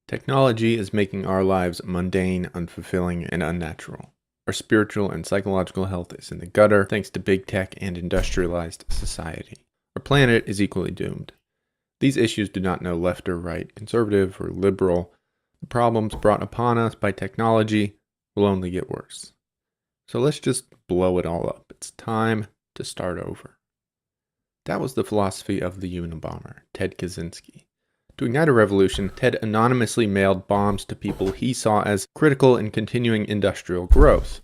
Technology is making our lives mundane, unfulfilling, and unnatural. Our spiritual and psychological health is in the gutter thanks to big tech and industrialized society. Our planet is equally doomed. These issues do not know left or right, conservative or liberal. The problems brought upon us by technology will only get worse. So let's just blow it all up. It's time to start over. That was the philosophy of the Unabomber, Ted Kaczynski. To ignite a revolution, Ted anonymously mailed bombs to people he saw as critical in continuing industrial growth,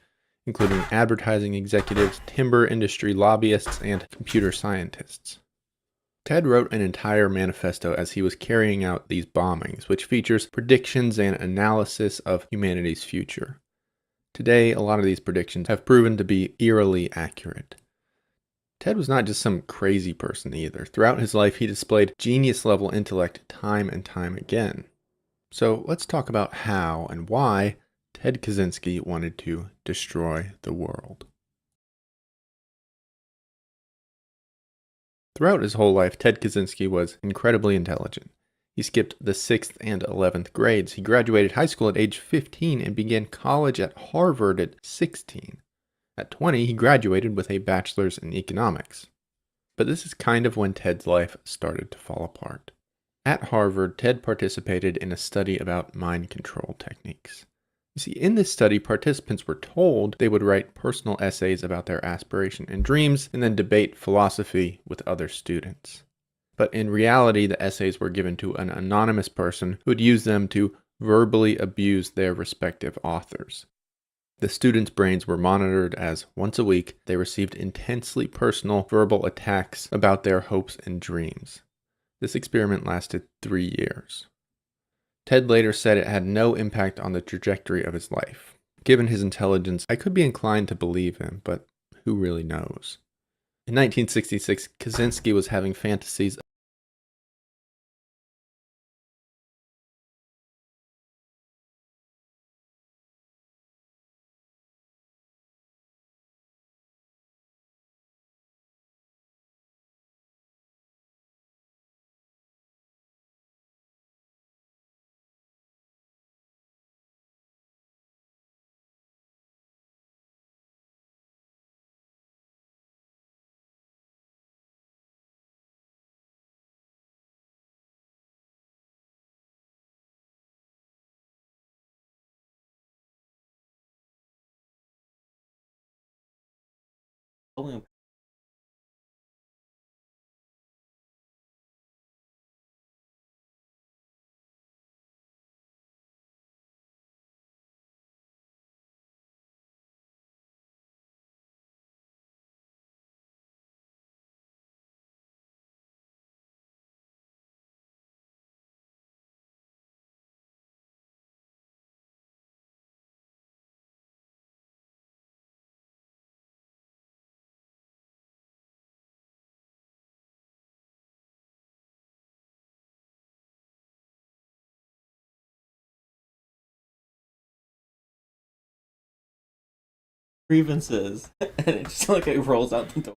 including advertising executives, timber industry lobbyists, and computer scientists. Ted wrote an entire manifesto as he was carrying out these bombings, which features predictions and analysis of humanity's future. Today, a lot of these predictions have proven to be eerily accurate. Ted was not just some crazy person either. Throughout his life, he displayed genius-level intellect time and time again. So let's talk about how and why Ted Kaczynski wanted to destroy the world. Throughout his whole life, Ted Kaczynski was incredibly intelligent. He skipped the 6th and 11th grades. He graduated high school at age 15 and began college at Harvard at 16. At 20, he graduated with a bachelor's in economics. But this is kind of when Ted's life started to fall apart. At Harvard, Ted participated in a study about mind control techniques. You see, in this study, participants were told they would write personal essays about their aspiration and dreams and then debate philosophy with other students. But in reality, the essays were given to an anonymous person who would use them to verbally abuse their respective authors. The students' brains were monitored as, once a week, they received intensely personal verbal attacks about their hopes and dreams. This experiment lasted 3 years. Ted later said it had no impact on the trajectory of his life. Given his intelligence, I could be inclined to believe him, but who really knows? In 1966, Kaczynski was having fantasies grievances, and it just like it rolls out the door.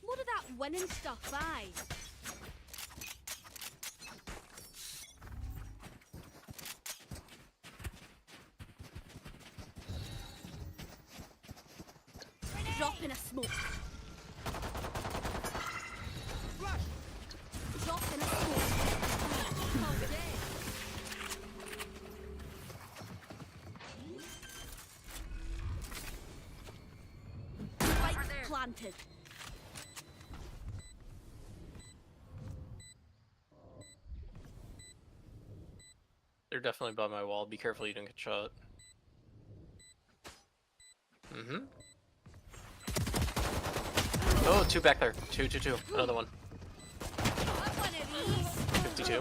What of that winning stuff, aye? Drop in a smoke. Drop in a smoke. Oh, dead. Spike planted. They're definitely by my wall. Be careful you don't get shot. Oh, two back there. Two. Another one. 52.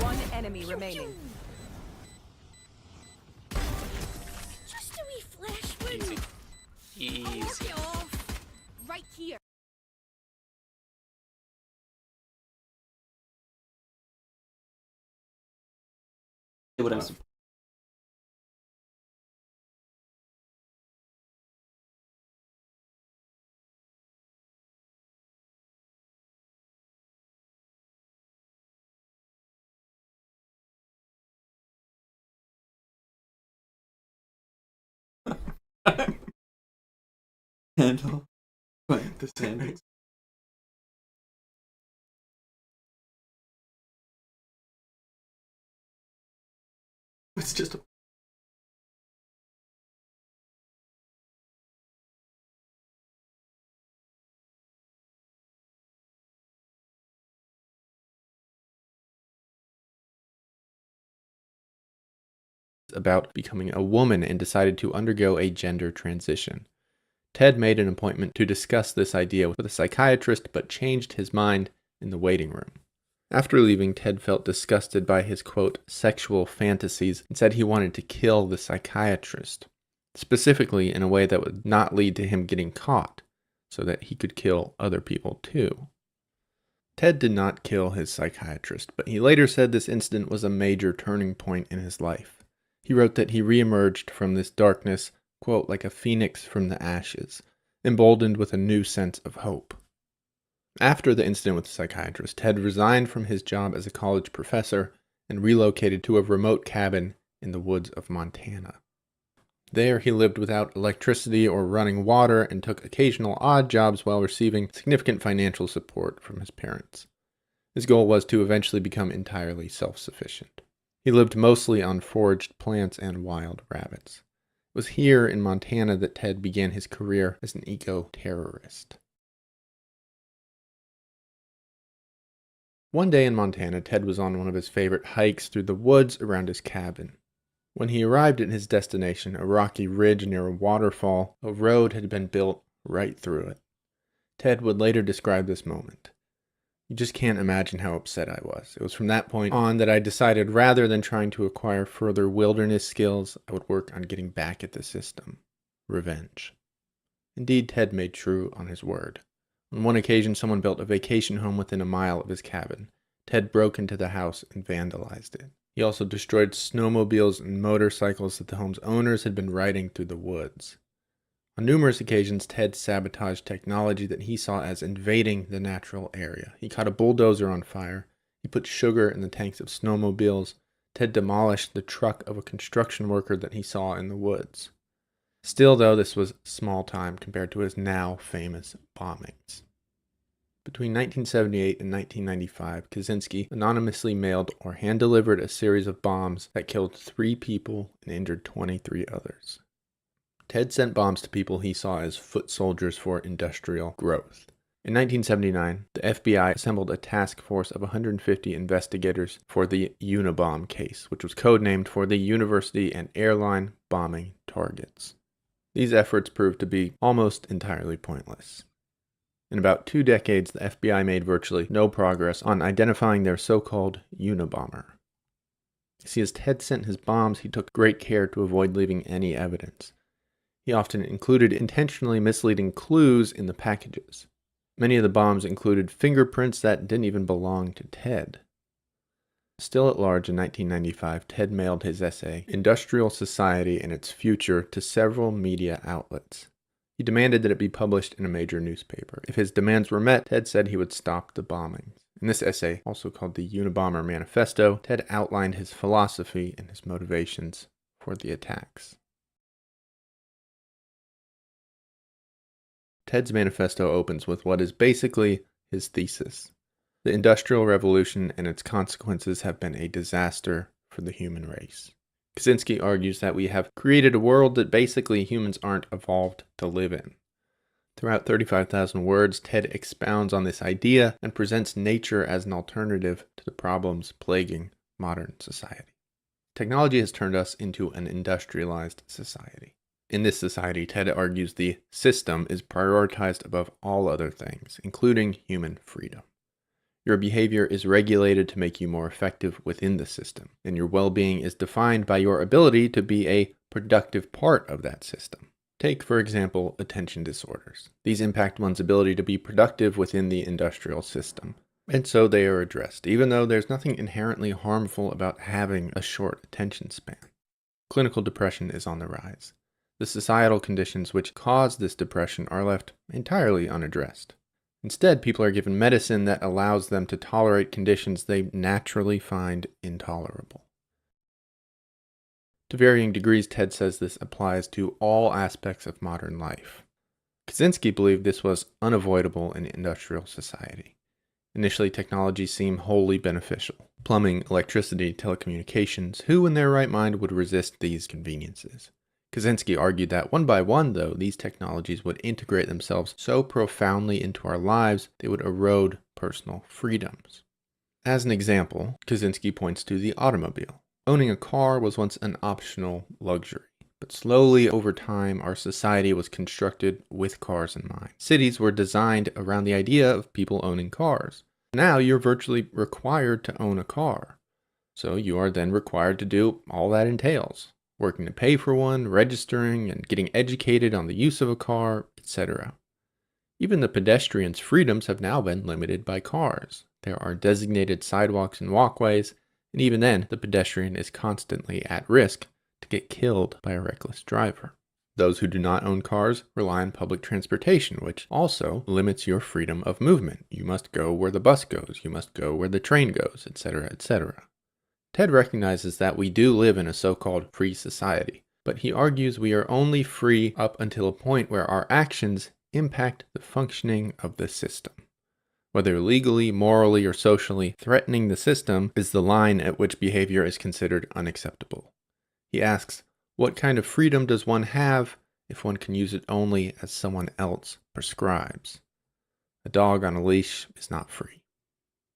One enemy remaining. Just a wee flesh wound. Easy. I'll knock Easy. it off. Right here. It would have. Handle. But the sandwich. It's just a. About becoming a woman and decided to undergo a gender transition. Ted made an appointment to discuss this idea with a psychiatrist, but changed his mind in the waiting room. After leaving, Ted felt disgusted by his, quote, sexual fantasies and said he wanted to kill the psychiatrist, specifically in a way that would not lead to him getting caught, so that he could kill other people too. Ted did not kill his psychiatrist, but he later said this incident was a major turning point in his life. He wrote that he reemerged from this darkness, quote, like a phoenix from the ashes, emboldened with a new sense of hope. After the incident with the psychiatrist, Ted resigned from his job as a college professor and relocated to a remote cabin in the woods of Montana. There, he lived without electricity or running water and took occasional odd jobs while receiving significant financial support from his parents. His goal was to eventually become entirely self-sufficient. He lived mostly on foraged plants and wild rabbits. It was here in Montana that Ted began his career as an eco-terrorist. One day in Montana, Ted was on one of his favorite hikes through the woods around his cabin. When he arrived at his destination, a rocky ridge near a waterfall, a road had been built right through it. Ted would later describe this moment. You just can't imagine how upset I was. It was from that point on that I decided rather than trying to acquire further wilderness skills, I would work on getting back at the system. Revenge. Indeed, Ted made true on his word. On one occasion, someone built a vacation home within a mile of his cabin. Ted broke into the house and vandalized it. He also destroyed snowmobiles and motorcycles that the home's owners had been riding through the woods. On numerous occasions, Ted sabotaged technology that he saw as invading the natural area. He caught a bulldozer on fire. He put sugar in the tanks of snowmobiles. Ted demolished the truck of a construction worker that he saw in the woods. Still, though, this was small time compared to his now famous bombings. Between 1978 and 1995, Kaczynski anonymously mailed or hand-delivered a series of bombs that killed 3 people and injured 23 others. Ted sent bombs to people he saw as foot soldiers for industrial growth. In 1979, the FBI assembled a task force of 150 investigators for the Unabomb case, which was codenamed for the university and airline bombing targets. These efforts proved to be almost entirely pointless. In about 2 decades, the FBI made virtually no progress on identifying their so-called Unabomber. See, as Ted sent his bombs, he took great care to avoid leaving any evidence. He often included intentionally misleading clues in the packages. Many of the bombs included fingerprints that didn't even belong to Ted. Still at large in 1995, Ted mailed his essay, Industrial Society and Its Future, to several media outlets. He demanded that it be published in a major newspaper. If his demands were met, Ted said he would stop the bombings. In this essay, also called the Unabomber Manifesto, Ted outlined his philosophy and his motivations for the attacks. Ted's manifesto opens with what is basically his thesis. The Industrial Revolution and its consequences have been a disaster for the human race. Kaczynski argues that we have created a world that basically humans aren't evolved to live in. Throughout 35,000 words, Ted expounds on this idea and presents nature as an alternative to the problems plaguing modern society. Technology has turned us into an industrialized society. In this society, Ted argues the system is prioritized above all other things, including human freedom. Your behavior is regulated to make you more effective within the system, and your well-being is defined by your ability to be a productive part of that system. Take, for example, attention disorders. These impact one's ability to be productive within the industrial system, and so they are addressed, even though there's nothing inherently harmful about having a short attention span. Clinical depression is on the rise. The societal conditions which cause this depression are left entirely unaddressed. Instead, people are given medicine that allows them to tolerate conditions they naturally find intolerable. To varying degrees, Ted says this applies to all aspects of modern life. Kaczynski believed this was unavoidable in industrial society. Initially, technologies seemed wholly beneficial. Plumbing, electricity, telecommunications, who in their right mind would resist these conveniences? Kaczynski argued that one by one, though, these technologies would integrate themselves so profoundly into our lives, they would erode personal freedoms. As an example, Kaczynski points to the automobile. Owning a car was once an optional luxury, but slowly over time our society was constructed with cars in mind. Cities were designed around the idea of people owning cars. Now you're virtually required to own a car, so you are then required to do all that entails. Working to pay for one, registering, and getting educated on the use of a car, etc. Even the pedestrians' freedoms have now been limited by cars. There are designated sidewalks and walkways, and even then, the pedestrian is constantly at risk to get killed by a reckless driver. Those who do not own cars rely on public transportation, which also limits your freedom of movement. You must go where the bus goes, you must go where the train goes, etc., etc. Ted recognizes that we do live in a so-called free society, but he argues we are only free up until a point where our actions impact the functioning of the system. Whether legally, morally, or socially, threatening the system is the line at which behavior is considered unacceptable. He asks, what kind of freedom does one have if one can use it only as someone else prescribes? A dog on a leash is not free.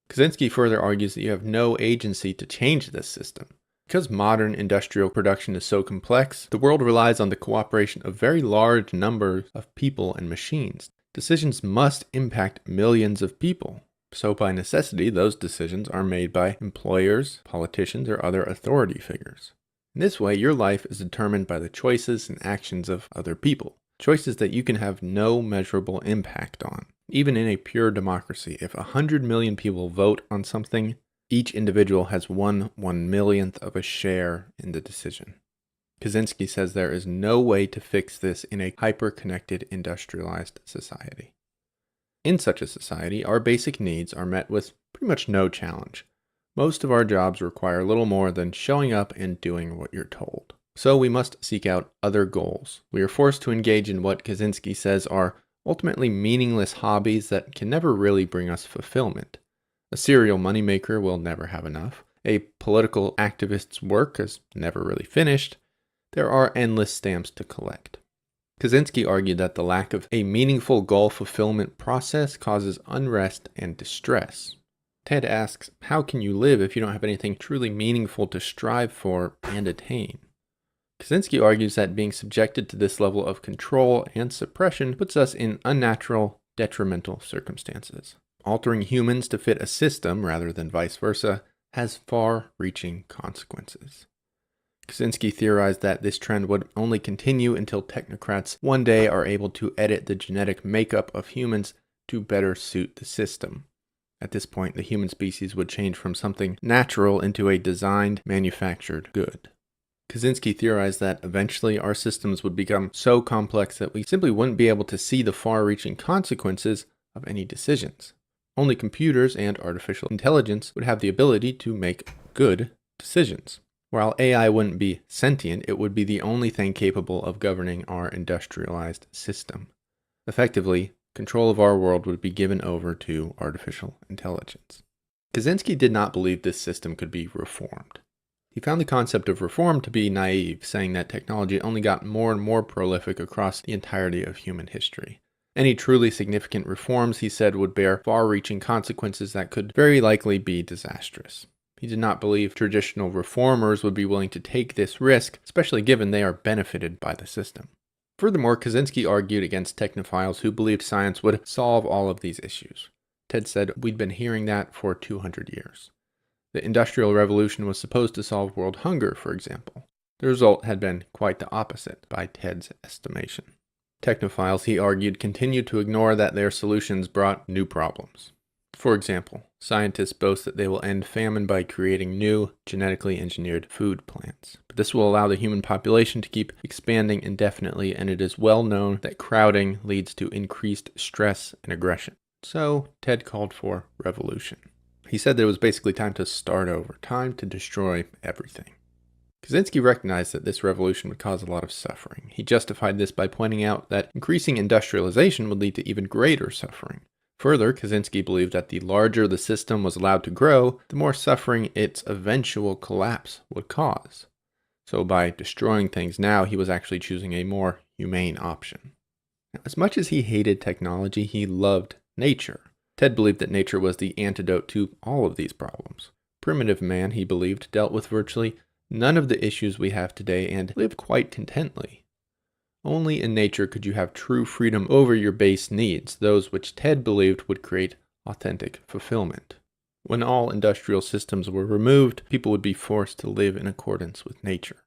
Kaczynski further argues that you have no agency to change this system. Because modern industrial production is so complex, the world relies on the cooperation of very large numbers of people and machines. Decisions must impact millions of people. So by necessity, those decisions are made by employers, politicians, or other authority figures. In this way, your life is determined by the choices and actions of other people. Choices that you can have no measurable impact on. Even in a pure democracy, if 100 million people vote on something, each individual has 1/1,000,000th of a share in the decision. Kaczynski says there is no way to fix this in a hyper-connected, industrialized society. In such a society, our basic needs are met with pretty much no challenge. Most of our jobs require little more than showing up and doing what you're told. So we must seek out other goals. We are forced to engage in what Kaczynski says are ultimately meaningless hobbies that can never really bring us fulfillment. A serial moneymaker will never have enough. A political activist's work is never really finished. There are endless stamps to collect. Kaczynski argued that the lack of a meaningful goal fulfillment process causes unrest and distress. Ted asks, how can you live if you don't have anything truly meaningful to strive for and attain? Kaczynski argues that being subjected to this level of control and suppression puts us in unnatural, detrimental circumstances. Altering humans to fit a system, rather than vice versa, has far-reaching consequences. Kaczynski theorized that this trend would only continue until technocrats one day are able to edit the genetic makeup of humans to better suit the system. At this point, the human species would change from something natural into a designed, manufactured good. Kaczynski theorized that eventually our systems would become so complex that we simply wouldn't be able to see the far-reaching consequences of any decisions. Only computers and artificial intelligence would have the ability to make good decisions. While AI wouldn't be sentient, it would be the only thing capable of governing our industrialized system. Effectively, control of our world would be given over to artificial intelligence. Kaczynski did not believe this system could be reformed. He found the concept of reform to be naive, saying that technology only got more and more prolific across the entirety of human history. Any truly significant reforms, he said, would bear far-reaching consequences that could very likely be disastrous. He did not believe traditional reformers would be willing to take this risk, especially given they are benefited by the system. Furthermore, Kaczynski argued against technophiles who believed science would solve all of these issues. Ted said, we'd been hearing that for 200 years. The Industrial Revolution was supposed to solve world hunger, for example. The result had been quite the opposite, by Ted's estimation. Technophiles, he argued, continued to ignore that their solutions brought new problems. For example, scientists boast that they will end famine by creating new, genetically engineered food plants. But this will allow the human population to keep expanding indefinitely, and it is well known that crowding leads to increased stress and aggression. So, Ted called for revolution. He said that it was basically time to start over, time to destroy everything. Kaczynski recognized that this revolution would cause a lot of suffering. He justified this by pointing out that increasing industrialization would lead to even greater suffering. Further, Kaczynski believed that the larger the system was allowed to grow, the more suffering its eventual collapse would cause. So by destroying things now, he was actually choosing a more humane option. Now, as much as he hated technology, he loved nature. Ted believed that nature was the antidote to all of these problems. Primitive man, he believed, dealt with virtually none of the issues we have today and lived quite contently. Only in nature could you have true freedom over your base needs, those which Ted believed would create authentic fulfillment. When all industrial systems were removed, people would be forced to live in accordance with nature.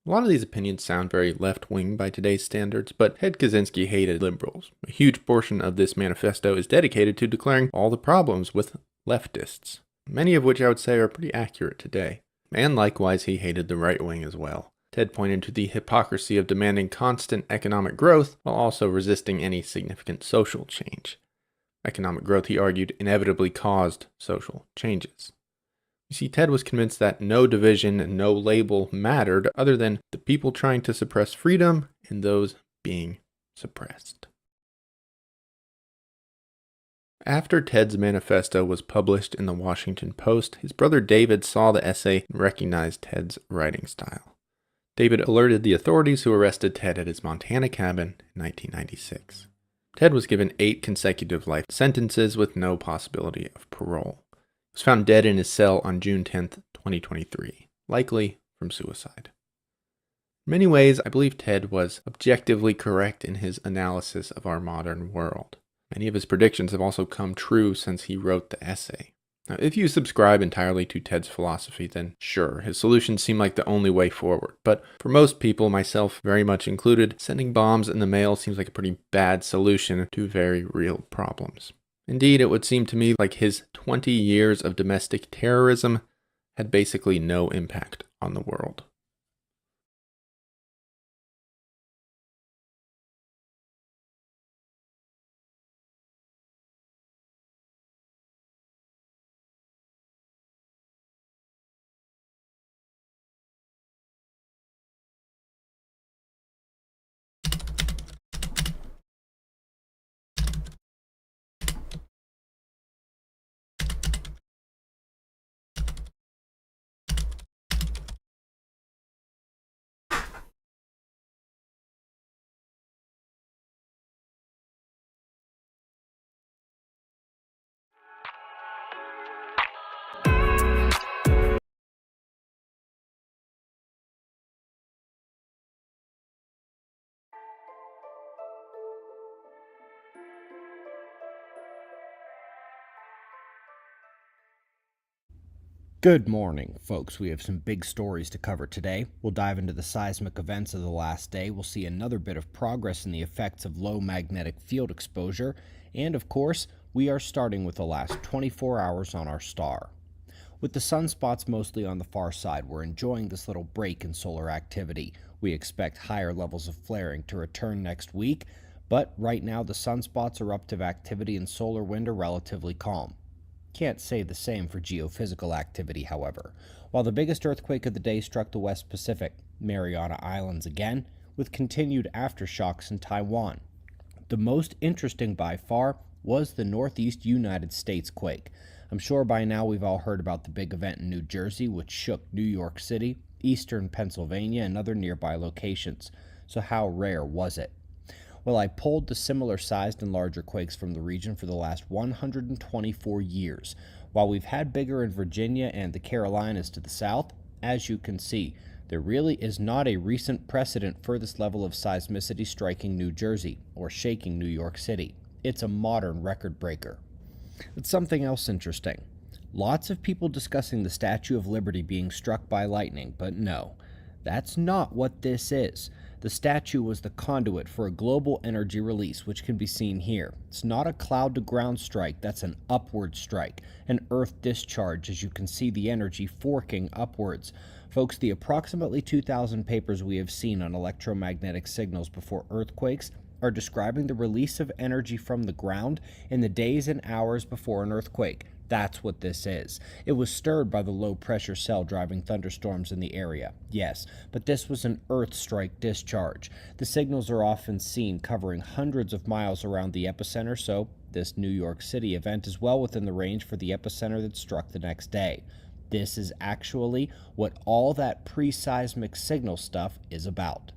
A lot of these opinions sound very left-wing by today's standards, but Ted Kaczynski hated liberals. A huge portion of this manifesto is dedicated to declaring all the problems with leftists, many of which I would say are pretty accurate today. And likewise, he hated the right wing as well. Ted pointed to the hypocrisy of demanding constant economic growth while also resisting any significant social change. Economic growth, he argued, inevitably caused social changes. You see, Ted was convinced that no division and no label mattered other than the people trying to suppress freedom and those being suppressed. After Ted's manifesto was published in the Washington Post, his brother David saw the essay and recognized Ted's writing style. David alerted the authorities, who arrested Ted at his Montana cabin in 1996. Ted was given 8 consecutive life sentences with no possibility of parole. He was found dead in his cell on June 10, 2023, likely from suicide. In many ways, I believe Ted was objectively correct in his analysis of our modern world. Many of his predictions have also come true since he wrote the essay. Now, if you subscribe entirely to Ted's philosophy, then sure, his solutions seem like the only way forward. But for most people, myself very much included, sending bombs in the mail seems like a pretty bad solution to very real problems. Indeed, it would seem to me like his 20 years of domestic terrorism had basically no impact on the world. Good morning, folks. We have some big stories to cover today. We'll dive into the seismic events of the last day. We'll see another bit of progress in the effects of low magnetic field exposure. And of course, we are starting with the last 24 hours on our star. With the sunspots mostly on the far side, we're enjoying this little break in solar activity. We expect higher levels of flaring to return next week, but right now the sunspots' eruptive activity and solar wind are relatively calm. Can't say the same for geophysical activity, however. While the biggest earthquake of the day struck the West Pacific, Mariana Islands again, with continued aftershocks in Taiwan. The most interesting by far was the Northeast United States quake. I'm sure by now we've all heard about the big event in New Jersey, which shook New York City, eastern Pennsylvania, and other nearby locations. So how rare was it? Well, I pulled the similar sized and larger quakes from the region for the last 124 years. While we've had bigger in Virginia and the Carolinas to the south, as you can see, there really is not a recent precedent for this level of seismicity striking New Jersey or shaking New York City. It's a modern record breaker. It's something else interesting. Lots of people discussing the Statue of Liberty being struck by lightning, but no. That's not what this is. The statue was the conduit for a global energy release, which can be seen here. It's not a cloud-to-ground strike, that's an upward strike, an Earth discharge, as you can see the energy forking upwards. Folks, the approximately 2,000 papers we have seen on electromagnetic signals before earthquakes are describing the release of energy from the ground in the days and hours before an earthquake. That's what this is. It was stirred by the low-pressure cell driving thunderstorms in the area, yes, but this was an Earth strike discharge. The signals are often seen covering hundreds of miles around the epicenter, so this New York City event is well within the range for the epicenter that struck the next day. This is actually what all that pre-seismic signal stuff is about.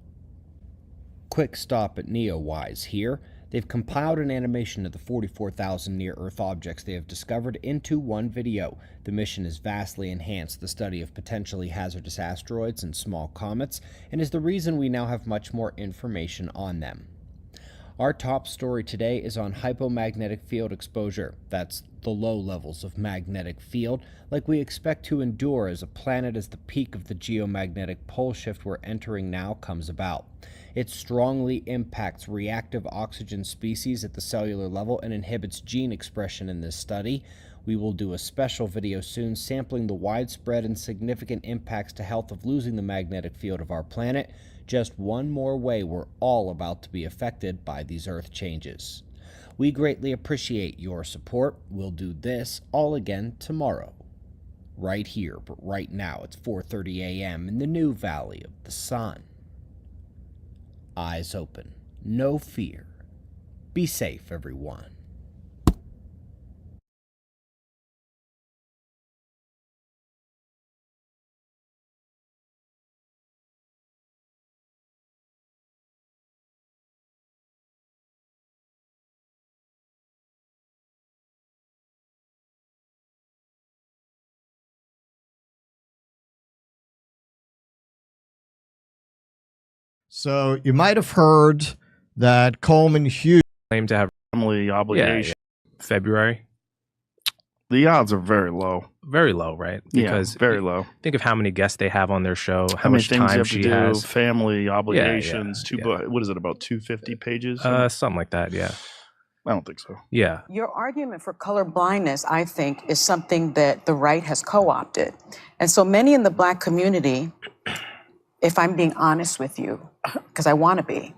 Quick stop at NeoWise here. They've compiled an animation of the 44,000 near-Earth objects they have discovered into one video. The mission has vastly enhanced the study of potentially hazardous asteroids and small comets, and is the reason we now have much more information on them. Our top story today is on hypomagnetic field exposure. That's the low levels of magnetic field, like we expect to endure as a planet as the peak of the geomagnetic pole shift we're entering now comes about. It strongly impacts reactive oxygen species at the cellular level and inhibits gene expression in this study. We will do a special video soon sampling the widespread and significant impacts to health of losing the magnetic field of our planet. Just one more way we're all about to be affected by these Earth changes. We greatly appreciate your support. We'll do this all again tomorrow. Right here, but right now it's 4:30 a.m. in the new Valley of the Sun. Eyes open, no fear. Be safe, everyone. So you might have heard that Coleman Hughes claim to have family obligation. February. The odds are very low. Very low, right? Because very low. Think of how many guests they have on their show, how many much things you time have she to do, has. family obligations. Yeah. What is it, about 250 pages? Something like that, yeah. I don't think so. Yeah. Your argument for color blindness, I think, is something that the right has co-opted. And so many in the Black community, if I'm being honest with you, because I want to be,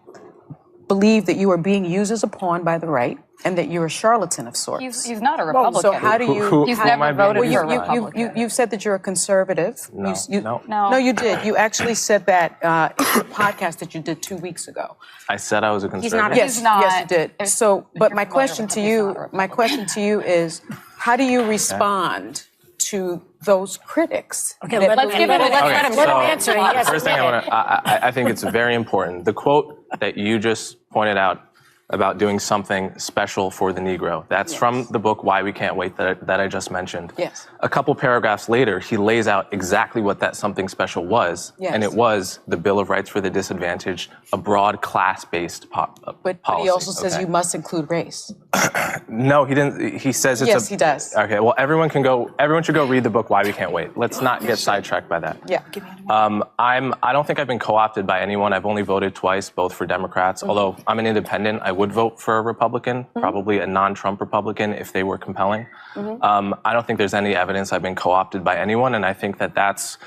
believe that you are being used as a pawn by the right and that you're a charlatan of sorts. He's not a Republican. So how do you... He's never voted for a you, Republican. you've said that you're a conservative. No, No, you did. You actually said that in the podcast that you did 2 weeks ago. I said I was a conservative. Yes, He's not. yes, you did. So, but my familiar question with to him, he's you, not a Republican. my question to you is, how do you respond to those critics? Okay, let's give it. Let him answer. The first thing I think it's very important. The quote that you just pointed out about doing something special for the Negro. That's from the book Why We Can't Wait that I just mentioned. Yes. A couple paragraphs later, he lays out exactly what that something special was. Yes. And it was the Bill of Rights for the Disadvantaged, a broad class-based policy. But he also says you must include race. No, he didn't. He says it's Yes, he does. Okay, well, everyone should go read the book Why We Can't Wait. Let's not get sidetracked by that. Yeah. I don't think I've been co-opted by anyone. I've only voted twice, both for Democrats. Although I'm an independent, I would vote for a Republican, probably a non-Trump Republican if they were compelling. I don't think there's any evidence I've been co-opted by anyone, and I think that's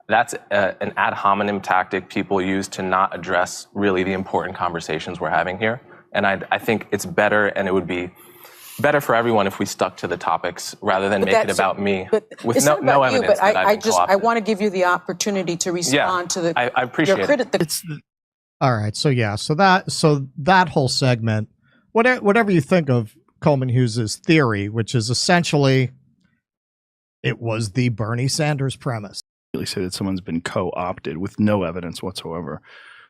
an ad hominem tactic people use to not address really the important conversations we're having here. And I think it's better, and it would be better for everyone if we stuck to the topics rather than make it about me with it's no not about evidence you, but that I've been co-opted. I want to give you the opportunity to respond to the. I appreciate your critic. All right, so that whole segment, whatever you think of Coleman Hughes's theory, which is essentially it was the Bernie Sanders premise. Really say that someone's been co-opted with no evidence whatsoever.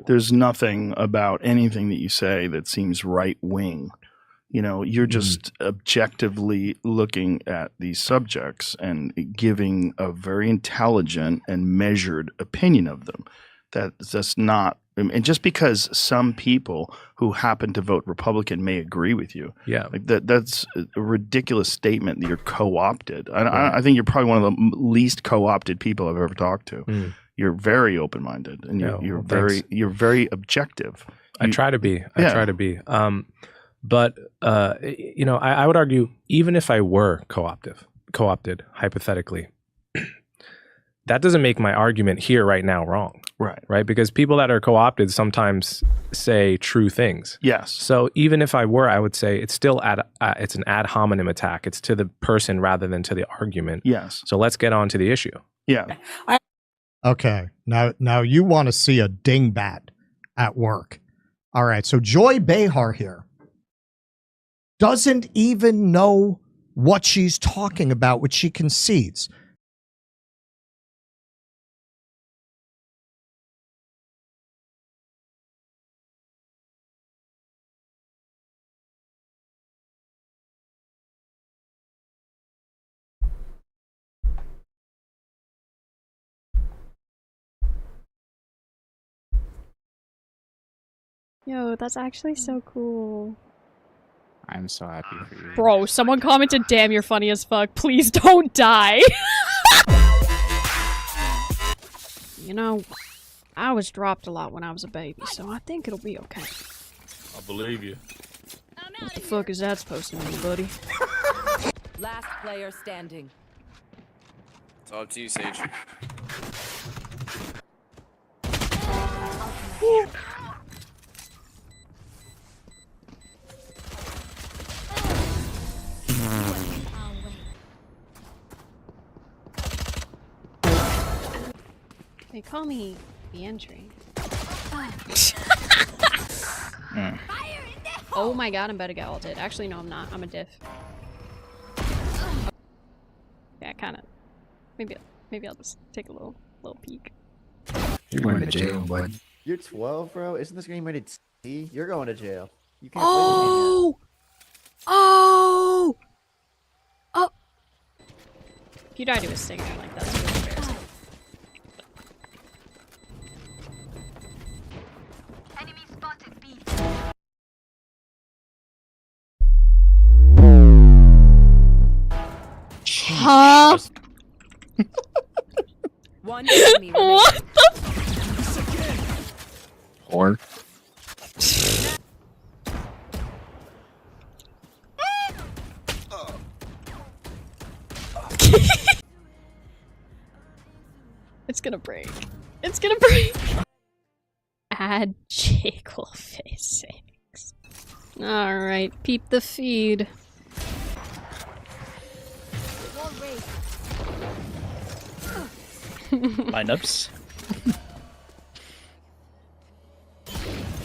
There's nothing about anything that you say that seems right wing. You know, you're just objectively looking at these subjects and giving a very intelligent and measured opinion of them. That's not, and just because some people who happen to vote Republican may agree with you, like that's a ridiculous statement that you're co-opted. I think you're probably one of the least co-opted people I've ever talked to. You're very open-minded, and Yeah, you're well, thanks. very objective. I try to be. I try to be. But you know, I would argue, even if I were co-opted, hypothetically, that doesn't make my argument here right now wrong. Right. Because people that are co-opted sometimes say true things. Yes. So even if I were, I would say it's still it's an ad hominem attack. It's to the person rather than to the argument. Yes. So let's get on to the issue. Yeah. Okay. Now you want to see a dingbat at work. All right. So Joy Behar here doesn't even know what she's talking about, which she concedes. Yo, that's actually so cool. I'm so happy for you. Bro, someone commented, damn, you're funny as fuck. Please don't die. You know, I was dropped a lot when I was a baby, so I think it'll be okay. I believe you. What the fuck is that supposed to mean, buddy? Last player standing. It's all up to you, Sage. They call me the entry. Oh my god, I'm about to get ulted. Actually, no, I'm not. I'm a diff. Yeah, kind of. Maybe I'll just take a little peek. You're going to jail, bud. You're 12, bro. Isn't this game rated C? You're going to jail. You can't Oh! Oh! Oh! If you die to a stinger like that's really embarrassing. Enemy spotted B. Huh? One enemy remaining. What the? Or It's gonna break. It's gonna break. Add Jiggle physics. Alright, peep the feed. Lineups.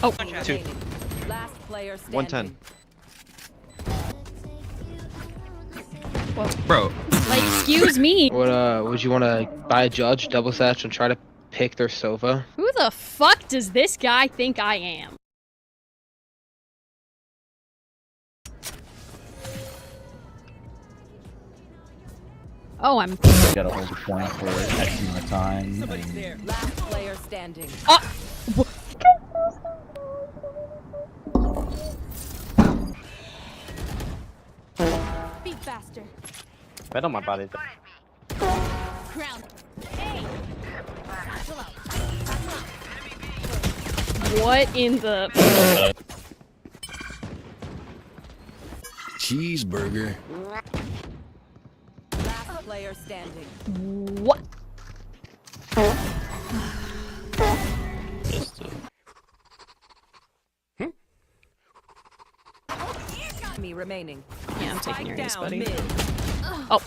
Oh, Two. Last player standing. 110. Bro. Like, excuse me. Would you want to buy a judge, double satch, and try to pick their Sova? Who the fuck does this guy think I am? Oh, I'm. Gotta hold the point for X amount of time. And... Last player standing. Be faster. Bet on my body. Ground. Hey. What in the? Cheeseburger. Last player standing. What? Enemy remaining. Yeah, I'm taking your ace, buddy. Mid. Oh.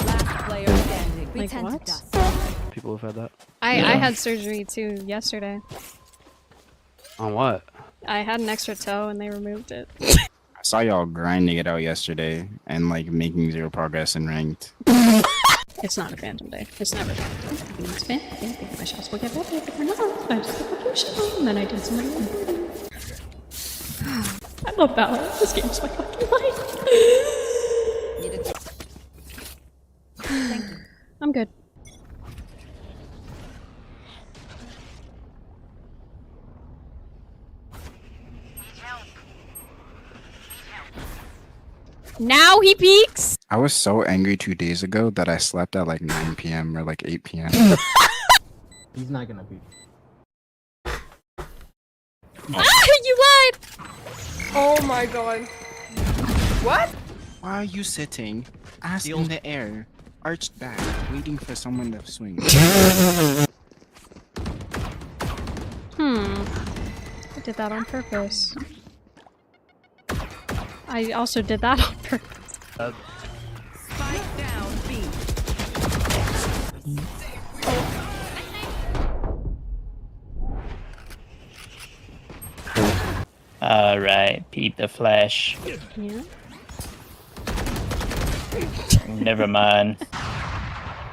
Last player standing. Like what? people have had that. I had surgery too yesterday. On what? I had an extra toe and they removed it. I saw y'all grinding it out yesterday and like making zero progress in ranked. It's not a phantom day. It's never been. It's been. My shots will get better if they're not. I just took a shot and then I did some more. I love Valorant. This game's my fucking life. Thank you. I'm good. Now he peeks. I was so angry 2 days ago that I slept at like 9 p.m. or like 8 p.m. He's not gonna be. Ah, you lied! Oh my god. What? Why are you sitting, ass in the air, arched back, waiting for someone to swing? I did that on purpose. I also did that on purpose. Spike down B. Alright, peep the flash. Yeah. Never mind.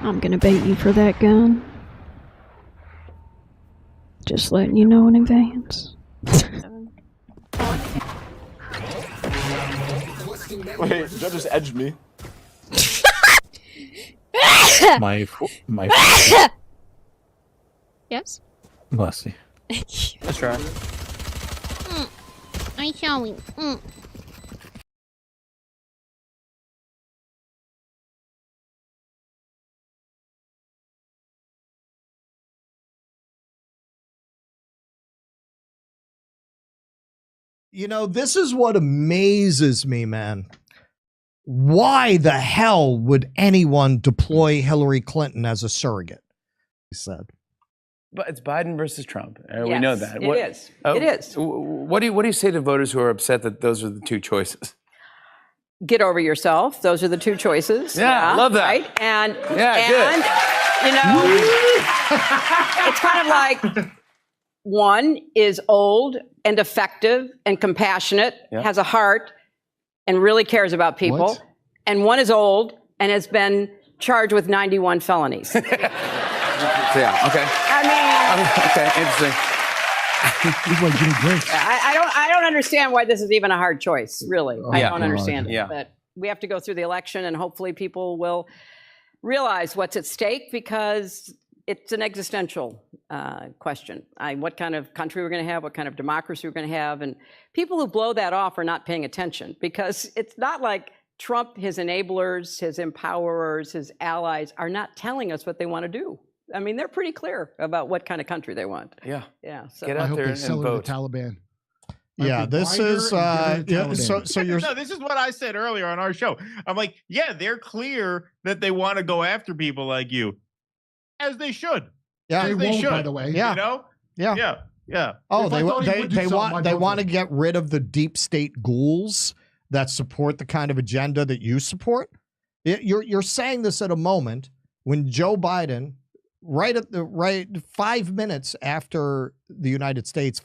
I'm gonna bait you for that gun. Just letting you know in advance. Wait, Judge just edged me. my Yes? bless you. That's right. I'm showing. You know, this is what amazes me, man. Why the hell would anyone deploy Hillary Clinton as a surrogate? He said. But it's Biden versus Trump. We know that. It is. It is. What do you say to voters who are upset that those are the two choices? Get over yourself. Those are the two choices. Yeah, love that. Right? And good. you know, it's kind of like one is old and effective and compassionate, has a heart, and really cares about people. What? And one is old and has been charged with 91 felonies. Yeah, okay. I mean, Okay, interesting. I don't understand why this is even a hard choice, really. I Yeah. don't understand it. Yeah. But we have to go through the election, and hopefully people will realize what's at stake, because it's an existential question. What kind of country we're going to have, what kind of democracy we're going to have. And people who blow that off are not paying attention, because it's not like Trump, his enablers, his empowerers, his allies are not telling us what they want to do. I mean, they're pretty clear about what kind of country they want. Yeah. Yeah. So Get out there and vote. The Taliban. Yeah, this is so you're No, this is what I said earlier on our show. I'm like, yeah, they're clear that they want to go after people like you, as they should. Yeah, as they won't, should. by the way. Yeah. You know? Yeah. Yeah. Oh, If I thought he would do they something, want I'd they vote want for to him. get rid of the deep state ghouls that support the kind of agenda that you support. You're saying this at a moment when Joe Biden, right 5 minutes after the United States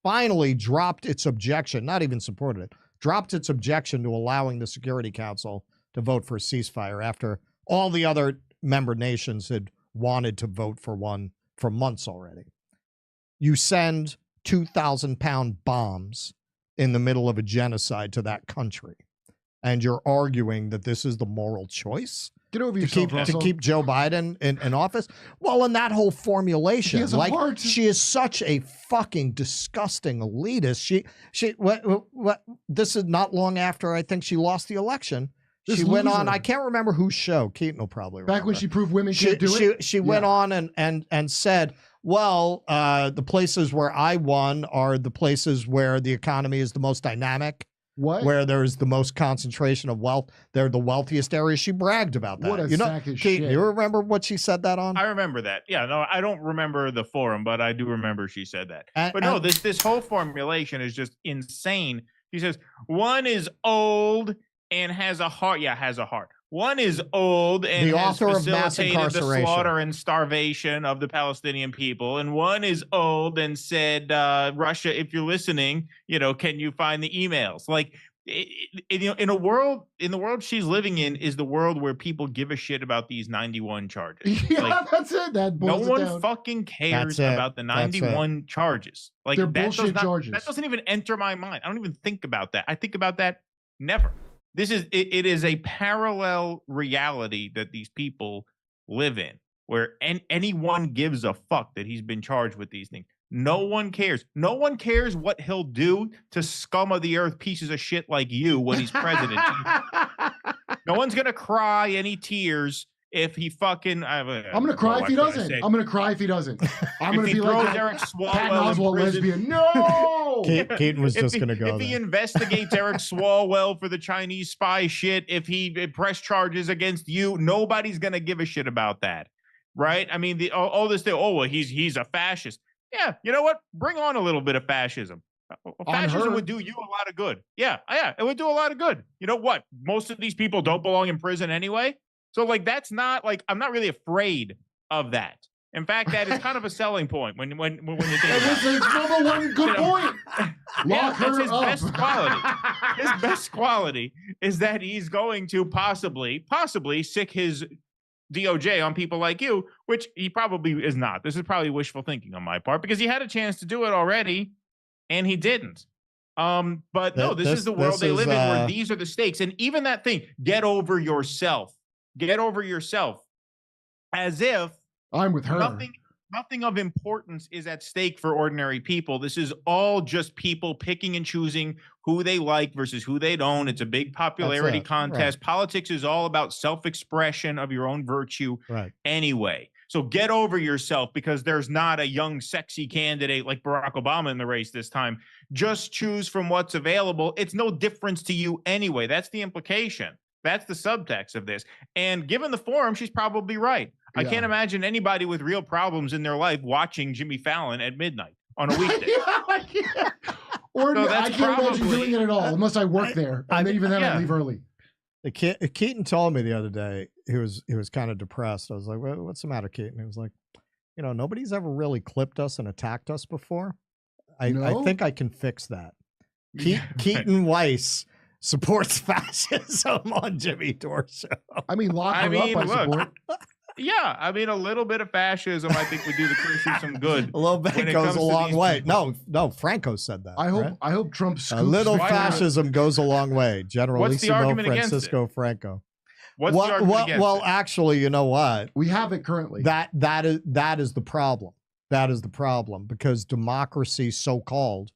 finally dropped its objection, not even supported it, dropped its objection to allowing the Security Council to vote for a ceasefire after all the other member nations had wanted to vote for one for months already. You send 2,000-pound bombs in the middle of a genocide to that country, and you're arguing that this is the moral choice? Get over to yourself, keep, Russell. to keep Joe Biden in office? Well, in that whole formulation, He has a like heart. she is such a fucking disgusting elitist. What this is not long after I think she lost the election. This She went on, loser. I can't remember whose show, Keaton will probably remember. Back when she proved women can't do it. She went on and said, well, the places where I won are the places where the economy is the most dynamic. What? Where there's the most concentration of wealth. They're the wealthiest areas. She bragged about that. What a you know, sack of Keaton, shit. you remember what she said that on? I remember that. Yeah, no, I don't remember the forum, but I do remember she said that. And- But no, and- this whole formulation is just insane. She says one is old and has a heart. Yeah, has a heart. One is old and The has author of mass facilitated the incarceration. slaughter and starvation of the Palestinian people. And one is old and said, Russia, if you're listening, can you find the emails? Like, in the world she's living in is the world where people give a shit about these 91 charges. Yeah, Like, that's it. That no boils it one down. fucking cares That's it. about the That's it. 91 charges. Like They're that does bullshit not- charges. That doesn't even enter my mind. I don't even think about that. I think about that never. It is a parallel reality that these people live in, where anyone gives a fuck that he's been charged with these things. No one cares. No one cares what he'll do to scum of the earth pieces of shit like you when he's president. No one's gonna cry any tears if he fucking. I'm gonna cry if he doesn't. I'm gonna cry if he doesn't. I'm gonna be like Eric Patton Swalwell Oswalt in prison. lesbian. No. Keaton was just gonna go If he there. investigates Eric Swalwell for the Chinese spy shit, if he press charges against you, nobody's gonna give a shit about that, right? I mean, all this thing. Oh well, he's a fascist. Yeah, you know what? Bring on a little bit of fascism. Fascism would do you a lot of good. Yeah, it would do a lot of good. You know what? Most of these people don't belong in prison anyway. So like that's not like I'm not really afraid of that. In fact, that is kind of a selling point when you think about it. It's number one good point. Lock that's her his up. best quality. His best quality is that he's going to possibly sick his DOJ on people like you, which he probably is not. This is probably wishful thinking on my part because he had a chance to do it already and he didn't. But no, this is the world they live in where these are the stakes. And even that thing, get over yourself. Get over yourself. As if I'm with her. Nothing of importance is at stake for ordinary people. This is all just people picking and choosing who they like versus who they don't. It's a big popularity contest. Right. Politics is all about self-expression of your own virtue anyway. So get over yourself because there's not a young, sexy candidate like Barack Obama in the race this time. Just choose from what's available. It's no difference to you anyway. That's the implication. That's the subtext of this. And given the forum, she's probably right. I can't imagine anybody with real problems in their life watching Jimmy Fallon at midnight on a weekday. Or So I can't imagine doing it at all unless I work there. And then even then I leave early. Keaton told me the other day he was kind of depressed. I was like, what's the matter, Keaton? He was like, nobody's ever really clipped us and attacked us before. I think I can fix that. Keaton Weiss supports fascism on Jimmy Dore show. I mean, lock her up, I support. Yeah, I mean, a little bit of fascism, I think, would do the country some good. A little bit goes a long way. No, Franco said that. I hope Trump scoops a little fascism goes a long way. Generalissimo Francisco Franco. What's the argument against well, it? actually, you know what? We have it currently. That is the problem. That is the problem because democracy, so-called,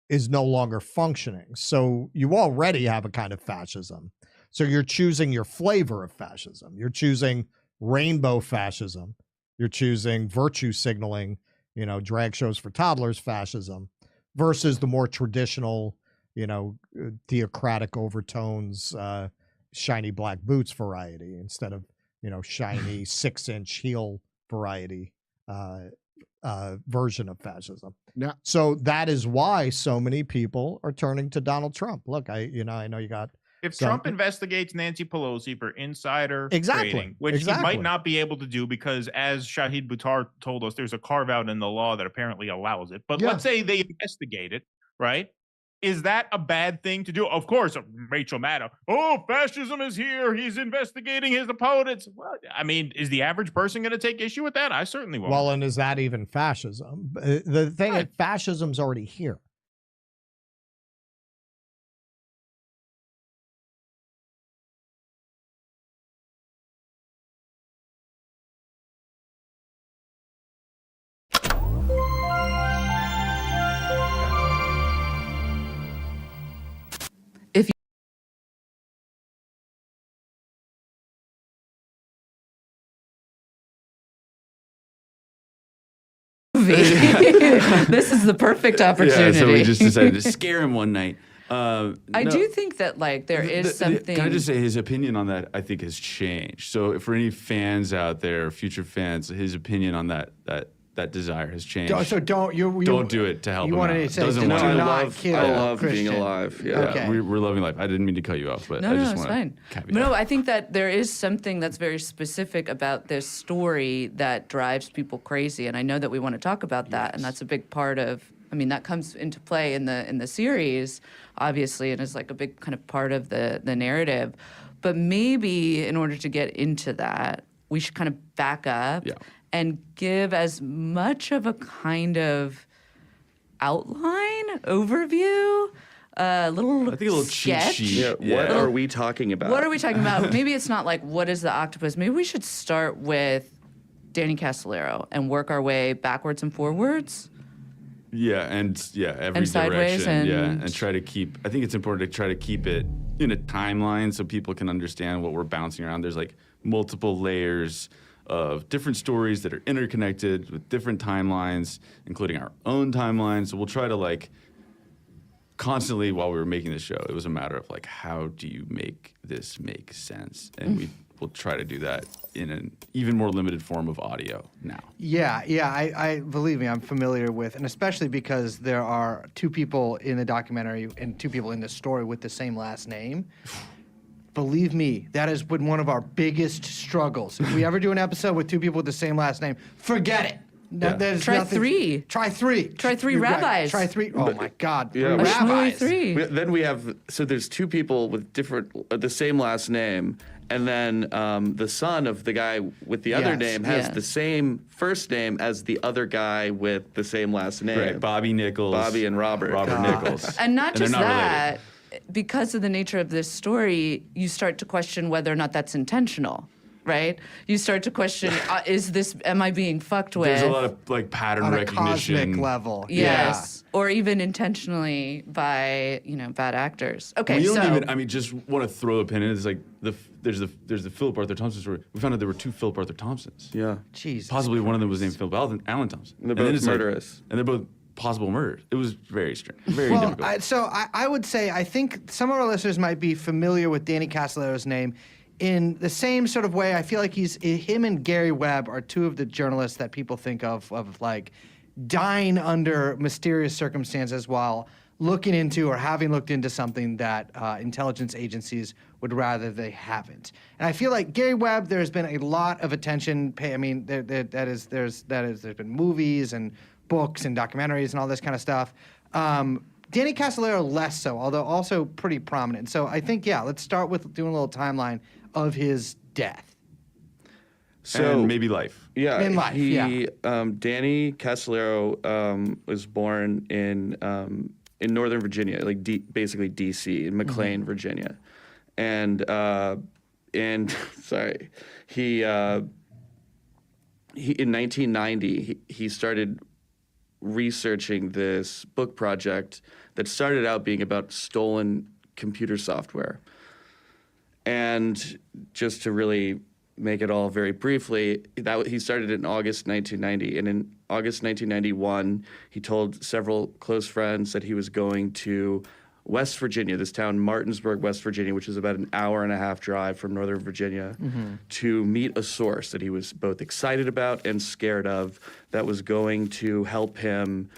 is no longer functioning. So you already have a kind of fascism. So you're choosing your flavor of fascism. You're choosing rainbow fascism. You're choosing virtue signaling, drag shows for toddlers fascism versus the more traditional, theocratic overtones, shiny black boots variety instead of, shiny 6-inch heel variety version of fascism. Now, so that is why so many people are turning to Donald Trump. Look, I know you got. If Trump investigates Nancy Pelosi for insider trading, which he might not be able to do because, as Shahid Buttar told us, there's a carve-out in the law that apparently allows it. But let's say they investigate it, right? Is that a bad thing to do? Of course, Rachel Maddow. Oh, fascism is here. He's investigating his opponents. Well, I mean, is the average person going to take issue with that? I certainly won't. Well, and is that even fascism? The thing is, fascism's already here. This is the perfect opportunity. Yeah, so we just decided to scare him one night. I do think that there is something. Can I just say his opinion on that? I think has changed. So for any fans out there, future fans, his opinion on that desire has changed. So don't do it to help him out. Doesn't want to not kill I love Christian. being alive. Yeah, okay. we're loving life. I didn't mean to cut you off, but No, I just it's want fine. to caveat. No, I think that there is something that's very specific about this story that drives people crazy, and I know that we want to talk about that, and that's a big part of. I mean, that comes into play in the series, obviously, and is like a big kind of part of the narrative. But maybe in order to get into that, we should kind of back up and give as much of a kind of outline, overview, a little cheat sketch. sheet. What are we talking about? What are we talking about? Maybe it's not like, what is the octopus? Maybe we should start with Danny Castellero and work our way backwards and forwards. Every And sideways direction. and- And try to keep. I think it's important to try to keep it in a timeline so people can understand what we're bouncing around. There's like multiple layers of different stories that are interconnected with different timelines, including our own timeline. So we'll try to like constantly, while we were making the show, it was a matter of like, how do you make this make sense? And we will try to do that in an even more limited form of audio now. Yeah, I believe me, I'm familiar with, and especially because there are two people in the documentary and two people in the story with the same last name. Believe me, that has been one of our biggest struggles. If we ever do an episode with two people with the same last name, forget it. Yeah. Try three. Try three. Try three You're right. rabbis. Try three. Oh my God. Yeah. Rabbis. Then we have, so there's two people with the same last name, and then the son of the guy with the other Yes, name has yeah. the same first name as the other guy with the same last name. Right, Bobby Nichols. Bobby and Robert. Robert Nichols. And not they're just not that, because of the nature of this story, you start to question whether or not that's intentional, right? You start to question, am I being fucked with? There's a lot of like pattern On a recognition. cosmic level. Yes. Or even intentionally by, bad actors. Okay, we so. don't even. I mean, just want to throw a pin in. It's like there's the Philip Arthur Thompson story. We found out there were two Philip Arthur Thompsons. Yeah. Jesus. Possibly one of them was named Philip Allen Thompson. And they're then both it's like- murderous. and they're both possible murders. It was very strange. Very Well, difficult. I would say I think some of our listeners might be familiar with Danny Castellero's name in the same sort of way. I feel like him and Gary Webb are two of the journalists that people think of like dying under mysterious circumstances while looking into or having looked into something that intelligence agencies would rather they haven't. And I feel like Gary Webb, there's been a lot of attention paid. I mean, there's been movies and books and documentaries and all this kind of stuff. Danny Castellero less so, although also pretty prominent. So I think, let's start with doing a little timeline of his death. So and maybe life. Yeah, In life, Danny Castellero was born in Northern Virginia, like basically D.C. in McLean, Virginia, and sorry, he in 1990 he started researching this book project that started out being about stolen computer software. And just to really make it all very briefly, he started in August 1990. And in August 1991, he told several close friends that he was going to West Virginia, this town, Martinsburg, West Virginia, which is about an hour and a half drive from Northern Virginia, to meet a source that he was both excited about and scared of that was going to help him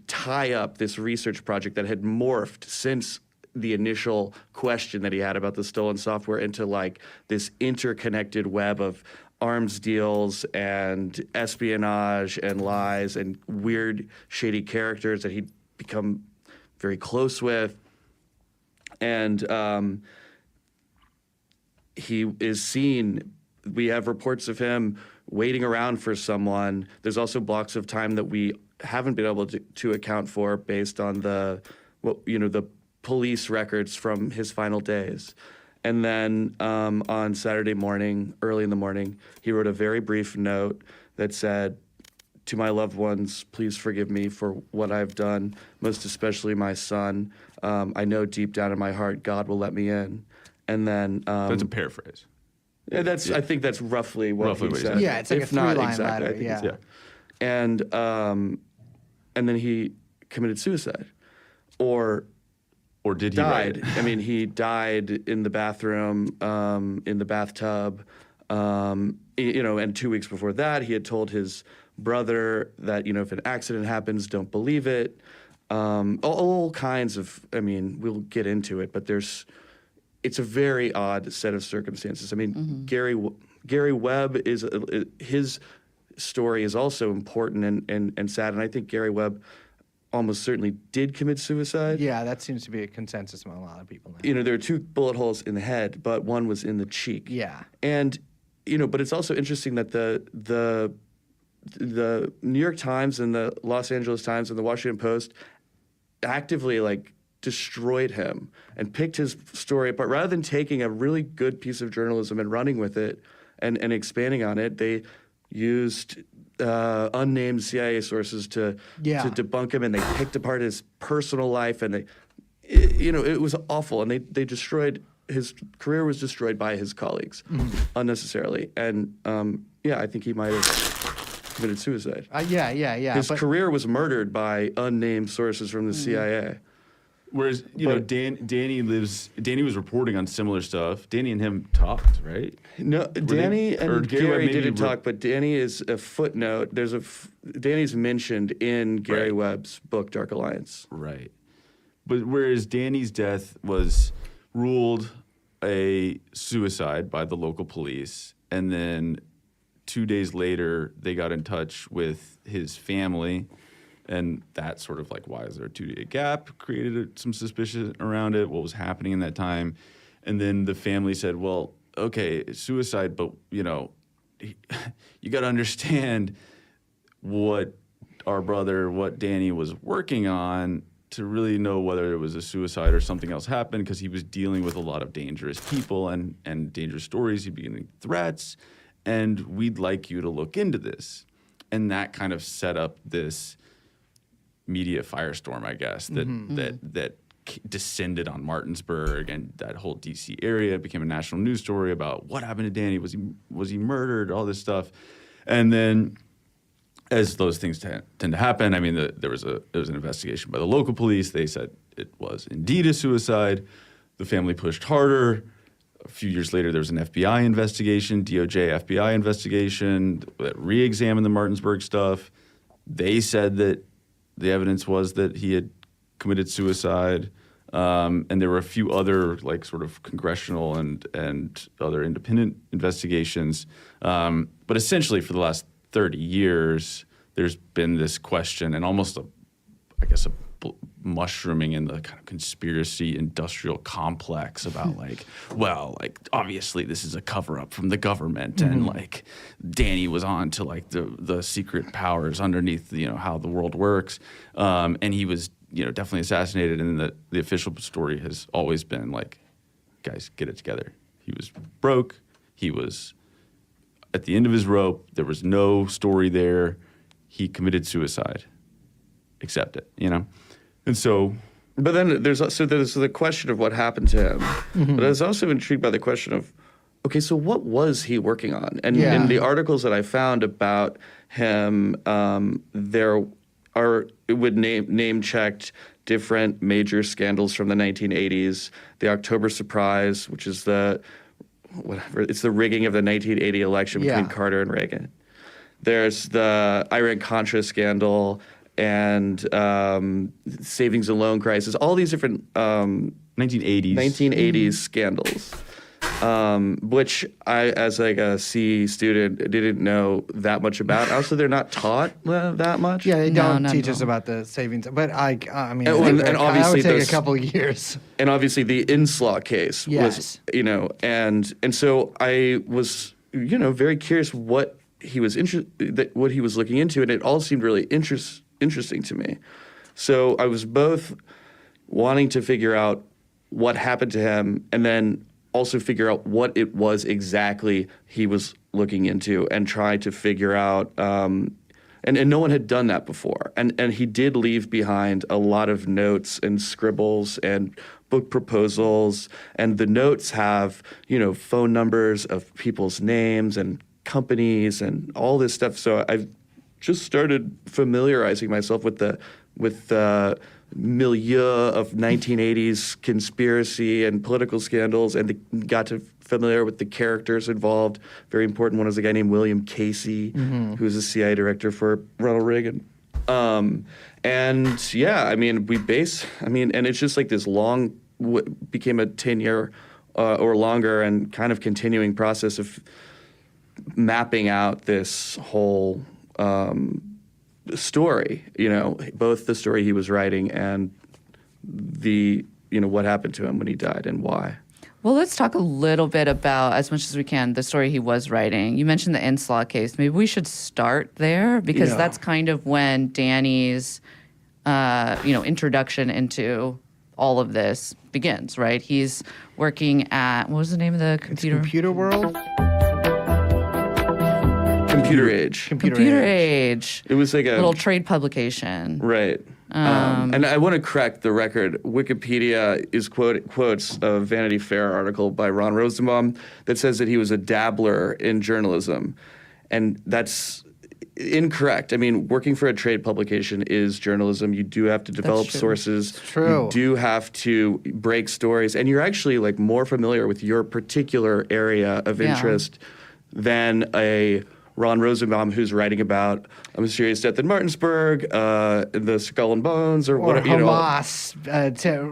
tie up this research project that had morphed since the initial question that he had about the stolen software into like this interconnected web of arms deals and espionage and lies and weird, shady characters that he'd become very close with. And he is seen, we have reports of him waiting around for someone. There's also blocks of time that we haven't been able to account for based on the police records from his final days. And then on Saturday morning, early in the morning, he wrote a very brief note that said, "To my loved ones, please forgive me for what I've done, most especially my son. I know deep down in my heart God will let me in." And then That's a paraphrase. Yeah, I think that's roughly what he said. Yeah, it's like If a not three-line exactly, I letter. think it's- Yeah. And then he committed suicide, or did he died? write? I mean, he died in the bathroom, in the bathtub. And 2 weeks before that, he had told his brother that if an accident happens, don't believe it. All kinds of. I mean, we'll get into it, but it's a very odd set of circumstances. I mean, Gary Webb his story is also important and sad, and I think Gary Webb almost certainly did commit suicide. Yeah, that seems to be a consensus among a lot of people now. There are two bullet holes in the head, but one was in the cheek. Yeah. And but it's also interesting that the New York Times and the Los Angeles Times and the Washington Post actively destroyed him and picked his story apart. Rather than taking a really good piece of journalism and running with it and expanding on it, they used unnamed CIA sources to debunk him, and they picked apart his personal life, and it was awful, and they destroyed his career. Was destroyed by his colleagues unnecessarily, and I think he might have committed suicide. Yeah. His career was murdered by unnamed sources from the CIA. Whereas, Danny was reporting on similar stuff. Danny and him talked, right? No, Danny and Gary didn't talk, but Danny is a footnote. Danny's mentioned in Gary Webb's book, Dark Alliance. Right. But whereas Danny's death was ruled a suicide by the local police, and then 2 days later, they got in touch with his family. And that sort of why is there a 2-day gap? Created some suspicion around it, what was happening in that time. And then the family said, well, okay, it's suicide, but, you got to understand what Danny was working on to really know whether it was a suicide or something else happened, because he was dealing with a lot of dangerous people and dangerous stories. He'd be getting threats, and we'd like you to look into this. And that kind of set up this media firestorm, I guess, that descended on Martinsburg and that whole DC area. It became a national news story about what happened to Danny. Was he murdered? All this stuff. And then, as those things tend to happen, I mean, there was an investigation by the local police. They said it was indeed a suicide. The family pushed harder. A few years later, there was an FBI investigation, DOJ FBI investigation that re-examined the Martinsburg stuff. They said that the evidence was that he had committed suicide, and there were a few other sort of congressional and other independent investigations. But essentially, for the last 30 years, there's been this question and almost a mushrooming in the kind of conspiracy industrial complex about obviously this is a cover up from the government, and Danny was on to the secret powers underneath how the world works, and he was definitely assassinated. And the official story has always been guys, get it together. He was broke. He was at the end of his rope. There was no story there. He committed suicide. Accept it, And so, but then there's the question of what happened to him. But I was also intrigued by the question of, okay, so what was he working on? And in the articles that I found about him, it would name checked different major scandals from the 1980s. The October Surprise, which is it's the rigging of the 1980 election between Carter and Reagan. There's the Iran-Contra scandal and savings and loan crisis, all these different 1980s scandals, which I, as a C student, didn't know that much about. Also, they're not taught that much. Yeah, they don't teach us about the savings, but I mean, and obviously I would take a couple of years. And obviously, the Inslaw case was, and so I was, very curious what he was what he was looking into, and it all seemed really interesting to me. So I was both wanting to figure out what happened to him, and then also figure out what it was exactly he was looking into, and try to figure out. And no one had done that before. And he did leave behind a lot of notes and scribbles and book proposals, and the notes have phone numbers of people's names and companies and all this stuff. So I've just started familiarizing myself with the milieu of 1980s conspiracy and political scandals, and got to familiar with the characters involved. Very important one was a guy named William Casey, who was a CIA director for Ronald Reagan. And yeah, I mean, and it's just this long, became a 10-year or longer and kind of continuing process of mapping out this whole story, both the story he was writing and the, what happened to him when he died and why. Well, let's talk a little bit about, as much as we can, the story he was writing. You mentioned the Inslaw case. Maybe we should start there, because that's kind of when Danny's, introduction into all of this begins, right? He's working at, what was the name of the computer? It's Computer World? Computer Age. Computer Age. It was like a little trade publication. Right. And I want to correct the record. Wikipedia is quotes a Vanity Fair article by Ron Rosenbaum that says that he was a dabbler in journalism. And that's incorrect. I mean, working for a trade publication is journalism. You do have to develop sources. It's true. You do have to break stories. And you're actually like more familiar with your particular area of interest than a Ron Rosenbaum who's writing about a mysterious death in Martinsburg, the Skull and Bones, or whatever. Hamas.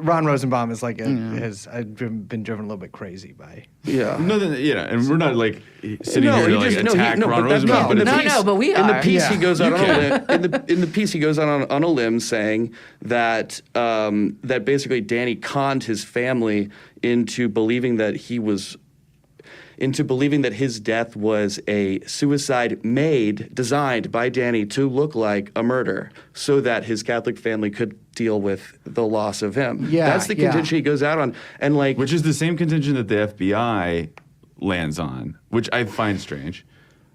Ron Rosenbaum is like I've been driven a little bit crazy by. Yeah. And we're not like sitting here to like attack Ron Rosenbaum. But we are. In the piece he goes out on a limb. In the piece he goes out on a limb saying that that basically Danny conned his family into believing that his death was a suicide designed by Danny to look like a murder so that his Catholic family could deal with the loss of him. Yeah, that's the contention he goes out on. And like, which is the same contention that the FBI lands on, which I find strange.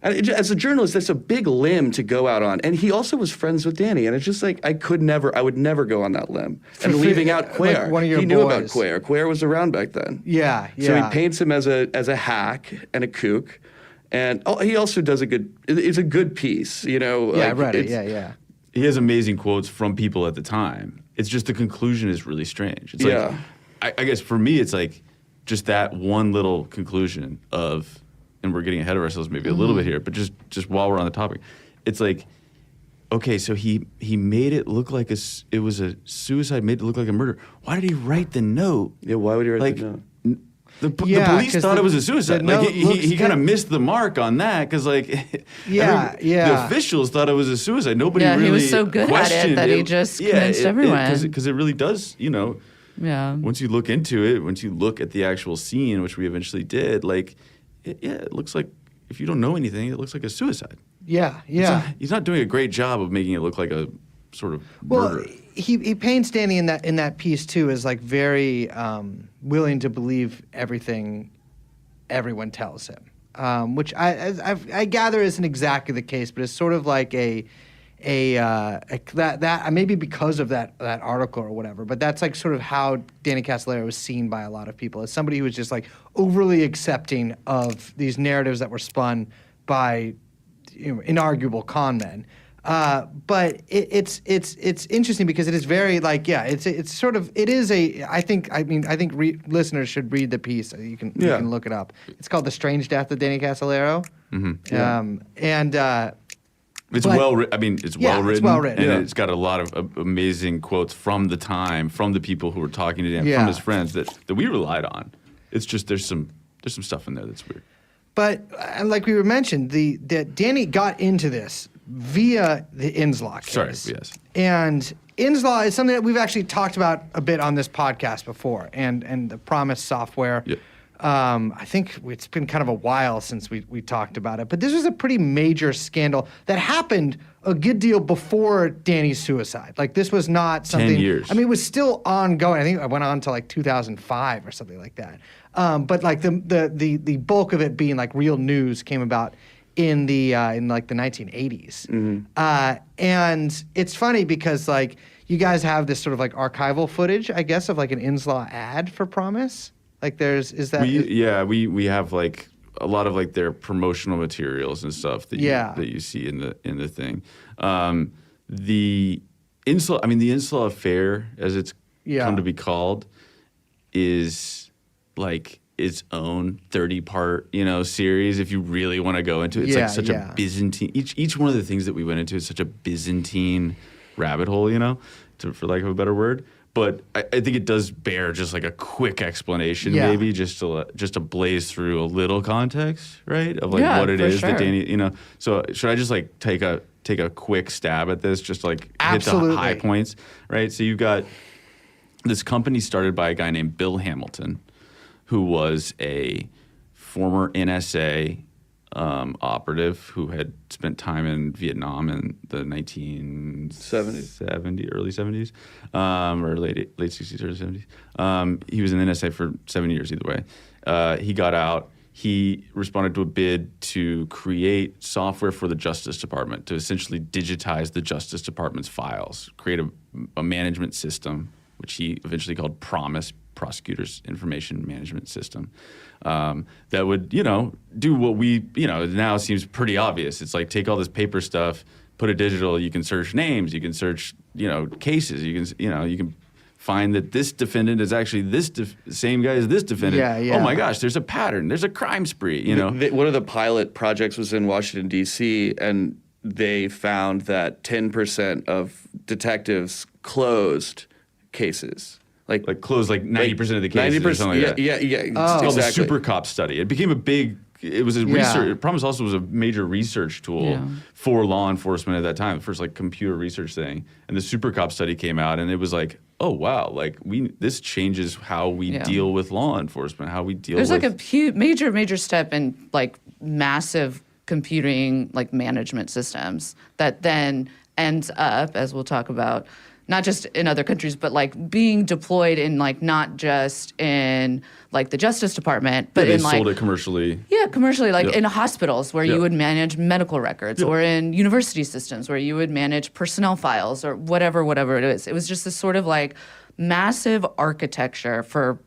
And as a journalist, that's a big limb to go out on. And he also was friends with Danny. And it's just like, I would never go on that limb. And leaving out Cuellar. Like one of your he knew boys. about Cuellar. Cuellar was around back then. Yeah. So he paints him as a hack and a kook. And he also does it's a good piece, you know. Yeah, like, I read it. Yeah. He has amazing quotes from people at the time. It's just the conclusion is really strange. It's like, I guess for me, it's like just that one little conclusion of, and we're getting ahead of ourselves maybe a little bit here, but just while we're on the topic, it's like, okay, so he made it look like it was a suicide, made it look like a murder. Why did he write the note? Yeah, why would he write the note? The police thought it was a suicide. Like he kind of missed the mark on that because like the officials thought it was a suicide. Nobody really he was so good at it that he just convinced everyone. Because it really does, once you look into it, once you look at the actual scene, which we eventually did, like, it looks like, if you don't know anything, it looks like a suicide. Yeah. He's not doing a great job of making it look like a sort of murder. He paints Danny in that piece too as like very willing to believe everything everyone tells him, which I gather isn't exactly the case, but it's sort of like that maybe because of that article or whatever, but that's like sort of how Danny Casolaro was seen by a lot of people, as somebody who was just like overly accepting of these narratives that were spun by inarguable con men. But it's interesting because it is very like it's sort of I think listeners should read the piece. You can look it up. It's called The Strange Death of Danny Casolaro. It's well written. It's well written. It's well written. And it's got a lot of amazing quotes from the time, from the people who were talking to Dan, from his friends that we relied on. It's just there's some stuff in there that's weird. But like we were mentioned, that Danny got into this via the Inslaw case. Sorry, yes. And Inslaw is something that we've actually talked about a bit on this podcast before, and the Promise software. Yeah. I think it's been kind of a while since we talked about it, but this was a pretty major scandal that happened a good deal before Danny's suicide. Like, this was not something. 10 years. I mean, it was still ongoing. I think it went on to like 2005 or something like that. But like the bulk of it being like real news came about in like the 1980s. And it's funny because like you guys have this sort of like archival footage, I guess, of like an Inslaw ad for Promise. Like we have like a lot of like their promotional materials and stuff that you see in the thing. The Inslaw affair, as it's come to be called, is like its own 30-part series. If you really want to go into it, it's like such a Byzantine. Each one of the things that we went into is such a Byzantine rabbit hole, for lack of a better word. But I think it does bear just like a quick explanation, maybe just to blaze through a little context, right? Of like what it is that Danny, So should I just like take a quick stab at this, just like hit the high points, right? So you've got this company started by a guy named Bill Hamilton, who was a former NSA operative who had spent time in Vietnam in the 1970s, early 70s, or late 60s, early 70s. He was in the NSA for 7 years either way. He got out. he responded to a bid to create software for the Justice Department to essentially digitize the Justice Department's files, create a management system, which he eventually called PROMIS, Prosecutors Information Management System, that would, do what we, now seems pretty obvious. It's like take all this paper stuff, put it digital. You can search names, you can search, cases. You can find that this defendant is actually this same guy as this defendant. Yeah. Oh my gosh, there's a pattern. There's a crime spree. One of the pilot projects was in Washington, D.C., and they found that 10% of detectives closed cases. Like closed 90% of the cases 90%, or something like that. Yeah. It's called the Exactly. Super Cop study. It became it was a research. PROMIS also was a major research tool for law enforcement at that time. The first computer research thing, and the Super Cop study came out, and it was like, oh wow, this changes how we deal with law enforcement, how we deal. There's with... a huge, major step in massive computing management systems that then ends up, as we'll talk about, not just in other countries, but being deployed in not just in the Justice Department, but they in sold it commercially. Yeah, commercially, in hospitals where you would manage medical records, or in university systems where you would manage personnel files, or whatever it is. It was just this sort of massive architecture for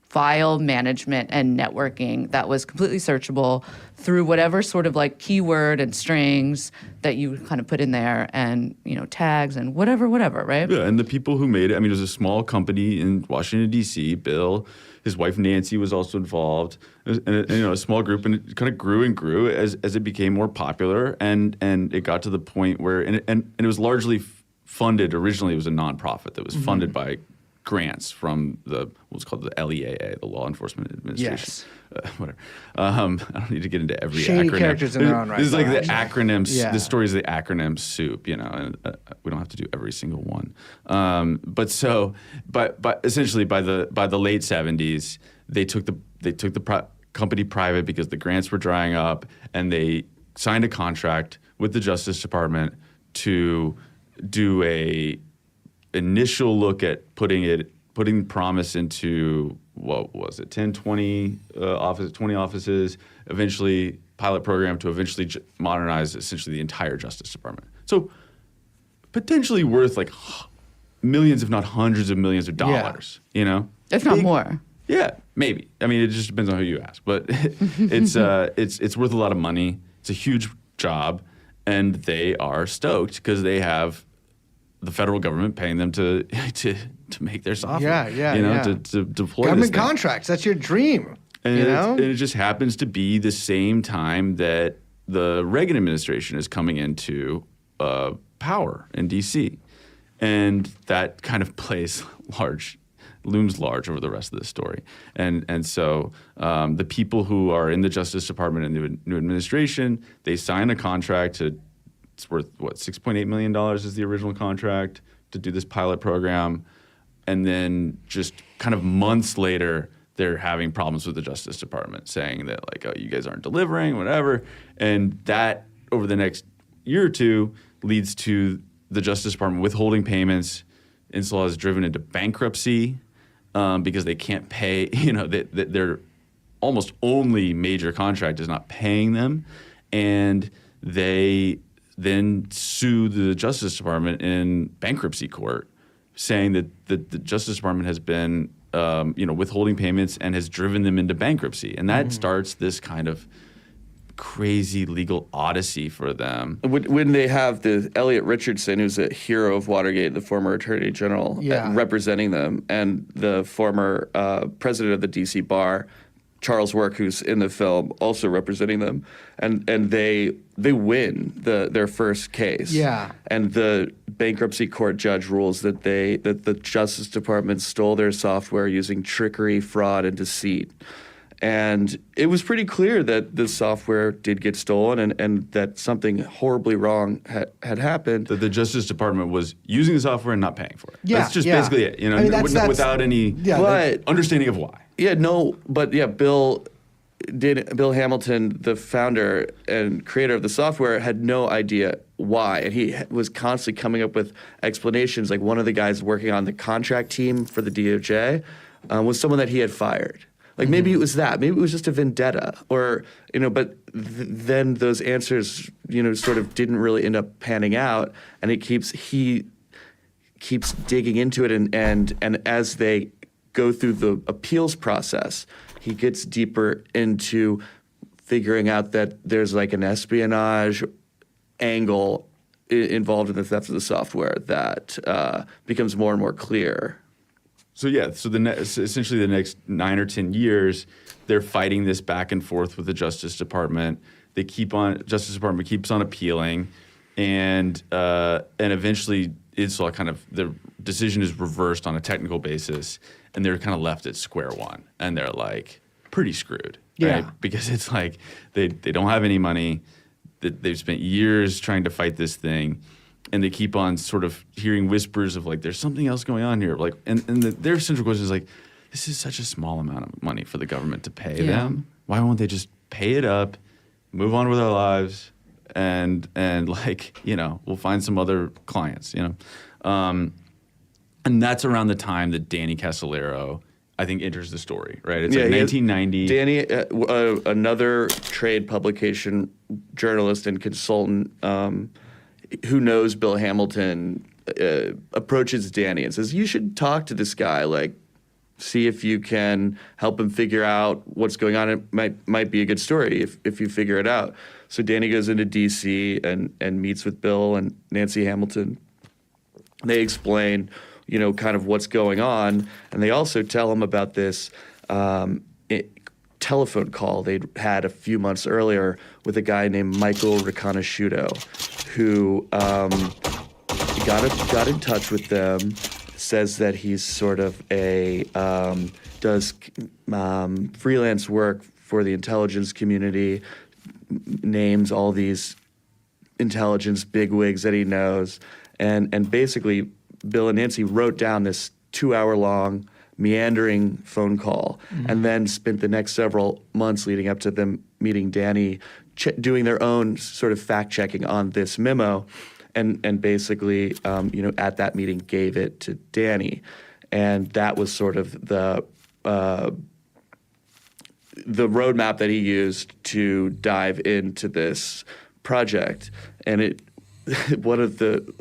file management and networking that was completely searchable through whatever sort of keyword and strings that you kind of put in there, and tags and whatever, right? Yeah, and the people who made it, it was a small company in Washington, D.C. Bill, his wife Nancy was also involved, and a small group, and it kind of grew and grew as it became more popular, and it got to the point where, and it was largely funded. Originally, it was a nonprofit that was funded by grants from what's called the LEAA, the Law Enforcement Administration. Yes. Whatever. I don't need to get into every Shady acronym. characters in their own right. This is though, the actually. acronyms. Yeah. The story is the acronym soup, and we don't have to do every single one. But essentially by the late 70s, they took the company private because the grants were drying up, and they signed a contract with the Justice Department to do a initial look at putting PROMIS into, what was it, 20 offices, eventually pilot program to eventually modernize essentially the entire Justice Department. So potentially worth millions, if not hundreds of millions of dollars, If not more. Yeah, maybe. It just depends on who you ask, but it's worth a lot of money. It's a huge job, and they are stoked because they have the federal government paying them to make their software. To deploy government this thing. contracts. That's your dream. And it just happens to be the same time that the Reagan administration is coming into power in D.C. And that kind of looms large over the rest of the story. And so the people who are in the Justice Department and the new administration, they sign a contract it's worth, $6.8 million is the original contract to do this pilot program. And then just kind of months later, they're having problems with the Justice Department, saying that oh, you guys aren't delivering, whatever. And that over the next year or two leads to the Justice Department withholding payments. Inslaw is driven into bankruptcy because they can't pay, their almost only major contract is not paying them. And they then sue the Justice Department in bankruptcy court, saying that the Justice Department has been, withholding payments and has driven them into bankruptcy. And that starts this kind of crazy legal odyssey for them. When they have the Elliot Richardson, who's a hero of Watergate, the former Attorney General, representing them, and the former president of the D.C. Bar, Charles Work, who's in the film, also representing them, and they win their first case. Yeah. And the bankruptcy court judge rules that the Justice Department stole their software using trickery, fraud, and deceit. And it was pretty clear that the software did get stolen and that something horribly wrong had happened. That the Justice Department was using the software and not paying for it. Yeah, that's just basically it. Without any understanding of why. Bill Hamilton, the founder and creator of the software, had no idea why. And he was constantly coming up with explanations. Like one of the guys working on the contract team for the DOJ was someone that he had fired. Like maybe it was that. Maybe it was just a vendetta, or But then those answers, sort of didn't really end up panning out, and he keeps digging into it, and as they go through the appeals process, he gets deeper into figuring out that there's like an espionage angle involved in the theft of the software that becomes more and more clear. So essentially the next 9 or 10 years, they're fighting this back and forth with the Justice Department. Justice Department keeps on appealing, and eventually it's all kind of the decision is reversed on a technical basis, and they're kind of left at square one, and they're like pretty screwed, right? Because it's like they don't have any money. They've spent years trying to fight this thing, and they keep on sort of hearing whispers of like there's something else going on here. Like, and their central question is like, this is such a small amount of money for the government to pay them. Why won't they just pay it up, move on with our lives, and like we'll find some other clients, and that's around the time that Danny Casolaro, I think, enters the story, right? It's like 1990. Danny, another trade publication journalist and consultant who knows Bill Hamilton, approaches Danny and says, you should talk to this guy, like, see if you can help him figure out what's going on. It might be a good story if you figure it out. So Danny goes into D.C. and meets with Bill and Nancy Hamilton. They explain kind of what's going on. And they also tell him about this telephone call they'd had a few months earlier with a guy named Michael Riconosciuto, who got in touch with them, says that he's sort of does freelance work for the intelligence community, names all these intelligence bigwigs that he knows. And basically, Bill and Nancy wrote down this 2-hour-long meandering phone call, and then spent the next several months leading up to them meeting Danny, doing their own sort of fact-checking on this memo, and basically, at that meeting gave it to Danny. And that was sort of the roadmap that he used to dive into this project. And one of the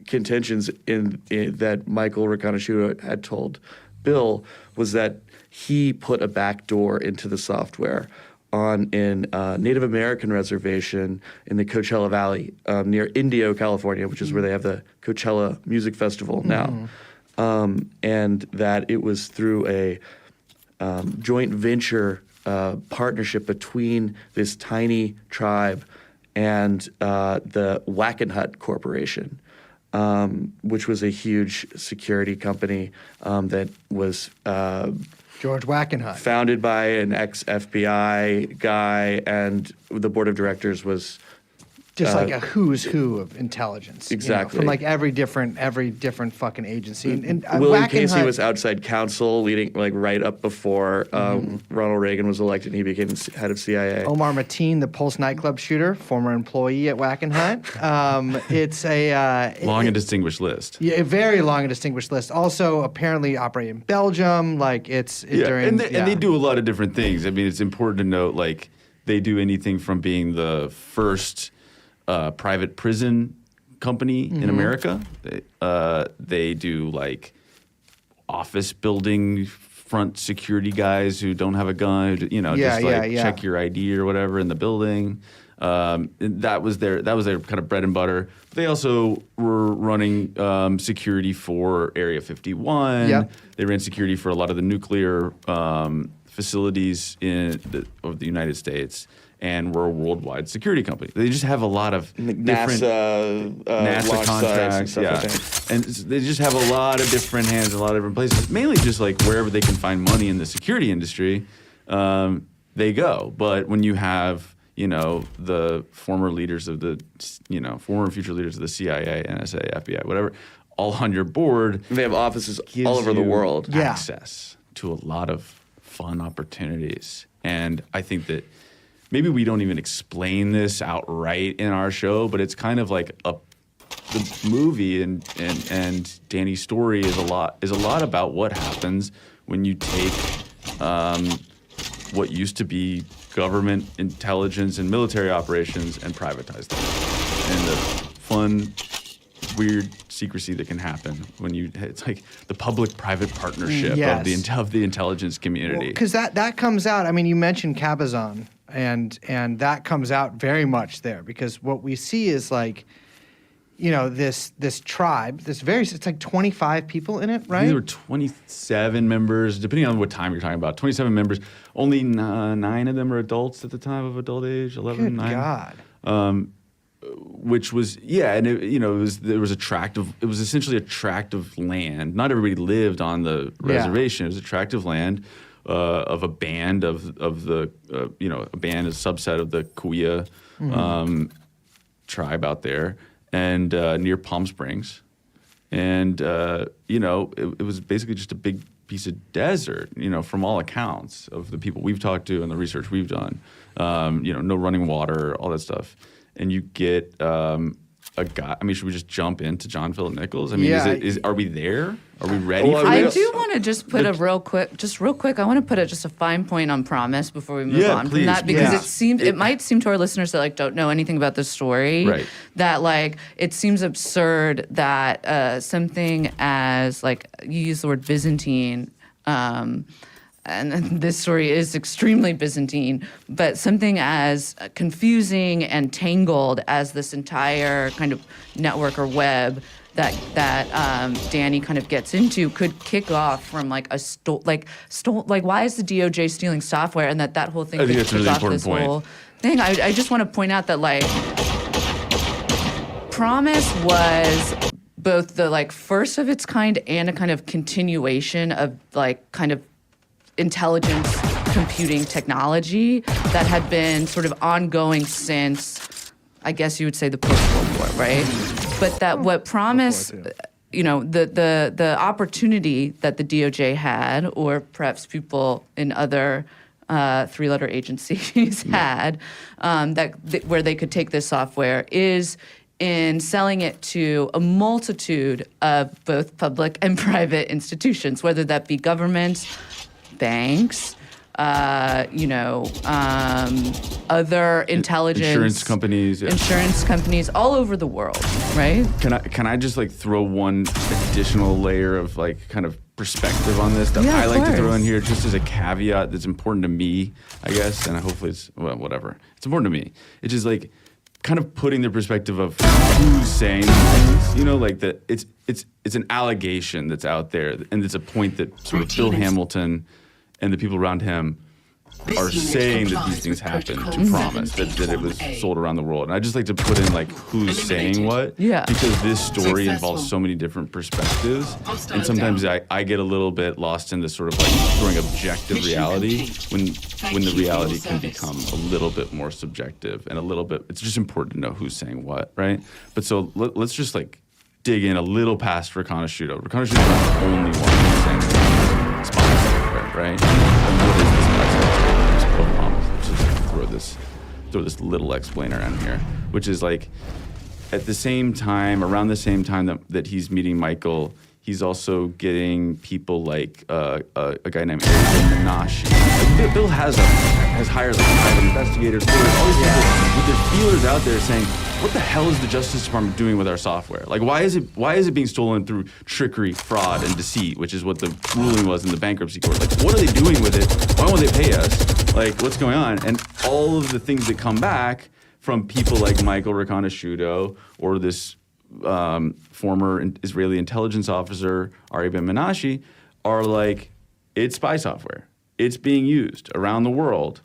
contentions in that Michael Riconosciuto had told Bill was that he put a back door into the software on a Native American reservation in the Coachella Valley near Indio, California, which is where they have the Coachella Music Festival now. And that it was through a joint venture partnership between this tiny tribe and the Wackenhut Corporation, which was a huge security company that was George Wackenhut, founded by an ex-FBI guy, and the board of directors was just like a who's who of intelligence. Exactly. From like every different fucking agency. And William Casey was outside counsel, leading like right up before Ronald Reagan was elected, and he became head of CIA. Omar Mateen, the Pulse nightclub shooter, former employee at Wackenhut. It's a long and distinguished list. Yeah, a very long and distinguished list. Also, apparently operate in Belgium. Like and they do a lot of different things. I mean, it's important to note, like, they do anything from being the first private prison company in America. They do like office building front security guys who don't have a gun, check your ID or whatever in the building. That was their kind of bread and butter. They also were running security for Area 51. Yep. They ran security for a lot of the nuclear facilities of the United States, and we're a worldwide security company. They just have a lot of different NASA contracts, and they just have a lot of different hands in a lot of different places. Mainly just like wherever they can find money in the security industry, they go. But when you have the former leaders of the former and future leaders of the CIA, NSA, FBI, whatever, all on your board, they have offices all over the world. Access to a lot of fun opportunities, and I think that. Maybe we don't even explain this outright in our show, but it's kind of like the movie and Danny's story is a lot about what happens when you take what used to be government intelligence and military operations and privatize them. And the fun, weird secrecy that can happen when it's like the public-private partnership of the intelligence community. Because that comes out. I mean, you mentioned Cabazon, and that comes out very much there, because what we see is like, you know, this tribe, it's like 25 people in it, right? There were 27 members, depending on what time you're talking about. 27 members. Only 9 of them are adults at the time of adult age. 11, Good 9. God. Which was, and it was essentially a tract of land. Not everybody lived on the reservation. It was a tract of land of a band a subset of the Kuya tribe out there, and near Palm Springs. And, it was basically just a big piece of desert, from all accounts of the people we've talked to and the research we've done. No running water, all that stuff. And you get a guy. I mean, should we just jump into John Philip Nichols? I mean, are we there? Are we ready for I this? do want to just put real quick. I want to put just a fine point on Promise before we move on from that, because it might seem to our listeners that don't know anything about the story, that it seems absurd that something as you use the word Byzantine. And this story is extremely Byzantine, but something as confusing and tangled as this entire kind of network or web that Danny kind of gets into could kick off from why is the DOJ stealing software, and that whole thing could kick off this whole thing. I just want to point out that Promise was both the first of its kind and a kind of continuation of kind of intelligence computing technology that had been sort of ongoing since, I guess you would say, the post-World War, right? But that what Promise, the opportunity that the DOJ had, or perhaps people in other three-letter agencies had, where they could take this software, is in selling it to a multitude of both public and private institutions, whether that be governments, banks, other intelligence, insurance companies all over the world, right? Can I just throw one additional layer of kind of perspective on this that I like to throw in here, just as a caveat that's important to me, I guess, and hopefully it's whatever. It's important to me. It's just kind of putting the perspective of who's saying things, it's an allegation that's out there, and it's a point that sort of Bill Hamilton and the people around him are saying that these things happened to Promise, that it was sold around the world. And I just like to put in who's saying what, because this story involves so many different perspectives, and sometimes I get a little bit lost in this sort of throwing objective reality when the reality can become a little bit more subjective and a little bit. It's just important to know who's saying what, right? But so let's just dig in a little past Riconosciuto. Riconosciuto is not the only one who's saying spy software, right? And what is this spy software? Just throw this little explainer on here, which is at the same time, around the same time that he's meeting Michael, he's also getting people like a guy named Ariel Menashe. Bill has hired private investigators, all these people with their feelers out there saying, what the hell is the Justice Department doing with our software? Why is it being stolen through trickery, fraud, and deceit, which is what the ruling was in the bankruptcy court? What are they doing with it? Why won't they pay us? What's going on? And all of the things that come back from people like Michael Riconosciuto or this former Israeli intelligence officer, Ari Ben Menashe, are it's spy software. It's being used around the world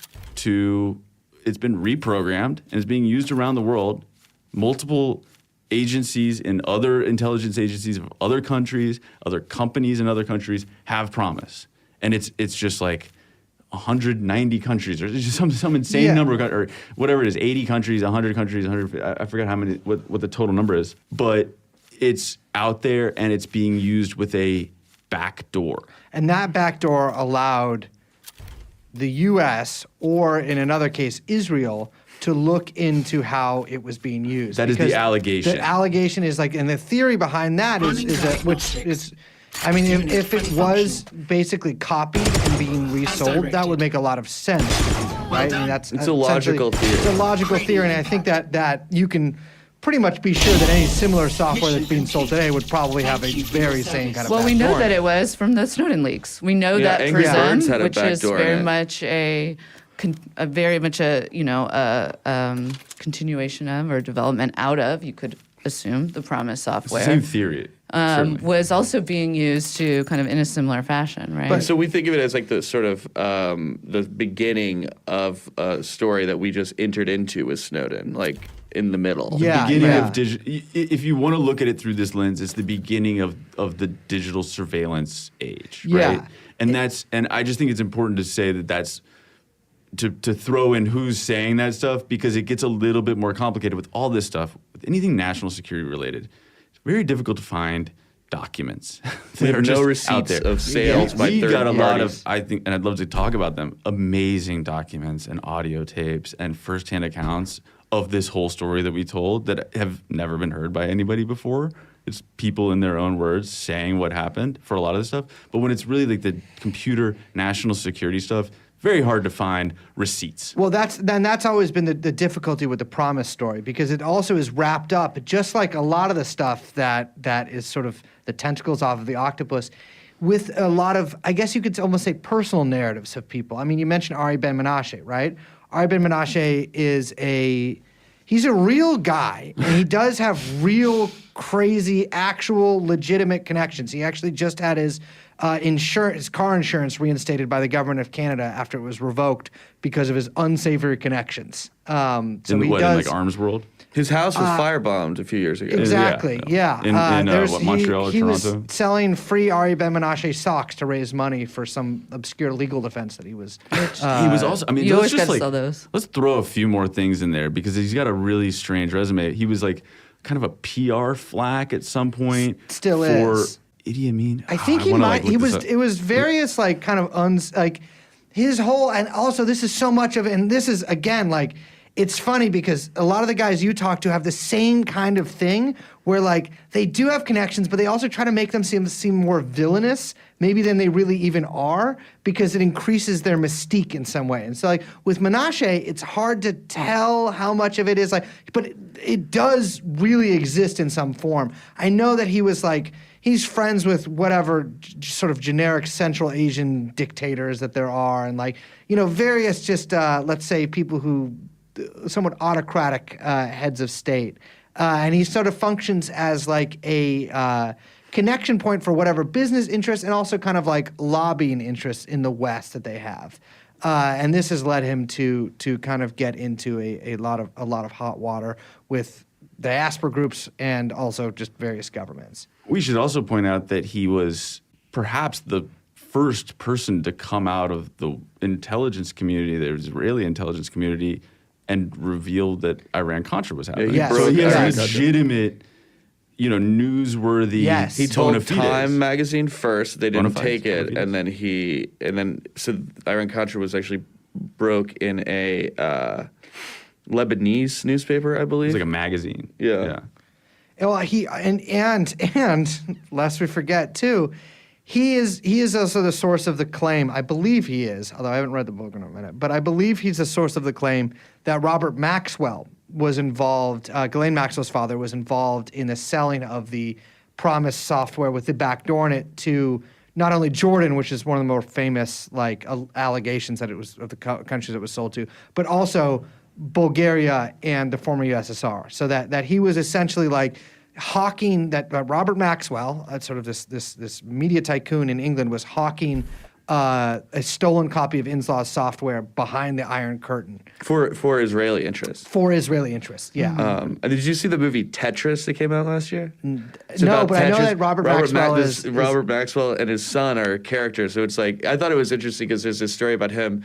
it's been reprogrammed and it's being used around the world. Multiple agencies and other intelligence agencies of other countries, other companies in other countries have Promise. And it's just 190 countries, or just some insane number, or whatever it is, 80 countries, 100 countries, 100. I forgot how many, what the total number is. But it's out there and it's being used with a back door. And that back door allowed the U.S., or in another case, Israel, to look into how it was being used. That is the allegation. The allegation is and the theory behind that is that, which is, I mean, if it was basically copied and being resold, that would make a lot of sense, right? I mean, that's It's a logical theory. It's a logical theory, and I think that you can pretty much be sure that any similar software that's being sold today would probably have a very same kind of Well, we know backdoor. that it was from the Snowden leaks. We know Yeah, that Angry for them, Birds had a which is backdoor in very it. much a very much a continuation of or development out of. You could assume the Promise It's the software. same theory. certainly. Was also being used to kind of in a similar fashion, right? But so we think of it as like the sort of the beginning of a story that we just entered into with Snowden, like in the middle. The beginning of if you want to look at it through this lens, it's the beginning of the digital surveillance age, right? Yeah. And I just think it's important to say that that's to throw in who's saying that stuff, because it gets a little bit more complicated with all this stuff. With anything national security related, it's very difficult to find documents. We have are no just out receipts there. of sales by We third got a lot parties. of, I think, and I'd love to talk about them, amazing documents and audio tapes and firsthand accounts of this whole story that we told that have never been heard by anybody before. It's people in their own words saying what happened for a lot of this stuff. But when it's really like the computer national security stuff, very hard to find receipts. Well, that's always been the difficulty with the Promise story, because it also is wrapped up, just like a lot of the stuff that is sort of the tentacles off of the octopus, with a lot of, I guess you could almost say, personal narratives of people. I mean, you mentioned Ari Ben-Menashe, right? Ari Ben-Menashe he's a real guy, and he does have real crazy, actual, legitimate connections. He actually just had his car insurance reinstated by the government of Canada after it was revoked because of his unsavory connections. In like Arms World? His house was firebombed a few years ago. Exactly, yeah. In Montreal or he Toronto? was selling free Ari Ben-Menashe socks to raise money for some obscure legal defense that he was. He was also, I mean, You let's always just gotta like, sell those. let's throw a few more things in there, because he's got a really strange resume. He was like kind of a PR flack at some point. Still for is. Idi Amin. I think it was various like kind of like his whole, and also this is so much of it, and this is again like, it's funny because a lot of the guys you talk to have the same kind of thing where like they do have connections, but they also try to make them seem more villainous maybe than they really even are, because it increases their mystique in some way. And so like with Menashe, it's hard to tell how much of it is like, but it does really exist in some form. I know that he was like, he's friends with whatever sort of generic Central Asian dictators that there are, and like, you know, various just, let's say, people who somewhat autocratic heads of state. And he sort of functions as like a connection point for whatever business interests and also kind of like lobbying interests in the West that they have. And this has led him to kind of get into a lot of hot water with diaspora groups and also just various governments. We should also point out that he was perhaps the first person to come out of the intelligence community, the Israeli intelligence community, and reveal that Iran-Contra was happening. Yeah, So he has Iran-Contra. legitimate, newsworthy. He told bona fides. Time magazine first. They didn't Bona fides, take it, bona and then so Iran-Contra was actually broke in a Lebanese newspaper, I believe. It's like a magazine. Yeah. Well, and lest we forget too, he is also the source of the claim. I believe he is, although I haven't read the book in a minute, but I believe he's the source of the claim that Robert Maxwell was involved. Ghislaine Maxwell's father was involved in the selling of the Promise software with the backdoor in it to not only Jordan, which is one of the more famous like allegations that it was of the countries it was sold to, but also Bulgaria and the former USSR. So that he was essentially like hawking, that Robert Maxwell, sort of this media tycoon in England, was hawking a stolen copy of Inslaw's software behind the Iron Curtain. For Israeli interests. For Israeli interests, yeah. And did you see the movie Tetris that came out last year? It's No, about but I know that Robert Maxwell is- Robert Maxwell and his son are characters. So it's like, I thought it was interesting because there's this story about him,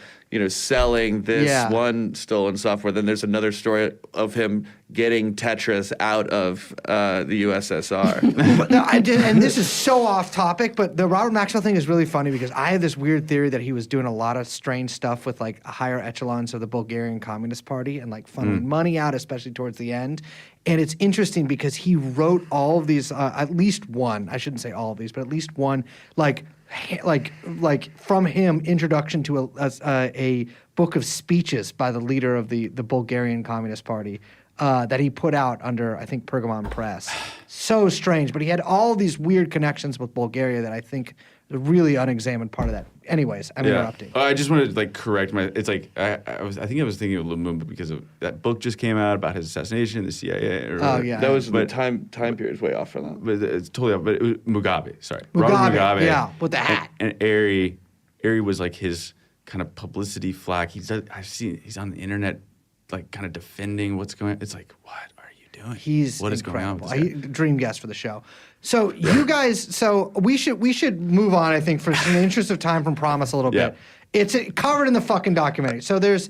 selling this one stolen software. Then there's another story of him getting Tetris out of the USSR. But no, and this is so off topic, but the Robert Maxwell thing is really funny because I have this weird theory that he was doing a lot of strange stuff with like higher echelons of the Bulgarian Communist Party and like funneling money out, especially towards the end. And it's interesting because he wrote all of these, at least one, I shouldn't say all of these, but at least one, like from him, introduction to a book of speeches by the leader of the Bulgarian Communist Party that he put out under, I think, Pergamon Press. So strange, but he had all these weird connections with Bulgaria that I think is a really unexamined part of that. Anyways, I'm interrupting. I just wanted to like correct my. It's like I think I was thinking of Lumumba because of that book just came out about his assassination, the CIA. That was the time period's way off from that. But it's totally off. But it was Mugabe. Sorry, Mugabe, Robert Mugabe. yeah, with the hat. And Ari was like his kind of publicity flag. He's on the internet, like kind of defending what's going on. It's like, what are you doing? He's what is going on? incredible. Dream guest for the show. So you guys, we should move on. I think, in the interest of time, from Promise a little bit. It's covered in the fucking documentary. So there's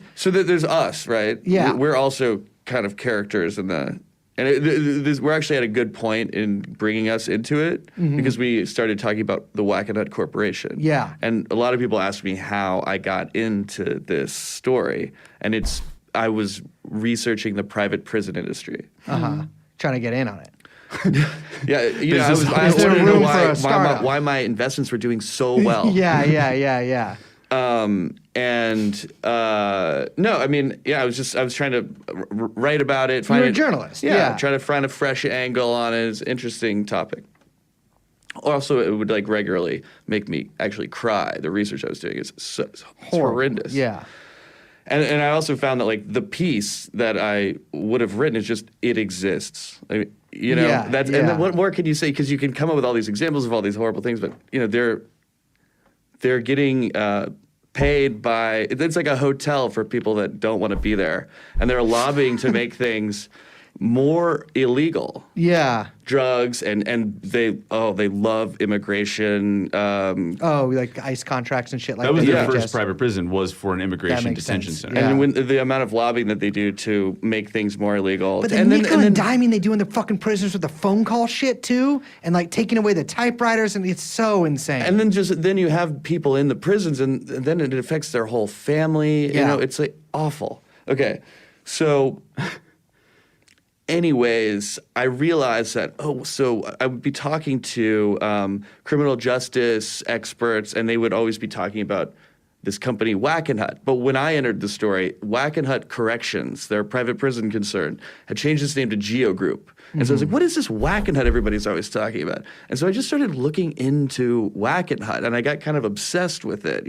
us, right? Yeah, we're also kind of characters in the. And we're actually at a good point in bringing us into it because we started talking about the Wackenhut Corporation. Yeah. And a lot of people ask me how I got into this story. And I was researching the private prison industry. Trying to get in on it. Yeah, I wanted to know why my investments were doing so well. Yeah. No, I mean, I was trying to write about it. You're a journalist. Try to find a fresh angle on it. It's an interesting topic. Also, it would like regularly make me actually cry. The research I was doing is it's horrendous. Yeah. And I also found that like the piece that I would have written is just it exists. I mean, and then what more can you say? Because you can come up with all these examples of all these horrible things, but they're getting paid by. It's like a hotel for people that don't want to be there, and they're lobbying to make things more illegal. Yeah. Drugs and they love immigration. Like ICE contracts and shit like that. That was their first private prison was for an immigration detention center. Yeah. And when the amount of lobbying that they do to make things more illegal. But the nickel and diming they do in the fucking prisons with the phone call shit too, and like taking away the typewriters, and it's so insane. And then you have people in the prisons, and then it affects their whole family. Yeah. It's like awful. Okay, so. Anyways, I realized that, so I would be talking to criminal justice experts, and they would always be talking about this company, Wackenhut. But when I entered the story, Wackenhut Corrections, their private prison concern, had changed its name to Geo Group. And so I was like, what is this Wackenhut everybody's always talking about? And so I just started looking into Wackenhut, and I got kind of obsessed with it.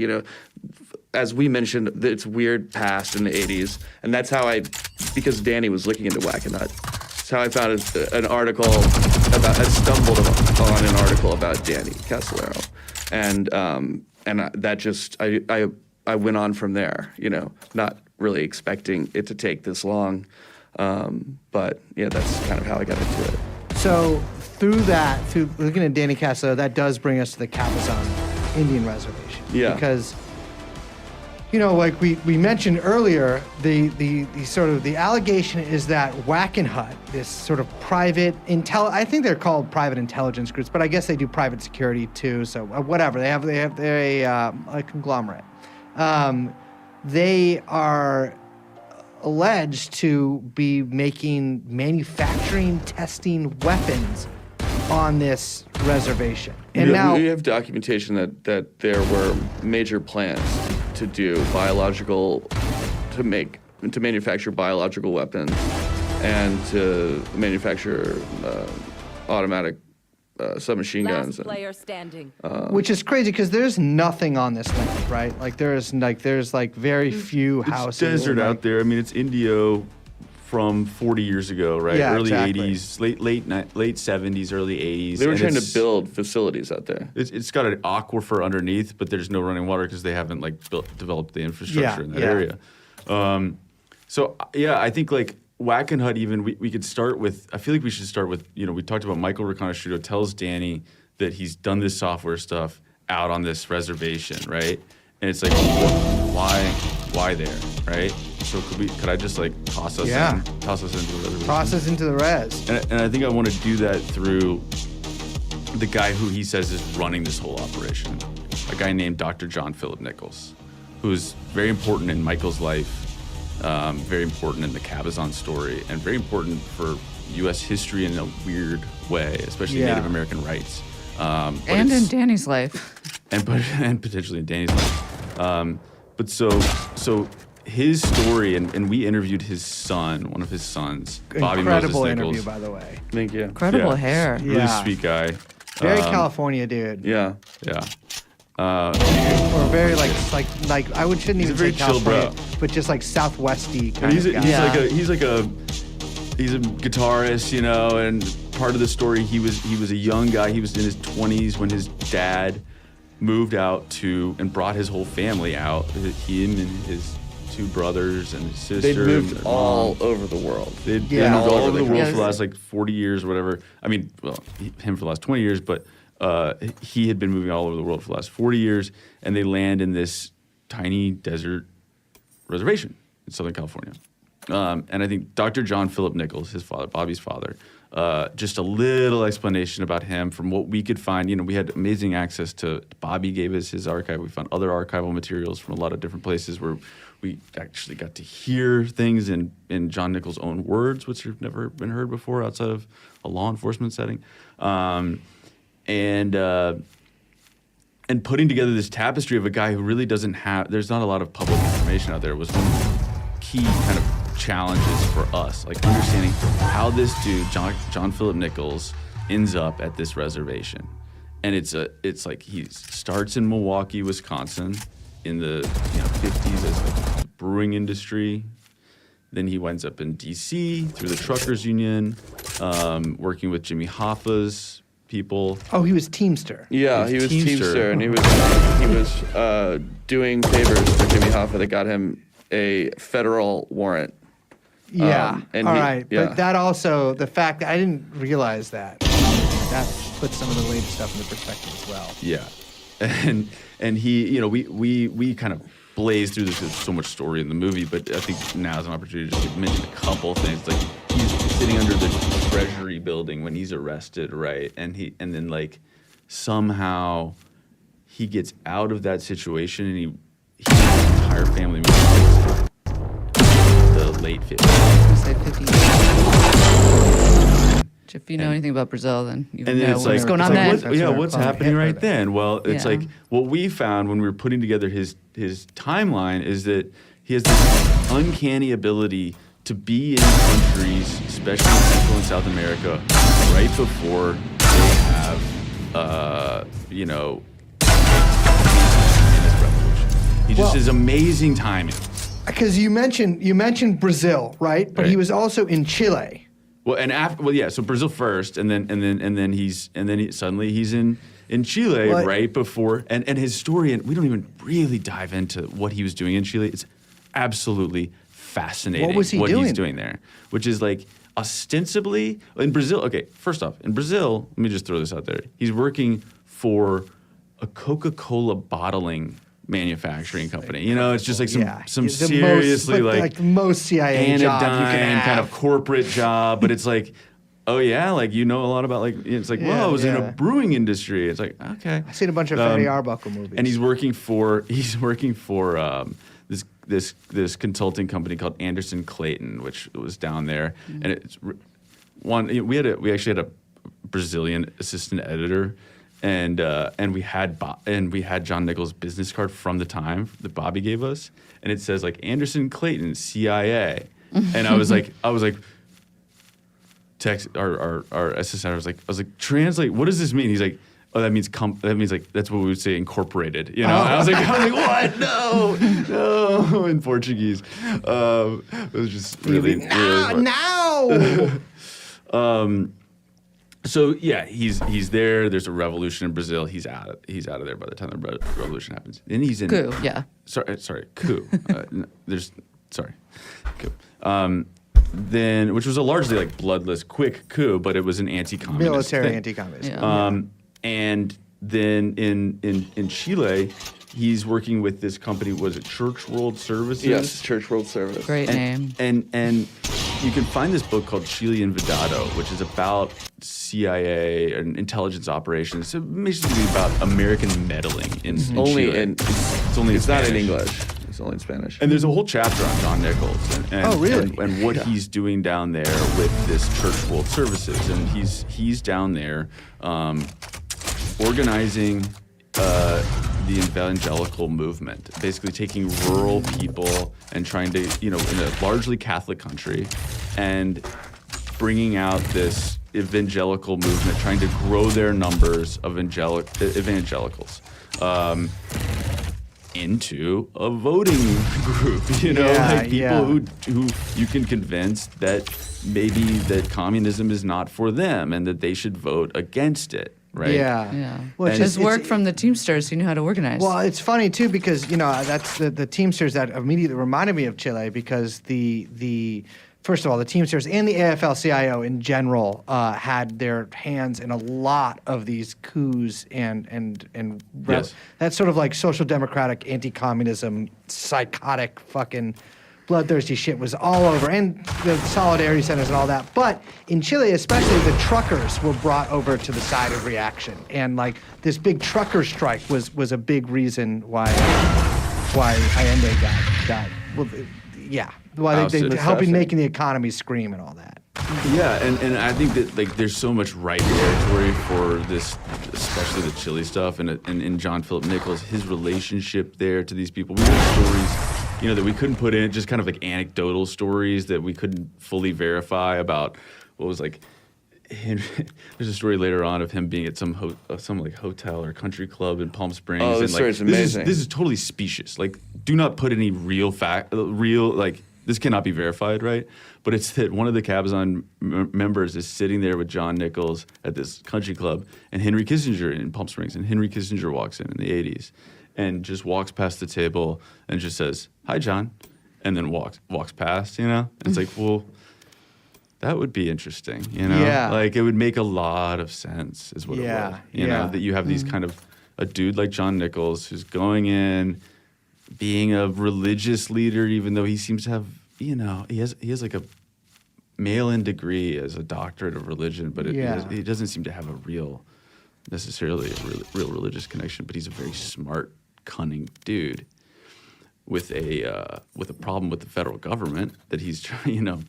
As we mentioned, its weird past in the 80s. And that's how because Danny was looking into Wackenhut, that's how I found an article I stumbled on an article about Danny Casolaro. And that just, I went on from there, not really expecting it to take this long. But yeah, that's kind of how I got into it. So through looking at Danny Casolaro, that does bring us to the Cabazon Indian Reservation. Yeah. Because, like we mentioned earlier, the sort of the allegation is that Wackenhut, this sort of private I think they're called private intelligence groups, but I guess they do private security they're a conglomerate. They are alleged to be manufacturing, testing weapons on this reservation. And now we have documentation that there were major plans to manufacture biological weapons and to manufacture automatic submachine guns. Player standing. Which is crazy because there's nothing on this land, right? Like there's very few houses. It's desert out there. I mean, it's Indio from 40 years ago, right? Yeah, early exactly. 80s, late 70s, early 80s. They were trying to build facilities out there. It's got an aquifer underneath, but there's no running water because they haven't developed the infrastructure in that area. I think like Wackenhut, even we could start with. I feel like we should start with. We talked about Michael Riconosciuto tells Danny that he's done this software stuff out on this reservation, right? And it's like, why there, right? So could I just like toss us into the reservation? Toss us into the res. And I think I want to do that through the guy who he says is running this whole operation, a guy named Dr. John Philip Nichols, who's very important in Michael's life, very important in the Cabazon story, and very important for U.S. history in a weird way, especially Yeah. Native American rights. But And in it's- Danny's life. and potentially in Danny's life. But so his story, and we interviewed his son, one of his sons, Bobby Incredible Moses interview, Nichols. by the way. Thank you. Incredible hair. Really Yeah. sweet guy. Very California dude. Yeah. Yeah. Or very like I shouldn't He's even a very say chill California, bro. but just like Southwesty kind And he's of a, guy. he's like a guitarist, you know, and part of the story, he was a young guy. He was in his 20s when his dad moved out and brought his whole family out. Him and his 2 brothers and his sister. They'd and moved their all mom. over the world. They'd Yeah. moved all All over over the the world country. for the last like 40 years or whatever. I mean, well, him for the last 20 years, but he had been moving all over the world for the last 40 years, and they land in this tiny desert reservation in Southern California. And I think Dr. John Philip Nichols, his father, Bobby's father, just a little explanation about him from what we could find. You know, we had amazing access to, Bobby gave us his archive. We found other archival materials from a lot of different places where we actually got to hear things in John Nichols' own words, which have never been heard before outside of a law enforcement setting. And putting together this tapestry of a guy who really doesn't have, there's not a lot of public information out there, was one of the key kind of challenges for us, like understanding how this dude, John Philip Nichols, ends up at this reservation. And it's like he starts in Milwaukee, Wisconsin in the 50s as like the brewing industry. Then he winds up in D.C. through the Truckers Union, working with Jimmy Hoffa's people. Oh, he was Teamster. Yeah, he was Teamster, and he was doing favors for Jimmy Hoffa that got him a federal warrant. Yeah. And All he- right. yeah. But that also, the fact that I didn't realize that puts some of the later stuff into perspective as well. Yeah, and he, we kind of blaze through this. There's so much story in the movie, but I think now's an opportunity just to mention a couple things. Like he's sitting under the Treasury building when he's arrested, right? And then like somehow he gets out of that situation, and his entire family moves to the late 50s. Say 50. If you know anything about Brazil, then you And then know it's what's like, going on then. what's happening right then? Well, it's Yeah. like what we found when we were putting together his timeline is that he has this uncanny ability to be in countries, especially in Central and South America, right before they have, he just has amazing timing. Because you mentioned Brazil, right? But he was also in Chile. Well, and so Brazil first, and then suddenly he's in Chile Well, right before, and his story, and we don't even really dive into what he was doing in Chile. It's absolutely fascinating What was he he's doing? doing there, which is like ostensibly in Brazil. Okay, first off, in Brazil, let me just throw this out there. He's working for a Coca-Cola bottling manufacturing company. You know, it's just like some seriously like the most CIA job you can anodyne have. kind of corporate job, but it's like, oh yeah, like you know a lot about like it's like, well, I was in a brewing industry. It's like, okay. I've seen a bunch of Fatty Arbuckle movies. And he's working for this consulting company called Anderson Clayton, which was down there, and it's we actually had a Brazilian assistant editor. And we had John Nichols' business card from the time that Bobby gave us, and it says like Anderson Clayton, CIA, and I was like, text our assistant. I was like, translate. What does this mean? He's like, oh, that means like that's what we would say incorporated. You know? And I was like, what? No, in Portuguese. It was just really hard. So yeah, he's there. There's a revolution in Brazil. He's out of there by the time the revolution happens. Then he's in Coup, yeah. Sorry, coup. Coup. Then, which was a largely like bloodless, quick coup, but it was an anti-communist military thing. anti-communist. Yeah. And then in Chile, he's working with this company. Was it Church World Services? Yes, Church World Service. Great name. And you can find this book called Chile Envidado, which is about CIA and intelligence operations. So basically about American meddling in Chile. It's not in English. It's only in Spanish. And there's a whole chapter on John Nichols and Oh, really? and what he's doing down there with this Church World Services, and he's down there organizing the evangelical movement, basically taking rural people and trying to, in a largely Catholic country, and bringing out this evangelical movement, trying to grow their numbers of evangelicals into a voting group, like people who you can convince that maybe that communism is not for them and that they should vote against it. Right. Yeah. Well, His work from the Teamsters, he knew how to organize. Well, it's funny too because that's the Teamsters that immediately reminded me of Chile because the first of all the Teamsters and the AFL-CIO in general had their hands in a lot of these coups and Yes. that sort of like social democratic anti-communism psychotic fucking bloodthirsty shit was all over, and the solidarity centers and all that. But in Chile, especially, the truckers were brought over to the side of reaction, and like this big trucker strike was a big reason why Allende got why they helping making the economy scream and all that. Yeah, and I think that like there's so much right territory for this, especially the Chile stuff, and in John Philip Nichols, his relationship there to these people. We heard stories, that we couldn't put in, just kind of like anecdotal stories that we couldn't fully verify about what was like. There's a story later on of him being at some hotel or country club in Palm Springs. Oh, this story is amazing. This is totally specious. Like, do not put any this cannot be verified, right? But it's that one of the Cabazon members is sitting there with John Nichols at this country club, and Henry Kissinger in Palm Springs, and Henry Kissinger walks in the 80s, and just walks past the table and just says, "Hi, John," and then walks past. It's like, well, that would be interesting. Yeah. Like it would make a lot of sense, is what it would. That you have these kind of a dude like John Nichols who's going in, being a religious leader, even though he seems to have, he has like a mail-in degree as a doctorate of religion, but he doesn't seem to have a real religious connection. But he's a very smart, cunning dude with a problem with the federal government that he's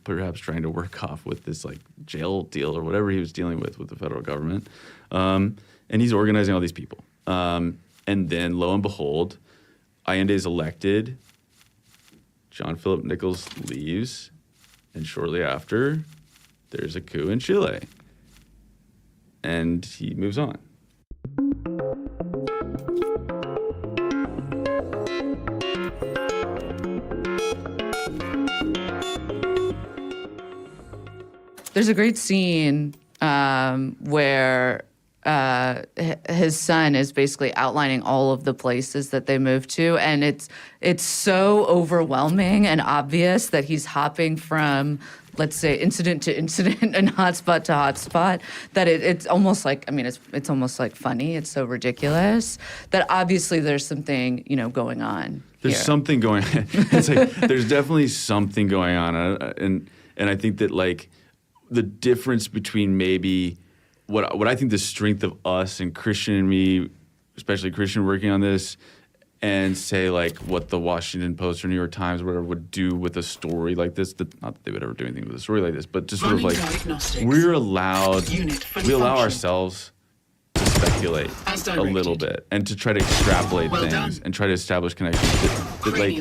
perhaps trying to work off with this like jail deal or whatever he was dealing with the federal government, and he's organizing all these people, and then lo and behold, Allende is elected. John Philip Nichols leaves, and shortly after, there's a coup in Chile, and he moves on. There's a great scene where his son is basically outlining all of the places that they moved to, and it's so overwhelming and obvious that he's hopping from, let's say, incident to incident and hotspot to hotspot, that it's almost like, it's almost like funny. It's so ridiculous that obviously there's something going on. There's something going on. It's like there's definitely something going on, and I think that like the difference between maybe what I think the strength of us and Christian and me, especially Christian working on this, and say like what the Washington Post or New York Times or whatever would do with a story like this, not that they would ever do anything with a story like this, but just sort of like we allow ourselves to speculate a little bit and to try to extrapolate things and try to establish connections that like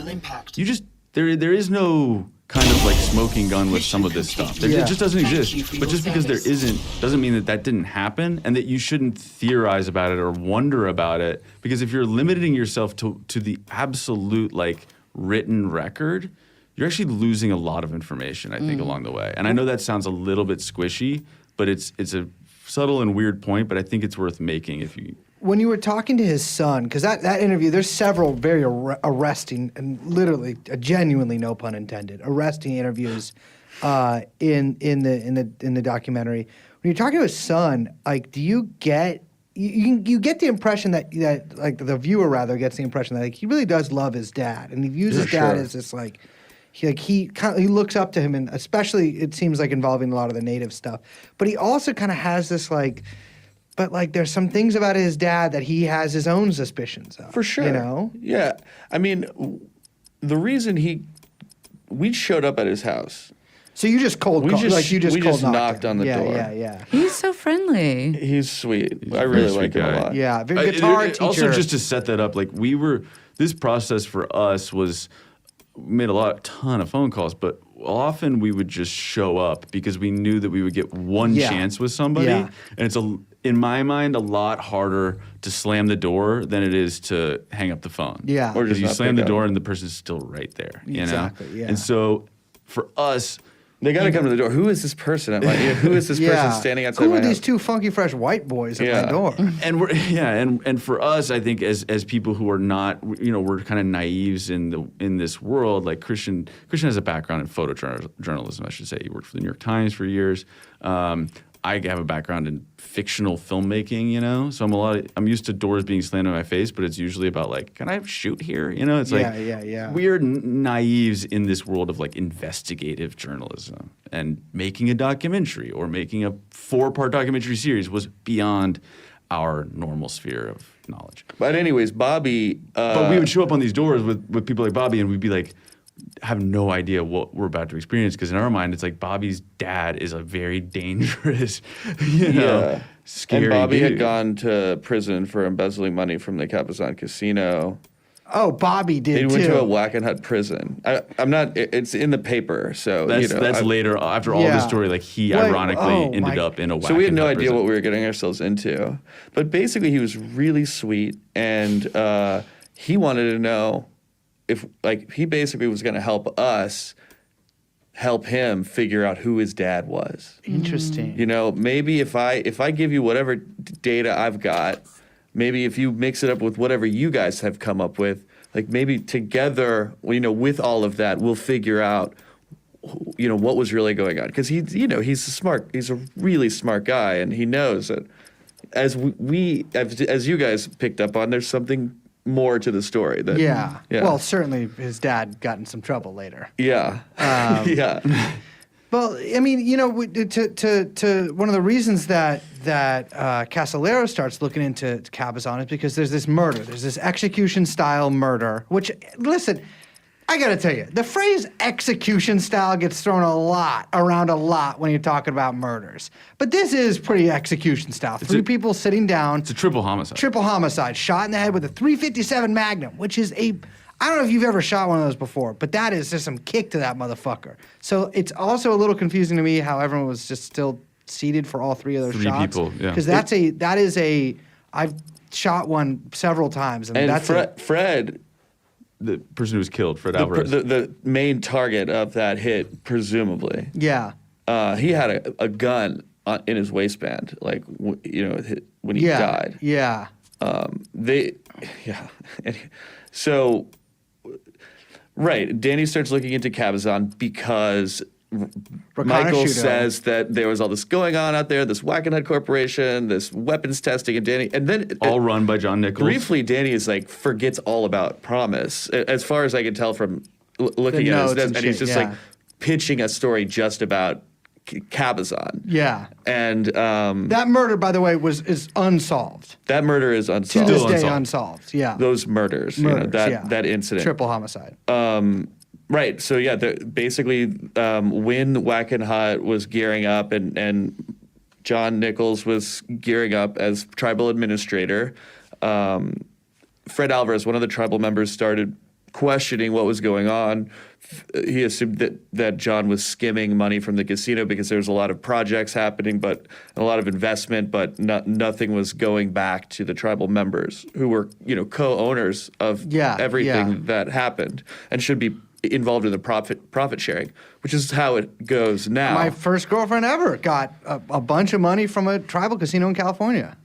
there is no kind of like smoking gun with some of this stuff. It just doesn't exist. But just because there isn't doesn't mean that didn't happen and that you shouldn't theorize about it or wonder about it. Because if you're limiting yourself to the absolute like written record, you're actually losing a lot of information, I think, along the way. And I know that sounds a little bit squishy, but it's a subtle and weird point, but I think it's worth making if you... When you were talking to his son, because that interview, there's several very arresting and literally, genuinely, no pun intended, arresting interviews in the documentary. When you're talking to his son, like, do you get you get the impression that like the viewer rather gets the impression that like he really does love his dad, and he views his dad as this like. He looks up to him, and especially it seems like involving a lot of the native stuff. But he also kind of has this like. But like, there's some things about his dad that he has his own suspicions of. For sure. You know? Yeah. I mean, the reason we showed up at his house. So you just cold We called, just, like you just we cold just knocked him. on the yeah, door. Yeah. He's so friendly. He's sweet. I a really very like sweet him a guy. lot. Yeah, guitar teacher. Also, just to set that up, like this process for us was made a ton of phone calls, but often we would just show up because we knew that we would get one Yeah. chance with somebody, Yeah. and it's in my mind a lot harder to slam the door than it is to hang up the phone. Yeah. Or because just you not slam pick the door up. and the person's still right there. You Exactly, know? yeah. And so for us. They got to come to the door. Who is this person at my? Who is this person standing outside Who my are these house? two funky fresh white boys at Yeah. my door? And and for us, I think as people who are not, we're kind of naives in this world. Like Christian has a background in photojournalism, I should say. He worked for the New York Times for years. I have a background in fictional filmmaking, so I'm used to doors being slammed in my face, but it's usually about like, can I shoot here? It's Yeah. we are naives in this world of like investigative journalism, and making a documentary or making a 4-part documentary series was beyond our normal sphere of knowledge. But anyways, Bobby. But we would show up on these doors with people like Bobby, and we'd be like, have no idea what we're about to experience, because in our mind it's like Bobby's dad is a very dangerous, scary And Bobby dude. had gone to prison for embezzling money from the Cabazon Casino. Oh, Bobby did He too. went to a Wackenhut prison. I'm not. It's in the paper, so That's later after all the story. Like he ironically ended up in a. So we had no Wackenhut idea prison. what we were getting ourselves into. But basically, he was really sweet, and he wanted to know if, like, he basically was going to help us help him figure out who his dad was. Interesting. Maybe if I give you whatever data I've got, maybe if you mix it up with whatever you guys have come up with, like maybe together, with all of that, we'll figure out, what was really going on. Because he's a really smart guy, and he knows that as as you guys picked up on, there's something more to the story. That, Yeah. Well, certainly his dad got in some trouble later. Yeah. Yeah. Well, I mean, to one of the reasons that Casolaro starts looking into Cabazon is because there's this murder. There's this execution-style murder, which, listen, I got to tell you, the phrase execution style gets thrown around a lot when you're talking about murders. But this is pretty execution style. Three people sitting down. It's a triple homicide. Triple homicide, shot in the head with a .357 Magnum, which is I don't know if you've ever shot one of those before, but that is just some kick to that motherfucker. So it's also a little confusing to me how everyone was just still seated for all three of those shots. People, yeah. Because I've shot one several times, And that's Fred, the person who was killed, Fred Alvarez. the main target of that hit, presumably. Yeah. He had a gun in his waistband, like when he died. Yeah. So, right, Danny starts looking into Cabazon because Michael says that there was all this going on out there, this Wackenhut Corporation, this weapons testing, and then all run by John Nichols. Briefly, Danny is like forgets all about Promise, as far as I can tell from looking at his notes, and he's just like pitching a story just about Cabazon. Yeah. And that murder, by the way, is unsolved. That murder is unsolved. To this day, unsolved. Yeah. Those murders, that incident. Triple homicide. Right. So yeah, basically, when Wackenhut was gearing up and John Nichols was gearing up as tribal administrator, Fred Alvarez, one of the tribal members, started questioning what was going on. He assumed that John was skimming money from the casino because there was a lot of projects happening, but a lot of investment, but nothing was going back to the tribal members who were, co-owners of everything that happened and should be involved in the profit sharing, which is how it goes now. My first girlfriend ever got a bunch of money from a tribal casino in California.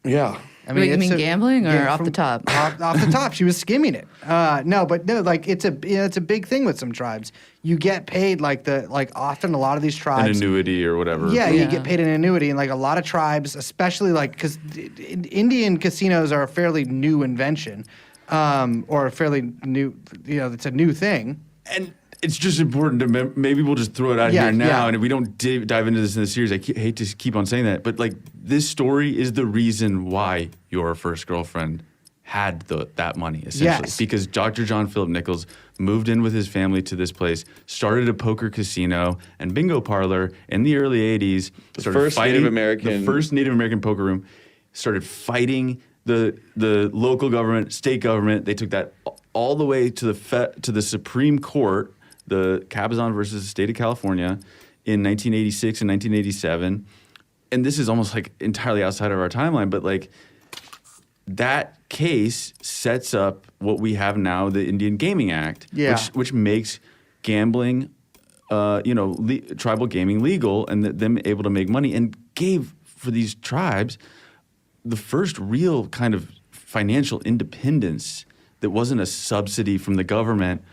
Yeah. I mean, you mean gambling or off the top? Off the top, she was skimming it. Like it's a big thing with some tribes. You get paid often a lot of these tribes. An annuity or whatever. Yeah, you get paid an annuity, and like a lot of tribes, especially because Indian casinos are a fairly new invention, or a fairly new, it's a new thing. And it's just important to maybe we'll just throw it out here now, and if we don't dive into this in the series, I hate to keep on saying that, but like this story is the reason why your first girlfriend had that money essentially Yes. because Dr. John Philip Nichols moved in with his family to this place, started a poker casino and bingo parlor in the early 80s. The started first fighting- Native American- the first Native American poker room, started fighting the local government, state government. They took that all the way to the Supreme Court, the Cabazon versus the state of California in 1986 and 1987. And this is almost like entirely outside of our timeline, but like that case sets up what we have now, the Indian Gaming Act, which makes gambling, tribal gaming legal and them able to make money, and gave for these tribes the first real kind of financial independence that wasn't a subsidy from the government.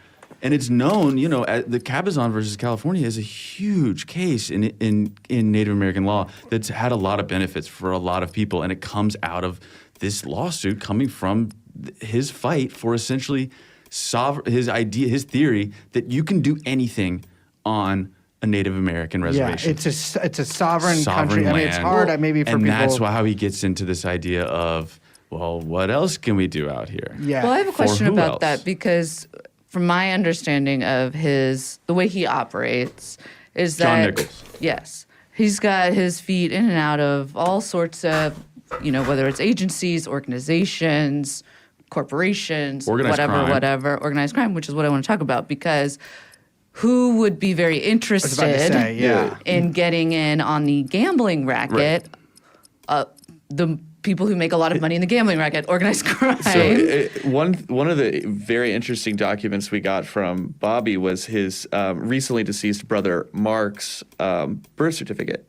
And it's known, the Cabazon versus California is a huge case in Native American law that's had a lot of benefits for a lot of people, and it comes out of this lawsuit coming from his fight for essentially his theory that you can do anything on a Native American reservation. Yeah, it's a sovereign country. land. I mean, it's hard maybe for and people. that's how he gets into this idea of, well, what else can we do out here? Yeah. Well, I have a For question who about else? that because from my understanding of the way he operates is John that Nichols. Yes, he's got his feet in and out of all sorts of, whether it's agencies, organizations, corporations, Organized crime. whatever, organized crime, which is what I want to talk about because who would be very interested say, yeah. in getting in on the gambling racket? The people who make a lot of money in the gambling racket, organized crime. So one of the very interesting documents we got from Bobby was his recently deceased brother Mark's birth certificate.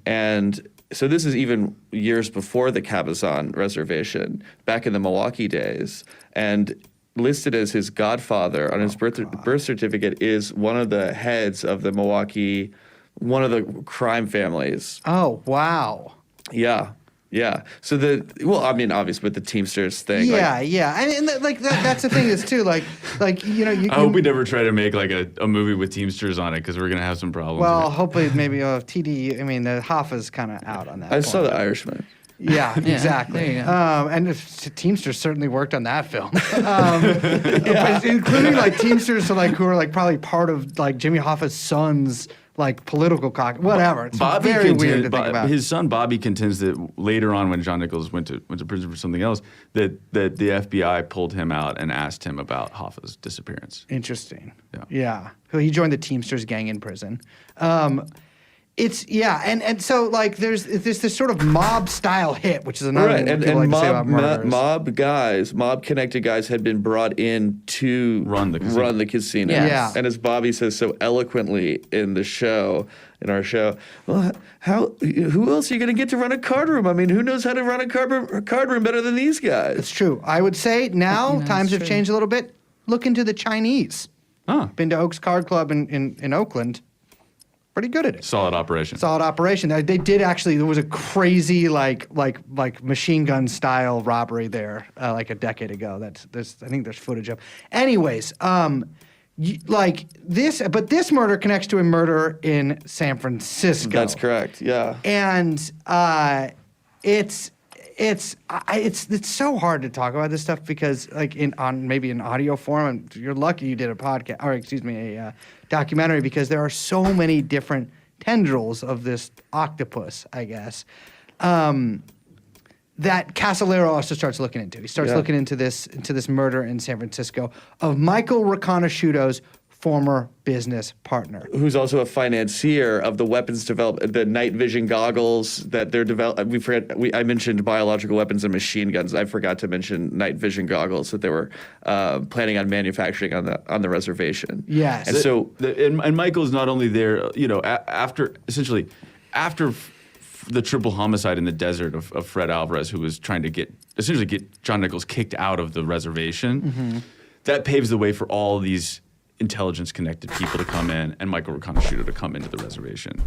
And so this is even years before the Cabazon Reservation, back in the Milwaukee days. And listed as his godfather on his birth certificate is one of the heads of the Milwaukee, one of the crime families. Oh, wow. Yeah. Yeah. So obviously with the Teamsters thing. Yeah, yeah. And that's the thing is too, I hope we never try to make like a movie with Teamsters on it because we're going to have some problems. Well, hopefully maybe TD, I mean, the Hoffa's kind of out on that. I saw The Irishman. Yeah, exactly. there you go. And Teamsters certainly worked on that film, but including like Teamsters who are like probably part of like Jimmy Hoffa's son's like political whatever. It's very weird to think about. His son Bobby contends that later on, when John Nichols went to prison for something else, that the FBI pulled him out and asked him about Hoffa's disappearance. Interesting. Yeah. Yeah. He joined the Teamsters gang in prison. And so like there's this sort of mob style hit, which is another thing that people like to say about murderers. mob connected guys had been brought in to run the casino. Yeah. And as Bobby says so eloquently in our show, well, who else are you going to get to run a card room? I mean, who knows how to run a card room better than these guys? It's true. I would say now times have changed a little bit. Look into the Chinese. Been to Oaks Card Club in Oakland. Pretty good at it. Solid operation. They did actually. There was a crazy like machine gun style robbery there like a decade ago. I think there's footage of. Anyways, like this, but this murder connects to a murder in San Francisco. That's correct. Yeah. And it's so hard to talk about this stuff because like maybe in audio form, and you're lucky you did a documentary because there are so many different tendrils of this octopus, I guess, that Casolaro also starts looking into. He starts looking into this murder in San Francisco of Michael Riconosciuto's former business partner, who's also a financier of the weapons the night vision goggles that they're developing. I mentioned biological weapons and machine guns. I forgot to mention night vision goggles that they were planning on manufacturing on the reservation. Yes, and so and Michael's not only there, after the triple homicide in the desert of Fred Alvarez, who was trying to get John Nichols kicked out of the reservation. That paves the way for all these intelligence-connected people to come in and Michael Riconosciuto to come into the reservation.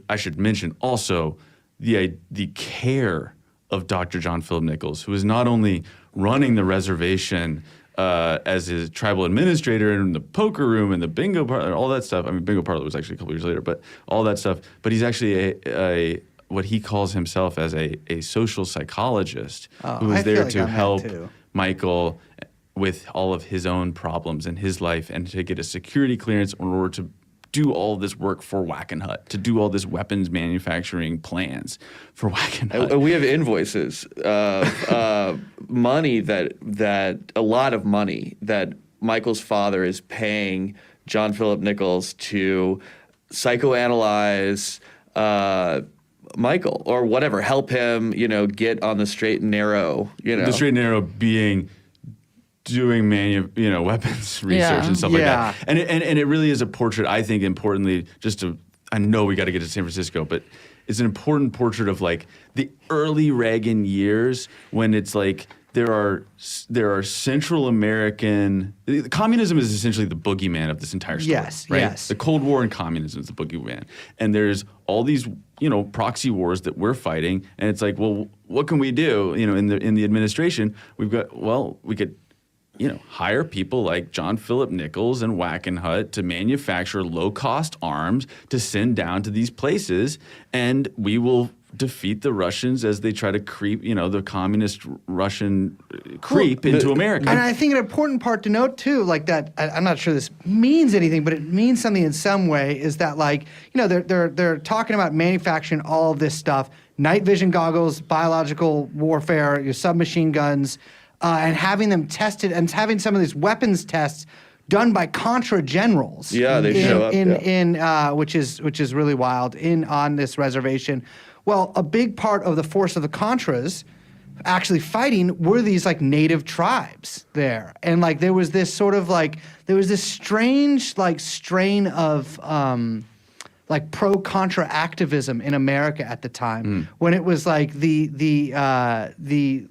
I should mention also the care of Dr. John Philip Nichols, who is not only running the reservation as his tribal administrator in the poker room and the bingo parlor, all that stuff. I mean, bingo parlor was actually a couple years later, but all that stuff. But he's actually what he calls himself as a social psychologist Oh, who is I feel there like to I'm that help too. Michael with all of his own problems in his life and to get a security clearance in order to do all this work for Wackenhut, to do all this weapons manufacturing plans for Wackenhut. We have invoices of money that a lot of money that Michael's father is paying John Philip Nichols to psychoanalyze Michael or whatever, help him, get on the straight and narrow, The straight and narrow being doing weapons research and stuff like that. And it really is a portrait, I think, importantly, I know we got to get to San Francisco, but it's an important portrait of like the early Reagan years when it's like there are Central American, communism is essentially the boogeyman of this entire story. Yes, right? yes. The Cold War and communism is the boogeyman. And there's all these, proxy wars that we're fighting. And it's like, well, what can we do? In the administration, we could hire people like John Philip Nichols and Wackenhut to manufacture low-cost arms to send down to these places, and we will defeat the Russians as they try to creep, the communist Russian creep into America. And I think an important part to note too, like that, I'm not sure this means anything, but it means something in some way, is that they're talking about manufacturing all of this stuff, night vision goggles, biological warfare, your submachine guns, and having them tested and having some of these weapons tests done by Contra generals. Yeah, they show up. Which is really wild on this reservation. Well, a big part of the force of the Contras actually fighting were these like native tribes there, and like there was this strange like strain of like pro-Contra activism in America at the time, when it was like the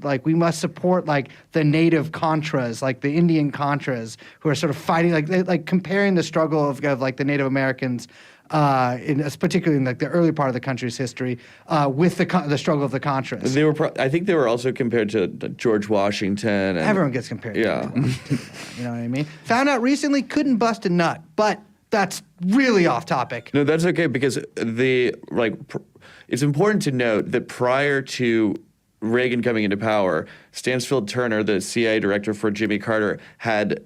like we must support like the native Contras, like the Indian Contras, who are sort of fighting like comparing the struggle of like the Native Americans, particularly in like the early part of the country's history, with the struggle of the Contras. I think they were also compared to George Washington. Everyone gets compared. Yeah. To Washington, you know what I mean? Found out recently, couldn't bust a nut, but that's really off topic. No, that's okay, because it's important to note that prior to Reagan coming into power, Stansfield Turner, the CIA director for Jimmy Carter, had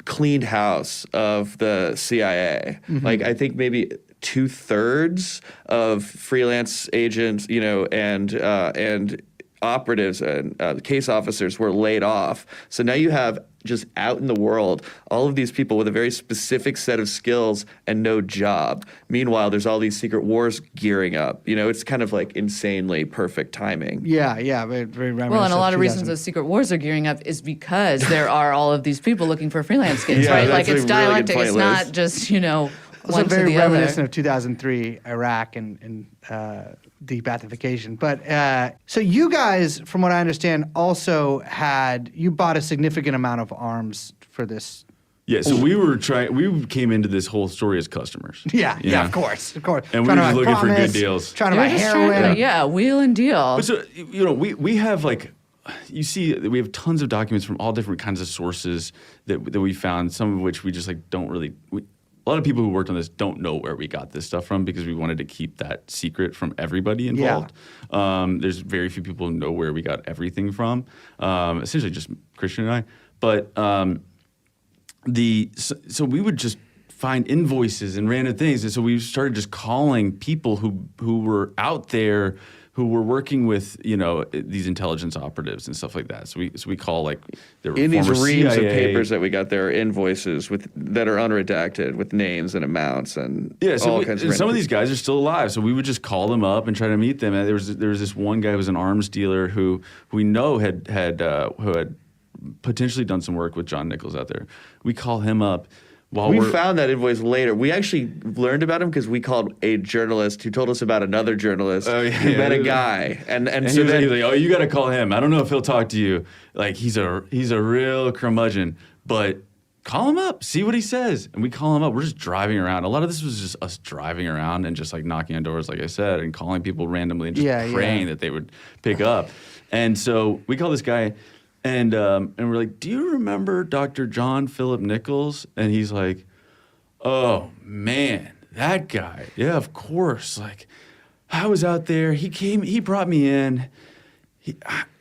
cleaned house of the CIA. Mm-hmm. Like I think maybe 2/3 of freelance agents, and operatives and case officers were laid off. So now you have just out in the world all of these people with a very specific set of skills and no job. Meanwhile, there's all these secret wars gearing up. It's kind of like insanely perfect timing. Yeah, very well, and a lot of reasons those secret wars are gearing up is because there are all of these people looking for freelance gigs, right? Like it's dialectic. Really it's not just Also one very to the other. reminiscent of 2003 Iraq and de-Baathification. But so you guys, from what I understand, also you bought a significant amount of arms for this. Yeah, so we came into this whole story as customers. Yeah, of course. And we were just looking for good deals. Trying to buy heroin. Wheel and deal. But so, we have like, you see, we have tons of documents from all different kinds of sources that we found, some of which we just like don't really, a lot of people who worked on this don't know where we got this stuff from because we wanted to keep that secret from everybody involved. Yeah. There's very few people who know where we got everything from, essentially just Christian and I. But so we would just find invoices and random things. And so we started just calling people who were out there who were working with, these intelligence operatives and stuff like that. So we call like there were in these former reams CIA of papers that we got, there are invoices that are unredacted with names and amounts and all kinds of. Some of these guys are still alive, so we would just call them up and try to meet them. And there was this one guy who was an arms dealer who we know who had potentially done some work with John Nichols out there. We call him up. We found that invoice later. We actually learned about him because we called a journalist who told us about another journalist who met a guy, and so he was like, "Oh, you got to call him. I don't know if he'll talk to you. Like he's a real curmudgeon, but call him up, see what he says." And we call him up. We're just driving around. A lot of this was just us driving around and just like knocking on doors, like I said, and calling people randomly and just praying that they would pick up. And so we call this guy. And we're like, "Do you remember Dr. John Philip Nichols?" And he's like, "Oh man, that guy. Yeah, of course. Like, I was out there. He brought me in.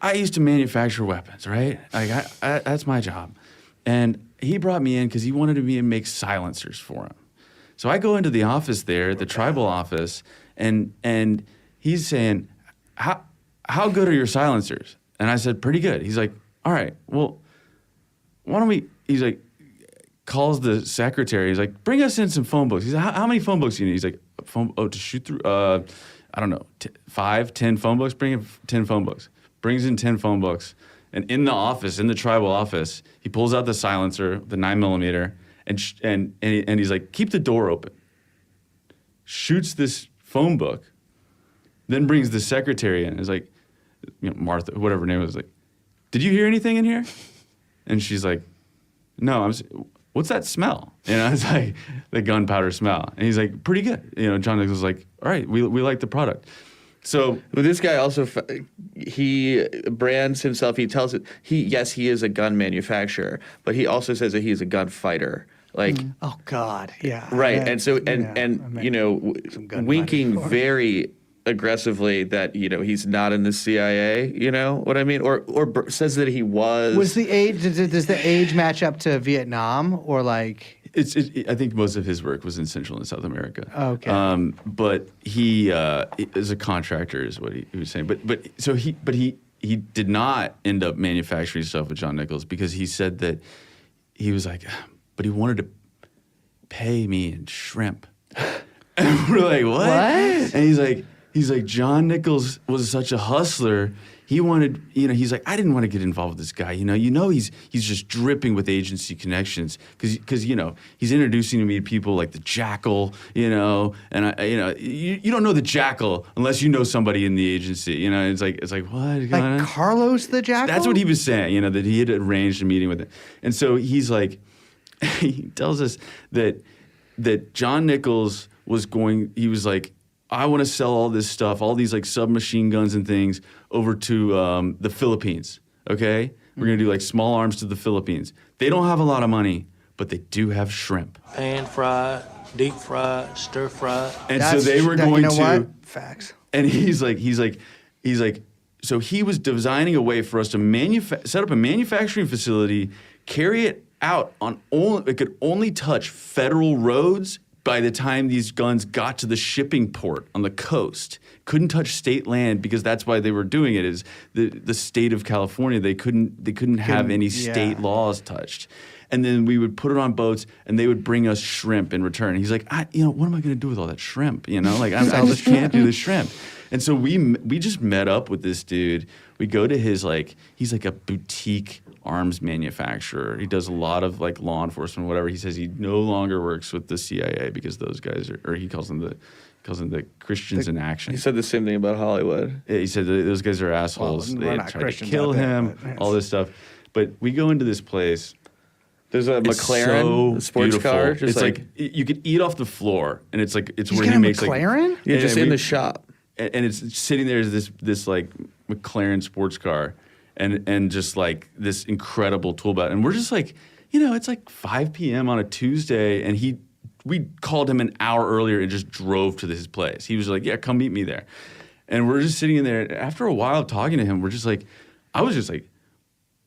I used to manufacture weapons, right? Like that's my job. And he brought me in because he wanted me to make silencers for him. So I go into the office there, the tribal office, and he's saying, how good are your silencers? And I said, pretty good. He's like, all right, well, why don't we, he's like, calls the secretary. He's like, bring us in some phone books. He's like, how many phone books do you need? He's like, to shoot through, I don't know, 5, 10 phone books? Bring in 10 phone books. Brings in 10 phone books. And in the office, in the tribal office, he pulls out the silencer, the 9mm, and he's like, keep the door open. Shoots this phone book, then brings the secretary in. Is like, Martha, whatever her name was, like, did you hear anything in here? And she's like, no. What's that smell? It's like the gunpowder smell. And he's like, pretty good. John Nichols was like, all right, we like the product. So this guy also, he brands himself, he tells it, he is a gun manufacturer, but he also says that he is a gun fighter. Like, oh God, yeah. Right. And so, winking very aggressively that, he's not in the CIA, you know what I mean? Or says that he was. Was the age, does the age match up to Vietnam or like? I think most of his work was in Central and South America. Okay. But he is a contractor, is what he was saying. But he did not end up manufacturing stuff with John Nichols because he said that he was like, but he wanted to pay me in shrimp. And we're like, what? And he's like, John Nichols was such a hustler. He wanted, he's like, I didn't want to get involved with this guy. He's just dripping with agency connections because he's introducing me to people like the Jackal, and you don't know the Jackal unless you know somebody in the agency. It's like what? Like Carlos the Jackal? That's what he was saying. That he had arranged a meeting with it, and so he's like, he tells us that John Nichols was going. He was like, I want to sell all this stuff, all these like submachine guns and things over to the Philippines, okay? We're going to do like small arms to the Philippines. They don't have a lot of money, but they do have shrimp. Pan fried, deep fried, stir fried. And so they were going to. What? Facts. And he's like, so he was designing a way for us to set up a manufacturing facility, carry it out on it could only touch federal roads by the time these guns got to the shipping port on the coast. Couldn't touch state land because that's why they were doing it. Is the state of California, they couldn't have any state laws touched. And then we would put it on boats, and they would bring us shrimp in return. He's like, what am I going to do with all that shrimp? I just can't do the shrimp. And so we just met up with this dude. We go to his he's like a boutique arms manufacturer. He does a lot of like law enforcement, whatever. He says he no longer works with the CIA because those guys are, or he calls them the Christians in action. He said the same thing about Hollywood. Yeah, he said that those guys are assholes. Well, they not tried to Christians kill out there, him, but- all this stuff. But we go into this place. There's a It's McLaren so sports beautiful. car. It's Just like you could eat off the floor, and it's like it's He's where got he a makes McLaren? like You're just and in we- the shop. and it's sitting there as this like McLaren sports car, and just like this incredible tool belt, and we're just like, it's like 5 p.m. on a Tuesday, and we called him an hour earlier and just drove to his place. He was like, yeah, come meet me there, and we're just sitting in there. After a while talking to him, we're just like, I was just like,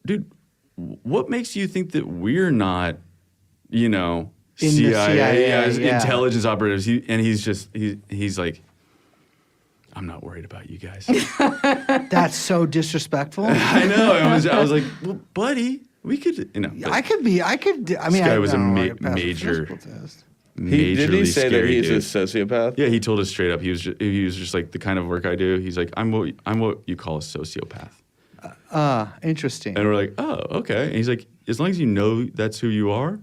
dude, what makes you think that we're not, CIA, intelligence operatives? He's like, I'm not worried about you guys. That's so disrespectful. I know. I was like, well, buddy, we could, but I could. I mean, this guy I was a don't know, I could pass the major. physical test. Did he say that scary he's dude. a sociopath? Yeah, he told us straight up. He was just like the kind of work I do. He's like, I'm what you call a sociopath. Interesting. And we're like, oh, okay. And he's like, as long as you know that's who you are,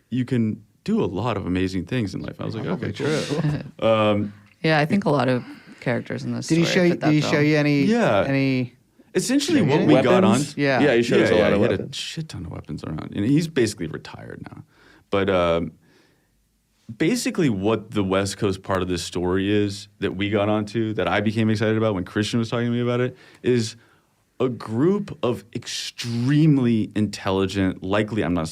you can do a lot of amazing things in life. I was like, okay, cool. Yeah, I think a lot of characters in this. Did he story show? fit that Did he bill. show you any? Yeah. Any? Essentially, what we got on. Weapons? Yeah, he showed us a lot of he had weapons. a shit ton of weapons around, and he's basically retired now. But basically, what the West Coast part of this story is that we got onto, that I became excited about when Christian was talking to me about it, is a group of extremely intelligent, likely, I'm not a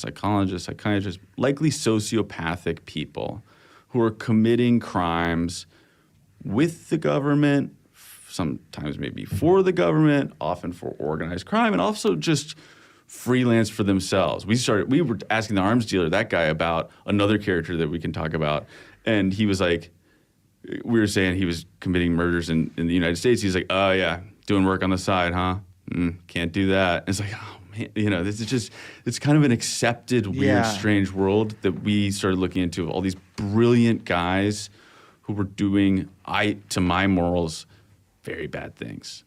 psychiatrist, likely sociopathic people who are committing crimes with the government, sometimes maybe for the government, often for organized crime, and also just freelance for themselves. We were asking the arms dealer, that guy, about another character that we can talk about, and he was like, we were saying he was committing murders in the United States. He's like, oh yeah, doing work on the side, huh? Can't do that. It's like, oh man, this is just, it's kind of an accepted, weird, strange world that we started looking into, of all these brilliant guys who were doing, to my morals, very bad things.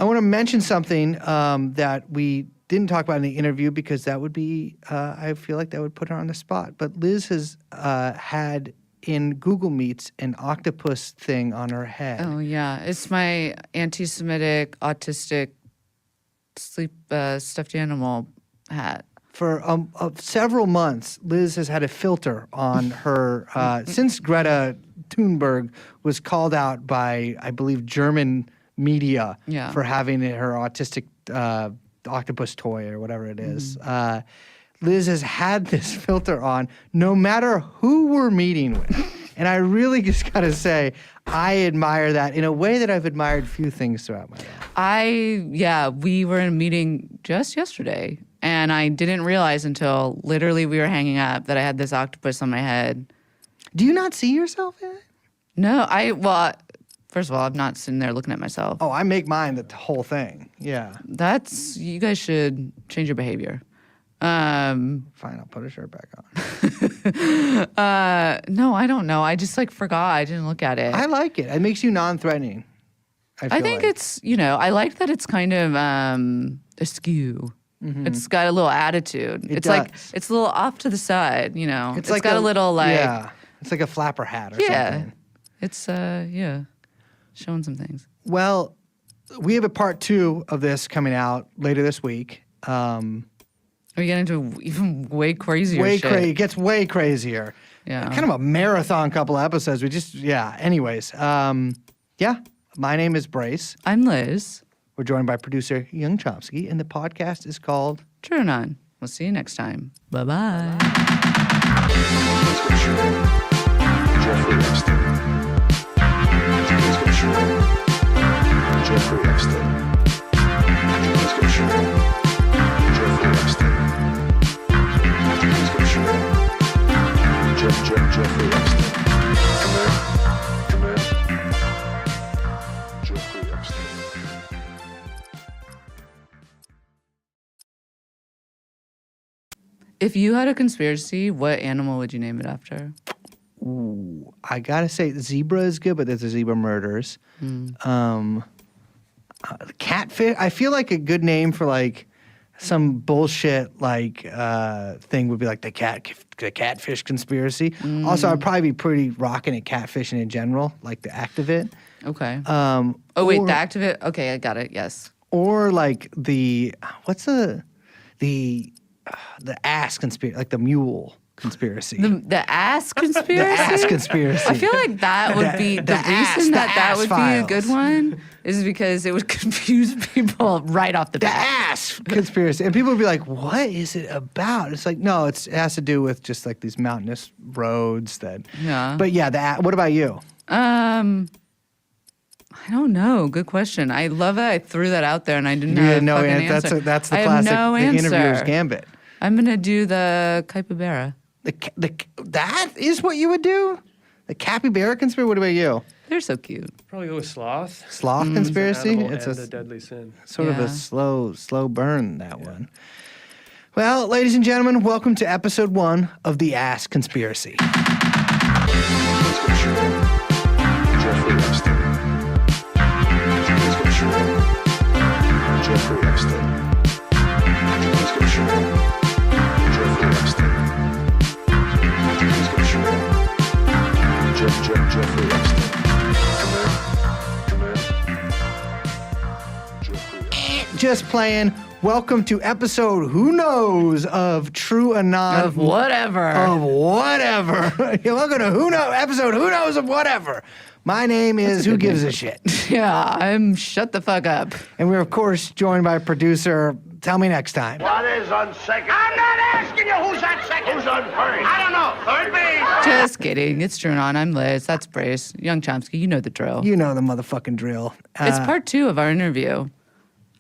I want to mention something that we didn't talk about in the interview because that would be, I feel like that would put her on the spot. But Liz has had in Google Meets an octopus thing on her head. Oh, yeah. It's my anti-Semitic, autistic, sleep stuffed animal hat. For several months, Liz has had a filter on her since Greta Thunberg was called out by, I believe, German media for having her autistic octopus toy or whatever it is. Liz has had this filter on no matter who we're meeting with. And I really just got to say, I admire that in a way that I've admired few things throughout my life. We were in a meeting just yesterday, and I didn't realize until literally we were hanging up that I had this octopus on my head. Do you not see yourself in it? No, first of all, I'm not sitting there looking at myself. Oh, I make mine the whole thing. Yeah. You guys should change your behavior. Fine, I'll put a shirt back on. No, I don't know. I just forgot. I didn't look at it. I like it. It makes you non-threatening. I think it's, I like that it's kind of askew. It's got a little attitude. It's a little off to the side, It's got a little it's like a flapper hat or something. It's showing some things. Well, we have a part 2 of this coming out later this week. We get into even way crazier shit. It gets way crazier. Yeah. Kind of a marathon couple episodes. Anyways. My name is Brace. I'm Liz. We're joined by producer Young Chomsky, and the podcast is called True or None. We'll see you next time. Bye-bye. Jeffrey Epstein. Jeffrey Epstein. Jeffrey Epstein. Come in. Jeffrey Epstein. If you had a conspiracy, what animal would you name it after? Ooh, I gotta say, zebra is good, but there's the zebra murders. Catfish. I feel like a good name for some bullshit thing would be like the catfish conspiracy. Also, I'd probably be pretty rocking at catfishing in general, like the act of it. Okay. The act of it? Okay, I got it. Yes. Or what's the ass conspiracy, like the mule conspiracy. The ass conspiracy? The ass conspiracy. I feel like that would be the reason that would be a good one is because it would confuse people right off the bat. The ass conspiracy. And people would be like, what is it about? It's like, no, it has to do with just these mountainous roads that. Yeah. But what about you? I don't know. Good question. I love that I threw that out there and I didn't have a fucking answer. That's the classic the interviewer's gambit. I'm going to do the capybara. That is what you would do? The capybara conspiracy? What about you? They're so cute. Probably go with sloth. Sloth conspiracy? It's a deadly sin. Sort of a slow burn, that one. Well, ladies and gentlemen, welcome to episode 1 of The Ass Conspiracy. Jeffrey Epstein. Jeffrey Epstein. Jeffrey Epstein. Just playing. Welcome to episode Who Knows of True Anon. Of whatever. Welcome to episode Who Knows of Whatever. My name is Who Gives a Shit. Yeah, I'm Shut the Fuck Up. And we're, of course, joined by producer Tell Me Next Time. What is on second? I'm not asking you who's on second. Who's on first? I don't know. Third base. Just kidding. It's Trunon. I'm Liz. That's Brace. Young Chomsky, you know the drill. You know the motherfucking drill. It's part 2 of our interview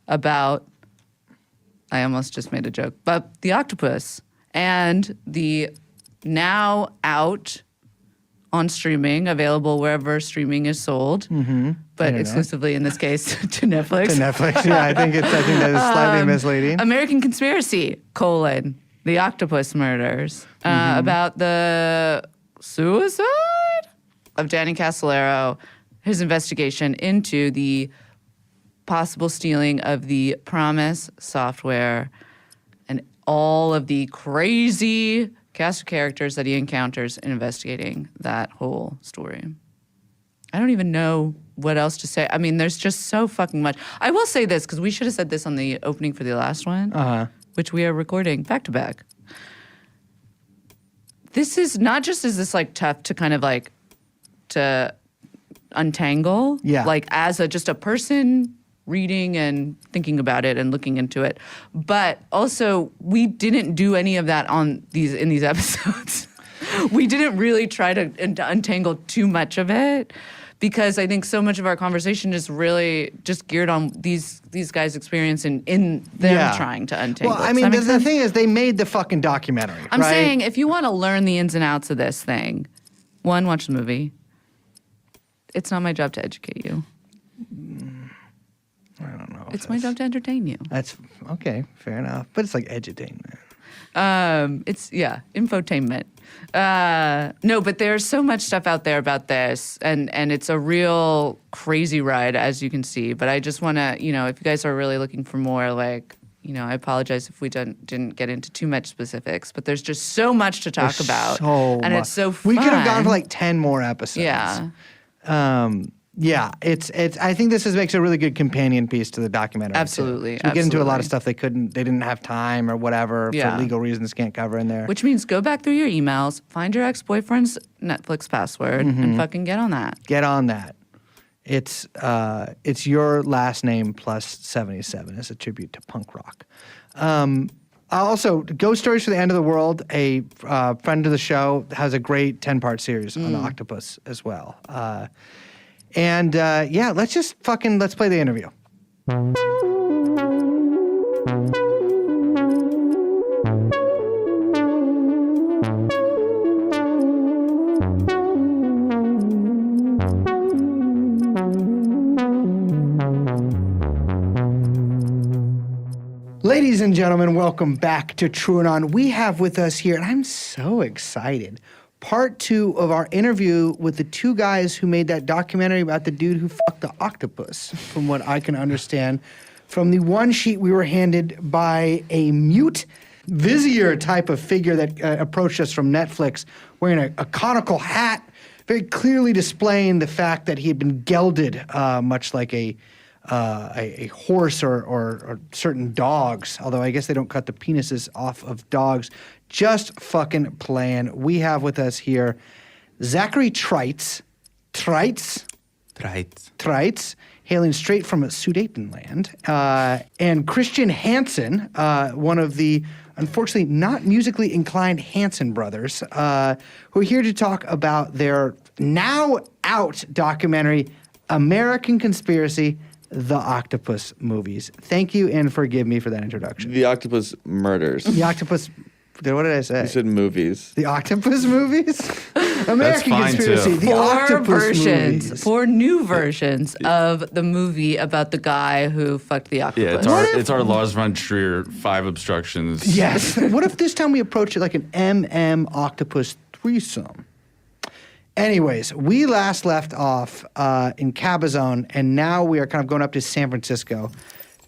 about, I almost just made a joke, but the octopus and the now out on streaming, available wherever streaming is sold, but Internet. exclusively in this case to Netflix. To Netflix, yeah, I think that is slightly misleading. American Conspiracy, the octopus murders, about the suicide of Danny Casolaro, his investigation into the possible stealing of the Promise software and all of the crazy cast of characters that he encounters in investigating that whole story. I don't even know what else to say. I mean, there's just so fucking much. I will say this, because we should have said this on the opening for the last one, which we are recording back to back. This is not just is this like tough to kind of like to untangle, like as just a person reading and thinking about it and looking into it, but also we didn't do any of that in these episodes. We didn't really try to untangle too much of it, because I think so much of our conversation is really just geared on these guys' experience in them trying to untangle. Well, I mean, the thing is, they made the fucking documentary. I'm right? saying if you want to learn the ins and outs of this thing, one, watch the movie. It's not my job to educate you. I don't know. It's my job to entertain you. That's okay, fair enough. But it's like edutainment. It's infotainment. No, but there's so much stuff out there about this, and it's a real crazy ride, as you can see. But I just want to, if you guys are really looking for more, like, I apologize if we didn't get into too much specifics, but there's just so much to talk about, and it's so fun. We could have gone for like 10 more episodes. Yeah. Yeah, it's. I think this makes a really good companion piece to the documentary. Absolutely, too. So we get into a lot of stuff they didn't have time or whatever for legal reasons can't cover in there. Which means go back through your emails, find your ex-boyfriend's Netflix password, and fucking get on that. Get on that. It's your last name plus 77 as a tribute to punk rock. Also, Ghost Stories for the End of the World, a friend of the show, has a great 10-part series on the octopus as well. Let's play the interview. Ladies and gentlemen, welcome back to TrueAnon. We have with us here, and I'm so excited, part 2 of our interview with the 2 guys who made that documentary about the dude who fucked the octopus, from what I can understand. From the one sheet we were handed by a mute vizier type of figure that approached us from Netflix, wearing a conical hat, very clearly displaying the fact that he had been gelded, much like a horse or certain dogs, although I guess they don't cut the penises off of dogs. Just fucking playing. We have with us here Zachary Trites, hailing straight from Sudetenland, and Christian Hansen, one of the unfortunately not musically inclined Hansen brothers, who are here to talk about their now out documentary, American Conspiracy, The Octopus Movies. Thank you and forgive me for that introduction. The Octopus Murders. The Octopus... What did I say? You said movies. The Octopus Movies? American fine, Conspiracy. too. The 4 Octopus versions, Movies. 4 new versions of the movie about the guy who fucked the octopus. Yeah, it's our Lars von Trier 5 obstructions. Yes. What if this time we approach it like an Octopus threesome? Anyways, we last left off in Cabazon, and now we are kind of going up to San Francisco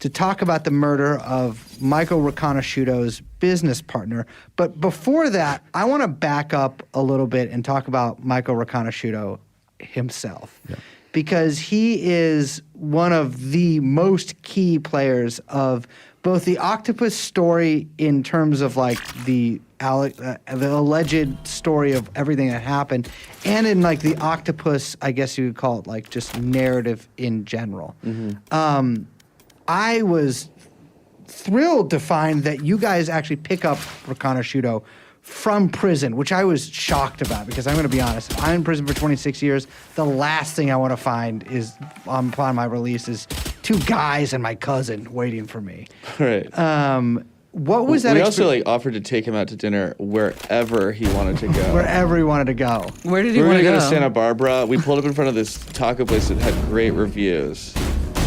to talk about the murder of Michael Riconosciuto's business partner. But before that, I want to back up a little bit and talk about Michael Riconosciuto himself. Yeah. Because he is one of the most key players of both the octopus story in terms of like the alleged story of everything that happened, and in like the octopus, I guess you would call it like just narrative in general. I was thrilled to find that you guys actually pick up Rakana Shudo from prison, which I was shocked about because I'm going to be honest, if I'm in prison for 26 years, the last thing I want to find is upon my release is 2 guys and my cousin waiting for me. Right. What was that? We also like offered to take him out to dinner wherever he wanted to go. Wherever he wanted to go. Where did he We were want gonna to go go? to Santa Barbara. We pulled up in front of this taco place that had great reviews,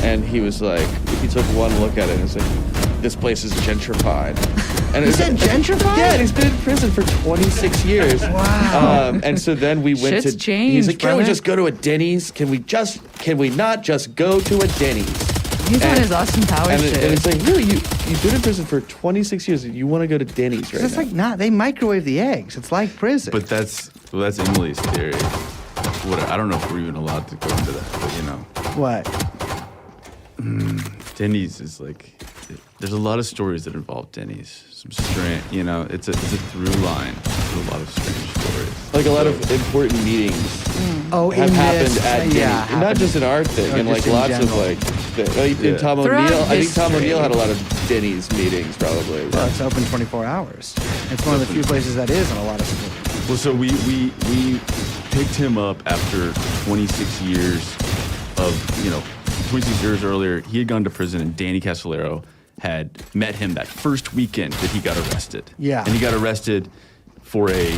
and he was like, he took one look at it and was like, "This place is gentrified." And He said gentrified? Yeah, and he's been in prison for 26 years. Wow. And so then we went Shit's to. changed, He's like, "Can't we brother." just go to a Denny's? Can we not just go to a Denny's?" He's on his Austin Powers and shit. it's like, really, you've been in prison for 26 years and you want to go to Denny's right It's now? like they microwave the eggs. It's like prison. But that's Emily's theory. I don't know if we're even allowed to go into that, but you know. What? Denny's is like, there's a lot of stories that involve Denny's. Some strange, you know, it's a through line to a lot of strange stories. Like a lot of important meetings have in happened this, at Denny's. yeah, Not happened- just in our thing, or and like just in lots general. of like, in Tom Throughout O'Neill. I think Tom history. O'Neill had a lot of Denny's meetings probably. Well, it's open 24 hours. It's one of the few places that is in a lot of cities. Well, so we picked him up after 26 years of, 26 years earlier, he had gone to prison, and Danny Casolaro had met him that first weekend that he got arrested. Yeah. And he got arrested for a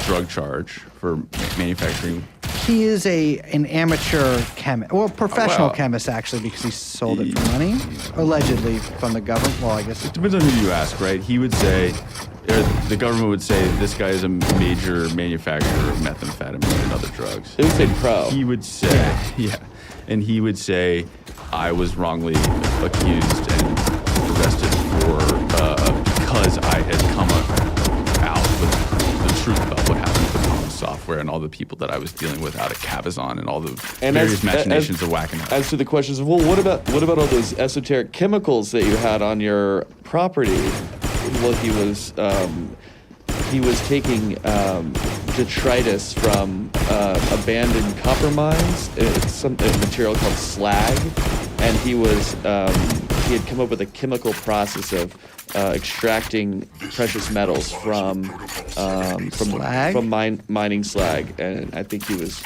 drug charge for manufacturing. He is an amateur chemist, well, professional wow. chemist actually, because he sold it for money, allegedly from the government. Well, I guess it Depends on who you ask, right? He would say, or the government would say, this guy is a major manufacturer of methamphetamine and other drugs. They would say pro. He would say, yeah. And he would say, I was wrongly accused and arrested because I had come out with the truth about what happened with Common Software and all the people that I was dealing with out at Cabazon and all the various machinations of whacking out. As to the questions of, well, what about all those esoteric chemicals that you had on your property? Well, he was taking detritus from abandoned copper mines. It's a material called slag, and he had come up with a chemical process of extracting precious metals from mining slag, and I think he was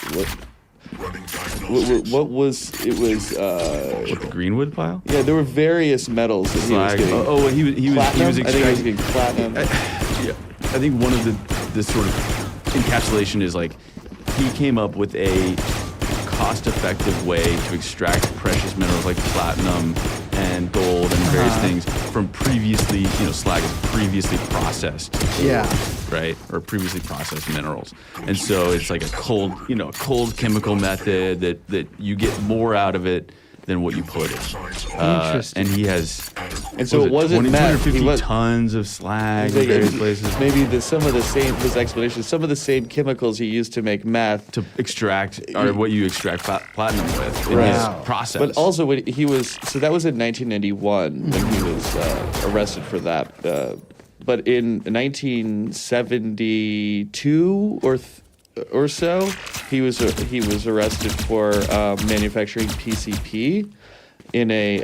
what was the Greenwood pile? Yeah, there were various metals that he was Slag. getting. He was Platinum? I think he was extracting getting platinum. I think one of the sort of encapsulation is like he came up with a cost-effective way to extract precious minerals like platinum and gold and various things from previously, slag is previously processed. Yeah. Right? Or previously processed minerals. And so it's like a cold chemical method that you get more out of it than what you put in. Interesting. And he has, And so it wasn't meth. 250 tons of slag in various places. Maybe some of the same, his explanation, some of the same chemicals he used to make meth. To extract, or what you extract platinum with in his process. But also, when he was, so that was in 1991 when he was arrested for that. But in 1972 or so, he was arrested for manufacturing PCP in a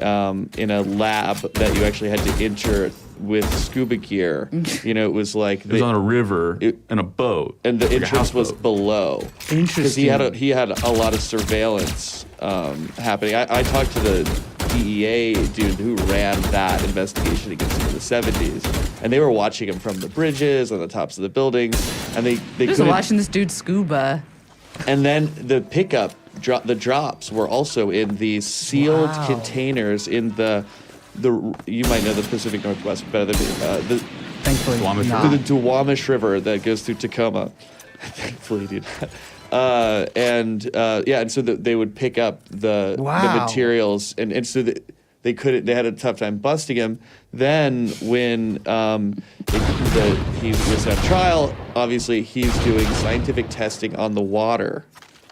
lab that you actually had to enter with scuba gear. It was like it was on a river in a boat, and the like a entrance was houseboat. below. Because he had a lot of surveillance happening. I talked to the DEA dude who ran that investigation against him in the 70s, and they were watching him from the bridges on the tops of the buildings, and they Just couldn't. watching this dude scuba. And then the pickup, the drops were also in these sealed Wow. containers in the you might know the Pacific Northwest better than me. Thankfully, The Duwamish River that goes through Tacoma. Thankfully, dude. And so they would pick up the materials, and so they had a tough time busting him. Then when he was on trial, obviously he's doing scientific testing on the water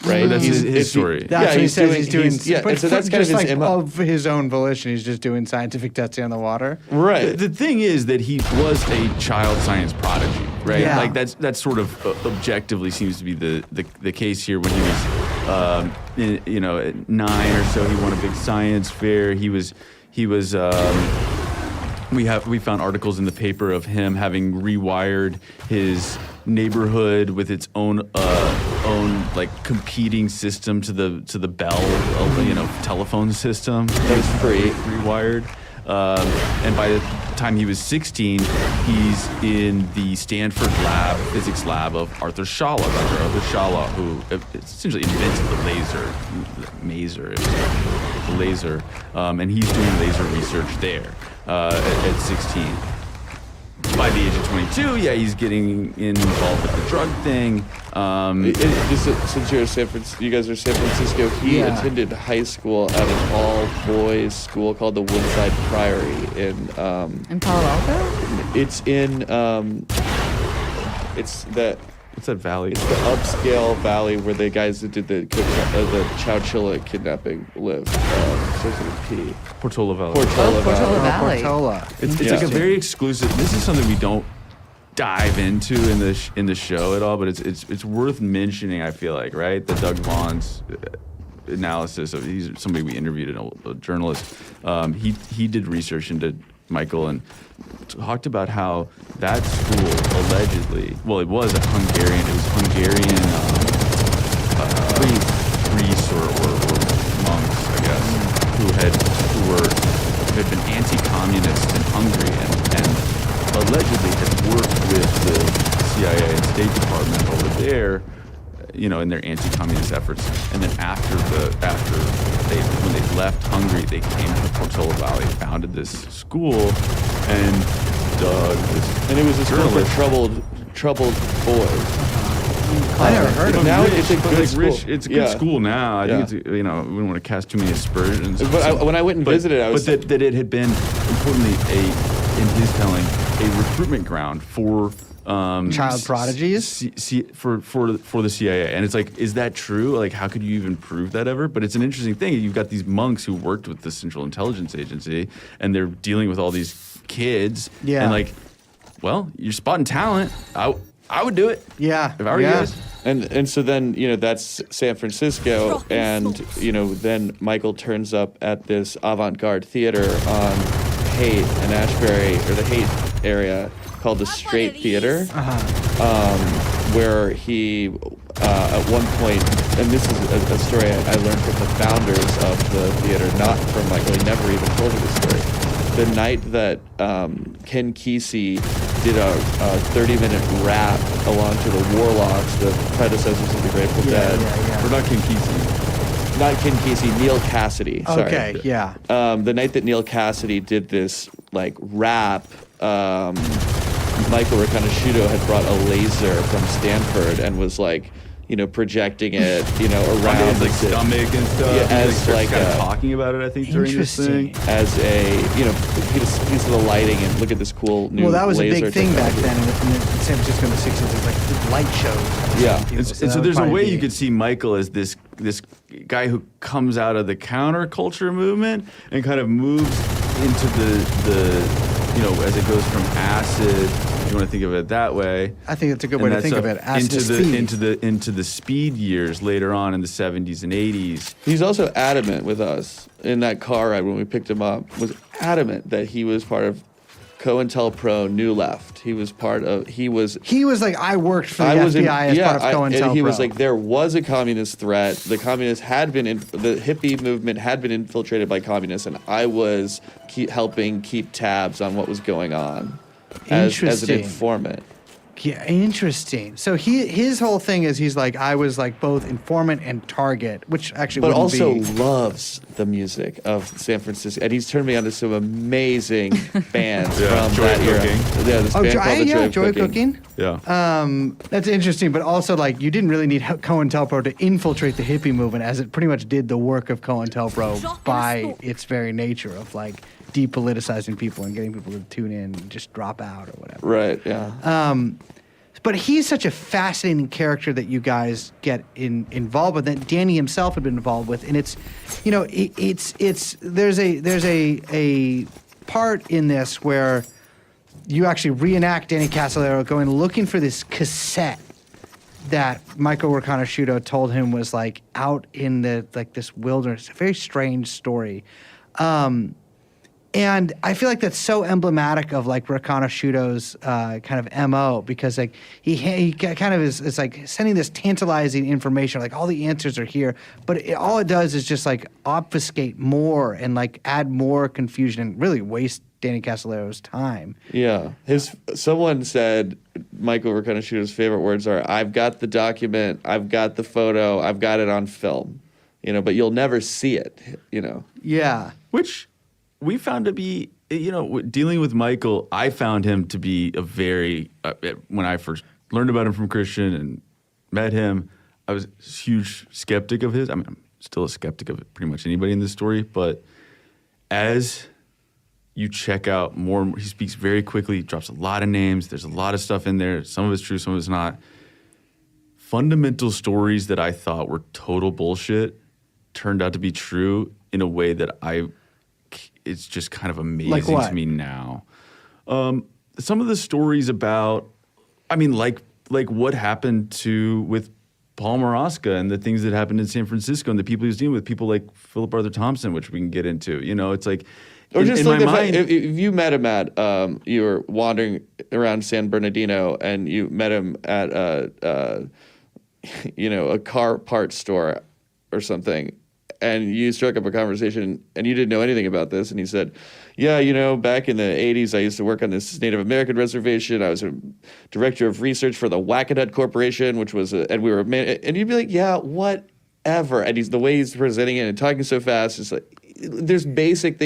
right? That's He's- his if he- story. That's what he he's says he's doing. Yeah, but and so that's kind of just his like MO. of his own volition, he's just doing scientific testing on the water. Right. The thing is that he was a child science prodigy, right? Yeah. Like that's sort of objectively seems to be the case here. When he was, at 9 or so, he won a big science fair. He was. We found articles in the paper of him having rewired his neighborhood with its own like competing system to the Bell telephone system. That was free. Rewired. And by the time he was 16, he's in the Stanford physics lab of Arthur Schala, Dr. Arthur Schala, who essentially invented the laser, and he's doing laser research there at 16. By the age of 22, he's getting involved with the drug thing. Since you're you guys are San Francisco, he attended high school at an all-boys school called the Woodside Priory in Palo Alto? It's in it's that. What's that valley? It's the upscale valley where the guys that did the Chowchilla kidnapping live. Starts with a P. Portola Valley. Portola Valley. Portola. It's like a very exclusive. This is something we don't dive into in the show at all, but it's worth mentioning. I feel like, right? The Doug Vaughn's analysis of he's somebody we interviewed, a journalist. He did research into Michael and talked about how that school allegedly, well, it was Hungarian priests or monks, I guess, who had been anti-communist in Hungary and allegedly had worked with the CIA and State Department over there, in their anti-communist efforts. And then when they left Hungary, they came to the Portola Valley, founded this school, and it was a school for troubled boys. I never heard of it. Now it's a good school. It's a good school now. I think it's, we don't want to cast too many aspersions. But when I went and visited, I was that it had been importantly in his telling, a recruitment ground for child prodigies for the CIA. And it's like, is that true? Like, how could you even prove that ever? But it's an interesting thing. You've got these monks who worked with the Central Intelligence Agency, and they're dealing with all these kids. Yeah. And like, well, you're spotting talent. I would do it. Yeah. If I were you guys. And so then, that's San Francisco, and, then Michael turns up at this avant-garde theater on Haight and Ashbury, or the Haight area, called the Straight Theater, where he, at one point, and this is a story I learned from the founders of the theater, not from Michael, he never even told me the story. The night that Ken Kesey did a 30-minute rap along to the Warlocks, the predecessors of the Grateful Dead. Or not Ken Kesey. Not Ken Kesey, Neil Cassidy. Sorry. Okay, yeah. The night that Neil Cassidy did this rap, Michael Riconosciuto had brought a laser from Stanford and was projecting it, around his stomach and stuff. Yeah, as kind of talking about it, I think, during this thing. As a, piece of the lighting, and look at this cool new laser. Well, that was a big thing back technology. then in San Francisco in the 60s. It was like light shows. Yeah. And so there's a way you could see Michael as this guy who comes out of the counterculture movement and kind of moves into the as it goes from acid. You want to think of it that way. I think it's a good way to think of it. Acid to speed. into the speed years later on in the 70s and 80s. He's also adamant with us in that car ride when we picked him up, was adamant that he was part of COINTELPRO New Left. He was like, I worked for the FBI as part of COINTELPRO. And he was like, there was a communist threat. The communists the hippie movement had been infiltrated by communists, and I was helping keep tabs on what was going on as an informant. Yeah, interesting. So his whole thing is he's like, I was like both informant and target, which actually but wouldn't also be. loves the music of San Francisco, and he's turned me on to some amazing bands from Joy that era. Cooking. Yeah, this band called the Joy Cooking. Yeah. That's interesting, but also like you didn't really need COINTELPRO to infiltrate the hippie movement, as it pretty much did the work of COINTELPRO by its very nature of like depoliticizing people and getting people to tune in and just drop out or whatever. Right. Yeah. But he's such a fascinating character that you guys get involved with, that Danny himself had been involved with, and it's, you know, there's a part in this where you actually reenact Danny Casolaro going looking for this cassette that Michael Riconosciuto told him was like out in the this wilderness. A very strange story. And I feel like that's so emblematic of like Riconosciuto's kind of MO, because like he kind of is like sending this tantalizing information, like all the answers are here, but all it does is just like obfuscate more and like add more confusion and really waste Danny Casolaro's time. Yeah. Someone said Michael Riconosciuto's favorite words are, "I've got the document, I've got the photo, I've got it on film," you know, but you'll never see it, you know. Yeah. Which we found to be, you know, dealing with Michael, I found him to be a very, when I first learned about him from Christian and met him, I was a huge skeptic of his. I mean, I'm still a skeptic of pretty much anybody in this story, but as you check out more and more, he speaks very quickly, drops a lot of names, there's a lot of stuff in there, some of it's true, some of it's not. Fundamental stories that I thought were total bullshit turned out to be true in a way that it's just kind of amazing to me now. Some of the stories about, I mean, like what happened with Paul Maraska and the things that happened in San Francisco and the people he was dealing with, people like Philip Arthur Thompson, which we can get into. You know, it's like, or just in like my mind, if you met him at, you were wandering around San Bernardino and you met him at, you know, a car parts store or something, and you struck up a conversation and you didn't know anything about this, and he said, "Yeah, you know, back in the 80s, I used to work on this Native American reservation. I was a director of research for the Wackenhut Corporation, which was, and we were, and you'd be like, yeah, whatever. And the way he's presenting it and talking so fast, it's like, there's basic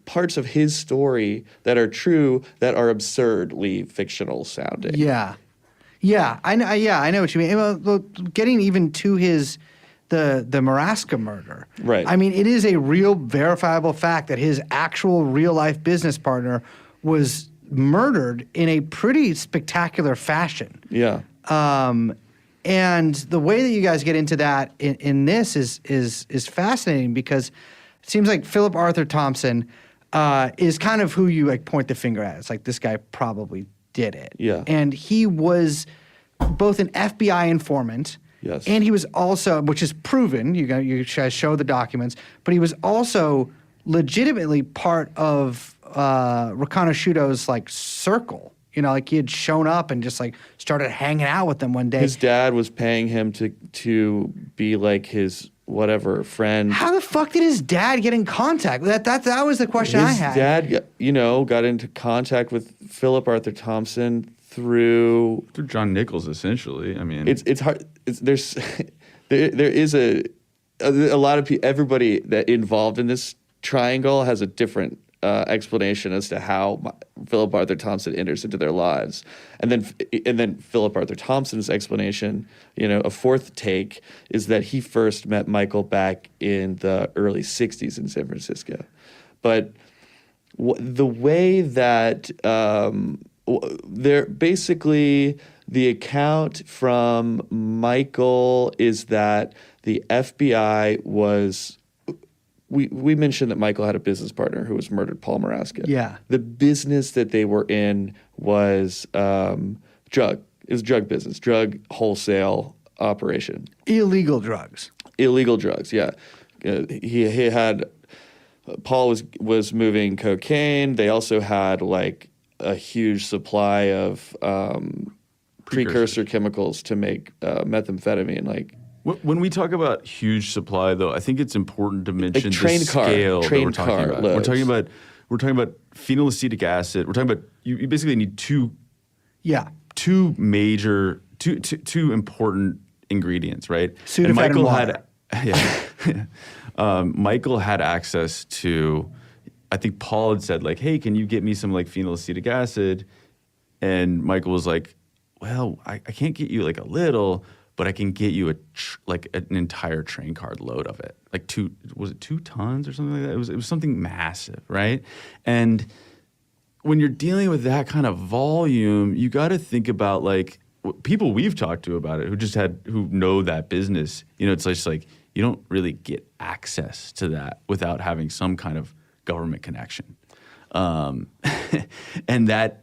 parts of his story that are true that are absurdly fictional sounding. Yeah. Yeah, I know. Yeah, I know what you mean. Well, getting even to the Maraska murder. Right. I mean, it is a real verifiable fact that his actual real life business partner was murdered in a pretty spectacular fashion. Yeah. And the way that you guys get into that in this is fascinating, because it seems like Philip Arthur Thompson is kind of who you like point the finger at. It's like, this guy probably did it. Yeah. And he was both an FBI informant. Yes. And he was also, which is proven, you guys show the documents, but he was also legitimately part of Riconosciuto's like circle. You know, like he had shown up and just like started hanging out with them one day. His dad was paying him to be like his whatever friend. How the fuck did his dad get in contact? That was the question I had. His dad, you know, got into contact with Philip Arthur Thompson through John Nichols, essentially. I mean, it's hard. there is a lot of people. Everybody that involved in this triangle has a different explanation as to how Philip Arthur Thompson enters into their lives, and then Philip Arthur Thompson's explanation, you know, a fourth take is that he first met Michael back in the early '60s in San Francisco, but the way that they're basically, the account from Michael is that the FBI was. We mentioned that Michael had a business partner who was murdered, Paul Maraska. Yeah. The business that they were in was drug business, drug wholesale operation. Illegal drugs. Illegal drugs, yeah. He had, Paul was moving cocaine. They also had like a huge supply of precursor chemicals to make methamphetamine, like. When we talk about huge supply, though, I think it's important to mention train the car- scale that train we're talking car about. loads. We're talking about phenylacetic acid. We're talking about you basically need two major, two important ingredients, right? Sudafed And Michael and had, Michael had access to. I think Paul had said like, "Hey, can you get me some like phenylacetic acid?" And Michael was like, "Well, I can't get you like a little." But I can get you an entire train car load of it, like 2 tons or something like that? It was something massive, right? And when you're dealing with that kind of volume, you got to think about like people we've talked to about it who know that business. You know, it's just like you don't really get access to that without having some kind of government connection. And that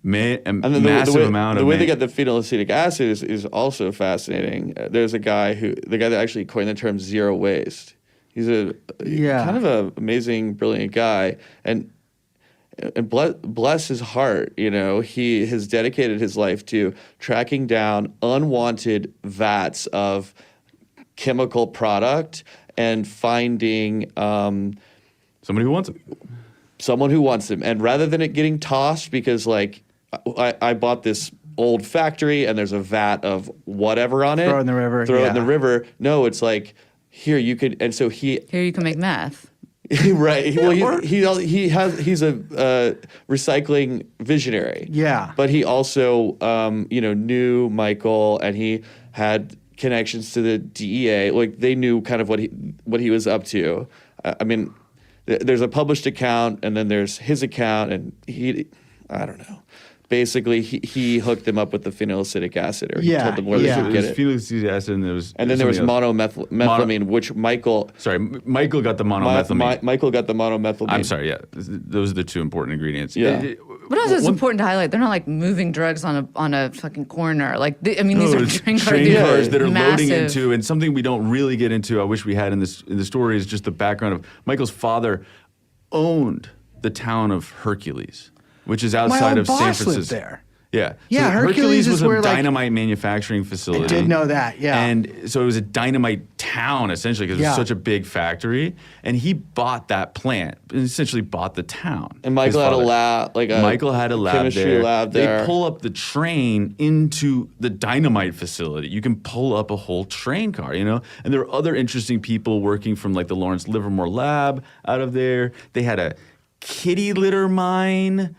massive amount of the way they get the phenolacetic acid is also fascinating. There's the guy that actually coined the term zero waste. He's kind of an amazing, brilliant guy, and bless his heart, you know, he has dedicated his life to tracking down unwanted vats of chemical product and finding somebody who wants them. Someone who wants them. And rather than it getting tossed because, like, I bought this old factory and there's a vat of whatever on it. Throw it in the river. Throw it in the river. No, it's like, here you could, and so Here you can make meth. Right. Well, he's a recycling visionary. Yeah. But he also, knew Michael, and he had connections to the DEA. Like, they knew kind of what he was up to. I mean, there's a published account, and then there's his account, and I don't know. Basically, he hooked them up with the phenolacetic acid, or he told them where they should get it. Phenolacetic acid, and then there was monomethylamine, which Michael. Sorry, Michael got the monomethylamine. Michael got the monomethylamine. I'm sorry. Yeah, those are the two important ingredients. Yeah. But also, it's important to highlight they're not like moving drugs on a fucking corner. Like, these are train cars that are massive. loading into, and something we don't really get into. I wish we had in the story is just the background of Michael's father owned the town of Hercules, which is outside of San Francisco. Lived there. Yeah. Yeah, so Hercules was is where, a like, dynamite manufacturing facility. I did know that, yeah. And so it was a dynamite town, essentially, because it was such a big factory. And he bought that plant, and essentially bought the town. And Michael had a lab, Michael had a lab chemistry there. lab there. They pull up the train into the dynamite facility. You can pull up a whole train car, you know? And there are other interesting people working from, like, the Lawrence Livermore lab out of there. They had a kitty litter mine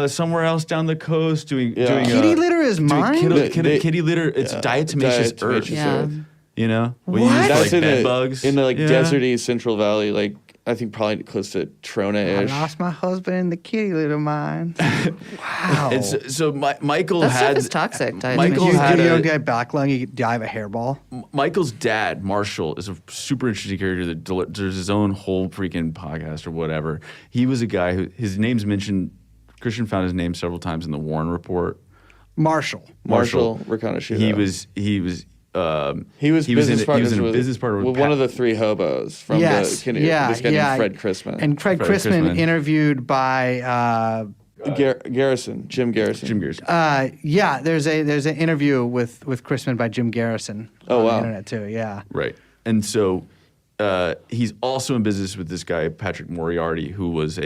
somewhere else down the coast doing kitty litter is mine. Kitty litter. It's diatomaceous earth. Yeah. You know, What? That's like bed bugs in the deserty Central Valley, like I think probably close to Trona-ish. I lost my husband in the kitty litter mine. Wow. And so Michael That had stuff is toxic. Michael you had don't get back lung, you die of a hairball. Michael's dad, Marshall, is a super interesting character that there's his own whole freaking podcast or whatever. He was a guy who his name's mentioned. Christian found his name several times in the Warren Report. Marshall Reconnaissance. He was business partners with with one of the three hobos from this guy named Fred Chrisman. And Fred Chrisman interviewed by Jim Garrison. There's an interview with Chrisman by Jim Garrison on the internet too. Yeah. Right. And so he's also in business with this guy Patrick Moriarty, who was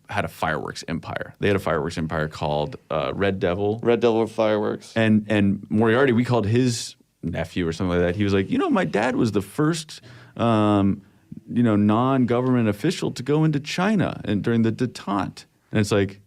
had a fireworks empire. They had a fireworks empire called Red Devil. Red Devil Fireworks. And Moriarty, we called his nephew or something like that. He was like, my dad was the first, non-government official to go into China and during the detente. And it's like,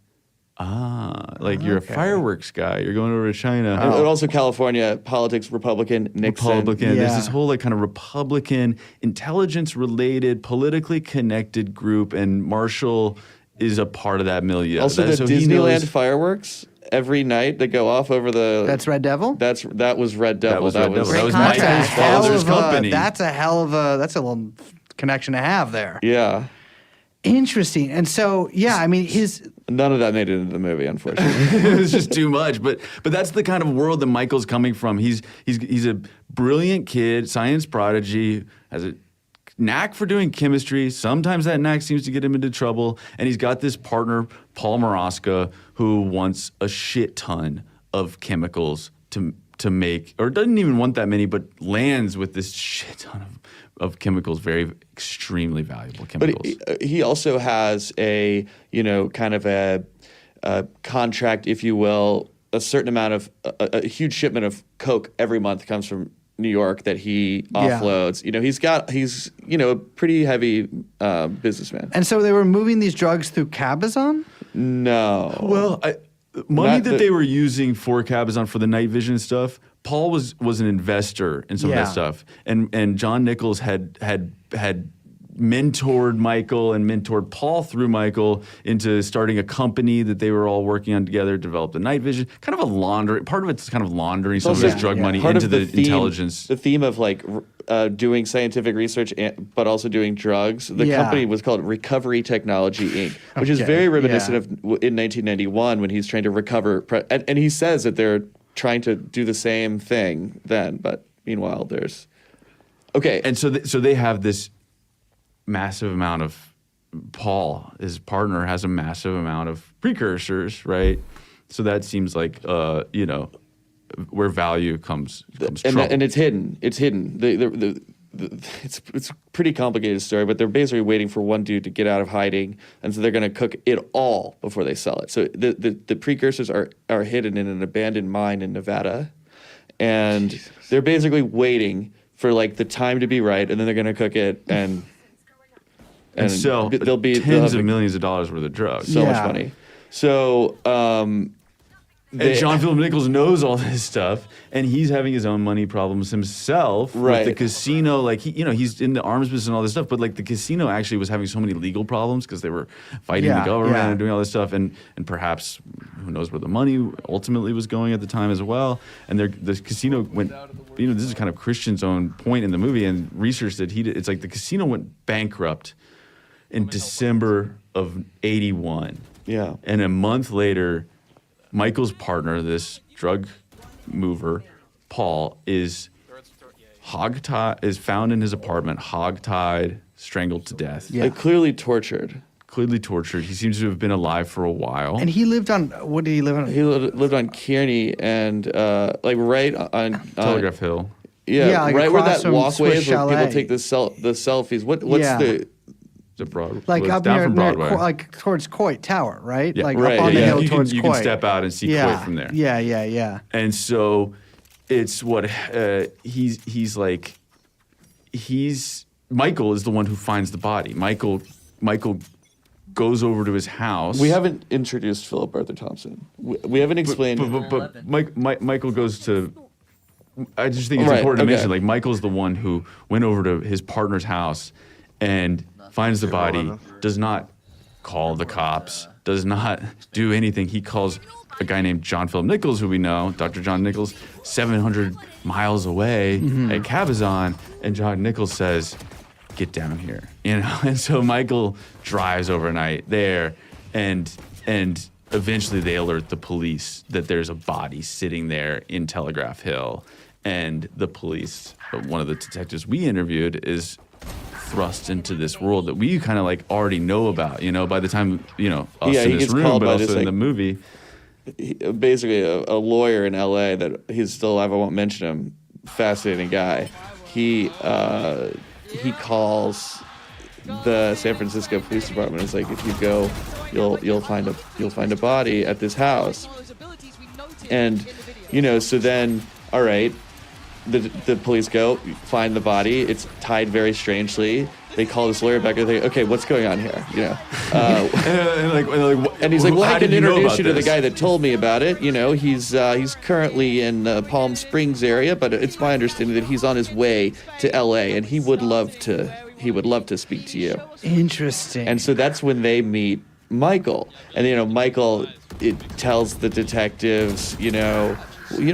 you're a fireworks guy. You're going over to China. And also California, politics, Republican, Nixon. There's this whole kind of Republican, intelligence-related, politically connected group, and Marshall is a part of that milieu. Also, the Disneyland fireworks every night that go off over the. That's Red Devil. That was Red Devil. That was Michael's father's company. That's a little connection to have there. Yeah. Interesting. And so, none of that made it into the movie, unfortunately. It was just too much. But that's the kind of world that Michael's coming from. He's a brilliant kid, science prodigy, has a knack for doing chemistry. Sometimes that knack seems to get him into trouble. And he's got this partner, Paul Maraska, who wants a shit ton of chemicals to make, or doesn't even want that many, but lands with this shit ton of chemicals, very extremely valuable chemicals. But he also has a, kind of a contract, if you will, a certain amount of, a huge shipment of Coke every month comes from New York that he offloads. He's a pretty heavy businessman. And so they were moving these drugs through Cabazon? No. Well, money that they were using for Cabazon for the night vision stuff, Paul was an investor in some of that stuff, and John Nichols had mentored Michael and mentored Paul through Michael into starting a company that they were all working on together, developed the night vision, kind of a laundering. Part of it's kind of laundering some of his drug money Part into of the theme, intelligence. The theme of like doing scientific research, but also doing drugs. The Yeah. company was called Recovery Technology Inc., which is very reminiscent of in 1991 when he's trying to recover. And he says that they're trying to do the same thing then, but meanwhile there's okay. And so they have this massive amount of Paul, his partner, has a massive amount of precursors, right? So that seems like you know, where value comes trouble. and it's hidden. It's hidden. It's a pretty complicated story, but they're basically waiting for one dude to get out of hiding, and so they're going to cook it all before they sell it. So the precursors are hidden in an abandoned mine in Nevada, and they're basically waiting for like the time to be right, and then they're going to cook it and sell they'll tens have of millions of dollars worth of drugs. so much money. So and John Philip Nichols knows all this stuff, and he's having his own money problems himself. Right. With the casino, like he's in the arms business and all this stuff, but like the casino actually was having so many legal problems because they were fighting the government and doing all this stuff, and perhaps who knows where the money ultimately was going at the time as well. And the casino went, this is kind of Christian's own point in the movie and research that he did. It's like the casino went bankrupt in December of '81. Yeah. And a month later, Michael's partner, this drug mover, Paul, is found in his apartment, hogtied, strangled to death. Yeah. Like clearly tortured. Clearly tortured. He seems to have been alive for a while. And he lived on, what did he live on? He lived on Kearney and like right on Telegraph Hill. Yeah, like right where across that from walkway Swiss is where people Chalet. take the selfies. What's the Broadway? Like up down near, from Broadway. like towards Coit Tower, right? Yeah. Like Right, up on the yeah. hill You towards can Coit. step out and see Coit from there. Yeah. And so it's what he's like. Michael is the one who finds the body. Michael goes over to his house. We haven't introduced Philip Arthur Thompson. We haven't explained. But Michael goes to. I just think it's important to mention. Like Michael's the one who went over to his partner's house and finds the body. Does not call the cops. Does not do anything. He calls a guy named John Philip Nichols, who we know, Dr. John Nichols, 700 miles away at Cabazon, and John Nichols says, "Get down here," And so Michael drives overnight there, and eventually they alert the police that there's a body sitting there in Telegraph Hill, and the police, one of the detectives we interviewed, is thrust into this world that we kind of like already know about. By the time us Yeah, he in this gets room, called but by also this, in like, the movie. Basically a lawyer in LA that he's still alive. I won't mention him. Fascinating guy. He calls the San Francisco Police Department. It's like, if you go, you'll find a body at this house. And so then, all right, the police go find the body. It's tied very strangely. They call this lawyer back and they, okay, what's going on here? And he's like, well, I can introduce you to the guy that told me about it. He's currently in Palm Springs area, but it's my understanding that he's on his way to LA, and he would love to speak to you. Interesting. And so that's when they meet Michael, and Michael tells the detectives,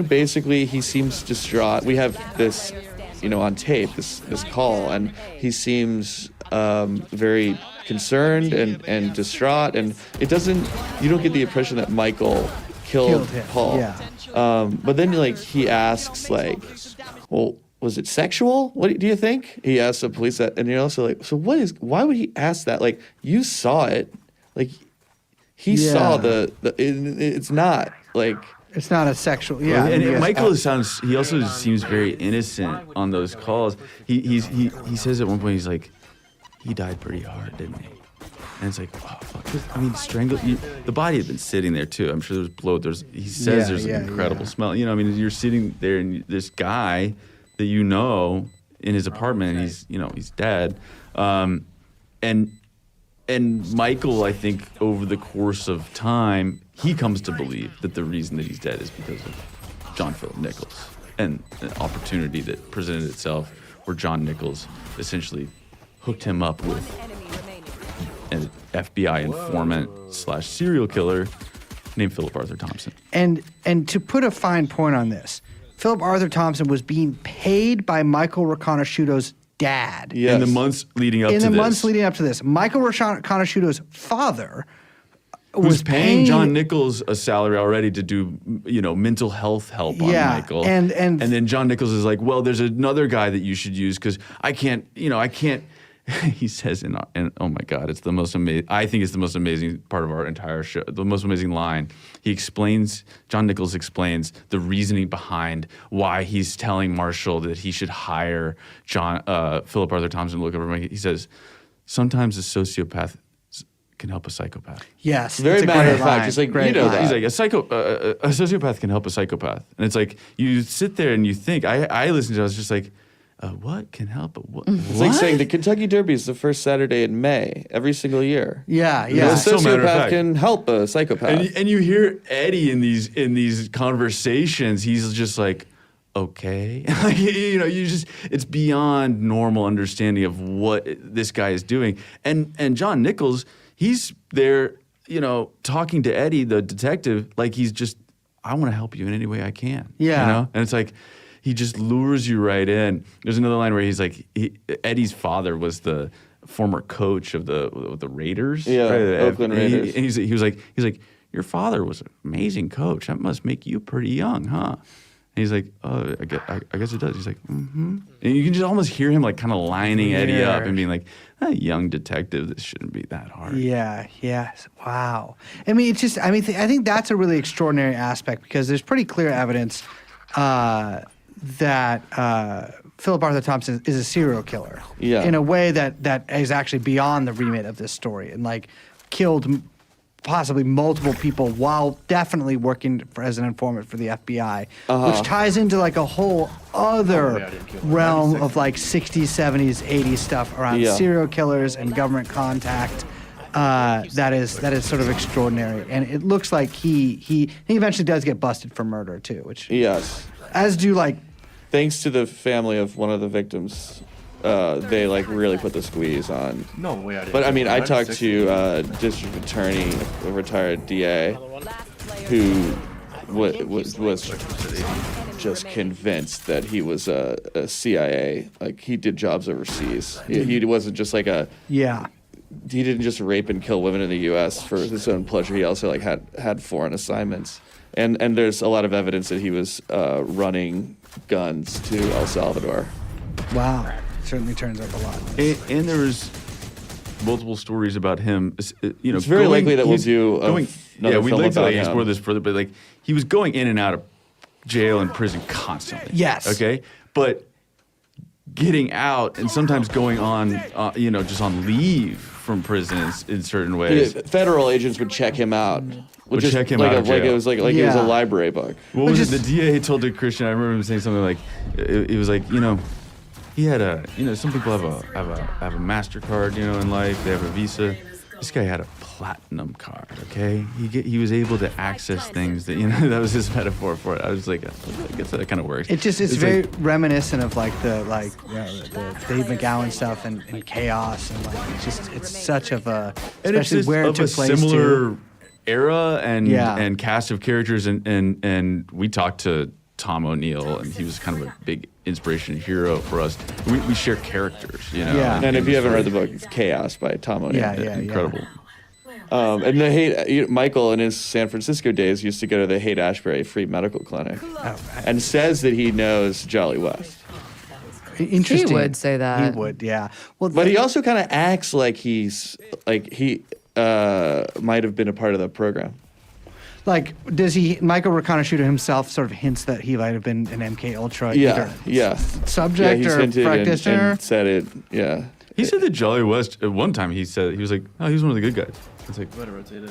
basically he seems distraught. We have this, on tape, this call, and he seems very concerned and distraught, and you don't get the impression that Michael killed him. Paul. Yeah. But then he asks well, was it sexual? What do you think? He asks the police that, and so why would he ask that? Like, you saw it, he saw it's not like. It's not a sexual. Yeah. And Michael he also seems very innocent on those calls. He says at one point, he's like, he died pretty hard, didn't he? And it's like, oh, fuck. Strangled. The body had been sitting there too. I'm sure there was blood. He says there's an incredible smell. You're sitting there, and this guy that in his apartment, and he's dead. And Michael, I think, over the course of time, he comes to believe that the reason that he's dead is because of John Philip Nichols and an opportunity that presented itself where John Nichols essentially hooked him up with an FBI informant / serial killer named Philip Arthur Thompson. And to put a fine point on this, Philip Arthur Thompson was being paid by Michael Riconosciuto's dad. In the months leading up to this. In the months leading up to this. Michael Riconosciuto's father was paying John Nichols a salary already to do, mental health help on Michael. And then John Nichols is like, well, there's another guy that you should use because I can't. He says, and oh my God, it's the most amazing. I think it's the most amazing part of our entire show. The most amazing line. John Nichols explains the reasoning behind why he's telling Marshall that he should hire Philip Arthur Thompson to look over Mike. He says, sometimes a sociopath can help a psychopath. Yes, very matter of fact. He's like, that. He's like, a sociopath can help a psychopath, and it's like you sit there and you think. I listened to it. I was just like, what can help? It's like saying the Kentucky Derby is the first Saturday in May every single year. Yeah. A sociopath can help a psychopath. And you hear Eddie in these conversations. He's just like, okay, it's beyond normal understanding of what this guy is doing. And John Nichols, he's there, talking to Eddie, the detective, like he's just, I want to help you in any way I can. Yeah. And it's like, he just lures you right in. There's another line where he's like, Eddie's father was the former coach of the Raiders. Yeah, right? Oakland Raiders. And he was like, your father was an amazing coach. That must make you pretty young, huh? And he's like, oh, I guess it does. He's like, mm-hmm. And you can just almost hear him like kind of lining Eddie up and being like, a young detective, this shouldn't be that hard. Yeah. Yes. Wow. I mean, I think that's a really extraordinary aspect because there's pretty clear evidence that Philip Arthur Thompson is a serial killer in a way that is actually beyond the remit of this story and like killed possibly multiple people while definitely working as an informant for the FBI, which ties into like a whole other realm of like 60s, 70s, 80s stuff around serial killers and government contact. That is sort of extraordinary, and it looks like he eventually does get busted for murder too, which as do like. Thanks to the family of one of the victims, they like really put the squeeze on. No way I didn't. But I mean, I talked to district attorney, a retired DA, who was just convinced that he was a CIA. Like he did jobs overseas. He wasn't just like he didn't just rape and kill women in the U.S. for his own pleasure. He also like had foreign assignments. And there's a lot of evidence that he was running guns to El Salvador. Wow, certainly turns up a lot. And there was multiple stories about him. It's very likely that we'll do another we'd film like to about explore him. this further, but like he was going in and out of jail and prison constantly. Yes. Okay, but getting out and sometimes going on, just on leave from prison in certain ways. Federal agents would check him out. Would check him like out of like jail. it was like it was a library book. What was it? The DA told to Christian. I remember him saying something like, "It was like he had some people have a MasterCard in life. They have a Visa. This guy had a platinum card. Okay, he was able to access things that that was his metaphor for it. I was like, I guess that kind of works. It's very reminiscent of like the Dave McGowan stuff and Chaos and like it's such of a especially where it took place similar too. Era and cast of characters and we talked to Tom O'Neill and he was kind of a big inspiration and hero for us. We share characters, And if you haven't read the book, it's Chaos by Tom O'Neill. Incredible. And the Michael in his San Francisco days used to go to the Haight-Ashbury Free Medical Clinic, and says that he knows Jolly West. Interesting. He would say that. He would, yeah. Well, but he also kind of acts like he might have been a part of the program. Like, does Michael Riconosciuto himself sort of hints that he might have been an MK Ultra subject or practitioner? And said it, He said that Jolly West at one time he was like, oh, he was one of the good guys. It's like,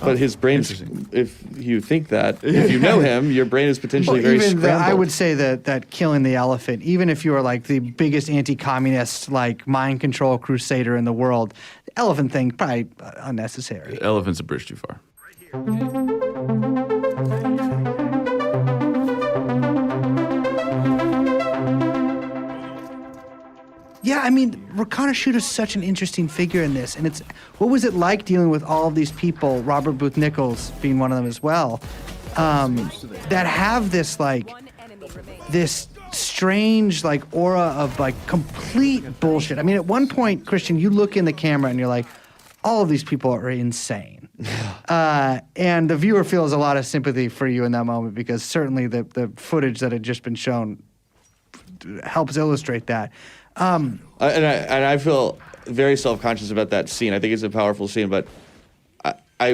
but his brain's, if you think that, if you know him, your brain is potentially very scrambled. I would say that killing the elephant, even if you are like the biggest anti-communist, like mind control crusader in the world, the elephant thing probably unnecessary. The elephant's a bridge too far. Yeah, I mean, Rakana is such an interesting figure in this, and it's what was it like dealing with all of these people, Robert Booth Nichols being one of them as well, that have this like this strange like aura of like complete bullshit. I mean, at one point, Christian, you look in the camera and you're like, all of these people are insane. And the viewer feels a lot of sympathy for you in that moment because certainly the footage that had just been shown helps illustrate that. And I feel very self-conscious about that scene. I think it's a powerful scene, but I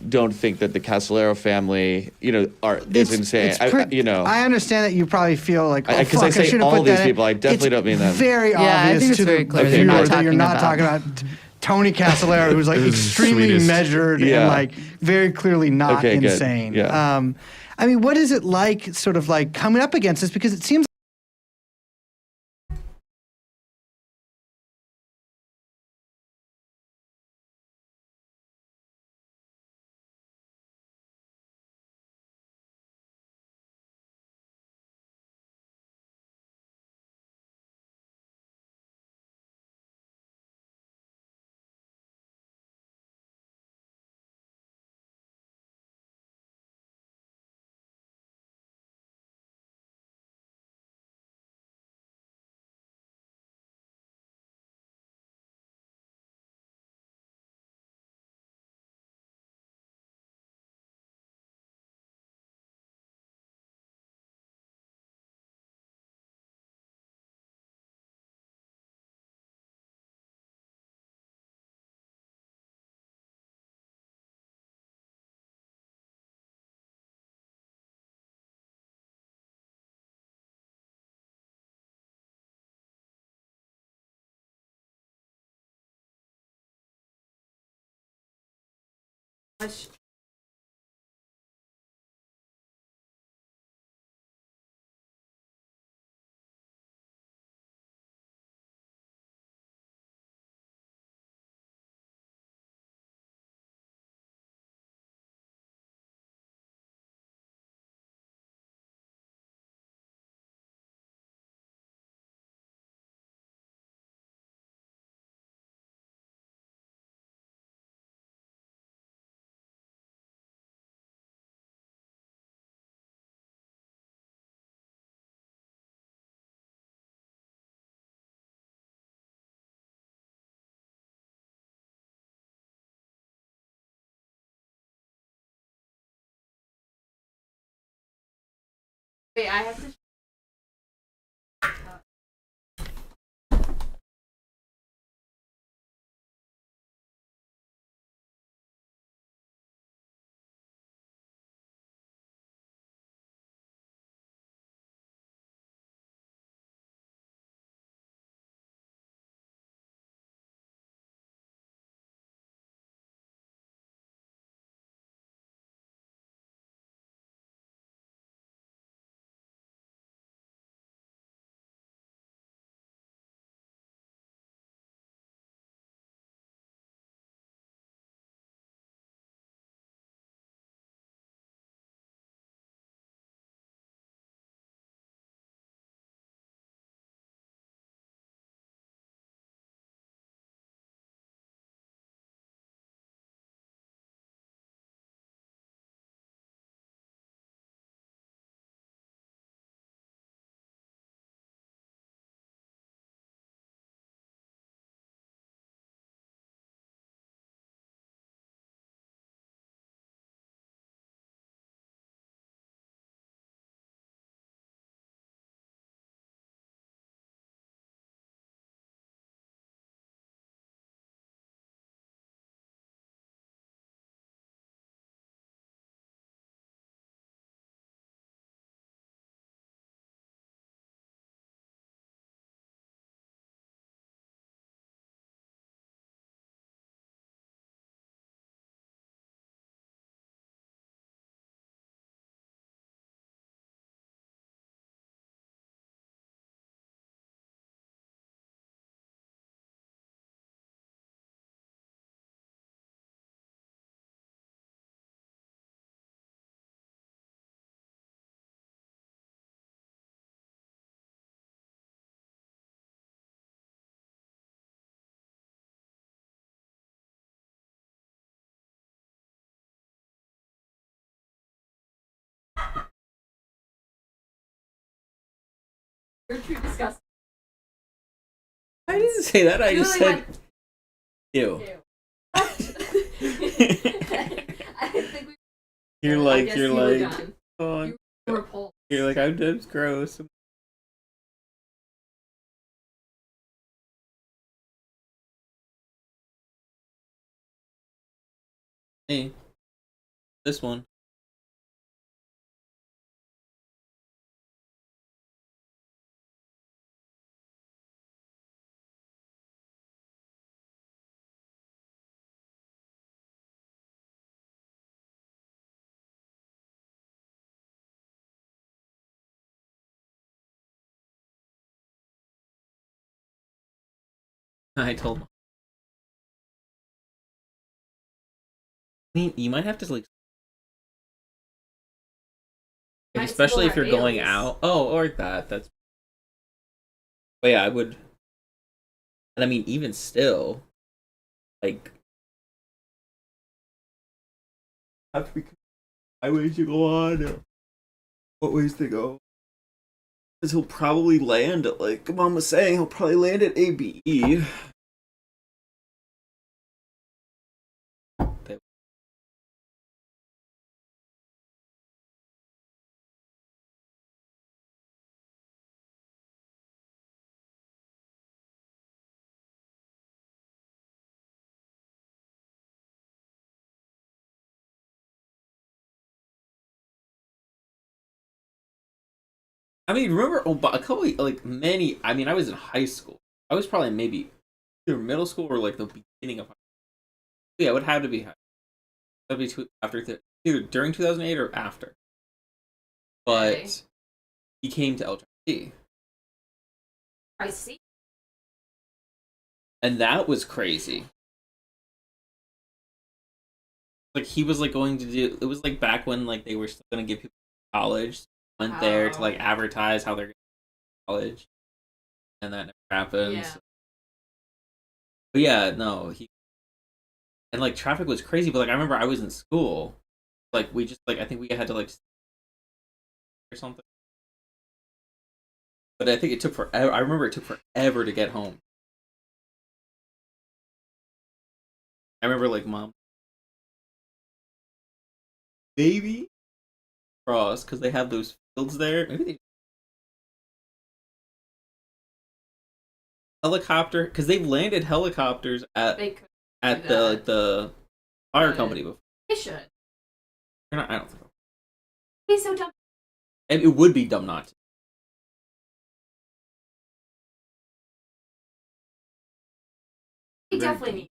don't think that the Casolaro family, is insane. I understand that you probably feel like, oh, because fuck, I say should've all put these that in. people. I definitely don't mean that. Very Yeah, I obvious think it's to very the clear viewer that that you're not talking about- about Tony Casolaro, who's like extremely sweetest. measured and Yeah. like very clearly not Okay, good. insane. Yeah. I mean, what is it like, sort of like coming up against this? Because it seems Wait, I have to. You're too disgusting. I didn't say that. I just said. Ew. I think we. You're I like, guess you're you were like, done. oh, You were repulsed. you're like, I'm just gross. Hey, this one. I told him. I mean, you might have to like, Might especially if explore you're going Bailey's. out. Oh, or that. That's. But yeah, I would. And I mean, even still, like, have to be highways to go on, or what ways to go. Because he'll probably land at, like Mom was saying, he'll probably land at ABE. I mean, remember a couple of, like many. I mean, I was in high school. I was probably maybe either middle school or like the beginning of high school. Yeah, it would have to be high. That would be either during 2008 or after. But Okay. he came to LJC, I see. and that was crazy. Like he was like going to do. It was like back when like they were still going to give people college. Went there to like advertise how they're going to college, and that never happened. Yeah. But yeah, no, he and like traffic was crazy. But like I remember I was in school, like we just like I think we had to like or something. But I think it took forever. I remember it took forever to get home. I remember like Mom, baby, cross because they have those fields there. Maybe they helicopter because they've landed helicopters at They could at do the that. like the fire company before. They should. They're not, I don't think. He's so dumb. And it would be dumb not to. He definitely needs.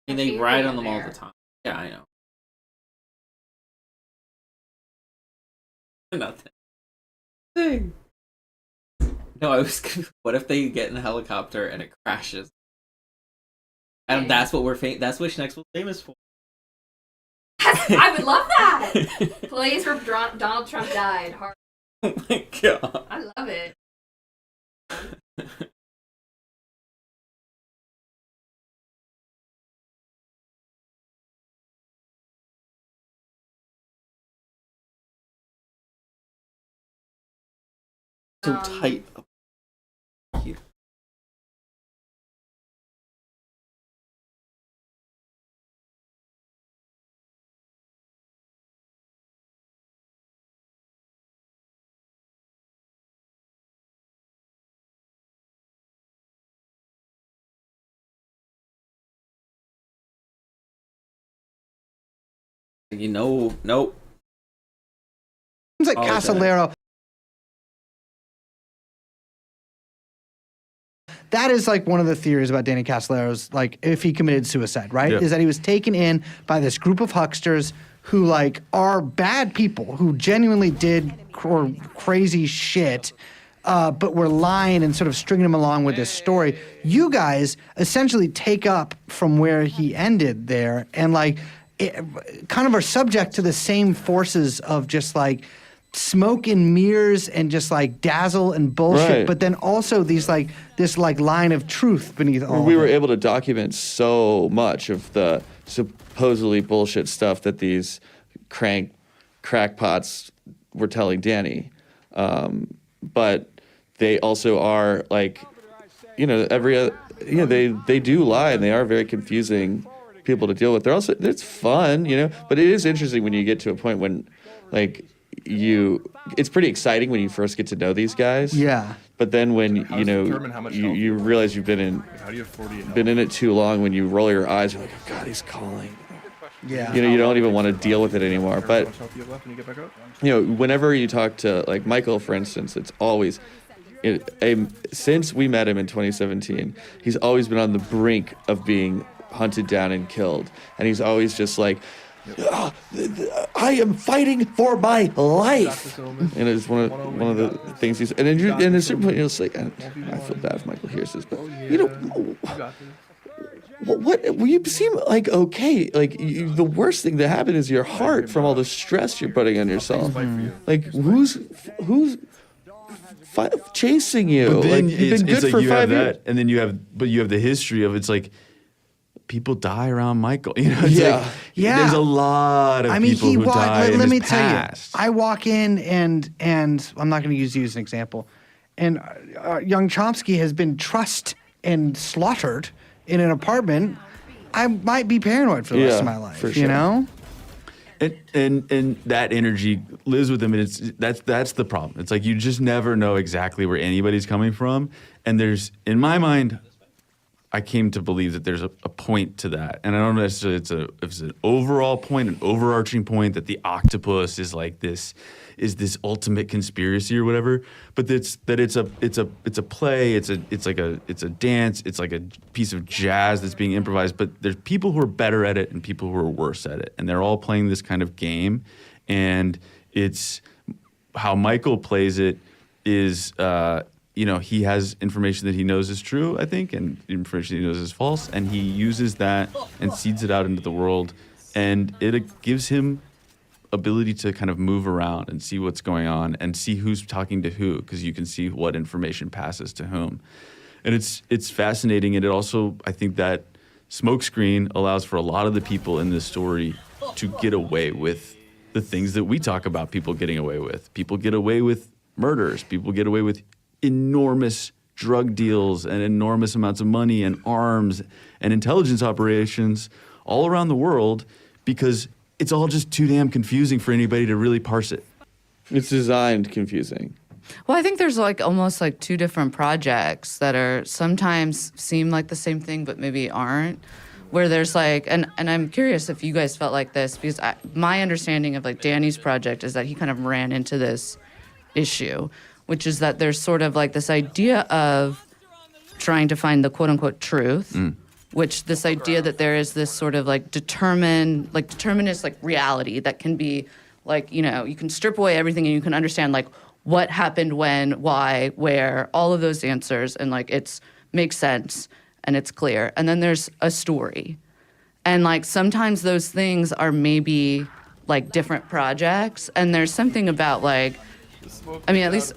And they ride on them all the time. Yeah, I know. Nothing. Thing. No, I was. What if they get in a helicopter and it crashes? And that's what we're that's what Schneck's famous for. I would love that. Place where Donald Trump died. Hard. Oh my god. I love it. So tight. Here. You know, nope. It's like Apologize. Casolero. That is like one of the theories about Danny Casolero's, like if he committed suicide, right? Yeah. Is that he was taken in by this group of hucksters who like are bad people who genuinely did crazy shit, but were lying and sort of stringing him along with this story. You guys essentially take up from where he ended there and like kind of are subject to the same forces of just like smoke and mirrors and just like dazzle and bullshit, Right. but then also these like this like ine of truth beneath all We of were it. able to document so much of the supposedly bullshit stuff that these crackpots were telling Danny. But they also are like, they do lie, and they are very confusing people to deal with. They're also, it's fun, but it is interesting when you get to a point when like it's pretty exciting when you first get to know these guys. Yeah. But then when determine how much health you realize you've been How do you have 48 in it too long, when you roll your eyes, you're like, oh God, he's calling. Yeah. You don't even want to deal with it anymore. But How much health do you have left when you get back up? whenever you talk to like Michael, for instance, it's always since we met him in 2017, he's always been on the brink of being hunted down and killed, and he's always just like, I am fighting for my life, and it's one of the things he's. And then at a certain point, you're just like, I feel bad if Michael hears this, but what you seem like okay. Like the worst thing that happened is your heart from all the stress you're putting on yourself. Like who's chasing you? But then like, you've been it's good like for you 5 have years. that, and then you have the history of it's like people die around Michael. It's Yeah. like, there's a lot of people who die in let his me tell past. you, I walk in and I'm not going to use you as an example, and young Chomsky has been trussed and slaughtered in an apartment. I might be paranoid for the rest of my life. for You know. And that energy lives with him, and that's the problem. It's like you just never know exactly where anybody's coming from, and there's, in my mind, I came to believe that there's a point to that, and I don't know necessarily it's an overall point, an overarching point that the octopus is like this ultimate conspiracy or whatever, but it's a play, it's a dance, it's like a piece of jazz that's being improvised, but there's people who are better at it and people who are worse at it, and they're all playing this kind of game, and it's how Michael plays it is he has information that he knows is true, I think, and information he knows is false, and he uses that and seeds it out into the world, and it gives him ability to kind of move around and see what's going on and see who's talking to who, because you can see what information passes to whom. And it's fascinating, and it also, I think that Smokescreen allows for a lot of the people in this story to get away with the things that we talk about people getting away with. People get away with murders. People get away with enormous drug deals and enormous amounts of money and arms and intelligence operations all around the world because it's all just too damn confusing for anybody to really parse it. It's designed confusing. Well, I think there's like almost like two different projects that are sometimes seem like the same thing, but maybe aren't. Where there's like, and I'm curious if you guys felt like this, because my understanding of like Danny's project is that he kind of ran into this issue, which is that there's sort of like this idea of trying to find the quote unquote truth, which this idea that there is this sort of like determinist like reality that can be like, you can strip away everything and you can understand like what happened, when, why, where, all of those answers, and like it's makes sense and it's clear. And then there's a story. And like sometimes those things are maybe like different projects, and there's something about like, I mean, at least,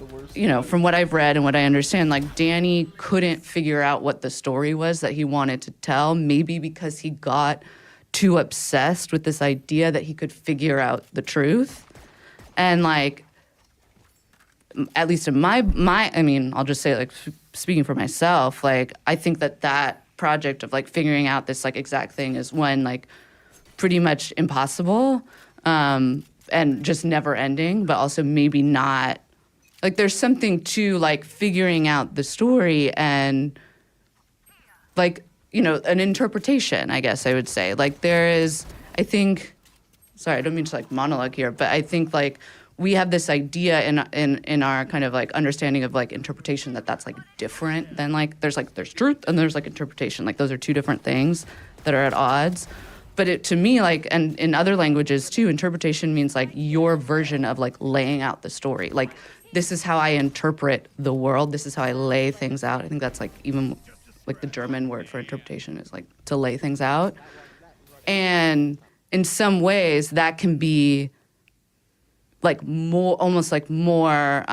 from what I've read and what I understand, like Danny couldn't figure out what the story was that he wanted to tell, maybe because he got too obsessed with this idea that he could figure out the truth. And like, at least in my I mean, I'll just say like, speaking for myself, like I think that project of like figuring out this like exact thing is one like pretty much impossible. And just never ending, but also maybe not. Like there's something to like figuring out the story and like, an interpretation, I guess I would say. Like there is, I think, sorry, I don't mean to like monologue here, but I think like we have this idea in our kind of like understanding of like interpretation that's like different than like there's truth and there's like interpretation. Like those are two different things that are at odds. But to me, like, and in other languages too, interpretation means like your version of like laying out the story. Like, this is how I interpret the world. This is how I lay things out. I think that's like even like the German word for interpretation is like to lay things out. And in some ways that can be like more, almost like more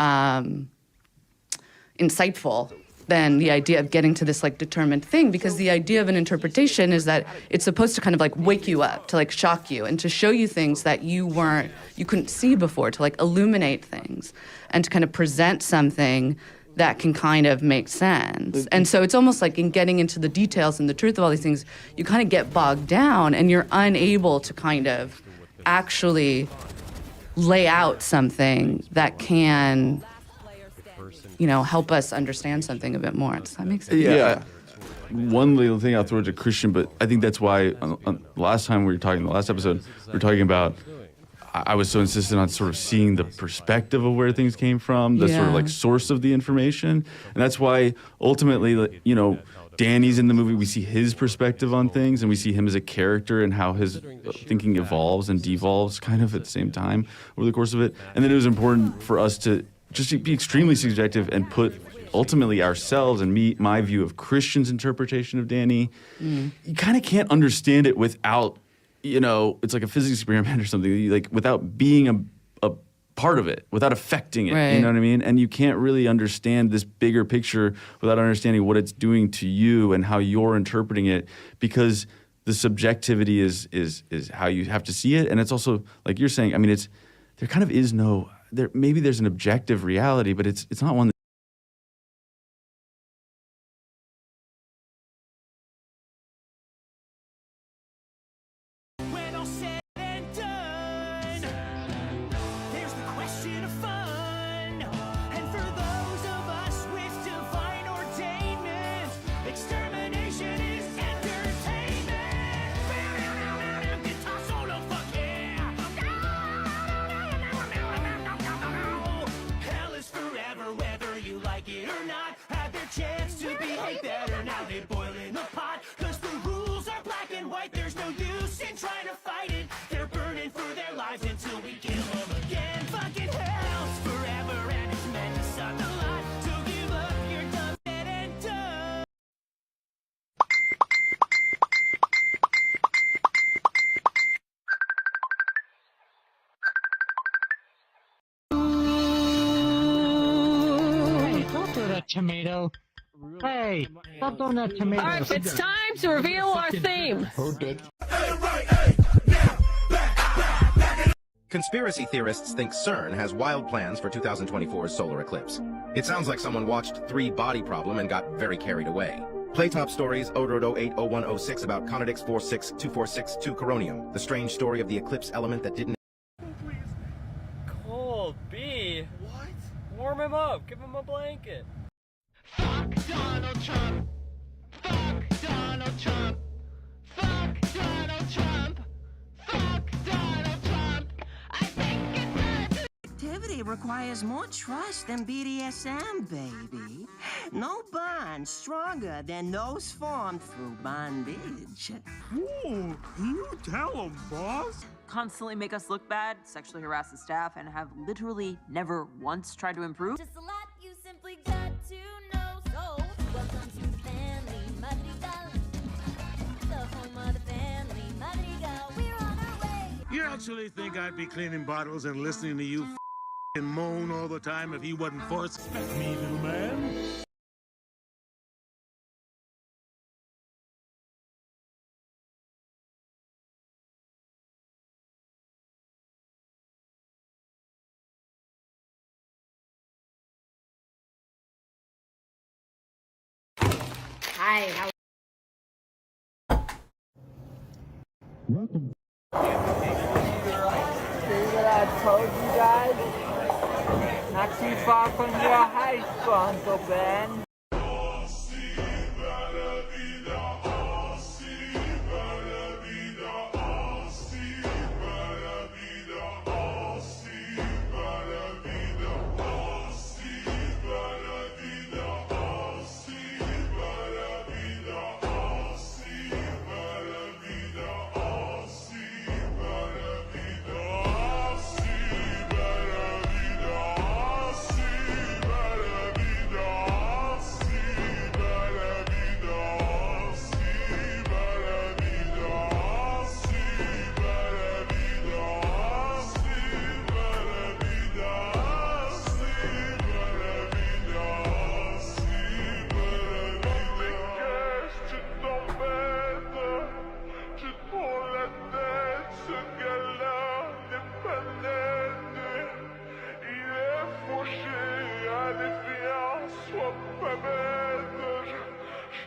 insightful than the idea of getting to this like determined thing, because the idea of an interpretation is that it's supposed to kind of like wake you up, to like shock you and to show you things that you couldn't see before, to like illuminate things and to kind of present something that can kind of make sense. And so it's almost like in getting into the details and the truth of all these things, you kind of get bogged down and you're unable to kind of actually lay out something that can, help us understand something a bit more. Does that make sense? Yeah. One little thing I'll throw to Christian, but I think that's why last time we were talking, the last episode, we were talking about, I was so insistent on sort of seeing the perspective of where things came from, the sort of like source of the information. And that's why ultimately, Danny's in the movie, we see his perspective on things and we see him as a character and how his thinking evolves and devolves kind of at the same time over the course of it. And then it was important for us to just be extremely subjective and put ultimately ourselves and my view of Christian's interpretation of Danny. You kind of can't understand it without, it's like a physics experiment or something, like without being a part of it, without affecting it, Right. you know what I mean? And you can't really understand this bigger picture without understanding what it's doing to you and how you're interpreting it, because the subjectivity is how you have to see it. And it's also, like you're saying, I mean, there kind of is maybe there's an objective reality, but it's not one that tomato. Hey, stop doing that tomato. All right, it's time to reveal our theme. Conspiracy theorists think CERN has wild plans for 2024's solar eclipse. It sounds like someone watched 3 Body Problem and got very carried away. Playtop Stories, Odrod 080106 about Conadix 46246 Coronium, the strange story of the eclipse element that didn't... Cold B. What? Warm him up. Give him a blanket. Fuck Donald Trump. Fuck Donald Trump. Fuck Donald Trump. Fuck Donald Trump. I think it's Activity requires more trust than BDSM, baby. No bond stronger than those formed through bondage. Ooh, you tell him, boss. Constantly make us look bad, sexually harass the staff, and have literally never once tried to improve. Just a lot you simply got to know. So, welcome to Family Madrigal, the home of the family Madrigal. We're on our way. You actually think I'd be cleaning bottles and listening to you and moan all the time if he wasn't forced? Expect me, little man. Hi, how See what I told you guys? Not too far from your high school, Uncle Ben. pas bête. Je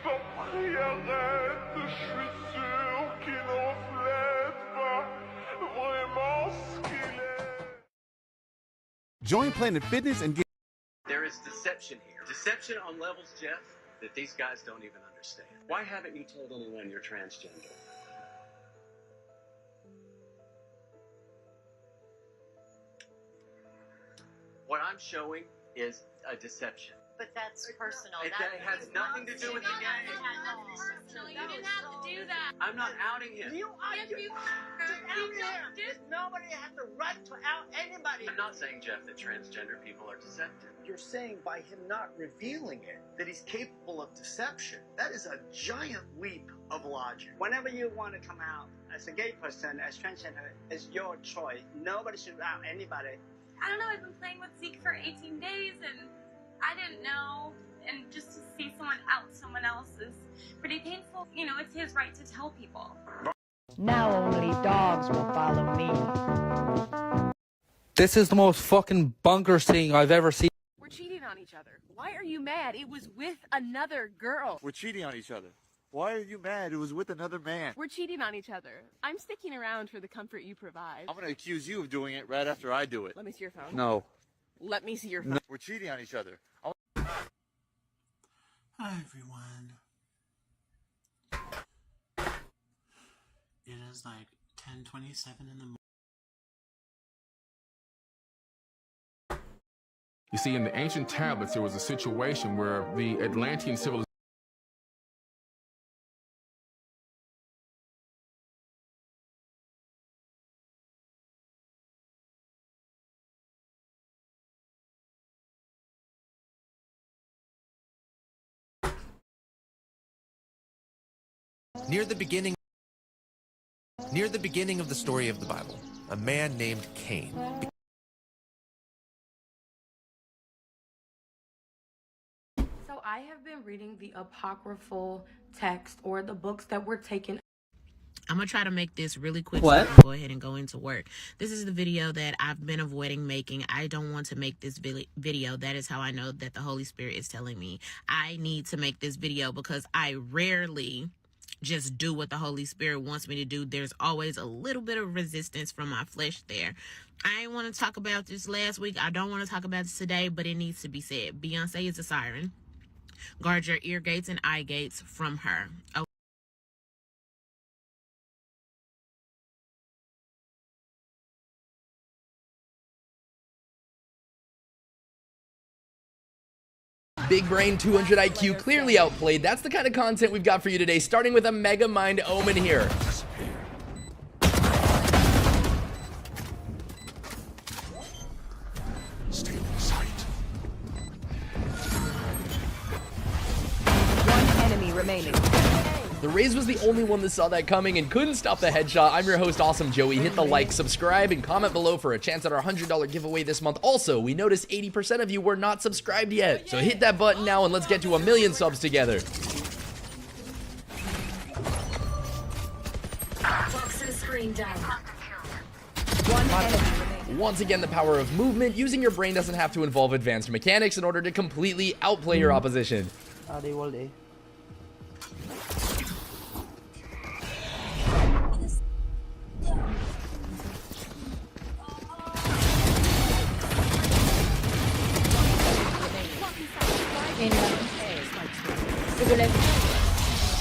t'en prie, arrête. Je suis sûr qu'il ne reflète pas vraiment ce qu'il est. Join Planet Fitness and get. There is deception here. Deception on levels, Jeff, that these guys don't even understand. Why haven't you told anyone you're transgender? What I'm showing is a deception. But that's personal. It has nothing to do with the game. Personal. You didn't have to do that. I'm not outing him. You are. Nobody has the right to out anybody. I'm not saying, Jeff, that transgender people are deceptive. You're saying by him not revealing it, that he's capable of deception. That is a giant leap of logic. Whenever you want to come out as a gay person, as transgender, it's your choice. Nobody should out anybody. I don't know, I've been playing with Zeke for 18 days and I didn't know, and just to see someone out someone else is pretty painful. You know, it's his right to tell people. Now only dogs will follow me. This is the most fucking bonkers thing I've ever seen. We're cheating on each other. Why are you mad? It was with another girl. We're cheating on each other. Why are you mad? It was with another man. We're cheating on each other. I'm sticking around for the comfort you provide. I'm gonna accuse you of doing it right after I do it. Let me see your phone. No. Let me see your phone. No. We're cheating on each other. Hi everyone. It is like 10:27 in the morning. You see, in the ancient tablets, there was a situation where the Atlantean civilization. Near the beginning of the story of the Bible, a man named Cain. So I have been reading the apocryphal text or the books that were taken. I'm gonna try to make this really quick What? so I can go ahead and go into work. This is the video that I've been avoiding making. I don't want to make this video. That is how I know that the Holy Spirit is telling me I need to make this video, because I rarely just do what the Holy Spirit wants me to do. There's always a little bit of resistance from my flesh there. I didn't want to talk about this last week. I don't want to talk about this today, but it needs to be said. Beyonce is a siren. Guard your ear gates and eye gates from her. Okay. Big Brain 200 IQ clearly outplayed. That's the kind of content we've got for you today, starting with a Mega Mind Omen here. Stay in sight. One enemy remaining. The Raze was the only one that saw that coming and couldn't stop the headshot. I'm your host, Awesome Joey. Hit the like, subscribe, and comment below for a chance at our $100 giveaway this month. Also, we noticed 80% of you were not subscribed yet. So hit that button now and let's get to 1 million subs together. Toxin screen down. One enemy remaining. Once again, the power of movement. Using your brain doesn't have to involve advanced mechanics in order to completely outplay your opposition.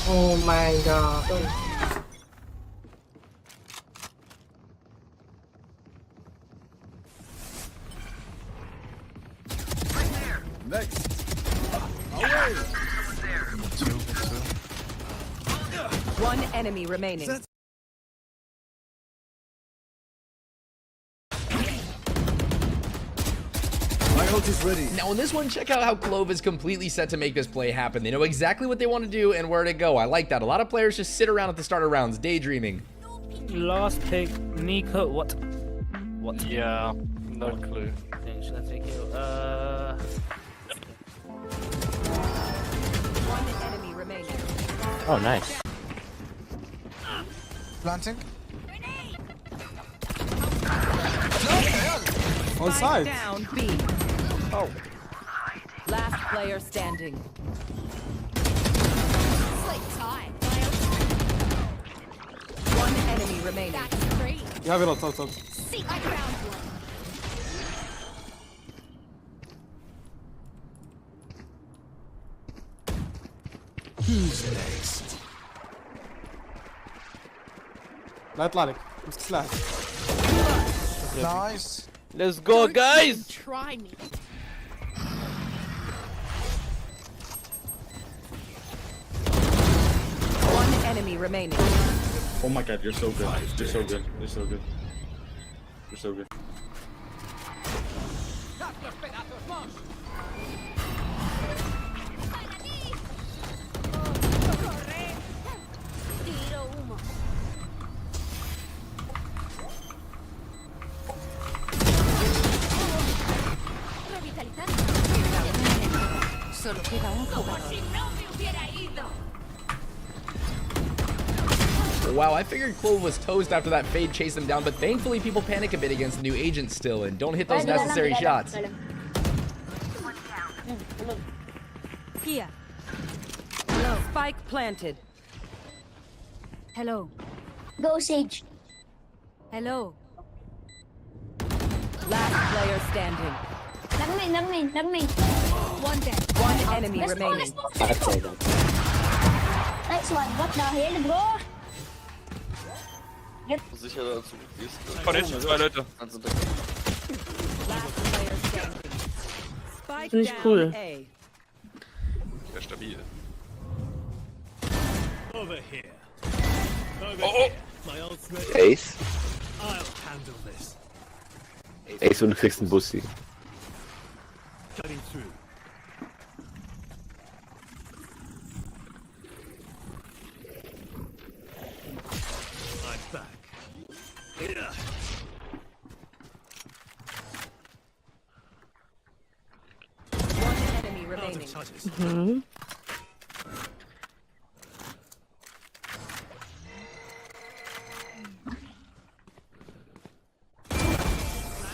Oh my god. Next. One enemy remaining. My ult is ready. Now in this one, check out how Clove is completely set to make this play happen. They know exactly what they want to do and where to go. I like that. A lot of players just sit around at the start of rounds, daydreaming. Last pick, Nika. What? Yeah, no clue. Should I take it? One enemy remaining. Oh, nice. Planting. On side. Down B. Oh. Last player standing. One enemy remaining. That's great. You have it on top. See, I found one. Who's next? لا يطلع لك امسك سلاح. Nice. Let's go, guys. Try me. One enemy remaining. Oh my god, you're so good. You're so good. You're so good. You're so good. Tiro humo. Revitalizando. Solo queda un jugador. Si no me hubiera ido. Wow, I figured Clove was toast after that fade chased him down, but thankfully people panic a bit against the new agent still and don't hit those necessary shots. Here. Hello. Spike planted. Hello. Go, Sage. Hello. Last player standing. Nag me. One dead. One enemy remaining. Nice one. What the hell, bro? Sicher dazu gehst. Von hinten, 2 Leute. Last player standing. Spike Finde ich down cool. A. Ja, stabil. Over here. Oh, My ult's ready. Ace. I'll handle this. Ace und du kriegst einen Bussi. Cutting through. I'm back. One enemy remaining.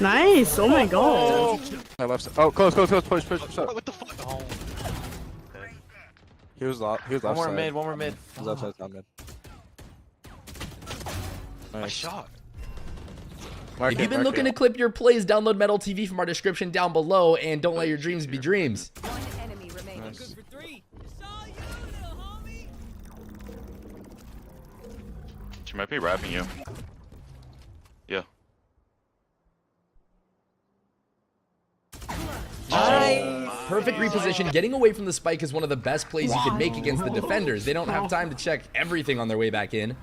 Nice. Oh my god. My left side. Oh, close. Push. What the fuck? Oh. Okay. He was left One more side. mid, one more mid. He was left side, not mid. My Nice. shot. If you've been looking to clip your plays, download Metal TV from our description down below, and don't let your dreams be dreams. One enemy remaining. Nice. She might be rapping you. Yeah. Perfect reposition. Getting away from the spike is one of the best plays you could make against the defenders. They don't have time to check everything on their way back in.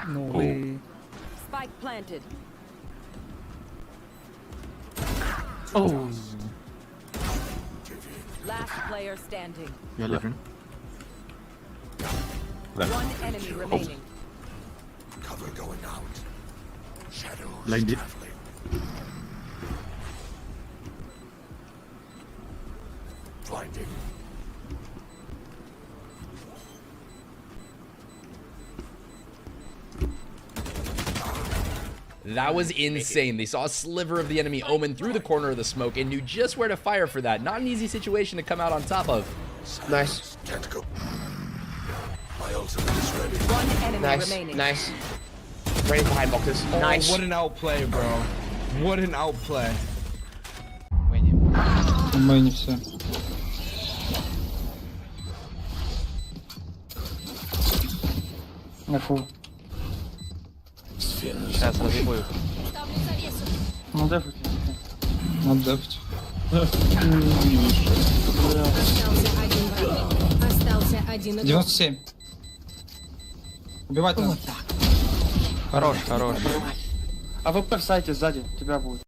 No way. Spike planted. Oh. Last player standing. Yeah, living. One enemy remaining. Cover going out. Shadows. Blinded. Blinding. That was insane. They saw a sliver of the enemy Omen through the corner of the smoke and knew just where to fire for that. Not an easy situation to come out on top of. Nice. Tactical. My ultimate is ready. One enemy remaining. Nice. Ready behind boxes. Oh, Nice. what an outplay, bro. What an outplay. Мы не все. На фул. Сейчас разъебаю. Ну дефать. Надо дефать. Остался один. 97. Убивать надо. Хорош. А ВП в сайте сзади тебя будет.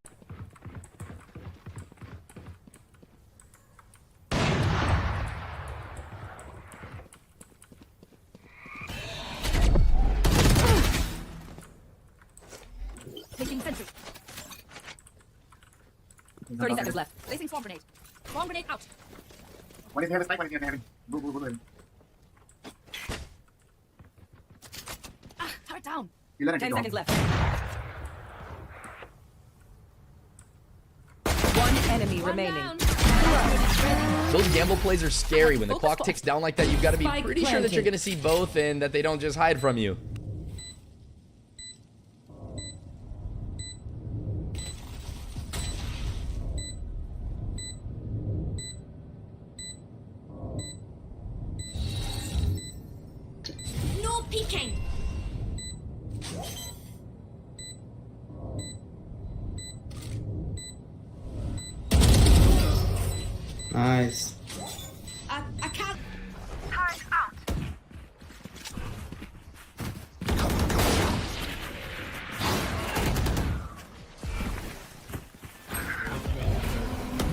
Taking sentry. 30 seconds left. Placing swarm grenade. Swarm grenade out. One is heaven, one is heaven. Blue. Ah, turret down. 10 seconds left. enemy remaining. Those gamble plays are scary. When the clock ticks down like that, you've got to be pretty sure that you're going to see both and that they don't just hide from you. No peeking. Nice. I can't. Turret out.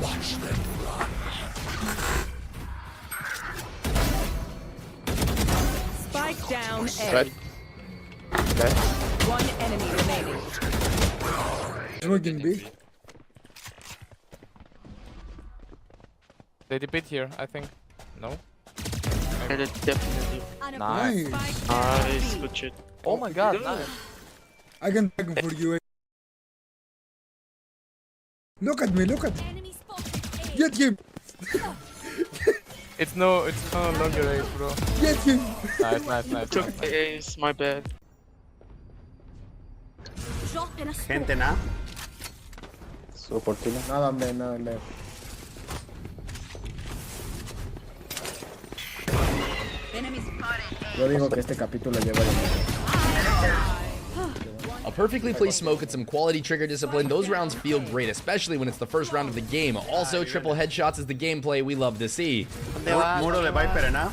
Watch them run. Spike down A. Right. Okay. One enemy remaining. Smoking B. They debate here, I think. No? Definitely. Nice. Nice. Good shit. Oh my god, nice. I can take him for you. Look at me, look at me. Enemy spotted. Get him. It's no longer A, bro. Get him. Nice. Took A's, my bad. Drop in a smoke. Gente, nada. Nada, man, nada, man. Yo digo que este capítulo lleva A perfectly placed smoke and some quality trigger discipline. Those rounds feel great, especially when it's the first round of the game. Also, triple headshots is the gameplay we love to see. Muro de Viper, nada.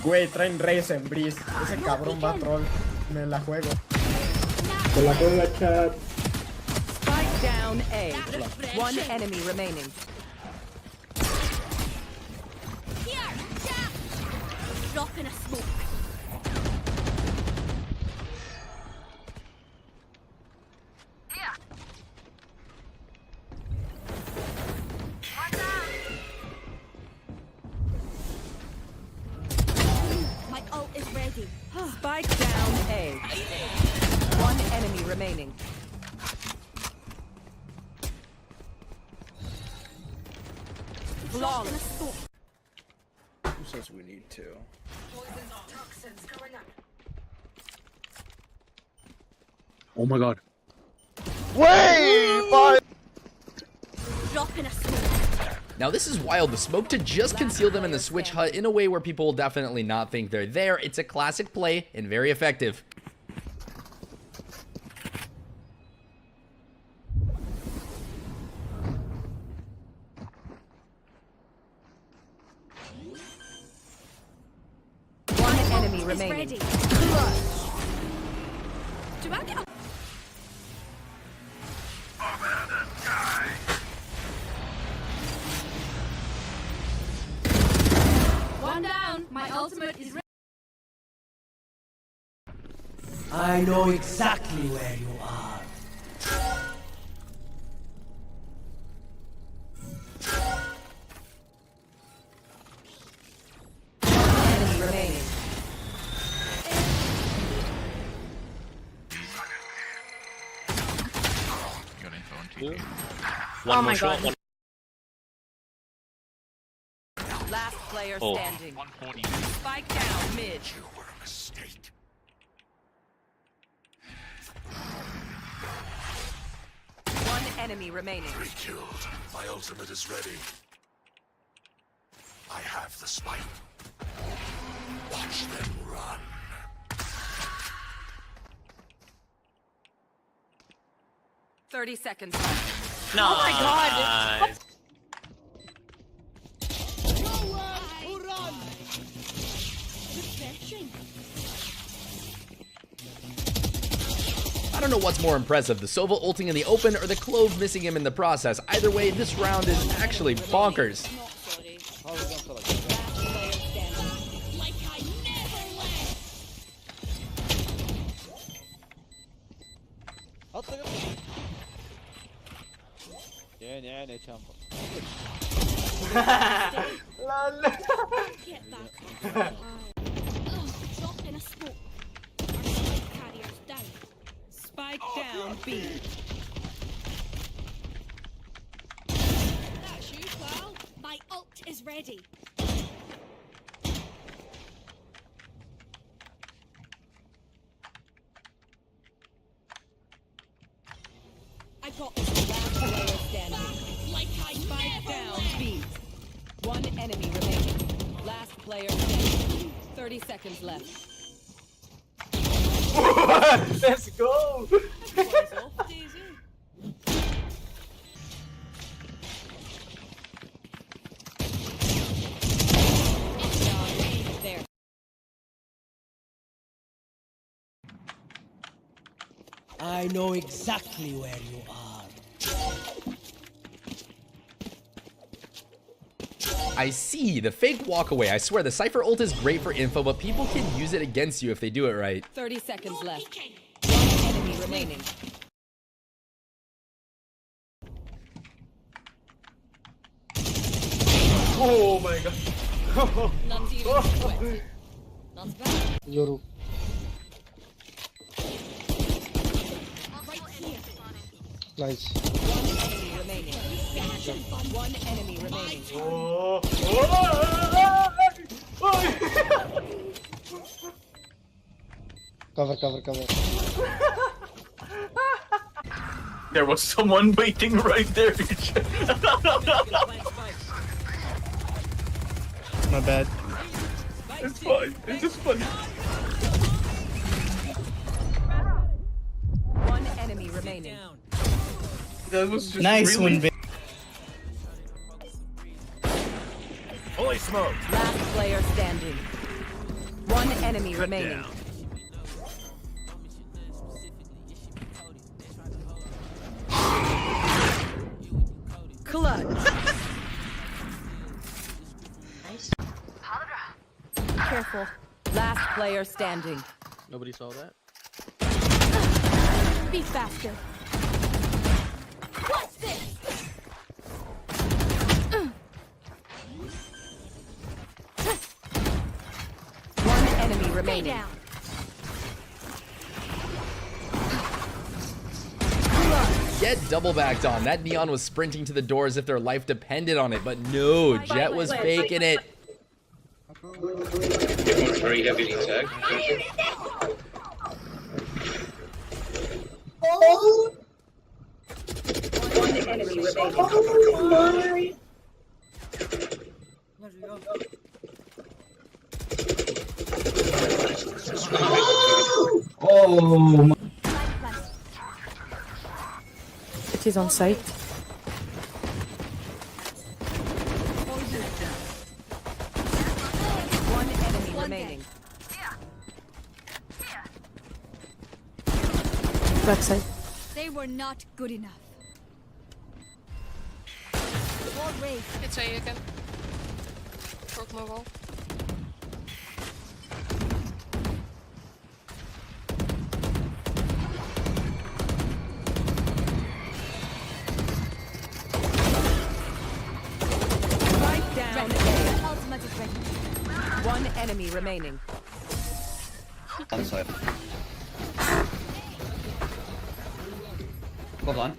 Güey, traen Raze en Breeze. Ese cabrón va a troll. Me la juego. Te la juega, chat. Spike down A. One enemy remaining. Here, yeah. Drop in a smoke. My ult is ready. Spike down A. One enemy remaining. Drop in a smoke. Who says we need to? Oh my god. Drop in a smoke. Now this is wild. The smoke to just conceal them in the switch hut in a way where people will definitely not think they're there. It's a classic play and very effective. One enemy Is remaining. ready. Do I get a one down? My ultimate is ready. I know exactly where you are. Enemy remaining. Got info on TP. Oh my god. Last player Oh. standing. 140. Spike down mid. You were a mistake. One enemy remaining. 3 killed. My ultimate is ready. I have the spike. Watch them run. $30 seconds left. Oh my god. I don't know what's more impressive, the Sova ulting in the open or the Clove missing him in the process. Either way, this round is actually bonkers. Get back. Drop in a smoke. Our spike carrier's down. down B. That's you, pal. My ult is ready. I got this. Last player standing. Like I Spike never down left. B. One enemy remaining. Last player standing. 30 seconds left. Let's go. There. I know exactly where you are. I see, the fake walk away. I swear the Cypher ult is great for info, but people can use it against you if they do it right. 30 seconds left. One enemy remaining. Oh my god. None to you. Sweat. Not bad. Yoru. Right here. Nice. One enemy remaining. One enemy remaining. Cover, cover, cover. There was someone waiting right there. My bad. It's fine. It's just funny. One enemy remaining. That was just Nice really... one, baby. Holy smoke. Last player standing. One enemy remaining. Clutch. Careful. Last player standing. Nobody saw that. Be faster. What's this? One enemy Stay remaining. down. Get double backed on. That Neon was sprinting to the door as if their life depended on it, but no, Jet was faking it. Everyone's very heavily tagged. One enemy remaining. Oh my. It is on site. One enemy remaining. Backside. They were not good enough. War rage. It's A again. Broke my wall. Strike down A. Ultimate is ready. One enemy remaining. On side. Hold on.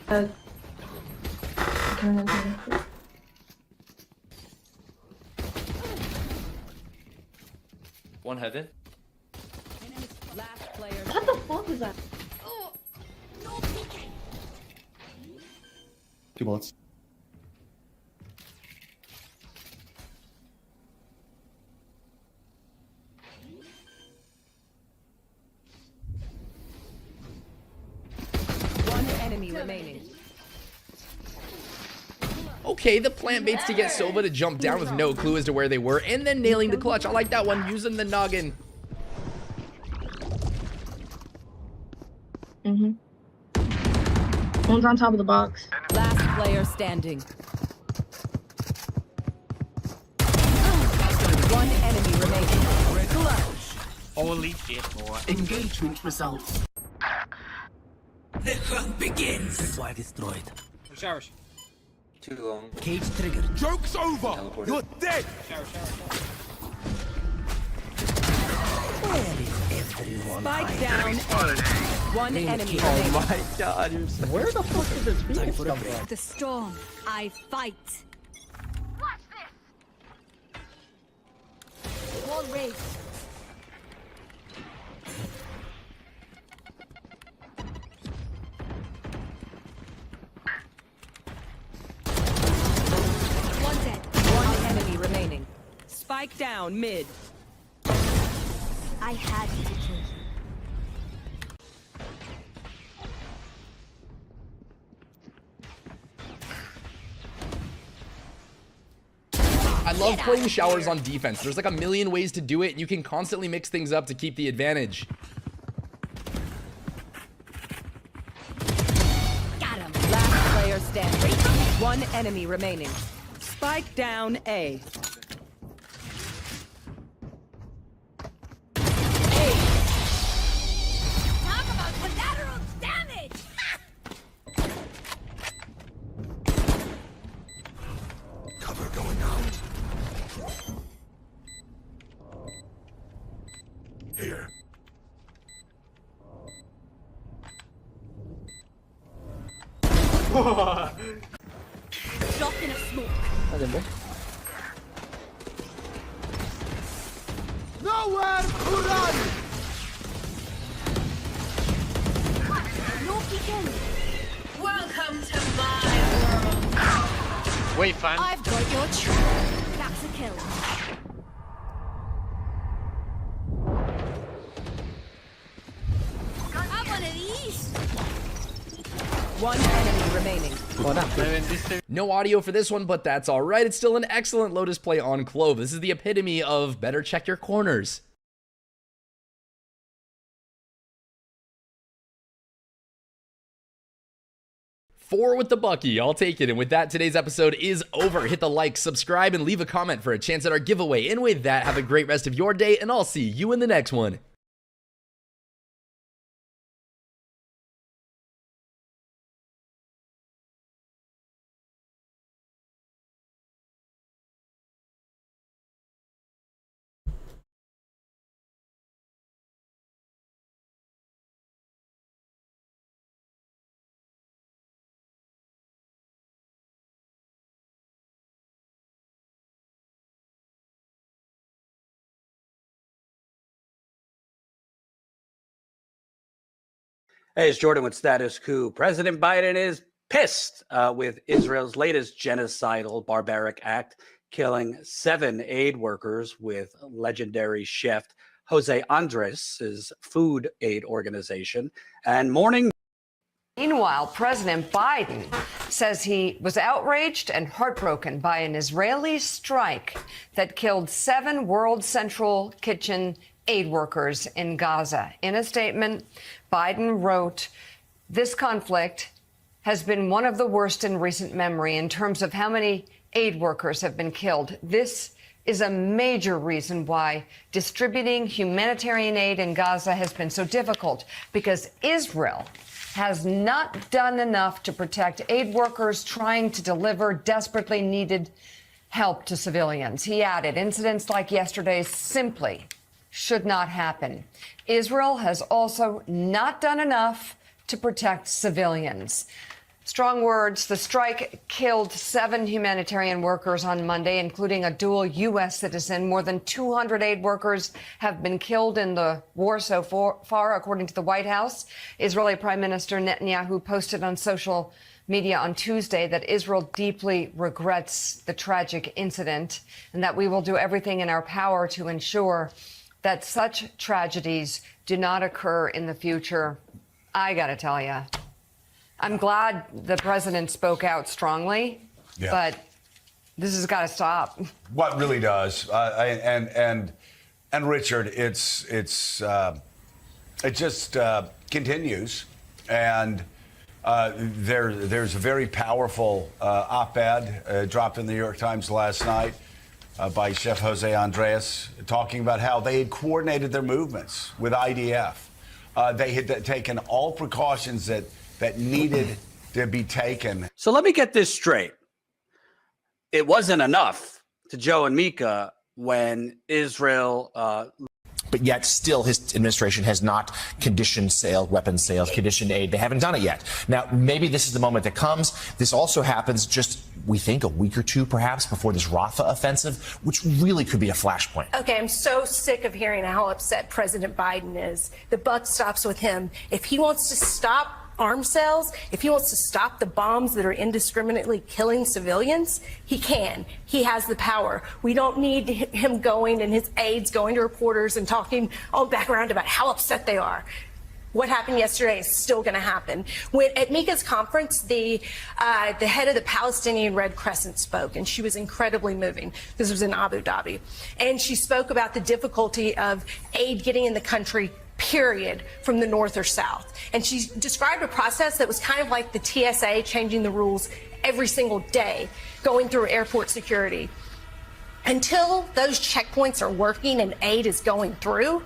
One heaven. Last player. What the fuck is that? Two bullets. One enemy remaining. Okay, the plant baits to get Sova to jump down with no clue as to where they were, and then nailing the clutch. I like that one, using the noggin. One's on top of the box. Last player standing. One enemy remaining. Clutch. Holy shit, boy. Engagement results. The hunt begins. Supply destroyed. Showers. Too long. Cage triggered. Joke's over. Teleported. You're dead. Shower. Where is everyone? Spike down A. One enemy Oh remaining. my god, you're so... Where the fuck did this Phoenix come from? The storm, I fight. Watch this. Wall raised. One dead. One enemy remaining. Spike down mid. I had to kill you. I love playing showers on defense. There's like a million ways to do it, and you can constantly mix things up to keep the advantage. Got him. Last player standing. One enemy remaining. Spike down A. Talk about collateral damage. Cover going out. Here. Drop in a smoke. Nowhere to run! No peeking. Welcome to my world. Wait, fine. I've got your track. That's a kill. Have one of these. One enemy remaining. No audio for this one, but that's alright. It's still an excellent Lotus play on Clove. This is the epitome of better check your corners. Four with the Bucky, I'll take it. And with that, today's episode is over. Hit the like, subscribe, and leave a comment for a chance at our giveaway. And with that, have a great rest of your day, and I'll see you in the next one. Hey, it's Jordan with Status Coup. President Biden is pissed with Israel's latest genocidal barbaric act, killing 7 aid workers with legendary chef Jose Andres' food aid organization, and mourning. Meanwhile, President Biden says he was outraged and heartbroken by an Israeli strike that killed 7 World Central Kitchen aid workers in Gaza. In a statement, Biden wrote, "This conflict has been one of the worst in recent memory in terms of how many aid workers have been killed. This is a major reason why distributing humanitarian aid in Gaza has been so difficult, because Israel has not done enough to protect aid workers trying to deliver desperately needed help to civilians." He added, "Incidents like yesterday's simply should not happen. Israel has also not done enough to protect civilians." Strong words. The strike killed 7 humanitarian workers on Monday, including a dual U.S. citizen. More than 200 aid workers have been killed in the war so far, according to the White House. Israeli Prime Minister Netanyahu posted on social media on Tuesday that Israel deeply regrets the tragic incident and that we will do everything in our power to ensure that such tragedies do not occur in the future. I gotta tell you, I'm glad the president spoke out strongly, but this has got to stop. What really does, and Richard, it just continues, and there's a very powerful op-ed dropped in the New York Times last night by Chef Jose Andres, talking about how they had coordinated their movements with IDF. They had taken all precautions that needed to be taken. So let me get this straight. It wasn't enough to Joe and Mika when Israel but yet still his administration has not conditioned weapons sales, conditioned aid. They haven't done it yet. Now, maybe this is the moment that comes. This also happens just, we think, a week or two perhaps before this Rafah offensive, which really could be a flashpoint. Okay, I'm so sick of hearing how upset President Biden is. The buck stops with him. If he wants to stop arms sales, if he wants to stop the bombs that are indiscriminately killing civilians, he can. He has the power. We don't need him going and his aides going to reporters and talking all background about how upset they are. What happened yesterday is still going to happen. At Mika's conference, the head of the Palestinian Red Crescent spoke, and she was incredibly moving. This was in Abu Dhabi. And she spoke about the difficulty of aid getting in the country, period, from the north or south. And she described a process that was kind of like the TSA changing the rules every single day, going through airport security. Until those checkpoints are working and aid is going through,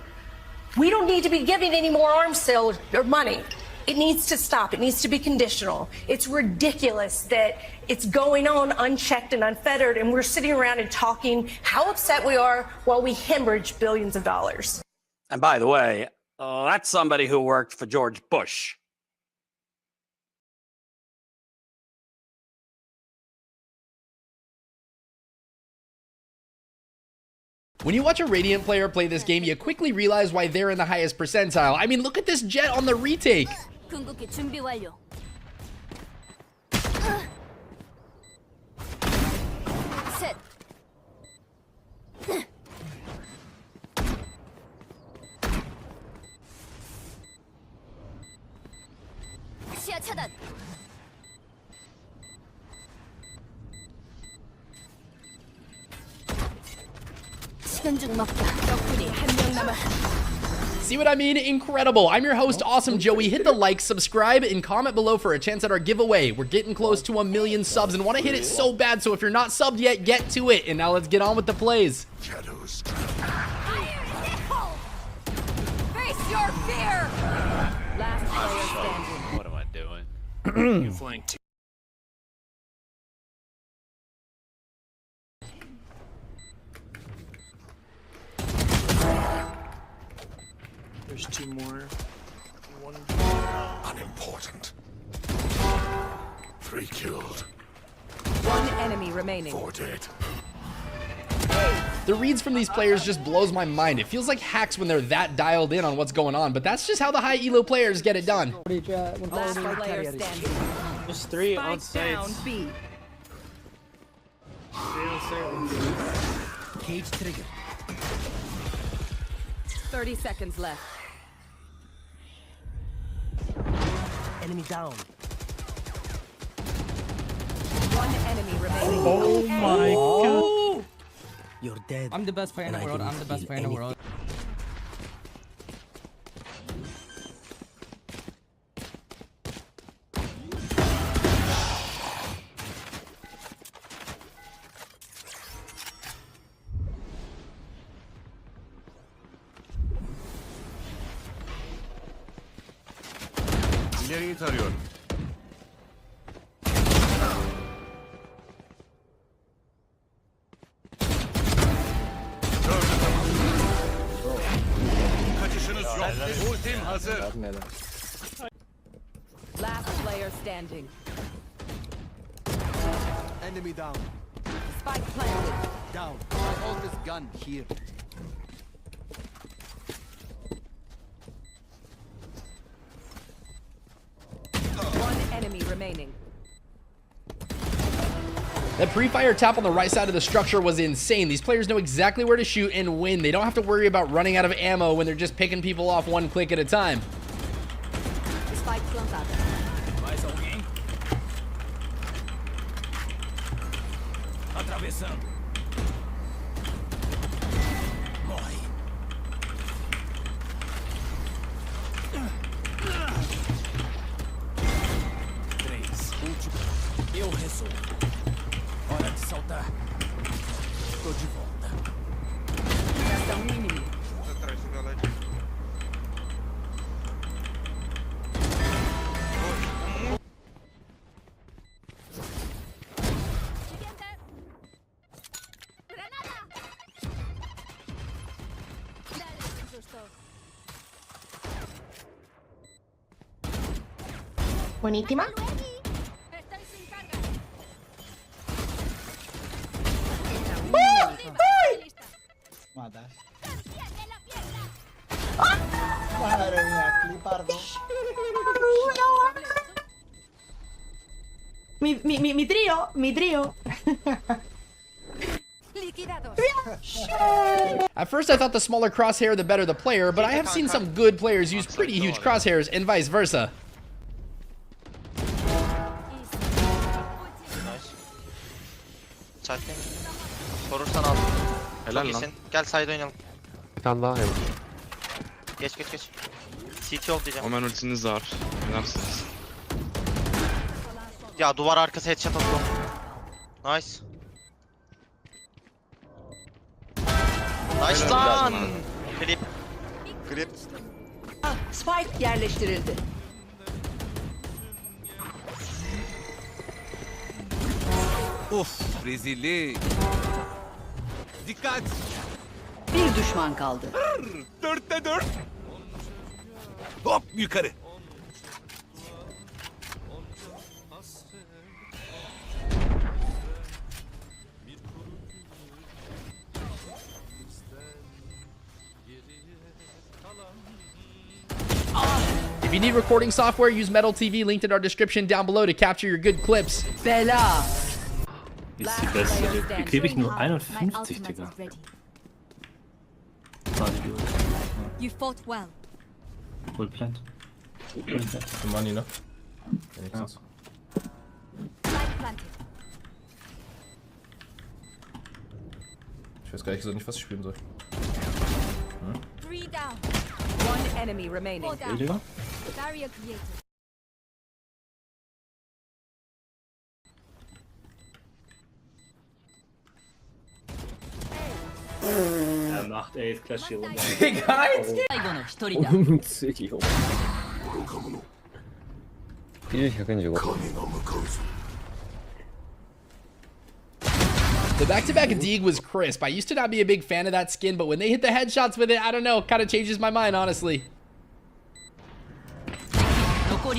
we don't need to be giving any more arms sale or money. It needs to stop. It needs to be conditional. It's ridiculous that it's going on unchecked and unfettered, and we're sitting around and talking how upset we are while we hemorrhage billions of dollars. And by the way, that's somebody who worked for George Bush. When you watch a Radiant player play this game, you quickly realize why they're in the highest percentile. I mean, look at this Jet on the retake. 궁극기 준비 완료. 셋. 시야 차단. 시간 좀 먹자. 적군이 한 명 남았다. See what I mean? Incredible. I'm your host, Awesome Joey. Hit the like, subscribe, and comment below for a chance at our giveaway. We're getting close to 1 million subs and want to hit it so bad, so if you're not subbed yet, get to it. And now let's get on with the plays. Shadows. Face your fear. Last player standing. What am I doing? You flanked. There's two more. One. Unimportant. 3 killed. One enemy remaining. 4 dead. The reads from these players just blows my mind. It feels like hacks when they're that dialed in on what's going on, but that's just how the high elo players get it done. Last player standing. There's 3 on Spike down sites. B. 3 on sites. Cage trigger. 30 seconds left. Enemy down. One enemy remaining. Oh my god. You're dead. I'm the best player in the world. I'm the best player in the world. İleriyi tarıyorum. Kaçışınız yok. Ultim hazır. Last player standing. Enemy down. Spike planted. Down. My oldest gun here. One enemy remaining. That pre-fire tap on the right side of the structure was insane. These players know exactly where to shoot and win. They don't have to worry about running out of ammo when they're just picking people off one click at a time. Spike plantada. Mais alguém? Atravessando. Morre. Eu resolvo. Hora de saltar. Tô de volta. Resta um inimigo. Atrás do galera. Buenísima. Matas. Madre mía, clipardo. Mi trío. At first I thought the smaller crosshair the better the player, but I have seen some good players use pretty huge crosshairs and vice versa. Sakin. Korursan al. Helal Çok lan. iyisin. Gel side oynayalım. Bir tane daha heaven. Geç. CT ol diyeceğim. Omen ultiniz de var. Oynarsınız. Ya duvar arkası headshot atalım. Nice. Nice lan. Flip. Grip. Spike yerleştirildi. Of, rezillik. Dikkat. Bir düşman kaldı. 4'te 4. Hop yukarı. If you need recording software, use Metal TV, linked in our description down below to capture your good clips. Bela. Ist die beste. Wie kriege ich nur 51, Digga? You fought well. Full plant. Money, ne? Wenigstens. Ich weiß gar nicht, was ich spielen soll. Three down. One enemy remaining. Four down. Digga? Barrier created. Er macht 8 Clash hier runter. The back-to-back Deeg was crisp. I used to not be a big fan of that skin, but when they hit the headshots with it, I don't know, kind of changes my mind, honestly. One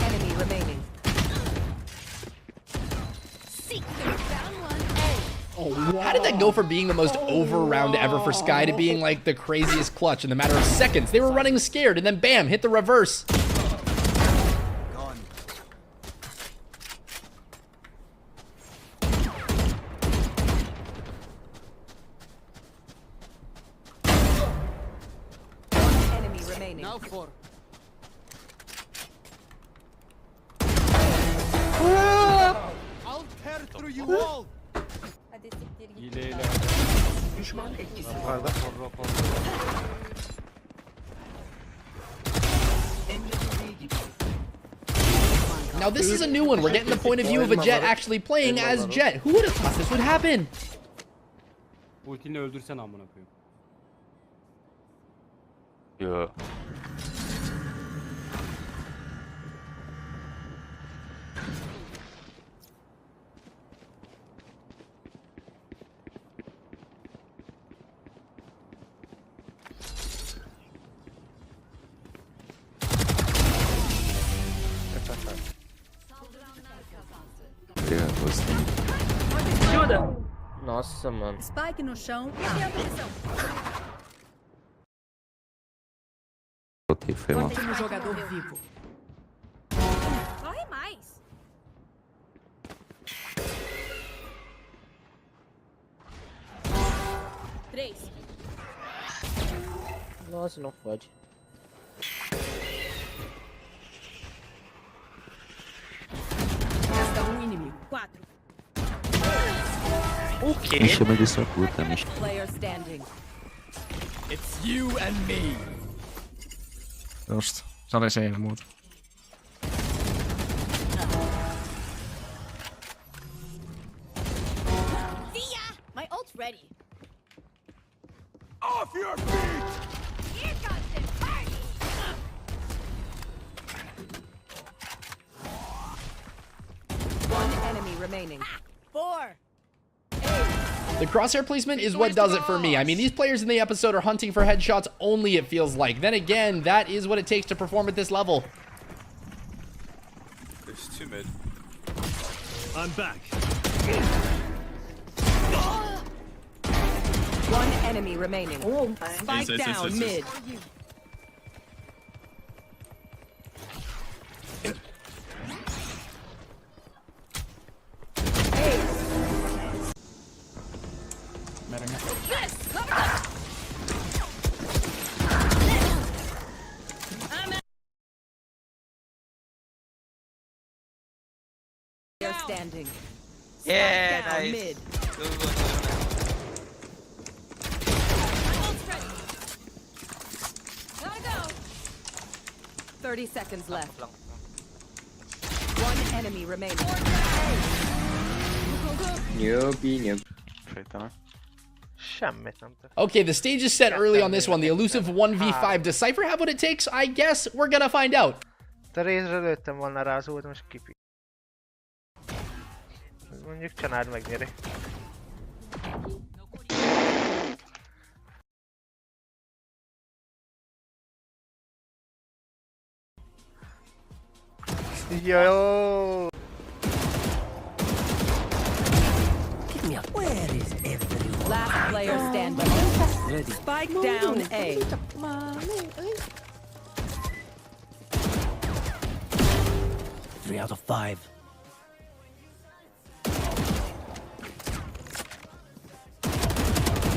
enemy remaining. How did that go from being the most over round ever for Sky to being like the craziest clutch in the matter of seconds? They were running scared and then bam, hit the reverse. One enemy remaining. Now for. I'll tear through you all. Hadi siktir git. Hileyle. Düşman etkisi. Now this is a new one. We're getting the point of view of a Jet actually playing as Jet. Who would have thought this would happen? Ultini öldürsen amına koyayım. Yo. Nossa, mano. Spike no chão. E a posição. Último jogador vivo. Corre mais. Três. Nossa, não pode. Resta um inimigo. 4. O quê? Me chama de sua puta, me chama. Player standing. It's you and me. Just. Se oli siinä muuta. My ult's ready. Off your feet! Here comes the party! One enemy remaining. 4. The crosshair placement is what does it for me. I mean, these players in the episode are hunting for headshots only, it feels like. Then again, that is what it takes to perform at this level. There's 2 mid. I'm back. One enemy remaining. Spike Yes, yes, yes, down yes, yes. mid. They're standing. Yeah, Spike down nice. mid. Gotta go. 30 seconds left. One enemy remaining. Okay, the stage is set early on this one. The elusive 1v5. Does Cypher have what it takes? I guess we're gonna find out. Terézre lőttem volna rá az ult, most kipi. Mondjuk család megnyeri. Yo! Where is everyone? Last player standing. Ready. Spike down A. 3 out of 5.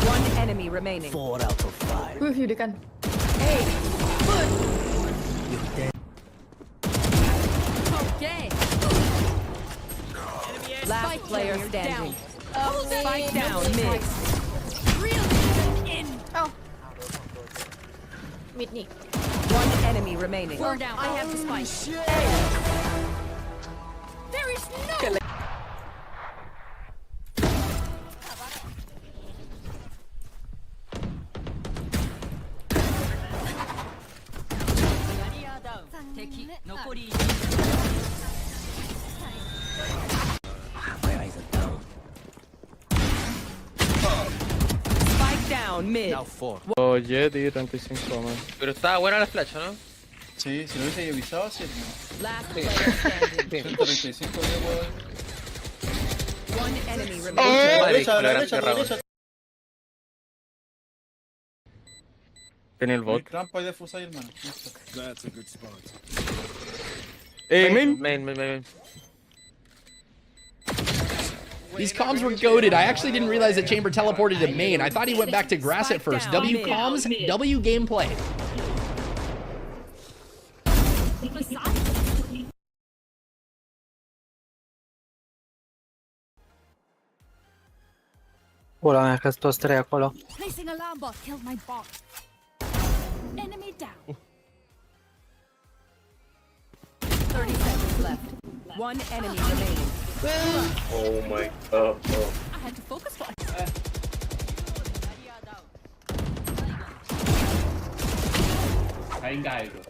One enemy remaining. 4 out of 5. Who you can? Okay. Last player standing. Spike down mid. Oh. Mid knee. One enemy remaining. We're down. I have the spike. There is no. My eyes are down. Spike down mid. Now 4. Oye, di 35 man. Pero estaba buena la flecha, ¿no? Sí, si lo hubiese avisado, sí. Last player standing. 35 One enemy remaining. Tiene el bot. Trampa y defusa ahí, hermano. That's a good spot. Main. These comms were goated. I actually didn't realize that Chamber teleported to main. I thought he went back to grass at first. W comms, W gameplay. Hola, es que esto es triángulo. Placing alarm bot killed my bot. Enemy down. 30 seconds left. One enemy remaining. Oh my god. Oh. I had to focus for. Caen gallo.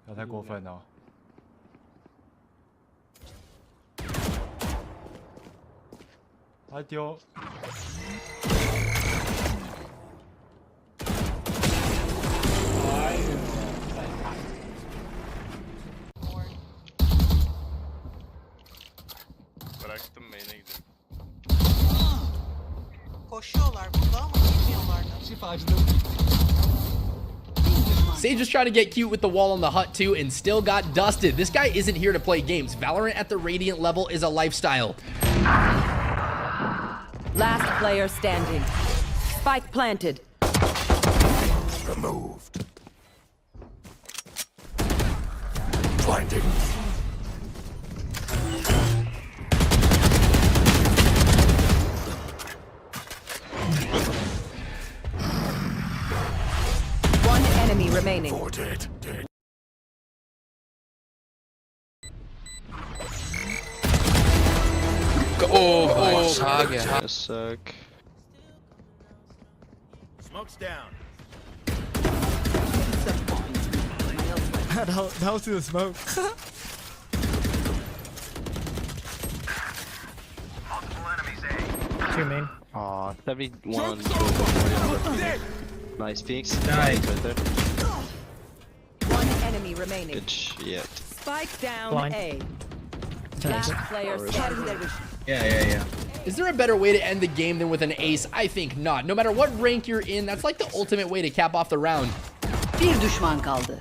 不要太过分哦。还丢。Bıraktım main'e gidiyorum. Koşuyorlar burada ama bilmiyorlar da. Sage was trying to get cute with the wall on the hut too and still got dusted. This guy isn't here to play games. Valorant at the Radiant level is a lifestyle. Last player standing. Spike planted. Removed. Blinding. One enemy remaining. Four dead. Dead. Oh, Suck. Smoke's down. that was through the smoke. Two main. Aw, 71. Nice peeks. Nice. Right there. One enemy remaining. Good shit. Spike down Blind. A. Last player standing. Yeah. Is there a better way to end the game than with an ace? I think not. No matter what rank you're in, that's like the ultimate way to cap off the round. Bir düşman kaldı.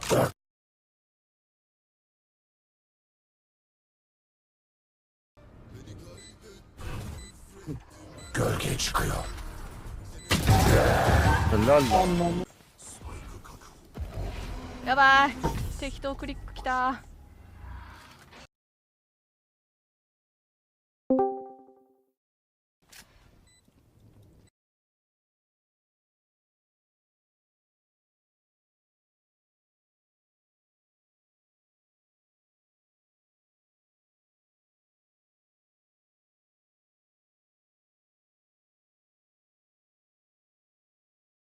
Gölge çıkıyor. Lol. やばい。適当クリックきた。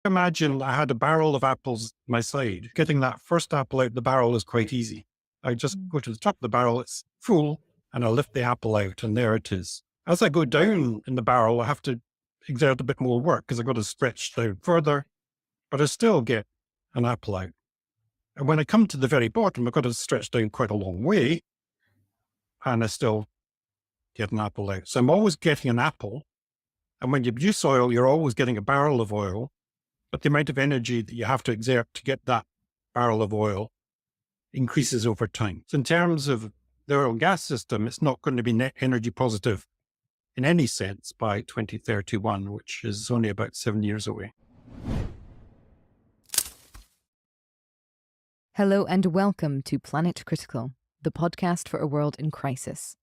Imagine I had a barrel of apples on my side. Getting that first apple out the barrel is quite easy. I just go to the top of the barrel, it's full, and I lift the apple out, and there it is. As I go down in the barrel, I have to exert a bit more work because I've got to stretch down further, but I still get an apple out. And when I come to the very bottom, I've got to stretch down quite a long way, and I still get an apple out. So I'm always getting an apple. And when you produce oil, you're always getting a barrel of oil. But the amount of energy that you have to exert to get that barrel of oil increases over time. So in terms of the oil and gas system, it's not going to be net energy positive in any sense by 2031, which is only about 7 years away. Hello and welcome to Planet Critical, the podcast for a world in crisis.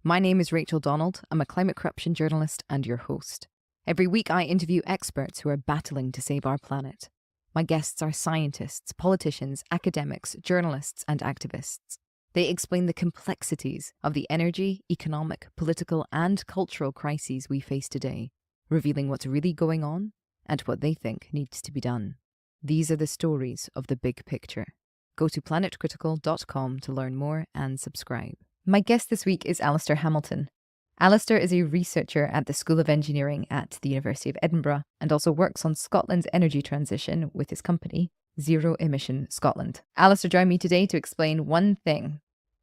My name is Rachel Donald. I'm a climate corruption journalist and your host. Every week, I interview experts who are battling to save our planet. My guests are scientists, politicians, academics, journalists, and activists. They explain the complexities of the energy, economic, political, and cultural crises we face today, revealing what's really going on and what they think needs to be done. These are the stories of the big picture. Go to planetcritical.com to learn more and subscribe. My guest this week is Alistair Hamilton. Alistair is a researcher at the School of Engineering at the University of Edinburgh and also works on Scotland's energy transition with his company, Zero Emission Scotland. Alistair joined me today to explain one thing.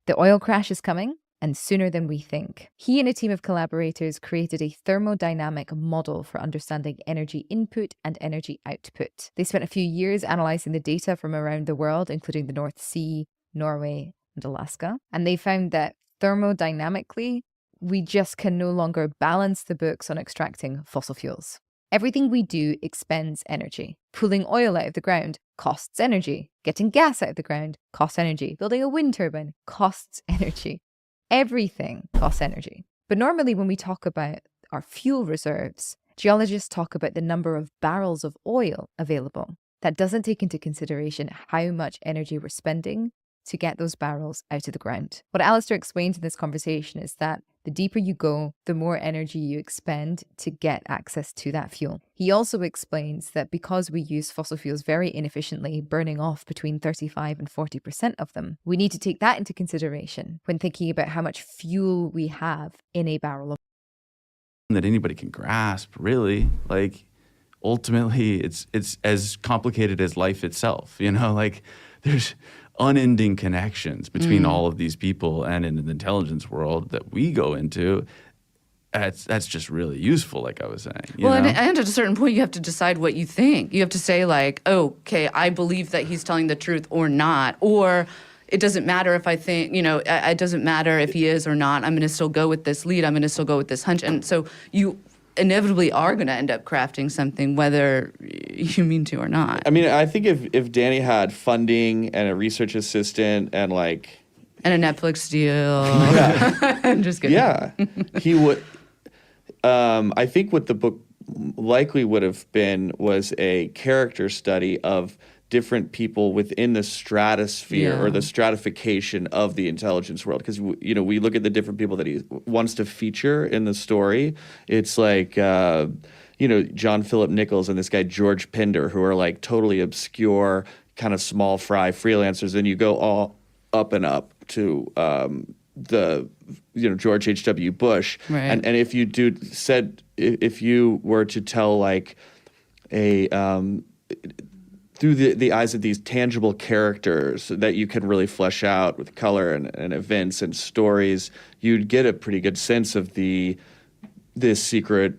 The oil crash is coming, and sooner than we think. He and a team of collaborators created a thermodynamic model for understanding energy input and energy output. They spent a few years analysing the data from around the world, including the North Sea, Norway, and Alaska, and they found that thermodynamically, we just can no longer balance the books on extracting fossil fuels. Everything we do expends energy. Pulling oil out of the ground costs energy. Getting gas out of the ground costs energy. Building a wind turbine costs energy. Everything costs energy. But normally when we talk about our fuel reserves, geologists talk about the number of barrels of oil available. That doesn't take into consideration how much energy we're spending to get those barrels out of the ground. What Alistair explained in this conversation is that the deeper you go, the more energy you expend to get access to that fuel. He also explains that because we use fossil fuels very inefficiently, burning off between 35 and 40% of them, we need to take that into consideration when thinking about how much fuel we have in a barrel of that anybody can grasp, really. Like, ultimately, it's as complicated as life itself, you know? Like, there's unending connections between all of these people, and in the intelligence world that we go into, that's just really useful, like I was saying. You know? And at a certain point, you have to decide what you think. You have to say, like, oh, okay, I believe that he's telling the truth or not, or it doesn't matter if I think, it doesn't matter if he is or not. I'm going to still go with this lead. I'm going to still go with this hunch. And so you inevitably are going to end up crafting something, whether you mean to or not. I mean, I think if Danny had funding and a research assistant and, like, And a Netflix deal. I'm just kidding. Yeah, he would. I think what the book likely would have been was a character study of different people within the stratosphere or the stratification of the intelligence world. Because we look at the different people that he wants to feature in the story. It's like John Philip Nichols and this guy George Pinder, who are like totally obscure, kind of small fry freelancers. Then you go all up and up to George H.W. Bush, Right. and if you were to tell like a through the eyes of these tangible characters that you can really flesh out with color and events and stories, you'd get a pretty good sense of this secret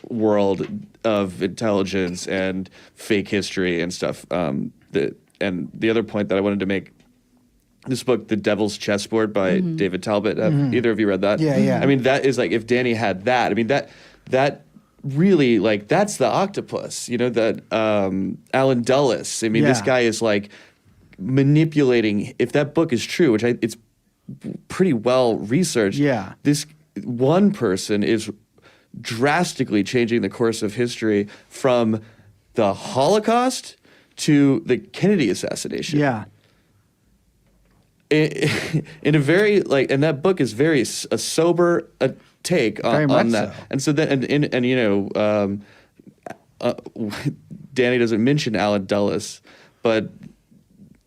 world of intelligence and fake history and stuff. And the other point that I wanted to make. This book, The Devil's Chessboard by David Talbot. Have either of you read that? Yeah. I mean, that is like, if Danny had that, I mean, that really, like, that's the octopus, that Alan Dulles. I mean, this guy is like manipulating, if that book is true, which it's pretty well researched. Yeah. This one person is drastically changing the course of history from the Holocaust to the Kennedy assassination. Yeah. In a very and that book is very a sober take on that, so. and so then Danny doesn't mention Alan Dulles, but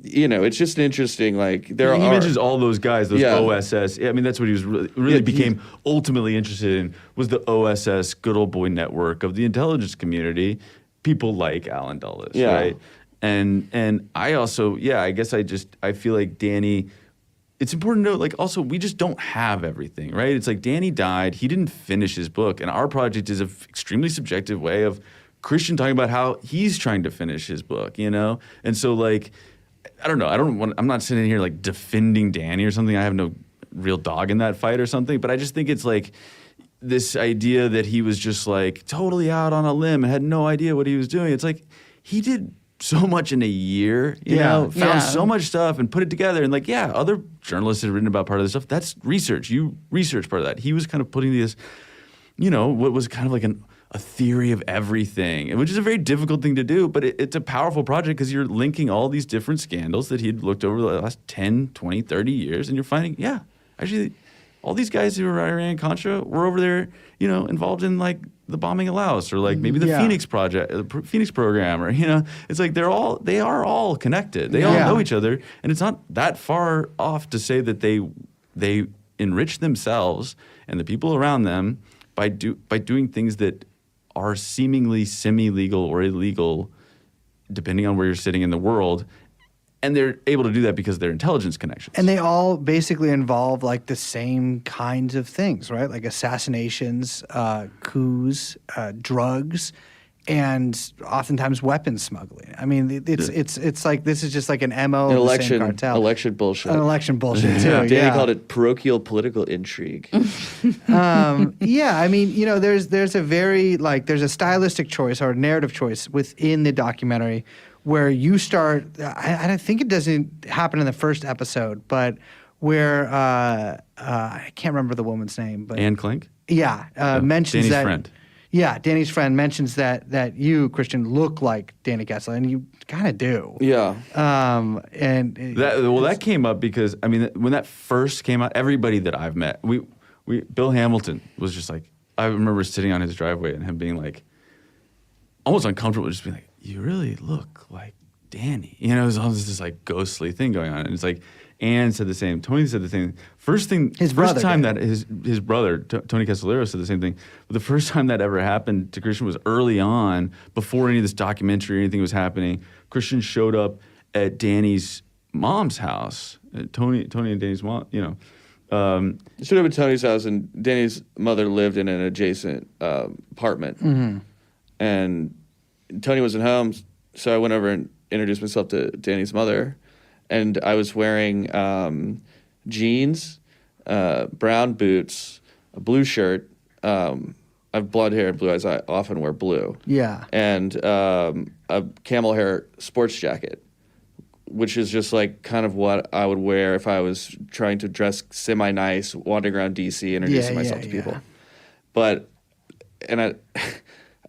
it's just an interesting He mentions all those guys, those OSS. I mean, that's what he was really became ultimately interested in, was the OSS good old boy network of the intelligence community, people like Alan Dulles, right? And I also, I guess I feel like Danny, it's important to note, like, also, we just don't have everything, right? It's like Danny died, he didn't finish his book, and our project is an extremely subjective way of Christian talking about how he's trying to finish his book, And so, like, I don't know, I'm not sitting here, like, defending Danny or something. I have no real dog in that fight or something, but I just think it's, like, this idea that he was just, like, totally out on a limb and had no idea what he was doing. It's like, he did so much in a year, found so much stuff and put it together. And like, other journalists had written about part of this stuff. That's research. You research part of that. He was kind of putting this, what was kind of like a theory of everything, which is a very difficult thing to do, but it's a powerful project because you're linking all these different scandals that he'd looked over the last 10, 20, 30 years. And you're finding, actually, all these guys who were Iran-Contra were over there, involved in like the bombing of Laos or like maybe the Phoenix Project, the Phoenix program, or it's like they are all connected. They all know each other, and it's not that far off to say that they enrich themselves and the people around them by doing things that are seemingly semi-legal or illegal, depending on where you're sitting in the world. And they're able to do that because of their intelligence connections. And they all basically involve like the same kinds of things, right? Like assassinations, coups, drugs, and oftentimes weapons smuggling. I mean, it's like this is just like an MO of the same cartel. Election bullshit. An election bullshit too. Danny called it parochial political intrigue. I mean, there's a very there's a stylistic choice or a narrative choice within the documentary where you start, I think it doesn't happen in the first episode, but where, I can't remember the woman's name. But Anne Klink? Mentions Danny's that. friend. Yeah, Danny's friend mentions that you, Christian, look like Danny Gessler, and you kind of do. Yeah. That came up because, I mean, when that first came out, everybody that I've met, Bill Hamilton was just like, I remember sitting on his driveway and him being like, almost uncomfortable, just being like, you really look like Danny. It was all this like ghostly thing going on. And it's like, Anne said the same. Tony said the same. First time that his brother, Tony Casolero, said the same thing. But the first time that ever happened to Christian was early on, before any of this documentary or anything was happening. Christian showed up at Danny's mom's house. Tony and Danny's mom, Showed up at Tony's house, and Danny's mother lived in an adjacent apartment. Mm-hmm. And Tony wasn't home, so I went over and introduced myself to Danny's mother. And I was wearing jeans, brown boots, a blue shirt. I have blonde hair and blue eyes. I often wear blue. Yeah. And a camel hair sports jacket which is just like kind of what I would wear if I was trying to dress semi-nice, wandering around DC, introducing myself to people. But, and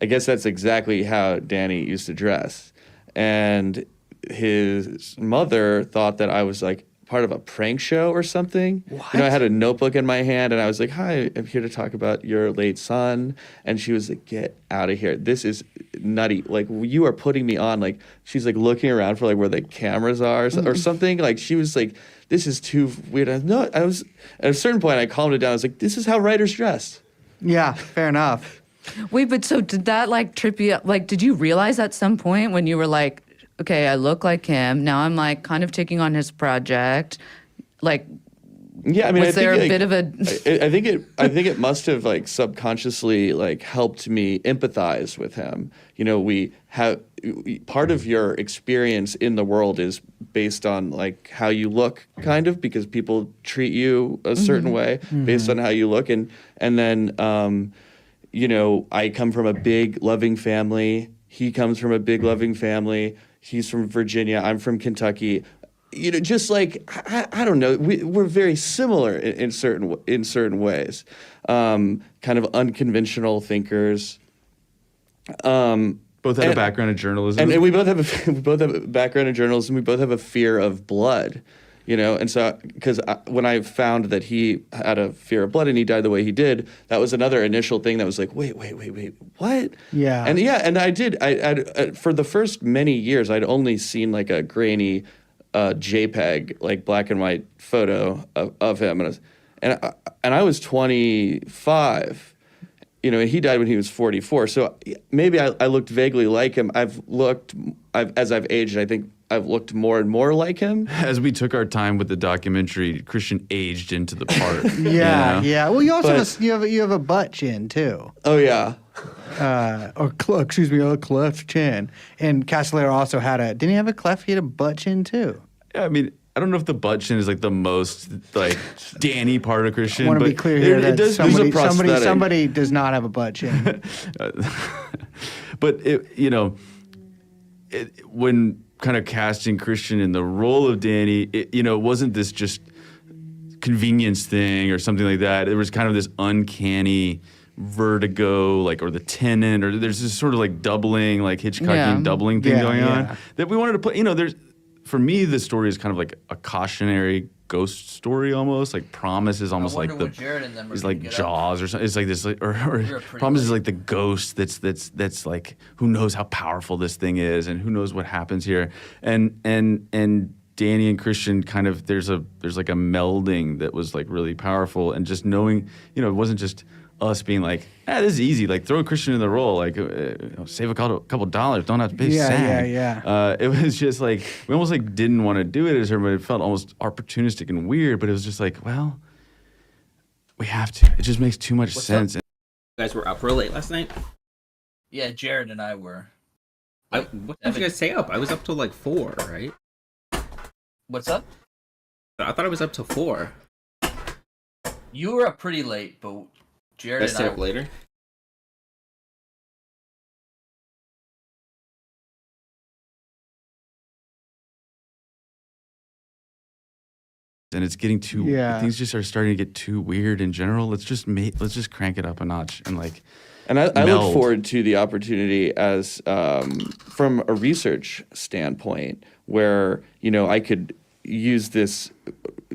I guess that's exactly how Danny used to dress. And his mother thought that I was like part of a prank show or something. What? You know, I had a notebook in my hand and I was like, hi, I'm here to talk about your late son. And she was like, get out of here. This is nutty. Like, you are putting me on. Like, she's like looking around for like where the cameras are or something. Like, she was like, this is too weird. I was at a certain point, I calmed it down. I was like, this is how writers dress. Yeah, fair enough. Wait, but so did that like trip you up? Like, did you realize at some point when you were like, okay, I look like him. Now I'm like kind of taking on his project. Like, yeah, I mean, was there a bit of a? I think it must have like subconsciously like helped me empathize with him. You know, we have part of your experience in the world is based on like how you look, kind of, because people treat you a certain way based on how you look, and then you know, I come from a big loving family. He comes from a big loving family. He's from Virginia. I'm from Kentucky. You know, just like I don't know, we're very similar in certain ways. Kind of unconventional thinkers. Both had a background in journalism, and we both have a background in journalism. We both have a fear of blood. You know, and so because when I found that he had a fear of blood and he died the way he did, that was another initial thing that was like, wait, what? Yeah. And I did. I for the first many years, I'd only seen like a grainy JPEG, like black and white photo of him, and I was 25. You know, and he died when he was 44. So maybe I looked vaguely like him. As I've aged, I think I've looked more and more like him. As we took our time with the documentary, Christian aged into the part. Yeah, yeah. Well, you also have a butt chin too. Oh yeah. A cleft chin. And Castellero also didn't he have a cleft? He had a butt chin too. Yeah, I mean, I don't know if the butt chin is like the most like Danny part of Christian. I want to be clear here that somebody does not have a butt chin. But when kind of casting Christian in the role of Danny, it wasn't this just convenience thing or something like that. It was kind of this uncanny Vertigo, like, or The Tenant, or there's this sort of like doubling, like Hitchcockian doubling thing going on that we wanted to put. For me, the story is kind of like a cautionary ghost story almost. Like Promise is almost like it's like Jaws or something. It's like this, like, or Promise is like the ghost that's like, who knows how powerful this thing is and who knows what happens here. And Danny and Christian kind of there's like a melding that was like really powerful, and just knowing, it wasn't just us being like, this is easy. Like, throw Christian in the role. Like, save a couple dollars. Don't have to pay SAG. It was just like, we almost like didn't want to do it as her, but it felt almost opportunistic and weird. But it was just like, well, we have to. It just makes too much sense. You guys were up real late last night? Yeah, Jared and I were. What did you guys stay up? I was up till like 4, right? What's up? I thought I was up till 4. You were up pretty late, but Jared and I stayed up later. And it's getting too. Things just are starting to get too weird in general. Let's just crank it up a notch and like. And I look forward to the opportunity as from a research standpoint, where I could use this.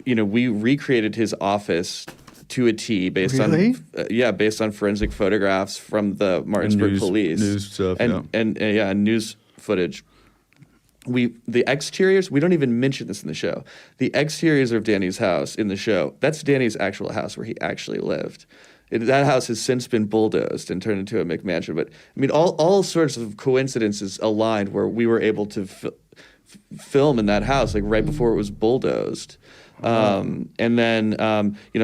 We recreated his office to a T based on forensic photographs from the Martinsburg police, news stuff, and news footage. The exteriors, we don't even mention this in the show. The exteriors of Danny's house in the show, that's Danny's actual house where he actually lived. That house has since been bulldozed and turned into a McMansion. But I mean, all sorts of coincidences aligned where we were able to film in that house, like right before it was bulldozed. And then,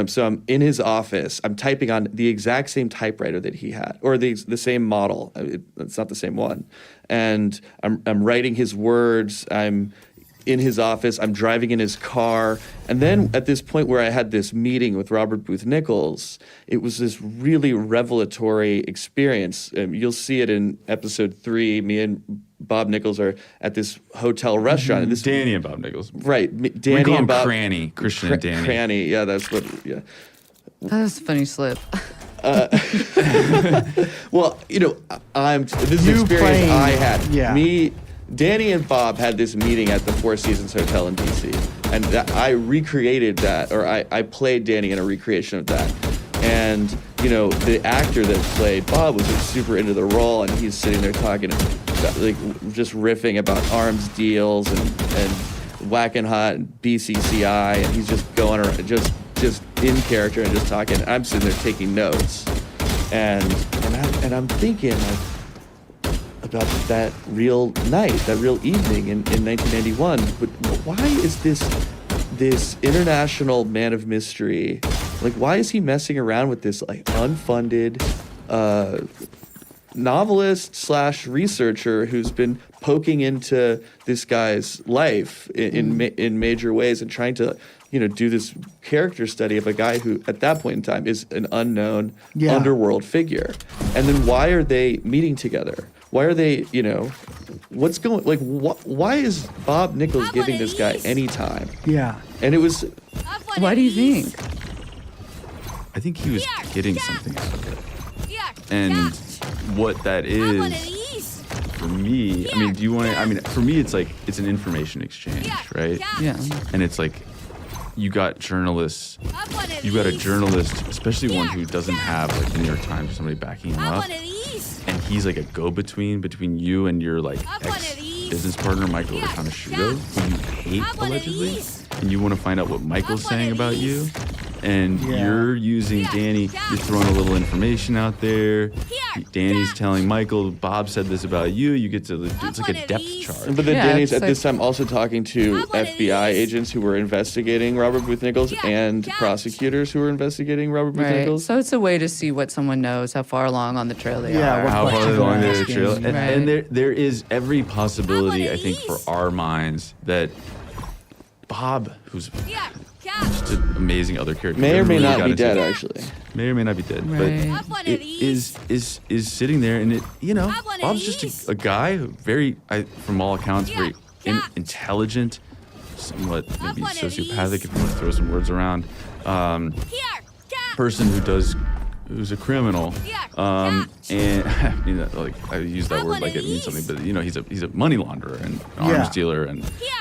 so I'm in his office. I'm typing on the exact same typewriter that he had, or the same model. It's not the same one. And I'm writing his words. I'm in his office. I'm driving in his car. And then at this point where I had this meeting with Robert Booth Nichols, it was this really revelatory experience. You'll see it in episode 3. Me and Bob Nichols are at this hotel restaurant. And this Danny and Bob Nichols. Right. Danny we call and him Bob. Cranny, Christian and Danny. Cranny. Yeah, that's what. Yeah. That was a funny slip. Well, you know, this is You an experience playing- I had. yeah. Danny and Bob had this meeting at the Four Seasons Hotel in DC, and I recreated that, or I played Danny in a recreation of that. And you know, the actor that played Bob was like super into the role, and he's sitting there talking, like just riffing about arms deals and whacking hot and BCCI, and he's just going around, just in character and just talking. I'm sitting there taking notes, and I'm thinking like, about that real night, that real evening in 1991. But why is this international man of mystery, like, why is he messing around with this like unfunded novelist / researcher who's been poking into this guy's life in major ways and trying to, you know, do this character study of a guy who at that point in time is an unknown underworld figure? And then why are they meeting together? Why are they, you know, what's going, like, why is Bob Nichols giving this guy any time? Yeah. And it was, Why do you think? I think he was getting something out of it. And what that is, for me, I mean, do you want to, I mean, for me, it's like, it's an information exchange, right? Yeah. And it's like, you got journalists, you got a journalist, especially one who doesn't have like the New York Times or somebody backing him up. And he's like a go-between between you and your like ex-business partner, Michael Riconosciuto, who you hate allegedly. And you want to find out what Michael's saying about you. And you're using Danny, you're throwing a little information out there. Danny's telling Michael, Bob said this about you. You get to, it's like a depth chart. but then Danny's at this time also talking to FBI agents who were investigating Robert Booth Nichols and prosecutors who were investigating Robert Booth Right. Nichols. So it's a way to see what someone knows, how far along on the trail they Yeah, are. what How far questions along they're the asking. trail. And, Right. and there is every possibility, I think, for our minds that Bob, who's just an amazing other character, May or may really not got be into dead, it. actually. May or may not be dead, Right. but it is sitting there, and it, you know, Bob's just a guy who from all accounts, very intelligent, somewhat maybe sociopathic, if you want to throw some words around. Person who's a criminal, and I mean, like, I use that word like it means something, but you know, he's a money launderer and an arms dealer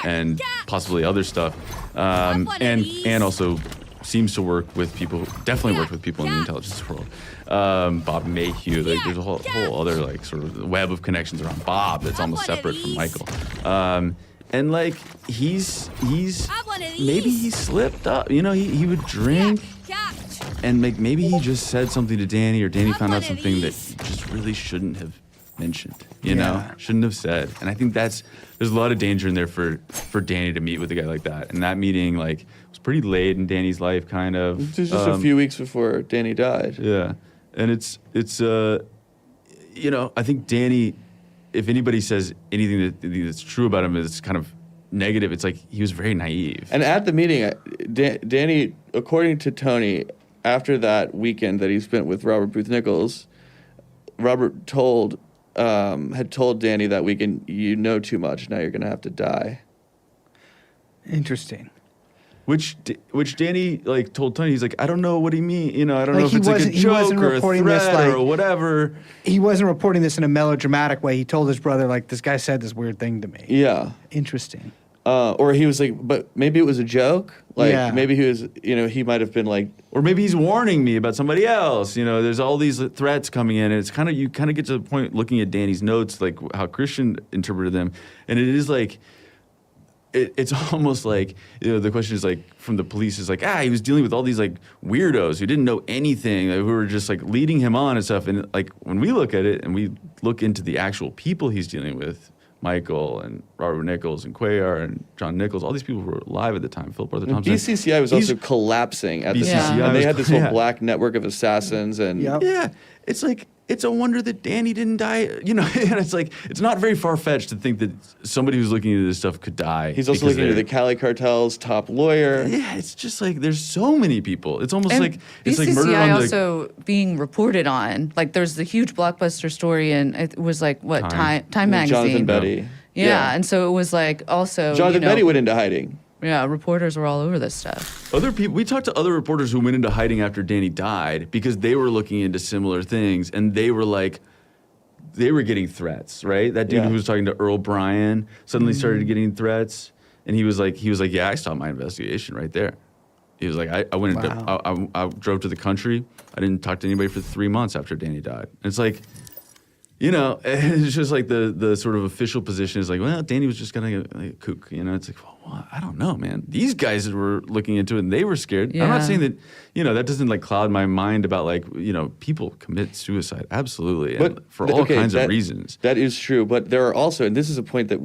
and possibly other stuff, and also seems to work with people, definitely worked with people in the intelligence world. Bob Mayhew, like, there's a whole other like sort of web of connections around Bob that's almost separate from Michael. And like he's maybe he slipped up, you know, he would drink. And like maybe he just said something to Danny, or Danny found out something that he just really shouldn't have mentioned, you know, shouldn't have said. And I think there's a lot of danger in there for Danny to meet with a guy like that. And that meeting like was pretty late in Danny's life, kind of. It was just a few weeks before Danny died. Yeah, and it's you know, I think Danny, if anybody says anything that's true about him is kind of negative, it's like he was very naive. And at the meeting, Danny, according to Tony, after that weekend that he spent with Robert Booth Nichols, Robert had told Danny that weekend, you know too much, now you're going to have to die. Interesting. Which Danny like told Tony, he's like, I don't know what he means, you know, I don't Like, know if he it's like a wasn't- he joke wasn't or a reporting this, threat like- or whatever. He wasn't reporting this in a melodramatic way. He told his brother, like, this guy said this weird thing to me. Yeah. Interesting. Or he was like, but maybe it was a joke. Like, Yeah. maybe he was, you know, he might have been like, or maybe he's warning me about somebody else. You know, there's all these threats coming in, and it's kind of, you kind of get to the point looking at Danny's notes, like how Christian interpreted them, and it is like, it's almost like, you know, the question is like from the police is like, he was dealing with all these like weirdos who didn't know anything, who were just like leading him on and stuff. And like when we look at it and we look into the actual people he's dealing with, Michael and Robert Nichols and Cuellar and John Nichols, all these people who were alive at the time, Philip Arthur Thompson. BCCI was also collapsing at the time. And they had this whole black network of assassins and yeah, it's like it's a wonder that Danny didn't die. You know, and it's like it's not very far fetched to think that somebody who's looking into this stuff could die. He's also looking into the Cali cartel's top lawyer. Yeah, it's just like there's so many people. It's almost And like it's like BCCI murder on the also being reported on. Like there's the huge blockbuster story, and it was like what Time magazine. Jonathan Betty. Yeah, and so it was like also Jonathan Betty went into hiding. Yeah, reporters were all over this stuff. Other people, we talked to other reporters who went into hiding after Danny died because they were looking into similar things, and they were like, they were getting threats, right? That dude who was talking to Earl Bryan suddenly started getting threats, and he was like, yeah, I stopped my investigation right there. He was like, I went into, I drove to the country. I didn't talk to anybody for 3 months after Danny died. And it's like, you know, it's just like the sort of official position is like, well, Danny was just gonna like a kook. You know, it's like, well, I don't know, man. These guys were looking into it and they were scared. I'm not saying that, you know, that doesn't like cloud my mind about like, you know, people commit suicide. Absolutely. And for all kinds of reasons. That is true. But there are also, and this is a point that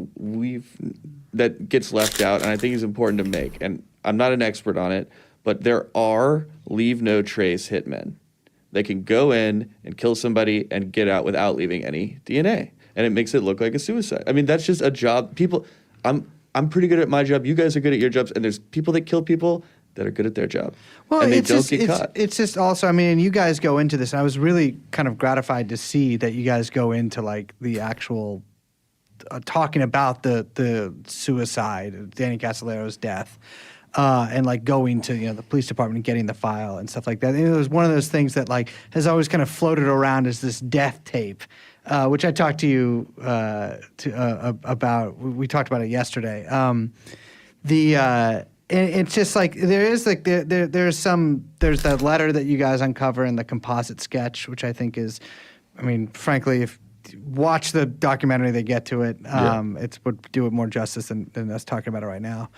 that gets left out and I think is important to make. And I'm not an expert on it, but there are leave no trace hitmen. They can go in and kill somebody and get out without leaving any DNA. And it makes it look like a suicide. I mean, that's just a job. People, I'm pretty good at my job. You guys are good at your jobs. And there's people that kill people that are good at their job. Well, and they it's don't just, get caught. It's just also, I mean, you guys go into this. And I was really kind of gratified to see that you guys go into like the actual talking about the suicide, Danny Castellero's death. And like going to the police department and getting the file and stuff like that. And it was one of those things that like has always kind of floated around as this death tape, which I talked to you about. We talked about it yesterday. It's just like there is like there's that letter that you guys uncover in the composite sketch, which I think is, I mean, frankly, if watch the documentary, they get to it. It would do it more justice than us talking about it right now.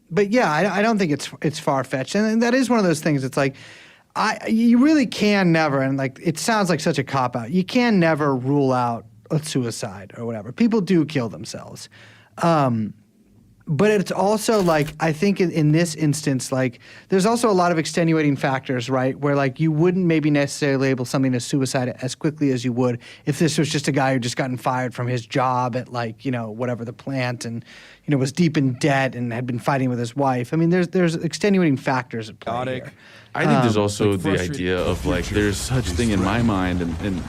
But yeah, I don't think it's far-fetched. And that is one of those things. It's like, you really can never, and like it sounds like such a cop-out, you can never rule out a suicide or whatever. People do kill themselves. But it's also like, I think in this instance, like there's also a lot of extenuating factors, right? Where like you wouldn't maybe necessarily label something as suicide as quickly as you would if this was just a guy who just gotten fired from his job at like, whatever the plant and, was deep in debt and had been fighting with his wife. I mean, there's extenuating factors at play here. I think there's also the idea of like there's such thing in my mind, and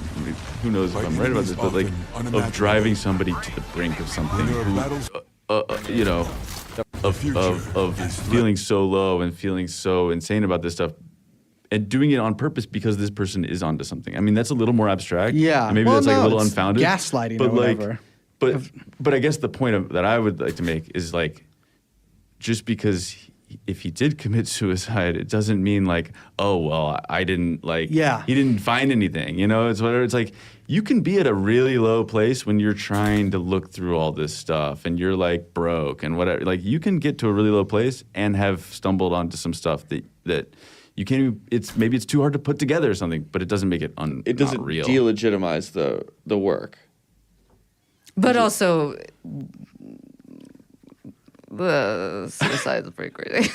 who knows if I'm right about this, but like of driving somebody to the brink of something who, of feeling so low and feeling so insane about this stuff and doing it on purpose because this person is onto something. I mean, that's a little more abstract. Yeah. And maybe that's like a little unfounded. Gaslighting but or whatever. But I guess the point that I would like to make is like, just because if he did commit suicide, it doesn't mean like, oh, well, I didn't like, he didn't find anything, it's whatever. It's like, you can be at a really low place when you're trying to look through all this stuff and you're like broke and whatever. Like you can get to a really low place and have stumbled onto some stuff that you can't, maybe it's too hard to put together or something, but it doesn't make it it doesn't not real. Delegitimize the work. But also, the suicide's pretty crazy.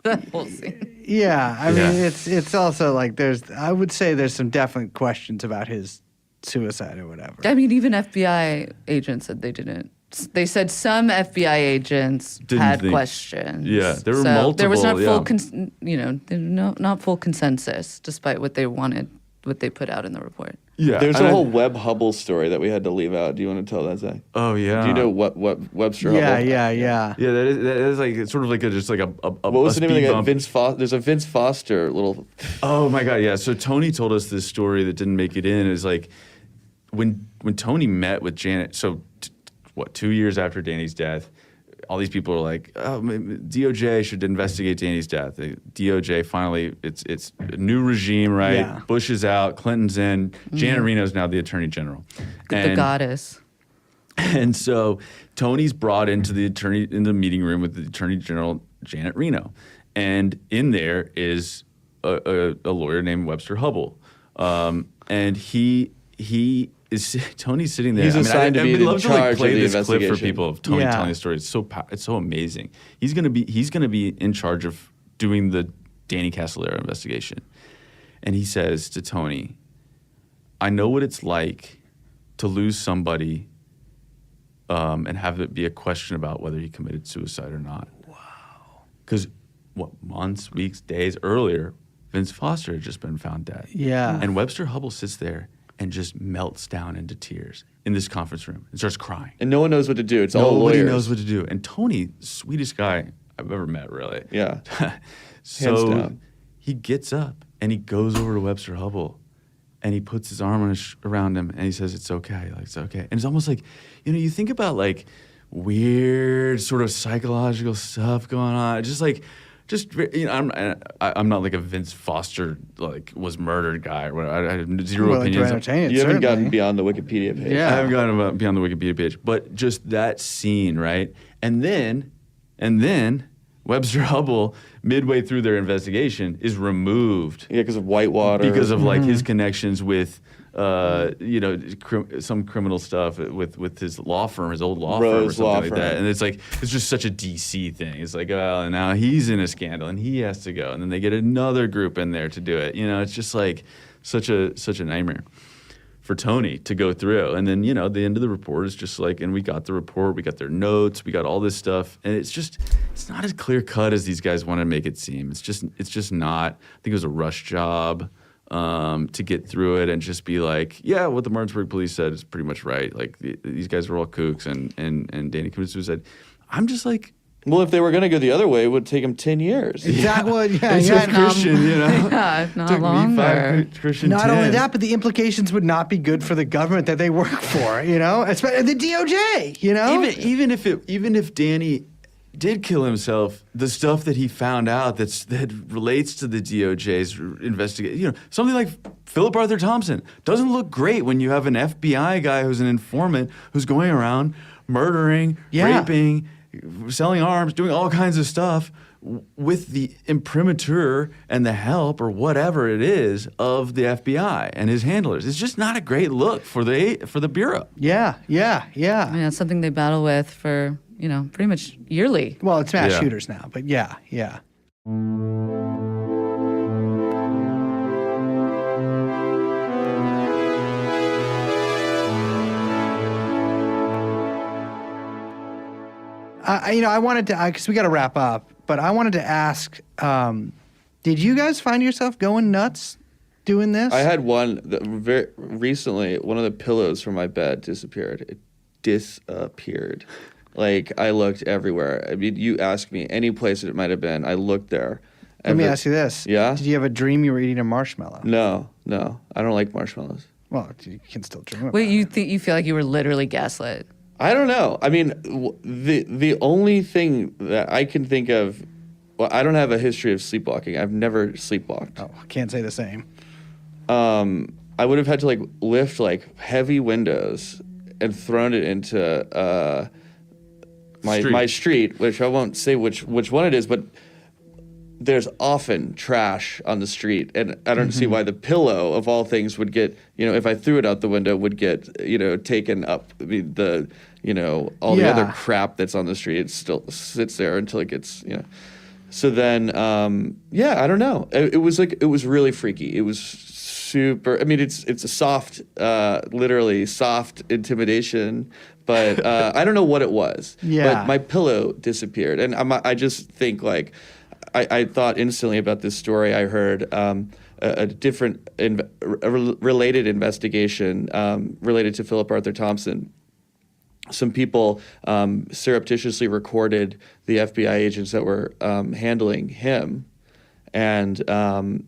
That whole scene. Yeah, I mean, it's also like I would say there's some definite questions about his suicide or whatever. I mean, even FBI agents said they didn't. They said some FBI agents had questions. Yeah, there were multiple. There was not full, not full consensus, despite what they wanted, what they put out in the report. Yeah, there's a whole Webb Hubble story that we had to leave out. Do you want to tell that, Zach? Oh yeah. Do you know what Webster Hubble? Yeah. Yeah, that is like it's sort of like just like a what was the name of the guy? There's a Vince Foster little. Oh my God, yeah. So Tony told us this story that didn't make it in. Is like when Tony met with Janet. So 2 years after Danny's death, all these people are like, oh, DOJ should investigate Danny's death. The DOJ finally, it's a new regime, right? Yeah. Bush is out, Clinton's in, Janet Reno's now the Attorney General. The goddess. And so Tony's brought into the meeting room with the Attorney General, Janet Reno. And in there is a lawyer named Webster Hubble. And Tony's sitting there. He's assigned to be in love charge to play of the this clip investigation. for people of Tony telling the story. It's so amazing. He's gonna be in charge of doing the Danny Castellero investigation, And he says to Tony, I know what it's like to lose somebody and have it be a question about whether he committed suicide or not. Wow. Because months, weeks, days earlier, Vince Foster had just been found dead. Yeah. And Webster Hubble sits there and just melts down into tears in this conference room and starts crying. And no one knows what to do. It's all Nobody lawyers. knows what to do. And Tony, sweetest guy I've ever met, really. Yeah. Hands So down. he gets up and he goes over to Webster Hubble and he puts his arm around him and he says, it's okay, like, it's okay. And it's almost like, you think about like weird sort of psychological stuff going on. I'm not like a Vince Foster like was murdered guy or whatever. I have zero opinions. You haven't gotten beyond the Wikipedia page. I haven't gotten beyond the Wikipedia page, but just that scene, right? And then Webster Hubble, midway through their investigation, is removed. Yeah, because of Whitewater. Because of like his connections with, some criminal stuff with his law firm, his old law firm or Rose something Law like Firm. that. And it's like, it's just such a DC thing. It's like, and now he's in a scandal and he has to go. And then they get another group in there to do it. It's just like such a nightmare for Tony to go through. And then, the end of the report is just like, and we got the report, we got their notes, we got all this stuff. And it's not as clear cut as these guys want to make it seem. It's just not. I think it was a rush job to get through it and just be like, yeah, what the Martinsburg police said is pretty much right. Like these guys were all kooks and Danny committed suicide. I'm just like, well, if they were going to go the other way, it would take them 10 years. Exactly. Yeah, It's just Christian, Yeah, if not Took longer. me 5 Christian Not 10. only that, but the implications would not be good for the government that they work for. Especially the DOJ. Even if Danny did kill himself, the stuff that he found out that relates to the DOJ's investigation, something like Philip Arthur Thompson doesn't look great when you have an FBI guy who's an informant who's going around murdering, raping, selling arms, doing all kinds of stuff with the imprimatur and the help or whatever it is of the FBI and his handlers. It's just not a great look for the Bureau. Yeah. I mean, that's something they battle with for, pretty much yearly. Well, it's mass Yeah. shooters now, but yeah. I wanted to, because we got to wrap up, but I wanted to ask, did you guys find yourself going nuts doing this? I had one very recently. One of the pillows from my bed disappeared. It disappeared. Like I looked everywhere. I mean, you ask me any place that it might have been. I looked there. Let me ask you this. Yeah? Did you have a dream you were eating a marshmallow? No. I don't like marshmallows. Well, you can still dream about Wait, you feel like you were literally gaslit? I don't know. I mean, the only thing that I can think of, well, I don't have a history of sleepwalking. I've never sleepwalked. Oh, can't say the same. I would have had to like lift like heavy windows and thrown it into my street, which I won't say which one it is, but there's often trash on the street, and I don't see why the pillow of all things would get, if I threw it out the window, would get, taken up. I mean, all the other crap that's on the street, it still sits there until it gets, So then, I don't know. It was really freaky. It was super. I mean, it's a soft, literally soft intimidation, but I don't know what it was. Yeah. But my pillow disappeared, and I just think like. I thought instantly about this story I heard, a different related investigation related to Philip Arthur Thompson. Some people surreptitiously recorded the FBI agents that were handling him, and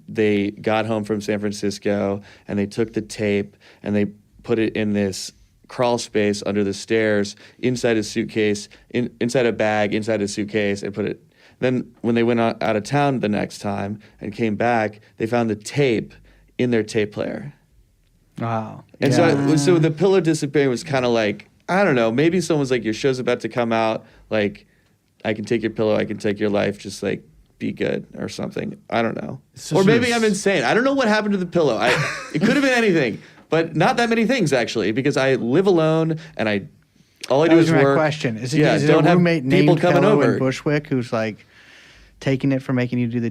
they got home from San Francisco, and they took the tape, and they put it in this crawl space under the stairs, inside a suitcase, inside a bag, inside a suitcase, and put it. Then when they went out of town the next time and came back, they found the tape in their tape player. Wow. And so the pillow disappearing was kind of like, I don't know, maybe someone's like, your show's about to come out, like, I can take your pillow, I can take your life, just like, be good or something. I don't know. Or maybe I'm insane. I don't know what happened to the pillow. It could have been anything, but not that many things actually, because I live alone and all I do is my work. question. Is it don't a have roommate people named coming Pillow over in Bushwick who's like taking it for making them do the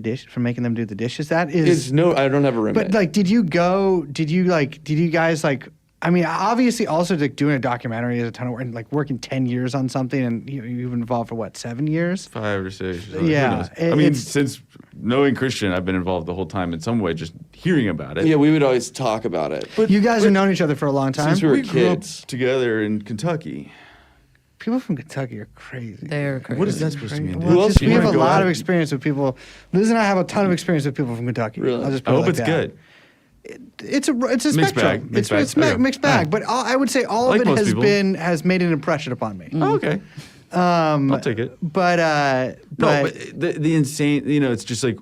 dishes. That is I don't have a roommate. But like, did you guys like? I mean, obviously, also like doing a documentary is a ton of work. And like working 10 years on something, and you've been involved for what, 7 years? 5 or 6. Who Yeah, knows? I mean, since knowing Christian, I've been involved the whole time in some way, just hearing about it. Yeah, we would always talk about it. But you guys have known each other for a long time. Since we were grew up kids. together in Kentucky. People from Kentucky are crazy. They're crazy. What is that supposed to mean? Well, Who else just, do we you have a wanna go lot out? of experience with people. Liz and I have a ton of experience with people from Kentucky. Really? I'll just put I it hope like it's that. good. It's a Mixed spectrum. bag, mixed bag. It's Okay. mixed bag. Alright. But I would say all Like of it most people. has made an impression upon me. Oh, okay. I'll take it. But the insane, it's just like,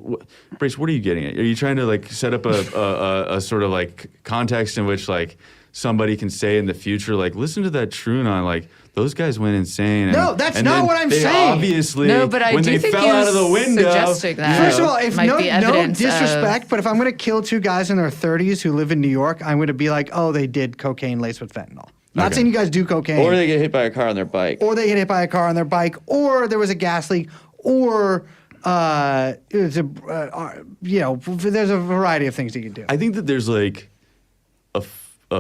Brace, what are you getting at? Are you trying to like set up a sort of like context in which like somebody can say in the future, like, listen to that Trunon, like those guys went insane. No, that's and not then what I'm they saying. Obviously, No, but I when do they think fell he out of the was window. suggesting that. First of all, if might no be evidence disrespect, but if I'm going to kill 2 guys in their 30s who live in New York, I'm going to be like, oh, they did cocaine laced with fentanyl. Not saying you guys do cocaine. Or they get hit by a car on their bike. Or they get hit by a car on their bike, or there was a gas leak, or there's a variety of things you can do. I think that there's like a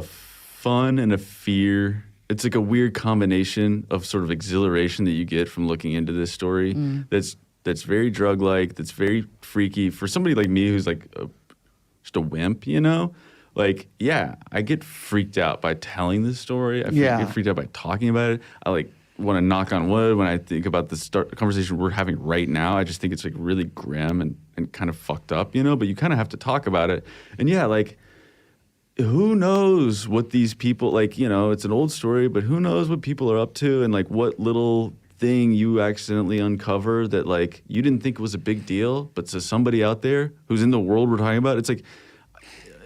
fun and a fear. It's like a weird combination of sort of exhilaration that you get from looking into this story. That's very drug-like. That's very freaky for somebody like me who's like just a wimp. Like, yeah, I get freaked out by telling this story. I get freaked out by talking about it. I like want to knock on wood when I think about the conversation we're having right now. I just think it's like really grim and kind of fucked up, but you kind of have to talk about it. And yeah, like, who knows what these people, like, it's an old story, but who knows what people are up to and like what little thing you accidentally uncover that like you didn't think was a big deal, but to somebody out there who's in the world we're talking about,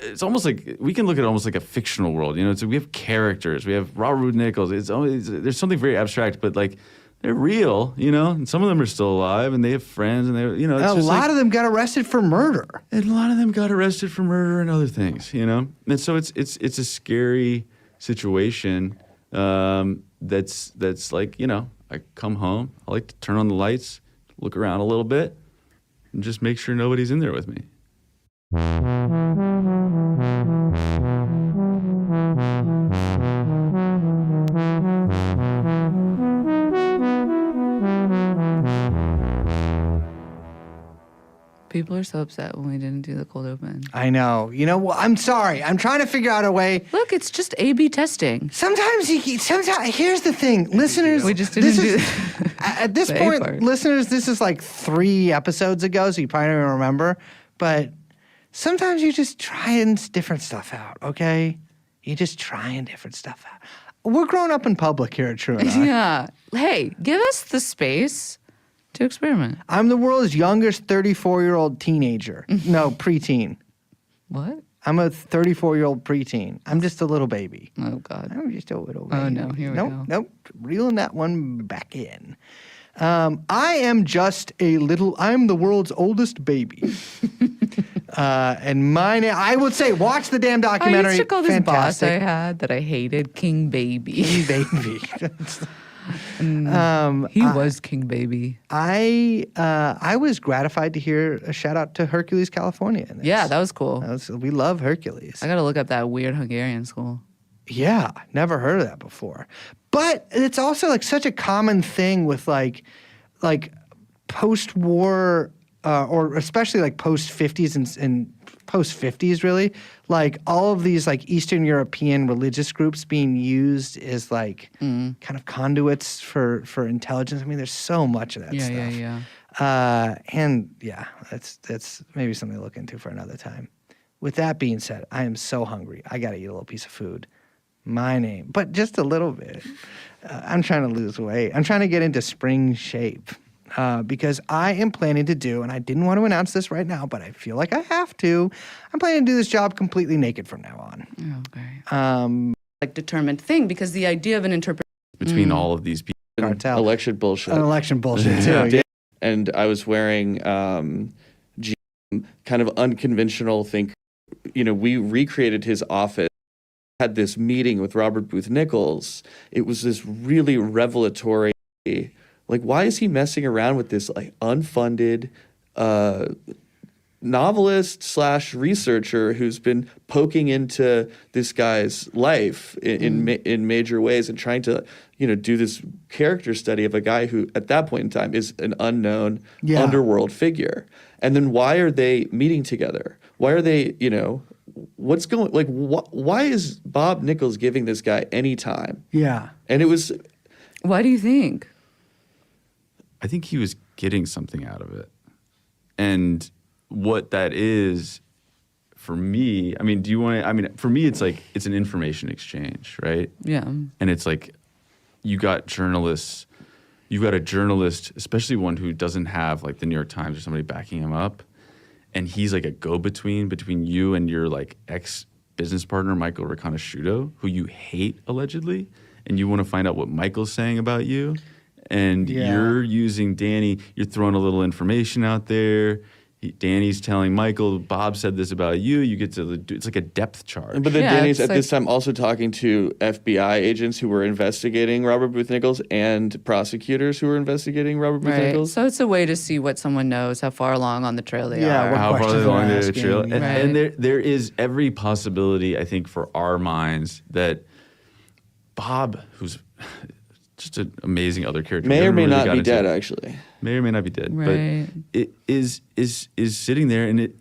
it's almost like we can look at it almost like a fictional world. It's we have characters, we have Robert Wood Nichols. There's something very abstract, but like they're real, and some of them are still alive and they have friends and they, it's a just lot of them got arrested for murder. And a lot of them got arrested for murder and other things, And so it's a scary situation. That's like, I come home, I like to turn on the lights, look around a little bit, and just make sure nobody's in there with me. People are so upset when we didn't do the cold open. I know. I'm sorry. I'm trying to figure out a way. Look, it's just A/B testing. Sometimes here's the thing, listeners. We just didn't do at this the A point, part. listeners. This is like 3 episodes ago, so you probably don't even remember. But sometimes you just trying different stuff out. Okay, you just trying different stuff out. We're growing up in public here at True and I. Yeah. Hey, give us the space to experiment. I'm the world's youngest 34-year-old teenager. No, preteen. What? I'm a 34-year-old preteen. I'm just a little baby. Oh, God. I'm just a little baby. Oh, no. Here we go. Nope. Reeling that one back in. I am I'm the world's oldest baby. And I would say, watch the damn documentary. I used to call this boss I Fantastic. had that I hated King Baby. King Baby. He was King Baby. I was gratified to hear a shout out to Hercules, California. Yeah, that was cool. We love Hercules. I got to look up that weird Hungarian school. Yeah, never heard of that before. But it's also like such a common thing with like post-war or especially like post-50s and post-50s really, like all of these like Eastern European religious groups being used as like kind of conduits for intelligence. I mean, there's so much of that stuff. And yeah, that's maybe something to look into for another time. With that being said, I am so hungry. I got to eat a little piece of food. My name, but just a little bit. I'm trying to lose weight. I'm trying to get into spring shape because I am planning to do, and I didn't want to announce this right now, but I feel like I have to. I'm planning to do this job completely naked from now on. Okay. Like determined thing, because the idea of an interpretation between all of these people. Cartel. Election bullshit. Election bullshit too. Yeah. And I was wearing kind of unconventional thing. We recreated his office. Had this meeting with Robert Booth Nichols. It was this really revelatory, like, why is he messing around with this like unfunded novelist / researcher who's been poking into this guy's life in major ways and trying to, do this character study of a guy who at that point in time is an unknown underworld figure. And then why are they meeting together? Why are they, what's going, like, why is Bob Nichols giving this guy any time? Yeah. And it was... Why do you think? I think he was getting something out of it. And what that is for me, I mean, for me, it's like, it's an information exchange, right? Yeah. And it's like, you got a journalist, especially one who doesn't have like the New York Times or somebody backing him up. And he's like a go-between between you and your like ex-business partner, Michael Riconosciuto, who you hate allegedly. And you want to find out what Michael's saying about you. And you're using Danny, you're throwing a little information out there. Danny's telling Michael, Bob said this about you. You get to do, it's like a depth chart. But then Danny's at this time also talking to FBI agents who were investigating Robert Booth Nichols and prosecutors who were investigating Robert Booth Nichols. So it's a way to see what someone knows, how far along on the trail they are. How far along the trail. Right. And there is every possibility, I think, for our minds that Bob, who's just an amazing other character, may or may not be dead, actually. May or may not be dead, right. but it is sitting there, and it,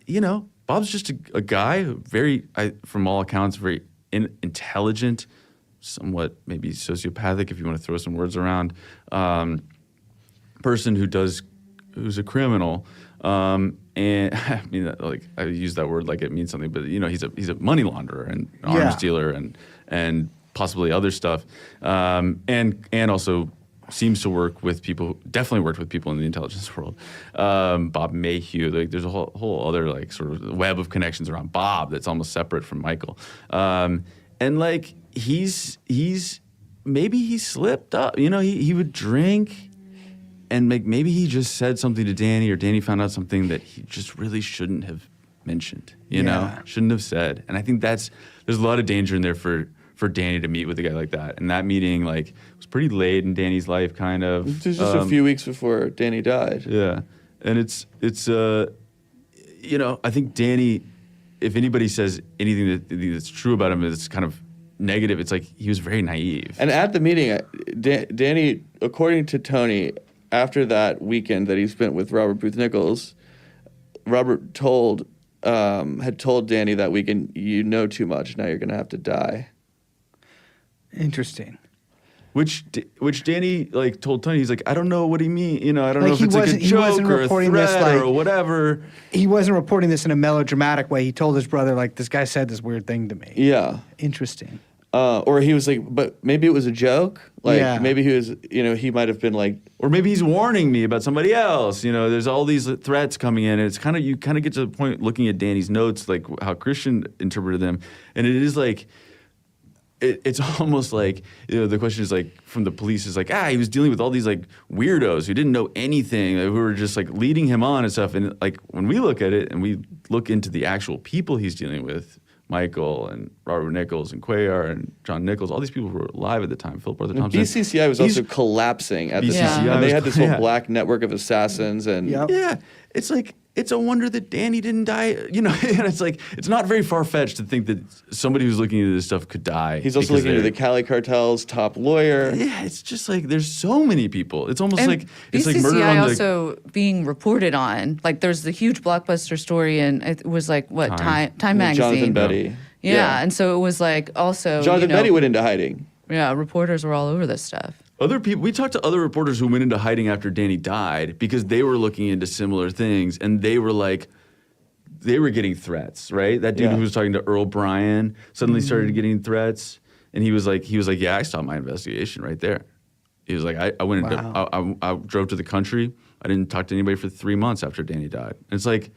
Bob's just a guy, very, from all accounts, very intelligent, somewhat maybe sociopathic, if you want to throw some words around, person who's a criminal, and I mean, like I use that word like it means something, but he's a money launderer and arms dealer and possibly other stuff, and also seems to work with people, definitely worked with people in the intelligence world. Bob Mayhew, like there's a whole other like sort of web of connections around Bob that's almost separate from Michael. And like he's maybe he slipped up, he would drink and maybe he just said something to Danny, or Danny found out something that he just really shouldn't have mentioned, shouldn't have said. And I think there's a lot of danger in there for Danny to meet with a guy like that. And that meeting like was pretty late in Danny's life, kind of. It was just a few weeks before Danny died. Yeah. And it's I think Danny, if anybody says anything that's true about him that's kind of negative, it's like he was very naive. And at the meeting, Danny, according to Tony, after that weekend that he spent with Robert Booth Nichols, Robert had told Danny that weekend, you know too much, now you're going to have to die. Interesting. Which Danny like told Tony, he's like, I don't know what he means. I don't know if it's like a joke or a threat or whatever. He wasn't reporting this in a melodramatic way. He told his brother, like, this guy said this weird thing to me. Yeah. Interesting. Or he was like, but maybe it was a joke. Like maybe he was, he might have been like, or maybe he's warning me about somebody else. There's all these threats coming in, and it's you kind of get to the point looking at Danny's notes, like how Christian interpreted them, and it is like. It's almost like, the question is like, from the police is like, he was dealing with all these like weirdos who didn't know anything, who were just like leading him on and stuff. And like, when we look at it and we look into the actual people he's dealing with, Michael and Robert Nichols and Cuellar and John Nichols, all these people who were alive at the time, Philip Arthur Thompson. BCCI was also collapsing at the time. And they had this whole black network of assassins. And it's like, it's a wonder that Danny didn't die, and it's like, it's not very far-fetched to think that somebody who's looking into this stuff could die. He's also looking into the Cali cartel's top lawyer. Yeah, it's just like, there's so many people. It's almost and like, it's BCCI like murder on also being reported on. Like, there's the huge blockbuster story, and it was like, what, Time Magazine? Jonathan Betty. Yeah, and so it was like, also, Jonathan Betty went into hiding. Yeah, reporters were all over this stuff. Other people, we talked to other reporters who went into hiding after Danny died because they were looking into similar things, and they were like, they were getting threats, right? That dude who was talking to Earl Bryan suddenly started getting threats, and he was like, yeah, I stopped my investigation right there. He was like, I went into, I drove to the country. I didn't talk to anybody for 3 months after Danny died. And it's like,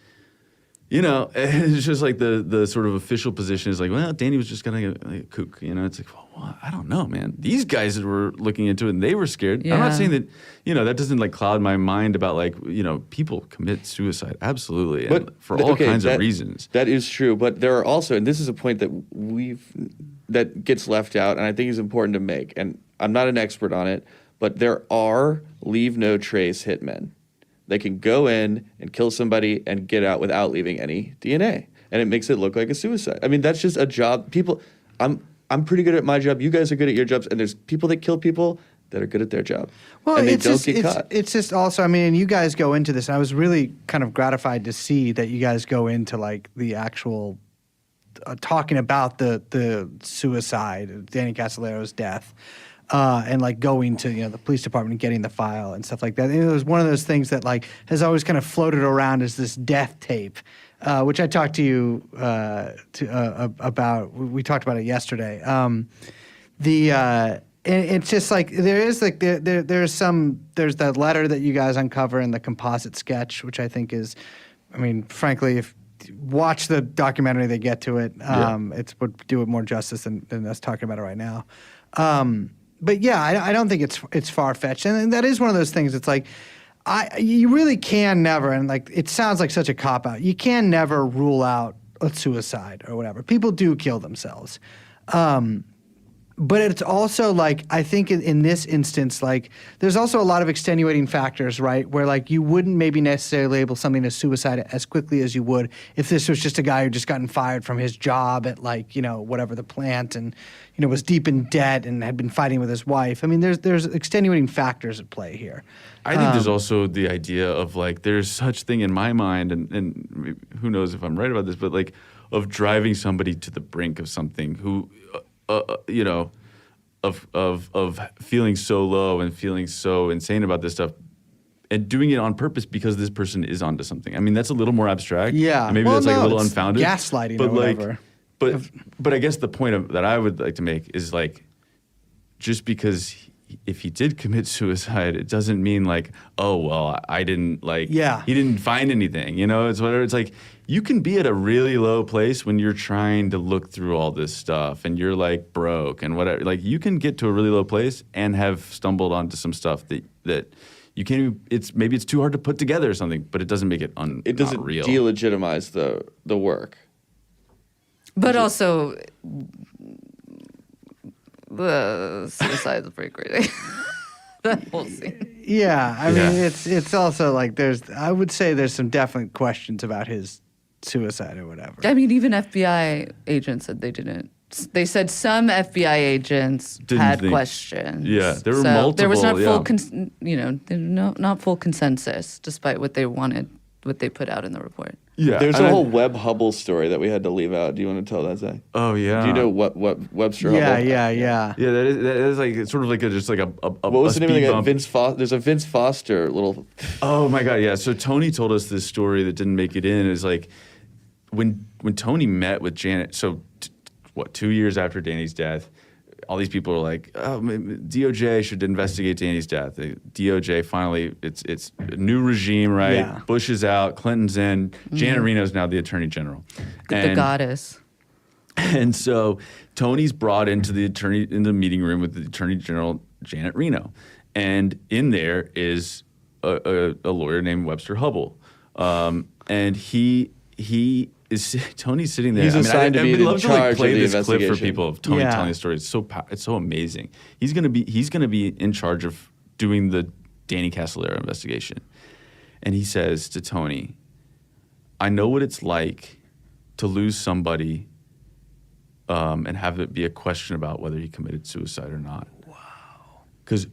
it's just like the sort of official position is like, well, Danny was just kind of like a kook. It's like, well, I don't know, man. These guys were looking into it and they were scared. Yeah. I'm not saying that, that doesn't like cloud my mind about like, people commit suicide. Absolutely. But and for all kinds of reasons. That is true. But there are also, and this is a point that that gets left out and I think is important to make. And I'm not an expert on it, but there are leave no trace hitmen. They can go in and kill somebody and get out without leaving any DNA, and it makes it look like a suicide. I mean, that's just a job. People, I'm pretty good at my job. You guys are good at your jobs, and there's people that kill people that are good at their job. Well, and they it's don't just, get it's, caught. it's just also, I mean, you guys go into this, and I was really kind of gratified to see that you guys go into like the actual talking about the suicide, Danny Castellero's death, and like going to the police department and getting the file and stuff like that. And it was one of those things that like has always kind of floated around as this death tape, which I talked to you about. We talked about it yesterday. It's just like there's that letter that you guys uncover in the composite sketch, which I think is, I mean, frankly, if watch the documentary, they get to it. It would do it more justice than us talking about it right now. But yeah, I don't think it's far fetched, and that is one of those things. It's like you really can never, and like it sounds like such a cop out. You can never rule out a suicide or whatever. People do kill themselves. But it's also like, I think in this instance, like there's also a lot of extenuating factors, right? Where like you wouldn't maybe necessarily label something as suicide as quickly as you would if this was just a guy who just gotten fired from his job at like, whatever the plant and, was deep in debt and had been fighting with his wife. I mean, there's extenuating factors at play here. I think there's also the idea of like, there's such thing in my mind, and who knows if I'm right about this, but like of driving somebody to the brink of something who, of feeling so low and feeling so insane about this stuff and doing it on purpose because this person is onto something. I mean, that's a little more abstract. Yeah. And maybe that's like a little unfounded. Gaslighting but or whatever. But I guess the point that I would like to make is like, just because if he did commit suicide, it doesn't mean like, oh, well, I didn't like, he didn't find anything, it's whatever. It's like, you can be at a really low place when you're trying to look through all this stuff and you're like broke and whatever. Like you can get to a really low place and have stumbled onto some stuff that you can't, maybe it's too hard to put together or something, but it doesn't make it it doesn't not real. delegitimize the work. But also, the suicide is pretty crazy. That whole scene. Yeah, I mean, it's also like I would say there's some definite questions about his suicide or whatever. I mean, even FBI agents said they didn't. They said some FBI agents had questions. Yeah, there were multiple. There was not full, not full consensus, despite what they wanted, what they put out in the report. Yeah, there's a whole Webb Hubble story that we had to leave out. Do you want to tell that, Zach? Oh yeah. Do you know what Webster Hubble? Yeah. Yeah, that is like it's sort of like just like a what was the name of the guy? Vince Foster. There's a Vince Foster little. Oh my God, yeah. So Tony told us this story that didn't make it in. It was like when Tony met with Janet. So 2 years after Danny's death, all these people are like, oh, DOJ should investigate Danny's death. The DOJ finally, it's a new regime, right? Yeah. Bush is out, Clinton's in, Janet Reno's now the Attorney General. The goddess. And so Tony's brought into the meeting room with the Attorney General, Janet Reno. And in there is a lawyer named Webster Hubble. And Tony's sitting there. He's assigned to be in charge of play the this clip for investigation. people of Tony telling the story. It's so amazing. He's gonna be in charge of doing the Danny Castellero investigation. And he says to Tony, I know what it's like to lose somebody and have it be a question about whether he committed suicide or not. Wow. Because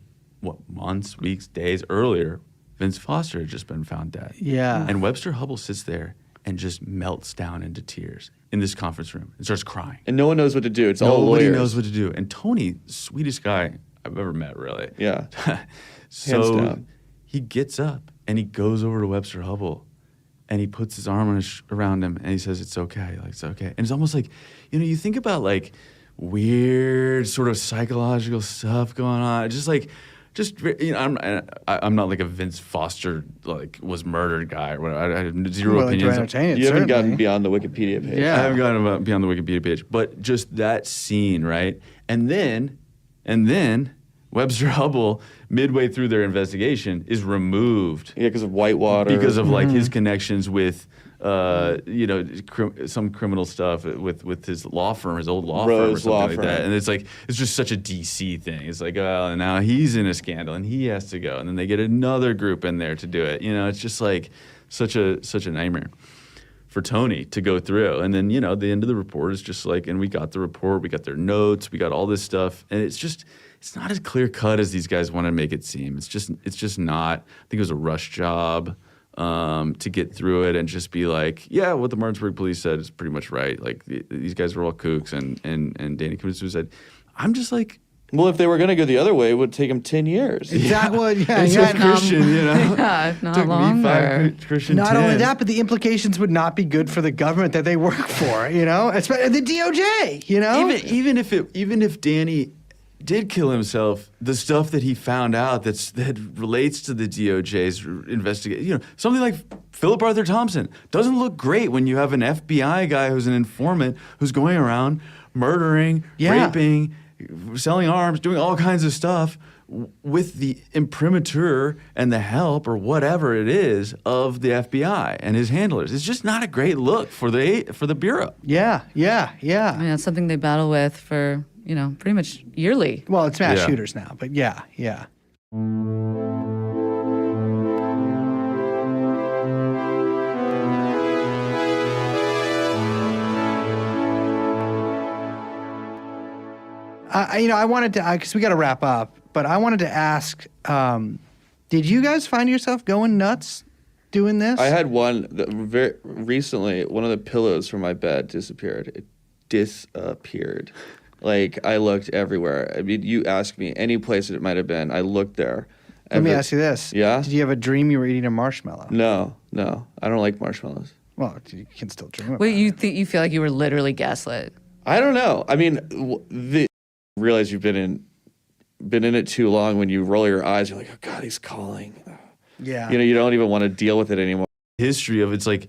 months, weeks, days earlier, Vince Foster had just been found dead. Yeah. And Webster Hubble sits there and just melts down into tears in this conference room and starts crying. And no one knows what to do. It's all lawyers. Nobody knows what to do. And Tony, sweetest guy I've ever met, really. Yeah. So Hands down. he gets up and he goes over to Webster Hubble and he puts his arm around him and he says, it's okay. Like, it's okay. And it's almost like, you think about like weird sort of psychological stuff going on. I'm not like a Vince Foster was murdered guy or whatever. I have zero opinions. You haven't gotten beyond the Wikipedia page. Yeah, I haven't gotten beyond the Wikipedia page. But just that scene, right? And then Webster Hubble, midway through their investigation, is removed. Yeah, because of Whitewater. Because of his connections with some criminal stuff with his law firm, his old law Rose firm or Law something like that. Firm. And it's like, it's just such a DC thing. It's like, oh, now he's in a scandal and he has to go. And then they get another group in there to do it. It's just like such a nightmare for Tony to go through. And then, the end of the report is just like, and we got the report, we got their notes, we got all this stuff. And it's not as clear cut as these guys want to make it seem. It's just not. I think it was a rush job to get through it and just be like, yeah, what the Martinsburg police said is pretty much right. Like these guys were all kooks, and Danny committed suicide. I'm just like, well, if they were going to go the other way, it would take them 10 years. Exactly. Yeah, it's yeah, Christian, Yeah, if not Took longer. me 5, Christian Not 10. only that, but the implications would not be good for the government that they work for. Especially the DOJ. Even if Danny did kill himself, the stuff that he found out that relates to the DOJ's investigation, something like Philip Arthur Thompson doesn't look great when you have an FBI guy who's an informant who's going around murdering, raping, selling arms, doing all kinds of stuff with the imprimatur and the help or whatever it is of the FBI and his handlers. It's just not a great look for the Bureau. Yeah. It's something they battle with for, pretty much yearly. Well, it's mass shooters now, but yeah. I wanted to, because we got to wrap up, but I wanted to ask, did you guys find yourself going nuts doing this? I had one very recently. One of the pillows from my bed disappeared. It disappeared. Like I looked everywhere. I mean, you ask me any place that it might have been. I looked there. Let me ask you this. Yeah. Did you have a dream you were eating a marshmallow? No. I don't like marshmallows. Well, you can still dream about Wait, you feel like you were literally gaslit? I don't know. I mean, realize you've been in it too long. When you roll your eyes, you're like, oh God, he's calling. Yeah. You don't even want to deal with it anymore. History of it's like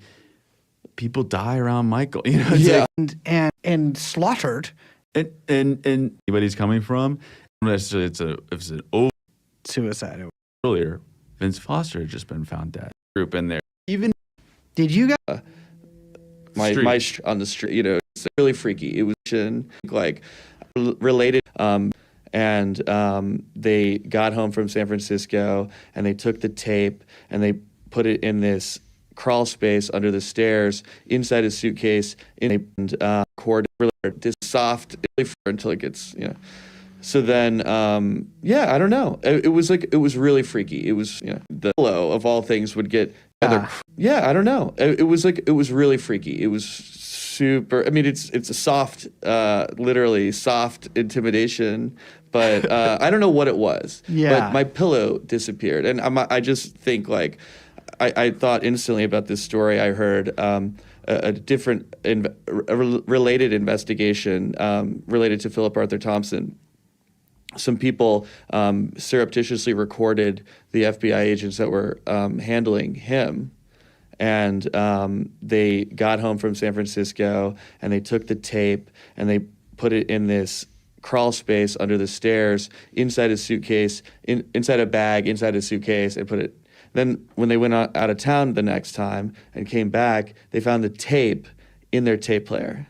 people die around Michael. It's like, and slaughtered. And anybody's coming from, it's an old suicide. Earlier, Vince Foster had just been found dead. Group in there. Even did you guys my on the street? It's really freaky. It was like related. And they got home from San Francisco and they took the tape and they put it in this crawl space under the stairs inside a suitcase and cord this soft until it gets So then I don't know. It was really freaky. It was the pillow of all things would get I don't know. It was really freaky. It was super. I mean, it's a soft, literally soft intimidation. But I don't know what it was. Yeah. But my pillow disappeared, and I just think like I thought instantly about this story. I heard a different related investigation related to Philip Arthur Thompson. Some people surreptitiously recorded the FBI agents that were handling him. And they got home from San Francisco and they took the tape and they put it in this crawl space under the stairs inside a suitcase, inside a bag, inside a suitcase, and put it. Then when they went out of town the next time and came back, they found the tape in their tape player.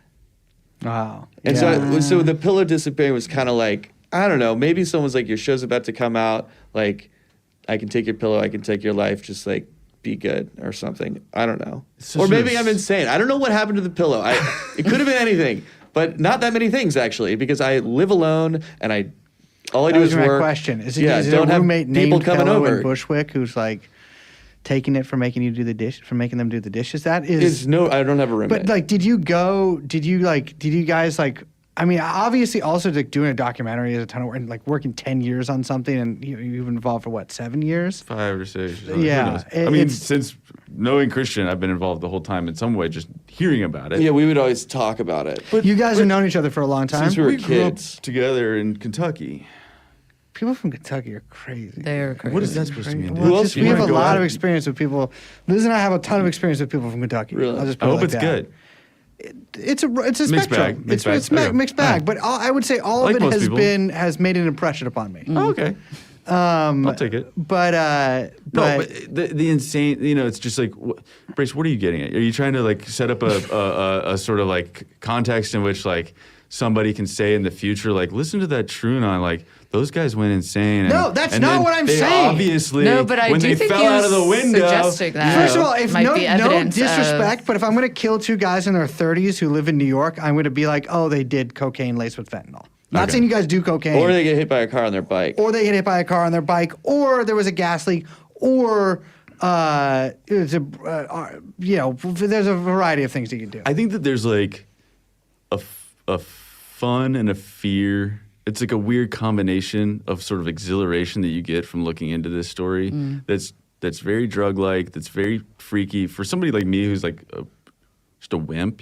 Wow. And so the pillow disappearing was kind of like, I don't know, maybe someone's like, your show's about to come out, like, I can take your pillow, I can take your life, just like, be good or something. I don't know. Or maybe I'm insane. I don't know what happened to the pillow. It could have been anything, but not that many things actually, because I live alone and all I do is my question. question. Is it a roommate named Pillow in Bushwick who's like taking it for making them do the dishes? That is no, I don't have a roommate. But like, did you guys like? I mean, obviously, also like doing a documentary is a ton of work, and like working 10 years on something, and you've been involved for what, 7 years? 5 or 6. Yeah, I mean, since knowing Christian, I've been involved the whole time in some way, just hearing about it. Yeah, we would always talk about it. But you guys have known each other for a long time. Since we were grew kids up together in Kentucky. People from Kentucky are crazy. They're crazy. What is that supposed to mean? Well, Who else we do you have a wanna go lot out? of experience with people. Liz and I have a ton of experience with people from Kentucky. Really? I'll just I put it hope like it's that. good. It's a Mixed spectrum. bag, It's okay. mixed bag. But I would say all Like of it most people. has made an impression upon me. Oh, okay. I'll take it. But But the insane, it's just like, Brace, what are you getting at? Are you trying to like set up a sort of like context in which like somebody can say in the future, like, listen to that Trunon, like those guys went insane. No, that's and not then what I'm they saying. Obviously, No, but I when do they think fell he out of the was window. suggesting that. First of all, if might no be evidence disrespect, of- but if I'm going to kill two guys in their 30s who live in New York, I'm going to be like, oh, they did cocaine laced with fentanyl. Not Okay. saying you guys do cocaine. Or they get hit by a car on their bike. Or they get hit by a car on their bike, or there was a gas leak, or there's a variety of things you can do. I think that there's like a fun and a fear. It's like a weird combination of sort of exhilaration that you get from looking into this story. That's very drug-like. That's very freaky for somebody like me who's like just a wimp.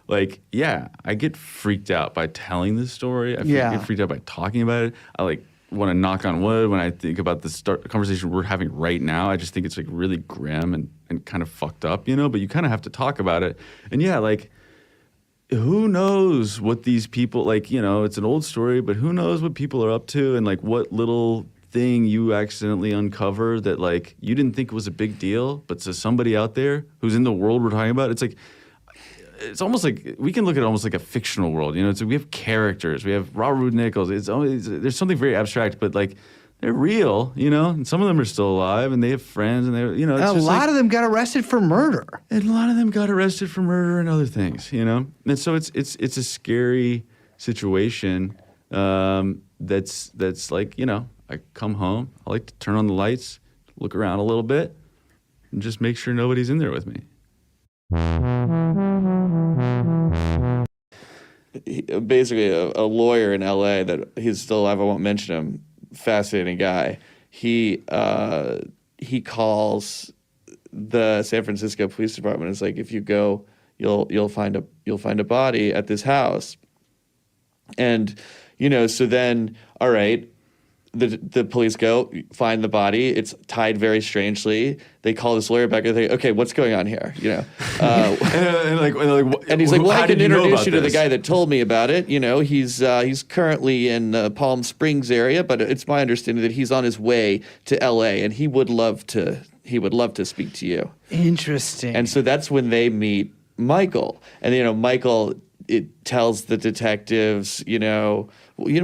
Like, yeah, I get freaked out by telling this story. I get freaked out by talking about it. I like want to knock on wood when I think about the conversation we're having right now. I just think it's like really grim and kind of fucked up, but you kind of have to talk about it. And yeah, like, who knows what these people, like, it's an old story, but who knows what people are up to and like what little thing you accidentally uncover that like you didn't think was a big deal, but to somebody out there who's in the world we're talking about, it's almost like we can look at it almost like a fictional world. It's like we have characters, we have Robert Nichols. It's always there's something very abstract, but like they're real, and some of them are still alive, and they have friends, and they, it's a lot of them got arrested for murder, and a lot of them got arrested for murder and other things, and so it's a scary situation. That's like I come home, I like to turn on the lights, look around a little bit, and just make sure nobody's in there with me. Basically a lawyer in LA that he's still alive. I won't mention him. Fascinating guy. He calls the San Francisco Police Department. It's like, if you go, you'll find a body at this house. And so then, all right, the police go find the body. It's tied very strangely. They call this lawyer back and they, okay, what's going on here? And he's like, well, I can introduce you to the guy that told me about it. He's currently in the Palm Springs area, but it's my understanding that he's on his way to LA, and he would love to speak to you. Interesting. And so that's when they meet Michael, and Michael, it tells the detectives,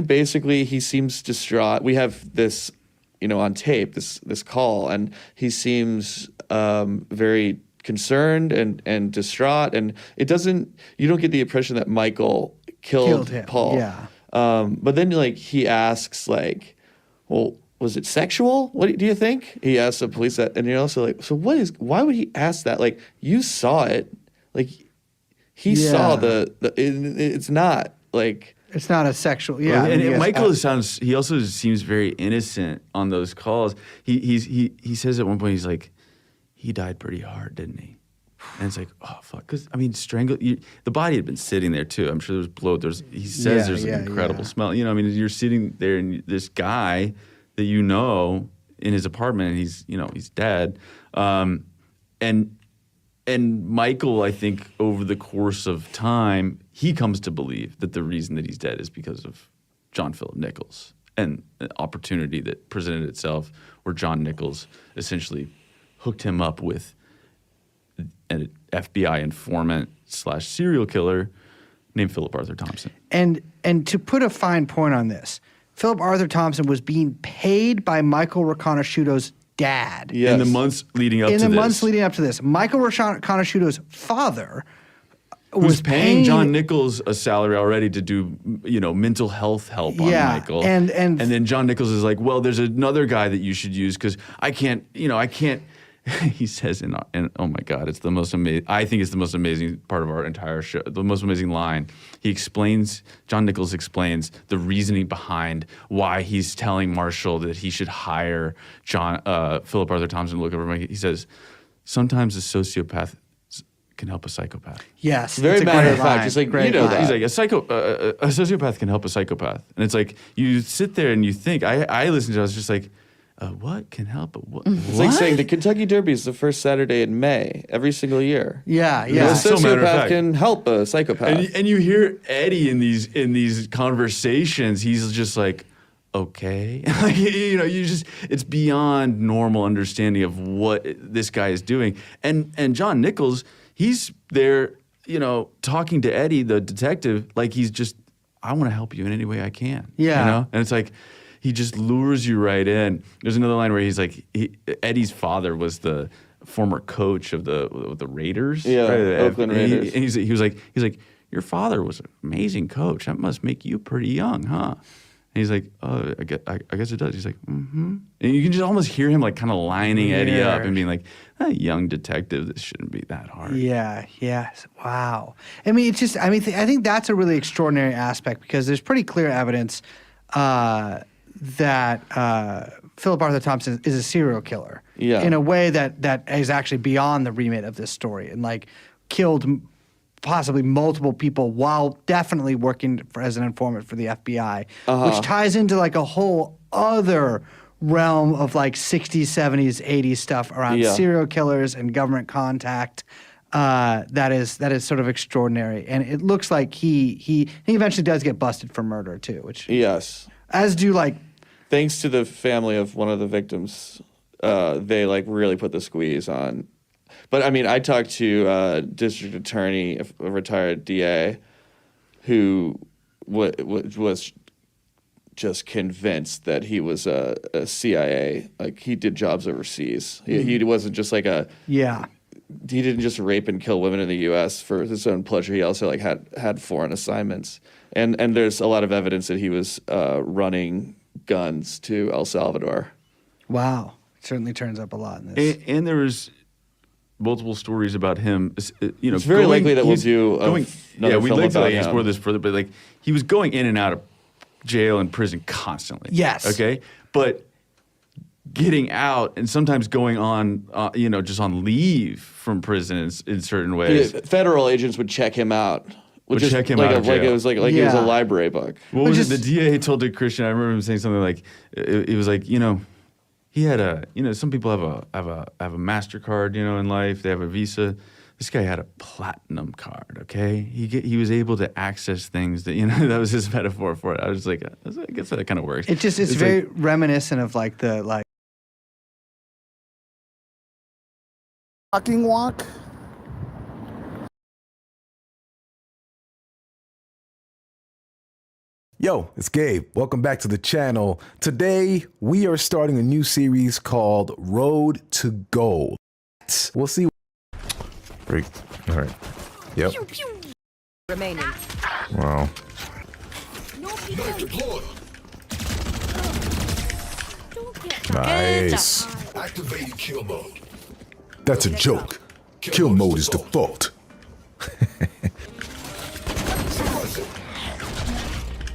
basically he seems distraught. We have this, on tape, this call, and he seems very concerned and distraught, and you don't get the impression that Michael killed him. Paul. Yeah. But then he asks well, was it sexual? What do you think? He asks the police that, and you're also like, so why would he ask that? Like, you saw it, he saw it's not like. It's not a sexual, yeah. And Michael he also seems very innocent on those calls. He says at one point, he's like, he died pretty hard, didn't he? And it's like, oh, fuck. Because, the body had been sitting there, too. I'm sure there was bloat. He says there's an incredible smell. You're sitting there, and this guy that in his apartment, and he's dead. And Michael, I think, over the course of time, he comes to believe that the reason that he's dead is because of John Philip Nichols and an opportunity that presented itself where John Nichols essentially hooked him up with an FBI informant / serial killer named Philip Arthur Thompson. And to put a fine point on this, Philip Arthur Thompson was being paid by Michael Riconosciuto's dad. Yes. In the months leading up to this. Michael Riconosciuto's father was paying John Nichols a salary already to do, mental health help on Michael. And then John Nichols is like, well, there's another guy that you should use because I can't. He says, and oh my God, it's the most amazing. I think it's the most amazing part of our entire show. The most amazing line. John Nichols explains the reasoning behind why he's telling Marshall that he should hire Philip Arthur Thompson to look over Michael. He says, sometimes a sociopath can help a psychopath. Yes, very matter of fact. It's like, that. He's like, a sociopath can help a psychopath, and it's like you sit there and you think. I listened to it. I was just like, what can help? It's like saying the Kentucky Derby is the first Saturday in May every single year. Yeah. A sociopath can help a psychopath. And you hear Eddie in these conversations. He's just like, okay. Like, you know, it's beyond normal understanding of what this guy is doing. And John Nichols, he's there, you know, talking to Eddie, the detective, like he's just, I want to help you in any way I can. Yeah. You know? And it's like, he just lures you right in. There's another line where he's like, Eddie's father was the former coach of the Raiders. Yeah, right? Oakland Raiders. And he was like, your father was an amazing coach. That must make you pretty young, huh? And he's like, oh, I guess it does. He's like, mm-hmm. And you can just almost hear him like kind of lining Eddie up and being like, a young detective, this shouldn't be that hard. Yeah, yes. Wow. I mean, it's just, I mean, I think that's a really extraordinary aspect because there's pretty clear evidence that Philip Arthur Thompson is a serial killer. Yeah. In a way that is actually beyond the remit of this story and like killed possibly multiple people while definitely working as an informant for the FBI, which ties into like a whole other realm of like 60s, 70s, 80s stuff around serial killers and government contact. That is sort of extraordinary, and it looks like he eventually does get busted for murder too, which as do like. Thanks to the family of one of the victims, they like really put the squeeze on. But I mean, I talked to a district attorney, a retired DA, who was just convinced that he was a CIA. Like he did jobs overseas. He wasn't just like he didn't just rape and kill women in the U.S. for his own pleasure. He also like had foreign assignments, and there's a lot of evidence that he was running guns to El Salvador. Wow, it certainly turns up a lot in this. And there was multiple stories about him. You know, it's very likely that we'll do. We'd like to explore this further, but like he was going in and out of jail and prison constantly. Yes. Okay, but getting out and sometimes going on, you know, just on leave from prison in certain ways. Federal agents would check him out. Would just check him like out of jail. like it was like it was a library book. What was it? The DA told Dick Christian. I remember him saying something like, "It was like, you know, he had some people have a MasterCard, you know, in life. They have a Visa. This guy had a platinum card. Okay, he was able to access things that, you know, that was his metaphor for it. I was just like, I guess that kind of works. It's very like, reminiscent of like the like. Walking walk. Yo, it's Gabe. Welcome back to the channel. Today, we are starting a new series called Road to Gold. We'll see. Great. All right. Yep. Pew, pew. Remaining. Wow. Nice. Activating kill mode. That's a joke. Kill mode is default.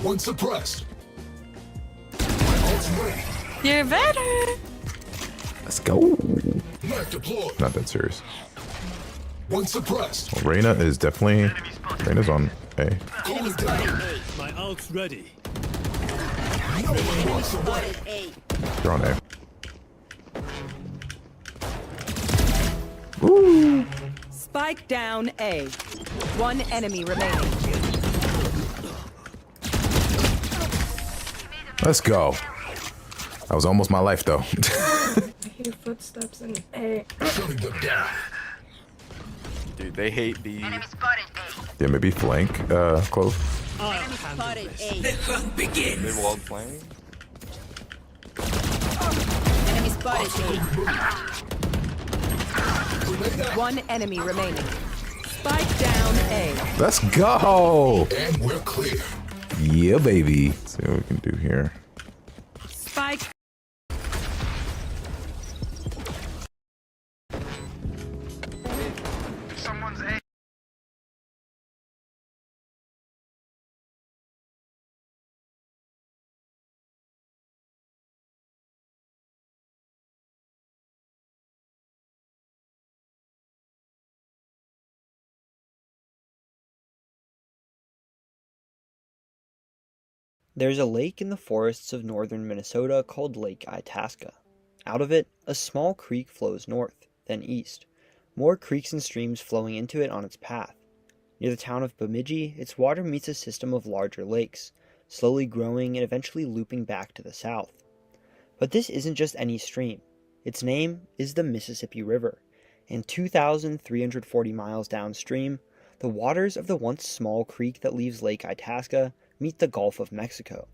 One suppressed. You're better. Let's go. Not that serious. One suppressed. Well, Reyna is definitely. Reyna's on A. My ult's ready. They're on A. Woo. Spike down A. One enemy remaining. Let's go. That was almost my life, though. I hear footsteps in A. Dude, they hate B. Yeah, maybe flank, close. Enemy spotted A. The hunt begins. They walled flank. Enemy spotted A. One enemy remaining. Spike down A. Let's go. And we're clear. Yeah, baby. Let's see what we can do here. Spike. Someone's A. There's a lake in the forests of northern Minnesota called Lake Itasca. Out of it, a small creek flows north, then east, more creeks and streams flowing into it on its path. Near the town of Bemidji, its water meets a system of larger lakes, slowly growing and eventually looping back to the south. But this isn't just any stream. Its name is the Mississippi River, and 2,340 miles downstream, the waters of the once small creek that leaves Lake Itasca meet the Gulf of Mexico.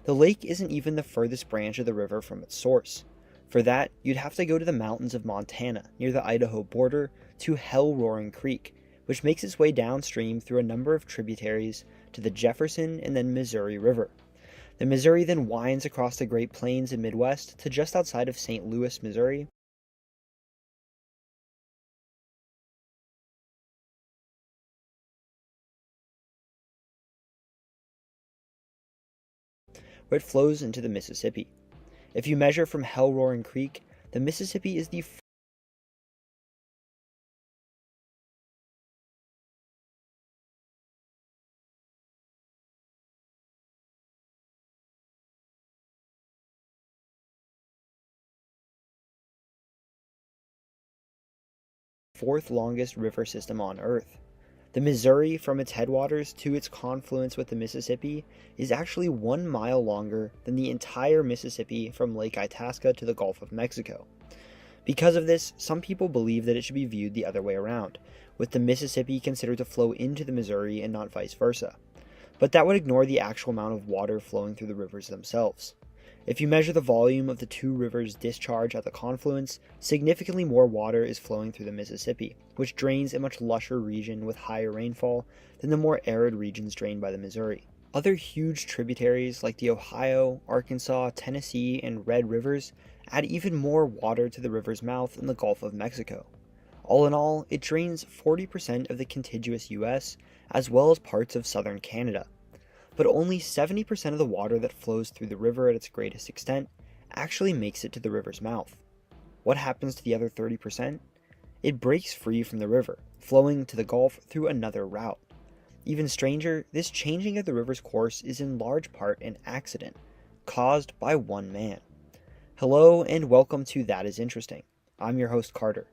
The lake isn't even the furthest branch of the river from its source. For that, you'd have to go to the mountains of Montana, near the Idaho border, to Hell Roaring Creek, which makes its way downstream through a number of tributaries to the Jefferson and then Missouri River. The Missouri then winds across the Great Plains and Midwest to just outside of St. Louis, Missouri, where it flows into the Mississippi. If you measure from Hell Roaring Creek, the Mississippi is the fourth longest river system on Earth. The Missouri, from its headwaters to its confluence with the Mississippi, is actually 1 mile longer than the entire Mississippi from Lake Itasca to the Gulf of Mexico. Because of this, some people believe that it should be viewed the other way around, with the Mississippi considered to flow into the Missouri and not vice versa. But that would ignore the actual amount of water flowing through the rivers themselves. If you measure the volume of the two rivers' discharge at the confluence, significantly more water is flowing through the Mississippi, which drains a much lusher region with higher rainfall than the more arid regions drained by the Missouri. Other huge tributaries like the Ohio, Arkansas, Tennessee, and Red Rivers add even more water to the river's mouth in the Gulf of Mexico. All in all, it drains 40% of the contiguous US, as well as parts of southern Canada. But only 70% of the water that flows through the river at its greatest extent actually makes it to the river's mouth. What happens to the other 30%? It breaks free from the river, flowing to the Gulf through another route. Even stranger, this changing of the river's course is in large part an accident, caused by one man. Hello and welcome to That Is Interesting. I'm your host Carter.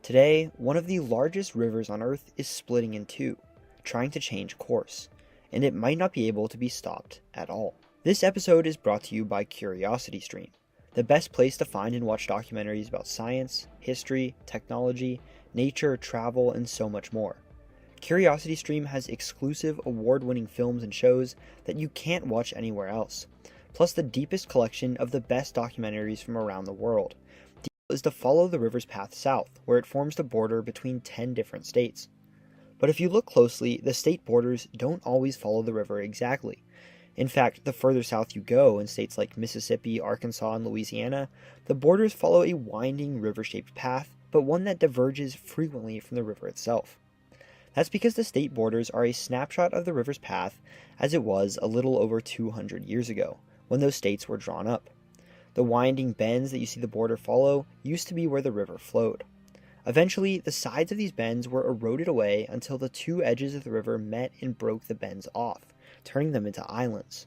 Today, one of the largest rivers on Earth is splitting in two, trying to change course, and it might not be able to be stopped at all. This episode is brought to you by CuriosityStream, the best place to find and watch documentaries about science, history, technology, nature, travel, and so much more. CuriosityStream has exclusive award-winning films and shows that you can't watch anywhere else, plus the deepest collection of the best documentaries from around the world. The goal is to follow the river's path south, where it forms the border between 10 different states. But if you look closely, the state borders don't always follow the river exactly. In fact, the further south you go in states like Mississippi, Arkansas, and Louisiana, the borders follow a winding river-shaped path, but one that diverges frequently from the river itself. That's because the state borders are a snapshot of the river's path as it was a little over 200 years ago, when those states were drawn up. The winding bends that you see the border follow used to be where the river flowed. Eventually, the sides of these bends were eroded away until the two edges of the river met and broke the bends off, turning them into islands.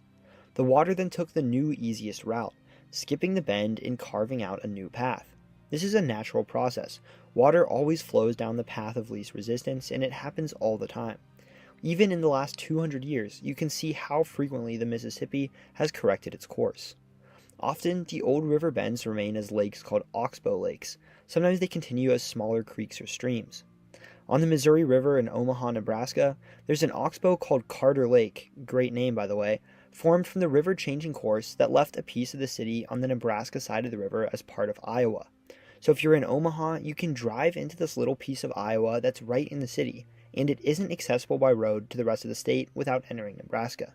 The water then took the new easiest route, skipping the bend and carving out a new path. This is a natural process. Water always flows down the path of least resistance, and it happens all the time. Even in the last 200 years, you can see how frequently the Mississippi has corrected its course. Often, the old river bends remain as lakes called oxbow lakes. Sometimes they continue as smaller creeks or streams. On the Missouri River in Omaha, Nebraska, there's an oxbow called Carter Lake, great name by the way, formed from the river changing course that left a piece of the city on the Nebraska side of the river as part of Iowa. So if you're in Omaha, you can drive into this little piece of Iowa that's right in the city, and it isn't accessible by road to the rest of the state without entering Nebraska.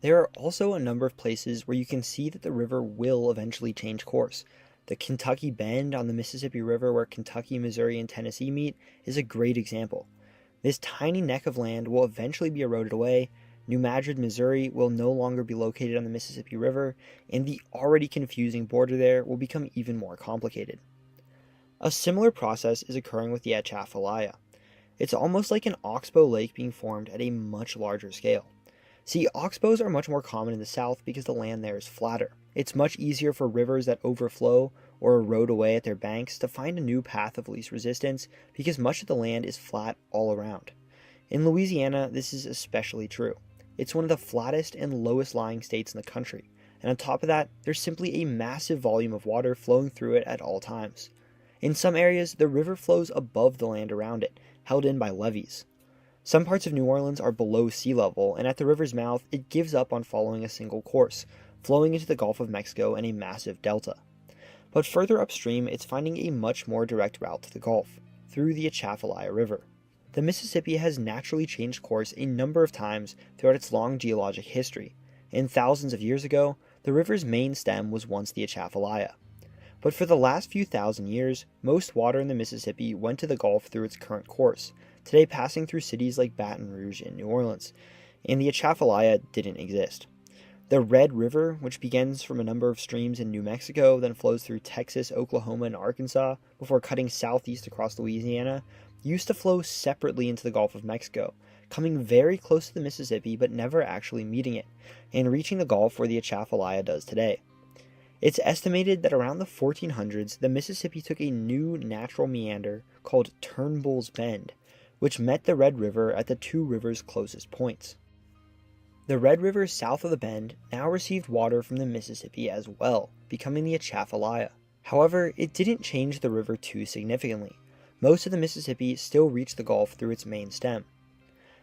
There are also a number of places where you can see that the river will eventually change course. The Kentucky Bend on the Mississippi River where Kentucky, Missouri, and Tennessee meet is a great example. This tiny neck of land will eventually be eroded away, New Madrid, Missouri will no longer be located on the Mississippi River, and the already confusing border there will become even more complicated. A similar process is occurring with the Atchafalaya. It's almost like an oxbow lake being formed at a much larger scale. See, oxbows are much more common in the south because the land there is flatter. It's much easier for rivers that overflow or erode away at their banks to find a new path of least resistance because much of the land is flat all around. In Louisiana, this is especially true. it's one of the flattest and lowest lying states in the country, and on top of that, there's simply a massive volume of water flowing through it at all times. In some areas, the river flows above the land around it, held in by levees. Some parts of New Orleans are below sea level, and at the river's mouth, it gives up on following a single course, flowing into the Gulf of Mexico in a massive delta. But further upstream, it's finding a much more direct route to the Gulf, through the Atchafalaya River. The Mississippi has naturally changed course a number of times throughout its long geologic history, and thousands of years ago, the river's main stem was once the Atchafalaya. But for the last few thousand years, most water in the Mississippi went to the Gulf through its current course, today passing through cities like Baton Rouge and New Orleans, and the Atchafalaya didn't exist. The Red River, which begins from a number of streams in New Mexico, then flows through Texas, Oklahoma, and Arkansas, before cutting southeast across Louisiana, used to flow separately into the Gulf of Mexico, coming very close to the Mississippi but never actually meeting it, and reaching the Gulf where the Atchafalaya does today. It's estimated that around the 1400s, the Mississippi took a new natural meander called Turnbull's Bend, which met the Red River at the two rivers' closest points. The Red River south of the bend now received water from the Mississippi as well, becoming the Atchafalaya. However, it didn't change the river too significantly. Most of the Mississippi still reached the Gulf through its main stem.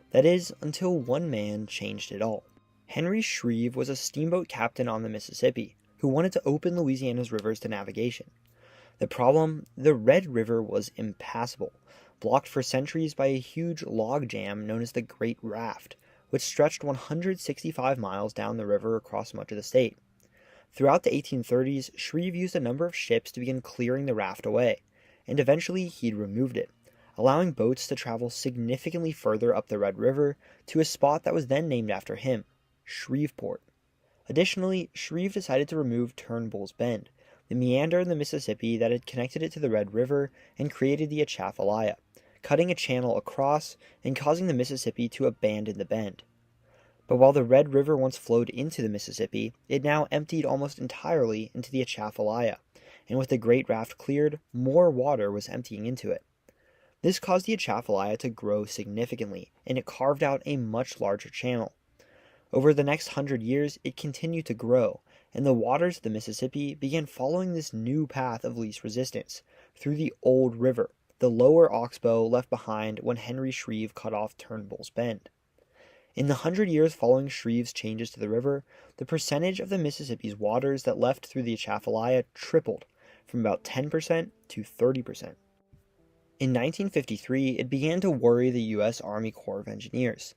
That is, until one man changed it all. Henry Shreve was a steamboat captain on the Mississippi, who wanted to open Louisiana's rivers to navigation. The problem? The Red River was impassable, blocked for centuries by a huge log jam known as the Great Raft, which stretched 165 miles down the river across much of the state. Throughout the 1830s, Shreve used a number of ships to begin clearing the raft away, and eventually he'd removed it, allowing boats to travel significantly further up the Red River to a spot that was then named after him, Shreveport. Additionally, Shreve decided to remove Turnbull's Bend, the meander in the Mississippi that had connected it to the Red River and created the Atchafalaya, cutting a channel across and causing the Mississippi to abandon the bend. But while the Red River once flowed into the Mississippi, it now emptied almost entirely into the Atchafalaya, and with the Great Raft cleared, more water was emptying into it. This caused the Atchafalaya to grow significantly, and it carved out a much larger channel. Over the next 100 years, it continued to grow, and the waters of the Mississippi began following this new path of least resistance, through the Old River, the lower oxbow left behind when Henry Shreve cut off Turnbull's Bend. In the 100 years following Shreve's changes to the river, the percentage of the Mississippi's waters that left through the Atchafalaya tripled, from about 10% to 30%. In 1953, it began to worry the U.S. Army Corps of Engineers.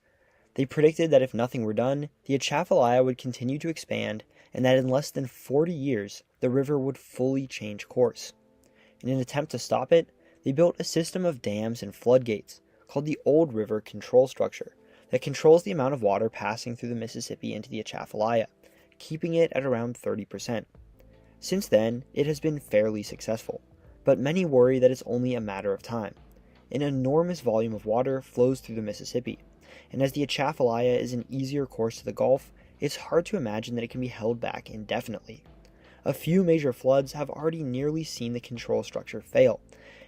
They predicted that if nothing were done, the Atchafalaya would continue to expand, and that in less than 40 years, the river would fully change course. In an attempt to stop it, they built a system of dams and floodgates, called the Old River Control Structure, that controls the amount of water passing through the Mississippi into the Atchafalaya, keeping it at around 30%. Since then, it has been fairly successful, but many worry that it's only a matter of time. An enormous volume of water flows through the Mississippi, and as the Atchafalaya is an easier course to the Gulf, it's hard to imagine that it can be held back indefinitely. A few major floods have already nearly seen the control structure fail,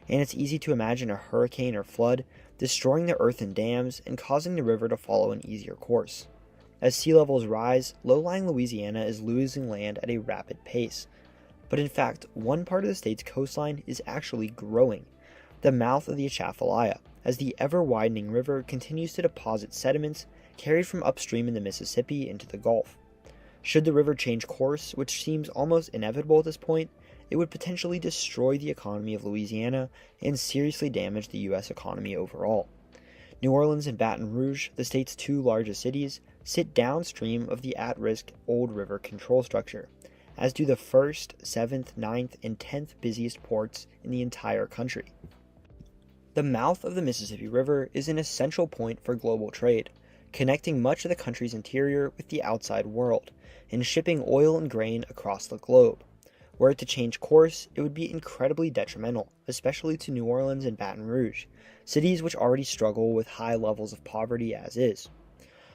and it's easy to imagine a hurricane or flood destroying the earthen dams and causing the river to follow an easier course. As sea levels rise, low-lying Louisiana is losing land at a rapid pace. But in fact, one part of the state's coastline is actually growing, the mouth of the Atchafalaya, as the ever-widening river continues to deposit sediments carried from upstream in the Mississippi into the Gulf. Should the river change course, which seems almost inevitable at this point, it would potentially destroy the economy of Louisiana and seriously damage the U.S. economy overall. New Orleans and Baton Rouge, the state's two largest cities, sit downstream of the at-risk Old River Control Structure, as do the 1st, 7th, 9th, and 10th busiest ports in the entire country. The mouth of the Mississippi River is an essential point for global trade, connecting much of the country's interior with the outside world, and shipping oil and grain across the globe. Were it to change course, it would be incredibly detrimental, especially to New Orleans and Baton Rouge, cities which already struggle with high levels of poverty as is.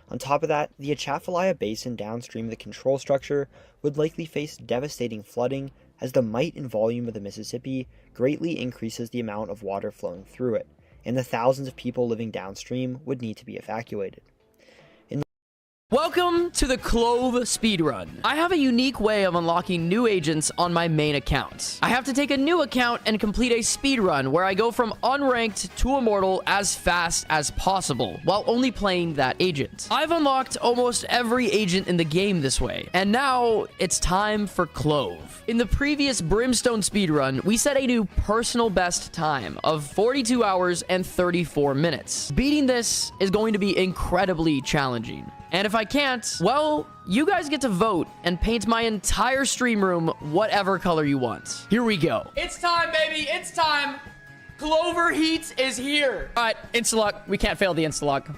On top of that, the Atchafalaya Basin downstream of the control structure would likely face devastating flooding, as the might and volume of the Mississippi greatly increases the amount of water flowing through it, and the thousands of people living downstream would need to be evacuated. Welcome to the Clove speedrun. I have a unique way of unlocking new agents on my main account. I have to take a new account and complete a speedrun where I go from unranked to immortal as fast as possible while only playing that agent. I've unlocked almost every agent in the game this way, and now it's time for Clove. In the previous Brimstone speedrun, we set a new personal best time of 42 hours and 34 minutes. Beating this is going to be incredibly challenging. And if I can't, well, you guys get to vote and paint my entire stream room whatever color you want. Here we go. It's time, baby. It's time. Clover Heat is here. All right, insta-lock. We can't fail the insta-lock.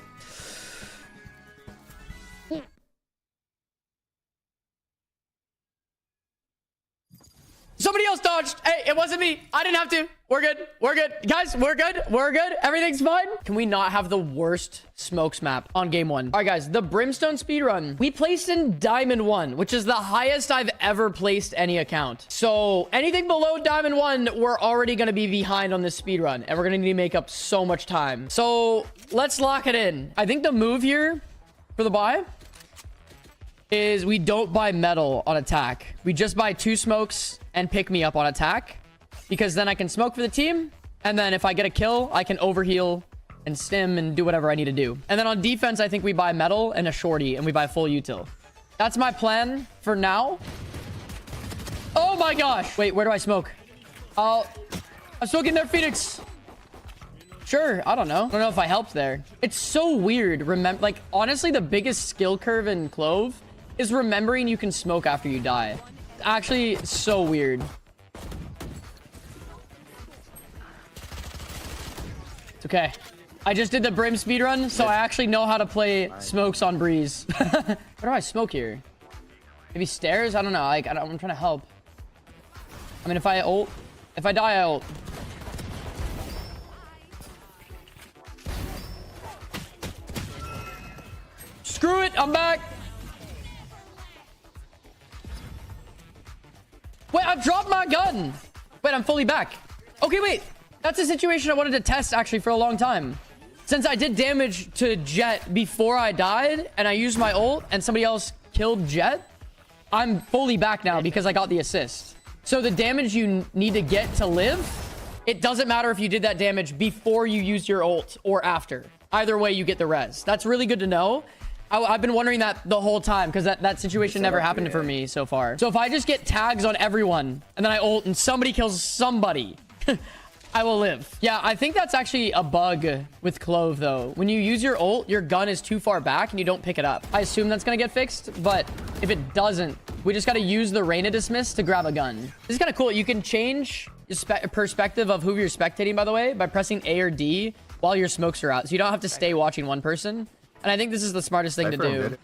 Somebody else dodged. Hey, it wasn't me. I didn't have to. We're good. We're good. Guys, we're good. We're good. Everything's fine. Can we not have the worst smokes map on game one? All right, guys, the Brimstone speedrun. We placed in Diamond 1, which is the highest I've ever placed any account. So anything below Diamond 1, we're already going to be behind on this speedrun, and we're going to need to make up so much time. So let's lock it in. I think the move here for the buy is we don't buy metal on attack. We just buy 2 smokes and pick me up on attack, because then I can smoke for the team, and then if I get a kill, I can overheal and stim and do whatever I need to do. And then on defense, I think we buy metal and a shorty, and we buy full util. That's my plan for now. Oh my gosh. Wait, where do I smoke? I'm smoking their Phoenix. Sure, I don't know. I don't know if I helped there. It's so weird. Remember, like, honestly, the biggest skill curve in Clove is remembering you can smoke after you die. Actually, so weird. It's okay. I just did the Brim speedrun, so I actually know how to play smokes on Breeze. Where do I smoke here? Maybe stairs? I don't know. Like, I'm trying to help. I mean, if I die, I ult. Screw it, I'm back. Wait, I dropped my gun. Wait, I'm fully back. Okay, wait. That's a situation I wanted to test actually for a long time. Since I did damage to Jett before I died and I used my ult and somebody else killed Jett, I'm fully back now because I got the assist. So the damage you need to get to live, it doesn't matter if you did that damage before you used your ult or after. Either way, you get the res. That's really good to know. I've been wondering that the whole time because that situation never happened for me so far. So if I just get tags on everyone and then I ult and somebody kills somebody, I will live. Yeah, I think that's actually a bug with Clove though. When you use your ult, your gun is too far back and you don't pick it up. I assume that's gonna get fixed, but if it doesn't, we just gotta use the Reyna dismiss to grab a gun. This is kind of cool. You can change your perspective of who you're spectating, by the way, by pressing A or D while your smokes are out. So you don't have to stay watching one person. And I think this is the smartest thing to do.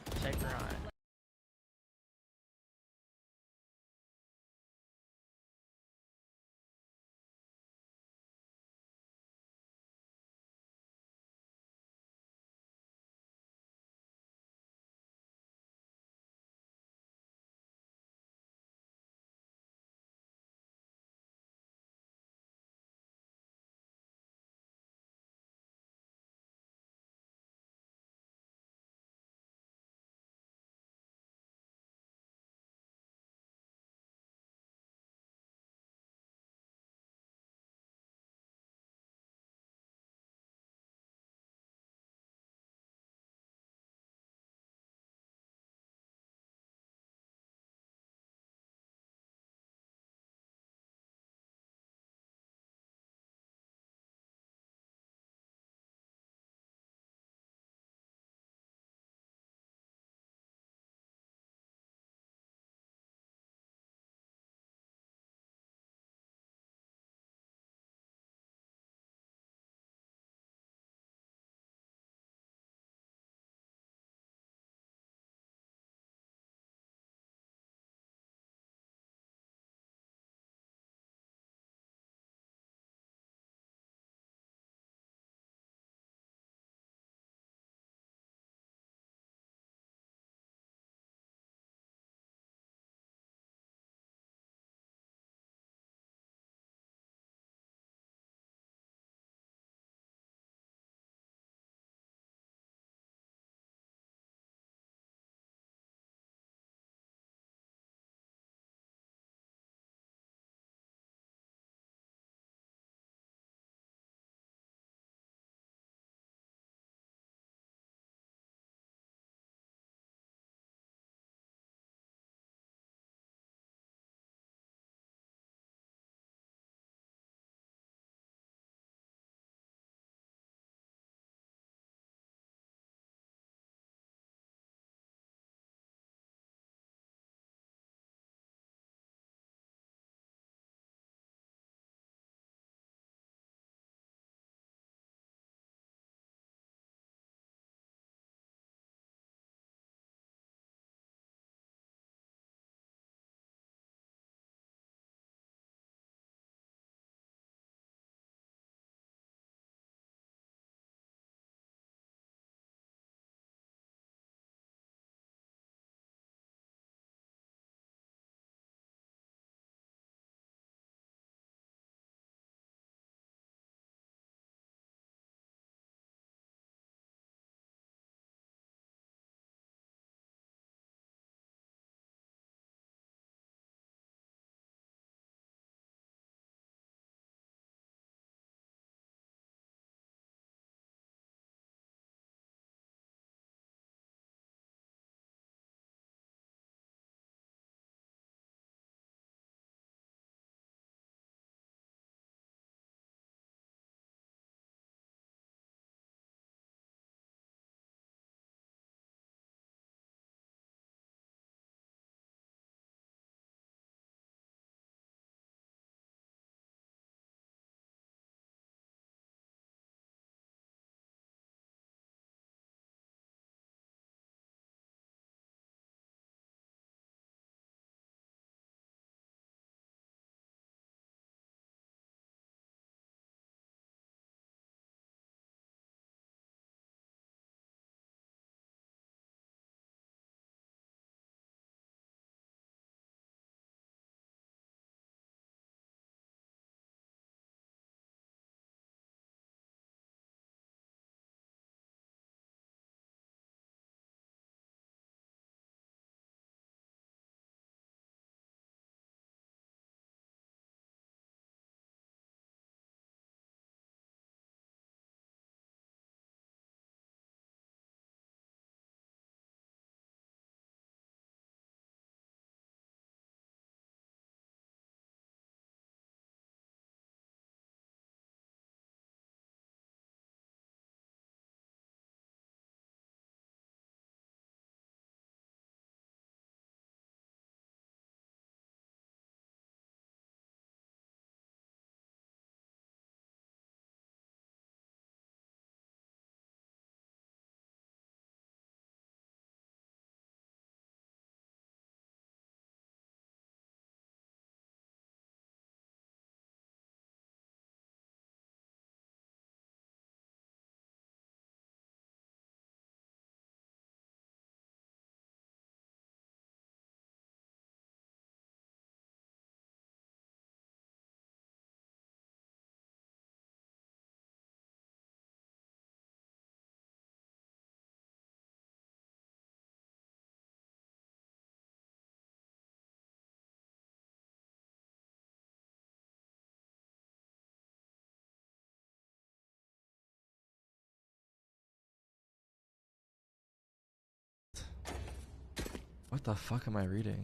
What the fuck am I reading?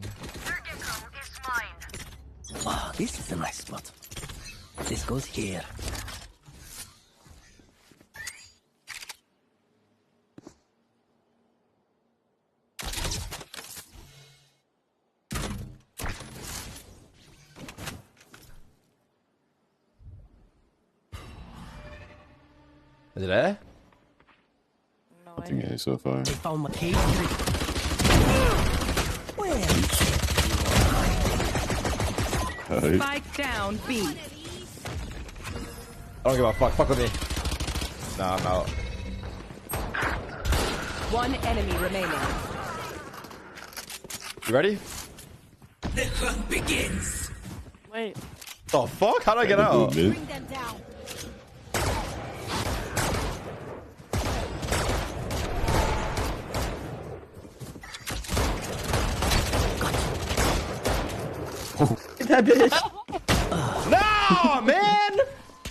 Wow, this is a nice spot. This goes here. Is it A? I think A so far. They found my cage. Spike down, B. I don't give a fuck. Fuck with me. Nah, I'm out. One enemy remaining. You ready? The hunt begins. Wait. The fuck? How'd I get out? Bring them down. That bitch. No, man.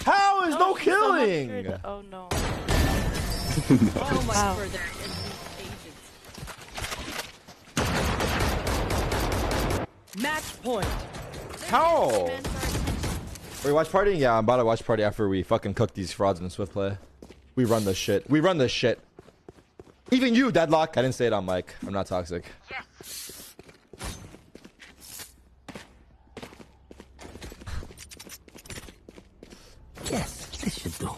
How is no killing? Oh no. Oh my wow. Match point. How? Wait, watch party? Yeah, I'm about to watch party after we fucking cook these frauds in Swift play. We run this shit. We run this shit. Even you, Deadlock. I didn't say it on mic. I'm not toxic. Yes. Yes, this should do.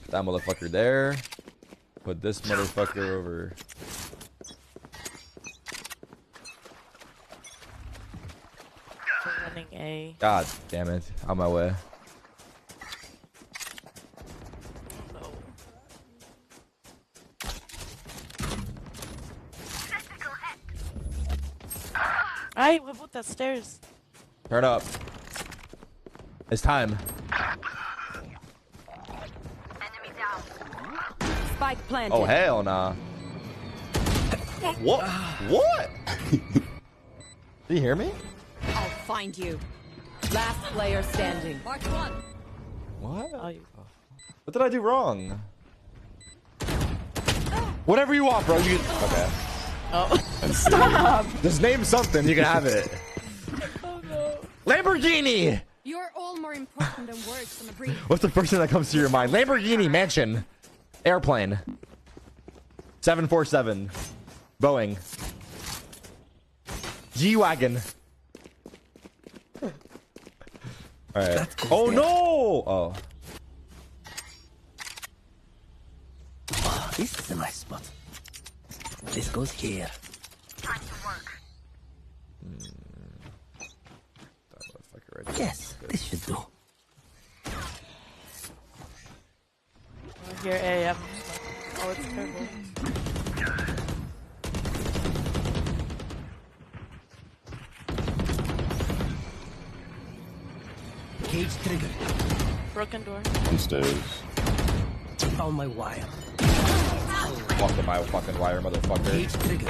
That motherfucker there. Put this motherfucker over. Running A. God damn it. On my way. Ay, what about that stairs? Turn up. It's time. Spike planted. Oh, hell nah. What? What? Did you hear me? I'll find you. Last player standing. Mark one. What? Oh, you... What did I do wrong? Whatever you want, bro. You can... Okay. Oh. Stop! Just name something. You can have it. Oh no. Lamborghini! You're all more important than words on a brief. What's the first thing that comes to your mind? Lamborghini mansion. Airplane. 747. Boeing. G-Wagon. Alright. Oh no! Oh. Oh, this is a nice spot. This goes here. Time to work. That motherfucker right Yes, this should do. Here A. Oh, it's terrible. Cage trigger. Broken door. Stairs. Found my wire. Walk the my fucking wire, motherfucker. Cage trigger.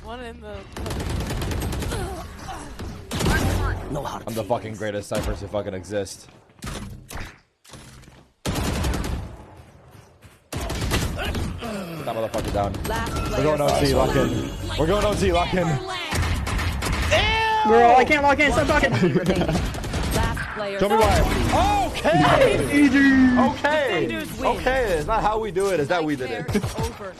One in the... No hard. I'm the fucking greatest Cypher to fucking exist. Put that motherfucker down. We're going OT, lock in. We're going OT, lock in. Bro, I can't lock in. Stop talking. Last player. Show me why. Okay. Okay. Okay. It's not how we do it. It's that we did it. Over.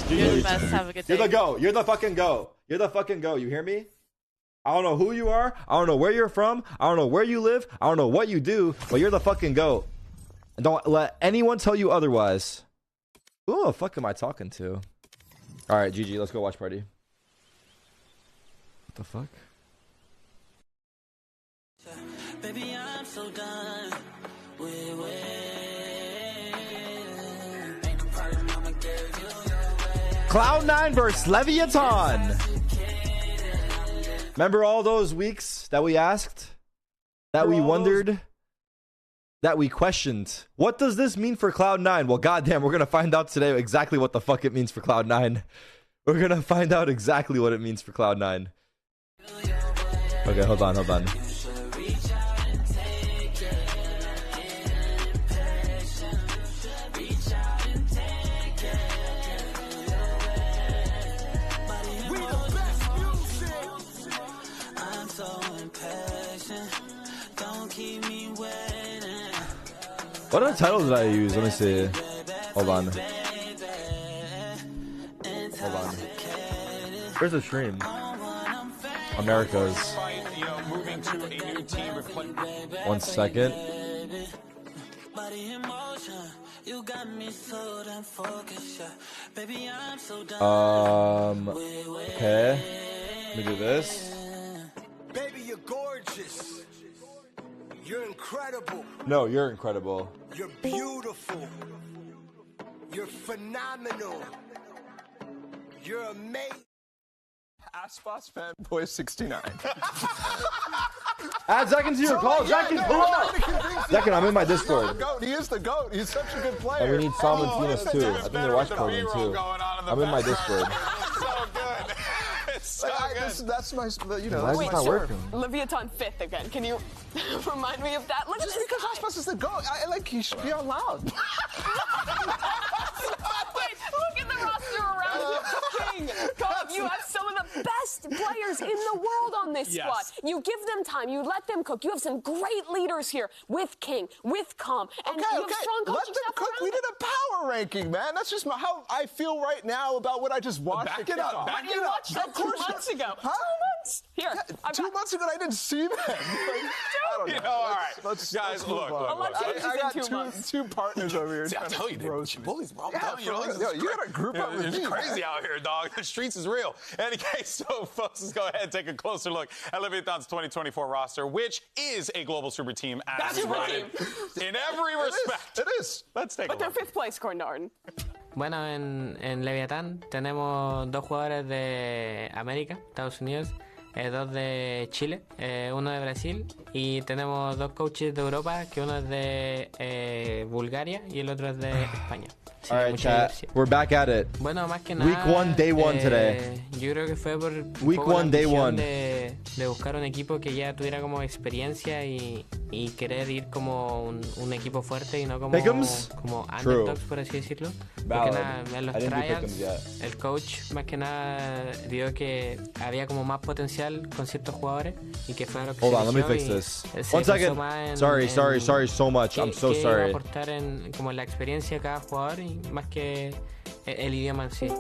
You're the best. Have a good day. You're the go. You're the fucking go. You're the fucking go. You hear me? I don't know who you are. I don't know where you're from. I don't know where you live. I don't know what you do. But you're the fucking go. And don't let anyone tell you otherwise. Who the fuck am I talking to? All right, GG. Let's go watch party. What the fuck? Baby, I'm so done. Cloud9 versus Leviathan. Remember all those weeks that we asked? That we wondered? That we questioned? What does this mean for Cloud9? Well, goddamn, we're going to find out today exactly what the fuck it means for Cloud9. We're going to find out exactly what it means for Cloud9. Okay, hold on, hold on. What other title did I use? Let me see. Hold on. Hold on. Where's the stream? America's. 1 second. Okay. Let me do this. Baby, you're gorgeous. You're incredible. No, you're incredible. You're beautiful. You're phenomenal. You're amazing. Aspas fanboy 69. Add Zekin to your call. Zekin, pull up. Zekin, I'm in my Discord. He is the GOAT. He's such a good player. And we need Sam and Venus too. I think they're watch partying too. I'm in my Discord. That's my, you know. Why is it not working? Leviathan 5th again. Can you remind me of that? Look Just because Aspas is the GOAT, he should be out loud. Wait, look at the roster around you. King, God, you have some of the best players in the world on this squad. You give them time. You let them cook. You have some great leaders here with King, with Calm, and you have strong coaching Let them staff cook. around We them. did a power ranking, man. That's just how I feel right now about what I just watched. Back it up. Back You watched that 2 months ago. Huh? 2 months. Here. Yeah, 2 months ago, I didn't see them. I don't know. All right. Let's Guys, move on. look. I got two partners over here. See, I tell you, dude, bullies, bro. I'm telling you, You got a group up with It's me. crazy out here, dog. The streets is real. Any case, so folks, let's go ahead and take a closer look at Leviathan's 2024 roster, which is a global super team as rated in every respect. It is. Let's take a But they're look. 5th place, according to Arden. Bueno, en Leviatán tenemos 2 jugadores de América, Estados Unidos, 2 de Chile, 1 de Brasil, y tenemos 2 coaches de Europa, que uno es de Bulgaria y el otro es de España. All right, chat. We're back at it. Bueno, más que nada, Week 1, day 1 today. Yo creo que fue por Week 1, day 1. de buscar un equipo que ya tuviera como experiencia y querer ir como un equipo fuerte y no como Pick'ems? True. underdogs, por así decirlo. Porque Valid. nada, en los I didn't do trials, pick'ems yet. el coach más que nada vio que había como más potencial con ciertos jugadores y que fue lo que Hold se on, let me eligió fix y this. se 1 basó second. más en- Sorry so much. I'm so qué iba a sorry. aportar en como en la experiencia de cada jugador y más que el idioma en sí.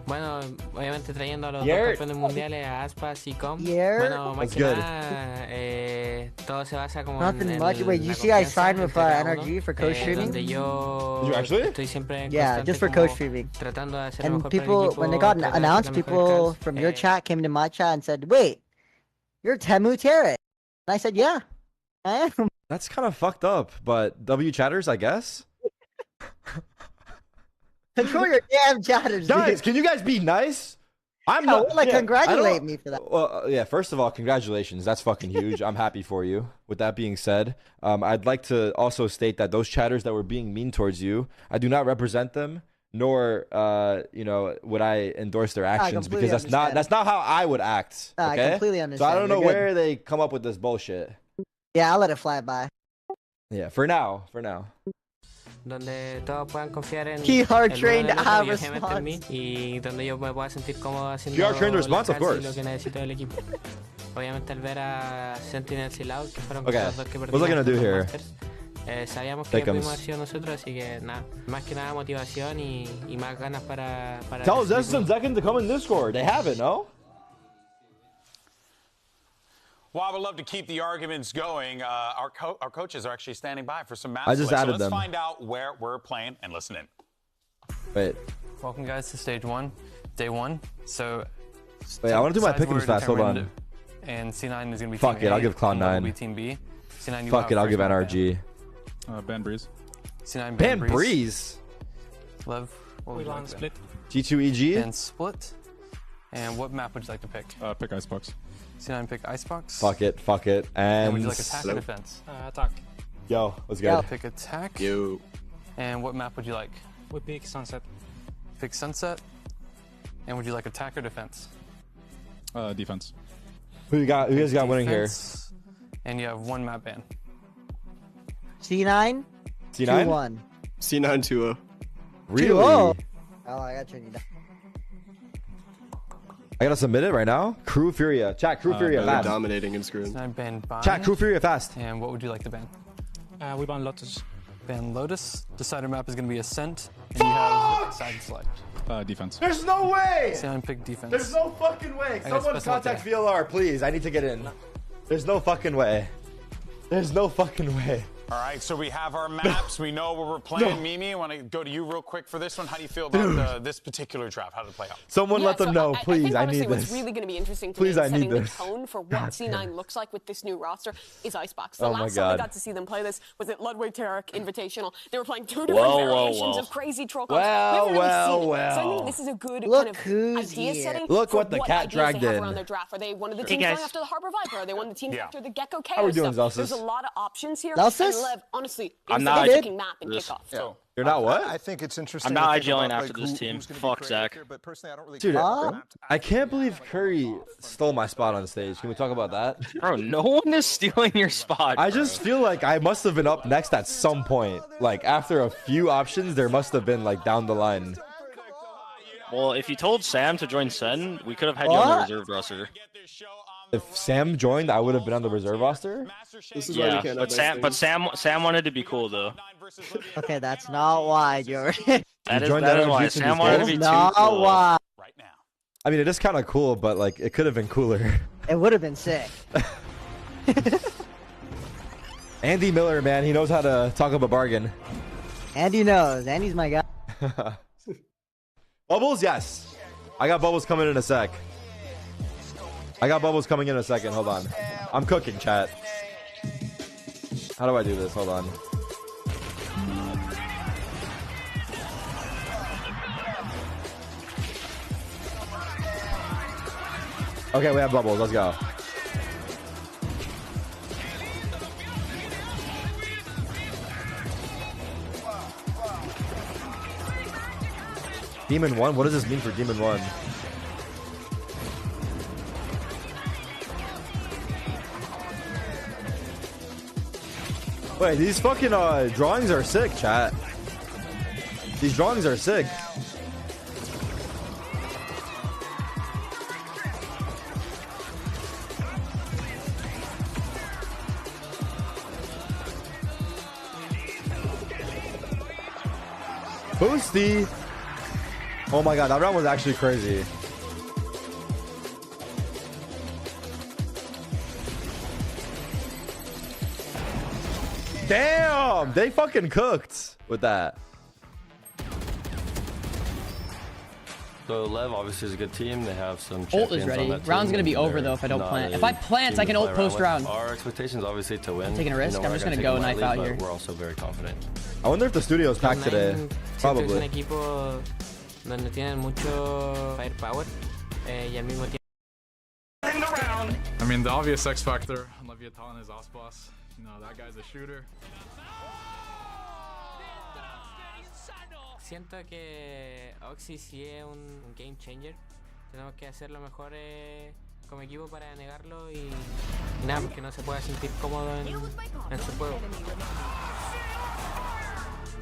Bueno, obviamente trayendo a los dos Yert. campeones mundiales, a Aspas y Com. Yert. Bueno, más That's que good. nada, todo se basa como Nothing en much. Wait, la you see I confianza signed with entre cada uno, NRG for coach streaming? donde yo Did you actually? estoy siempre Yeah, constante just for como coach streaming. tratando de hacer lo And mejor para el people, equipo, when they got tratar de hacer announced, las mejores people cards. from your chat came to my chat and said, "Wait, you're Temu Terret." And I said, "Yeah, I am." That's kind of fucked up, but W chatters, I guess. Control your damn chatters, Guys, dude. can you guys be nice? I'm Yeah, not. well, like, yeah, I congratulate don't- me for that. Well, yeah. First of all, congratulations. That's fucking huge. I'm happy for you. With that being said, I'd like to also state that those chatters that were being mean towards you, I do not represent them, nor would I endorse their actions completely because that's not how I would act. I Okay. completely So I understand. don't know You're good. where they come up with this bullshit. Yeah, I'll let it fly by. Yeah. For now. Donde todos puedan confiar en Key hard el uno trained del to otro have y obviamente en mí, response. y donde yo me pueda sentir cómodo haciendo Key hard trained las response, of cards y course. lo que necesito del equipo. Obviamente al ver a Sentinels y Loud, que fueron Okay, los dos que what's perdimos I gonna do en los here? Masters, sabíamos que Take 'em. pudimos haber sido nosotros, así que nada, más que nada motivación y más ganas para Tell recibir Zeston Zekin to come in Discord. They have it, no? Well, I would love to keep the arguments going. Our coaches are actually standing by for some maps. I just so added let's them. find out where we're playing and listen in. Wait. Welcome, guys, to stage 1, day 1. So, Wait, I wanna do my sides were pick'ems fast. Hold on. determined, And C9 is going to be Fuck team it, A, I'll give Cloud9. Combo will be team B. C9, you Fuck it, I'll give NRG. Ban Breeze. C9 Ban Breeze. Lev, what would you like split. G2EG. And split. And what map would you like to pick? Pick Icebox. C9 pick Icebox. Fuck it. And would you And like attack or defense? Attack. yo, what's good? Pick attack. Yo. And what map would you like? We pick Sunset. Pick Sunset. And would you like attack or defense? Defense. Who you got? Who you guys got winning here? Defense. And you have one map ban. C9. C9? 2-1. C9 2-0. Really? 2-0. Oh, I got Trinidad. I gotta submit it right now. Crew Furia. Chat, Crew Furia fast. Dominating in screen. I ban Chat, Crew Furia fast. And what would you like to ban? We ban Lotus. Ban Lotus. Decider map is going to be Ascent. And you have side select. Defense. There's no way. Sam pick defense. There's no fucking way. I gotta Someone specify contact today. VLR, please. I need to get in. There's no fucking way. There's no fucking way. All right, so we have our maps. We know where we're playing. Mimi, I want to go to you real quick for this one. How do you feel about this particular draft? How did it play out? Someone let them know, please. I think need what's this. really going to be interesting to Please, me I in need setting the this. tone for what God C9 damn. looks like with this new roster is Icebox. The Oh my last time I God. got to see them play this was at Ludwig Tarek Invitational. They were playing two different variations of crazy troll cards. Well, We've never really well, seen it. So I well. think this is a good Look kind of who's idea here. setting. Look for what the cat ideas dragged they have in. around their draft. Are they one of the Hey, teams guys. going after the Harbor Viper? Are they one of the teams after the Gecko Chaos? How we doing, stuff? Zelsus? There's a lot of options here. Zelsus? And Lev, honestly, I'm it's not- a kicking map and This- kickoff. So, You're not what? I think it's interesting. I'm not to think IGLing about, after like, this who- team. who's gonna be Fuck creative Zach. here, but personally, I don't really Dude, care. I can't believe Curry stole my spot on stage. Can we talk about that? Bro, no one is stealing your spot. I just feel like I must have been up next at some point. Like after a few options, there must have been like down the line. Well, if you told Sam to join Sen, we could have had you on the reserve roster. If Sam joined, I would have been on the reserve roster. This is why we Yeah, can't but have nice Sam wanted to be cool though. Okay, that's not why, Jordan. That is joined that is that why Jutsu Sam wanted to be too Not cool. why. I mean, it is kind of cool, but like it could have been cooler. It would have been sick. Andy Miller, man, he knows how to talk up a bargain. Andy knows. Andy's my guy. Bubbles, yes. I got bubbles coming in a sec. I got bubbles coming in a second. Hold on. I'm cooking, chat. How do I do this? Hold on. Okay, we have bubbles. Let's go. Demon 1? What does this mean for Demon 1? Wait, these fucking drawings are sick, chat. These drawings are sick. Boosty. Oh my god, that round was actually crazy. Damn, they fucking cooked with that. So Lev obviously is a good team. They have some Ult champions is ready. on that Round's team, gonna be and over they're though if I don't not plant. a If I plant, team I can to ult play post with. round. Our expectations obviously to win. Taking a risk. You know, I'm we're just gonna gonna go take a knife lead, out but here. We're also very confident. I wonder if the studio's packed today. Siento que es Probably. un equipo donde tienen mucho firepower y al mismo tiempo. I mean, the obvious X factor on Leviathan is Osboss. You know, that guy's a shooter. Siento que Oxy sí es un game changer. Tenemos que hacer lo mejor como equipo para negarlo y nada, porque no se pueda sentir cómodo en su juego.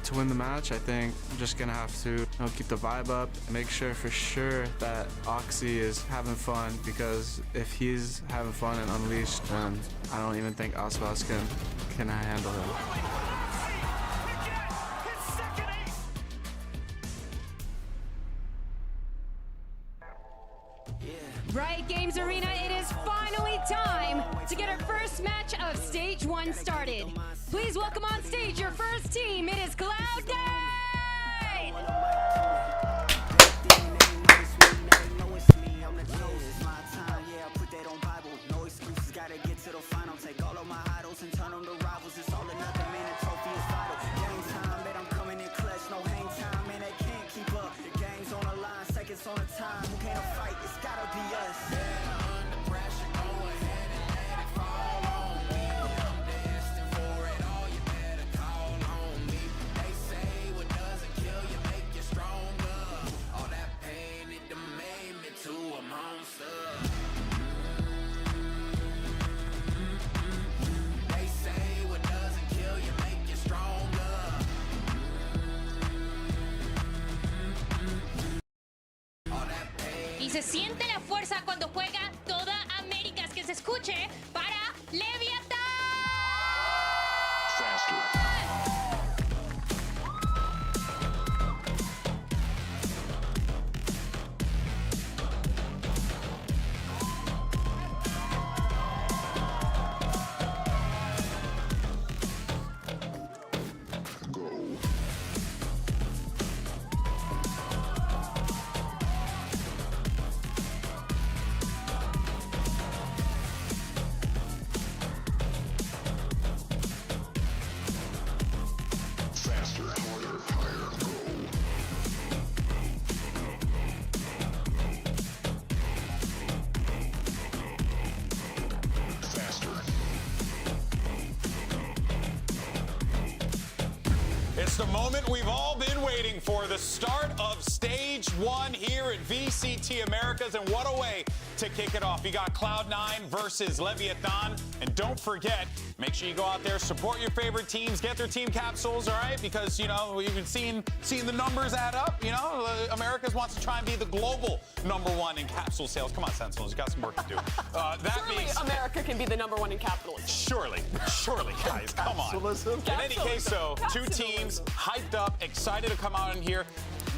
To win the match, I think I'm just gonna have to keep the vibe up, make sure for sure that Oxy is having fun, because if he's having fun and unleashed, then I don't even think Osvas can handle him. Riot Games Arena, it is finally time to get our first match of Stage 1 started. Please welcome on stage your first team. It is Cloud9! se siente la fuerza cuando juega toda América. Es que se escuche para Leviatán. It's the moment we've all been waiting for, the start of Stage 1 here at VCT Americas, and what a way to kick it off. You got Cloud9 versus Leviathan, and don't forget, make sure you go out there, support your favorite teams, get their team capsules, all right? Because, you know, we've been seeing the numbers add up, you know? Americas wants to try and be the global #1 in capsule sales. Come on, Sentinels, you got some work to do. Surely America can be the #1 in capitalism. Surely, guys, come on. In any case, so two teams hyped up, excited to come out in here.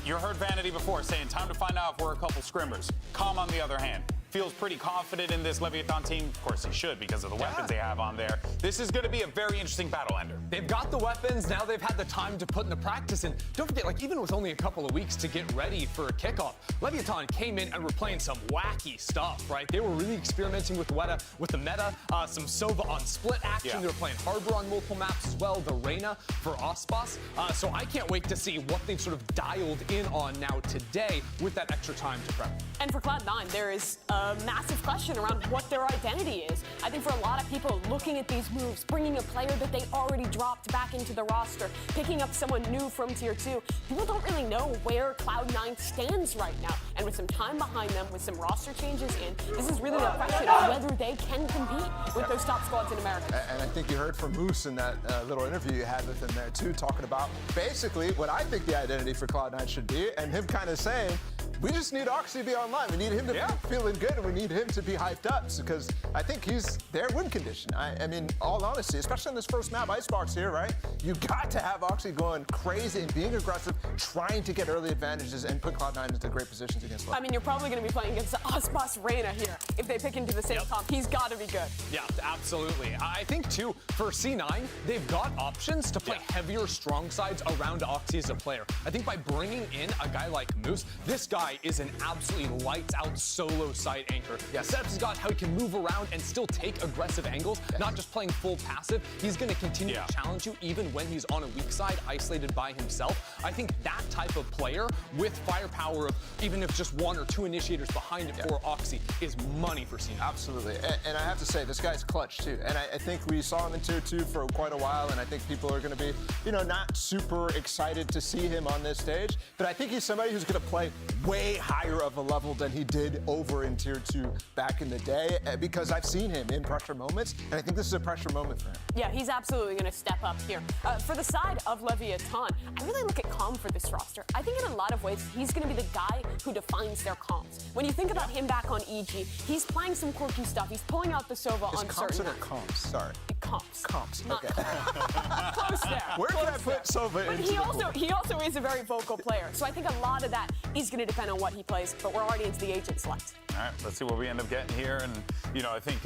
You heard Vanity before saying, time to find out if we're a couple scrimmers. Calm, on the other hand, feels pretty confident in this Leviathan team. Of course, he should because of the weapons they have on there. This is going to be a very interesting battle ender. They've got the weapons. Now they've had the time to put in the practice. And don't forget, like, even with only a couple of weeks to get ready for a kickoff, Leviathan came in and were playing some wacky stuff, right? They were really experimenting with the meta, some Sova on split action. They were playing Harbor on multiple maps as well, the Reyna for Ospas. So I can't wait to see what they've sort of dialed in on now today with that extra time to prep. And for Cloud9, there is a massive question around what their identity is. I think for a lot of people looking at these moves, bringing a player that they already dropped back into the roster, picking up someone new from Tier 2, people don't really know where Cloud9 stands right now. And with some time behind them, with some roster changes in, this is really a question of whether they can compete with those top squads in America. And I think you heard from Moose in that little interview you had with him there too, talking about basically what I think the identity for Cloud9 should be, and him kind of saying, we just need Oxy to be online. We need him to be feeling good, and we need him to be hyped up because I think he's their win condition. I mean, all honesty, especially on this first map, Icebox here, right? You got to have Oxy going crazy and being aggressive, trying to get early advantages and put Cloud9 into great positions against Lev. I mean, you're probably going to be playing against the Ospas Reyna here. If they pick into the same comp, he's got to be good. Yeah, absolutely. I think, too, for C9, they've got options to play heavier strong sides around Oxy as a player. I think by bringing in a guy like Moose, this guy is an absolutely lights-out solo side anchor. Sebs has got how he can move around and still take aggressive angles, not just playing full passive. He's going to continue to challenge you even when he's on a weak side, isolated by himself. I think that type of player with firepower of even if just 1 or 2 initiators behind it for Oxy is money for C9. Absolutely. And I have to say, this guy's clutch, too. And I think we saw him in Tier 2 for quite a while, and I think people are going to be, you know, not super excited to see him on this stage. But I think he's somebody who's going to play way higher of a level than he did over in Tier 2 back in the day, because I've seen him in pressure moments, and I think this is a pressure moment for him. Yeah, he's absolutely going to step up here. For the side of Leviathan, I really look at Calm for this roster. I think in a lot of ways, he's going to be the guy who defines their comps. When you think about him back on EG, he's playing some quirky stuff. He's pulling out the Sova on certain maps. Comps? Sorry. Comps. Okay. Close there. Where can I put Sova But into he also is a very vocal player. So I think a lot of that is going to depend on what he plays, but we're already into the agent select. All right, let's see what we end up getting here. And, you know, I think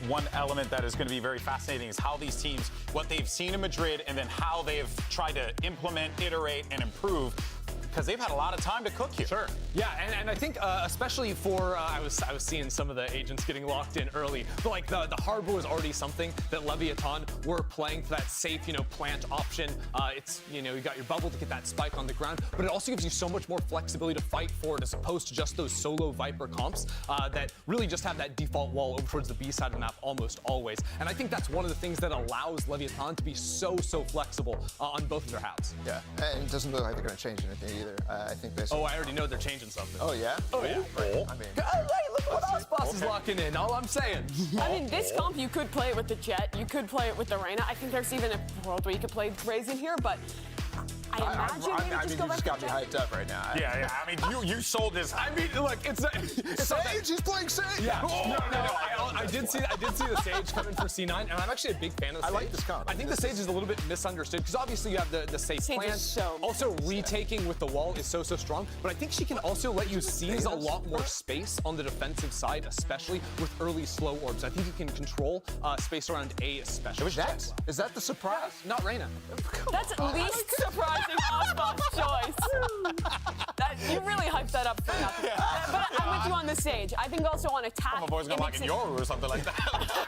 one element that is going to be very fascinating is how these teams, what they've seen in Madrid, and then how they've tried to implement, iterate, and improve. Because they've had a lot of time to cook here. Sure. Yeah, and I think especially for I was seeing some of the agents getting locked in early, but like the Harbor was already something that Leviathan were playing for that safe, you know, plant option. It's, you know, you got your bubble to get that spike on the ground, but it also gives you so much more flexibility to fight for it as opposed to just those solo Viper comps that really just have that default wall over towards the B side of the map almost always. And I think that's one of the things that allows Leviathan to be so flexible on both of their halves. Yeah, and it doesn't look like they're going to change anything either. I think basically. Oh, I already know they're changing something. Oh, yeah? Oh, yeah. Oh. I mean, hey, look what Ospas is locking in. All I'm saying. I mean, this comp, you could play it with the Jet. You could play it with the Reyna. I think there's even a world where you could play Brazen here, but I imagine you just go back just got to me hyped up right now. Yeah. I mean, you sold this. I mean, look, it's not Sage. He's playing Sage. Yeah. Oh, No. I did see the Sage coming for C9, and I'm actually a big fan of the Sage. I like this comp. I think the Sage is a little bit misunderstood because obviously you have the safe Sage plan. is so Also, retaking with the wall is so strong, but I think she can also let you seize a lot more space on the defensive side, especially with early slow orbs. I think you can control space around A especially. Is that the surprise? Not Reyna. That's least surprising Osbot's choice. You really hyped that up for nothing. But I'm with you on the Sage. I think also on attack. My boy's gonna like in Yoru or something like that.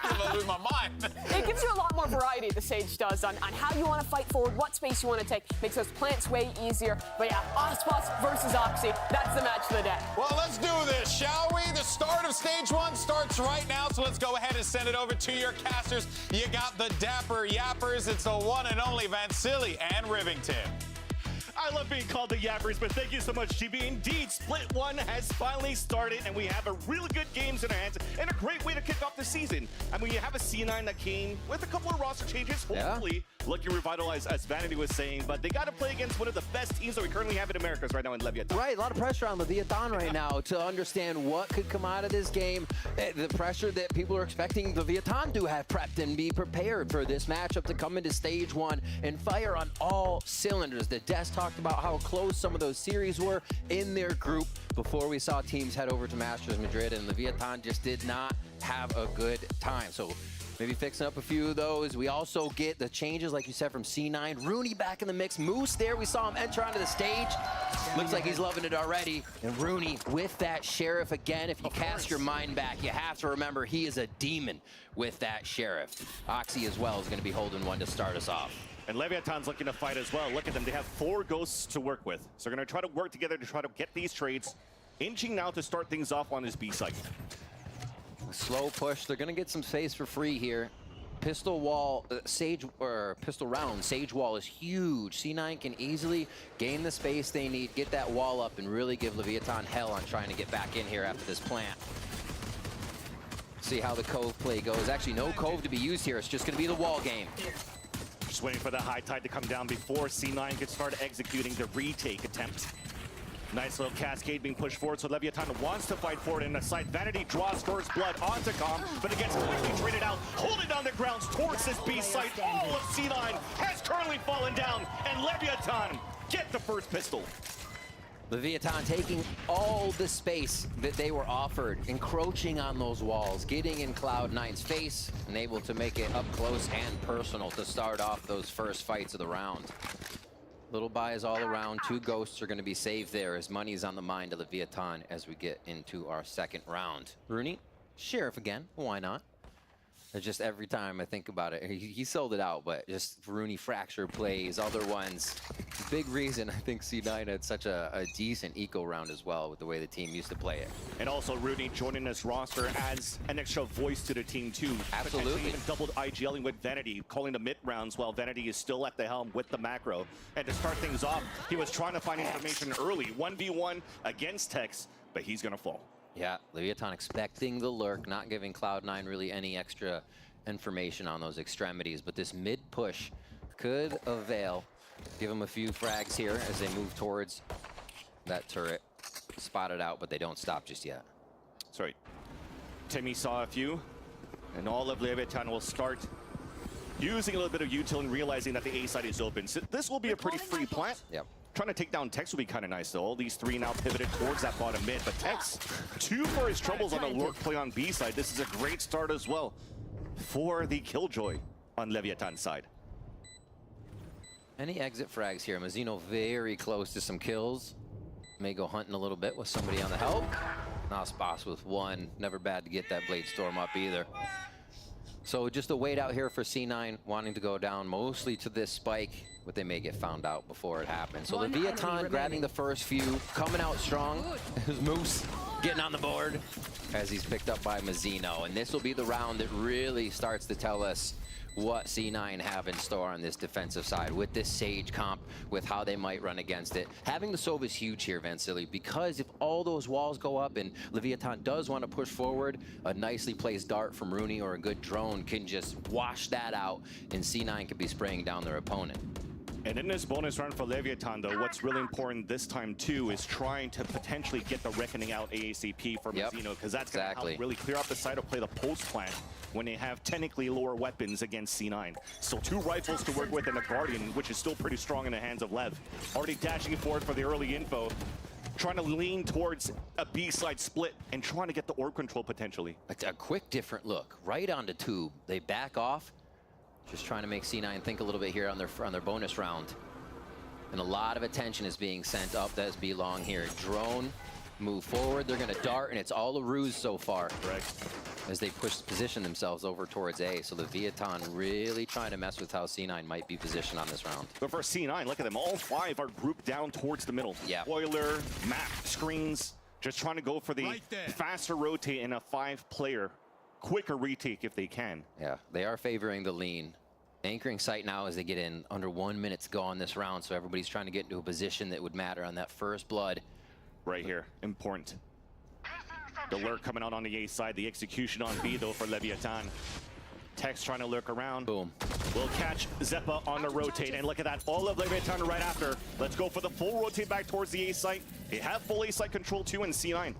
I'm gonna lose my mind. It gives you a lot more variety, the Sage does, on how you want to fight forward, what space you want to take. Makes those plants way easier. But yeah, Osbot versus Oxy. That's the match of the day. Well, let's do this, shall we? The start of stage 1 starts right now, so let's go ahead and send it over to your casters. You got the Dapper Yappers. It's the one and only Vansili and Rivington. I love being called the Yappers, but thank you so much, GB. Indeed, Split 1 has finally started, and we have a really good games in our hands, and a great way to kick off the season. I mean, you have a C9 that came with a couple of roster changes, hopefully looking revitalized, as Vanity was saying, but they got to play against one of the best teams that we currently have in Americas right now in Leviathan. Right, a lot of pressure on Leviathan right now to understand what could come out of this game. The pressure that people are expecting Leviathan to have prepped and be prepared for this matchup to come into stage 1 and fire on all cylinders. The Des talked about how close some of those series were in their group before we saw teams head over to Masters Madrid, and Leviathan just did not have a good time. So maybe fixing up a few of those. We also get the changes, like you said, from C9. Rooney back in the mix. Moose there. We saw him enter onto the stage. Looks like he's loving it already. And Rooney with that Sheriff again. If you cast your mind back, you have to remember he is a demon with that Sheriff. Oxy as well is going to be holding one to start us off. And Leviathan's looking to fight as well. Look at them. They have 4 ghosts to work with. So they're going to try to work together to try to get these trades. Inching now to start things off on this B site. Slow push. They're going to get some space for free here. Pistol wall, pistol round, Sage wall is huge. C9 can easily gain the space they need, get that wall up, and really give Leviathan hell on trying to get back in here after this plant. See how the Cove play goes. Actually, no Cove to be used here. It's just going to be the wall game. Just waiting for the high tide to come down before C9 can start executing the retake attempt. Nice little cascade being pushed forward, so Leviathan wants to fight forward in the side. Vanity draws first blood onto Com, but it gets quickly traded out, holding down the grounds towards this B site. All of C9 has currently fallen down, and Leviathan get the first pistol. Leviathan taking all the space that they were offered, encroaching on those walls, getting in Cloud9's face, and able to make it up close and personal to start off those first fights of the round. Little buys all around. 2 ghosts are going to be saved there as money's on the mind of Leviathan as we get into our second round. Rooney, Sheriff again. Why not? Just every time I think about it, he sold it out, but just Rooney fracture plays, other ones. Big reason I think C9 had such a decent eco round as well with the way the team used to play it. And also Rooney joining this roster adds an extra voice to the team too. Absolutely. Potentially even doubled IGLing with Vanity, calling the mid rounds while Vanity is still at the helm with the macro. And to start things off, he was trying to find information early. 1v1 against Tex, but he's gonna fall. Yeah, Leviathan expecting the lurk, not giving Cloud9 really any extra information on those extremities, but this mid push could avail. Give them a few frags here as they move towards that turret. Spotted out, but they don't stop just yet. Sorry. Timmy saw a few, and all of Leviathan will start using a little bit of util and realizing that the A side is open. So this will be a pretty free plant. Yep. Trying to take down Tex would be kind of nice, though. All these 3 now pivoted towards that bottom mid. But Tex, 2 for his troubles on the lurk play on B side. This is a great start as well for the Killjoy on Leviathan's side. Any exit frags here? Mazzino very close to some kills. May go hunting a little bit with somebody on the help. Osbos with 1. Never bad to get that Blade Storm up either. So just a wait out here for C9, wanting to go down mostly to this spike, but they may get found out before it happens. So Leviathan grabbing the first few, coming out strong. There's Moose getting on the board as he's picked up by Mazzino. And this will be the round that really starts to tell us what C9 have in store on this defensive side with this Sage comp, with how they might run against it. Having the Sova is huge here, Vansili, because if all those walls go up and Leviathan does want to push forward, a nicely placed dart from Rooney or a good drone can just wash that out, and C9 could be spraying down their opponent. And in this bonus round for Leviathan, though, what's really important this time, too, is trying to potentially get the Reckoning out ASAP for Mazzino, because that's going to help really clear up the side to play the post plant when they have technically lower weapons against C9. So 2 rifles to work with and a Guardian, which is still pretty strong in the hands of Lev. Already dashing forward for the early info, trying to lean towards a B-side split and trying to get the orb control potentially. A quick different look, right onto tube. They back off. Just trying to make C9 think a little bit here on their bonus round. And a lot of attention is being sent up to SB Long here. Drone, move forward. They're going to dart, and it's all a ruse so far. Correct. As they position themselves over towards A. So Leviathan really trying to mess with how C9 might be positioned on this round. But for C9, look at them. All 5 are grouped down towards the middle. Yeah. Boiler, map, screens. Just trying to go for the faster rotate in a 5-player. Quicker retake if they can. Yeah, they are favoring the lean. Anchoring site now as they get in under 1 minute to go on this round, so everybody's trying to get into a position that would matter on that first blood. Right here, important. The lurk coming out on the A side, the execution on B though for Leviathan. Tex trying to lurk around. Boom. We'll catch Zeppa on the rotate, and look at that, all of Leviathan right after. Let's go for the full rotate back towards the A site. They have full A site control too in C9.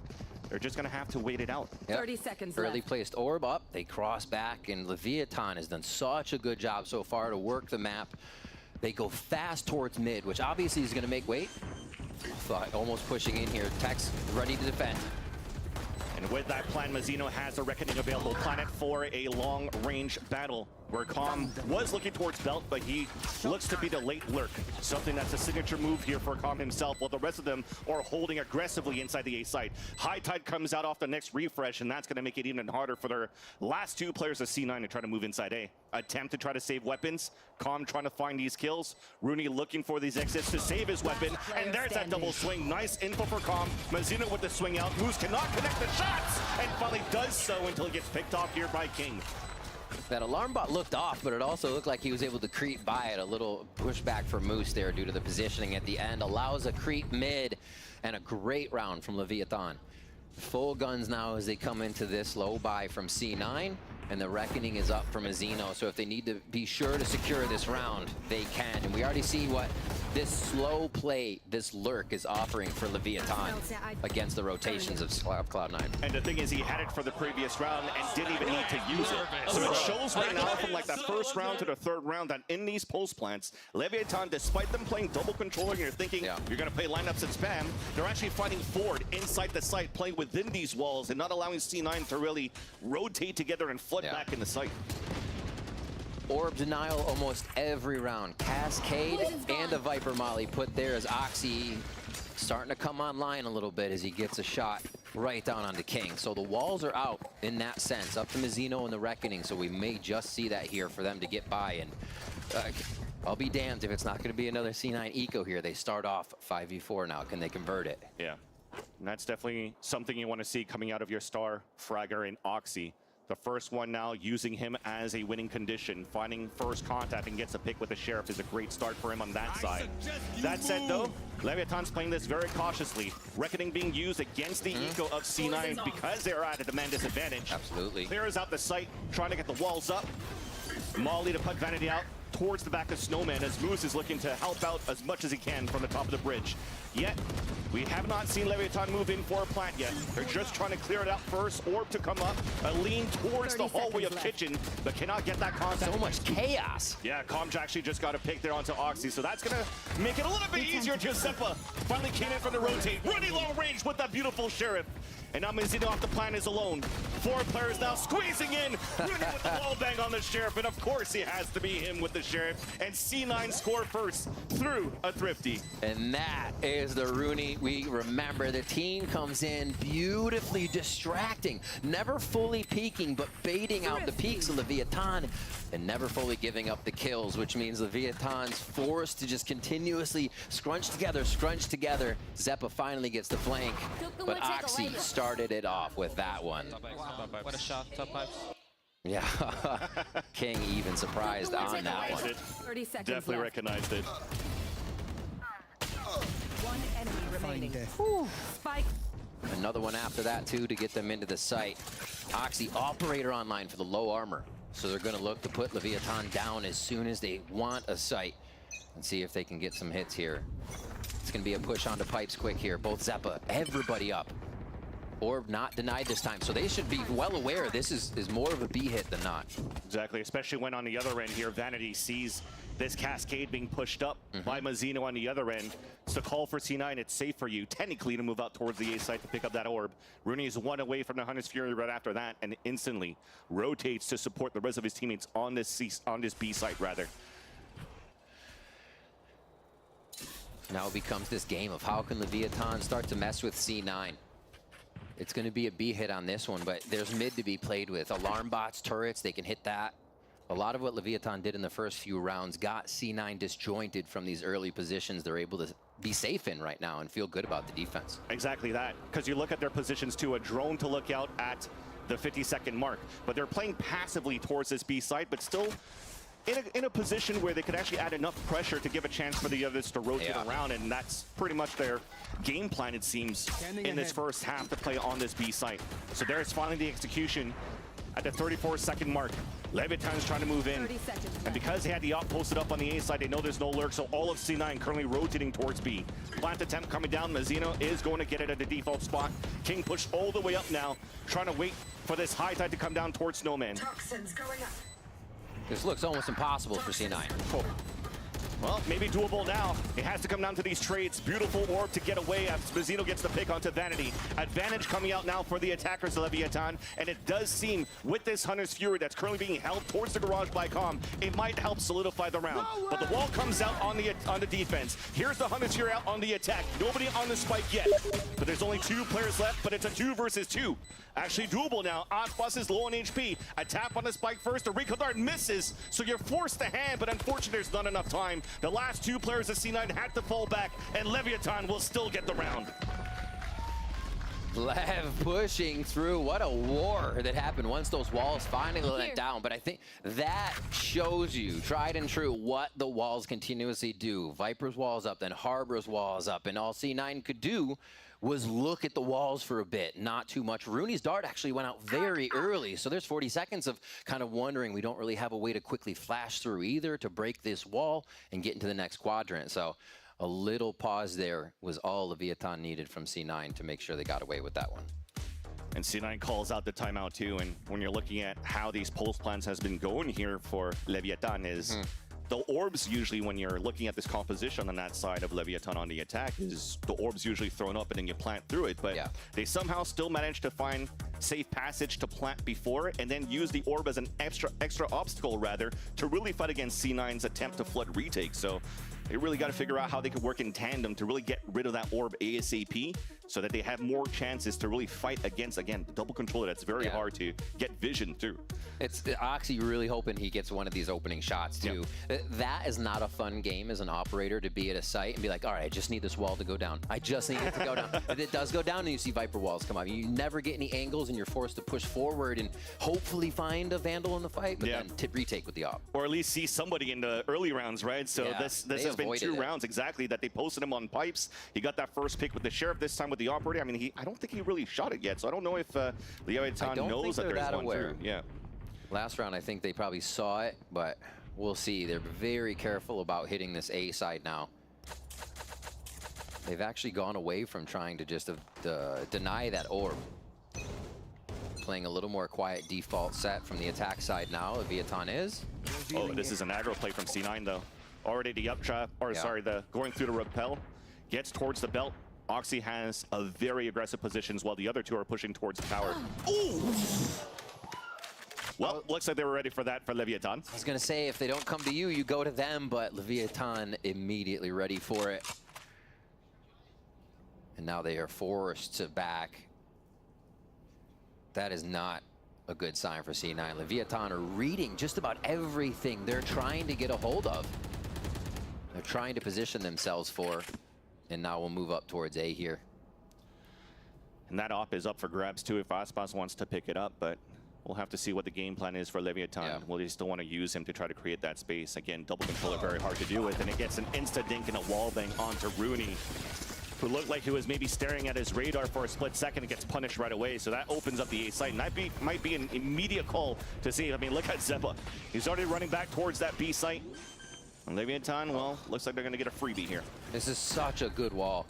They're just going to have to wait it out. Yep. 30 seconds Early left. placed orb up. They cross back, and Leviathan has done such a good job so far to work the map. They go fast towards mid, which obviously is going to make weight. Almost pushing in here. Tex ready to defend. And with that plan, Mazzino has the Reckoning available. Planet for a long-range battle, where Calm was looking towards Belt, but he looks to be the late lurk. Something that's a signature move here for Calm himself, while the rest of them are holding aggressively inside the A site. High Tide comes out off the next refresh, and that's going to make it even harder for their last 2 players of C9 to try to move inside A. Attempt to try to save weapons. Calm trying to find these kills. Rooney looking for these exits to save his weapon, and there's that double swing. Nice info for Calm. Mazzino with the swing out. Moose cannot connect the shots, and finally does so until it gets picked off here by King. That alarm bot looked off, but it also looked like he was able to creep by it. A little pushback for Moose there due to the positioning at the end. Allows a creep mid, and a great round from Leviathan. Full guns now as they come into this low buy from C9, and the Reckoning is up from Mazzino. So if they need to be sure to secure this round, they can. And we already see what this slow play, this lurk is offering for Leviathan against the rotations of Cloud9. And the thing is, he had it for the previous round and didn't even need to use it. So it shows right now from like that first round to the third round that in these post plants, Leviathan, despite them playing double controller, and you're thinking you're going to play lineups and spam, they're actually fighting forward inside the site, playing within these walls and not allowing C9 to really rotate together and flood back in the site. Orb denial almost every round. Cascade and a Viper Molly put there as Oxy starting to come online a little bit as he gets a shot right down onto King. So the walls are out in that sense, up to Mazzino and the Reckoning, so we may just see that here for them to get by. And I'll be damned if it's not going to be another C9 eco here. They start off 5v4 now. Can they convert it? Yeah, and that's definitely something you want to see coming out of your star Fragger and Oxy. The first one now using him as a winning condition. Finding first contact and gets a pick with the Sheriff is a great start for him on that side. That said though, Leviathan's playing this very cautiously. Reckoning being used against the eco of C9 because they are at a demand disadvantage. Absolutely. Clears out the site, trying to get the walls up. Molly to put Vanity out towards the back of Snowman as Moose is looking to help out as much as he can from the top of the bridge. Yet, we have not seen Leviathan move in for a plant yet. They're just trying to clear it out first. Orb to come up, a lean towards the hallway of Kitchen, but cannot get that contact. So much chaos. Yeah, Comj actually just got a pick there onto Oxy, so that's gonna make it a little bit easier. Giuseppe finally came in from the rotate. Really long range with that beautiful Sheriff. And now Mazzino off the plan is alone. 4 players now squeezing in. Rooney with the wall bang on the Sheriff. And of course he has to be him with the Sheriff. And C9 score first through a Thrifty. And that is the Rooney we remember. The team comes in beautifully distracting. Never fully peeking, but baiting out the peaks of Leviathan. And never fully giving up the kills, which means Leviathan's forced to just continuously scrunch together. Zeppa finally gets the flank, but Oxy started it off with that one. What a shot, top pipes. Yeah, King even surprised on that one. 30 seconds Definitely left. recognized it. One enemy remaining. Spike. Another one after that too to get them into the site. Oxy operator online for the low armor. So they're going to look to put Leviathan down as soon as they want a site. and see if they can get some hits here. It's going to be a push onto pipes quick here. Both Zeppa, everybody up. Orb not denied this time, so they should be well aware this is more of a B hit than not. Exactly, especially when on the other end here, Vanity sees this cascade being pushed up by Mazzino on the other end. It's a call for C9. It's safe for you, technically, to move out towards the A site to pick up that orb. Rooney is one away from the Hunter's Fury right after that, and instantly rotates to support the rest of his teammates on this B site, rather. Now it becomes this game of how can Leviathan start to mess with C9. It's going to be a B hit on this one, but there's mid to be played with. Alarm bots, turrets, they can hit that. A lot of what Leviathan did in the first few rounds got C9 disjointed from these early positions they're able to be safe in right now and feel good about the defense. Exactly that, because you look at their positions too, a drone to look out at the 50-second mark, but they're playing passively towards this B site, but still in a position where they could actually add enough pressure to give a chance for the others to rotate around, and that's pretty much their game plan, it seems, in this first half to play on this B site. So there's finally the execution at the 34-second mark. Leviathan's trying to move in, and because they had the op posted up on the A side, they know there's no lurk, so all of C9 currently rotating towards B. Plant attempt coming down. Mazzino is going to get it at the default spot. King pushed all the way up now, trying to wait for this high tide to come down towards Snowman. Toxins going up. This looks almost impossible for C9. Oh. Well, maybe doable now. It has to come down to these trades. Beautiful orb to get away as Mazzino gets the pick onto Vanity. Advantage coming out now for the attackers of Leviathan, and it does seem with this Hunter's Fury that's currently being held towards the garage by Calm, it might help solidify the round. But the wall comes out on the defense. Here's the Hunter's Fury out on the attack. Nobody on the spike yet. But there's only 2 players left, but it's a 2 versus 2. Actually doable now. Osbus is low on HP. A tap on the spike first. The recoil dart misses, so you're forced to hand, but unfortunately there's not enough time. The last 2 players of C9 had to fall back, and Leviathan will still get the round. Lev pushing through. What a war that happened once those walls finally went down. But I think that shows you, tried and true, what the walls continuously do. Viper's walls up, then Harbor's walls up, and all C9 could do was look at the walls for a bit, not too much. Rooney's dart actually went out very early, so there's 40 seconds of kind of wondering, we don't really have a way to quickly flash through either to break this wall and get into the next quadrant. So a little pause there was all Leviathan needed from C9 to make sure they got away with that one. And C9 calls out the timeout too, and when you're looking at how these pulse plans has been going here for Leviathan is the orbs usually, when you're looking at this composition on that side of Leviathan on the attack, is the orbs usually thrown up and then you plant through it, but they somehow still manage to find safe passage to plant before and then use the orb as an extra obstacle rather to really fight against C9's attempt to flood retake. So they really got to figure out how they could work in tandem to really get rid of that orb ASAP so that they have more chances to really fight against, again, the double controller. That's very hard to get vision through. It's Oxy really hoping he gets one of these opening shots too. That is not a fun game as an operator to be at a site and be like, all right, I just need this wall to go down. I just need it to go down. If it does go down and you see Viper walls come up, you never get any angles and you're forced to push forward and hopefully find a Vandal in the fight, but then retake with the op. Or at least see somebody in the early rounds, right? So this has been 2 rounds exactly that they posted him on pipes. He got that first pick with the Sheriff, this time with the operator. I mean, I don't think he really shot it yet, so I don't know if Leviathan knows that there's one through. Yeah. Last round, I think they probably saw it, but we'll see. They're very careful about hitting this A side now. They've actually gone away from trying to just deny that orb. Playing a little more quiet default set from the attack side now. Leviathan is. Oh, this is an aggro play from C9 though. Already the up trap, or sorry, the going through the rappel, gets towards the belt. Oxy has a very aggressive positions while the other 2 are pushing towards the tower. Ooh! Well, looks like they were ready for that for Leviathan. I was going to say, if they don't come to you, you go to them, but Leviathan immediately ready for it. And now they are forced to back. That is not a good sign for C9. Leviathan are reading just about everything they're trying to get a hold of. They're trying to position themselves for, and now we'll move up towards A here. And that op is up for grabs too if Aspas wants to pick it up, but we'll have to see what the game plan is for Leviathan. Will they still want to use him to try to create that space? Again, double controller very hard to do with, and it gets an insta-dink and a wall bang onto Rooney, who looked like he was maybe staring at his radar for a split second and gets punished right away. So that opens up the A site, and that might be an immediate call to see. I mean, look at Zeppa. He's already running back towards that B site. And Leviathan, well, looks like they're going to get a freebie here. This is such a good wall.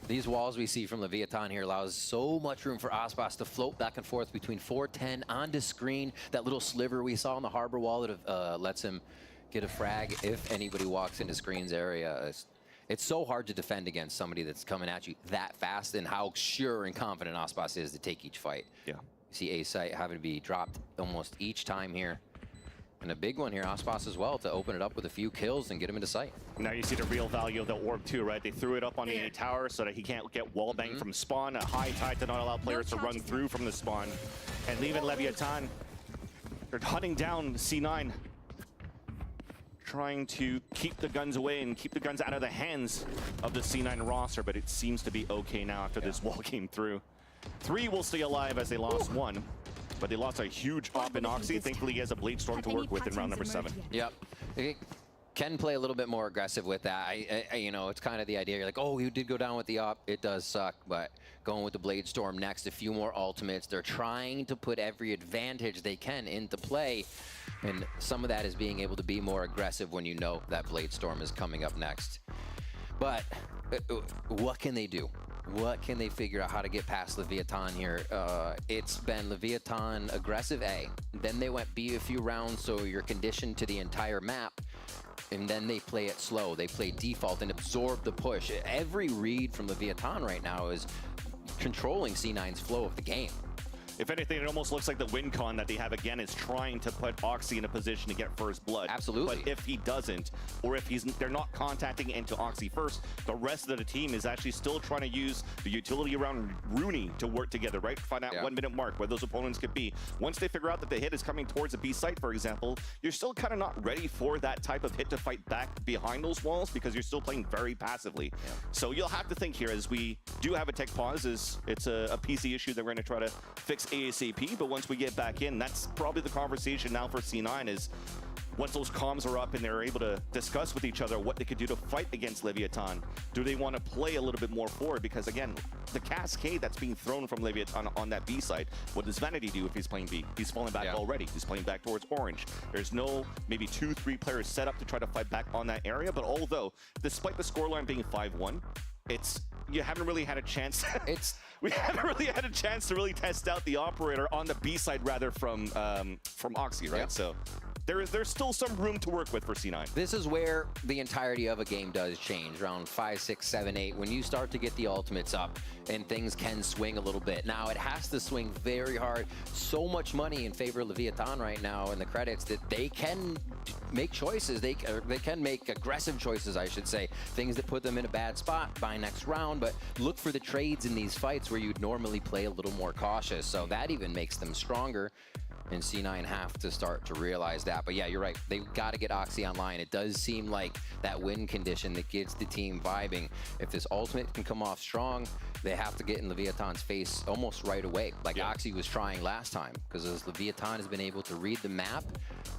These walls we see from Leviathan here allows so much room for Aspas to float back and forth between 410 onto screen. That little sliver we saw on the harbor wall that lets him get a frag if anybody walks into screen's area. It's so hard to defend against somebody that's coming at you that fast, and how sure and confident Aspas is to take each fight. Yeah. You see A-Site having to be dropped almost each time here. And a big one here, Aspas as well, to open it up with a few kills and get him into sight. Now you see the real value of the orb too, right? They threw it up on the A tower so that he can't get wallbang from spawn. A high tide to not allow players to run through from the spawn. And leaving Leviathan, they're hunting down C9. Trying to keep the guns away and keep the guns out of the hands of the C9 roster, but it seems to be okay now after this wall came through. 3 will stay alive as they lost 1. But they lost a huge op in Oxy. Thankfully, he has a Blade Storm to work with in round number 7. Yep. He can play a little bit more aggressive with that. You know, it's kind of the idea. You're like, oh, you did go down with the op. It does suck, but going with the Blade Storm next, a few more ultimates. They're trying to put every advantage they can into play. And some of that is being able to be more aggressive when you know that Blade Storm is coming up next. But what can they do? What can they figure out how to get past Leviathan here? It's been Leviathan aggressive A, then they went B a few rounds, so you're conditioned to the entire map, and then they play it slow. They play default and absorb the push. Every read from Leviathan right now is controlling C9's flow of the game. If anything, it almost looks like the win con that they have again is trying to put Oxy in a position to get first blood. Absolutely. But if he doesn't, or if they're not contacting into Oxy first, the rest of the team is actually still trying to use the utility around Rooney to work together, right? Find out 1 minute mark where those opponents could be. Once they figure out that the hit is coming towards a B site, for example, you're still kind of not ready for that type of hit to fight back behind those walls because you're still playing very passively. Yeah. So you'll have to think here, as we do have a tech pause, it's a PC issue that we're going to try to fix ASAP, but once we get back in, that's probably the conversation now for C9 is once those comms are up and they're able to discuss with each other what they could do to fight against Leviathan, do they want to play a little bit more forward? Because again, the cascade that's being thrown from Leviathan on that B side, what does Vanity do if he's playing B? He's falling back already. He's playing back towards Orange. There's no maybe 2-3 players set up to try to fight back on that area, but although, despite the scoreline being 5-1, you haven't really had a chance. We haven't really had a chance to really test out the operator on the B side, rather from Oxy, right? Yep. So there's still some room to work with for C9. This is where the entirety of a game does change. Round 5, 6, 7, 8, when you start to get the ultimates up and things can swing a little bit. Now it has to swing very hard. So much money in favor of Leviathan right now in the credits that they can make choices. They can make aggressive choices, I should say. Things that put them in a bad spot by next round, but look for the trades in these fights where you'd normally play a little more cautious. So that even makes them stronger. And C9 have to start to realize that. But yeah, you're right. They've got to get Oxy online. It does seem like that win condition that gets the team vibing. If this ultimate can come off strong, they have to get in Leviathan's face almost right away, like Oxy was trying last time. Because as Leviathan has been able to read the map,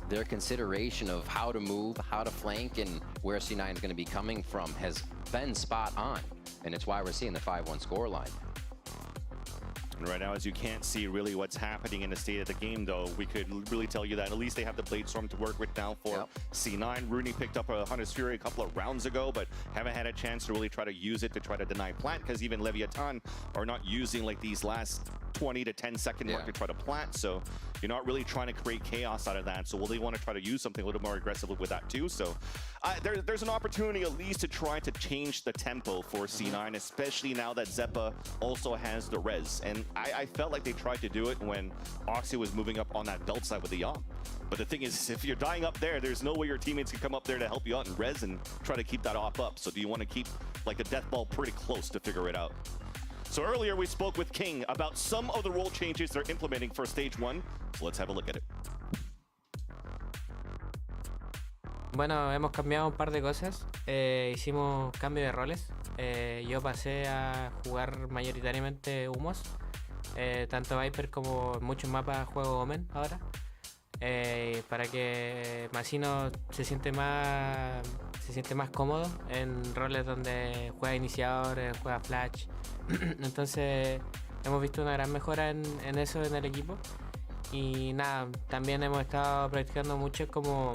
their consideration of how to move, how to flank, and where C9 is going to be coming from has been spot on. And it's why we're seeing the 5-1 scoreline. And right now, as you can't see really what's happening in the state of the game, though, we could really tell you that at least they have the Blade Storm to work with now for C9. Rooney picked up a Hunter's Fury a couple of rounds ago, but haven't had a chance to really try to use it to try to deny plant, because even Leviathan are not using like these last 20 to 10 second mark to try to plant. So you're not really trying to create chaos out of that. So will they want to try to use something a little more aggressively with that too? So there's an opportunity at least to try to change the tempo for C9, especially now that Xeppaa also has the res. And I felt like they tried to do it when Oxy was moving up on that belt side with the Yom. But the thing is, if you're dying up there, there's no way your teammates can come up there to help you out and res and try to keep that op up. So do you want to keep like a death ball pretty close to figure it out? So earlier we spoke with King about some of the role changes they're implementing for Stage 1. So let's have a look at it. Bueno, hemos cambiado un par de cosas. Hicimos cambio de roles. Yo pasé a jugar mayoritariamente humos. Tanto Viper como en muchos mapas juego Omen ahora. Para que Masino se siente más cómodo en roles donde juega iniciador, juega flash. Entonces hemos visto una gran mejora en eso en el equipo. Y nada, también hemos estado practicando mucho como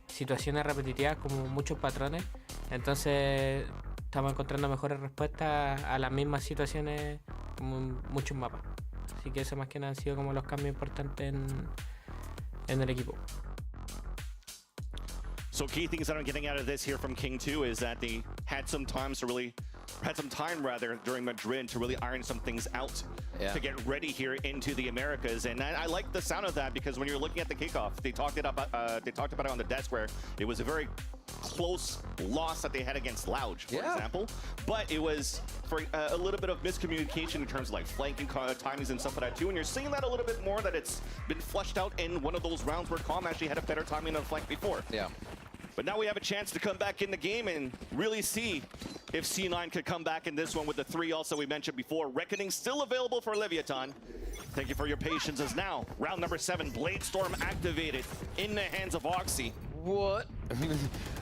situaciones repetitivas como muchos patrones. Entonces estamos encontrando mejores respuestas a las mismas situaciones como en muchos mapas. Así que eso más que nada han sido como los cambios importantes en el equipo. So key things that I'm getting out of this here from King 2 is that they had some time during Madrid to really iron some things out to get ready here into the Americas. And I like the sound of that because when you're looking at the kickoff, they talked about it on the desk where it was a very close loss that they had against Louge, for example. But it was for a little bit of miscommunication in terms of like flanking timings and stuff like that too. And you're seeing that a little bit more, that it's been flushed out in one of those rounds where Calm actually had a better timing on the flank before. Yeah. But now we have a chance to come back in the game and really see if C9 could come back in this one with the 3 also we mentioned before. Reckoning still available for Leviathan. Thank you for your patience as now, round number 7, Bladestorm activated in the hands of Oxy. What?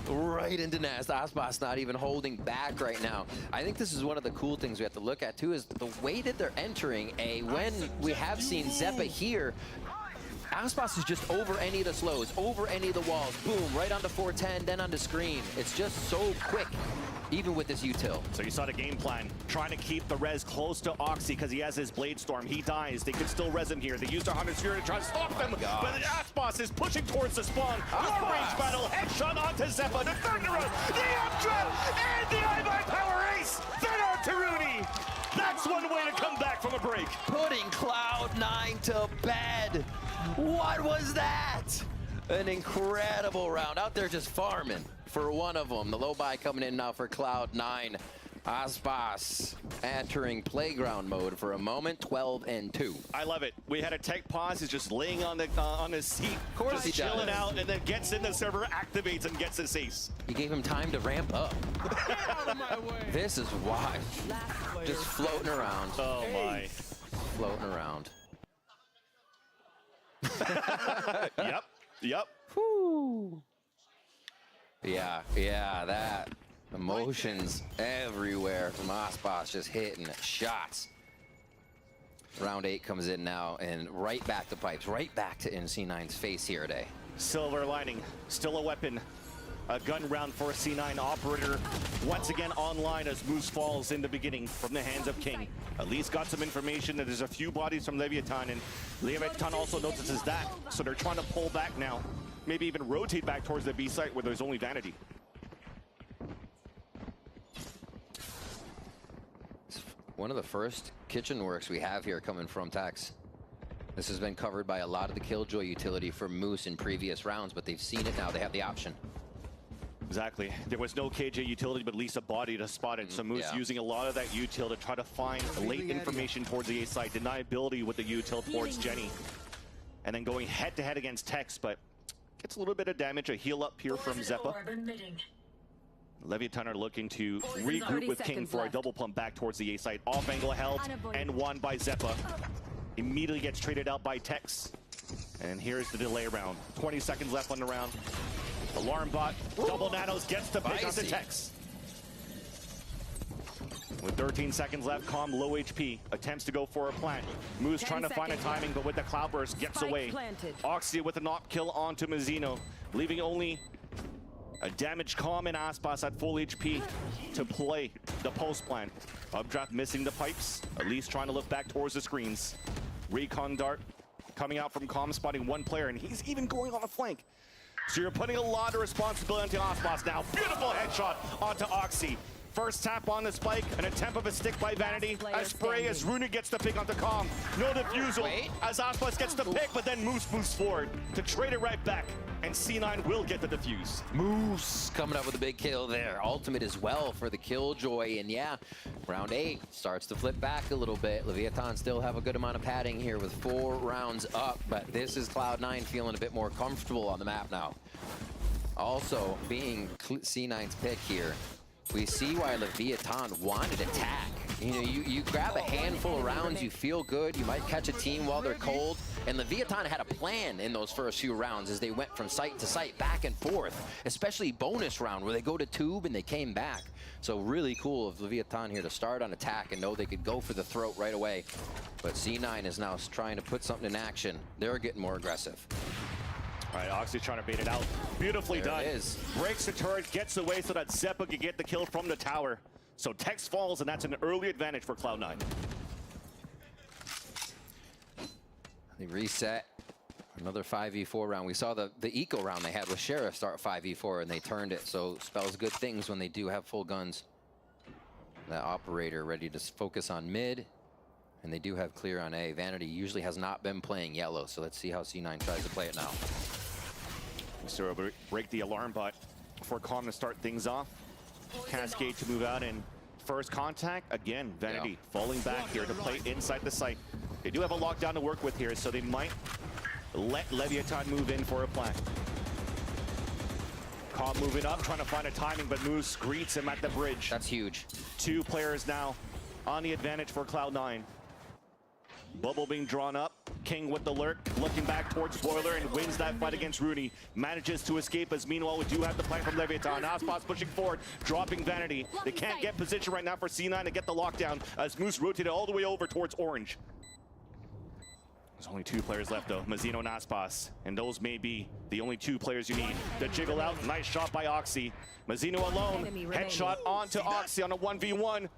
Right into Nest. Aspas not even holding back right now. I think this is one of the cool things we have to look at too, is the way that they're entering when we have seen Xeppaa here, Aspas is just over any of the slows, over any of the walls, boom, right onto 410, then onto screen. It's just so quick, even with this util. So you saw the game plan, trying to keep the res close to Oxy because he has his Bladestorm. He dies, they could still res him here. They used their 100 Sphere to try to stop them, but Aspas is pushing towards the spawn. Long range battle, headshot onto Xeppaa, the third in a row, the uptrap, and the Ivar Power Ace, then on to Rooney. That's one way to come back from a break. Putting Cloud9 to bed. What was that? An incredible round out there just farming for one of them. The low buy coming in now for Cloud9. Aspas entering playground mode for a moment, 12-2. I love it. We had a tech pause. He's just laying on his seat, of course just he chilling does. out, and then gets in the server, activates, and gets his ace. He gave him time to ramp up. This is why. Just floating around. Oh my. Floating around. Yep. Whew. Yeah, that. Emotions everywhere from Aspas, just hitting shots. Round 8 comes in now, and right back to pipes, right back to NC9's face here today. Silver lining, still a weapon. A gun round for a C9 operator. Once again online as Moose falls in the beginning from the hands of King. At least got some information that there's a few bodies from Leviathan, and Leviathan also notices that. So they're trying to pull back now. Maybe even rotate back towards the B site where there's only Vanity. One of the first kitchen works we have here coming from Tex. This has been covered by a lot of the Killjoy utility for Moose in previous rounds, but they've seen it now. They have the option. Exactly. There was no KJ utility, but at least a body to spot it. So Moose using a lot of that util to try to find late information towards the A side. Deniability with the util towards Jenny. And then going head-to-head against Tex, but gets a little bit of damage. A heal up here from Xeppaa. Leviathan are looking to regroup with King for a double pump back towards the A side. Off angle held and won by Xeppaa. Immediately gets traded out by Tex. And here's the delay round. 20 seconds left on the round. Alarm bot, double nanos, gets the pick onto Tex. With 13 seconds left, Calm low HP, attempts to go for a plant. Moose trying to find a timing, but with the Cloudburst, gets away. Oxy with a knock kill onto Mazzino, leaving only a damaged Calm and Aspas at full HP to play the post plant. Updraft missing the pipes, at least trying to look back towards the screens. Recon dart coming out from Calm, spotting one player, and he's even going on a flank. So you're putting a lot of responsibility on Aspas now. Beautiful headshot onto Oxy. First tap on the spike, an attempt of a stick by Vanity. A spray as Runa gets the pick onto Calm. No defusal as Aspas gets the pick, but then Moose moves forward to trade it right back. And C9 will get the defuse. Moose coming up with a big kill there. Ultimate as well for the Killjoy. And yeah, round 8 starts to flip back a little bit. Leviathan still have a good amount of padding here with 4 rounds up, but this is Cloud9 feeling a bit more comfortable on the map now. Also, being C9's pick here, we see why Leviathan wanted attack. You know, you grab a handful of rounds, you feel good, you might catch a team while they're cold, and Leviathan had a plan in those first few rounds as they went from site to site, back and forth, especially bonus round where they go to tube and they came back. So really cool of Leviathan here to start on attack and know they could go for the throat right away. But C9 is now trying to put something in action. They're getting more aggressive. All right, Oxy's trying to bait it out. Beautifully There done. it is. Breaks the turret, gets away so that Zeppa can get the kill from the tower. So Tex falls, and that's an early advantage for Cloud9. They reset. Another 5v4 round. We saw the eco round they had with Sheriff start 5v4, and they turned it. So spells good things when they do have full guns. That operator ready to focus on mid. And they do have clear on A. Vanity usually has not been playing yellow, so let's see how C9 tries to play it now. So break the alarm bot for Calm to start things off. Cascade to move out, and first contact, again, Vanity falling back here to play inside the site. They do have a lockdown to work with here, so they might let Leviathan move in for a plant. Calm moving up, trying to find a timing, but Moose greets him at the bridge. That's huge. 2 players now on the advantage for Cloud9. Bubble being drawn up. King with the lurk, looking back towards Boiler and wins that fight against Rooney. Manages to escape, as meanwhile we do have the plant from Leviathan. Aspas pushing forward, dropping Vanity. They can't get position right now for C9 to get the lockdown as Moose rotated all the way over towards Orange. There's only 2 players left though, Mazzino and Aspas. And those may be the only 2 players you need. The jiggle out, nice shot by Oxy. Mazzino alone, headshot onto Oxy on a 1v1.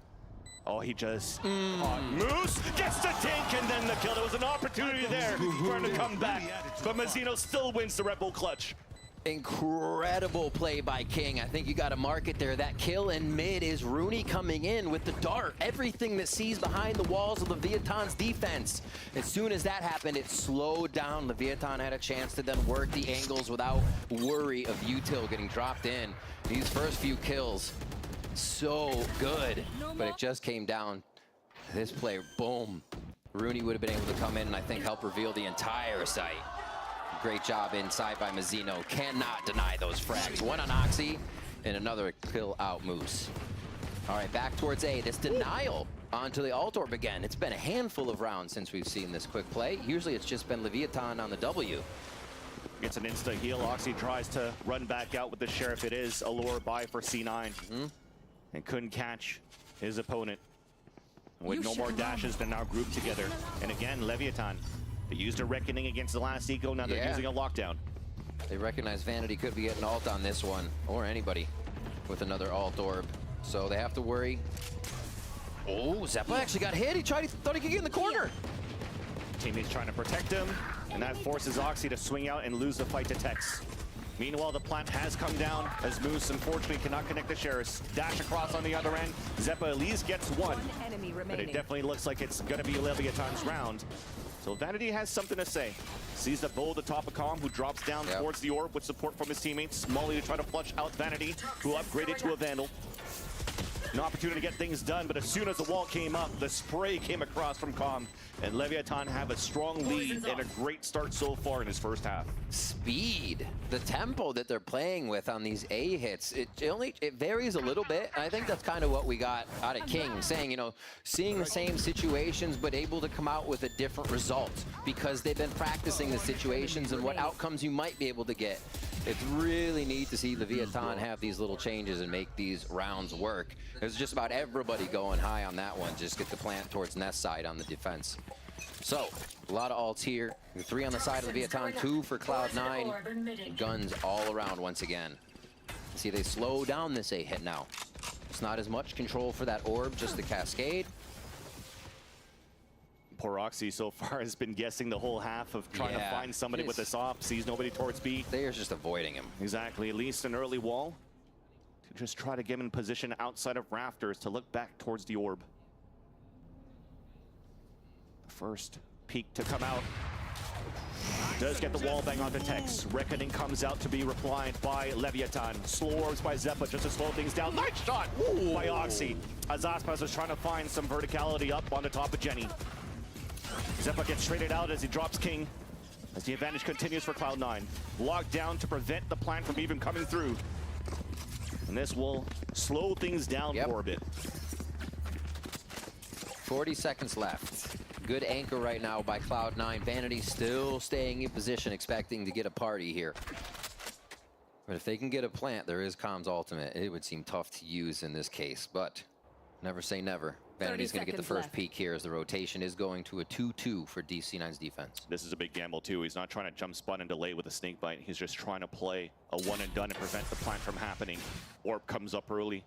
Oh, he just caught Moose, gets the dink, and then the kill. There was an opportunity there for him to come back, but Mazzino still wins the Red Bull clutch. Incredible play by King. I think you got to mark it there. That kill in mid is Rooney coming in with the dart. Everything that sees behind the walls of Leviathan's defense. As soon as that happened, it slowed down. Leviathan had a chance to then work the angles without worry of util getting dropped in. These first few kills, so good, but it just came down. This play, boom. Rooney would have been able to come in and I think help reveal the entire site. Great job inside by Mazzino. Cannot deny those frags. One on Oxy and another kill out Moose. All right, back towards A. This denial onto the alt orb again. It's been a handful of rounds since we've seen this quick play. Usually it's just been Leviathan on the W. Gets an insta heal. Oxy tries to run back out with the Sheriff. It is a lure buy for C9. And couldn't catch his opponent. With no more dashes, they're now grouped together. And again, Leviathan, they used a Reckoning against the last eco, now they're using a lockdown. They recognize Vanity could be getting ult on this one, or anybody with another alt orb. So they have to worry. Oh, Zeppa actually got hit. He thought he could get in the corner. Teammates trying to protect him, and that forces Oxy to swing out and lose the fight to Tex. Meanwhile, the plant has come down as Moose unfortunately cannot connect the Sheriffs. Dash across on the other end. Zeppa at least gets one. But it definitely looks like it's going to be Leviathan's round. So Vanity has something to say. Sees the bow at the top of Calm, who drops down towards the orb with support from his teammates. Molly to try to flush out Vanity, who upgraded to a Vandal. An opportunity to get things done, but as soon as the wall came up, the spray came across from Calm, and Leviathan have a strong lead and a great start so far in his first half. Speed, the tempo that they're playing with on these A hits, it varies a little bit. And I think that's kind of what we got out of King, saying, you know, seeing the same situations, but able to come out with a different result because they've been practicing the situations and what outcomes you might be able to get. It's really neat to see Leviathan have these little changes and make these rounds work. There's just about everybody going high on that one. Just get the plant towards Nest side on the defense. So, a lot of ults here. 3 on the side of Leviathan, 2 for Cloud9. Guns all around once again. See, they slow down this A hit now. It's not as much control for that orb, just the cascade. Poor Oxy so far has been guessing the whole half of trying to find somebody with this op. Sees nobody towards B. They're just avoiding him. Exactly. At least an early wall to just try to get him in position outside of rafters to look back towards the orb. The first peek to come out. Does get the wall bang onto Tex. Reckoning comes out to be replied by Leviathan. Slow orbs by Zeppa just to slow things down. Nice shot by Oxy. As Aspas was trying to find some verticality up on the top of Jenny. Zeppa gets traded out as he drops King. As the advantage continues for Cloud9. Locked down to prevent the plant from even coming through. And this will slow things down for a bit. 40 seconds left. Good anchor right now by Cloud9. Vanity still staying in position, expecting to get a party here. But if they can get a plant, there is Calm's ultimate. It would seem tough to use in this case, but Never say never. Vanity's going to get the first peek here as the rotation is going to a 2-2 for DC9's defense. This is a big gamble too. He's not trying to jump spot and delay with a snake bite. He's just trying to play a one and done and prevent the plant from happening. Orb comes up early.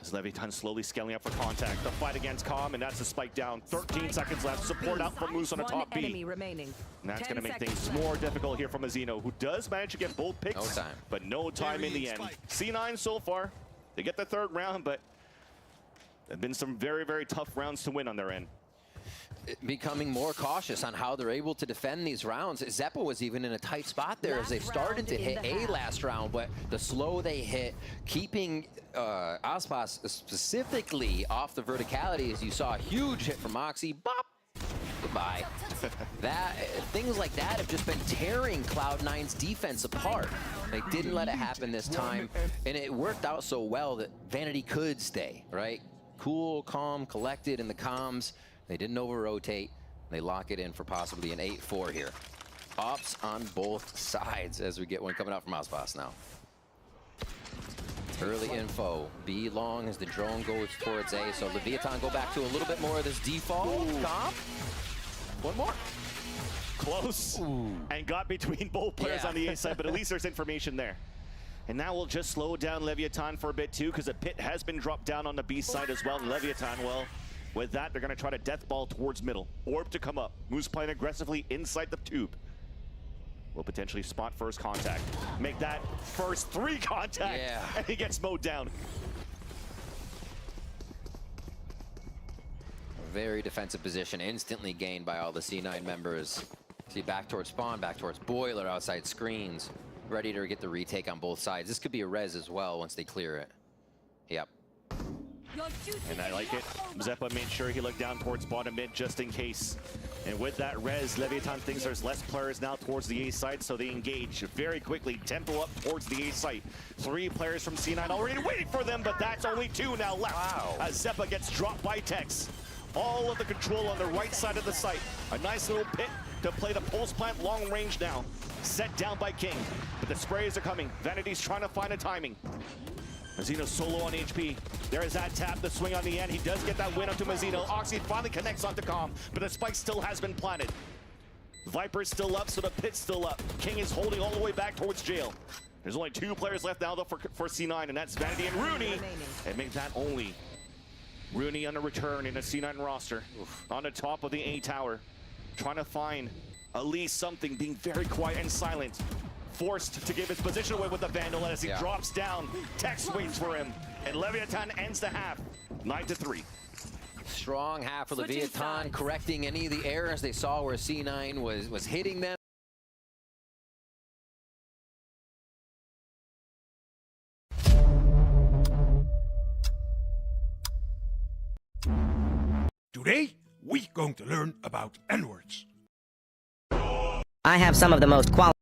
As Leviathan slowly scaling up for contact. The fight against Calm, and that's a spike down. 13 seconds left. Support out from Moose on the top B. And that's going to make things more difficult here from Azino, who does manage to get both picks. No time. But no time in the end. C9 so far, they get the third round, but there have been some very, very tough rounds to win on their end. Becoming more cautious on how they're able to defend these rounds. Zeppo was even in a tight spot there as they started to hit A last round, but the slow they hit, keeping Aspas specifically off the verticality, as you saw a huge hit from Moxie. Bop! Goodbye. Things like that have just been tearing Cloud9's defense apart. They didn't let it happen this time, and it worked out so well that Vanity could stay, right? Cool, calm, collected in the comms. They didn't over-rotate. They lock it in for possibly an 8-4 here. Ops on both sides as we get one coming out from Aspas now. Early info. B long as the drone goes towards A. So Leviathan go back to a little bit more of this default. Comp. One more. Close. And got between both players on the A side, but at least there's information there. And now we'll just slow down Leviathan for a bit too, because a pit has been dropped down on the B side as well. And Leviathan, well, with that, they're going to try to death ball towards middle. Orb to come up. Moose playing aggressively inside the tube. Will potentially spot first contact. Make that first 3 contact, and he gets mowed down. Very defensive position, instantly gained by all the C9 members. See, back towards spawn, back towards boiler, outside screens. Ready to get the retake on both sides. This could be a res as well once they clear it. Yep. And I like it. Zeppa made sure he looked down towards bottom mid just in case. And with that res, Leviathan thinks there's less players now towards the A side, so they engage very quickly. Tempo up towards the A site. 3 players from C9 already waiting for them, but that's only 2 now left. Wow. As Zeppa gets dropped by Tex. All of the control on the right side of the site. A nice little pit to play the pulse plant long range now. Set down by King, but the sprays are coming. Vanity's trying to find a timing. Mazzino solo on HP. There is that tap, the swing on the end. He does get that win onto Mazzino. Oxy finally connects onto Calm, but the spike still has been planted. Viper's still up, so the pit's still up. King is holding all the way back towards jail. There's only 2 players left now though for C9, and that's Vanity and Rooney. And make that only. Rooney on the return in a C9 roster. On the top of the A tower. Trying to find at least something, being very quiet and silent. Forced to give his position away with the Vandal as he drops down. Tex waits for him, and Leviathan ends the half, 9-3. Strong half for Leviathan, correcting any of the errors they saw where C9 was hitting them. Today, we're going to learn about N-words. I have some of the most quality.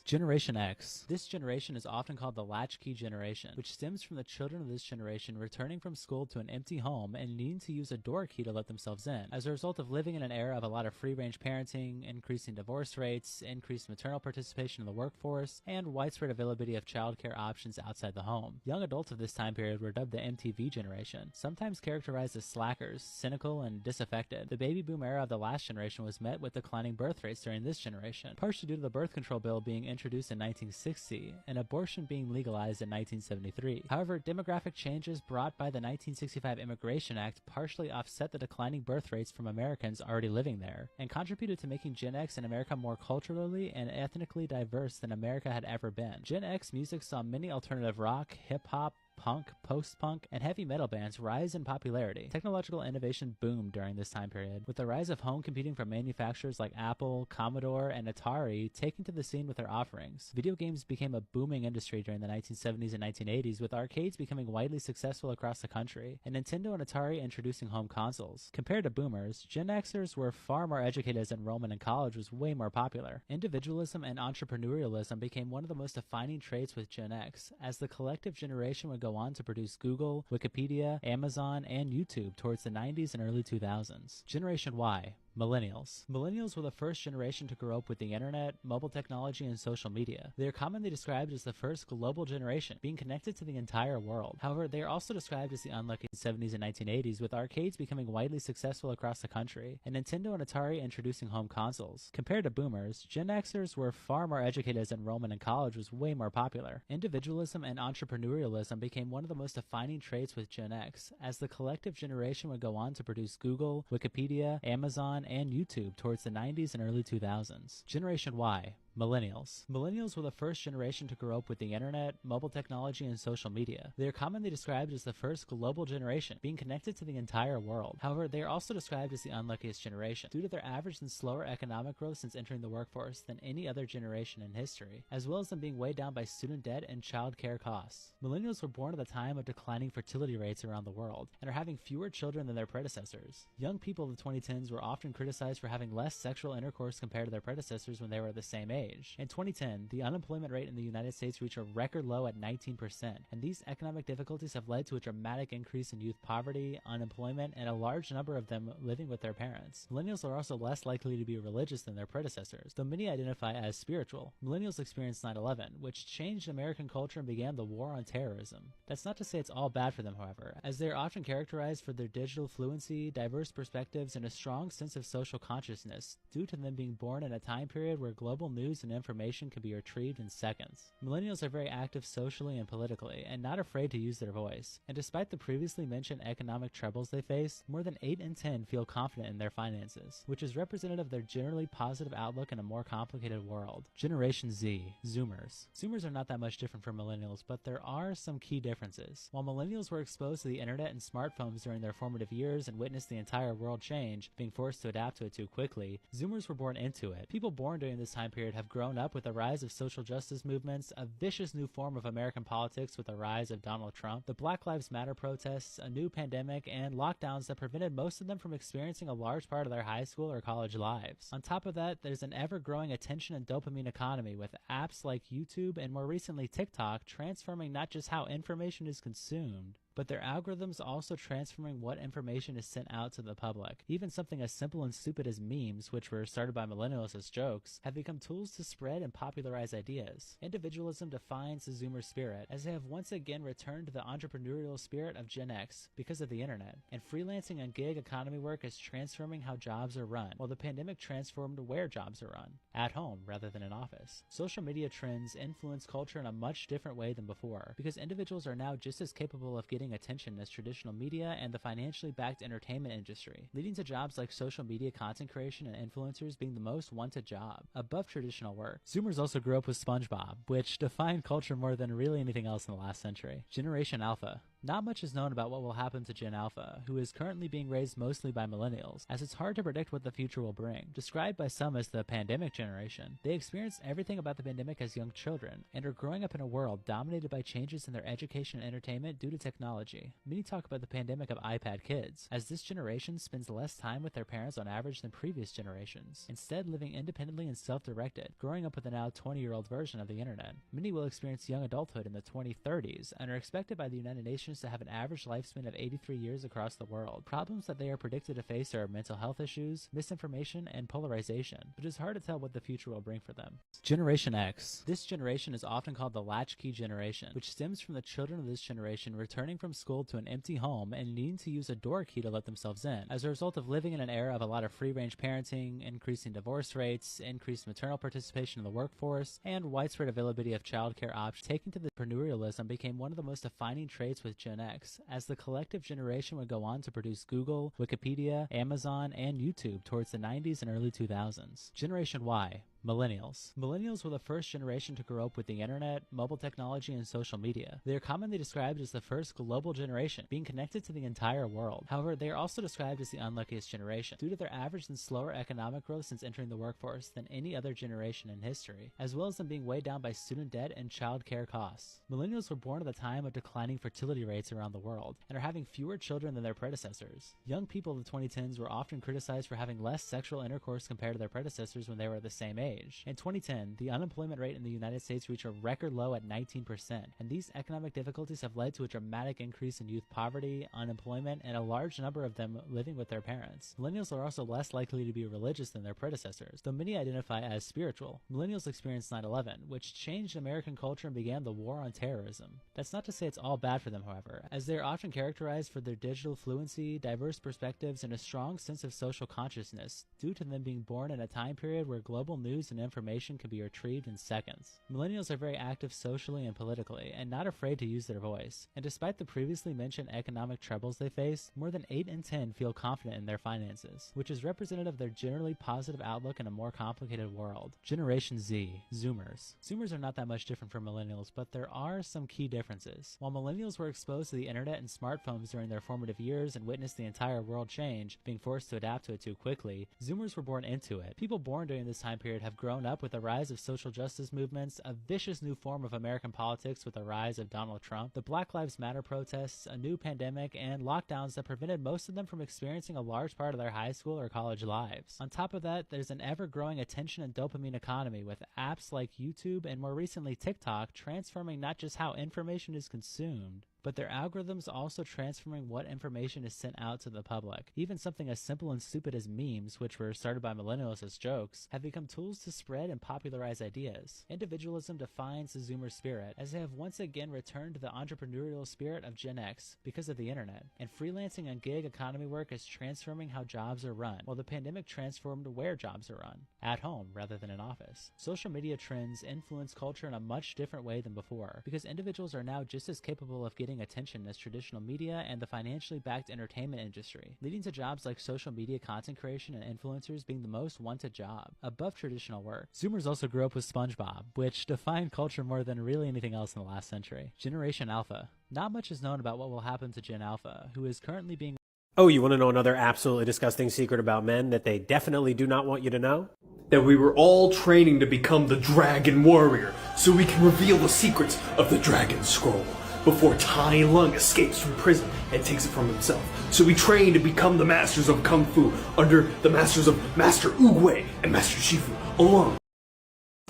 Generation X. This generation is often called the latchkey generation, which stems from the children of this generation returning from school to an empty home and needing to use a door key to let themselves in. As a result of living in an era of a lot of free-range parenting, increasing divorce rates, increased maternal participation in the workforce, and widespread availability of childcare options outside the home. Young adults of this time period were dubbed the MTV generation, sometimes characterized as slackers, cynical, and disaffected. The baby boom era of the last generation was met with declining birth rates during this generation, partially due to the birth control bill being introduced in 1960 and abortion being legalized in 1973. However, demographic changes brought by the 1965 Immigration Act partially offset the declining birth rates from Americans already living there and contributed to making Gen X in America more culturally and ethnically diverse than America had ever been. Gen X music saw many alternative rock, hip-hop, punk, post-punk, and heavy metal bands rise in popularity. Technological innovation boomed during this time period, with the rise of home computing from manufacturers like Apple, Commodore, and Atari taking to the scene with their offerings. Video games became a booming industry during the 1970s and 1980s, with arcades becoming widely successful across the country, and Nintendo and Atari introducing home consoles. Compared to boomers, Gen Xers were far more educated as enrollment in college was way more popular. Individualism and entrepreneurialism became one of the most defining traits with Gen X, as the collective generation would go on to produce Google, Wikipedia, Amazon, and YouTube towards the 90s and early 2000s. Generation Y. Millennials. Millennials were the first generation to grow up with the internet, mobile technology, and social media. They are commonly described as the first global generation, being connected to the entire world. However, they are also described as the unlucky 70s and 1980s, with arcades becoming widely successful across the country, and Nintendo and Atari introducing home consoles. Compared to boomers, Gen Xers were far more educated as enrollment in college was way more popular. Individualism and entrepreneurialism became one of the most defining traits with Gen X, as the collective generation would go on to produce Google, Wikipedia, Amazon, and YouTube towards the 90s and early 2000s. Generation Y. Millennials. Millennials were the first generation to grow up with the internet, mobile technology, and social media. They are commonly described as the first global generation, being connected to the entire world. However, they are also described as the unluckiest generation, due to their average and slower economic growth since entering the workforce than any other generation in history, as well as them being weighed down by student debt and child care costs. Millennials were born at the time of declining fertility rates around the world, and are having fewer children than their predecessors. Young people of the 2010s were often criticized for having less sexual intercourse compared to their predecessors when they were the same age. In 2010, the unemployment rate in the United States reached a record low at 19%, and these economic difficulties have led to a dramatic increase in youth poverty, unemployment, and a large number of them living with their parents. Millennials are also less likely to be religious than their predecessors, though many identify as spiritual. Millennials experienced 9/11, which changed American culture and began the war on terrorism. That's not to say it's all bad for them, however, as they are often characterized for their digital fluency, diverse perspectives, and a strong sense of social consciousness, due to them being born in a time period where global news and information can be retrieved in seconds. Millennials are very active socially and politically, and not afraid to use their voice. And despite the previously mentioned economic troubles they face, more than 8 in 10 feel confident in their finances, which is representative of their generally positive outlook in a more complicated world. Generation Z. Zoomers. Zoomers are not that much different from millennials, but there are some key differences. While millennials were exposed to the internet and smartphones during their formative years and witnessed the entire world change, being forced to adapt to it too quickly, Zoomers were born into it. People born during this time period have grown up with the rise of social justice movements, a vicious new form of American politics with the rise of Donald Trump, the Black Lives Matter protests, a new pandemic, and lockdowns that prevented most of them from experiencing a large part of their high school or college lives. On top of that, there's an ever-growing attention and dopamine economy with apps like YouTube and more recently TikTok transforming not just how information is consumed, but their algorithms also transforming what information is sent out to the public. Even something as simple and stupid as memes, which were started by millennials as jokes, have become tools to spread and popularize ideas. Individualism defines the Zoomer spirit, as they have once again returned to the entrepreneurial spirit of Gen X because of the internet. And freelancing and gig economy work is transforming how jobs are run, while the pandemic transformed where jobs are run, at home rather than in office. Social media trends influence culture in a much different way than before, because individuals are now just as capable of getting attention as traditional media and the financially backed entertainment industry, leading to jobs like social media content creation and influencers being the most wanted job, above traditional work. Zoomers also grew up with SpongeBob, which defined culture more than really anything else in the last century. Generation Alpha. Not much is known about what will happen to Gen Alpha, who is currently being raised mostly by millennials, as it's hard to predict what the future will bring. Described by some as the pandemic generation, they experienced everything about the pandemic as young children, and are growing up in a world dominated by changes in their education and entertainment due to technology. Many talk about the pandemic of iPad kids, as this generation spends less time with their parents on average than previous generations, instead living independently and self-directed, growing up with a now 20-year-old version of the internet. Many will experience young adulthood in the 2030s, and are expected by the United Nations to have an average lifespan of 83 years across the world. Problems that they are predicted to face are mental health issues, misinformation, and polarization, but it's hard to tell what the future will bring for them. Generation X. This generation is often called the latchkey generation, which stems from the children of this generation returning from school to an empty home and needing to use a door key to let themselves in, as a result of living in an era of a lot of free-range parenting, increasing divorce rates, increased maternal participation in the workforce, and widespread availability of childcare options. Taking to the entrepreneurialism became one of the most defining traits with Gen X, as the collective generation would go on to produce Google, Wikipedia, Amazon, and YouTube towards the 90s and early 2000s. Generation Y. Millennials. Millennials were the first generation to grow up with the internet, mobile technology, and social media. They are commonly described as the first global generation, being connected to the entire world. However, they are also described as the unluckiest generation, due to their average and slower economic growth since entering the workforce than any other generation in history, as well as them being weighed down by student debt and child care costs. Millennials were born at the time of declining fertility rates around the world, and are having fewer children than their predecessors. Young people of the 2010s were often criticized for having less sexual intercourse compared to their predecessors when they were the same age, age. In 2010, the unemployment rate in the United States reached a record low at 19%, and these economic difficulties have led to a dramatic increase in youth poverty, unemployment, and a large number of them living with their parents. Millennials are also less likely to be religious than their predecessors, though many identify as spiritual. Millennials experienced 9/11, which changed American culture and began the war on terrorism. That's not to say it's all bad for them, however, as they are often characterized for their digital fluency, diverse perspectives, and a strong sense of social consciousness, due to them being born in a time period where global news and information can be retrieved in seconds. Millennials are very active socially and politically, and not afraid to use their voice. And despite the previously mentioned economic troubles they face, more than 8 in 10 feel confident in their finances, which is representative of their generally positive outlook in a more complicated world. Generation Z, Zoomers. Zoomers are not that much different from millennials, but there are some key differences. While millennials were exposed to the internet and smartphones during their formative years and witnessed the entire world change, being forced to adapt to it too quickly, Zoomers were born into it. People born during this time period have grown up with the rise of social justice movements, a vicious new form of American politics with the rise of Donald Trump, the Black Lives Matter protests, a new pandemic, and lockdowns that prevented most of them from experiencing a large part of their high school or college lives. On top of that, there's an ever-growing attention and dopamine economy with apps like YouTube and more recently TikTok transforming not just how information is consumed, but their algorithms also transforming what information is sent out to the public. Even something as simple and stupid as memes, which were started by millennials as jokes, have become tools to spread and popularize ideas. Individualism defines the Zoomer spirit, as they have once again returned to the entrepreneurial spirit of Gen X because of the internet. And freelancing and gig economy work is transforming how jobs are run, while the pandemic transformed where jobs are run, at home rather than in office. Social media trends influence culture in a much different way than before, because individuals are now just as capable of getting attention as traditional media and the financially backed entertainment industry, leading to jobs like social media content creation and influencers being the most wanted job, above traditional work. Zoomers also grew up with SpongeBob, which defined culture more than really anything else in the last century. Generation Alpha. Not much is known about what will happen to Gen Alpha, who is currently being... Oh, you want to know another absolutely disgusting secret about men that they definitely do not want you to know? That we were all training to become the Dragon Warrior, so we can reveal the secrets of the Dragon Scroll before Tai Lung escapes from prison and takes it from himself. So we train to become the masters of Kung Fu under the masters of Master Oogway and Master Shifu alone.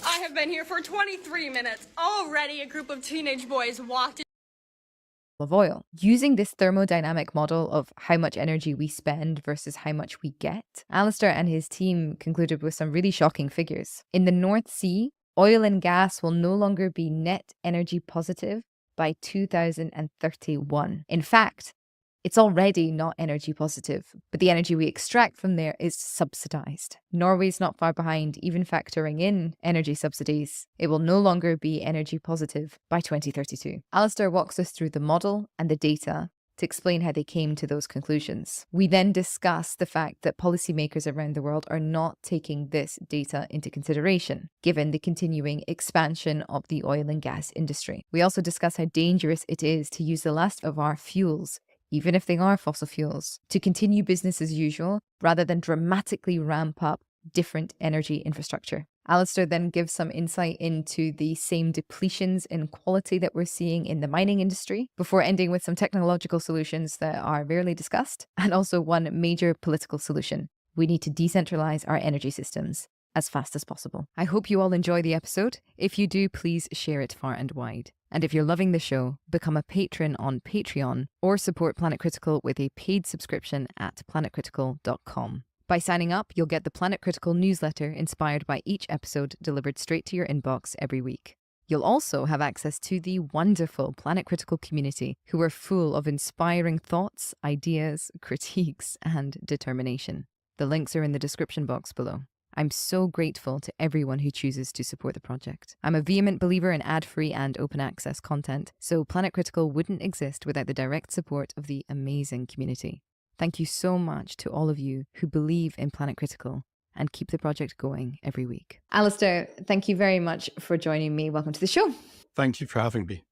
I have been here for 23 minutes. Already a group of teenage boys walked in. Of oil. Using this thermodynamic model of how much energy we spend versus how much we get, Alistair and his team concluded with some really shocking figures. In the North Sea, oil and gas will no longer be net energy positive by 2031. In fact, it's already not energy positive, but the energy we extract from there is subsidized. Norway's not far behind, even factoring in energy subsidies. It will no longer be energy positive by 2032. Alistair walks us through the model and the data to explain how they came to those conclusions. We then discuss the fact that policymakers around the world are not taking this data into consideration, given the continuing expansion of the oil and gas industry. We also discuss how dangerous it is to use the last of our fuels, even if they are fossil fuels, to continue business as usual rather than dramatically ramp up different energy infrastructure. Alistair then gives some insight into the same depletions in quality that we're seeing in the mining industry, before ending with some technological solutions that are rarely discussed, and also one major political solution. We need to decentralize our energy systems as fast as possible. I hope you all enjoy the episode. If you do, please share it far and wide. And if you're loving the show, become a patron on Patreon or support Planet Critical with a paid subscription at planetcritical.com. By signing up, you'll get the Planet Critical newsletter inspired by each episode delivered straight to your inbox every week. You'll also have access to the wonderful Planet Critical community, who are full of inspiring thoughts, ideas, critiques, and determination. The links are in the description box below. I'm so grateful to everyone who chooses to support the project. I'm a vehement believer in ad-free and open access content, so Planet Critical wouldn't exist without the direct support of the amazing community. Thank you so much to all of you who believe in Planet Critical and keep the project going every week. Alistair, thank you very much for joining me. Welcome to the show. Thank you for having me.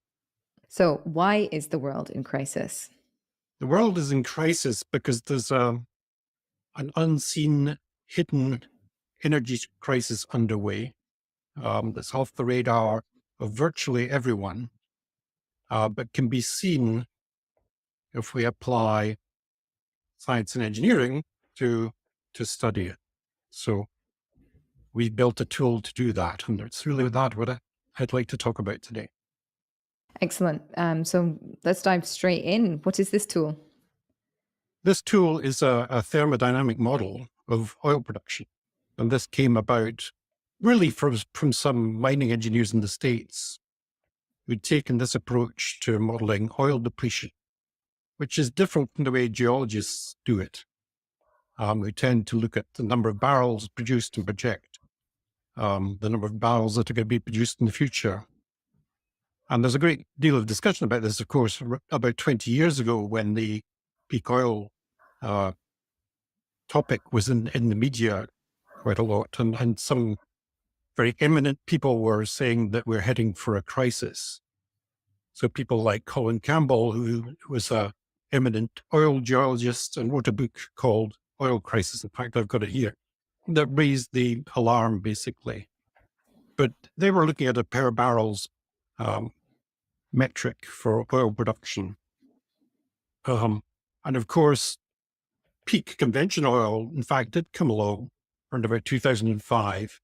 So, why is the world in crisis? The world is in crisis because there's an unseen, hidden energy crisis underway that's off the radar of virtually everyone, but can be seen if we apply science and engineering to study it. So we built a tool to do that. And it's really that what I'd like to talk about today. Excellent. So let's dive straight in. What is this tool? This tool is a thermodynamic model of oil production. And this came about really from some mining engineers in the States who'd taken this approach to modeling oil depletion, which is different from the way geologists do it. We tend to look at the number of barrels produced and project the number of barrels that are going to be produced in the future. And there's a great deal of discussion about this, of course, about 20 years ago when the peak oil topic was in the media quite a lot. And some very eminent people were saying that we're heading for a crisis. So people like Colin Campbell, who was a eminent oil geologist and wrote a book called Oil Crisis. In fact, I've got it here, that raised the alarm, basically. But they were looking at a per barrels metric for oil production. And of course, peak conventional oil, in fact, did come along around about 2005,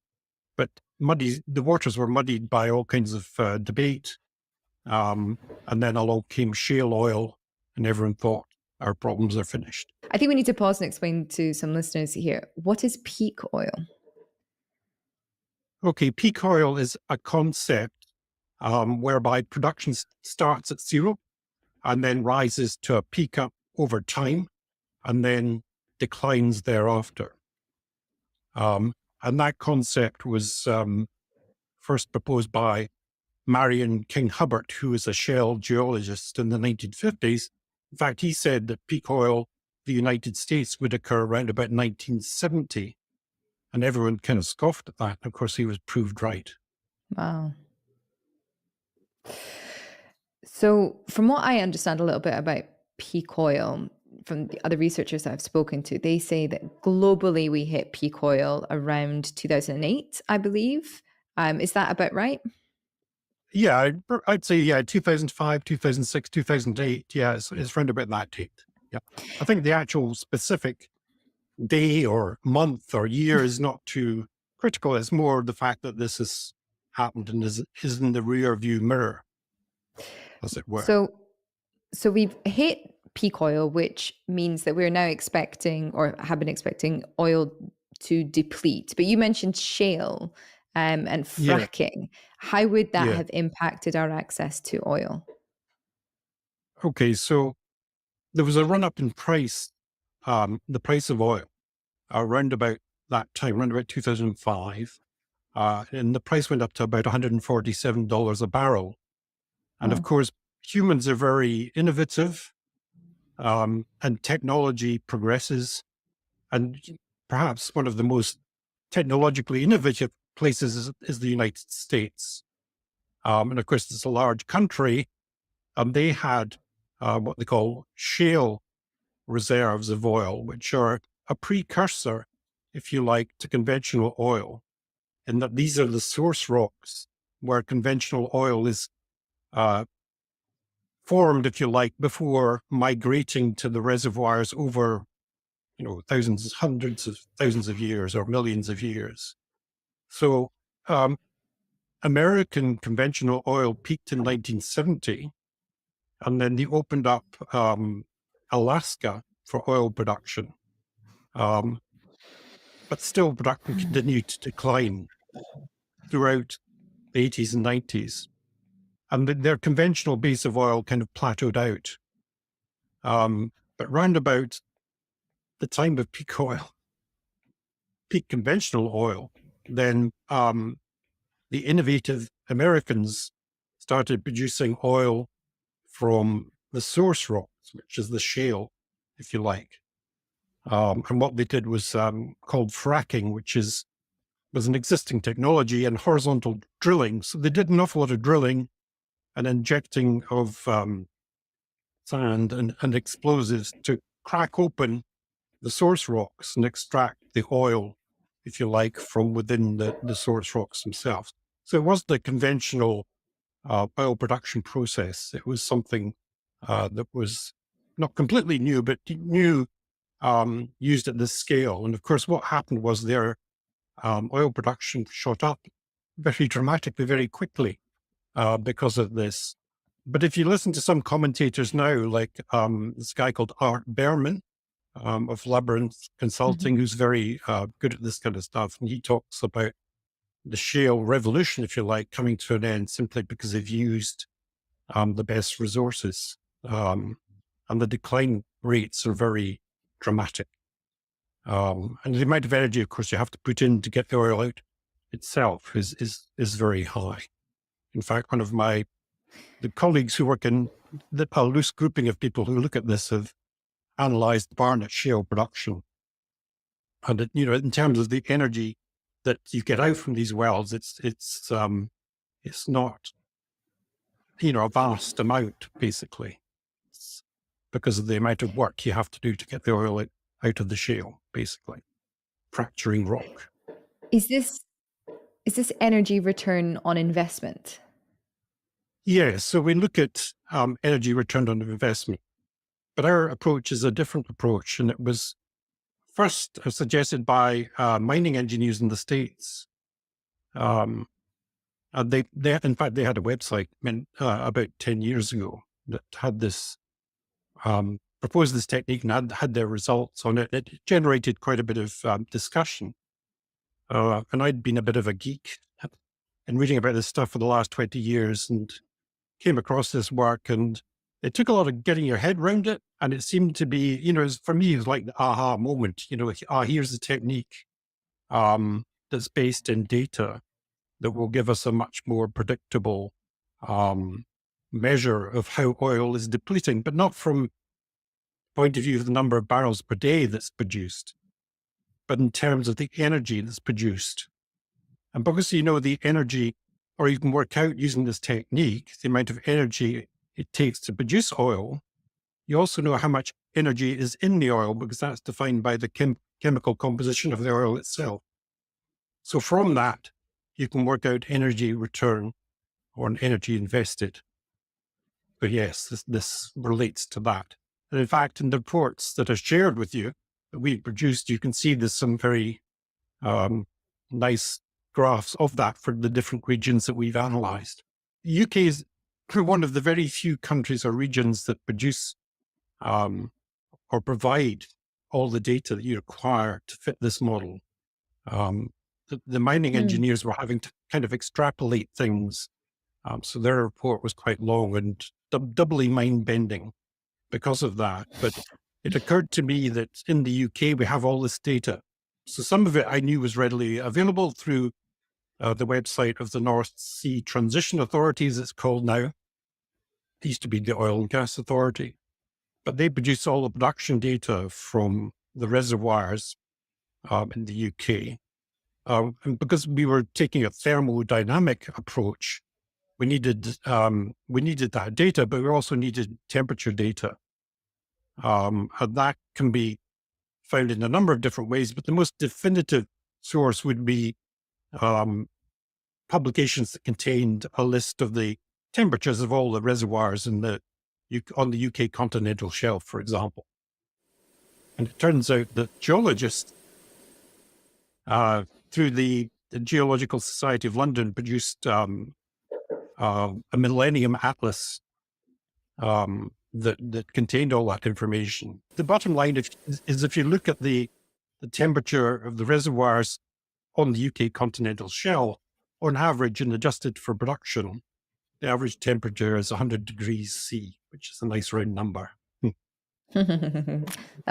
but the waters were muddied by all kinds of debate. And then along came shale oil, and everyone thought our problems are finished. I think we need to pause and explain to some listeners here. What is peak oil? Okay, peak oil is a concept whereby production starts at zero and then rises to a peak up over time and then declines thereafter. And that concept was first proposed by Marion King Hubbert, who was a shale geologist in the 1950s. In fact, he said that peak oil, the United States, would occur around about 1970. And everyone kind of scoffed at that. Of course, he was proved right. Wow. So from what I understand a little bit about peak oil, from the other researchers that I've spoken to, they say that globally we hit peak oil around 2008, I believe. Is that about right? Yeah, I'd say, 2005, 2006, 2008. Yeah, it's around about that date. Yeah. I think the actual specific day or month or year is not too critical. It's more the fact that this has happened and is in the rear view mirror, as it were. So we've hit peak oil, which means that we're now expecting or have been expecting oil to deplete. But you mentioned shale and fracking. Yeah. How would that have impacted our access to oil? Okay, so there was a run-up in price, the price of oil, around about that time, around about 2005. And the price went up to about $147 a barrel. And of course, humans are very innovative, and technology progresses. And perhaps one of the most technologically innovative places is the United States. And of course, it's a large country, and they had what they call shale reserves of oil, which are a precursor, if you like, to conventional oil, in that these are the source rocks where conventional oil is formed, if you like, before migrating to the reservoirs over, thousands, hundreds of thousands of years or millions of years. So American conventional oil peaked in 1970, and then they opened up Alaska for oil production. But still production continued to decline throughout the 80s and 90s. And their conventional base of oil kind of plateaued out. But round about the time of peak oil, peak conventional oil, then the innovative Americans started producing oil from the source rocks, which is the shale, if you like. And what they did was called fracking, which was an existing technology, and horizontal drilling. So they did an awful lot of drilling and injecting of sand and explosives to crack open the source rocks and extract the oil, if you like, from within the source rocks themselves. So it wasn't a conventional oil production process. It was something that was not completely new, but new, used at this scale. And of course, what happened was their oil production shot up very dramatically, very quickly because of this. But if you listen to some commentators now, like this guy called Art Berman of Labyrinth Consulting, who's very good at this kind of stuff, and he talks about the shale revolution, if you like, coming to an end simply because they've used the best resources. And the decline rates are very dramatic. And the amount of energy, of course, you have to put in to get the oil out itself is very high. In fact, one of the colleagues who work in a loose grouping of people who look at this have analyzed Barnett shale production. And, in terms of the energy that you get out from these wells, it's not, a vast amount, basically. It's because of the amount of work you have to do to get the oil out of the shale, basically, fracturing rock. Is this energy return on investment? Yeah, so we look at energy return on investment, but our approach is a different approach, and it was first suggested by mining engineers in the States. And they in fact, they had a website about 10 years ago that had this, proposed this technique and had their results on it. It generated quite a bit of discussion. And I'd been a bit of a geek and reading about this stuff for the last 20 years and came across this work, and it took a lot of getting your head around it. And it seemed to be, for me, it was like the aha moment, here's the technique that's based in data that will give us a much more predictable measure of how oil is depleting, but not from the point of view of the number of barrels per day that's produced, but in terms of the energy that's produced. And because the energy, or you can work out using this technique, the amount of energy it takes to produce oil, you also know how much energy is in the oil because that's defined by the chemical composition of the oil itself. So from that, you can work out energy return or an energy invested. But yes, this relates to that. And in fact, in the reports that are shared with you, that we produced, you can see there's some very nice graphs of that for the different regions that we've analyzed. The UK is one of the very few countries or regions that produce or provide all the data that you require to fit this model. The mining engineers were having to kind of extrapolate things. So their report was quite long and doubly mind-bending because of that. But it occurred to me that in the UK, we have all this data. So some of it I knew was readily available through the website of the North Sea Transition Authority, as it's called now. It used to be the Oil and Gas Authority. But they produce all the production data from the reservoirs in the UK. And because we were taking a thermodynamic approach, we needed that data, but we also needed temperature data. And that can be found in a number of different ways, but the most definitive source would be publications that contained a list of the temperatures of all the reservoirs on the UK continental shelf, for example. And it turns out that geologists, through the Geological Society of London, produced a Millennium Atlas that contained all that information. The bottom line is if you look at the temperature of the reservoirs on the UK continental shelf, on average and adjusted for production, the average temperature is 100 degrees C, which is a nice round number. That'd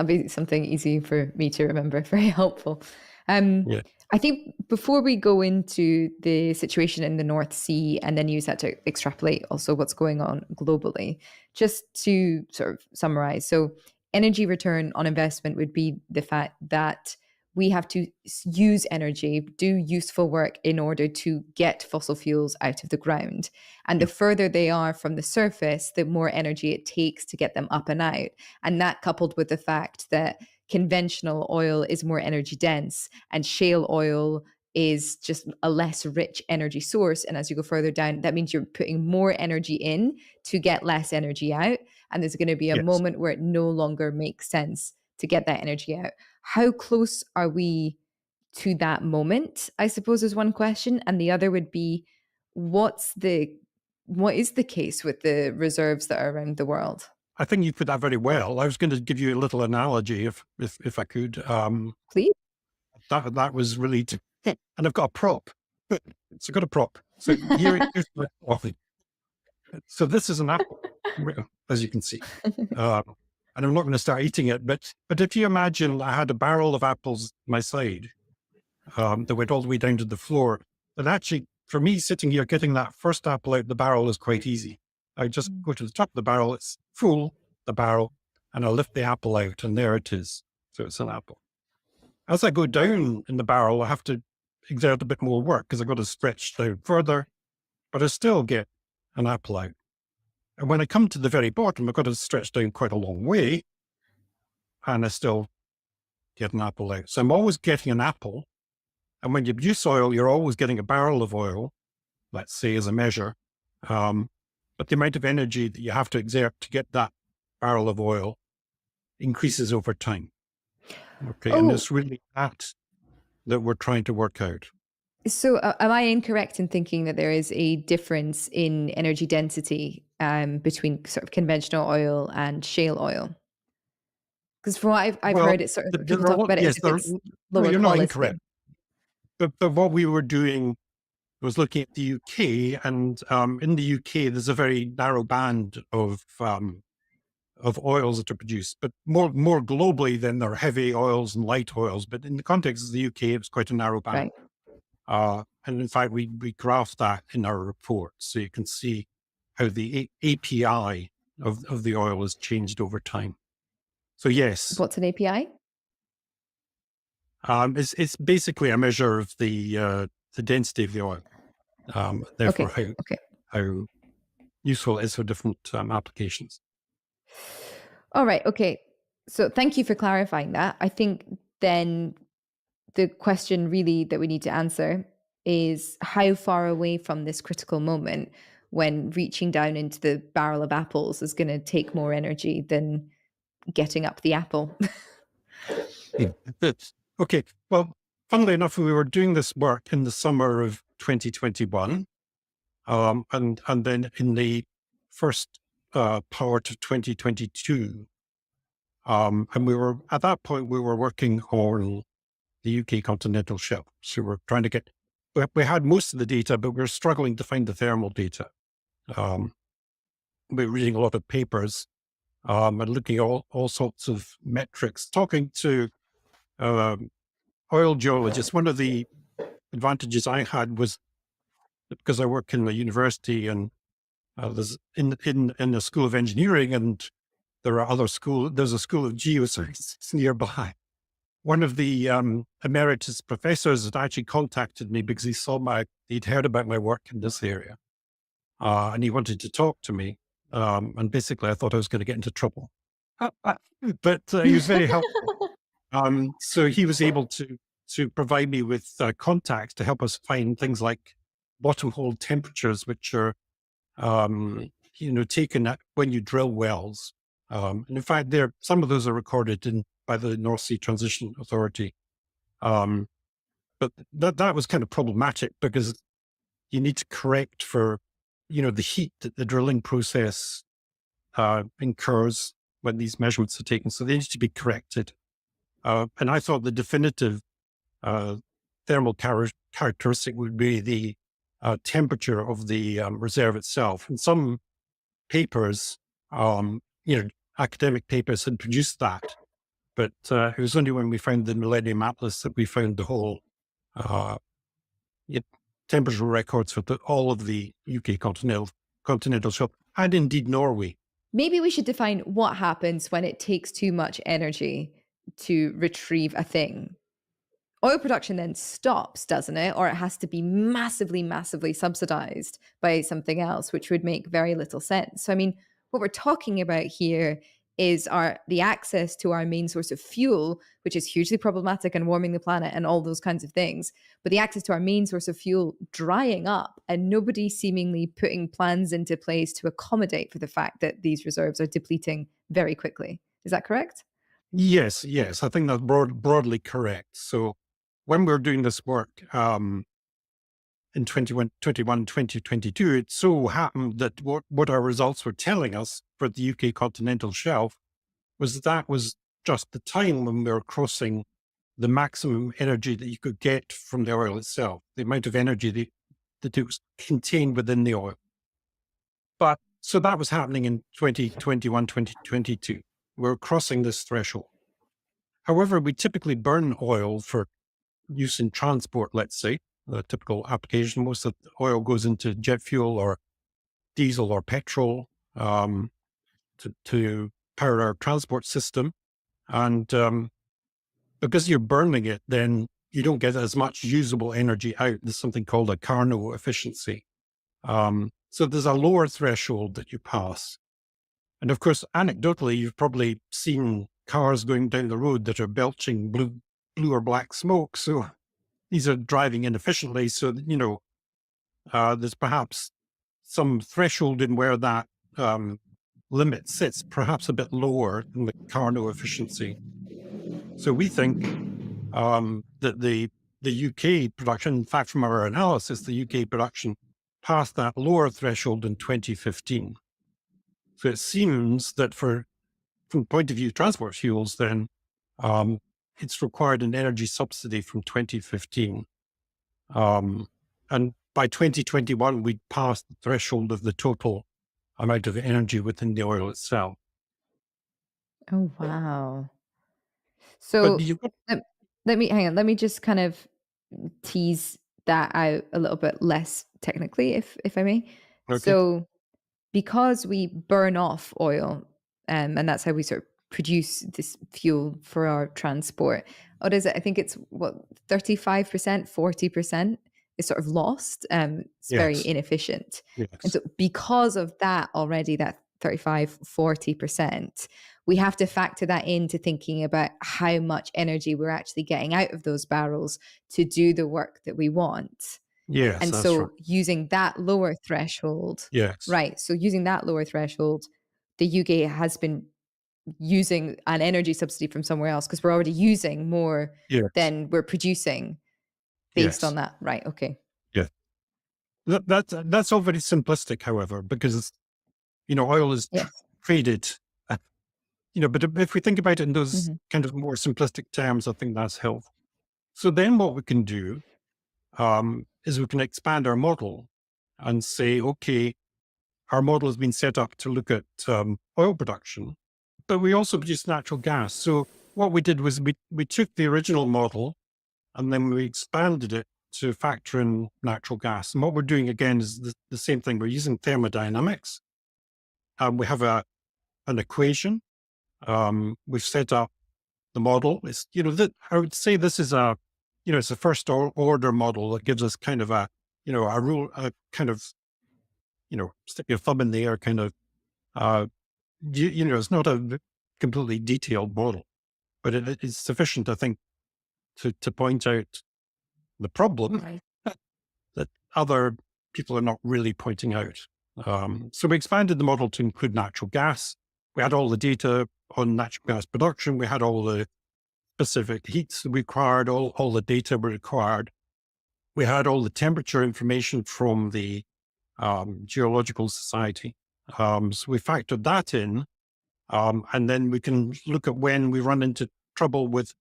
be something easy for me to remember. Very helpful. Yeah. I think before we go into the situation in the North Sea and then use that to extrapolate also what's going on globally, just to sort of summarize. So energy return on investment would be the fact that we have to use energy, do useful work in order to get fossil fuels out of the ground. And the further they are from the surface, the more energy it takes to get them up and out. And that coupled with the fact that conventional oil is more energy dense and shale oil is just a less rich energy source. And as you go further down, that means you're putting more energy in to get less energy out. And there's going to be a moment where it no longer makes sense to get that energy out. How close are we to that moment, I suppose, is one question. And the other would be, what is the case with the reserves that are around the world? I think you put that very well. I was going to give you a little analogy if I could. Please. That was really and I've got a prop. So I've got a prop. So here's my coffee. So this is an apple, as you can see. And I'm not going to start eating it, but if you imagine I had a barrel of apples at my side that went all the way down to the floor, then actually, for me sitting here, getting that first apple out the barrel is quite easy. I just go to the top of the barrel, it's full, the barrel, and I lift the apple out, and there it is. So it's an apple. As I go down in the barrel, I have to exert a bit more work because I've got to stretch down further, but I still get an apple out. And when I come to the very bottom, I've got to stretch down quite a long way, and I still get an apple out. So I'm always getting an apple. And when you produce oil, you're always getting a barrel of oil, let's say, as a measure. But the amount of energy that you have to exert to get that barrel of oil increases over time. Okay, and it's really that we're trying to work out. So am I incorrect in thinking that there is a difference in energy density between sort of conventional oil and shale oil? Because from what I've heard, it's sort of, people talk about it as if it's lower you're quality. not incorrect. But what we were doing was looking at the UK, and in the UK, there's a very narrow band of oils that are produced, but more globally than there are heavy oils and light oils. But in the context of the UK, it's quite a narrow band. Right. And in fact, we graphed that in our report, so you can see how the API of the oil has changed over time. So yes. What's an API? It's basically a measure of the density of the oil. Therefore, how useful it is for different applications. All right. Okay. So thank you for clarifying that. I think then the question really that we need to answer is how far away from this critical moment when reaching down into the barrel of apples is going to take more energy than getting up the apple. Okay. Well, funnily enough, we were doing this work in the summer of 2021. And then in the first part of 2022. And at that point, we were working on the UK continental shelf. So we're trying to we had most of the data, but we were struggling to find the thermal data. We were reading a lot of papers and looking at all sorts of metrics, talking to oil geologists. One of the advantages I had was because I work in the university and there's in the School of Engineering, and there's a School of Geoscience nearby. One of the emeritus professors had actually contacted me because he'd heard about my work in this area. And he wanted to talk to me. And basically I thought I was going to get into trouble. But he was very helpful. So he was able to provide me with contacts to help us find things like bottom hole temperatures, which are, taken when you drill wells. And in fact, some of those are recorded by the North Sea Transition Authority. But that was kind of problematic because you need to correct for, the heat that the drilling process incurs when these measurements are taken. So they need to be corrected. And I thought the definitive thermal characteristic would be the temperature of the reserve itself. And some papers, academic papers had produced that, but it was only when we found the Millennium Atlas that we found the whole temperature records for all of the UK continental shelf, and indeed Norway. Maybe we should define what happens when it takes too much energy to retrieve a thing. Oil production then stops, doesn't it? Or it has to be massively, massively subsidized by something else, which would make very little sense. So, I mean, what we're talking about here is the access to our main source of fuel, which is hugely problematic and warming the planet and all those kinds of things. But the access to our main source of fuel drying up and nobody seemingly putting plans into place to accommodate for the fact that these reserves are depleting very quickly. Is that correct? Yes. I think that's broadly correct. So when we were doing this work in 2022, it so happened that what our results were telling us for the UK continental shelf was that was just the time when we were crossing the maximum energy that you could get from the oil itself, the amount of energy that it was contained within the oil. But so that was happening in 2021, 2022. We were crossing this threshold. However, we typically burn oil for use in transport, let's say, the typical application. Most of the oil goes into jet fuel or diesel or petrol to power our transport system. And because you're burning it, then you don't get as much usable energy out. There's something called a Carnot efficiency. So there's a lower threshold that you pass. And of course, anecdotally, you've probably seen cars going down the road that are belching blue or black smoke. So these are driving inefficiently. So, there's perhaps some threshold in where that limit sits, perhaps a bit lower than the Carnot efficiency. So we think that the UK production, in fact, from our analysis, the UK production passed that lower threshold in 2015. So it seems that from the point of view of transport fuels, then it's required an energy subsidy from 2015. And by 2021, we'd passed the threshold of the total amount of energy within the oil itself. Oh, wow. So let me hang on. Let me just kind of tease that out a little bit less technically, if I may. Okay. So because we burn off oil, and that's how we sort of produce this fuel for our transport. What is it? I think it's 35%, 40% is sort of lost. It's very inefficient. Yes. And so because of that already, that 35, 40%, we have to factor that into thinking about how much energy we're actually getting out of those barrels to do the work that we want. Yes. And that's so right. using that lower threshold, Yes. right. So using that lower threshold, the UK has been using an energy subsidy from somewhere else because we're already using more than we're producing based on that. Right. Okay. Yeah. That's all very simplistic, however, because, oil is traded, but if we think about it in those kind of more simplistic terms, I think that's helpful. So then what we can do is we can expand our model and say, okay, our model has been set up to look at oil production, but we also produce natural gas. So what we did was we took the original model and then we expanded it to factor in natural gas. And what we're doing again is the same thing. We're using thermodynamics. We have an equation. We've set up the model. It's, I would say this is it's a first order model that gives us kind of a rule, a kind of, stick your thumb in the air kind of, it's not a completely detailed model, but it is sufficient, I think, to point out the problem that other people are not really pointing out. So we expanded the model to include natural gas. We had all the data on natural gas production. We had all the specific heats required, all the data were required. We had all the temperature information from the Geological Society. So we factored that in, and then we can look at when we run into trouble with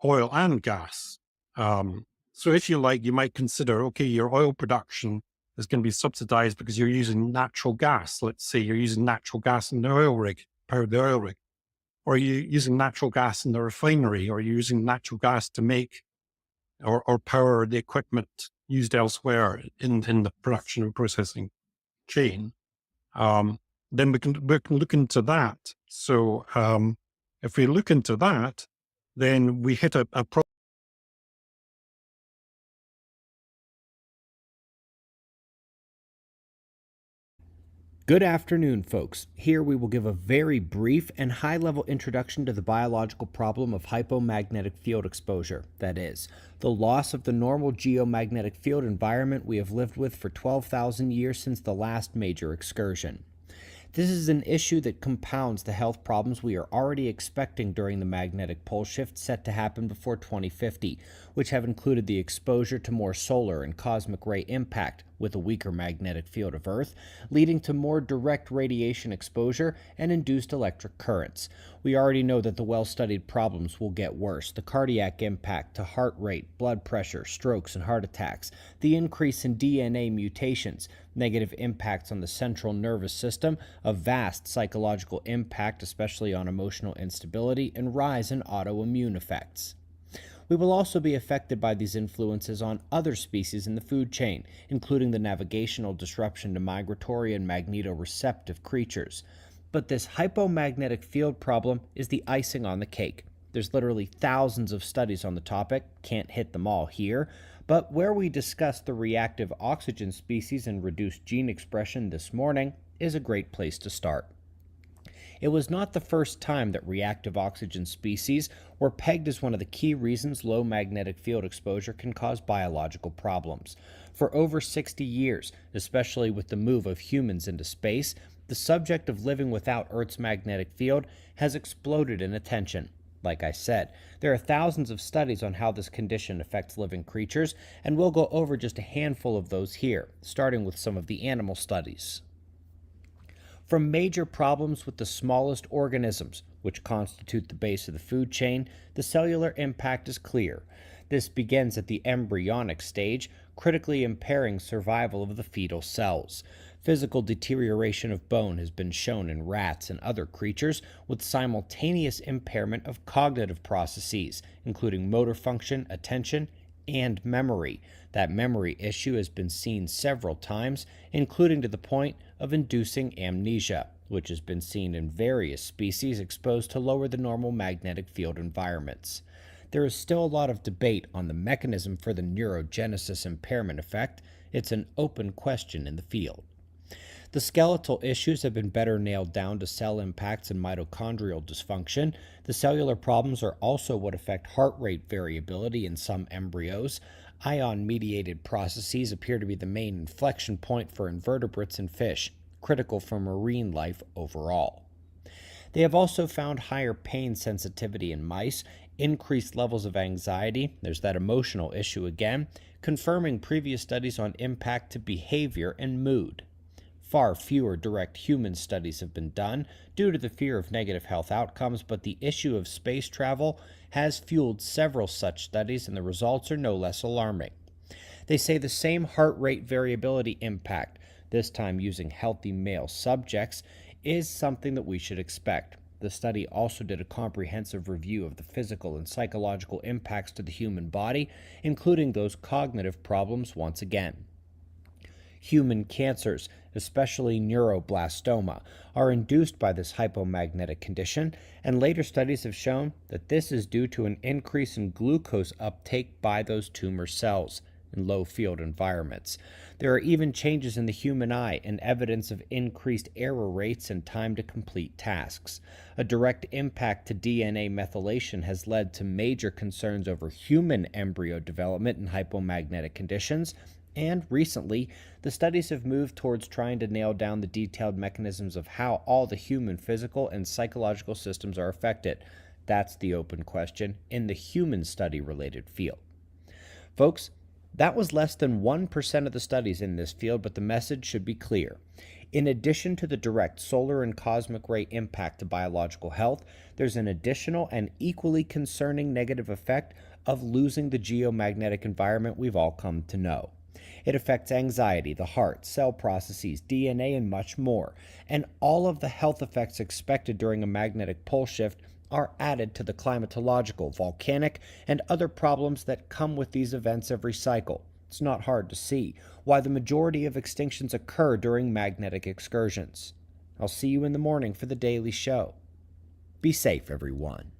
oil and gas. So if you like, you might consider, okay, your oil production is going to be subsidized because you're using natural gas. Let's say you're using natural gas in the oil rig, power the oil rig, or you're using natural gas in the refinery, or you're using natural gas to make or power the equipment used elsewhere in the production and processing chain. Then we can look into that. So if we look into that, then we hit a problem. Good afternoon, folks. Here we will give a very brief and high-level introduction to the biological problem of hypomagnetic field exposure, that is, the loss of the normal geomagnetic field environment we have lived with for 12,000 years since the last major excursion. This is an issue that compounds the health problems we are already expecting during the magnetic pole shift set to happen before 2050, which have included the exposure to more solar and cosmic ray impact with a weaker magnetic field of Earth, leading to more direct radiation exposure and induced electric currents. We already know that the well-studied problems will get worse. The cardiac impact to heart rate, blood pressure, strokes, and heart attacks, the increase in DNA mutations, negative impacts on the central nervous system, a vast psychological impact, especially on emotional instability, and rise in autoimmune effects. We will also be affected by these influences on other species in the food chain, including the navigational disruption to migratory and magnetoreceptive creatures. But this hypomagnetic field problem is the icing on the cake. There's literally thousands of studies on the topic, can't hit them all here, but where we discuss the reactive oxygen species and reduced gene expression this morning is a great place to start. It was not the first time that reactive oxygen species were pegged as one of the key reasons low magnetic field exposure can cause biological problems. For over 60 years, especially with the move of humans into space, the subject of living without Earth's magnetic field has exploded in attention. Like I said, there are thousands of studies on how this condition affects living creatures, and we'll go over just a handful of those here, starting with some of the animal studies. From major problems with the smallest organisms, which constitute the base of the food chain, the cellular impact is clear. This begins at the embryonic stage, critically impairing survival of the fetal cells. Physical deterioration of bone has been shown in rats and other creatures, with simultaneous impairment of cognitive processes, including motor function, attention, and memory. That memory issue has been seen several times, including to the point of inducing amnesia, which has been seen in various species exposed to lower than normal magnetic field environments. There is still a lot of debate on the mechanism for the neurogenesis impairment effect. It's an open question in the field. The skeletal issues have been better nailed down to cell impacts and mitochondrial dysfunction. The cellular problems are also what affect heart rate variability in some embryos. Ion-mediated processes appear to be the main inflection point for invertebrates and fish, critical for marine life overall. They have also found higher pain sensitivity in mice, increased levels of anxiety, there's that emotional issue again, confirming previous studies on impact to behavior and mood. Far fewer direct human studies have been done due to the fear of negative health outcomes, but the issue of space travel has fueled several such studies, and the results are no less alarming. They say the same heart rate variability impact, this time using healthy male subjects, is something that we should expect. The study also did a comprehensive review of the physical and psychological impacts to the human body, including those cognitive problems once again. Human cancers, especially neuroblastoma, are induced by this hypomagnetic condition, and later studies have shown that this is due to an increase in glucose uptake by those tumor cells in low field environments. There are even changes in the human eye and evidence of increased error rates and time to complete tasks. A direct impact to DNA methylation has led to major concerns over human embryo development in hypomagnetic conditions, and recently, the studies have moved towards trying to nail down the detailed mechanisms of how all the human physical and psychological systems are affected. That's the open question in the human study-related field. Folks, that was less than 1% of the studies in this field, but the message should be clear. In addition to the direct solar and cosmic ray impact to biological health, there's an additional and equally concerning negative effect of losing the geomagnetic environment we've all come to know. It affects anxiety, the heart, cell processes, DNA, and much more. And all of the health effects expected during a magnetic pole shift are added to the climatological, volcanic, and other problems that come with these events every cycle. It's not hard to see why the majority of extinctions occur during magnetic excursions. I'll see you in the morning for the daily show. Be safe, everyone.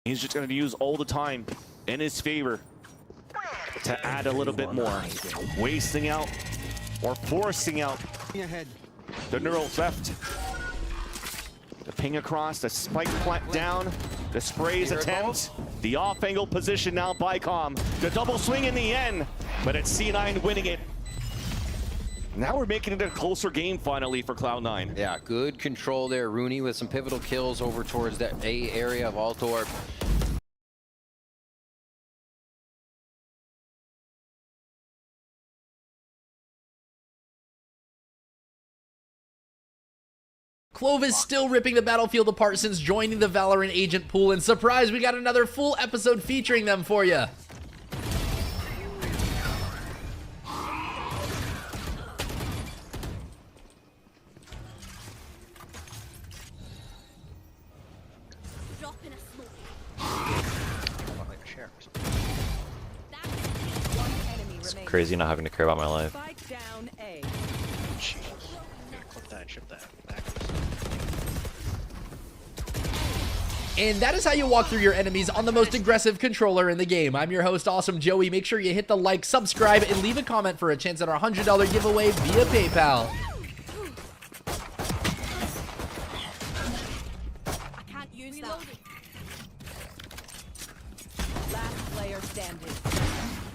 He's just going to use all the time in his favor to add a little bit more. Wasting out or forcing out the neural theft. The ping across, the spike plant down, the sprays attempt, the off-angle position now by Com. The double swing in the end, but it's C9 winning it. Now we're making it a closer game finally for Cloud9. Yeah, good control there. Rooney with some pivotal kills over towards that A area of Altor. Clove is still ripping the battlefield apart since joining the Valorant agent pool, and surprise, we got another full episode featuring them for you. It's crazy not having to care about my life. And that is how you walk through your enemies on the most aggressive controller in the game. I'm your host, Awesome Joey. Make sure you hit the like, subscribe, and leave a comment for a chance at our $100 giveaway via PayPal. I can't use that. Last player standing.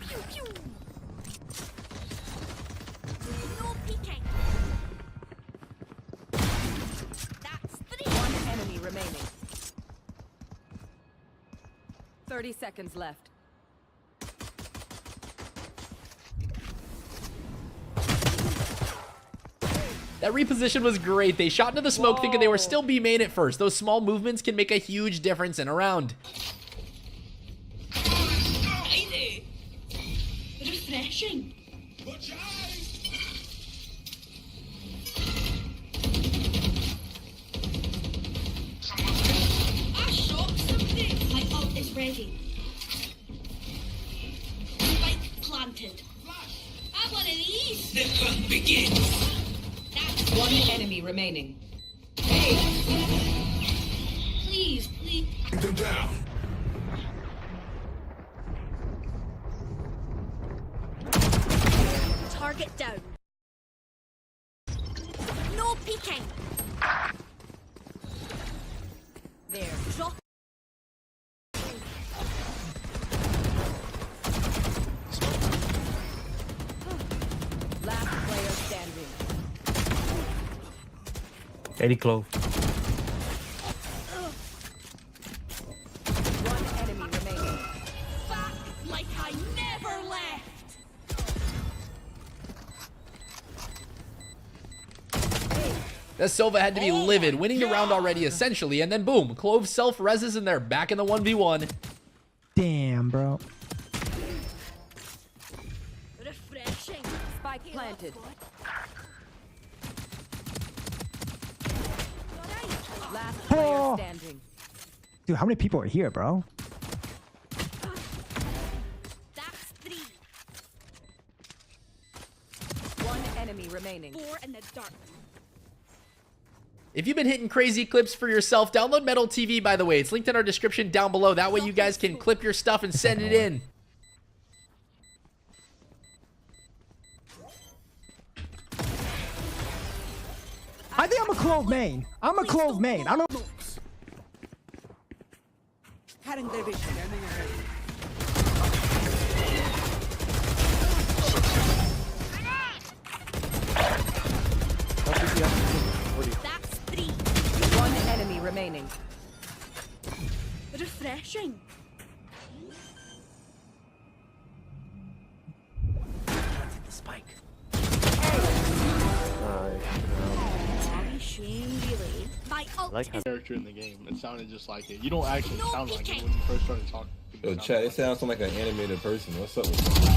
Pew, pew. No peeking. That's 3. One enemy remaining. 30 seconds left. That reposition was great. They shot into the smoke thinking they were still B main at first. Those small movements can make a huge difference in a round. Refreshing. I shot something. My ult is ready. Spike planted. I want one of these. The hunt begins. That's one enemy remaining. Hey. Please, please. Take them down. Target down. No peeking. There. Drop. Last player standing. Eddie Clove. One enemy remaining. Back like I never left. The Silva had to be livid, winning the round already essentially, and then boom, Clove self-reses and they're back in the 1v1. Damn, bro. Refreshing. Spike planted. Last player standing. Dude, how many people are here, bro? That's 3. One enemy remaining. 4 in the dark. If you've been hitting crazy clips for yourself, download Metal TV, by the way. It's linked in our description down below. That way you guys can clip your stuff and send it in. I think I'm a Clove main. I'm a Clove main. I don't know. Heading their vision. Standing ahead. That's 3. One enemy remaining. Refreshing. Planted the spike. Shame, really. My ult like how character in the game. It sounded just like it. You don't actually sound like it when you first started talking. Yo, chat, it sounds like an animated person. What's up with that?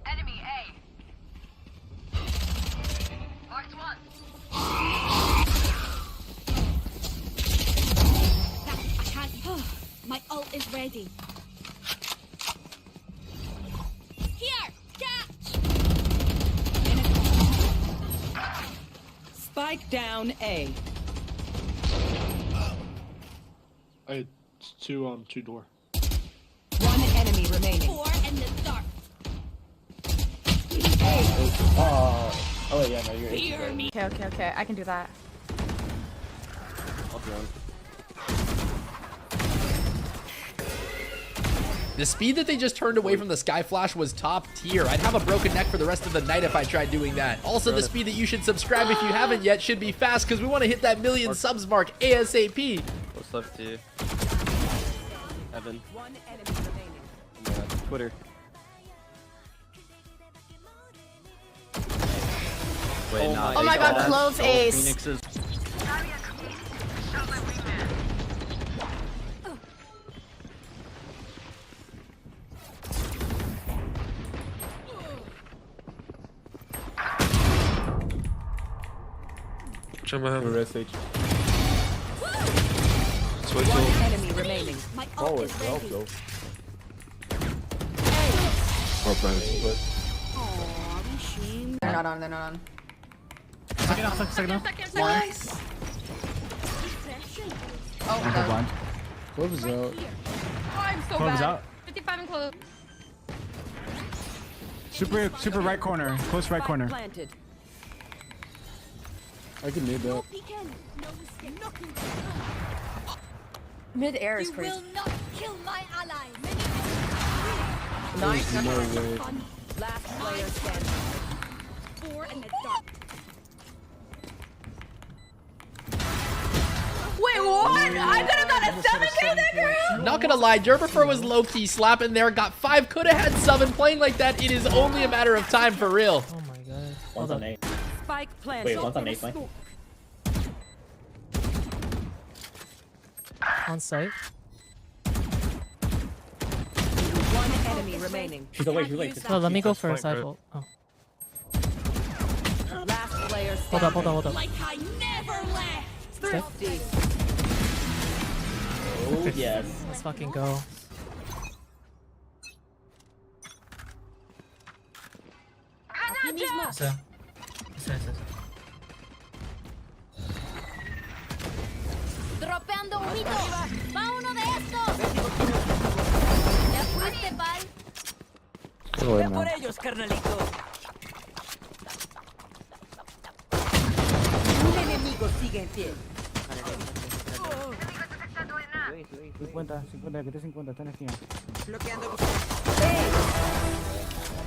Enemy A. Marked 1. I can't. My ult is ready. Spike down A. It's two door. One enemy remaining. Four in the dark. Oh yeah, no, you're Fear me. Okay. I can do that. I'll drone. The speed that they just turned away from the Sky Flash was top tier. I'd have a broken neck for the rest of the night if I tried doing that. Also, the speed that you should subscribe if you haven't yet should be fast because we want to hit that 1,000,000 subs mark ASAP. What's left to you? Evan. One enemy remaining. Twitter. Wait, Oh my god, Clove Ace. Phoenixes. One enemy remaining. Forward, well, go. They're not on. They're not on. Second off. Nice. Oh, no. Close out. Oh, I'm so Clove's bad. out. 55 and close. Super right corner. Close right corner. Planted. I can need that. Mid air is You crazy. will not kill my ally. Nice. No way. Last player standing. Four in the dark. Wait, what? I could have got a 7K there, girl. Not gonna lie, Derbifer was low-key slapping there, got 5, could have had 7. Playing like that, it is only a matter of time for real. Oh my god. One's on 8. Spike planted. Wait, one's on 8, Mike. On site. One enemy remaining. She's away. Oh, let me go first. I vote. Oh. Last player standing. Hold up. Like I never left. Thirsty. Oh, yes. Let's fucking go. Dropeando un mito. Va uno de estos. Ya fuiste, pal. Ve por ellos, carnalito. Un enemigo sigue en pie. 50, que te 50, está en esquina. Bloqueando.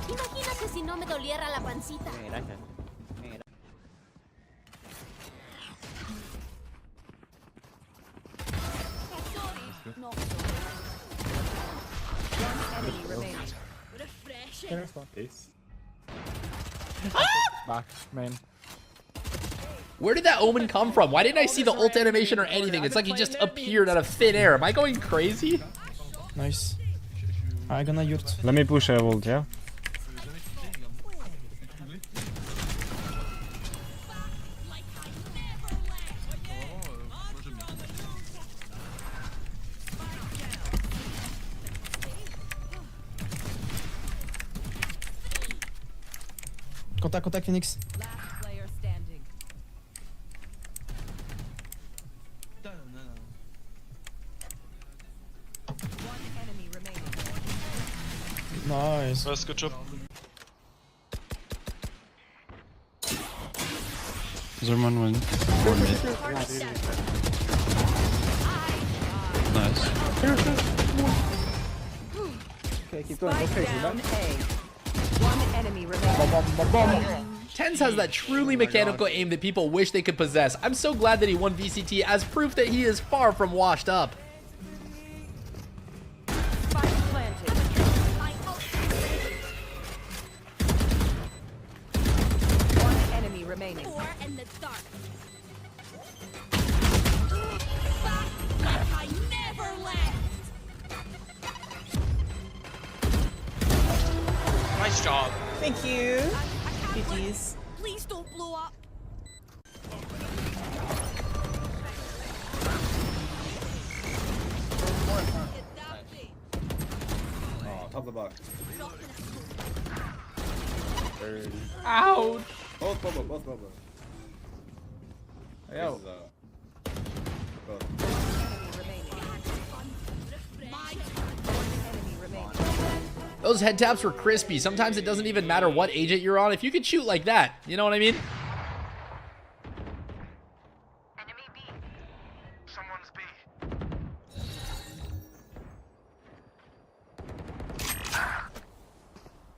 Imagínate si no me doliera la pancita. Gracias. No. Enemy remaining. Refreshing. Back, main. Where did that Omen come from? Why didn't I see the ult animation or anything? It's like he just appeared out of thin air. Am I going crazy? Nice. I'm gonna ult. Let me push ult, yeah? Contact Phoenix. Last player standing. One enemy remaining. Nice. Nice, good job. Zerman win. Nice. Okay, keep going. Go crazy, Down man. A. One enemy remaining. Tens has that truly mechanical aim that people wish they could possess. I'm so glad that he won VCT as proof that he is far from washed up. Spike planted. One enemy remaining. Four in the dark. Like I never left. Nice job. Thank you. GG's. Please don't blow up. Oh, top of the box. Ouch. Both bubble. Yo. Those head taps were crispy. Sometimes it doesn't even matter what agent you're on. If you could shoot like that, you know what I mean? Enemy B. Someone's B.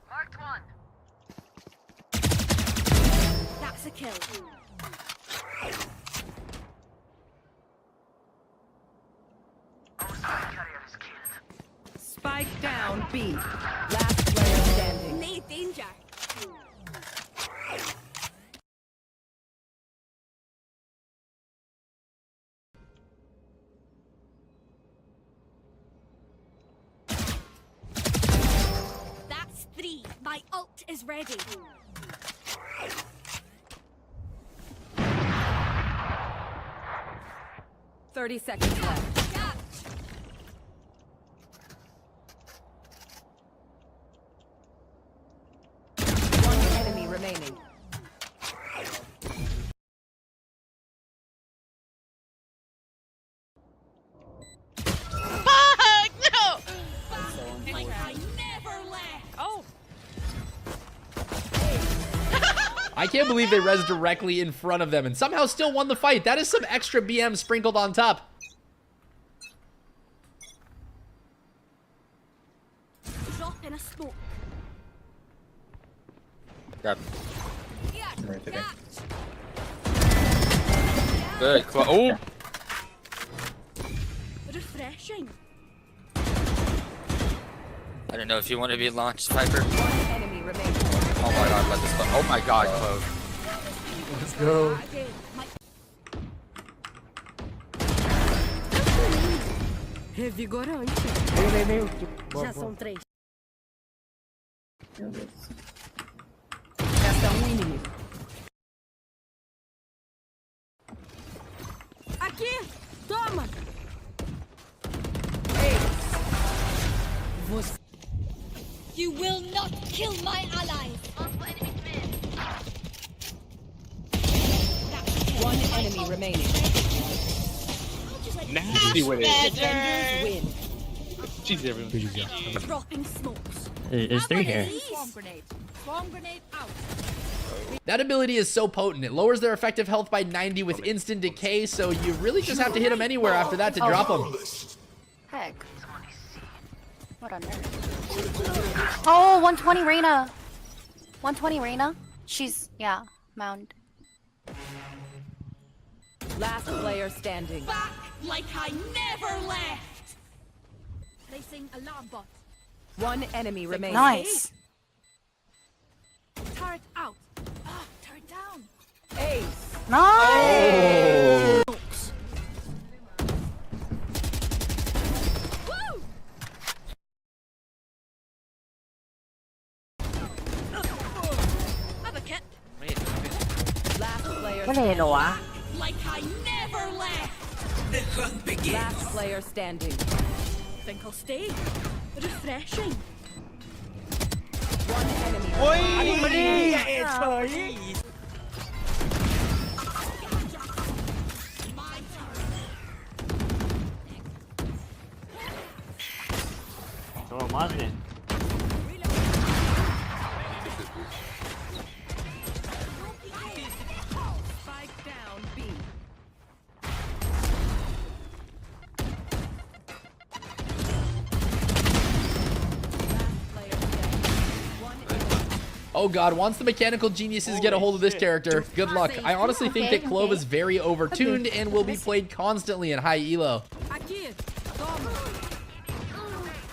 Marked one. That's a kill. Spike down B. Last player standing. Need danger. That's 3. My ult is ready. Thirty seconds left. One enemy remaining. Fuck! No! Like I never left. Oh. I can't believe they res directly in front of them and somehow still won the fight. That is some extra BM sprinkled on top. Drop in a smoke. Grab. Right there. Good. Oh. Refreshing. I don't know if you want to be launched, Viper. Enemy remaining. Oh my god, let this go. Oh my god, Clove. Let's go. Revigorante. Já são 3. Resta um inimigo. Aqui! Toma! Você. You will not kill my allies. One enemy remaining. Nasty with it. Defenders win. Jeez, everyone. Dropping smokes. There's 3 here. Swarm grenade. Swarm grenade out. That ability is so potent. It lowers their effective health by 90 with instant decay, so you really just have to hit them anywhere after that to drop them. Heck. What on earth? Oh, 120 Reyna. 120 Reyna. She's, yeah, mound. Last player standing. Back like I never left. Placing alarm bot. One enemy remaining. Nice. Turret out. Ah, turret down. Ace. Nice. Woo! Have a kit. Last player. ไม่เลยเหรอวะ Like I never left. Last player standing. Think I'll stay. Refreshing. One enemy. อันนี้มาดิเอ็ดเฉย My turn. マジで Spike down B. Oh god, once the mechanical geniuses get a hold of this character, good luck. I honestly think that Clove is very overtuned and will be played constantly in high elo. Aqui. Toma.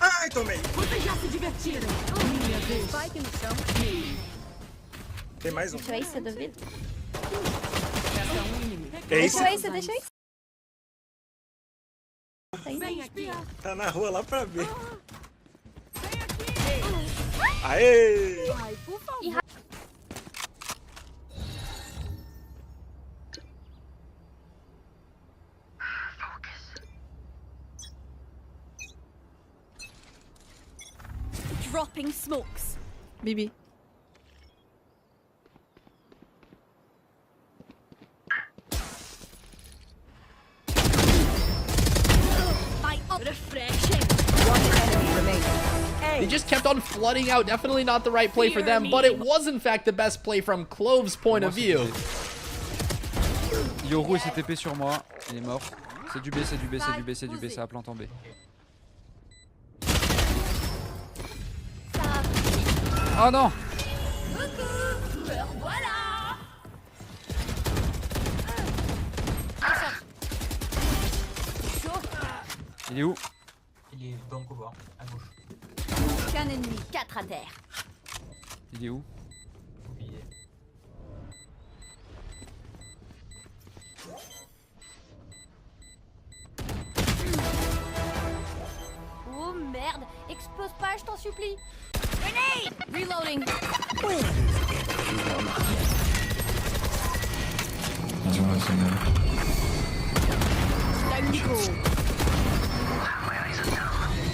Ai, tomei. Vocês já se divertiram. Minha vez. Spike no chão. Tem mais um. Deixa eu Ace, eu duvido. Resta um inimigo. Ace. Deixa eu Ace, deixa eu Ace. Vem aqui. Tá na rua lá pra ver. Aê! Ai, por favor. Dropping smokes. Bibi. Refreshing. One enemy remaining. They just kept on flooding out. Definitely not the right play for them, but it was in fact the best play from Clove's point of view. Yoru s'est TP sur moi, il est mort. C'est du B, c'est du B, c'est du B, c'est du B, c'est à plante en B. Oh non! Voilà. Il est où? Il est dans le couloir, à gauche. Qu'un ennemi, 4 à terre. Il est où? Oublié. Oh merde, explose pas, je t'en supplie. Grenade! Reloading. Time to go.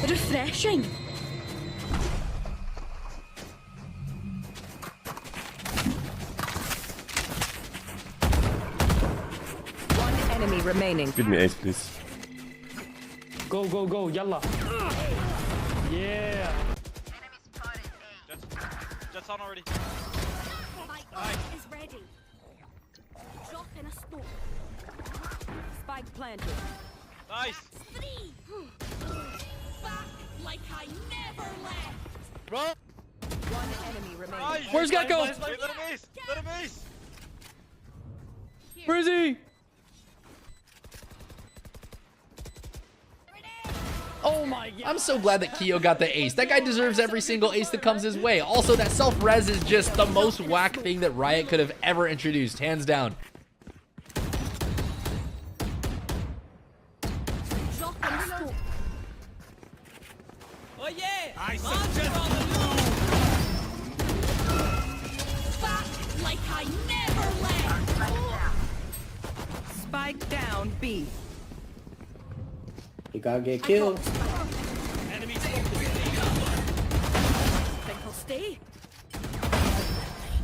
Refreshing. One enemy remaining. Give me ace, please. Go, go, go, yalla. Yeah. Jet's on already. My ult is ready. Drop in a smoke. Spike planted. Nice. 3. Back like I never left. Bro. One enemy remaining. Nice. Where's Gecko? Wait, let him ace. Let him ace. Where is he? Oh my god. I'm so glad that Keo got the ace. That guy deserves every single ace that comes his way. Also, that self-res is just the most whack thing that Riot could have ever introduced, hands down. Drop in a smoke. Oh yeah! I suggest Back like I never left. Spike down B. You gotta get killed. enemy Think I'll stay.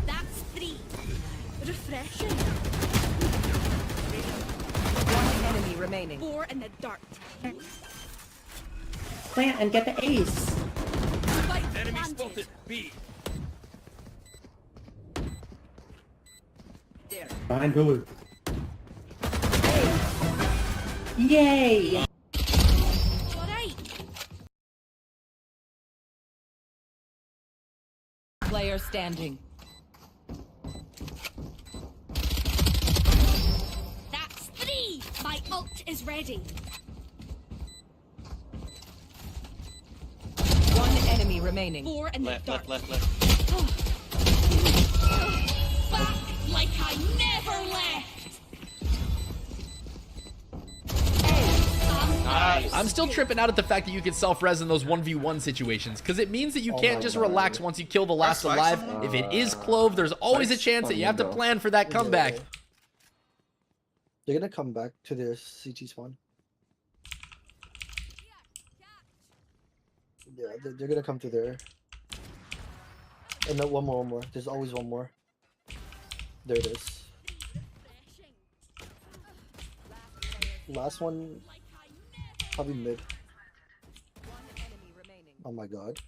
That's 3. Refreshing. One enemy remaining. 4 in the dark. Plant and get the ace. Spike enemy planted. spotted. B. Behind Hulu. Yay! Alright. Player standing. That's 3. My ult is ready. One enemy remaining. 4 in the Left, dark. left, left, left. Back like I never left. Nice. I'm still tripping out at the fact that you can self-res in those 1v1 situations, because it means that you can't just relax once you kill the last alive. If it is Clove, there's always a chance that you have to plan for that comeback. They're gonna come back to their CT spawn. Yeah, they're gonna come to there. And no, one more. There's always one more. There it is. Last one, probably mid. Oh my god.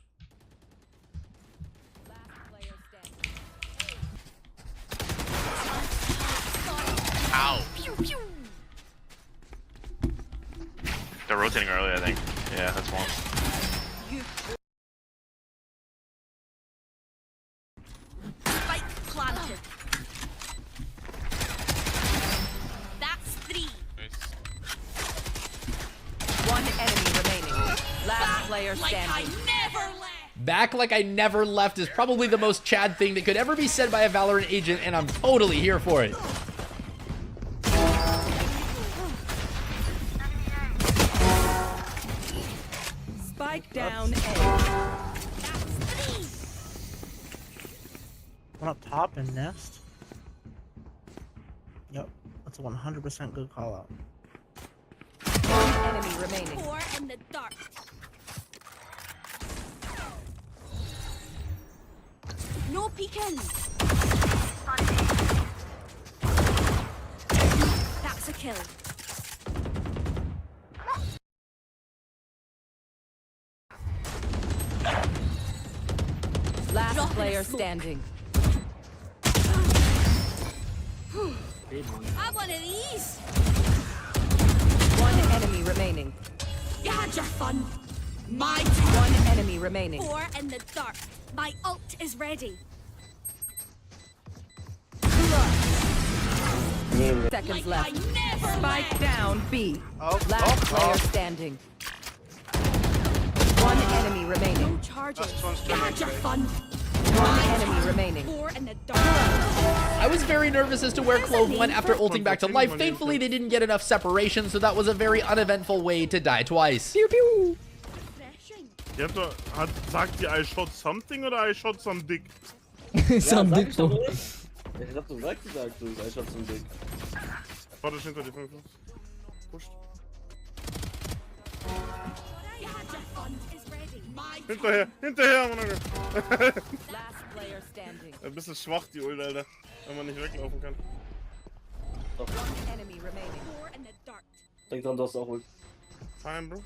Ow. They're rotating early, I think. Yeah, that's one. Spike planted. That's 3. One enemy remaining. Last player Like I standing. never left. Back like I never left is probably the most Chad thing that could ever be said by a Valorant agent, and I'm totally here for it. Spike down A. One up top and nest. Yep, that's a 100% good call out. One enemy remaining. 4 in the dark. No peeking. That's a kill. player standing. I want of these. One enemy remaining. You had your fun. My One enemy remaining. 4 in the dark. My ult is ready. Seconds left. Spike down B. Last player standing. One enemy remaining. No charges. You had your fun. One enemy remaining. 4 in the dark. I was very nervous as to where Clove went after ulting back to life. Thankfully, they didn't get enough separation, so that was a very uneventful way to die twice. Pew pew. Sagt ihr I shot something oder I shot some dick? Some dick. Ich dachte, du sagst gesagt, du I shot some dick. Warte, hinter dir, Fünf. Pusht. Hinterher, Mann. Last player standing. Ein bisschen schwach, die Ult, Alter. Wenn man nicht weglaufen kann. One enemy remaining. 4 in the dark. Denk dran, du hast auch Ult. Fine, bro.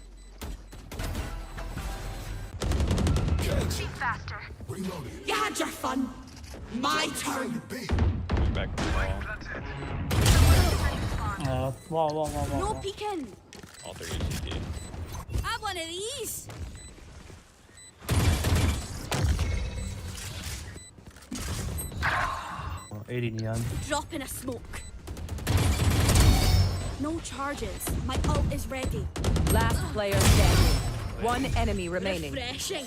Cheat faster. You had your fun. My turn. Back to the ball. No peeking. All 3 HCD. I want of these. Oh, 80 neon. Drop in a smoke. No charges. My ult is ready. Last player standing. One enemy remaining. Refreshing.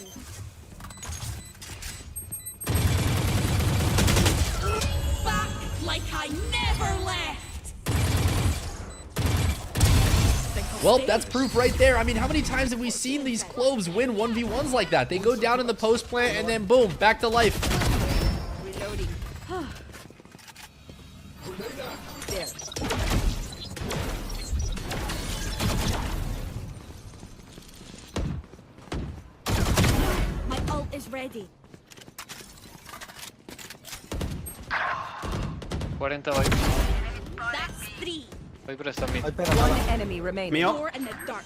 Back like I never left. Well, that's proof right there. I mean, how many times have we seen these Cloves win 1v1s like that? They go down in the post plant and then boom, back to life. Reloading. There. My ult is ready. 40 Viper. That's 3. Viper está mid. One enemy remaining. 4 in the dark.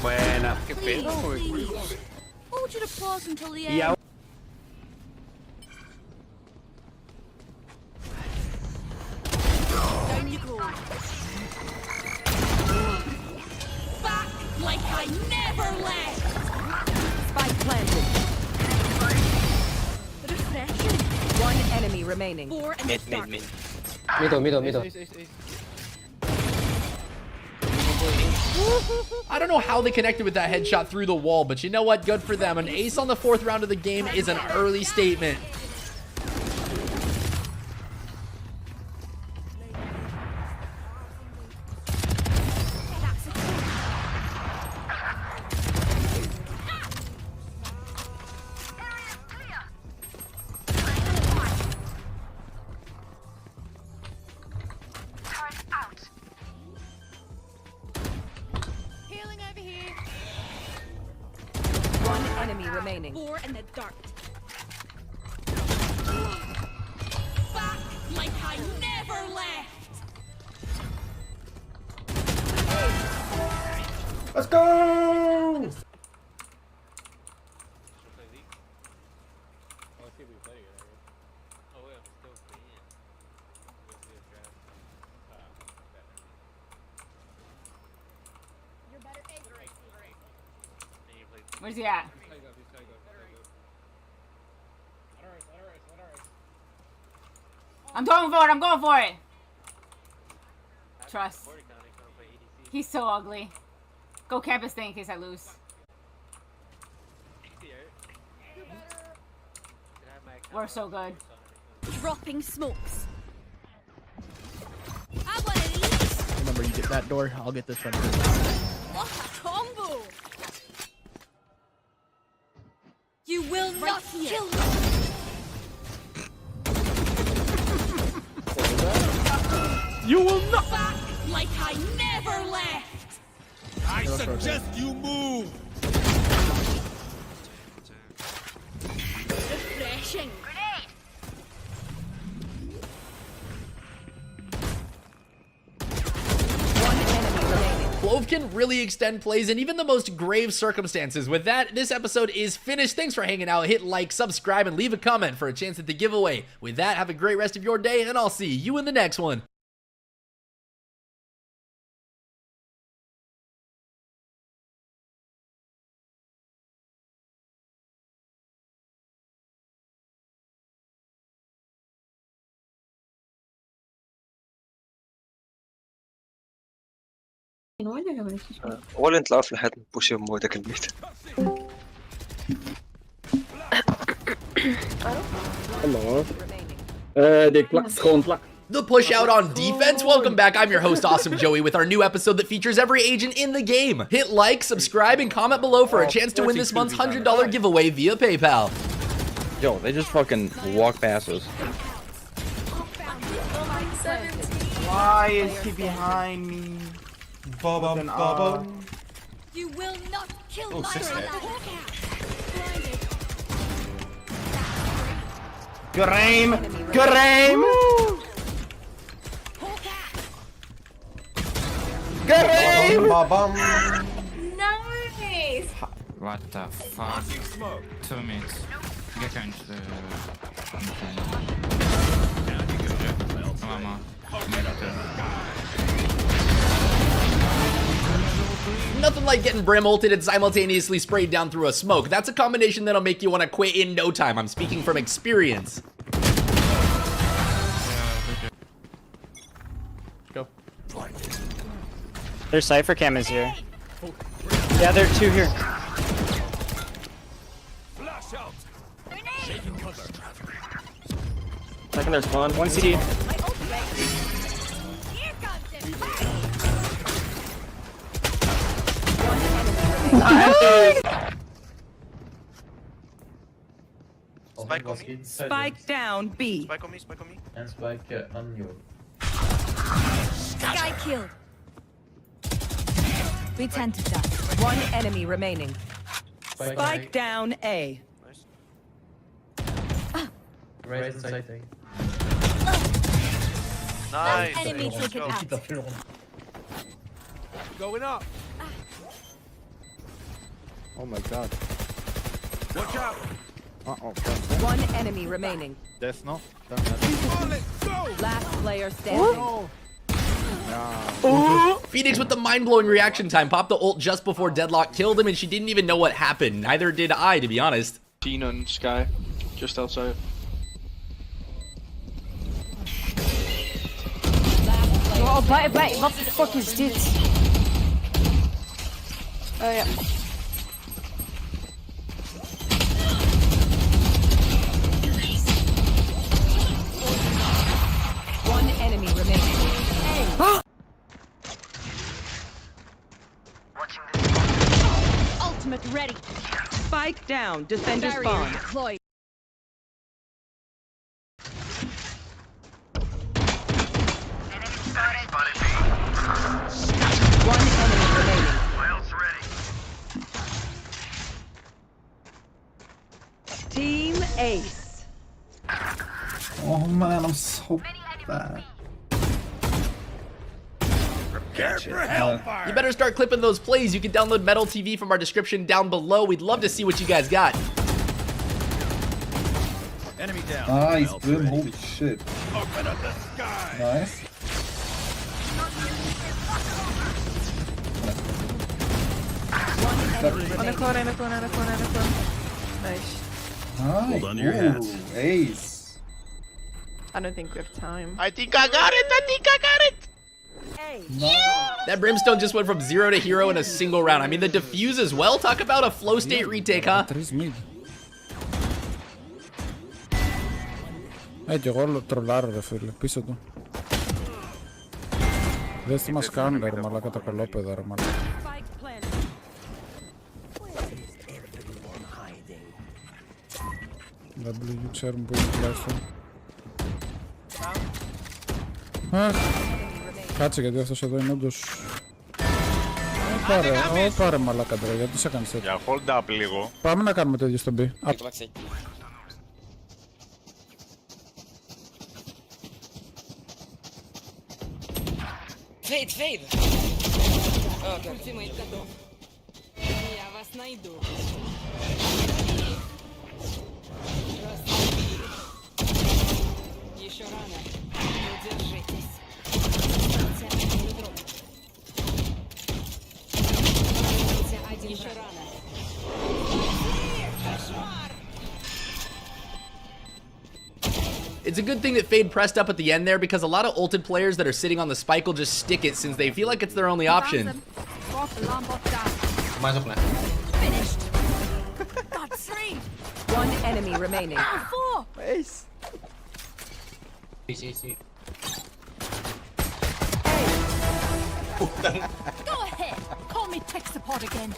Buena. ¿Qué pedo, güey? Please. Hold your applause until the Y end. ahora. Down you go. Back like I never left. Spike planted. Refreshing. One enemy remaining. 4 in the dark. Middle. I don't know how they connected with that headshot through the wall, but you know what? Good for them. An ace on the 4th round of the game is an early statement. Healing over here. One enemy remaining. 4 in the dark. Back like I never left. Let's go! Where's he at? I'm going for it. Trust. He's so ugly. Go camp his thing in case I lose. We're so good. Dropping smokes. I want of these. Remember, you get that door, I'll get this one. What a combo! You will not kill me. You will not. Back like I never left. I suggest you move. Refreshing. Grenade. One enemy remaining. Clove can really extend plays in even the most grave circumstances. With that, this episode is finished. Thanks for hanging out. Hit like, subscribe, and leave a comment for a chance at the giveaway. With that, have a great rest of your day, and I'll see you in the next one. ولا نطلعوا في الحيط نبوشيو مو داك البيت. The push out on defense. Welcome back. I'm your host, Awesome Joey, with our new episode that features every agent in the game. Hit like, subscribe, and comment below for a chance to win this month's $100 giveaway via PayPal. Yo, they just fucking walk past us. Why is he behind me? You will not kill my Good aim! Good aim! Good aim! Nice! What the fuck? 2 minutes. Get into the... Nothing like getting Brim ulted and simultaneously sprayed down through a smoke. That's a combination that'll make you want to quit in no time. I'm speaking from experience. Go. Their Cypher cam is here. Yeah, there are 2 here. Second their spawn. 1 CD. Spike on me. Spike down B. Spike on me, spike on me. And spike on you. Sky kill. We tend to die. 1 enemy remaining. Spike down A. Right inside. Nice. Enemy taken out. Going up. Oh my god. Watch out. Uh-oh. 1 enemy remaining. Death, no? Last player standing. Phoenix with the mind-blowing reaction time. Popped the ult just before Deadlock killed him, and she didn't even know what happened. Neither did I, to be honest. Teen on Sky, just outside. Oh, bite. What the fuck is this? Oh, yeah. One enemy remaining. Ultimate ready. Spike down. Defender Barrier spawn. deployed. One enemy remaining. Team Ace. Oh man, I'm so bad. You better start clipping those plays. You can download Metal TV from our description down below. We'd love to see what you guys got. Enemy down. Nice, Brim. Holy shit. Open up the sky. Nice. On the corner. Nice. Hold on to your hats. Ace. I don't think we have time. I think I got it. That Brimstone just went from 0 to hero in a single round. I mean, the defuse as well. Talk about a flow state retake, huh? Και εγώ τρολάρω ρε φίλε, πίσω του. Δες τι μας κάνουν ρε μαλάκα τα κολόπεδα ρε μαλάκα. W ξέρουμε που είναι τουλάχιστον. Κάτσε γιατί αυτός εδώ είναι όντως... Πάρε μαλάκα τώρα, γιατί σε έκανες τέτοιο. Για hold up λίγο. Πάμε να κάνουμε το ίδιο στον B. Fade. Ультимейт готов. Я вас найду. Еще рано. Не держитесь. Еще рано. It's a good thing that Fade pressed up at the end there because a lot of ulted players that are sitting on the spike will just stick it since they feel like it's their only option. Finished. Got 3. One enemy remaining. 4. Ace. Go ahead. Call me tech support again.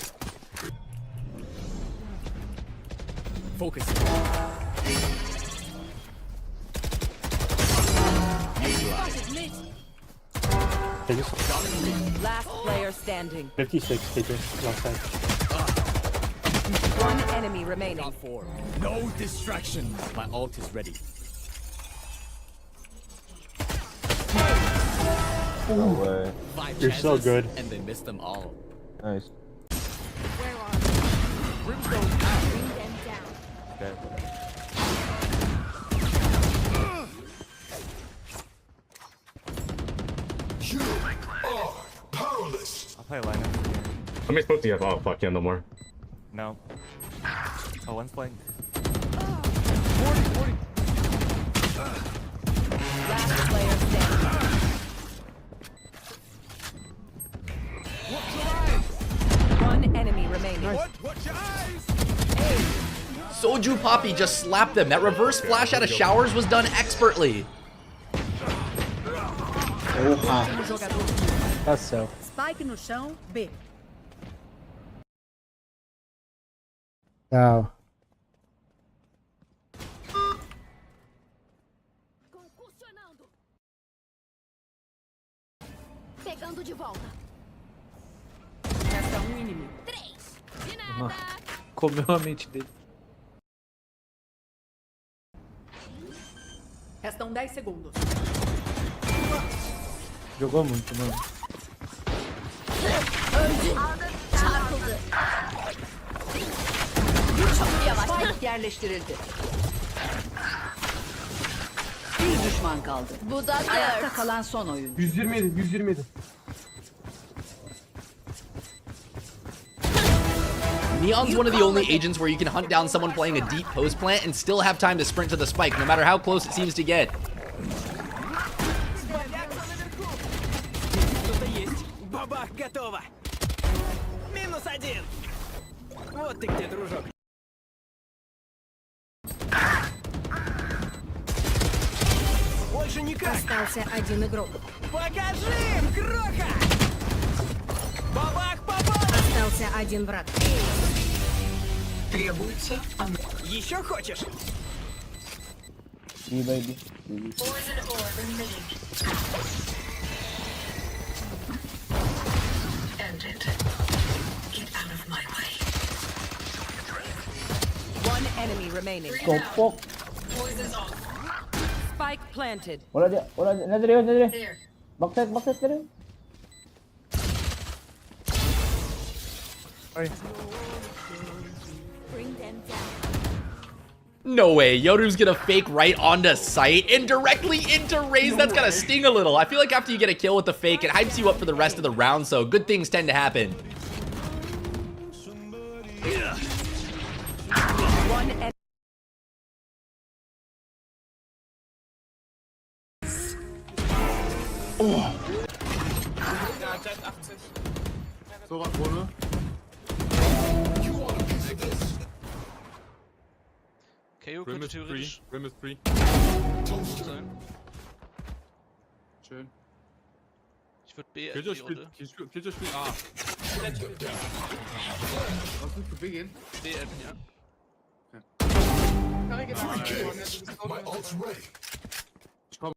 Focus. Last player standing. 56, TJ, last side. One enemy remaining. Got 4. No distractions. My ult is ready. No way. 5 You're so chances, good. And they missed them all. Nice. Where are they? Brimstone out. Bring them down. Okay. You are powerless. I'll play lineup. How many supposed to have? Oh, fuck yeah, no more. No. Oh, one's playing. Last player standing. One enemy remaining. Watch your eyes. Soju Poppy just slapped them. That reverse flash out of showers was done expertly. That's so. Spike no chão, B. Wow. Concussionando. Pegando de volta. Resta inimigo. 3. De nada. Comeu a mente dele. Restam 10 segundos. Jogou muito, mano. Çarpıldı. Çok yavaş. Spike yerleştirildi. Bir düşman kaldı. Bu da Ayakta 4. kalan son oyun. 127, 127. Neon's one of the only agents where you can hunt down someone playing a deep post plant and still have time to sprint to the spike, no matter how close it seems to get. Бабах готово. -1. Вот ты где, дружок. Больше никак. Остался один игрок. Покажи им, кроха! Бабах попал! Остался один враг. Требуется. Еще хочешь? Me, baby. One enemy remaining. Go fuck. Spike planted. Wala dia, nadiri, nadiri. Backside, backside, nadiri. Bring them down. No way, Yoru's gonna fake right onto sight and directly into Raze. That's gotta sting a little. I feel like after you get a kill with the fake, it hypes you up for the rest of the round, so good things tend to happen. One enemy. So was ohne. KO könnte theoretisch. Rim is free. Sein. Schön. Ich würde B Killjoy die Runde. spielt. Killjoy spielt A. Was willst du B gehen? B Evan, ja. Ich komm.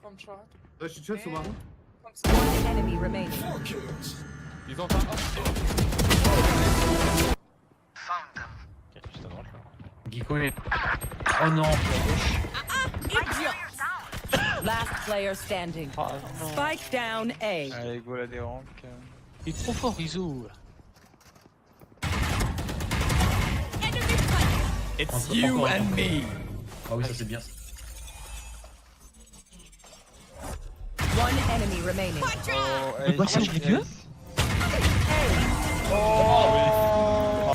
Komm schon. Soll ich die Tür zumachen? One enemy remaining. Die ist auch da. Geek, oui. Oh non. Idiot! Last player standing. Spike down A. Allez, go la dérange. Il est trop fort, Izu. It's you and me. Ah oui, ça c'est bien. One enemy remaining. Oh, c'est ridicule. Oh.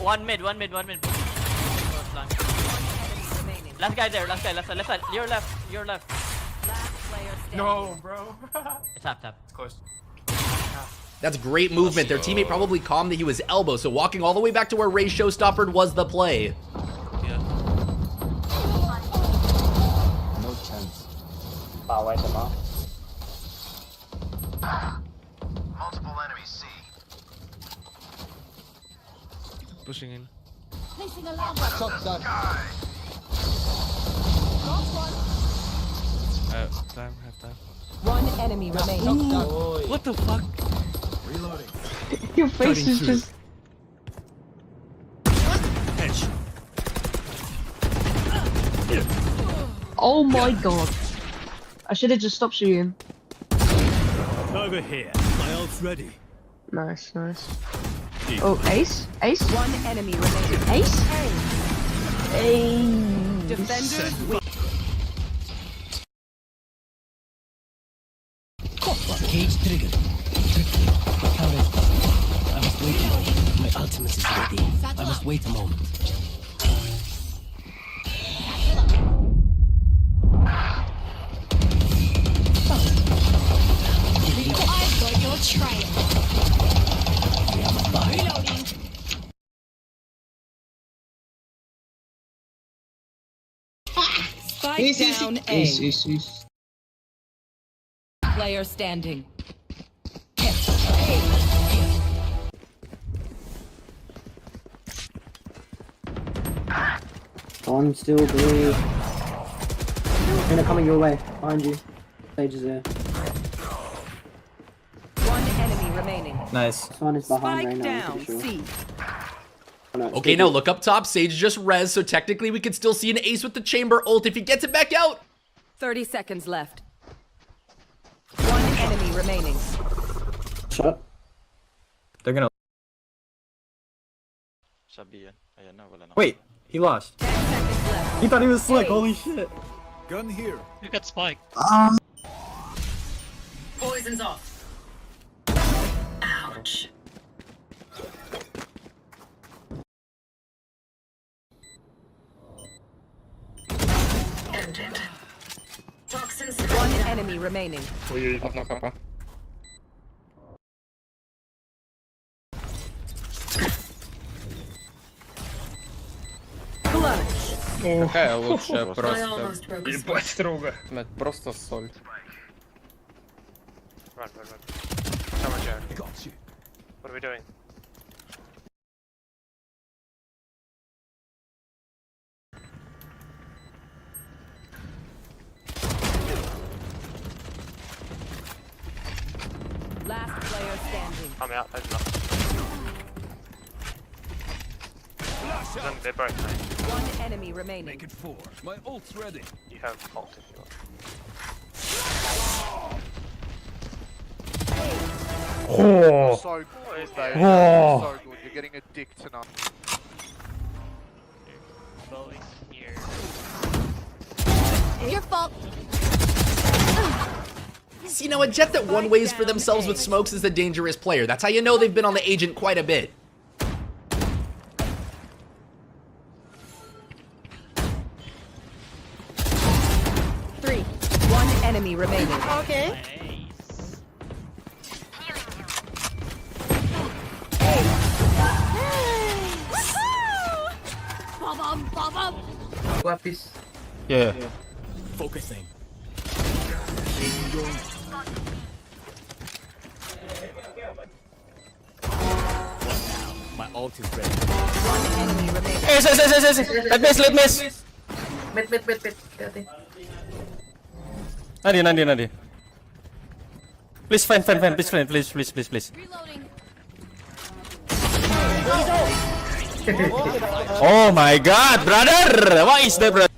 One mid. Last guy there, last side. Your left. No, bro. Tap. Of course. That's great movement. Their teammate probably calmed that he was elbow, so walking all the way back to where Ray Showstopper was the play. Yeah. No chance. Multiple enemies C. Pushing in. Have time. One enemy remaining. What the fuck? Reloading. Your face is just. Oh my god. I should have just stopped shooting. Over here. My ult's ready. Nice. Oh, ace? One enemy remaining. Ace? Defenders win. Cage triggered. I must wait a moment. My ultimate is ready. I must wait a moment. I've got your trail. Reloading. Spike down A. Ace. Player standing. One still blue. Gonna coming your way. Behind you. Sage is there. One enemy remaining. Nice. This one is behind right Spike now. down I'm pretty C. sure. Okay, now look up top. Sage just res, so technically we could still see an ace with the chamber ult if he gets it back out. 30 seconds left. One enemy remaining. Shot. They're gonna. Wait, he lost. 10 seconds left. He thought he was slick. Holy shit. Gun here. You got spike. Poison's off. Ouch. Ended. Toxins. One enemy remaining. Какая лучше I просто. almost broke a Ебать строго. Просто соль. Run. Come on, Jared. Got you. What are we doing? Last player standing. I'm out. There's enough. They're both nice. One enemy remaining. Make it 4. My ult's ready. You have ult if you want. Oh. So good, Dave. Oh. So good. You're getting a dick tonight. Your fault. See, now a Jet that one ways for themselves with smokes is a dangerous player. That's how you know they've been on the agent quite a bit. Three. One enemy remaining. Okay. Guapis. Yeah. Focusing. My ult is ready. One enemy remaining. Hey, let miss. Mid. Nadi. Please, fan, please. Oh my god, brother! What is that, brother?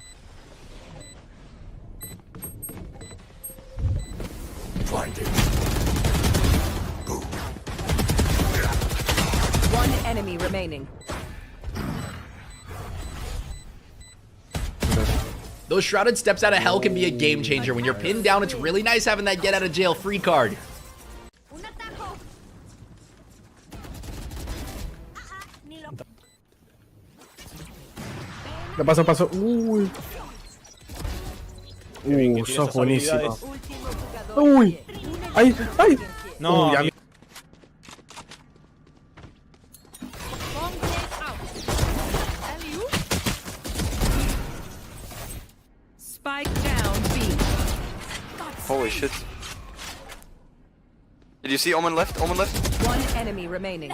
One enemy remaining. Those shrouded steps out of hell can be a game changer. When you're pinned down, it's really nice having that get out of jail free card. Pasó. Uy. Esa es buenísima. Uy. Ay. No. Uy, Spike down B. Holy shit. Did you see Omen left? One enemy remaining.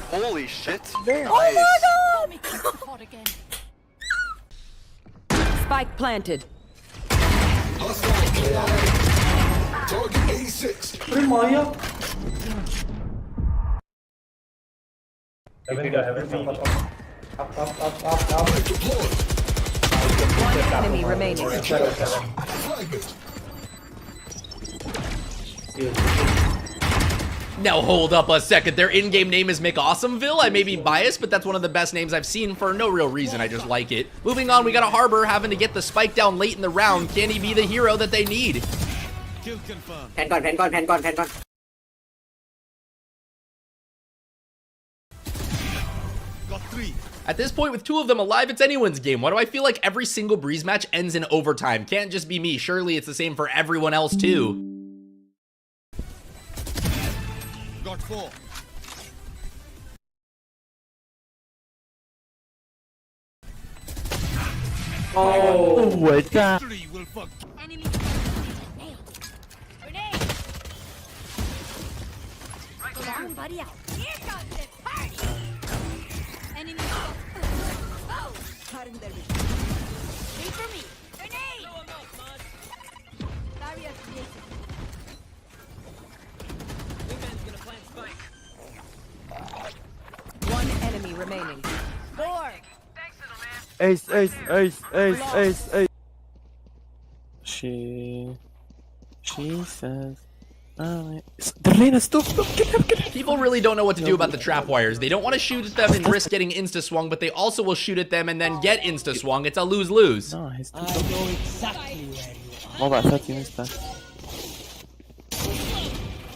Holy shit. Spike planted. Target 86. One enemy remaining. Now hold up a second, their in-game name is McAwesomeville. I may be biased, but that's one of the best names I've seen for no real reason. I just like it. Moving on, we got a Harbor having to get the spike down late in the round. Can he be the hero that they need? Pen gone. At this point, with two of them alive, it's anyone's game. Why do I feel like every single Breeze match ends in overtime? Can't just be me. Surely it's the same for everyone else too. Got 4. Oh, wait, God. Enemy. Grenade. Buddy out. Here comes the party. Enemy. Oh. Wait for me. Grenade. Barrier created. One enemy remaining. 4. Ace. She says, Darlene, stop, get her. People really don't know what to do about the trap wires. They don't want to shoot at them and risk getting insta-swung, but they also will shoot at them and then get insta-swung. It's a lose-lose. No, he's I know exactly where you are. More about 30 minutes back.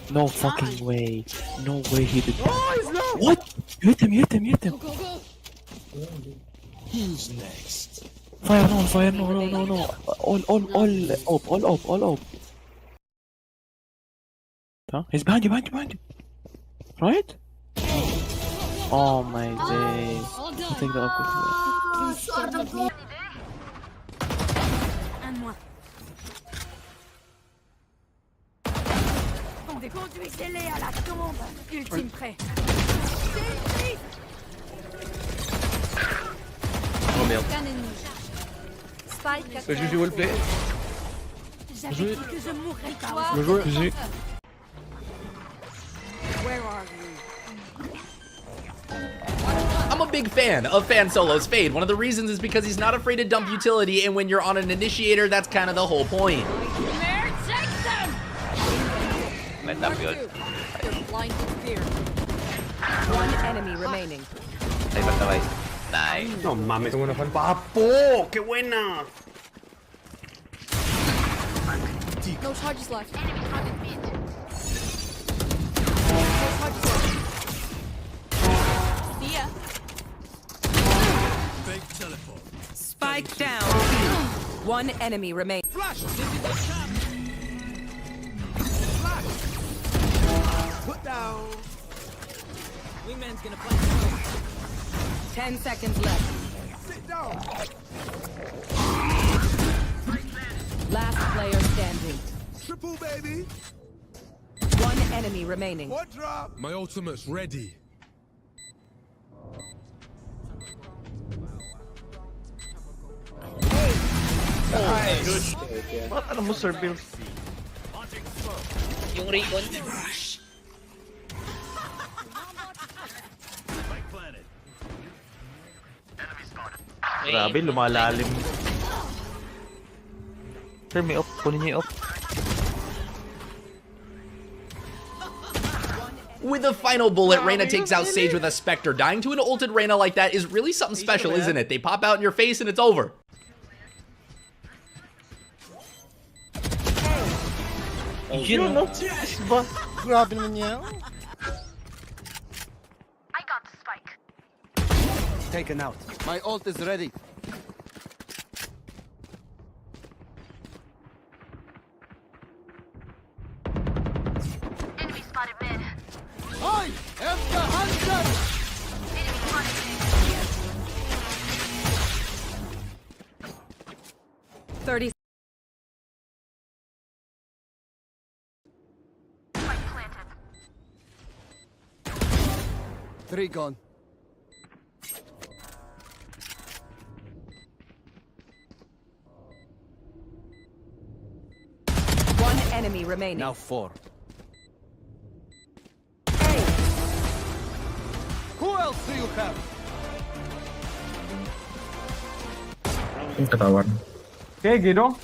No fucking way. No way he did that. What? You hit him. Go. Who's next? Fire, no. All up. Huh? He's behind you. Right? Oh my days. I'll take the up. Un moins. Conduisez-les à la tombe. Ultime prêt. Oh merde. Un ennemi. Spike. GG wallplay. J'avais dit que je mourrais pas. Bien joué. GG. Where are you? I'm a big fan of Fan Solo's Fade. One of the reasons is because he's not afraid to dump utility, and when you're on an initiator, that's kind of the whole point. Let that good. You're blind to fear. One enemy remaining. Nice. No mames, qué buena fan. ¡Papo! ¡Qué buena! No charges left. Spike down. One enemy remaining. Flash! Put down. Wingman's gonna play. 10 seconds left. Sit down. Last player standing. Triple, baby. One enemy remaining. What drop? My ultimate's ready. What? Ano mo, Sir Bill? Yung Recon. Grabe, lumalalim. Sir, may op. Kunin niyo yung op. With the final bullet, Reyna takes out Sage with a Spectre. Dying to an ulted Reyna like that is really something special, isn't it? They pop out in your face and it's over. Yun, no? Serious ba? Grabe naman niya. I got the spike. Taken out. My ult is ready. Enemy spotted mid. I am the hunter. Enemy spotted mid. 30. Spike planted. 3 gone. One enemy remaining. Now 4. Who else do you have? Okay, Guido.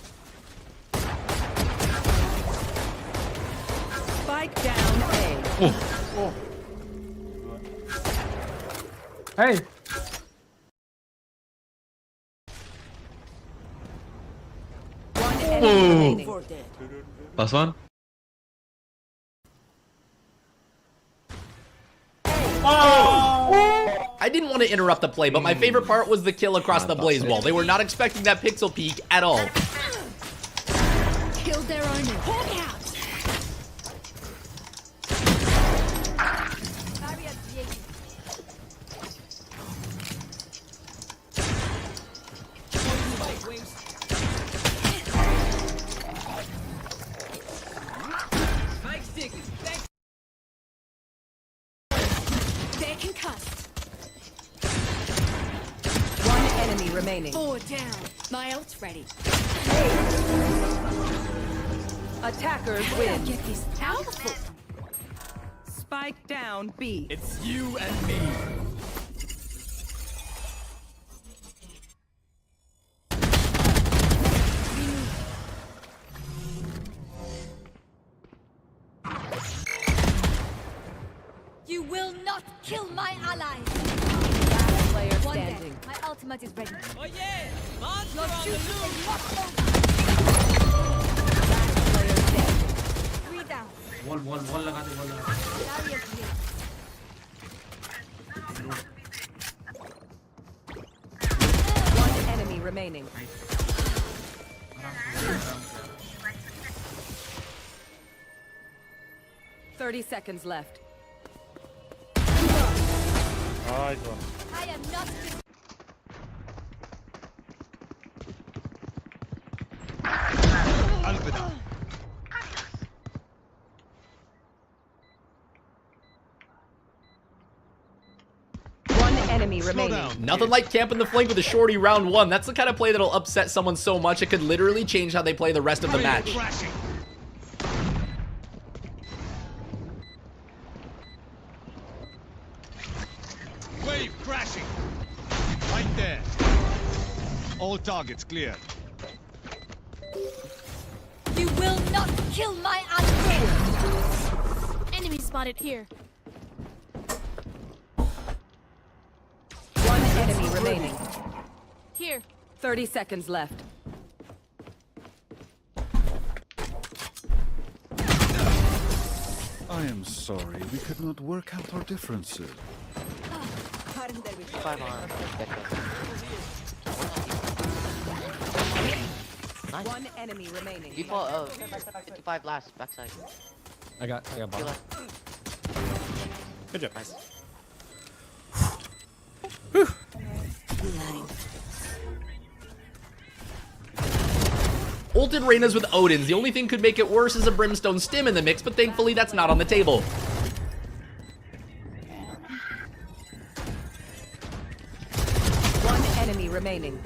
Spike down A. Hey. One enemy remaining. Last one. I didn't want to interrupt the play, but my favorite part was the kill across the blaze wall. They were not expecting that pixel peek at all. Killed their own. Hawk out. They're concussed. One enemy remaining. 4 down. My ult's ready. Attackers I'll win. get this powerful. Spike down B. It's you and me. You will not kill my allies. Last player One standing. dead. My ultimate is ready. Oh yeah! Monster Your on the shoot loose! is not over. Last player standing. 3 down. One lang natin, one lang. Barrier clear. One enemy remaining. $30 left. I am not. Alvida. One enemy remaining. Nothing like camping the flank with a shorty round one. That's the kind of play that'll upset someone so much it could literally change how they play the rest of the match. Wave crashing. Right there. All targets clear. You will not kill my allies. Enemy spotted here. One enemy remaining. Here. 30 seconds left. I am sorry, we could not work out our differences. Nice. One enemy remaining. Default 55 last, backside. I got bomb. Good job. Nice. Ulted Reynas with Odins. The only thing could make it worse is a Brimstone Stim in the mix, but thankfully that's not on the table. One enemy remaining.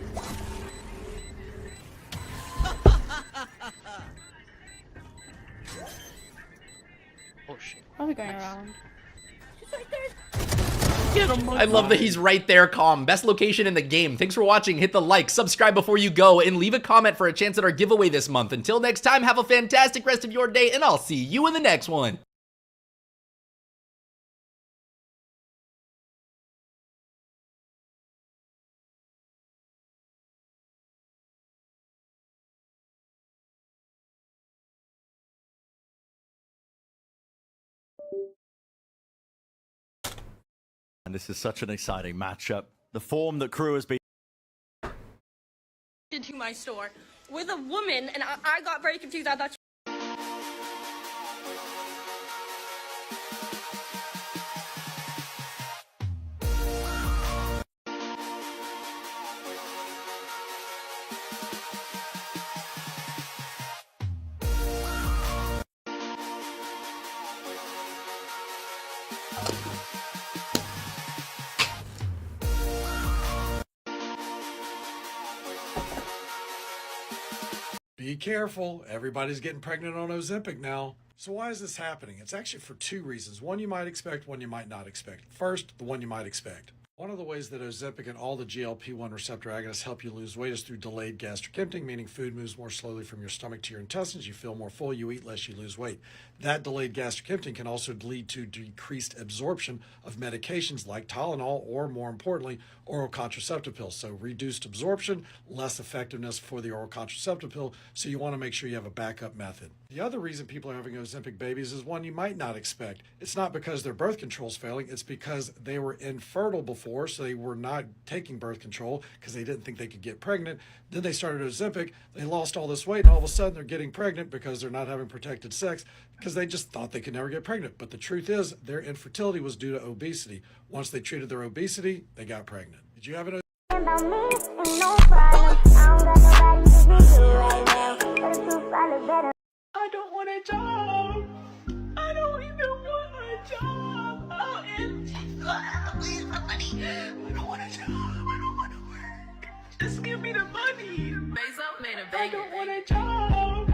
Oh shit. Probably going around. I love that he's right there, Calm. Best location in the game. Thanks for watching. Hit the like, subscribe before you go, and leave a comment for a chance at our giveaway this month. Until next time, have a fantastic rest of your day, and I'll see you in the next one. And this is such an exciting matchup. The form that Crew has been Into my store with a woman, and I got very confused. I thought. Be careful. Everybody's getting pregnant on Ozempic now. So why is this happening? It's actually for two reasons. One you might expect, one you might not expect. First, the one you might expect. One of the ways that Ozempic and all the GLP-1 receptor agonists help you lose weight is through delayed gastric emptying, meaning food moves more slowly from your stomach to your intestines. You feel more full, you eat less, you lose weight. That delayed gastric emptying can also lead to decreased absorption of medications like Tylenol or, more importantly, oral contraceptive pills. So reduced absorption, less effectiveness for the oral contraceptive pill, so you want to make sure you have a backup method. The other reason people are having Ozempic babies is one you might not expect. It's not because their birth control's failing, it's because they were infertile before, so they were not taking birth control because they didn't think they could get pregnant. Then they started Ozempic, they lost all this weight, and all of a sudden they're getting pregnant because they're not having protected sex because they just thought they could never get pregnant. But the truth is, their infertility was due to obesity. Once they treated their obesity, they got pregnant. Did you have an I don't want a job. I don't even want a job. OMG. Please, my money. I don't want a job. I don't want to work. Just give me the money. I don't want a job.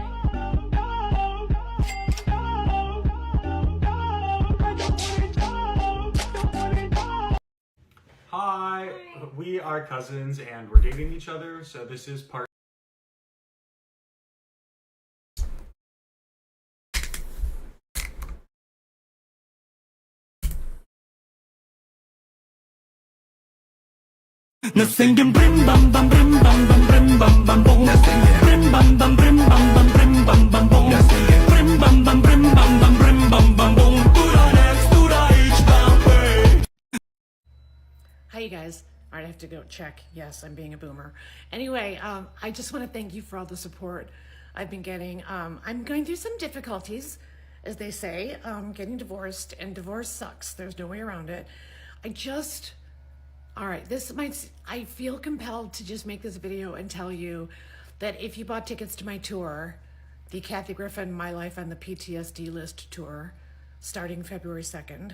Hi, we are cousins and we're dating each other, so this is part. Now singing brim bam bam brim bam bam brim bam bam boom. Brim bam bam brim bam bam brim bam bam boom. Brim bam bam brim bam bam brim bam bam boom. Tura next, tura each bam way. Hi, you guys. All right, I have to go check. Yes, I'm being a boomer. Anyway, I just want to thank you for all the support I've been getting. I'm going through some difficulties, as they say, getting divorced, and divorce sucks. There's no way around it. All right, I feel compelled to just make this video and tell you that if you bought tickets to my tour, the Kathy Griffin My Life on the PTSD List tour, starting February 2nd,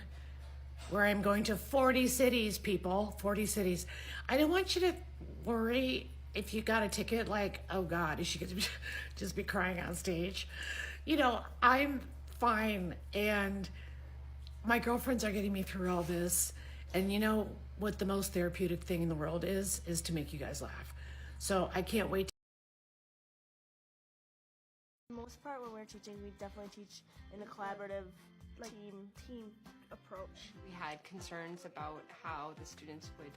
where I'm going to 40 cities, people, 40 cities. I don't want you to worry if you got a ticket, like, oh God, is she gonna just be crying on stage? You know, I'm fine, and my girlfriends are getting me through all this, and you know what the most therapeutic thing in the world is to make you guys laugh. So I can't wait. For the most part, when we're teaching, we definitely teach in a collaborative, like, team approach. We had concerns about how the students would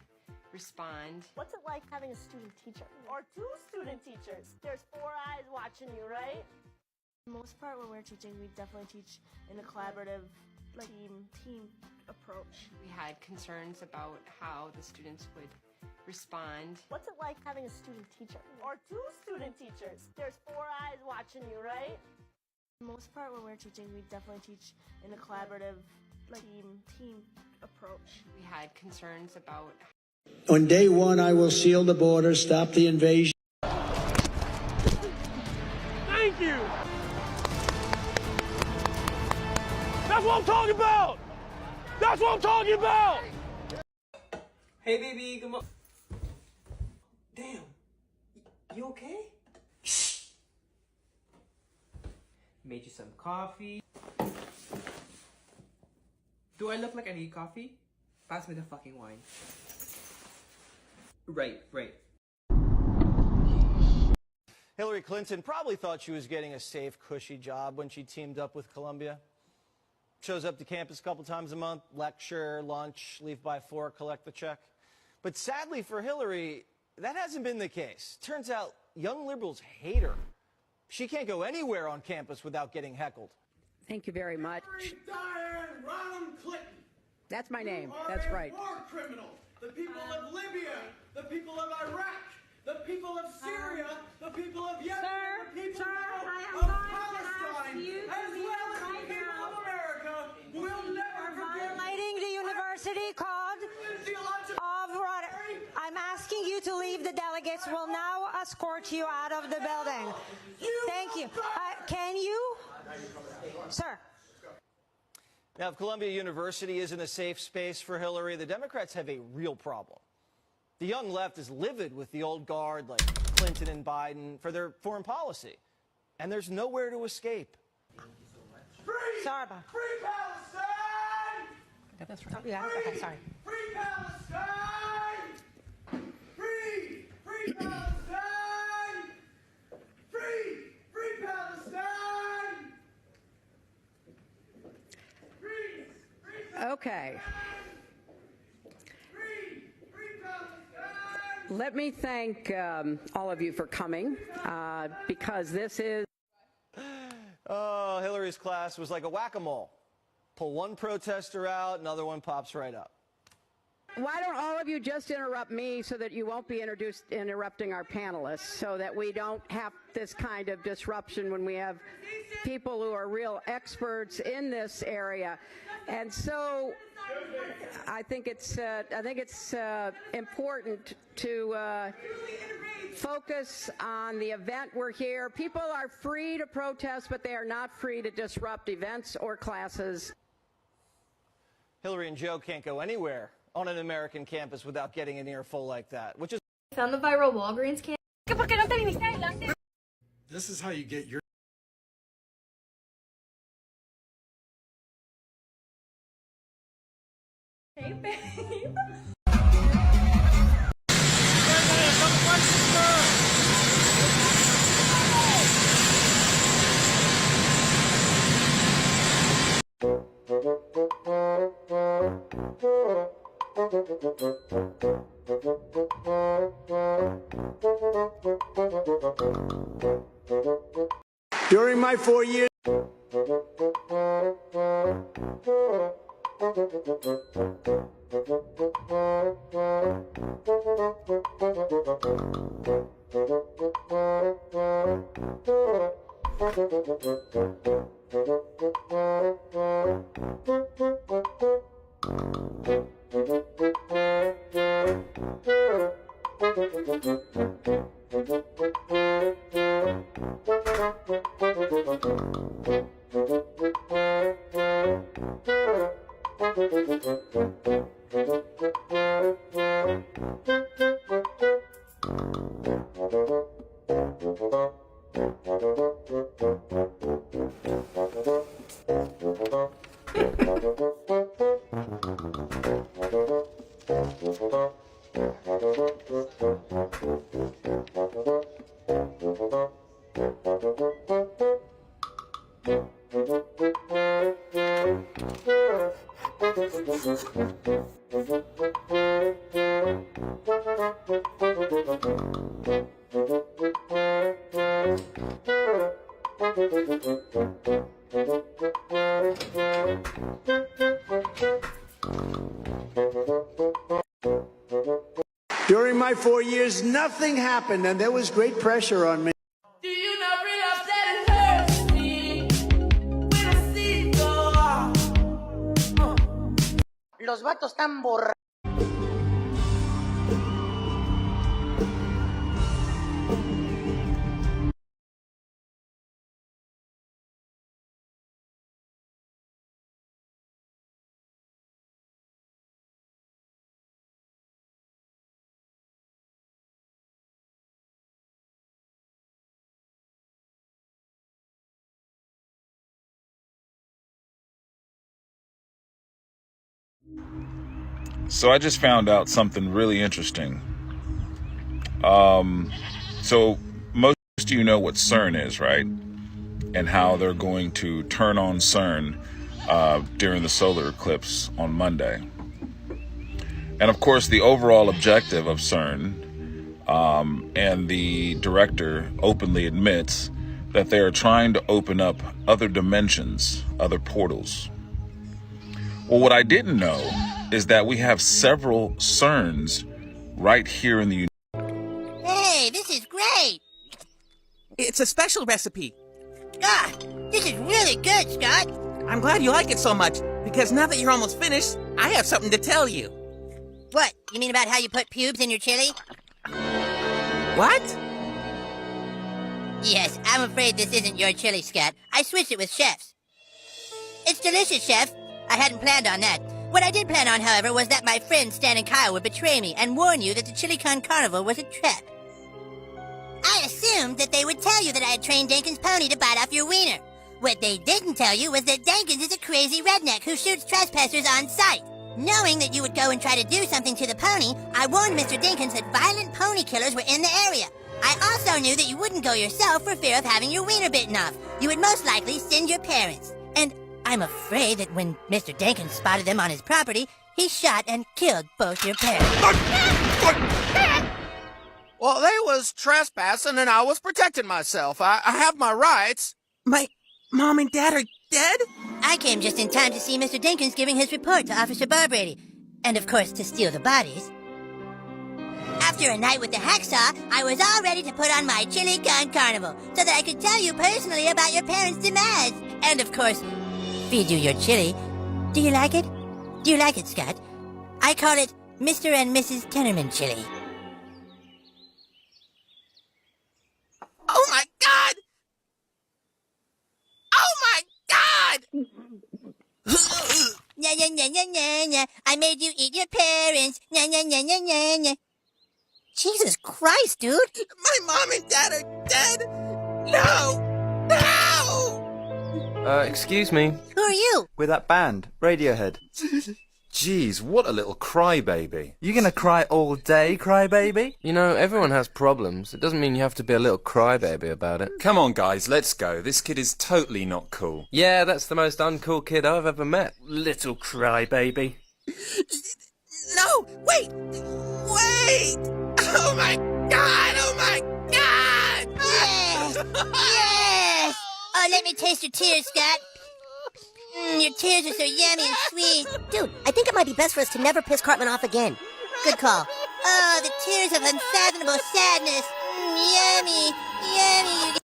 respond. What's it like having a student teacher? Or two student teachers? There's 4 eyes watching you, right? For the most part, when we're teaching, we definitely teach in a collaborative, like, team approach. We had concerns about how the students would respond. What's it like having a student teacher? Or two student teachers? There's 4 eyes watching you, right? For the most part, when we're teaching, we definitely teach in a collaborative, like, team approach. We had concerns about. On day 1, I will seal the border, stop the invasion. Thank you. That's what I'm talking about. That's what I'm talking about. Hey, baby, come on. Damn. You okay? Shh. Made you some coffee. Do I look like I need coffee? Pass me the fucking wine. Right. Hillary Clinton probably thought she was getting a safe, cushy job when she teamed up with Columbia. Shows up to campus a couple times a month, lecture, lunch, leave by 4, collect the check. But sadly for Hillary, that hasn't been the case. Turns out young liberals hate her. She can't go anywhere on campus without getting heckled. Thank you very much. Diane Ronald Clinton. That's my name. You are That's a right. war criminal. The people of Libya, the people of Iraq, the people of Syria, the people of Yemen, the people of Palestine, as well as the people of America will never forgive. Violating the university code of Rotary. I'm asking you to leave. The delegates will now escort you out of the building. Thank you. Can you? Sir. Now, if Columbia University isn't a safe space for Hillary, the Democrats have a real problem. The young left is livid with the old guard like Clinton and Biden for their foreign policy, and there's nowhere to escape. Free Palestine! Yeah, that's right. Yeah, okay, sorry. Free Palestine! Free Palestine! Free Palestine! Okay. Let me thank all of you for coming because this is. Oh, Hillary's class was like a whack-a-mole. Pull one protester out, another one pops right up. Why don't all of you just interrupt me so that you won't be interrupting our panelists, so that we don't have this kind of disruption when we have people who are real experts in this area. And so I think it's important to focus on the event we're here. People are free to protest, but they are not free to disrupt events or classes. Hillary and Joe can't go anywhere on an American campus without getting an earful like that, which is found the viral Walgreens can. This is how you get your Hey, babe. During my 4 years. During my 4 years, nothing happened, and there was great pressure on me. Do you not realize that it hurts me when I see you go? Los vatos están borrachos. So I just found out something really interesting. So most of you know what CERN is, right? And how they're going to turn on CERN during the solar eclipse on Monday. And of course, the overall objective of CERN, and the director openly admits that they are trying to open up other dimensions, other portals. Well, what I didn't know is that we have several CERNs right here in the United States. Hey, this is great! It's a special recipe. Ah, this is really good, Scott. I'm glad you like it so much, because now that you're almost finished, I have something to tell you. What? You mean about how you put pubes in your chili? What? Yes, I'm afraid this isn't your chili, Scott. I switched it with Chef's. It's delicious, Chef. I hadn't planned on that. What I did plan on, however, was that my friends Stan and Kyle would betray me and warn you that the ChiliCon Carnival was a trap. I assumed that they would tell you that I had trained Dankins' pony to bite off your wiener. What they didn't tell you was that Dankins is a crazy redneck who shoots trespassers on sight. Knowing that you would go and try to do something to the pony, I warned Mr. Dinkins that violent pony killers were in the area. I also knew that you wouldn't go yourself for fear of having your wiener bitten off. You would most likely send your parents. And I'm afraid that when Mr. Dinkins spotted them on his property, he shot and killed both your parents. Well, they was trespassing and I was protecting myself. I have my rights. My mom and dad are dead? I came just in time to see Mr. Dinkins giving his report to Officer Barbrady. And of course, to steal the bodies. After a night with the hacksaw, I was all ready to put on my ChiliCon Carnival so that I could tell you personally about your parents' demise. And of course, feed you your chili. Do you like it? Do you like it, Scott? I call it Mr. and Mrs. Tenorman chili. Oh my God! Oh my God! Nya, nya, nya, nya, nya, nya. I made you eat your parents. Nya, nya, nya, nya, nya, nya. Jesus Christ, dude. My mom and dad are dead. No! No! Excuse me. Who are you? We're that band, Radiohead. Jeez, what a little crybaby. You gonna cry all day, crybaby? You know, everyone has problems. It doesn't mean you have to be a little crybaby about it. Come on, guys, let's go. This kid is totally not cool. Yeah, that's the most uncool kid I've ever met. Little crybaby. No! Wait! Wait! Oh my God! Oh my God! Yes! Yes! Oh, let me taste your tears, Scott. Your tears are so yummy and sweet. Dude, I think it might be best for us to never piss Cartman off again. Good call. Oh, the tears of unfathomable sadness. Yummy, yummy.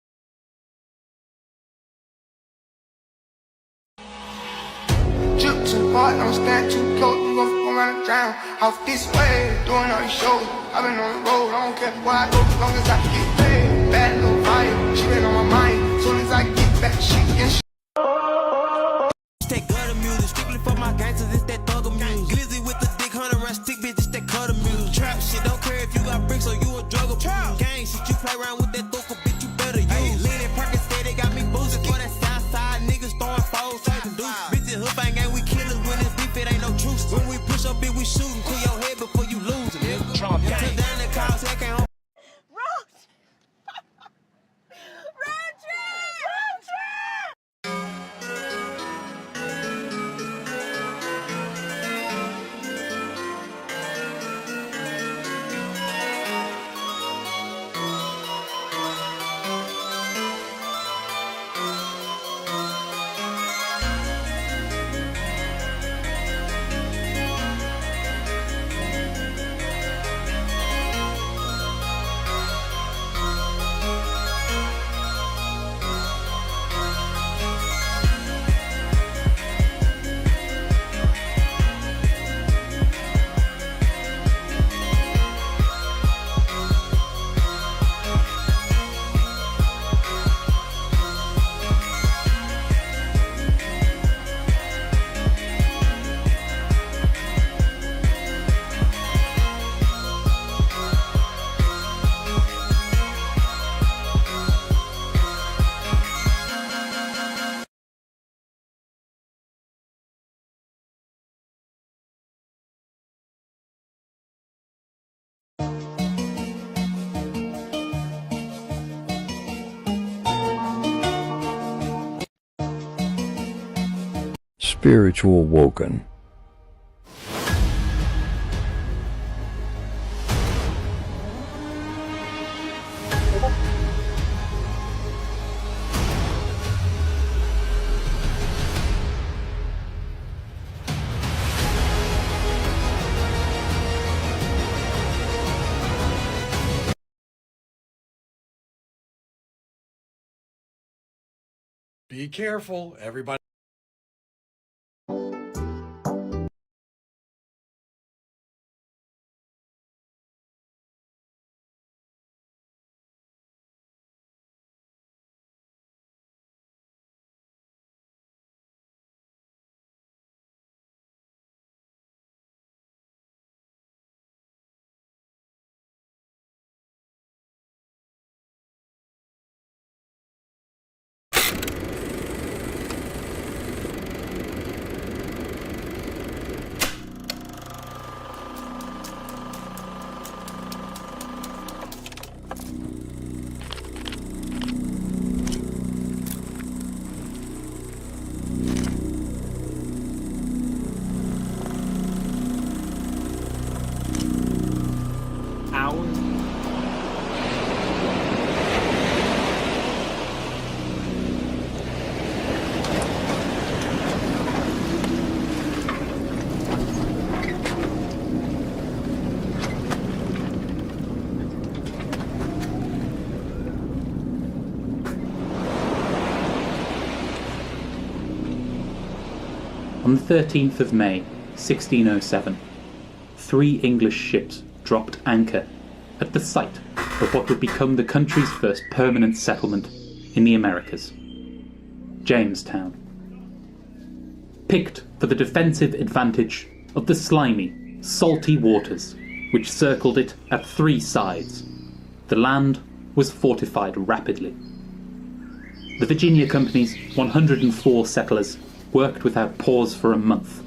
Drip to the part, don't stand too close. You gon' fuck around and drown. Off this way, doing all these shows. I've been on the road, I don't care where I go, as long as I get paid. Bad little fire, she been on my mind. Soon as I get back, she get shit. That gutter music, strictly for my gangsters, it's that thugger music. Glizzy with the dick, 100 round stick, bitch, it's that cutter music. Trap shit, don't care if you got bricks or you a drug abuser. Gang shit, you play around with that thuka, bitch, you better use. Leaning Perkins said they got me boosted for that south side. Niggas throwing foes, trying to do. Bitches hood bang, ain't we killers when it's beef, it ain't no truce. When we push up, bitch, we shootin', clear your head before you lose it, nigga. Trump gang. Till down the cause, heck ain't home. spiritual woken. Be careful, everybody. On the 13th of May, 1607, 3 English ships dropped anchor at the site of what would become the country's first permanent settlement in the Americas, Jamestown. Picked for the defensive advantage of the slimy, salty waters which circled it at 3 sides, the land was fortified rapidly. The Virginia Company's 104 settlers worked without pause for a month,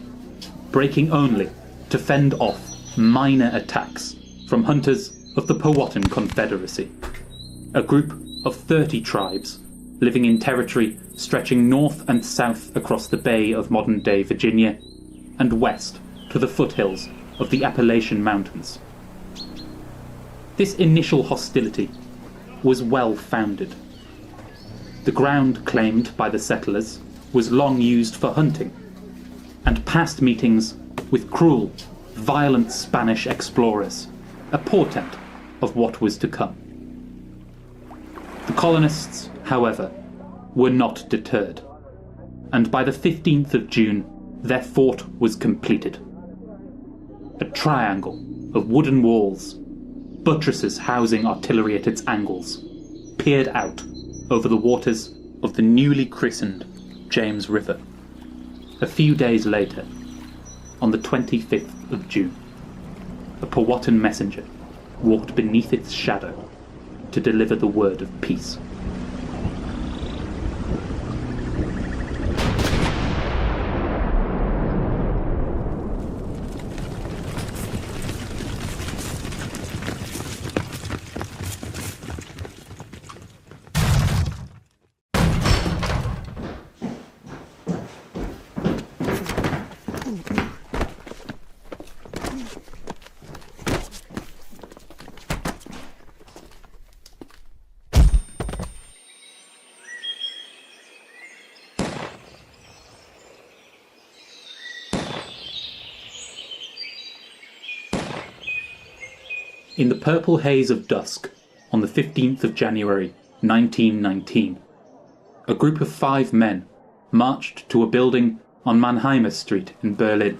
breaking only to fend off minor attacks from hunters of the Powhatan Confederacy, a group of 30 tribes living in territory stretching north and south across the bay of modern-day Virginia and west to the foothills of the Appalachian Mountains. This initial hostility was well-founded. The ground claimed by the settlers was long used for hunting, and past meetings with cruel, violent Spanish explorers, a portent of what was to come. The colonists, however, were not deterred, and by the 15th of June, their fort was completed. A triangle of wooden walls, buttresses housing artillery at its angles, peered out over the waters of the newly christened James River. A few days later, on the 25th of June, a Powhatan messenger walked beneath its shadow to deliver the word of peace. In the purple haze of dusk, on the 15th of January, 1919, a group of 5 men marched to a building on Mannheimer Street in Berlin,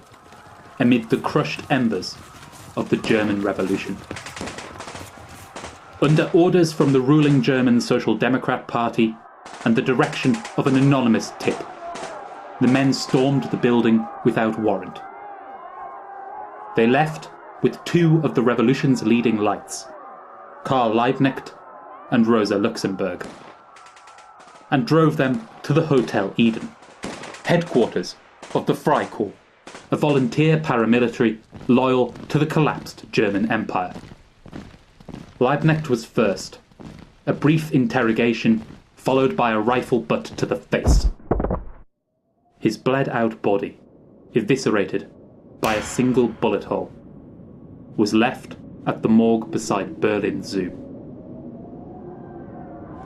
amid the crushed embers of the German Revolution. Under orders from the ruling German Social Democrat Party and the direction of an anonymous tip, the men stormed the building without warrant. They left with 2 of the revolution's leading lights, Karl Liebknecht and Rosa Luxemburg, and drove them to the Hotel Eden, headquarters of the Freikorps, a volunteer paramilitary loyal to the collapsed German Empire. Liebknecht was first, a brief interrogation followed by a rifle butt to the face. his bled-out body, eviscerated by a single bullet hole, was left at the morgue beside Berlin Zoo.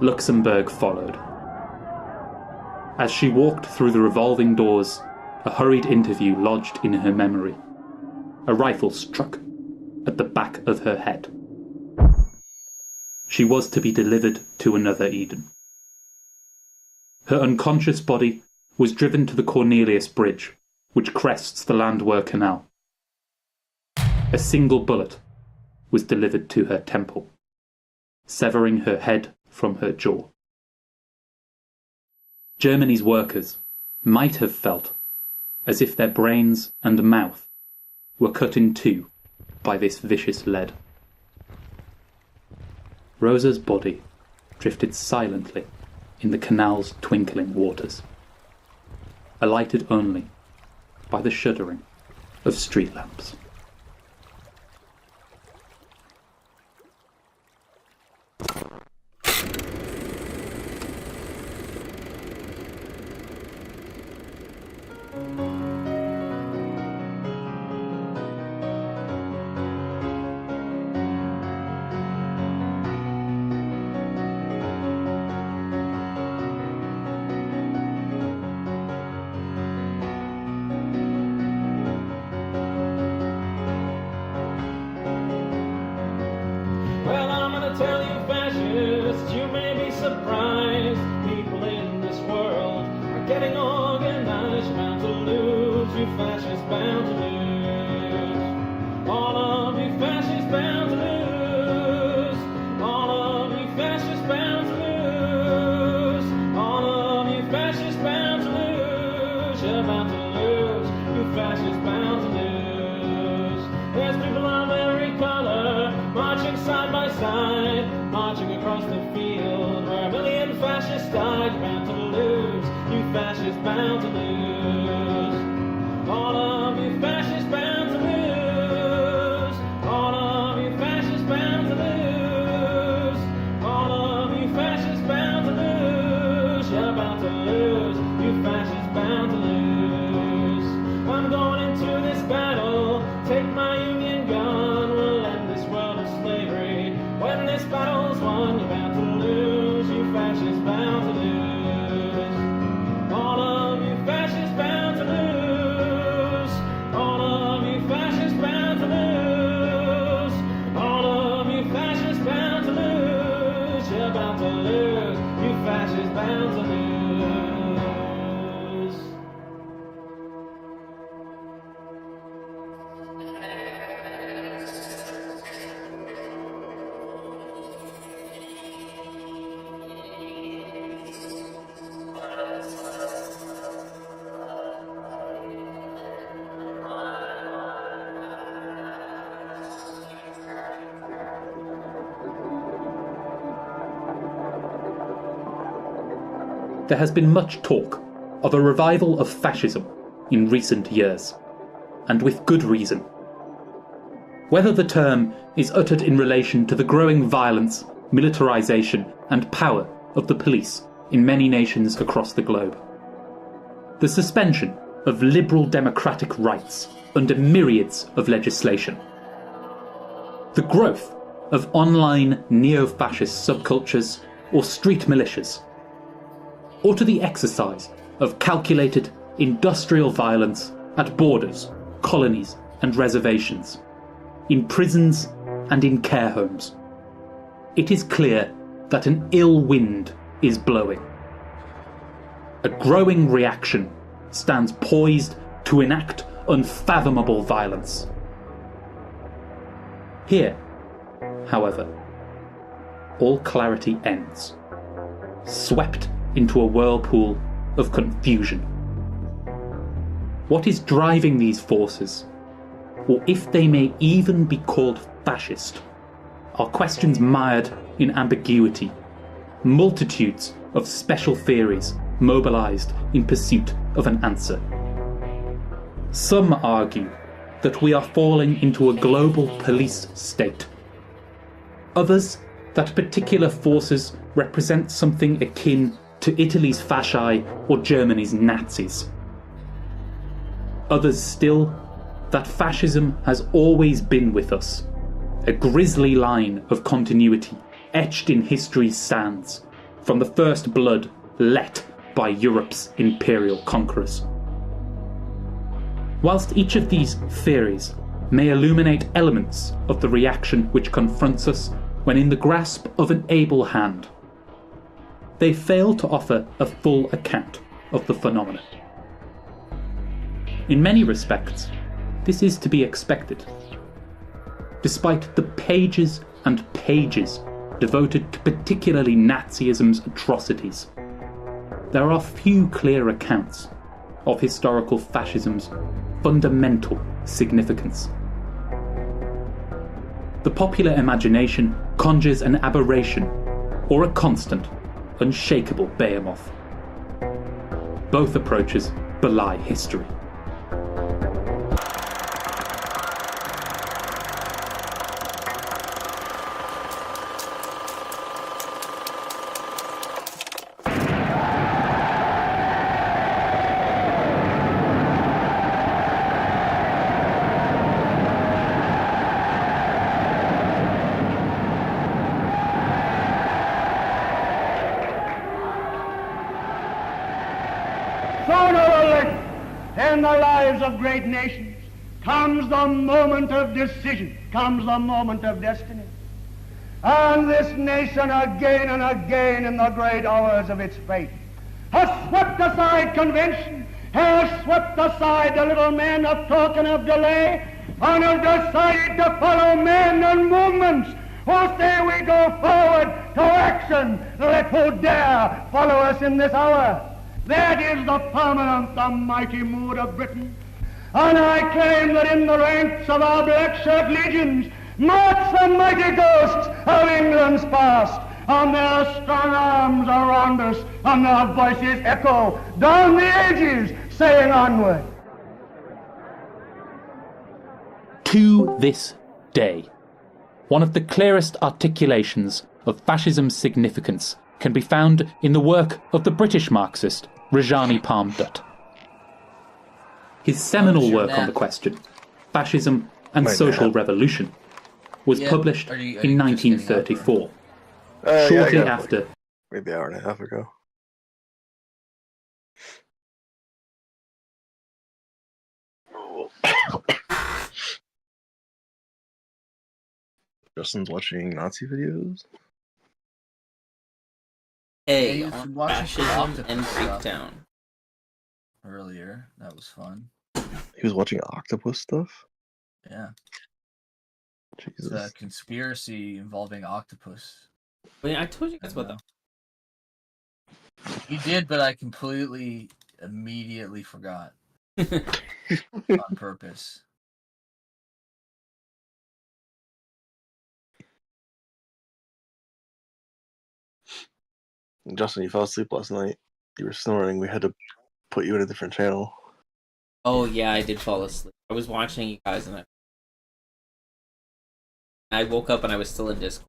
Luxembourg followed. As she walked through the revolving doors, a hurried interview lodged in her memory. A rifle struck at the back of her head. She was to be delivered to another Eden. Her unconscious body was driven to the Cornelius Bridge, which crests the Landwehr Canal. A single bullet was delivered to her temple, severing her head from her jaw. Germany's workers might have felt as if their brains and mouth were cut in two by this vicious lead. Rosa's body drifted silently in the canal's twinkling waters, alighted only by the shuddering of street lamps. Well, I'm gonna tell you, fascists, you may be surprised. People in this world are getting organized. You're bound to lose, you fascists bound to lose. All of you fascists bound to lose. All of you fascists bound to lose. All of you fascists bound to lose. You're bound to lose, you fascists bound to lose. There's people of every color marching side by side, marching across the field where a million fascists died. You're bound to lose, you fascists bound to lose. All of you fascists bound to lose. All of you fascists bound to lose. All of you fascists bound to lose. You're bound to lose, you fascists bound to lose. I'm going into this battle, take my Union gun, we'll end this world of slavery. When this battle's won, you're bound to lose, you fascists bound to lose. All of you fascists bound to lose. All of you fascists bound to lose. All of you fascists bound to lose. You're bound to lose, you fascists bound to lose. There has been much talk of a revival of fascism in recent years, and with good reason. Whether the term is uttered in relation to the growing violence, militarization, and power of the police in many nations across the globe. The suspension of liberal democratic rights under myriads of legislation. The growth of online neo-fascist subcultures or street militias, or to the exercise of calculated industrial violence at borders, colonies and reservations, in prisons and in care homes. It is clear that an ill wind is blowing. A growing reaction stands poised to enact unfathomable violence. Here, however, all clarity ends, swept into a whirlpool of confusion. What is driving these forces, or if they may even be called fascist, are questions mired in ambiguity, multitudes of special theories mobilized in pursuit of an answer. Some argue that we are falling into a global police state. Others that particular forces represent something akin to Italy's fasci or Germany's Nazis. Others still, that fascism has always been with us. A grisly line of continuity etched in history's sands, from the first blood let by Europe's imperial conquerors. Whilst each of these theories may illuminate elements of the reaction which confronts us when in the grasp of an able hand, they fail to offer a full account of the phenomenon. In many respects, this is to be expected. Despite the pages and pages devoted to particularly Nazism's atrocities, there are few clear accounts of historical fascism's fundamental significance. The popular imagination conjures an aberration or a constant, unshakable behemoth. Both approaches belie history. Sooner or later, in the lives of great nations, comes the moment of decision, comes the moment of destiny. And this nation again and again in the great hours of its fate has swept aside convention, has swept aside the little men of talk and of delay, and has decided to follow men and movements who say we go forward to action. Let who dare follow us in this hour. That is the permanent, the mighty mood of Britain. And I claim that in the ranks of our black shirt legions march the mighty ghosts of England's past, and their strong arms around us, and their voices echo down the ages, saying onward. To this day, one of the clearest articulations of fascism's significance can be found in the work of the British Marxist Rajani Palm Dutt. His seminal work on the question, Fascism and Social Revolution, was published in 1934, shortly after... Maybe an hour and a half ago. Justin's watching Nazi videos? Hey, Yeah, on watching fascism and stuff breakdown. earlier. That was fun. He was watching octopus stuff? Yeah. Jesus. It's a conspiracy involving octopus. Wait, I told you guys about that. You did, but I completely, immediately forgot. On purpose. Justin, you fell asleep last night. You were snoring. We had to put you in a different channel. Oh yeah, I did fall asleep. I was watching you guys and I woke up and I was still in Discord.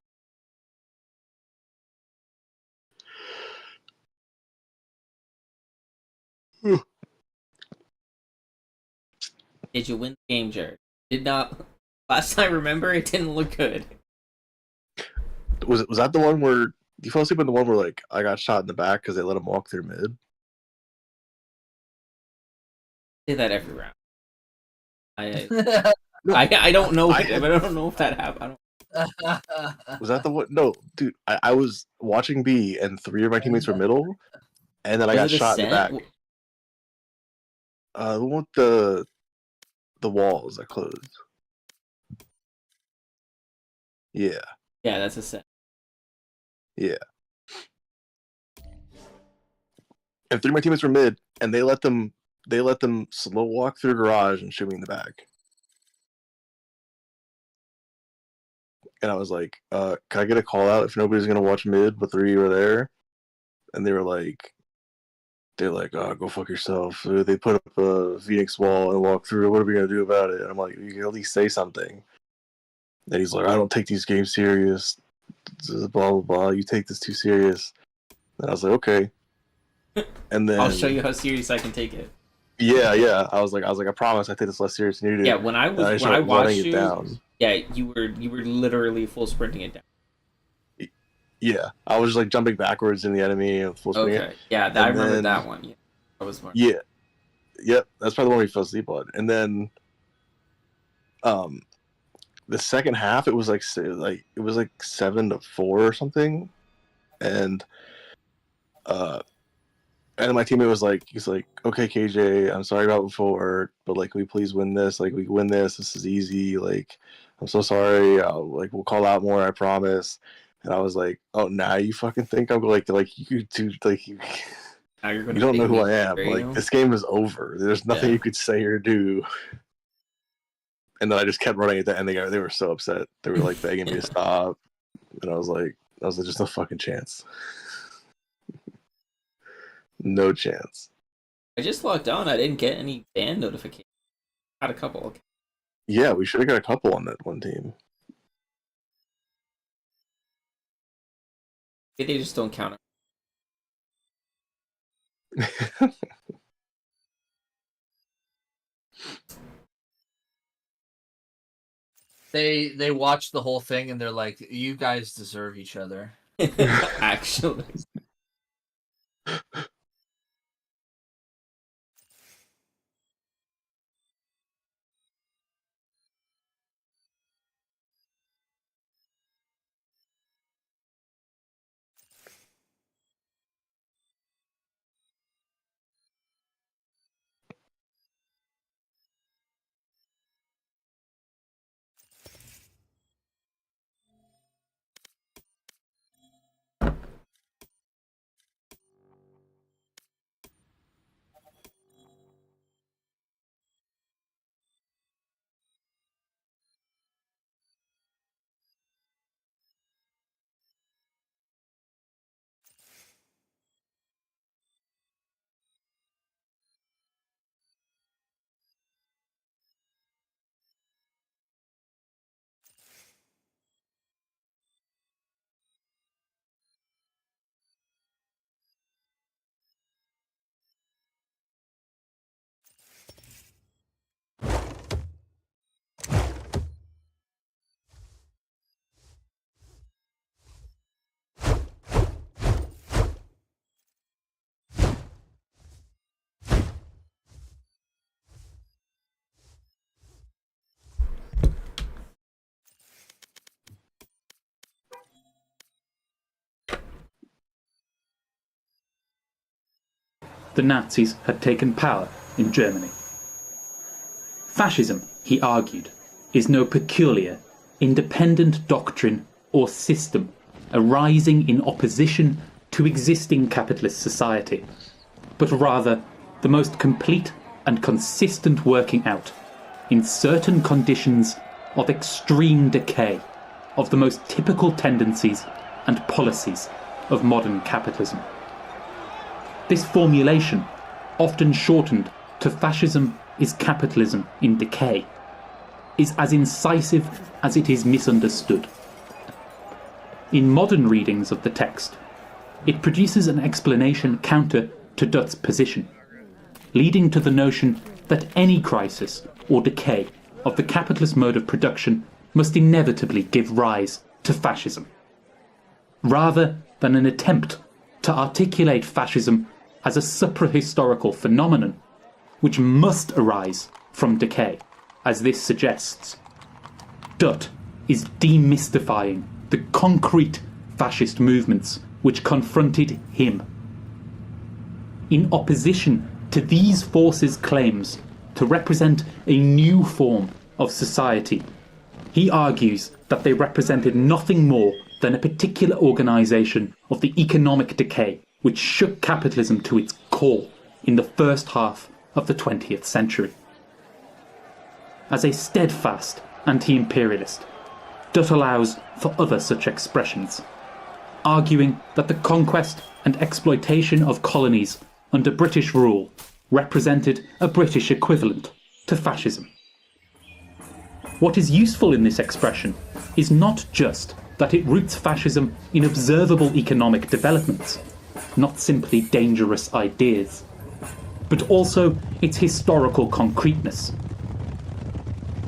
Did you win the game, Jared? Did not. Last I remember, it didn't look good. Was that the one where you fell asleep in the one where like I got shot in the back because they let him walk through mid? I say that every round. I don't know. I don't know if that happened. Was that the one? No, dude. I was watching B and 3 of my teammates were middle, and then I got shot in the back. The one with the walls that closed. Yeah. Yeah, that's a set. Yeah. And 3 of my teammates were mid, and they let them slow walk through garage and shoot me in the back. And I was like, can I get a call out if nobody's gonna watch mid, but 3 were there? And they're like, oh, go fuck yourself. So they put up a Phoenix wall and walk through. What are we gonna do about it? And I'm like, you can at least say something. And he's like, I don't take these games serious. Blah blah blah. You take this too serious. And I was like, okay. And then I'll show you how serious I can take it. Yeah. I was like, I promise I take this less serious than you do. Yeah, when I watched running you, it down. yeah, you were literally full sprinting it down. Yeah, I was just like jumping backwards in the enemy and full sprinting. Okay, yeah, I remember that one. Yeah, that was fun. Yeah, yep, that's probably the one we fell asleep on. And then, the second half, it was like 7-4 or something, and my teammate was like, he's like, okay, KJ, I'm sorry about before, but like, can we please win this? Like, we can win this. This is easy. Like, I'm so sorry. We'll call out more. I promise. And I was like, oh, now you fucking think I'm like you do like you. Now you're gonna you don't know who I am. betray Like you? this game is over. There's nothing you could say or do. And then I just kept running at the end. They were so upset. They were like begging me to stop. And I was like, just no fucking chance. No chance. I just logged on. I didn't get any ban notifications. Got a couple. Okay. Yeah, we should have got a couple on that one team. Maybe they just don't count it. They watch the whole thing and they're like, you guys deserve each other. Actually. The Nazis had taken power in Germany. Fascism, he argued, is no peculiar, independent doctrine or system arising in opposition to existing capitalist society, but rather the most complete and consistent working out, in certain conditions of extreme decay, of the most typical tendencies and policies of modern capitalism. This formulation, often shortened to fascism is capitalism in decay, is as incisive as it is misunderstood. In modern readings of the text, it produces an explanation counter to Dutt's position, leading to the notion that any crisis or decay of the capitalist mode of production must inevitably give rise to fascism, rather than an attempt to articulate fascism as a supra-historical phenomenon which must arise from decay, as this suggests. Dutt is demystifying the concrete fascist movements which confronted him. In opposition to these forces' claims to represent a new form of society, he argues that they represented nothing more than a particular organisation of the economic decay which shook capitalism to its core in the first half of the 20th century. As a steadfast anti-imperialist, Dutt allows for other such expressions, arguing that the conquest and exploitation of colonies under British rule represented a British equivalent to fascism. What is useful in this expression is not just that it roots fascism in observable economic developments, not simply dangerous ideas, but also its historical concreteness.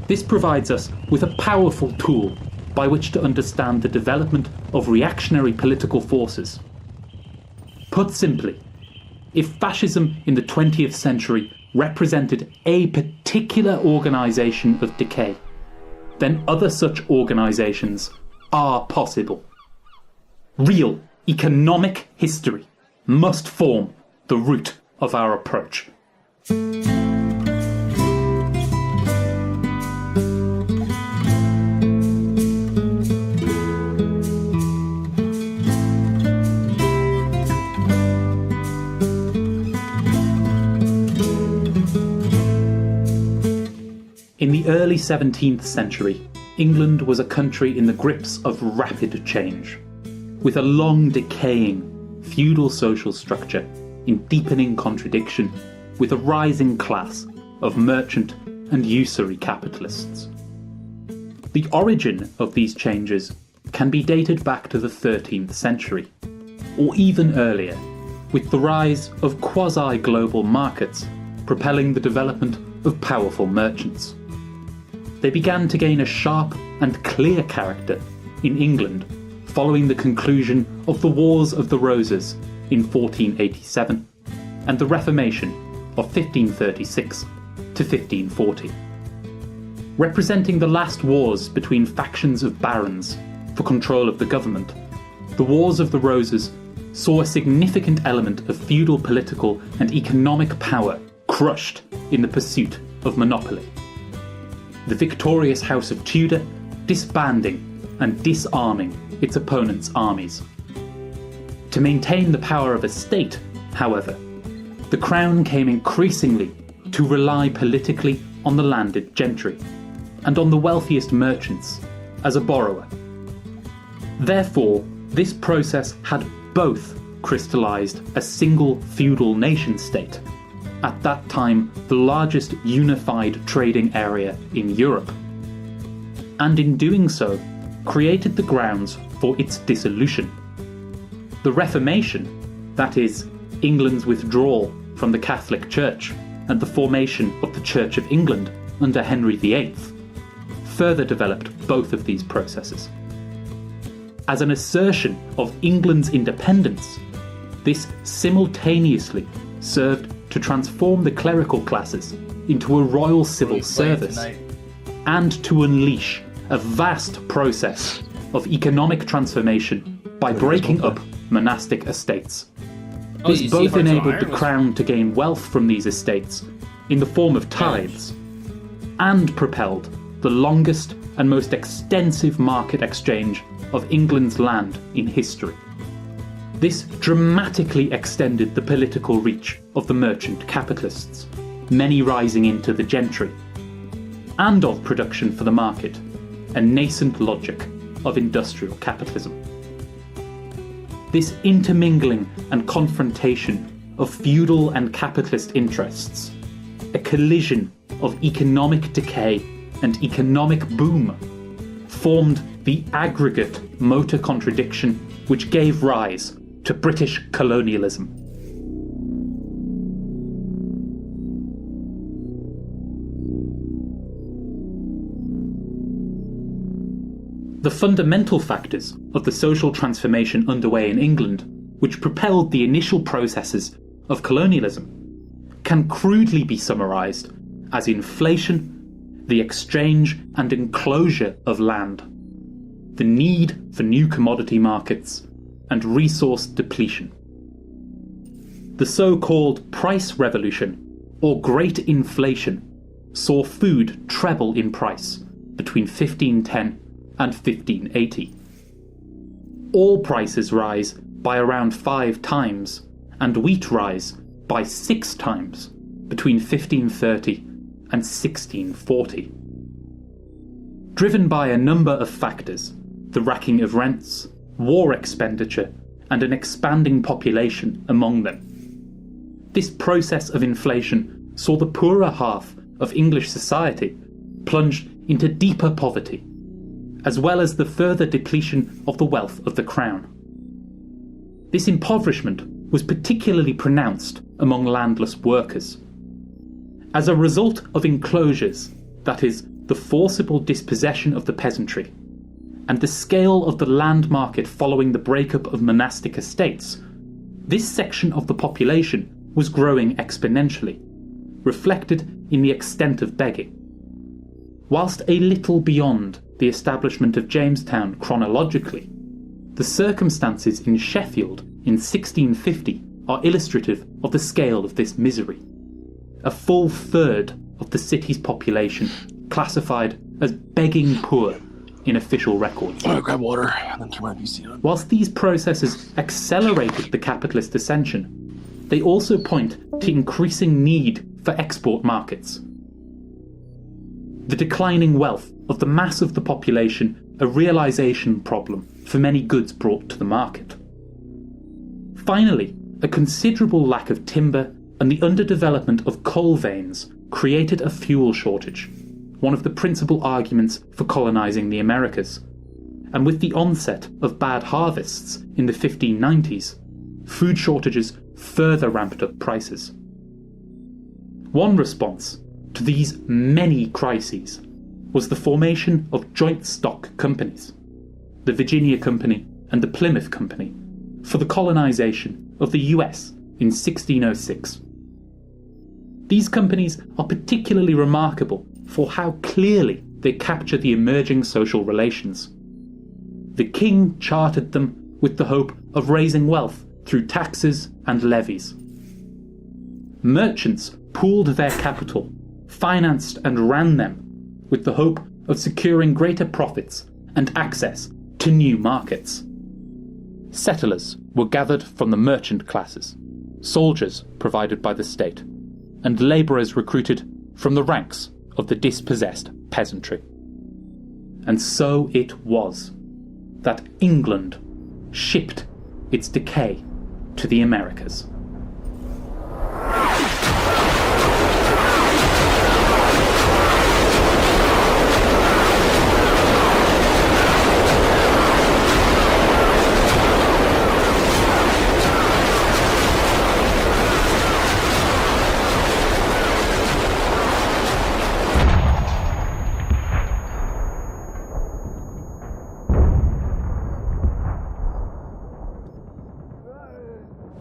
This provides us with a powerful tool by which to understand the development of reactionary political forces. Put simply, if fascism in the 20th century represented a particular organisation of decay, then other such organisations are possible. Real economic history must form the root of our approach. In the early 17th century, England was a country in the grips of rapid change, with a long decaying feudal social structure in deepening contradiction with a rising class of merchant and usury capitalists. The origin of these changes can be dated back to the 13th century, or even earlier, with the rise of quasi-global markets propelling the development of powerful merchants. They began to gain a sharp and clear character in England following the conclusion of the Wars of the Roses in 1487 and the Reformation of 1536 to 1540. Representing the last wars between factions of barons for control of the government, the Wars of the Roses saw a significant element of feudal political and economic power crushed in the pursuit of monopoly. The victorious House of Tudor disbanding and disarming its opponents' armies. To maintain the power of a state, however, the crown came increasingly to rely politically on the landed gentry and on the wealthiest merchants as a borrower. Therefore, this process had both crystallised a single feudal nation-state, at that time the largest unified trading area in Europe, and in doing so created the grounds for its dissolution. The Reformation, that is, England's withdrawal from the Catholic Church and the formation of the Church of England under Henry VIII, further developed both of these processes. As an assertion of England's independence, this simultaneously served to transform the clerical classes into a royal civil service and to unleash a vast process of economic transformation by breaking up monastic estates. This both enabled the crown to gain wealth from these estates in the form of tithes and propelled the longest and most extensive market exchange of England's land in history. This dramatically extended the political reach of the merchant capitalists, many rising into the gentry, and of production for the market, a nascent logic of industrial capitalism. This intermingling and confrontation of feudal and capitalist interests, a collision of economic decay and economic boom, formed the aggregate motor contradiction which gave rise to British colonialism. The fundamental factors of the social transformation underway in England, which propelled the initial processes of colonialism, can crudely be summarised as inflation, the exchange and enclosure of land, the need for new commodity markets, and resource depletion. The so-called price revolution, or Great Inflation, saw food treble in price between 1510 and 1580. All prices rise by around 5 times, and wheat rise by 6 times between 1530 and 1640. Driven by a number of factors, the racking of rents, war expenditure, and an expanding population among them. This process of inflation saw the poorer half of English society plunged into deeper poverty, as well as the further depletion of the wealth of the crown. This impoverishment was particularly pronounced among landless workers. As a result of enclosures, that is, the forcible dispossession of the peasantry, and the scale of the land market following the breakup of monastic estates, this section of the population was growing exponentially, reflected in the extent of begging. Whilst a little beyond the establishment of Jamestown chronologically, the circumstances in Sheffield in 1650 are illustrative of the scale of this misery. A full third of the city's population classified as begging poor in official records. Oh, grab water and then turn my PC on. Whilst these processes accelerated the capitalist ascension, they also point to increasing need for export markets. The declining wealth of the mass of the population a realisation problem for many goods brought to the market. Finally, a considerable lack of timber and the underdevelopment of coal veins created a fuel shortage, one of the principal arguments for colonising the Americas. And with the onset of bad harvests in the 1590s, food shortages further ramped up prices. One response to these many crises was the formation of joint stock companies, the Virginia Company and the Plymouth Company, for the colonisation of the US in 1606. These companies are particularly remarkable for how clearly they capture the emerging social relations. The king chartered them with the hope of raising wealth through taxes and levies. Merchants pooled their capital, financed and ran them with the hope of securing greater profits and access to new markets. Settlers were gathered from the merchant classes, soldiers provided by the state, and labourers recruited from the ranks of the dispossessed peasantry. And so it was that England shipped its decay to the Americas.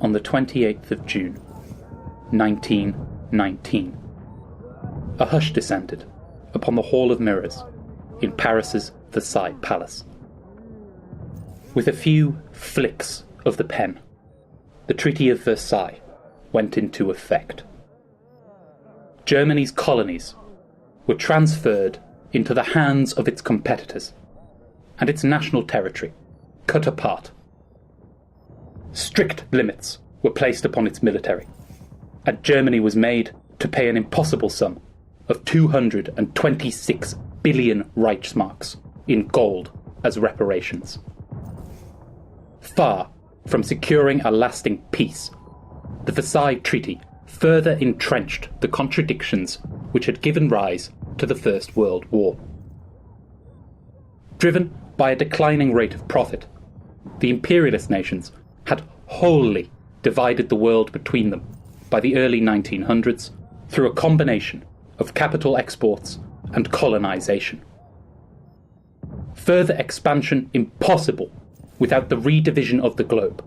On the 28th of June, 1919, a hush descended upon the Hall of Mirrors in Paris's Versailles Palace. With a few flicks of the pen, the Treaty of Versailles went into effect. Germany's colonies were transferred into the hands of its competitors, and its national territory cut apart. Strict limits were placed upon its military, and Germany was made to pay an impossible sum of 226 billion Reichsmarks in gold as reparations. Far from securing a lasting peace, the Versailles Treaty further entrenched the contradictions which had given rise to the First World War. Driven by a declining rate of profit, the imperialist nations had wholly divided the world between them by the early 1900s through a combination of capital exports and colonization. Further expansion impossible without the redivision of the globe,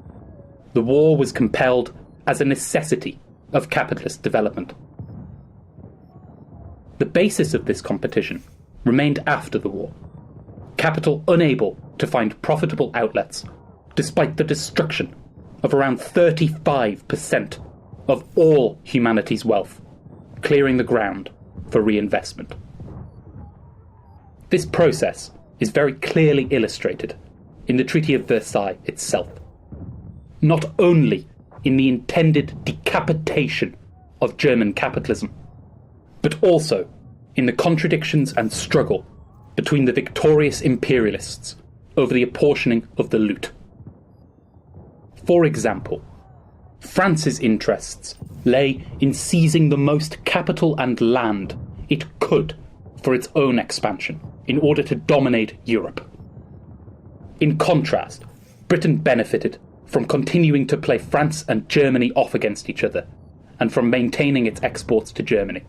the war was compelled as a necessity of capitalist development. The basis of this competition remained after the war, capital unable to find profitable outlets despite the destruction of around 35% of all humanity's wealth, clearing the ground for reinvestment. This process is very clearly illustrated in the Treaty of Versailles itself, not only in the intended decapitation of German capitalism, but also in the contradictions and struggle between the victorious imperialists over the apportioning of the loot. For example, France's interests lay in seizing the most capital and land it could for its own expansion in order to dominate Europe. In contrast, Britain benefited from continuing to play France and Germany off against each other and from maintaining its exports to Germany,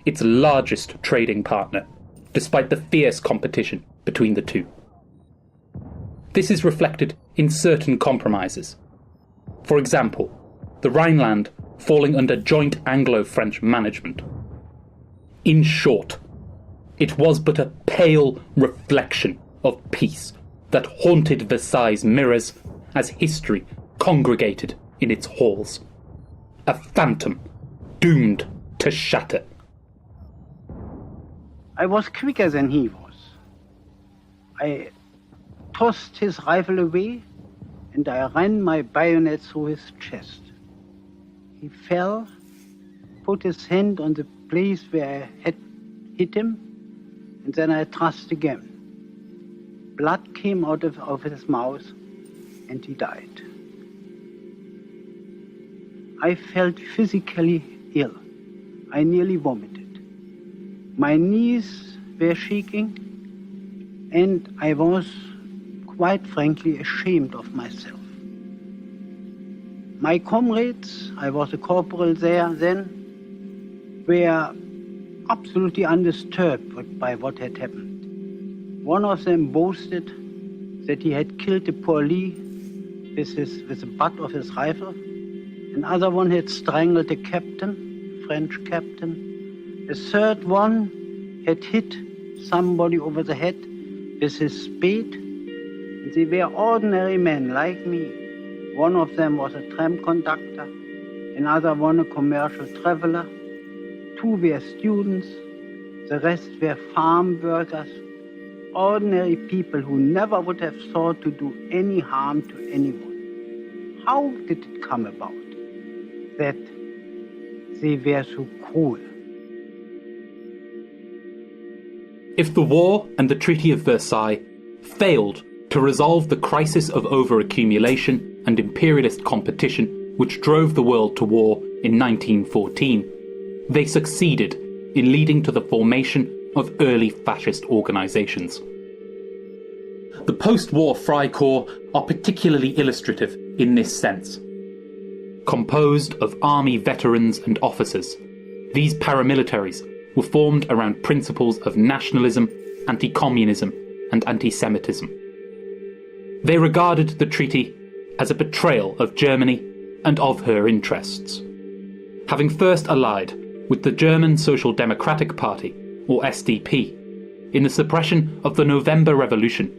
its largest trading partner, despite the fierce competition between the two. This is reflected in certain compromises. For example, the Rhineland falling under joint Anglo-French management. In short, it was but a pale reflection of peace that haunted Versailles' mirrors as history congregated in its halls. A phantom doomed to shatter. I was quicker than he was. I tossed his rifle away and I ran my bayonet through his chest. He fell, put his hand on the place where I had hit him, and then I thrust again. Blood came out of his mouth and he died. I felt physically ill. I nearly vomited. My knees were shaking and I was, quite frankly, ashamed of myself. My comrades, I was a corporal there then, were absolutely undisturbed by what had happened. One of them boasted that he had killed the Paulie with the butt of his rifle. Another one had strangled the captain, French captain. A third one had hit somebody over the head with his spade. And they were ordinary men like me. One of them was a tram conductor, another one a commercial traveler. Two were students, the rest were farm workers, ordinary people who never would have thought to do any harm to anyone. How did it come about that they were so cruel? If the war and the Treaty of Versailles failed to resolve the crisis of overaccumulation and imperialist competition which drove the world to war in 1914, they succeeded in leading to the formation of early fascist organisations. The post-war Freikorps are particularly illustrative in this sense. Composed of army veterans and officers, these paramilitaries were formed around principles of nationalism, anti-communism and anti-Semitism. They regarded the treaty as a betrayal of Germany and of her interests. Having first allied with the German Social Democratic Party, or SDP, in the suppression of the November Revolution,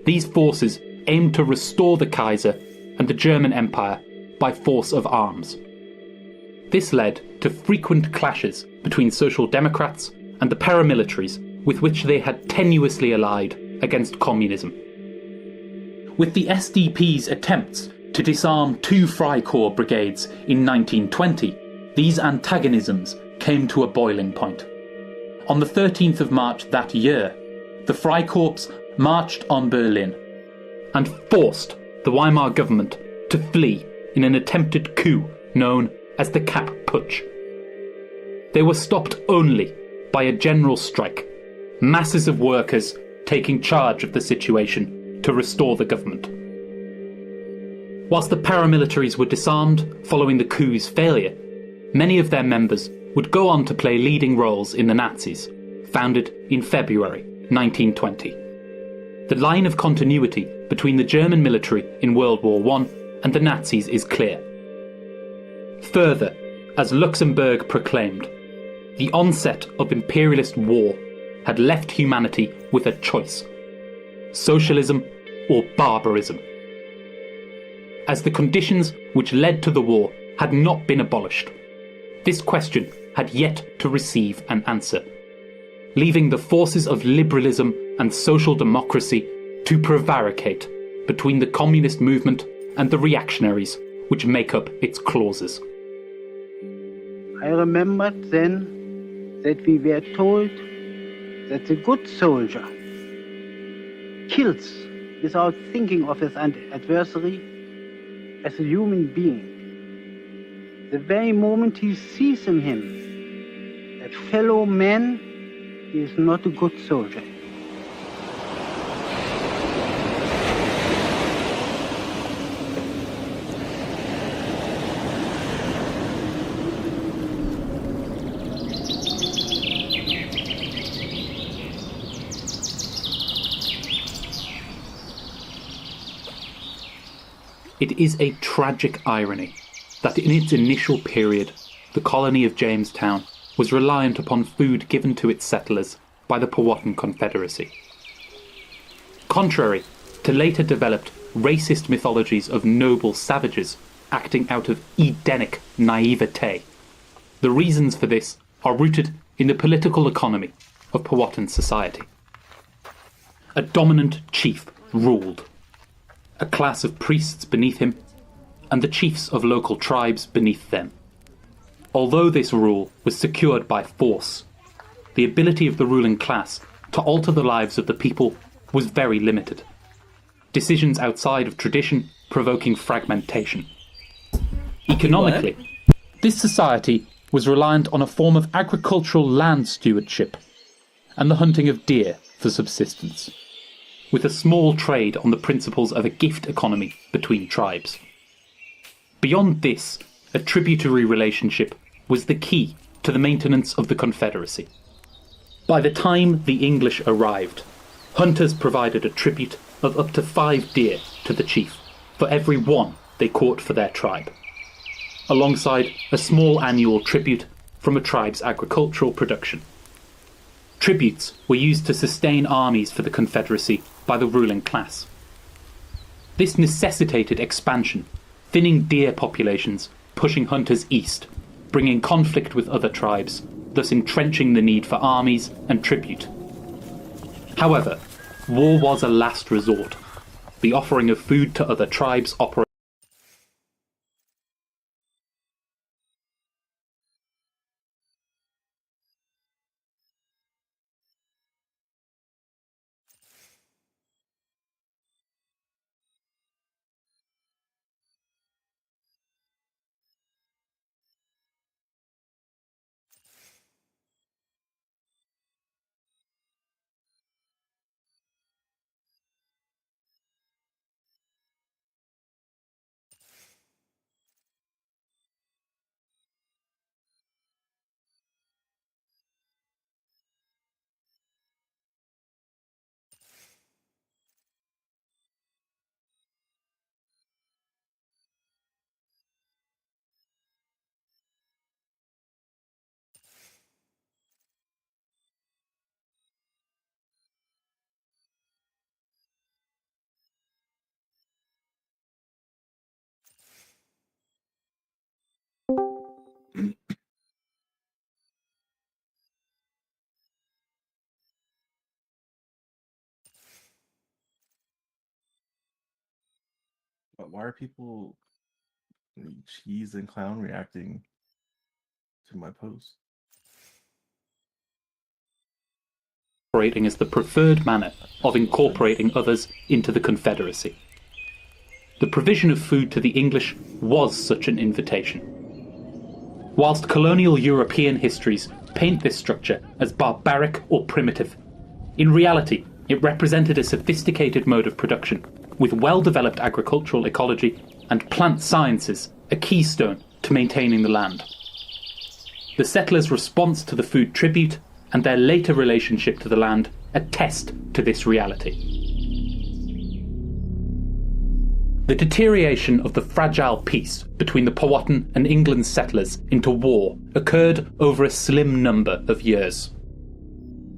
these forces aimed to restore the Kaiser and the German Empire by force of arms. This led to frequent clashes between Social Democrats and the paramilitaries with which they had tenuously allied against communism. With the SDP's attempts to disarm two Freikorps brigades in 1920, these antagonisms came to a boiling point. On the 13th of March that year, the Freikorps marched on Berlin and forced the Weimar government to flee in an attempted coup known as the Kapp Putsch. They were stopped only by a general strike, masses of workers taking charge of the situation to restore the government. Whilst the paramilitaries were disarmed following the coup's failure, many of their members would go on to play leading roles in the Nazis, founded in February 1920. The line of continuity between the German military in World War I and the Nazis is clear. Further, as Luxemburg proclaimed, the onset of imperialist war had left humanity with a choice: socialism or barbarism. As the conditions which led to the war had not been abolished, this question had yet to receive an answer, leaving the forces of liberalism and social democracy to prevaricate between the communist movement and the reactionaries which make up its clauses. I remembered then that we were told that the good soldier kills without thinking of his adversary as a human being. The very moment he sees in him a fellow man, he is not a good soldier. It is a tragic irony that in its initial period, the colony of Jamestown was reliant upon food given to its settlers by the Powhatan Confederacy. Contrary to later developed racist mythologies of noble savages acting out of Edenic naivete, the reasons for this are rooted in the political economy of Powhatan society. A dominant chief ruled, a class of priests beneath him, and the chiefs of local tribes beneath them. Although this rule was secured by force, the ability of the ruling class to alter the lives of the people was very limited. Decisions outside of tradition provoking fragmentation. Economically, this society was reliant on a form of agricultural land stewardship and the hunting of deer for subsistence, with a small trade on the principles of a gift economy between tribes. Beyond this, a tributary relationship was the key to the maintenance of the Confederacy. By the time the English arrived, hunters provided a tribute of up to 5 deer to the chief for every one they caught for their tribe, alongside a small annual tribute from a tribe's agricultural production. Tributes were used to sustain armies for the Confederacy by the ruling class. This necessitated expansion, thinning deer populations, pushing hunters east, bringing conflict with other tribes, thus entrenching the need for armies and tribute. However, war was a last resort. The offering of food to other tribes operated Why are people cheese and clown reacting to my post? operating as the preferred manner of incorporating others into the Confederacy. The provision of food to the English was such an invitation. Whilst colonial European histories paint this structure as barbaric or primitive, in reality it represented a sophisticated mode of production with well-developed agricultural ecology and plant sciences a keystone to maintaining the land. The settlers' response to the food tribute and their later relationship to the land attest to this reality. The deterioration of the fragile peace between the Powhatan and England's settlers into war occurred over a slim number of years.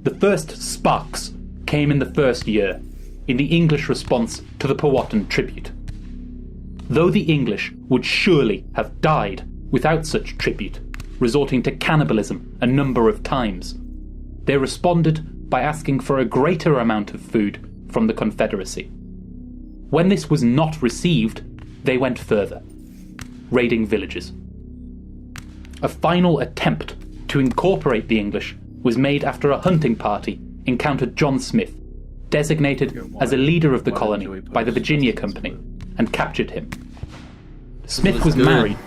The first sparks came in the first year, in the English response to the Powhatan tribute. Though the English would surely have died without such tribute, resorting to cannibalism a number of times, they responded by asking for a greater amount of food from the Confederacy. When this was not received, they went further, raiding villages. A final attempt to incorporate the English was made after a hunting party encountered John Smith, designated as a leader of the colony by the Virginia Company, and captured him. Smith was married.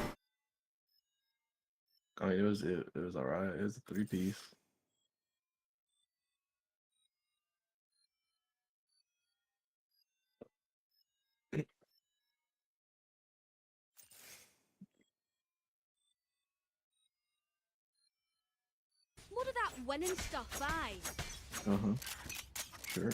I mean, it was alright. It was a 3-piece. What are that winning stuff by? Sure.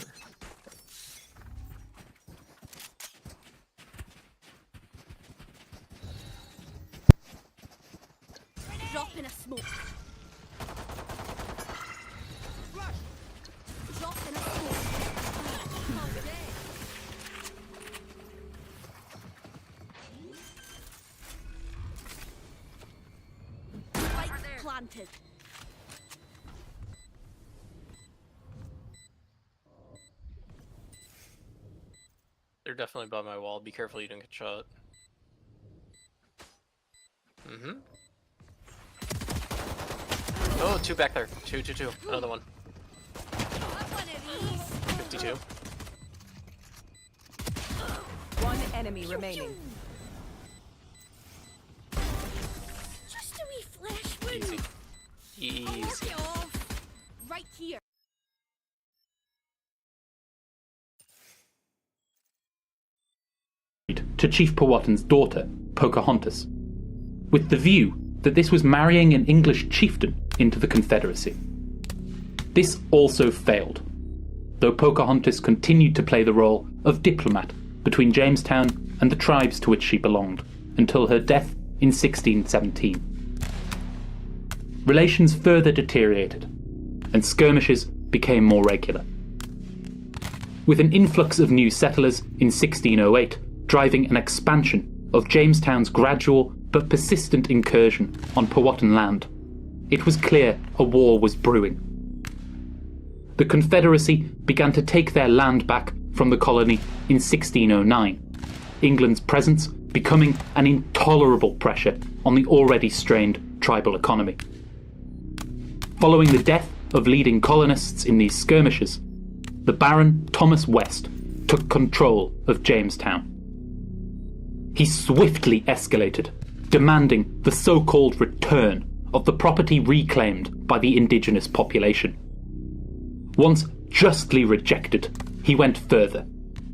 planted. They're definitely by my wall. Be careful you don't get shot. Mm-hmm. Oh, two back there. Two. Another one. 52. One enemy remaining. Just a wee flash wound. Easy. I'll work it off. Right here. To Chief Powhatan's daughter, Pocahontas, with the view that this was marrying an English chieftain into the Confederacy. This also failed, though Pocahontas continued to play the role of diplomat between Jamestown and the tribes to which she belonged, until her death in 1617. Relations further deteriorated, and skirmishes became more regular. With an influx of new settlers in 1608 driving an expansion of Jamestown's gradual but persistent incursion on Powhatan land, it was clear a war was brewing. The Confederacy began to take their land back from the colony in 1609, England's presence becoming an intolerable pressure on the already strained tribal economy. Following the death of leading colonists in these skirmishes, the Baron Thomas West took control of Jamestown. He swiftly escalated, demanding the so-called return of the property reclaimed by the indigenous population. Once justly rejected, he went further,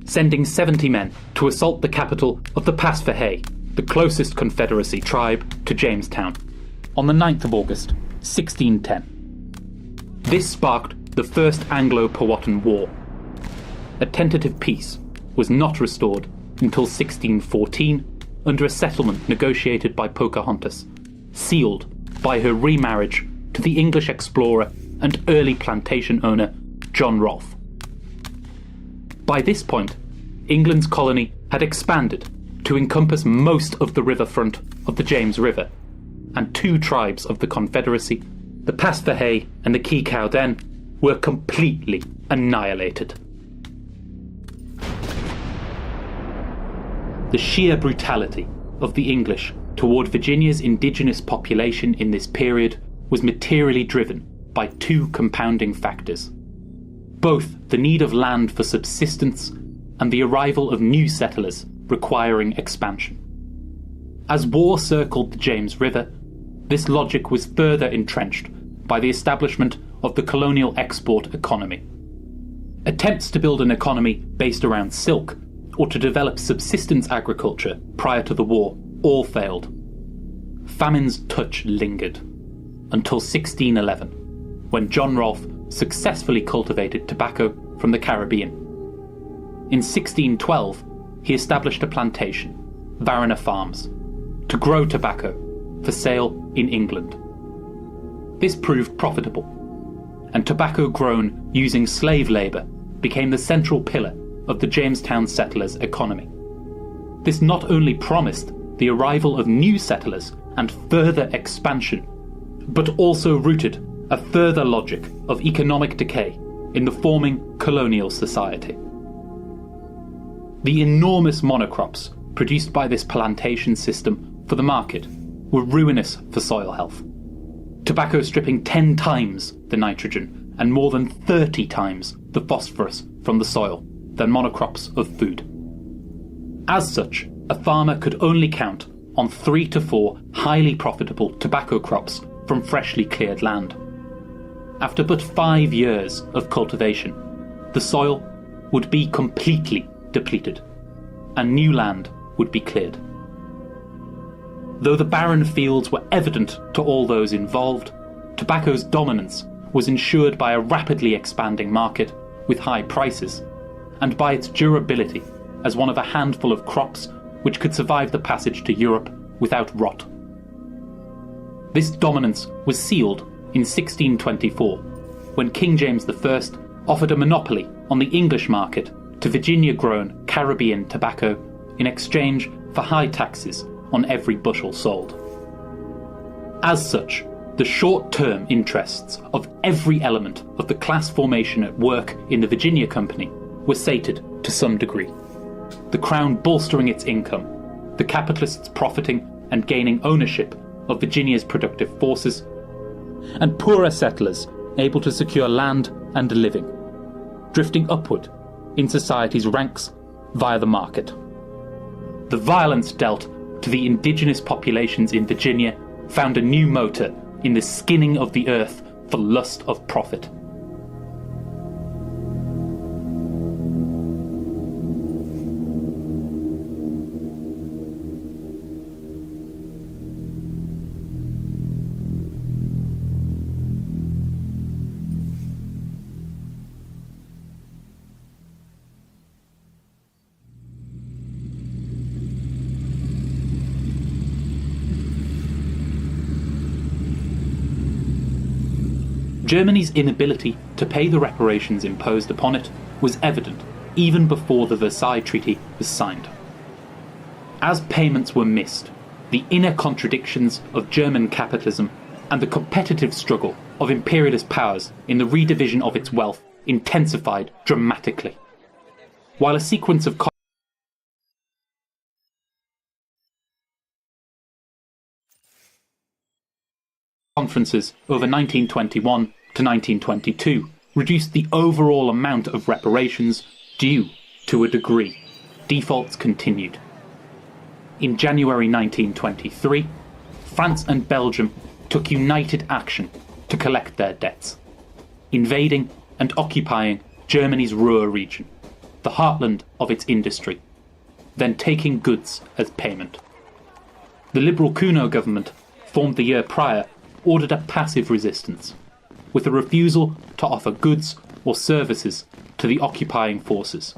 sending 70 men to assault the capital of the Paspahegh, the closest Confederacy tribe to Jamestown, on the 9th of August, 1610. This sparked the First Anglo-Powhatan War. A tentative peace was not restored until 1614 under a settlement negotiated by Pocahontas, sealed by her remarriage to the English explorer and early plantation owner John Rolfe. By this point, England's colony had expanded to encompass most of the riverfront of the James River, and two tribes of the Confederacy, the Paspahegh and the Kecowden, were completely annihilated. The sheer brutality of the English toward Virginia's indigenous population in this period was materially driven by two compounding factors: both the need of land for subsistence and the arrival of new settlers requiring expansion. As war circled the James River, this logic was further entrenched by the establishment of the colonial export economy. Attempts to build an economy based around silk or to develop subsistence agriculture prior to the war all failed. Famine's touch lingered until 1611, when John Rolfe successfully cultivated tobacco from the Caribbean. In 1612, he established a plantation, Varina Farms, to grow tobacco for sale in England. This proved profitable, and tobacco grown using slave labour became the central pillar of the Jamestown settlers' economy. This not only promised the arrival of new settlers and further expansion, but also rooted a further logic of economic decay in the forming colonial society. The enormous monocrops produced by this plantation system for the market were ruinous for soil health. Tobacco stripping 10 times the nitrogen and more than 30 times the phosphorus from the soil than monocrops of food. As such, a farmer could only count on 3 to 4 highly profitable tobacco crops from freshly cleared land. After but 5 years of cultivation, the soil would be completely depleted, and new land would be cleared. Though the barren fields were evident to all those involved, tobacco's dominance was ensured by a rapidly expanding market with high prices, and by its durability as one of a handful of crops which could survive the passage to Europe without rot. This dominance was sealed in 1624, when King James I offered a monopoly on the English market to Virginia-grown Caribbean tobacco in exchange for high taxes on every bushel sold. As such, the short-term interests of every element of the class formation at work in the Virginia Company were sated to some degree. The Crown bolstering its income, the capitalists profiting and gaining ownership of Virginia's productive forces, and poorer settlers able to secure land and a living, drifting upward in society's ranks via the market. The violence dealt to the indigenous populations in Virginia found a new motor in the skinning of the earth for lust of profit. Germany's inability to pay the reparations imposed upon it was evident even before the Versailles Treaty was signed. As payments were missed, the inner contradictions of German capitalism and the competitive struggle of imperialist powers in the redivision of its wealth intensified dramatically. While a sequence of conferences over 1921 to 1922 reduced the overall amount of reparations due to a degree. Defaults continued. In January 1923, France and Belgium took united action to collect their debts, invading and occupying Germany's Ruhr region, the heartland of its industry, then taking goods as payment. The Liberal Kuno government, formed the year prior, ordered a passive resistance, with a refusal to offer goods or services to the occupying forces,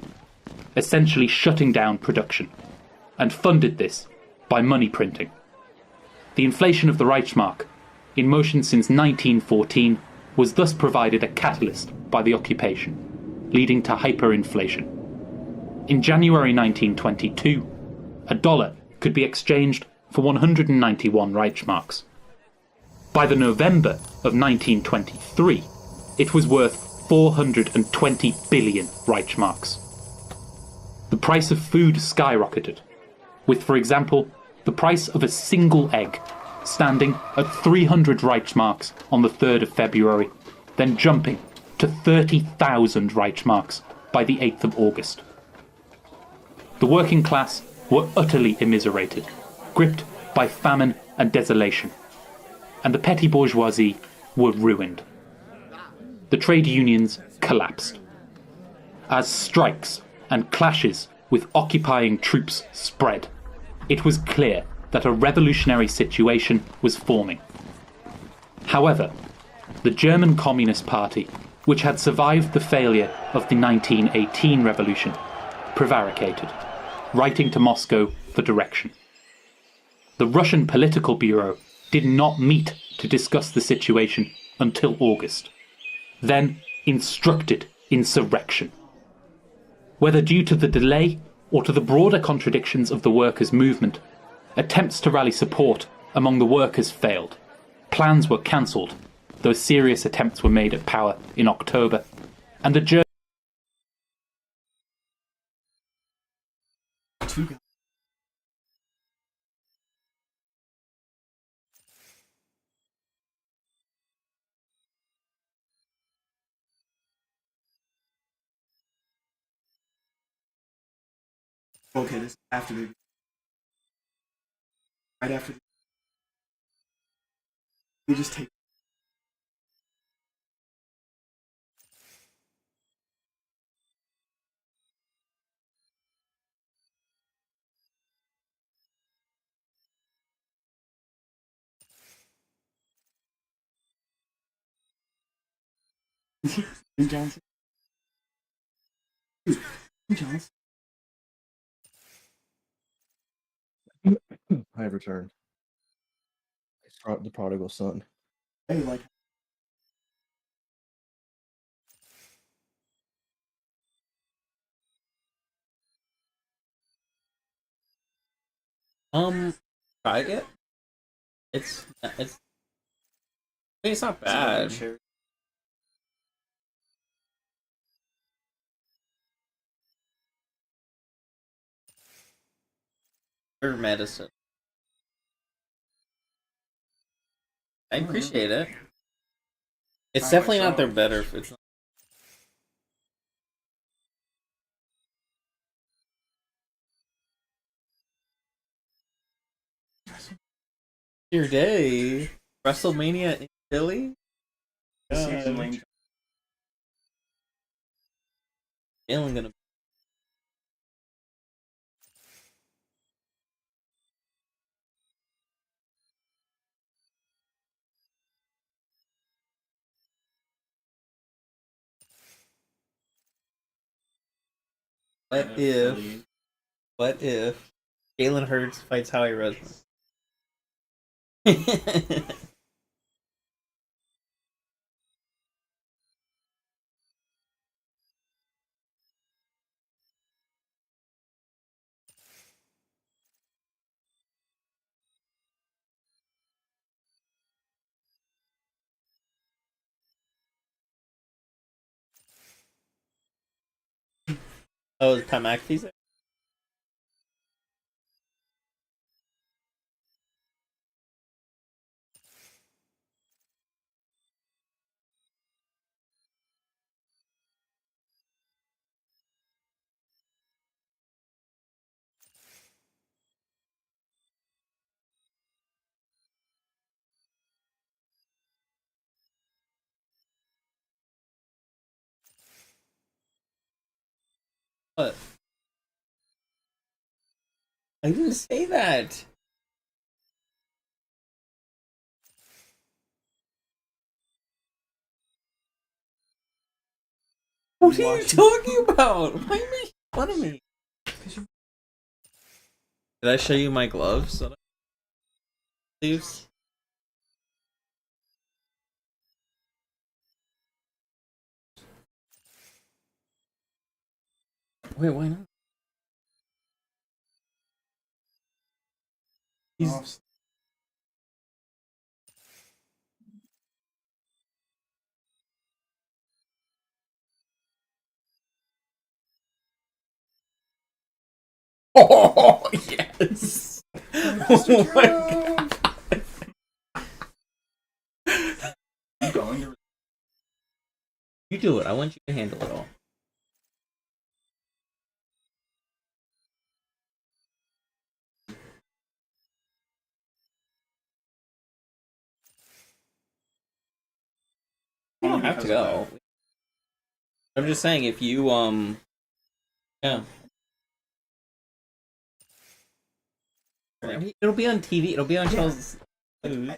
essentially shutting down production, and funded this by money printing. The inflation of the Reichsmark, in motion since 1914, was thus provided a catalyst by the occupation, leading to hyperinflation. In January 1922, a dollar could be exchanged for 191 Reichsmarks. By the November of 1923, it was worth 420 billion Reichsmarks. The price of food skyrocketed, with, for example, the price of a single egg standing at 300 Reichsmarks on the 3rd of February, then jumping to 30,000 Reichsmarks by the 8th of August. The working class were utterly immiserated, gripped by famine and desolation, and the petty bourgeoisie were ruined. The trade unions collapsed. As strikes and clashes with occupying troops spread, it was clear that a revolutionary situation was forming. However, the German Communist Party, which had survived the failure of the 1918 revolution, prevaricated, writing to Moscow for direction. The Russian Political Bureau did not meet to discuss the situation until August, then instructed insurrection. Whether due to the delay or to the broader contradictions of the workers' movement, attempts to rally support among the workers failed. Plans were cancelled, though serious attempts were made at power in October, and the German Okay, this after the right after we just take Johnson. Johnson. I have returned. The prodigal son. Hey, like Tried it. It's It's not bad. Or medicine. I appreciate it. It's definitely not their better. It's not. Your day. WrestleMania in Philly? Jalen gonna. What if Jalen Hurts fights Howie Roseman? Oh, is Pat McAfee there? What? I didn't say that. What are you talking about? Why are you making fun of me? Did I show you my gloves? Sleeves? Wait, why not? He's... Oh, yes! Oh my god! I'm going to... You do it. I want you to handle it all. You don't have to go. I'm just saying, if you, yeah. It'll be on TV. It'll be on Charles. You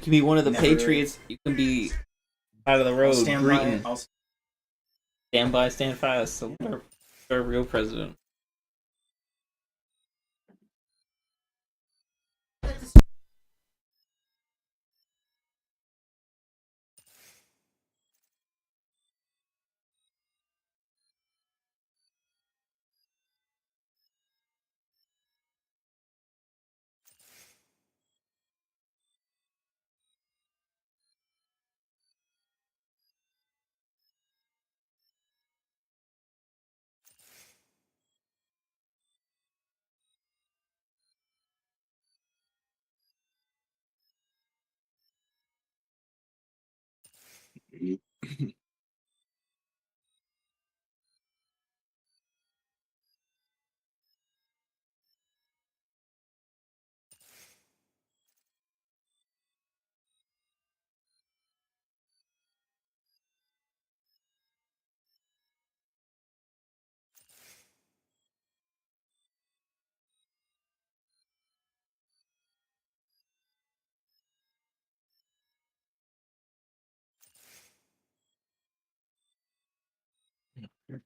can be one of the Patriots. You can be out of the road. Stand by, stand fast. So our real president.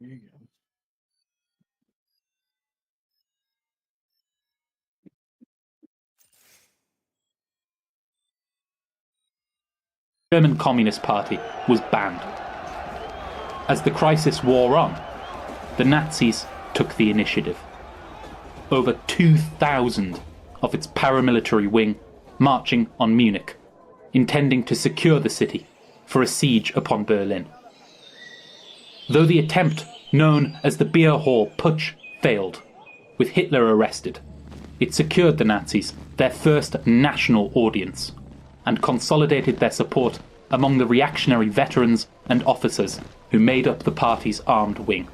Here you go. German Communist Party was banned. As the crisis wore on, the Nazis took the initiative. Over 2,000 of its paramilitary wing marching on Munich, intending to secure the city for a siege upon Berlin. Though the attempt, known as the Beer Hall Putsch, failed, with Hitler arrested, it secured the Nazis their first national audience and consolidated their support among the reactionary veterans and officers who made up the party's armed wing.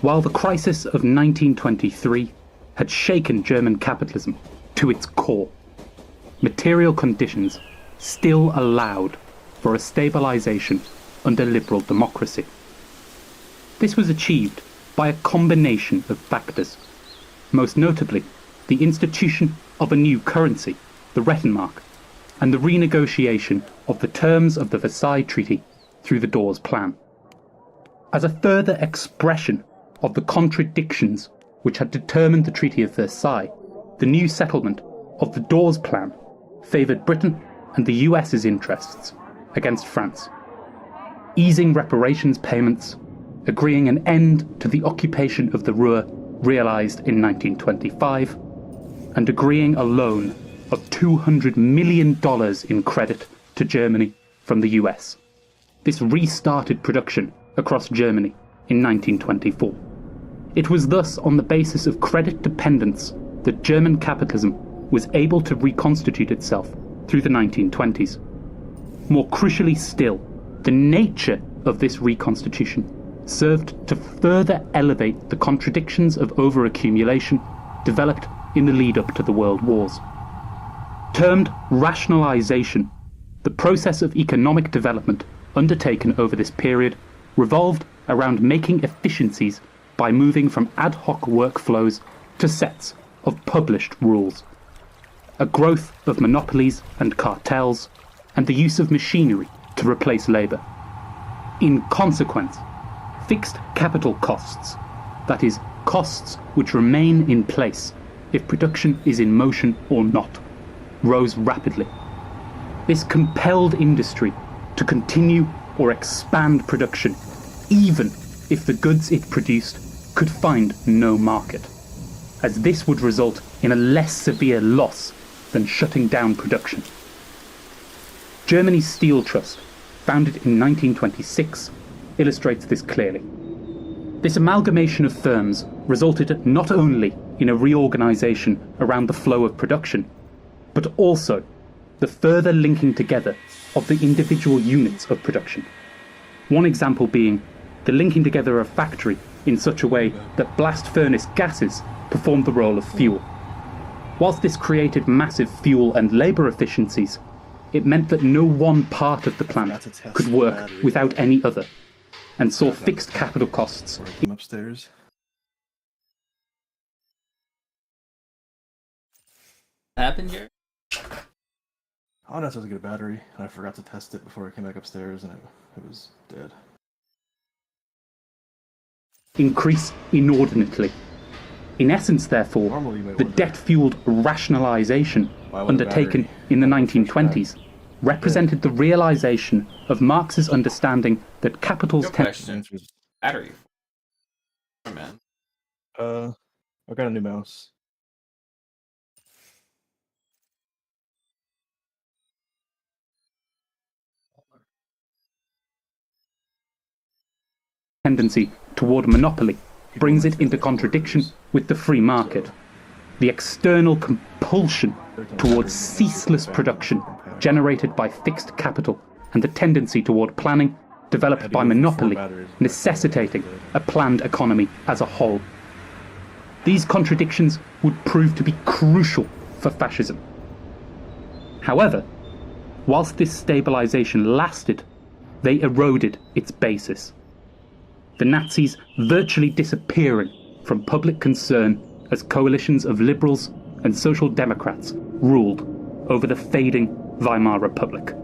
While the crisis of 1923 had shaken German capitalism to its core, material conditions still allowed for a stabilization under liberal democracy. This was achieved by a combination of factors, most notably the institution of a new currency, the Rentenmark, and the renegotiation of the terms of the Versailles Treaty through the Dawes Plan. As a further expression of the contradictions which had determined the Treaty of Versailles, the new settlement of the Dawes Plan favoured Britain and the US's interests against France, easing reparations payments, agreeing an end to the occupation of the Ruhr realised in 1925, and agreeing a loan of $200 million in credit to Germany from the US. This restarted production across Germany in 1924. It was thus on the basis of credit dependence that German capitalism was able to reconstitute itself through the 1920s. More crucially still, the nature of this reconstitution served to further elevate the contradictions of overaccumulation developed in the lead-up to the World Wars. Termed rationalization, the process of economic development undertaken over this period revolved around making efficiencies by moving from ad hoc workflows to sets of published rules. A growth of monopolies and cartels, and the use of machinery to replace labour. In consequence, fixed capital costs, that is, costs which remain in place if production is in motion or not, rose rapidly. This compelled industry to continue or expand production, even if the goods it produced could find no market, as this would result in a less severe loss than shutting down production. Germany's Steel Trust, founded in 1926, illustrates this clearly. This amalgamation of firms resulted not only in a reorganisation around the flow of production, but also the further linking together of the individual units of production. One example being the linking together of factory in such a way that blast furnace gases performed the role of fuel. Whilst this created massive fuel and labour efficiencies, it meant that no one part of the plant could work without any other, and saw fixed capital costs. Upstairs. What happened, Jared? I wanted to get a battery, and I forgot to test it before I came back upstairs, and it was dead. Increase inordinately. In essence, therefore, the debt-fueled rationalization undertaken in the 1920s represented the realization of Marx's understanding that capital's battery. Oh, man. I got a new mouse. Tendency toward monopoly brings it into contradiction with the free market. The external compulsion towards ceaseless production generated by fixed capital and the tendency toward planning developed by monopoly, necessitating a planned economy as a whole. These contradictions would prove to be crucial for fascism. However, whilst this stabilization lasted, they eroded its basis. The Nazis virtually disappearing from public concern as coalitions of liberals and social democrats ruled over the fading Weimar Republic.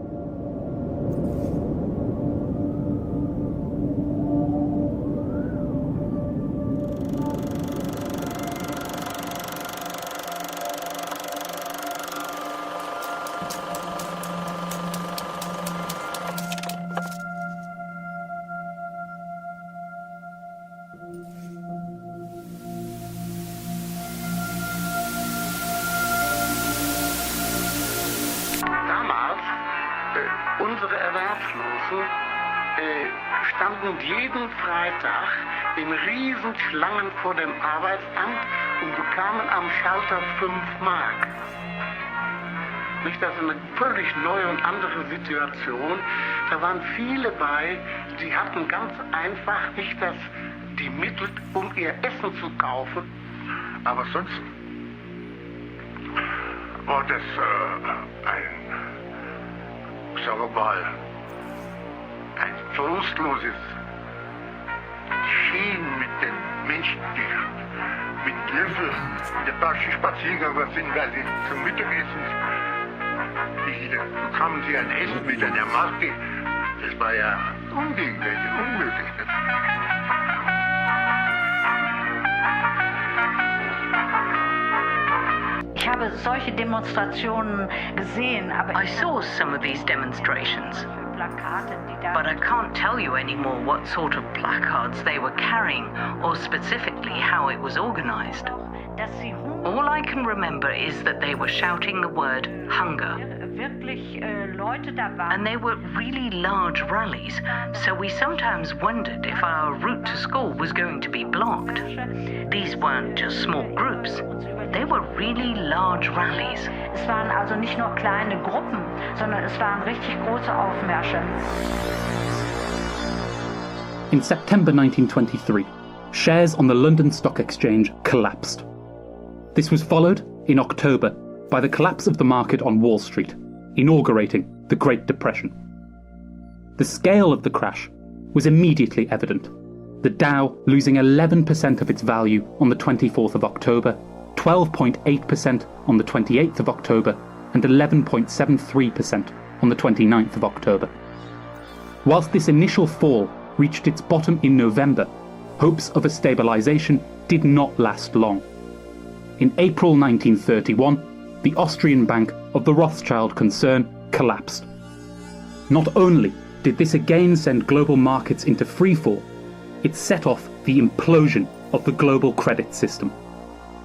Unsere Erwerbslosen standen jeden Freitag in Riesenschlangen vor dem Arbeitsamt und bekamen am Schalter 5 Mark. Nicht, das ist eine völlig neue und andere Situation. Da waren viele bei, die hatten ganz einfach nicht die Mittel, um ihr Essen zu kaufen. Aber sonst war das sagen wir mal, ein trostloses Schien mit den Menschen, die mit Löffel in der Tasche spazieren gegangen sind, weil sie zum Mittagessen bekamen sie ein Essen mit einer Maske. Das war ja unmöglich. Ich habe solche Demonstrationen gesehen, aber I saw some of these demonstrations, but I can't tell you anymore what sort of placards they were carrying or specifically how it was organized. All I can remember is that they were shouting the word hunger. And they were really large rallies, so we sometimes wondered if our route to school was going to be blocked. These weren't just small groups, they were really large rallies. Es waren also nicht nur kleine Gruppen, sondern es waren richtig große Aufmärsche. In September 1923, shares on the London Stock Exchange collapsed. This was followed, in October, by the collapse of the market on Wall Street, inaugurating the Great Depression. The scale of the crash was immediately evident, the Dow losing 11% of its value on the 24th of October, 12.8% on the 28th of October, and 11.73% on the 29th of October. Whilst this initial fall reached its bottom in November, hopes of a stabilisation did not last long. In April 1931, the Austrian bank of the Rothschild concern collapsed. Not only did this again send global markets into freefall, it set off the implosion of the global credit system.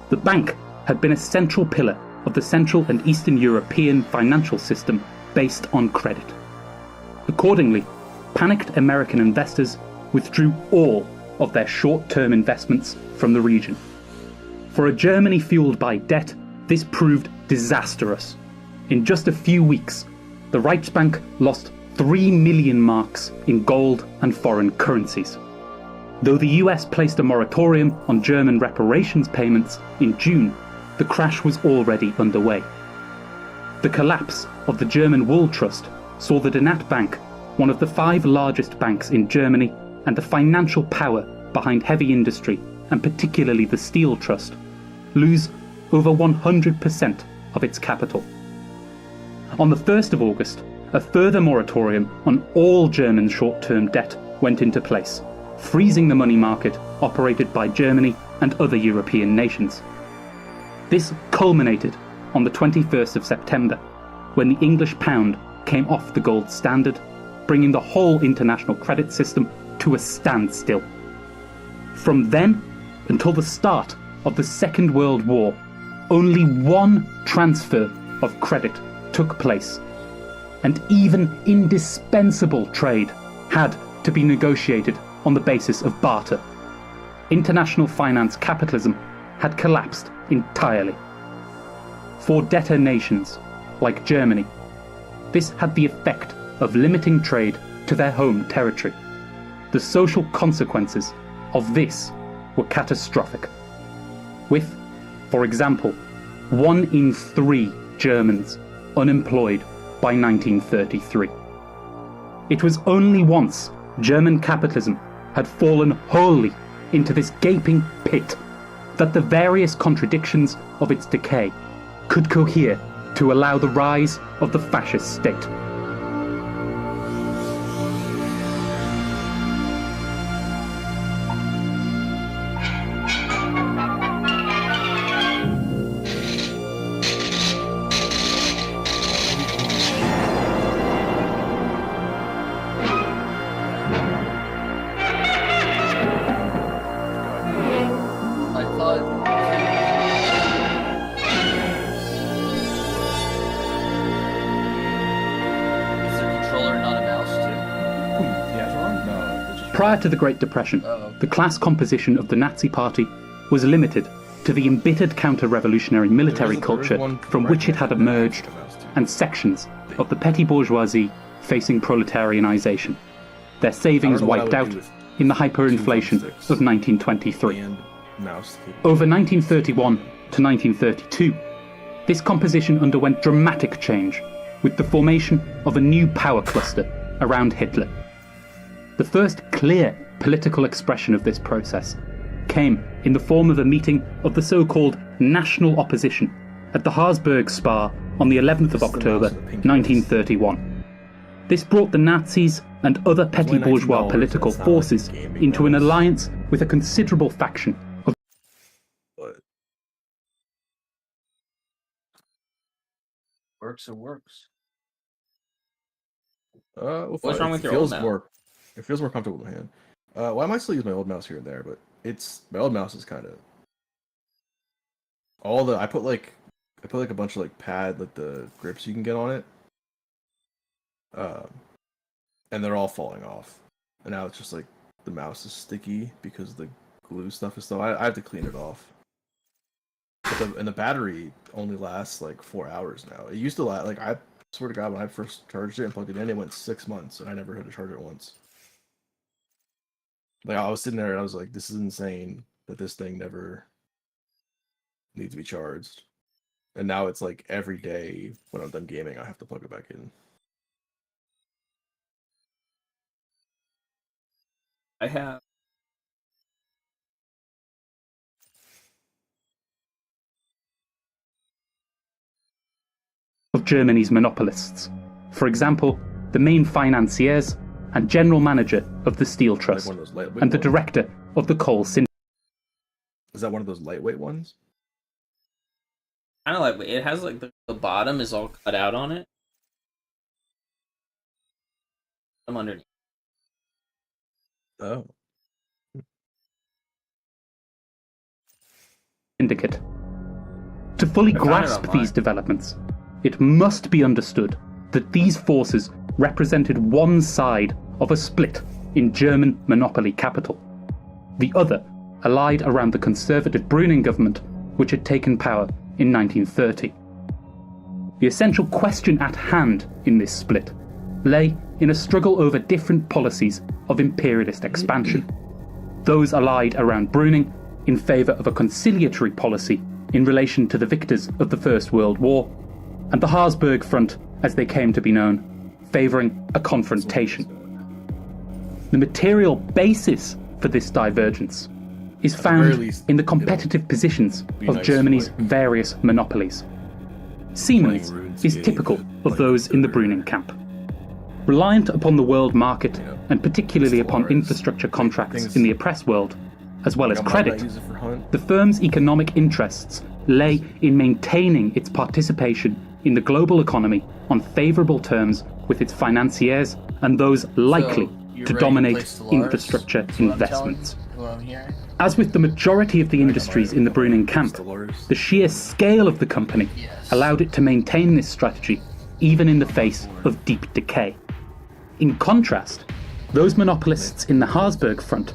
The bank had been a central pillar of the Central and Eastern European financial system based on credit. Accordingly, panicked American investors withdrew all of their short-term investments from the region. For a Germany fueled by debt, this proved disastrous. In just a few weeks, the Reichsbank lost 3 million marks in gold and foreign currencies. Though the US placed a moratorium on German reparations payments in June, the crash was already underway. The collapse of the German Wool Trust saw the Donat Bank, one of the 5 largest banks in Germany and the financial power behind heavy industry, and particularly the Steel Trust, lose over 100% of its capital. On the 1st of August, a further moratorium on all German short-term debt went into place, freezing the money market operated by Germany and other European nations. This culminated on the 21st of September, when the English pound came off the gold standard, bringing the whole international credit system to a standstill. From then until the start of the Second World War, only one transfer of credit took place, and even indispensable trade had to be negotiated on the basis of barter. International finance capitalism had collapsed entirely. For debtor nations, like Germany, this had the effect of limiting trade to their home territory. The social consequences of this were catastrophic, with, for example, 1 in 3 Germans unemployed by 1933. It was only once German capitalism had fallen wholly into this gaping pit that the various contradictions of its decay could cohere to allow the rise of the fascist state. Prior to the Great Depression, the class composition of the Nazi Party was limited to the embittered counter-revolutionary military culture from which it had emerged, and sections of the petty bourgeoisie facing proletarianization, their savings wiped out in the hyperinflation of 1923. Over 1931 to 1932, this composition underwent dramatic change with the formation of a new power cluster around Hitler. The first clear political expression of this process came in the form of a meeting of the so-called National Opposition at the Harzburg Spa on the 11th of October 1931. This brought the Nazis and other petty bourgeois political forces into an alliance with a considerable faction of Works or works. What's wrong with your old mouse? It feels more comfortable in my hand. Well, I might still use my old mouse here and there, but my old mouse is kind of I put like a bunch of like the grips you can get on it, and they're all falling off, and now it's just like the mouse is sticky because the glue stuff is still. I have to clean it off. But the battery only lasts like 4 hours now. It used to last I swear to God, when I first charged it and plugged it in, it went 6 months, and I never had to charge it once. Like, I was sitting there and I was like, this is insane that this thing never needs to be charged. And now it's like every day when I'm done gaming, I have to plug it back in. I have of Germany's monopolists. For example, the main financiers and general manager of the Steel Trust, and the director of the coal syndicate. Is that one of those lightweight ones? Kind of like it has like the bottom is all cut out on it. I'm underneath. Oh. Syndicate. To fully grasp these developments, it must be understood that these forces represented one side of a split in German monopoly capital. The other allied around the conservative Brüning government, which had taken power in 1930. The essential question at hand in this split lay in a struggle over different policies of imperialist expansion. Those allied around Brüning in favour of a conciliatory policy in relation to the victors of the First World War, and the Harzburg Front, as they came to be known, favouring a confrontation. The material basis for this divergence is found in the competitive positions of Germany's various monopolies. Siemens is typical of those in the Brüning camp. Reliant upon the world market, and particularly upon infrastructure contracts in the oppressed world, as well as credit, the firm's economic interests lay in maintaining its participation in the global economy on favourable terms with its financiers and those likely to dominate infrastructure investments. As with the majority of the industries in the Brüning camp, the sheer scale of the company allowed it to maintain this strategy even in the face of deep decay. In contrast, those monopolists in the Harzburg Front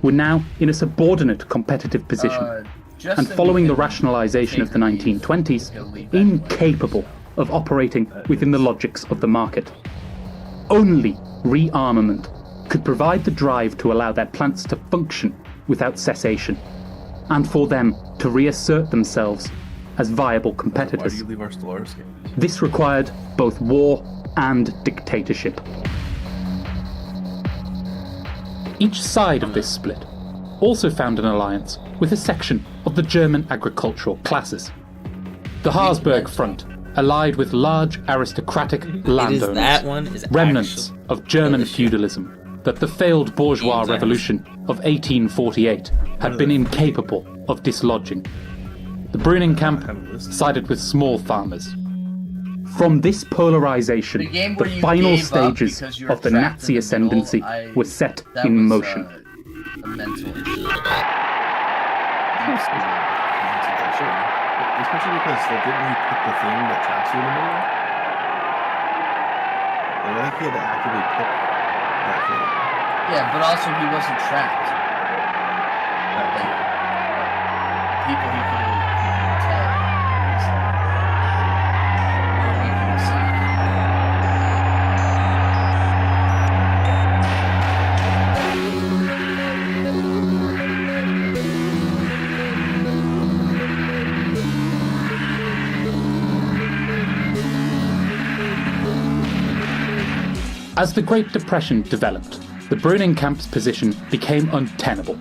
were now in a subordinate competitive position, and following the rationalisation of the 1920s, incapable of operating within the logics of the market. Only rearmament could provide the drive to allow their plants to function without cessation, and for them to reassert themselves as viable competitors. This required both war and dictatorship. Each side of this split also found an alliance with a section of the German agricultural classes. The Harzburg Front allied with large aristocratic landowners, remnants of German feudalism that the failed bourgeois revolution of 1848 had been incapable of dislodging. The Brüning camp sided with small farmers. From this polarization, the final stages of the Nazi ascendancy were set in motion. Especially because they didn't really pick the thing that traps you in the middle. Like, I think he had to actively pick that thing. Yeah, but also he wasn't trapped. People he could tell. He couldn't see. As the Great Depression developed, the Bruningkamp's position became untenable.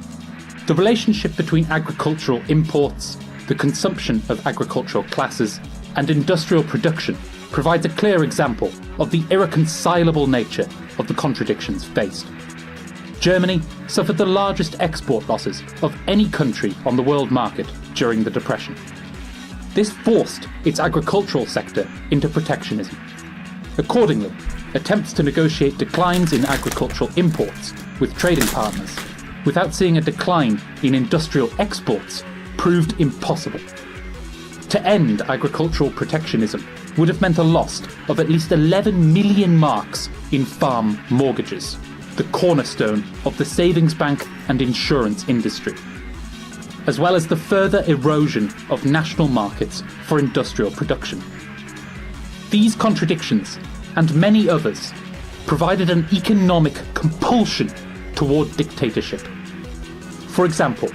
The relationship between agricultural imports, the consumption of agricultural classes, and industrial production provides a clear example of the irreconcilable nature of the contradictions faced. Germany suffered the largest export losses of any country on the world market during the Depression. This forced its agricultural sector into protectionism. Accordingly, attempts to negotiate declines in agricultural imports with trading partners without seeing a decline in industrial exports proved impossible. To end agricultural protectionism would have meant a loss of at least 11 million marks in farm mortgages, the cornerstone of the savings bank and insurance industry, as well as the further erosion of national markets for industrial production. These contradictions and many others provided an economic compulsion toward dictatorship. For example,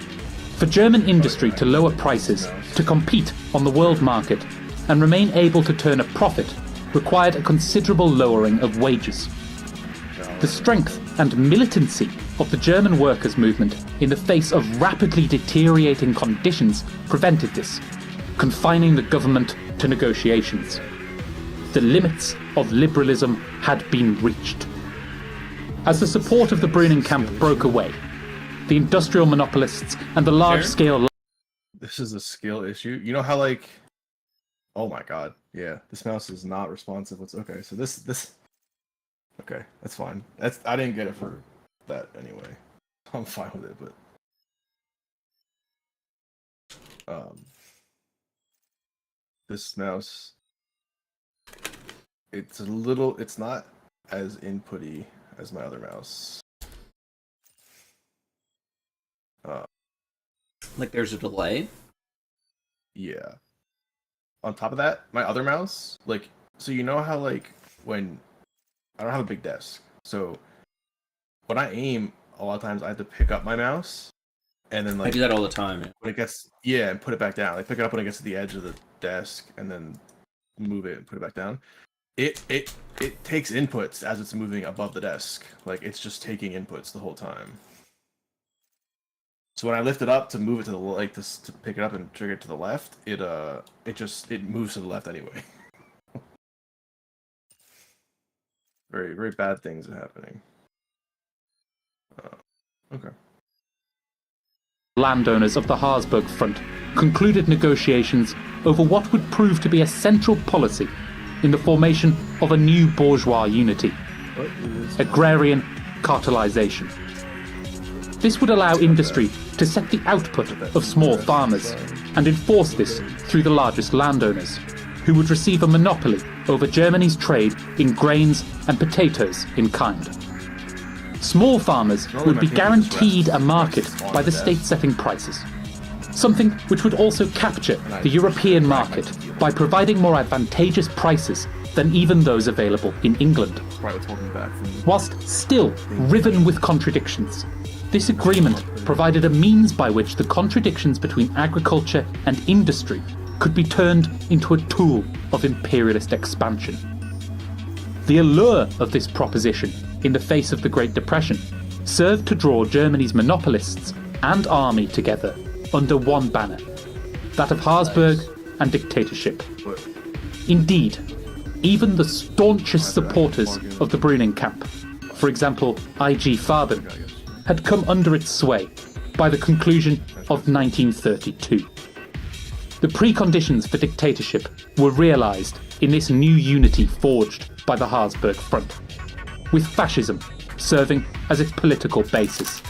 for German industry to lower prices to compete on the world market and remain able to turn a profit required a considerable lowering of wages. The strength and militancy of the German workers' movement in the face of rapidly deteriorating conditions prevented this, confining the government to negotiations. The limits of liberalism had been reached. As the support of the Bruningkamp broke away, the industrial monopolists and the large-scale... This is a skill issue. You know how, like... Oh my god. Yeah, this mouse is not responsive. Okay, so this... Okay, that's fine. I didn't get it for that anyway. I'm fine with it, but... This mouse... It's not as inputty as my other mouse. Like there's a delay? Yeah. On top of that, my other mouse, like, so you know how, like, when I don't have a big desk, so when I aim, a lot of times I have to pick up my mouse, and then, like, I do that all the time. When it gets, yeah, and put it back down. Like, pick it up when it gets to the edge of the desk, and then move it and put it back down. It takes inputs as it's moving above the desk. Like, it's just taking inputs the whole time. So when I lift it up to move it to the to pick it up and trigger it to the left, it moves to the left anyway. Very, very bad things are happening. Okay. Landowners of the Habsburg Front concluded negotiations over what would prove to be a central policy in the formation of a new bourgeois unity, agrarian cartelization. This would allow industry to set the output of small farmers and enforce this through the largest landowners, who would receive a monopoly over Germany's trade in grains and potatoes in kind. Small farmers would be guaranteed a market by the state setting prices, something which would also capture the European market by providing more advantageous prices than even those available in England. Whilst still riven with contradictions, this agreement provided a means by which the contradictions between agriculture and industry could be turned into a tool of imperialist expansion. The allure of this proposition in the face of the Great Depression served to draw Germany's monopolists and army together under one banner, that of Habsburg and dictatorship. Indeed, even the staunchest supporters of the Bruningkamp, for example I.G. Farben, had come under its sway by the conclusion of 1932. The preconditions for dictatorship were realised in this new unity forged by the Habsburg Front, with fascism serving as its political basis.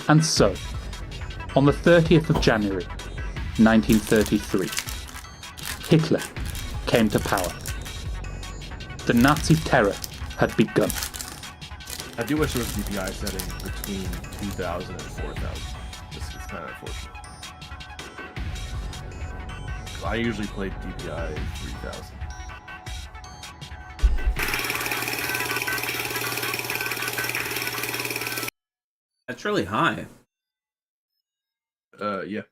And so, on the 30th of January, 1933, Hitler came to power. The Nazi terror had begun. I do wish there was a DPI setting between 2,000 and 4,000. This is kind of unfortunate. I usually play DPI 3,000. That's really high. Yeah.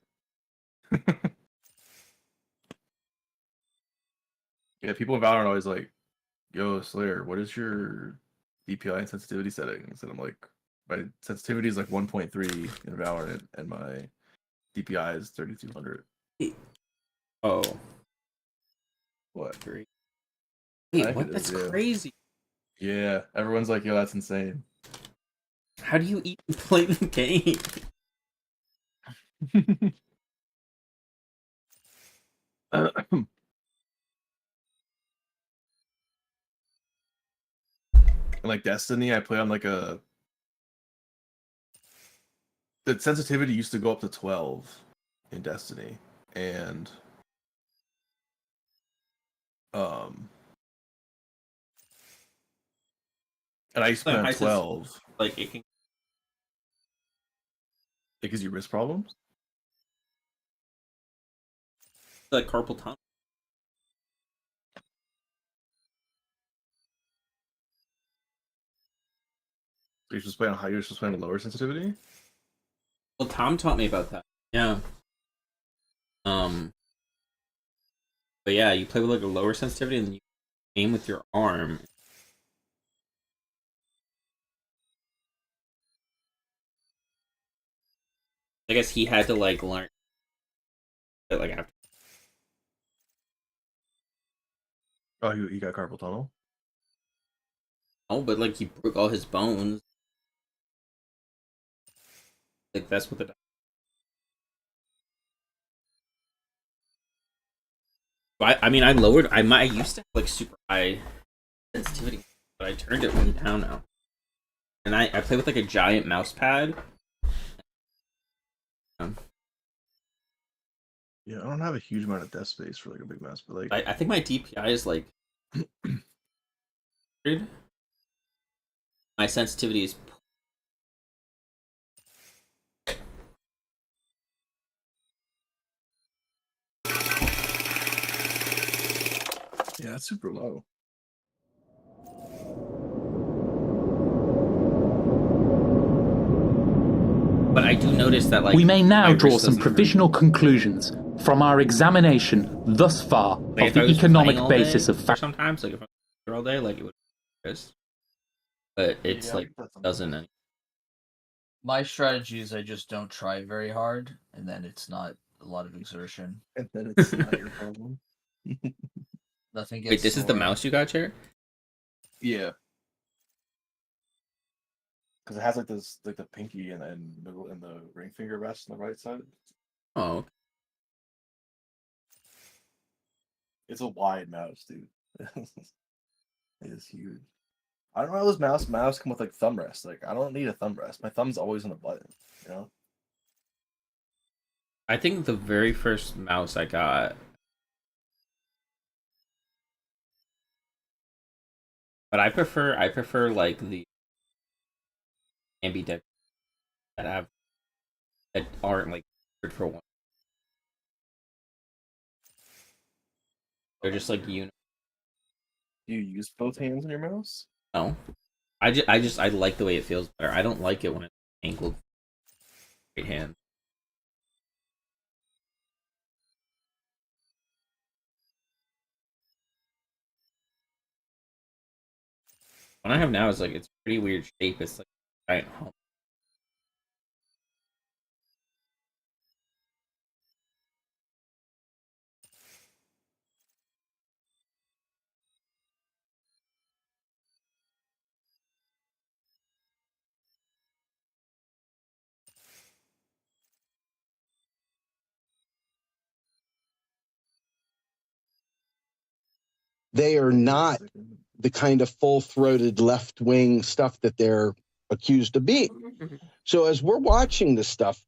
Yeah, people in Valorant are always like, yo, Slayer, what is your DPI and sensitivity settings? And I'm like, my sensitivity is like 1.3 in Valorant, and my DPI is 3,200. Oh. What? Wait, I what? think it That's is, yeah. crazy. Yeah, everyone's like, yo, that's insane. How do you even play the game? Like Destiny, I play on like a. The sensitivity used to go up to 12 in Destiny, and I used to play on 12. Like it can. It gives you wrist problems. Like carpal tunnel. So you're supposed to play on high. You're supposed to play on lower sensitivity. Well, Tom taught me about that. Yeah. But yeah, you play with like a lower sensitivity, and then you aim with your arm. I guess he had to like learn it like after. Oh, he got carpal tunnel. Oh, but like he broke all his bones. Like that's what the. I mean, I lowered. I used to have like super high sensitivity, but I turned it way down now. And I play with like a giant mouse pad. Yeah, I don't have a huge amount of desk space for like a big mouse, but like I think my DPI is like. My sensitivity is. Yeah, that's super low. But I do notice that, like, we may now my draw wrist some doesn't provisional conclusions from our examination thus far Like, of if I the was economic playing all basis day, of or facts. sometimes, like if I'm all day, like it would wrist. But it's Yeah, like doesn't any. My strategy is I just don't try very hard, and then it's not a lot of exertion. And then it's not your problem. Nothing gets Wait, this is the sore. mouse you got, Chair? Yeah. Because it has like this, like the pinky and middle and the ring finger rest on the right side. Oh. Okay. It's a wide mouse, dude. It is huge. I don't know how those mouse come with like thumb rest. Like I don't need a thumb rest. My thumb's always on the button. You know. I think the very first mouse I got. But I prefer like the ambidextrous that aren't like good for one. They're just like Do you use both hands on your mouse? No, I like the way it feels better. I don't like it when it's angled right hand. What I have now is like it's pretty weird shape. It's like a giant hump. They are not the kind of full-throated left-wing stuff that they're accused of being. So as we're watching this stuff,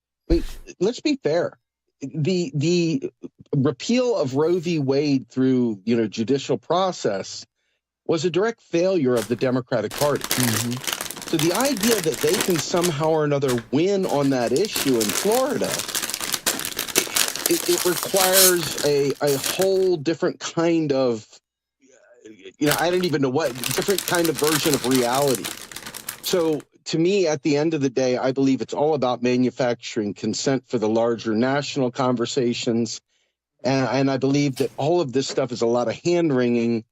let's be fair. The repeal of Roe v. Wade through judicial process was a direct failure of the Democratic Party. So the idea that they can somehow or another win on that issue in Florida, it requires a whole different kind of, I don't even know what, different kind of version of reality. So to me, at the end of the day, I believe it's all about manufacturing consent for the larger national conversations. And I believe that all of this stuff is a lot of hand-wringing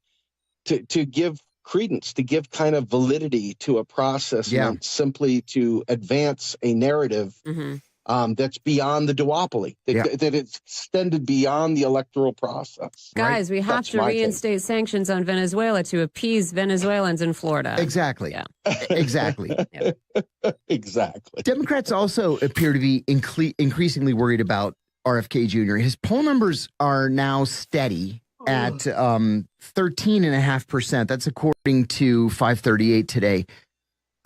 to give credence, to give kind of validity to a process, not simply to advance a narrative that's beyond the duopoly, that it's extended beyond the electoral process. Guys, we have to reinstate sanctions on Venezuela to appease Venezuelans in Florida. Exactly. Yeah. Exactly. Exactly. Democrats also appear to be increasingly worried about RFK Jr. His poll numbers are now steady at 13.5%. That's according to 538 today.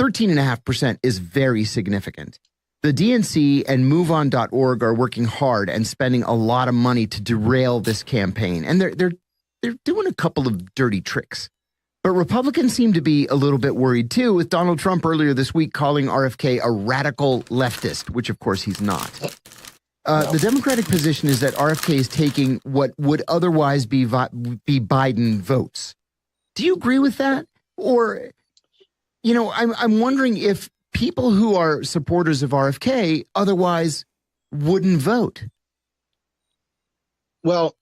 13.5% is very significant. The DNC and MoveOn.org are working hard and spending a lot of money to derail this campaign, and they're doing a couple of dirty tricks. But Republicans seem to be a little bit worried too, with Donald Trump earlier this week calling RFK a radical leftist, which of course he's not. The Democratic position is that RFK is taking what would otherwise be Biden votes. Do you agree with that? Or, I'm wondering if people who are supporters of RFK otherwise wouldn't vote. Well,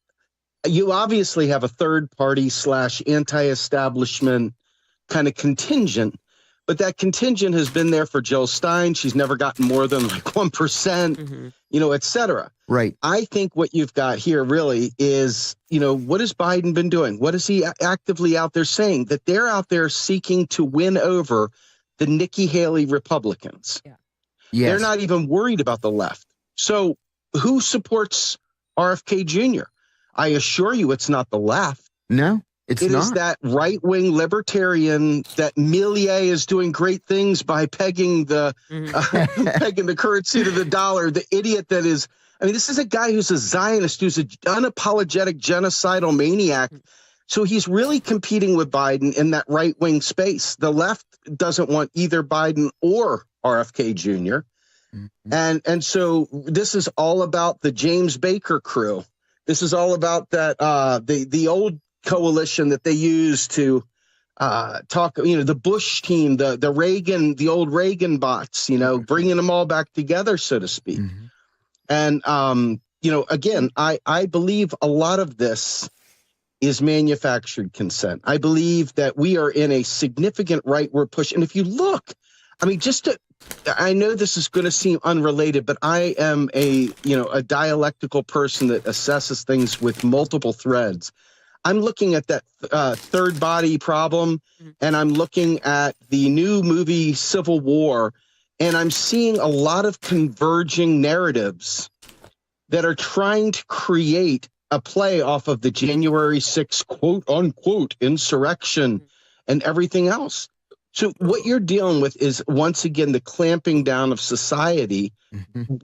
you obviously have a third party / anti-establishment kind of contingent, but that contingent has been there for Jill Stein. She's never gotten more than like 1%, et cetera. Right. I think what you've got here really is, what has Biden been doing? What is he actively out there saying? That they're out there seeking to win over the Nikki Haley Republicans. Yes. They're not even worried about the left. So who supports RFK Jr.? I assure you it's not the left. No, it's not. It is that right-wing libertarian that Millier is doing great things by pegging the pegging the currency to the dollar. The idiot that is, this is a guy who's a Zionist, who's an unapologetic genocidal maniac. So he's really competing with Biden in that right-wing space. The left doesn't want either Biden or RFK Jr. And so this is all about the James Baker crew. This is all about that the old coalition that they used to talk, the Bush team, the Reagan, the old Reagan bots, bringing them all back together, so to speak. And, again, I believe a lot of this is manufactured consent. I believe that we are in a significant rightward push. And if you look, I know this is going to seem unrelated, but I am a dialectical person that assesses things with multiple threads. I'm looking at that third body problem, and I'm looking at the new movie Civil War, and I'm seeing a lot of converging narratives that are trying to create a play off of the January 6th quote unquote insurrection and everything else. So what you're dealing with is, once again, the clamping down of society,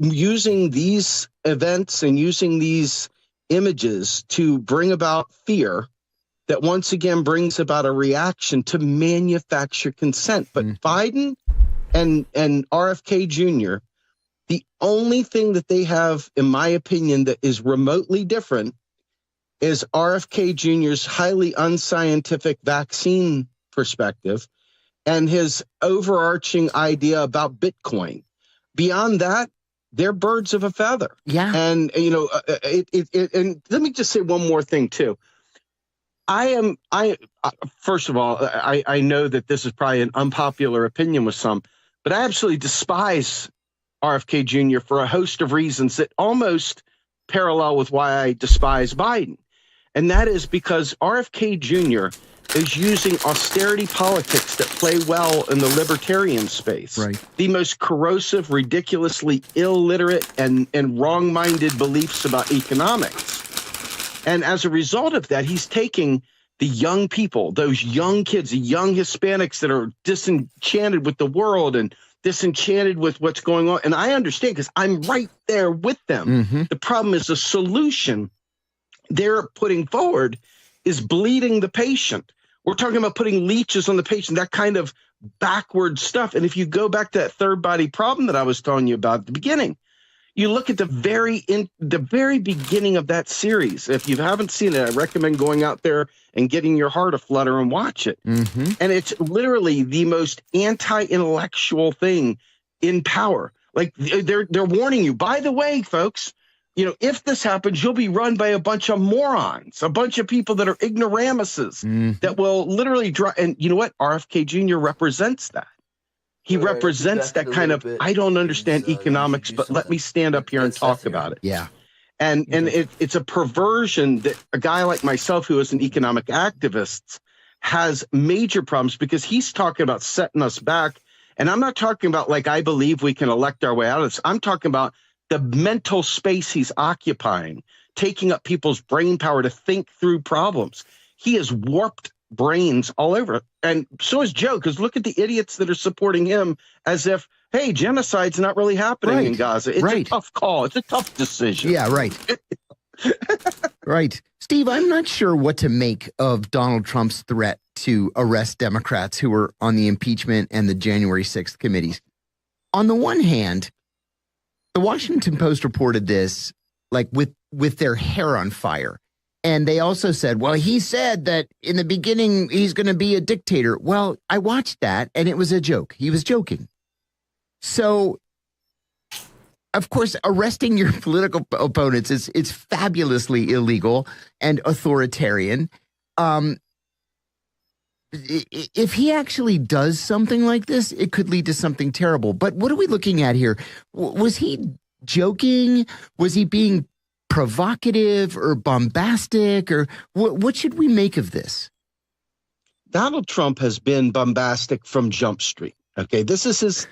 using these events and using these images to bring about fear that once again brings about a reaction to manufacture consent. But Biden and RFK Jr., the only thing that they have, in my opinion, that is remotely different is RFK Jr.'s highly unscientific vaccine perspective and his overarching idea about Bitcoin. Beyond that, they're birds of a feather. Yeah. And, and let me just say one more thing, too. First of all, I know that this is probably an unpopular opinion with some, but I absolutely despise RFK Jr. for a host of reasons that almost parallel with why I despise Biden. And that is because RFK Jr. is using austerity politics that play well in the libertarian space. Right. The most corrosive, ridiculously illiterate and wrong-minded beliefs about economics. And as a result of that, he's taking the young people, those young kids, the young Hispanics that are disenchanted with the world and disenchanted with what's going on. And I understand because I'm right there with them. The problem is the solution they're putting forward is bleeding the patient. We're talking about putting leeches on the patient, that kind of backward stuff. And if you go back to that third body problem that I was telling you about at the beginning, you look at the very beginning of that series. If you haven't seen it, I recommend going out there and getting your heart aflutter and watch it. Mm-hmm. And it's literally the most anti-intellectual thing in power. Like they're warning you, by the way, folks, you know, if this happens, you'll be run by a bunch of morons, a bunch of people that are ignoramuses that will literally drive. And you know what? RFK Jr. represents that. He represents that kind of, I don't understand economics, but let me stand up here and talk about it. Yeah. And it's a perversion that a guy like myself, who is an economic activist, has major problems because he's talking about setting us back. And I'm not talking about like, I believe we can elect our way out of this. I'm talking about the mental space he's occupying, taking up people's brain power to think through problems. He has warped brains all over. And so is Joe, because look at the idiots that are supporting him as if, hey, genocide's not really happening in Gaza. It's a tough call. It's a tough decision. Yeah, right. Right. Steve, I'm not sure what to make of Donald Trump's threat to arrest Democrats who were on the impeachment and the January 6th committees. On the one hand, the Washington Post reported this like with their hair on fire. And they also said, well, he said that in the beginning he's going to be a dictator. Well, I watched that and it was a joke. He was joking. So, of course, arresting your political opponents it's fabulously illegal and authoritarian. If he actually does something like this, it could lead to something terrible. But what are we looking at here? Was he joking? Was he being provocative or bombastic, or what should we make of this? Donald Trump has been bombastic from Jump Street. Okay, this is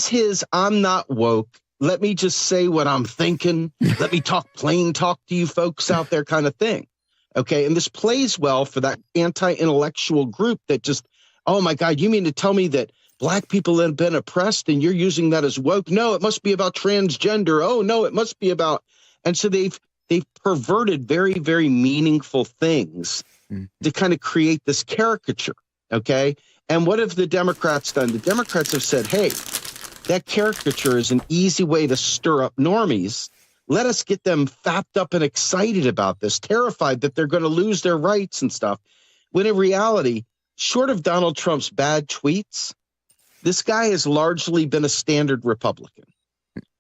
his I'm not woke. Let me just say what I'm thinking. Let me talk plain talk to you folks out there kind of thing. Okay, and this plays well for that anti-intellectual group that just, oh my God, you mean to tell me that black people have been oppressed and you're using that as woke? No, it must be about transgender. Oh no, it must be about. And so they've perverted very, very meaningful things to kind of create this caricature, okay? And what have the Democrats done? The Democrats have said, hey, that caricature is an easy way to stir up normies. Let us get them fapped up and excited about this, terrified that they're going to lose their rights and stuff. When in reality, short of Donald Trump's bad tweets, this guy has largely been a standard Republican.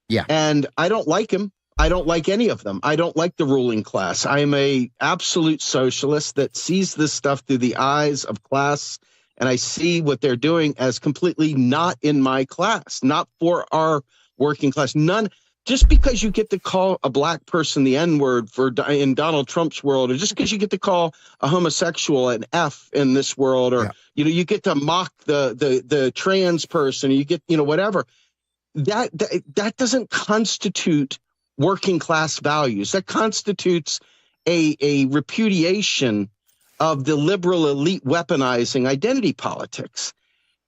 Yeah. And I don't like him. I don't like any of them. I don't like the ruling class. I am a absolute socialist that sees this stuff through the eyes of class, and I see what they're doing as completely not in my class, not for our working class. None. Just because you get to call a black person the N-word in Donald Trump's world, or just because you get to call a homosexual an F in this world, or you get to mock the trans person, you get whatever. That doesn't constitute working class values. That constitutes a repudiation of the liberal elite weaponizing identity politics.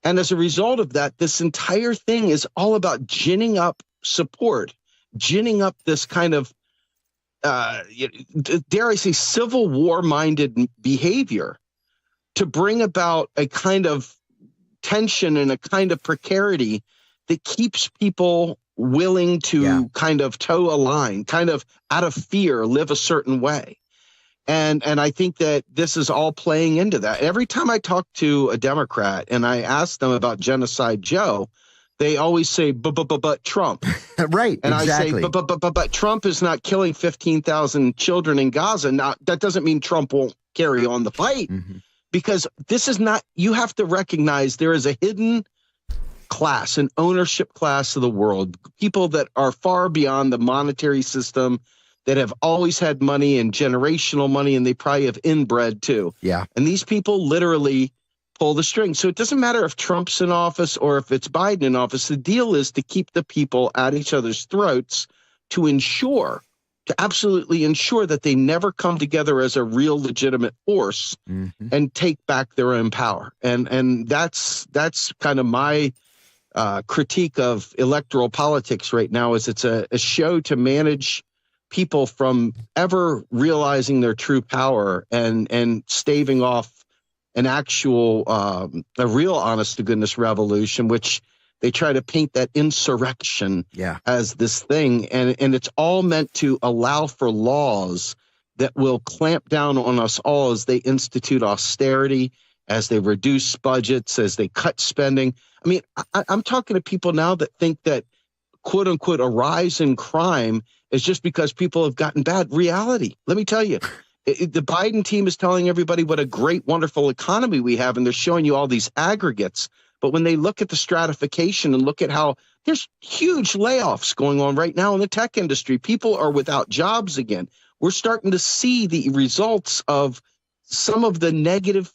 And as a result of that, this entire thing is all about ginning up support, ginning up this kind of, dare I say, Civil War-minded behavior to bring about a kind of tension and a kind of precarity that keeps people willing to kind of toe a line, kind of out of fear, live a certain way. And I think that this is all playing into that. Every time I talk to a Democrat and I ask them about Genocide Joe, they always say, but Trump. Right, and exactly. I say, but Trump is not killing 15,000 children in Gaza. Now, that doesn't mean Trump won't carry on the fight, because this is not, you have to recognize there is a hidden class, an ownership class of the world, people that are far beyond the monetary system, that have always had money and generational money, and they probably have inbred too. Yeah. And these people literally pull the strings. So it doesn't matter if Trump's in office or if it's Biden in office. The deal is to keep the people at each other's throats to absolutely ensure that they never come together as a real legitimate force and take back their own power. And that's kind of my critique of electoral politics right now. Is it's a show to manage people from ever realizing their true power and staving off an actual, a real honest to goodness revolution, which they try to paint that insurrection as this thing. And it's all meant to allow for laws that will clamp down on us all as they institute austerity, as they reduce budgets, as they cut spending. I mean, I'm talking to people now that think that, quote unquote, a rise in crime is just because people have gotten bad. Reality, let me tell you, the Biden team is telling everybody what a great, wonderful economy we have, and they're showing you all these aggregates. But when they look at the stratification and look at how there's huge layoffs going on right now in the tech industry, people are without jobs again. We're starting to see the results of some of the negative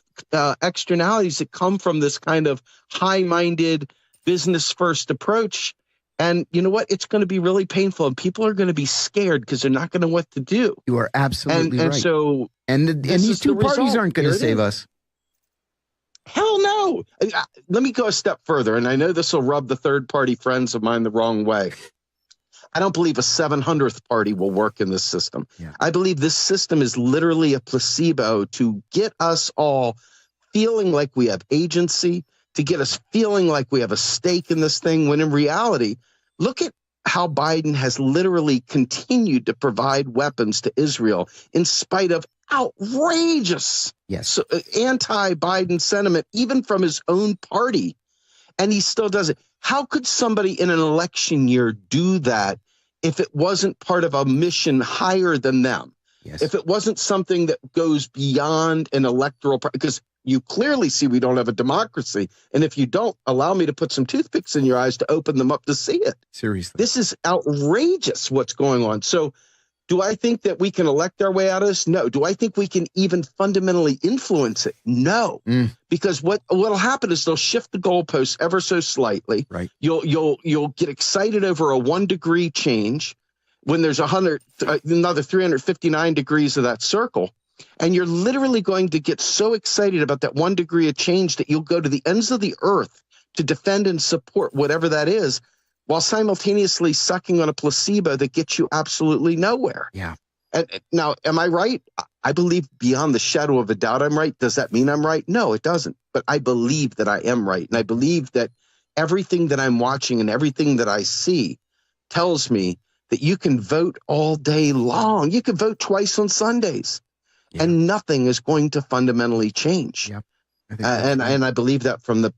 externalities that come from this kind of high-minded, business-first approach. And you know what? It's going to be really painful, and people are going to be scared because they're not going to know what to do. You are absolutely right. And so, and these two parties aren't going to save us. Hell no. Let me go a step further, and I know this will rub the third-party friends of mine the wrong way. I don't believe a 700th party will work in this system. I believe this system is literally a placebo to get us all feeling like we have agency, to get us feeling like we have a stake in this thing, when in reality, look at how Biden has literally continued to provide weapons to Israel in spite of outrageous anti-Biden sentiment, even from his own party, and he still does it. How could somebody in an election year do that if it wasn't part of a mission higher than them? If it wasn't something that goes beyond an electoral, because you clearly see we don't have a democracy. And if you don't, allow me to put some toothpicks in your eyes to open them up to see it. Seriously. This is outrageous what's going on. So do I think that we can elect our way out of this? No. Do I think we can even fundamentally influence it? No. Because what'll happen is they'll shift the goalposts ever so slightly. Right. You'll get excited over a 1 degree change when there's another 359 degrees of that circle. And you're literally going to get so excited about that 1 degree of change that you'll go to the ends of the earth to defend and support whatever that is, while simultaneously sucking on a placebo that gets you absolutely nowhere. Yeah. And now, am I right? I believe beyond the shadow of a doubt I'm right. Does that mean I'm right? No, it doesn't. But I believe that I am right. And I believe that everything that I'm watching and everything that I see tells me that you can vote all day long. You can vote twice on Sundays. And nothing is going to fundamentally change. And I believe that from the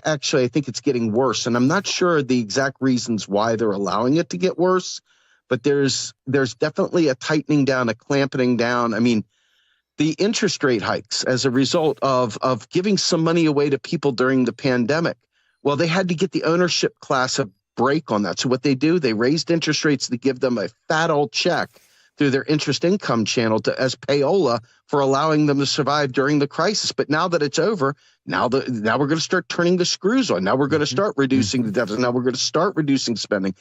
actually, I think it's getting worse. And I'm not sure the exact reasons why they're allowing it to get worse, but there's definitely a tightening down, a clamping down. I mean, the interest rate hikes as a result of giving some money away to people during the pandemic. Well, they had to get the ownership class a break on that. So what they do, they raised interest rates to give them a fat old check through their interest income channel as payola for allowing them to survive during the crisis. But now that it's over, now we're going to start turning the screws on. Now we're going to start reducing the deficit. Now we're going to start reducing spending.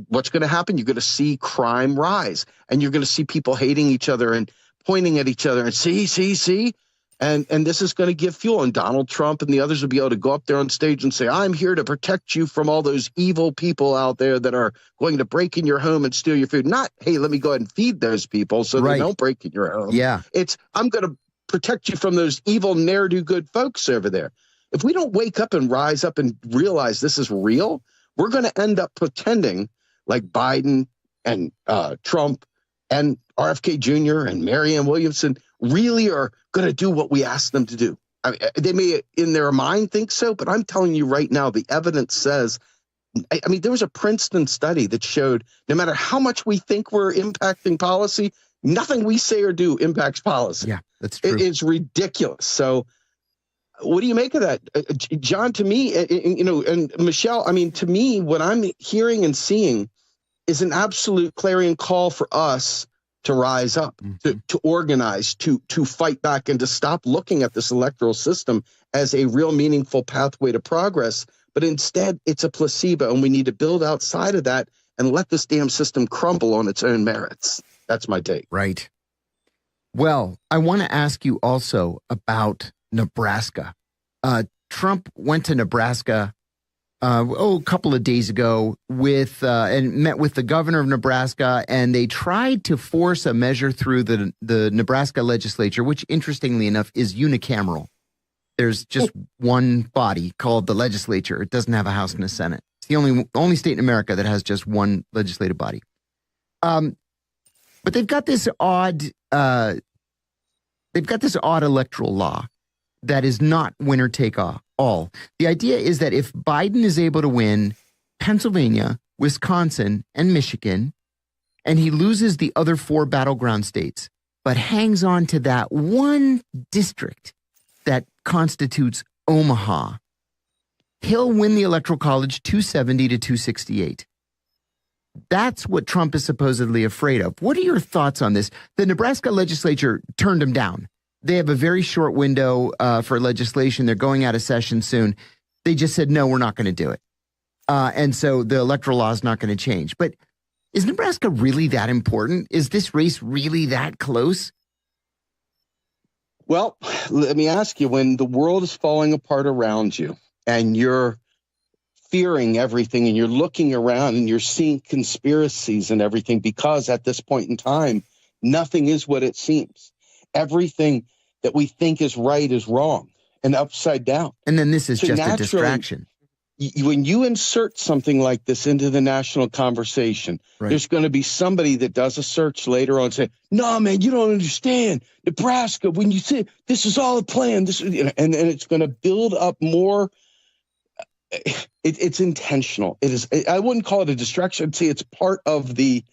What's going to happen? You're going to see crime rise, and you're going to see people hating each other and pointing at each other and see. And this is going to give fuel. And Donald Trump and the others will be able to go up there on stage and say, I'm here to protect you from all those evil people out there that are going to break in your home and steal your food. Not, hey, let me go ahead and feed those people so they don't break in your home. Yeah. It's, I'm going to protect you from those evil ne'er-do-good folks over there. If we don't wake up and rise up and realize this is real, we're going to end up pretending like Biden and Trump and RFK Jr. and Marianne Williamson really are going to do what we ask them to do. I mean, they may in their mind think so, but I'm telling you right now, the evidence says, I mean, there was a Princeton study that showed no matter how much we think we're impacting policy, nothing we say or do impacts policy. Yeah, that's true. It's ridiculous. So what do you make of that? John, to me, and Michelle, I mean, to me, what I'm hearing and seeing is an absolute clarion call for us to rise up, to organize, to fight back, and to stop looking at this electoral system as a real meaningful pathway to progress. But instead, it's a placebo, and we need to build outside of that and let this damn system crumble on its own merits. That's my take. Right. Well, I want to ask you also about Nebraska. Trump went to Nebraska a couple of days ago with and met with the governor of Nebraska, and they tried to force a measure through the Nebraska legislature, which interestingly enough is unicameral. There's just one body called the legislature. It doesn't have a House and a Senate. It's the only state in America that has just one legislative body. But they've got this odd electoral law that is not winner take all. The idea is that if Biden is able to win Pennsylvania, Wisconsin, and Michigan, and he loses the other 4 battleground states, but hangs on to that one district that constitutes Omaha, he'll win the Electoral College 270 to 268. That's what Trump is supposedly afraid of. What are your thoughts on this? The Nebraska legislature turned him down. They have a very short window for legislation. They're going out of session soon. They just said, no, we're not going to do it. And so the electoral law is not going to change. But is Nebraska really that important? Is this race really that close? Well, let me ask you, when the world is falling apart around you and you're fearing everything and you're looking around and you're seeing conspiracies and everything, because at this point in time, nothing is what it seems. Everything that we think is right is wrong and upside down. And then this is just a distraction. When you insert something like this into the national conversation, there's going to be somebody that does a search later on and say, no, man, you don't understand. Nebraska, when you say this is all a plan, and it's going to build up more. It's intentional. It is. I wouldn't call it a distraction. I'd say it's part of the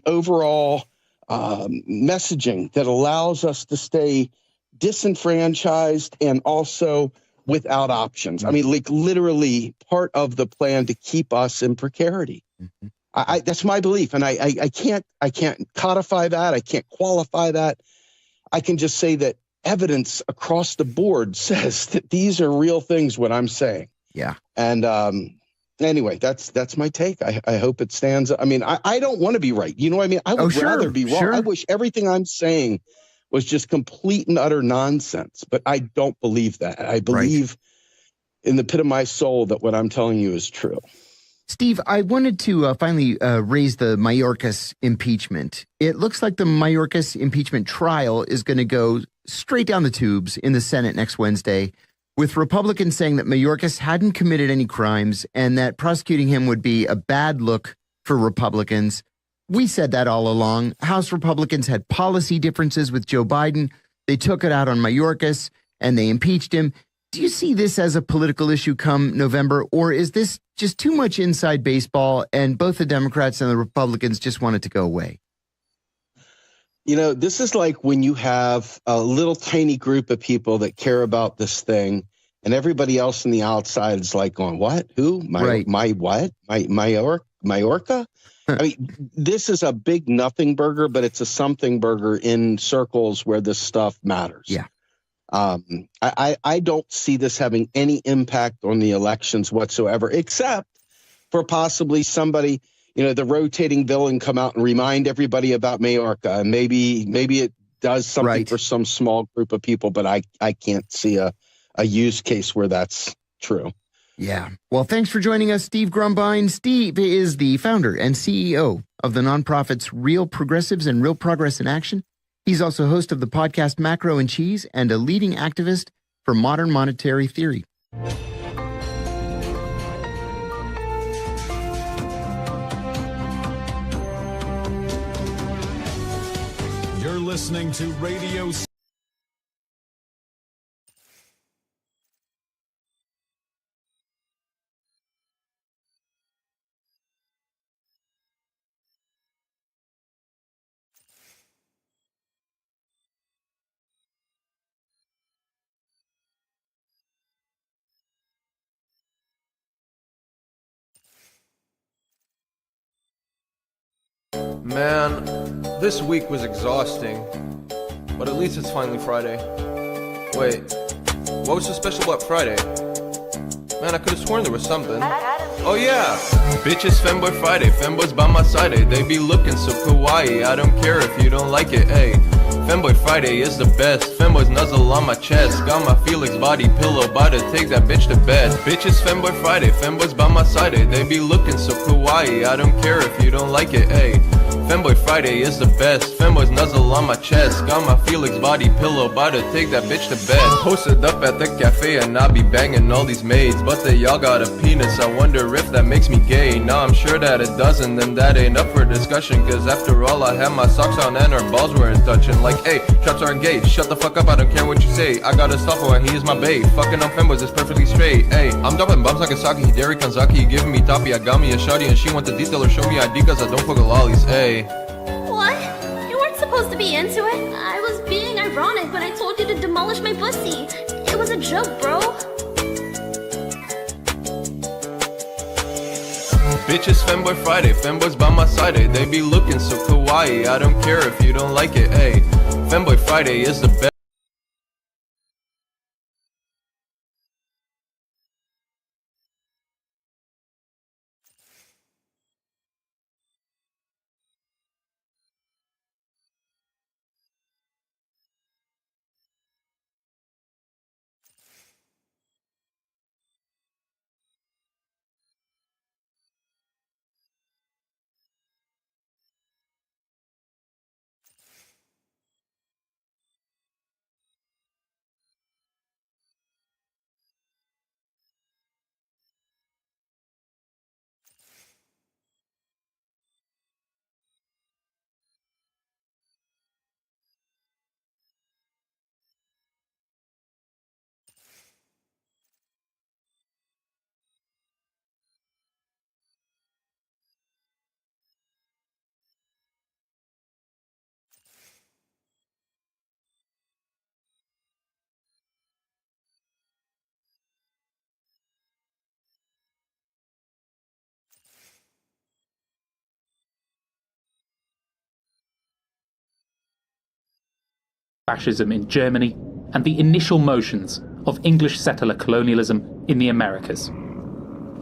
overall messaging that allows us to stay disenfranchised and also without options. I mean, like literally part of the plan to keep us in precarity. Mm-hmm. That's my belief, and I can't codify that. I can't qualify that. I can just say that evidence across the board says that these are real things. What I'm saying. Yeah. And anyway, that's my take. I hope it stands. I mean, I don't want to be right. You know what I mean? I would rather be wrong. Sure. I wish everything I'm saying was just complete and utter nonsense, but I don't believe that. I believe in the pit of my soul that what I'm telling you is true. Steve, I wanted to finally raise the Mayorkas impeachment. It looks like the Mayorkas impeachment trial is going to go straight down the tubes in the Senate next Wednesday, with Republicans saying that Mayorkas hadn't committed any crimes and that prosecuting him would be a bad look for Republicans. We said that all along. House Republicans had policy differences with Joe Biden. They took it out on Mayorkas and they impeached him. Do you see this as a political issue come November, or is this just too much inside baseball and both the Democrats and the Republicans just want it to go away? You know, this is like when you have a little tiny group of people that care about this thing and everybody else on the outside is like going, what? Who? My what? Mayorkas? I mean, this is a big nothing burger, but it's a something burger in circles where this stuff matters. Yeah. I don't see this having any impact on the elections whatsoever, except for possibly somebody, you know, the rotating villain come out and remind everybody about Mayorkas, and maybe it does something for some small group of people, but I can't see a use case where that's true. Yeah. Well, thanks for joining us, Steve Grumbine. Steve is the founder and CEO of the nonprofits Real Progressives and Real Progress in Action. He's also host of the podcast Macro and Cheese and a leading activist for modern monetary theory. You're listening to Radio Man, this week was exhausting, but at least it's finally Friday. Wait, what was so special about Friday? Man, I could have sworn there was something. Oh yeah, bitches Femboy Friday, Femboys by my side, they be looking so kawaii. I don't care if you don't like it, hey. Femboy Friday is the best. Femboys nuzzle on my chest. Got my Felix body pillow, about to take that bitch to bed. Bitches Femboy Friday, femboys by my side. They be looking so kawaii. I don't care if you don't like it, ayy. Femboy Friday is the best. Femboys nuzzle on my chest. Got my Felix body pillow, about to take that bitch to bed. Posted up at the cafe and I be banging all these maids, but they all got a penis. I wonder if that makes me gay. Nah, I'm sure that it doesn't, then that ain't up for discussion. Cause after all, I have my socks on and her balls weren't touching. Like, hey, traps are engaged. Shut the fuck up, I don't care what you say. I got a stalker and he is my bae. Fucking on femboys is perfectly straight. Hey, I'm dropping bombs like a sake. Hideri Kanzaki, he giving me toppy. I got me a shawty and she want the detail or show me ID cause I don't fuck with lollies. Hey. What? You weren't supposed to be into it. I was being ironic when I told you to demolish my pussy. It was a joke, bro. Bitches Femboy Friday, femboys by my side. They be looking so kawaii. I don't care if you don't like it, ayy. Femboy Friday is the best. Fascism in Germany, and the initial motions of English settler colonialism in the Americas.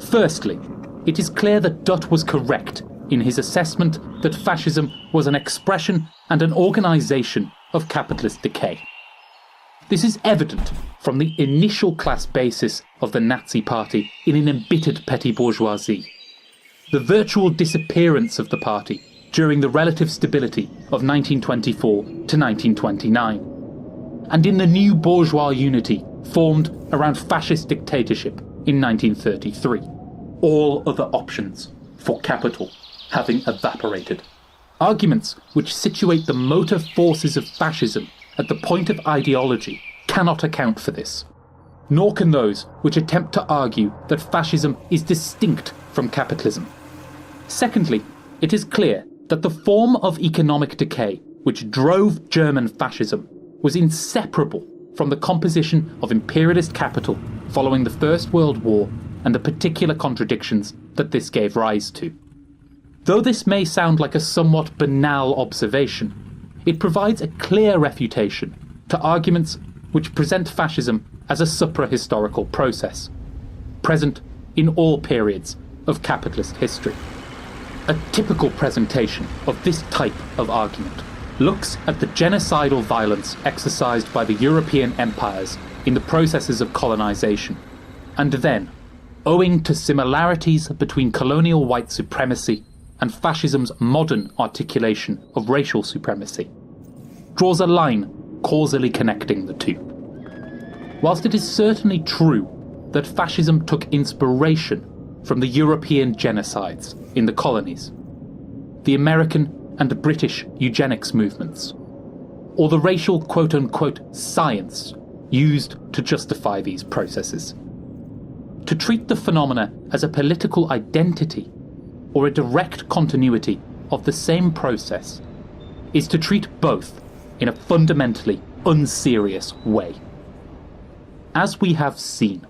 Firstly, it is clear that Dutt was correct in his assessment that fascism was an expression and an organisation of capitalist decay. This is evident from the initial class basis of the Nazi Party in an embittered petty bourgeoisie, the virtual disappearance of the party during the relative stability of 1924 to 1929, and in the new bourgeois unity formed around fascist dictatorship in 1933. All other options for capital having evaporated. Arguments which situate the motive forces of fascism at the point of ideology cannot account for this, nor can those which attempt to argue that fascism is distinct from capitalism. Secondly, it is clear that the form of economic decay which drove German fascism was inseparable from the composition of imperialist capital following the First World War and the particular contradictions that this gave rise to. Though this may sound like a somewhat banal observation, it provides a clear refutation to arguments which present fascism as a supra-historical process, present in all periods of capitalist history. A typical presentation of this type of argument looks at the genocidal violence exercised by the European empires in the processes of colonization, and then, owing to similarities between colonial white supremacy and fascism's modern articulation of racial supremacy, draws a line causally connecting the two. Whilst it is certainly true that fascism took inspiration from the European genocides in the colonies, the American and British eugenics movements, or the racial quote-unquote science used to justify these processes. To treat the phenomena as a political identity or a direct continuity of the same process is to treat both in a fundamentally unserious way. As we have seen,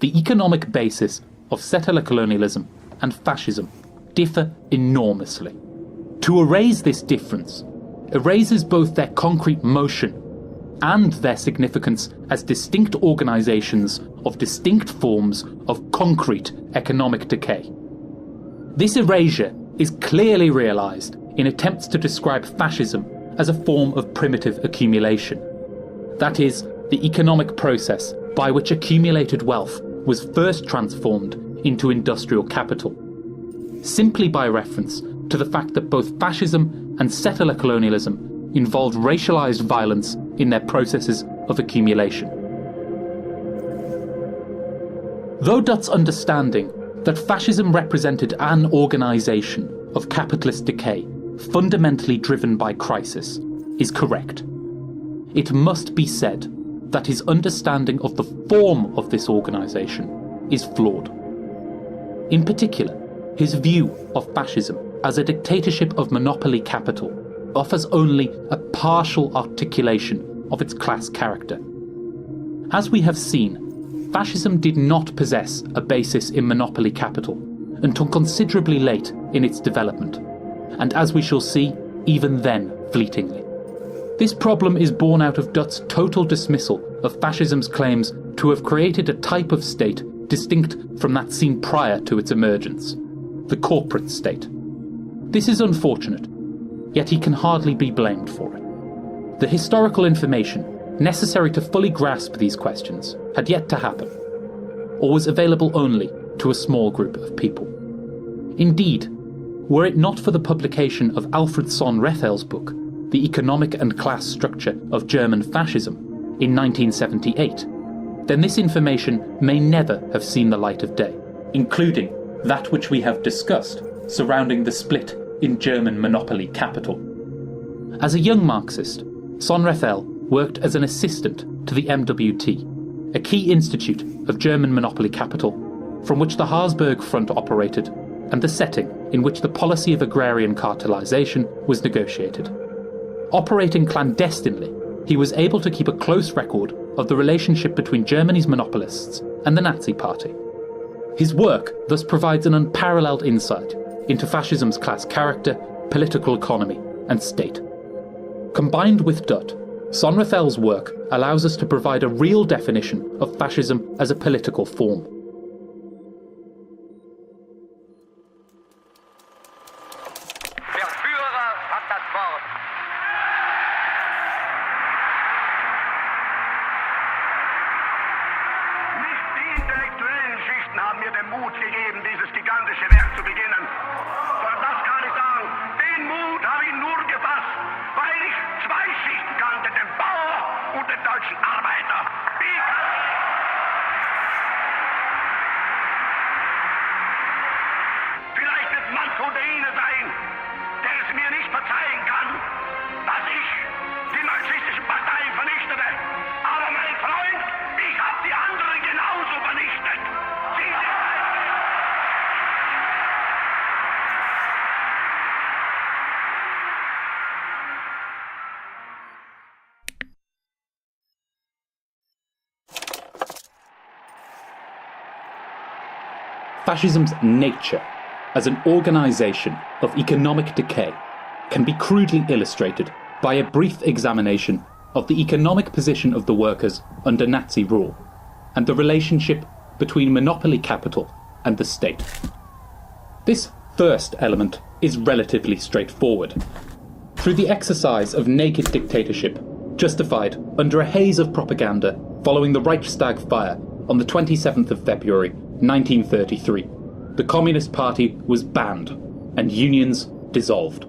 the economic basis of settler colonialism and fascism differ enormously. To erase this difference erases both their concrete motion and their significance as distinct organisations of distinct forms of concrete economic decay. This erasure is clearly realised in attempts to describe fascism as a form of primitive accumulation. That is, the economic process by which accumulated wealth was first transformed into industrial capital, simply by reference to the fact that both fascism and settler colonialism involved racialized violence in their processes of accumulation. Though Dutt's understanding that fascism represented an organisation of capitalist decay fundamentally driven by crisis is correct, it must be said that his understanding of the form of this organisation is flawed. In particular, his view of fascism as a dictatorship of monopoly capital offers only a partial articulation of its class character. As we have seen, fascism did not possess a basis in monopoly capital until considerably late in its development, and as we shall see, even then fleetingly. This problem is born out of Dutt's total dismissal of fascism's claims to have created a type of state distinct from that seen prior to its emergence, the corporate state. This is unfortunate, yet he can hardly be blamed for it. The historical information necessary to fully grasp these questions had yet to happen, or was available only to a small group of people. Indeed, were it not for the publication of Alfred Sohn-Raphael's book, The Economic and Class Structure of German Fascism, in 1978, then this information may never have seen the light of day, including that which we have discussed surrounding the split in German monopoly capital. As a young Marxist, Sohn-Raphael worked as an assistant to the MWT, a key institute of German monopoly capital, from which the Habsburg Front operated, and the setting in which the policy of agrarian cartelization was negotiated. Operating clandestinely, he was able to keep a close record of the relationship between Germany's monopolists and the Nazi Party. His work thus provides an unparalleled insight into fascism's class character, political economy, and state. Combined with Dutt, Sohn-Raphael's work allows us to provide a real definition of fascism as a political form. Fascism's nature as an organisation of economic decay can be crudely illustrated by a brief examination of the economic position of the workers under Nazi rule and the relationship between monopoly capital and the state. This first element is relatively straightforward. Through the exercise of naked dictatorship, justified under a haze of propaganda following the Reichstag fire on the 27th of February 1933, the Communist Party was banned and unions dissolved.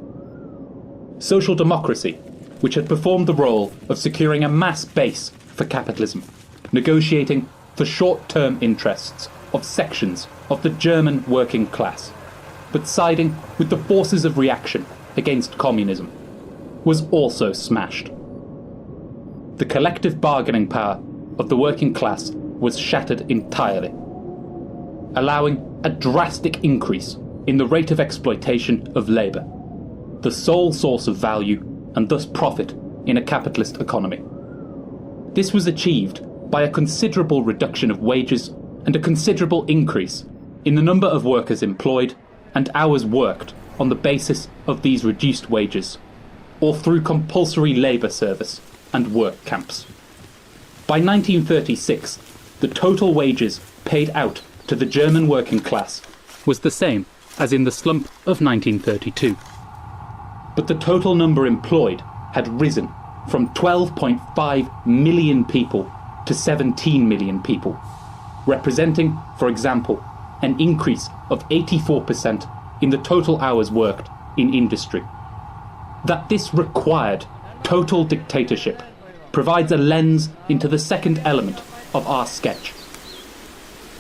Social democracy, which had performed the role of securing a mass base for capitalism, negotiating for short-term interests of sections of the German working class, but siding with the forces of reaction against communism, was also smashed. The collective bargaining power of the working class was shattered entirely, allowing a drastic increase in the rate of exploitation of labour, the sole source of value and thus profit in a capitalist economy. This was achieved by a considerable reduction of wages and a considerable increase in the number of workers employed and hours worked on the basis of these reduced wages, or through compulsory labour service and work camps. By 1936, the total wages paid out to the German working class was the same as in the slump of 1932. But the total number employed had risen from 12.5 million people to 17 million people, representing, for example, an increase of 84% in the total hours worked in industry. That this required total dictatorship provides a lens into the second element of our sketch.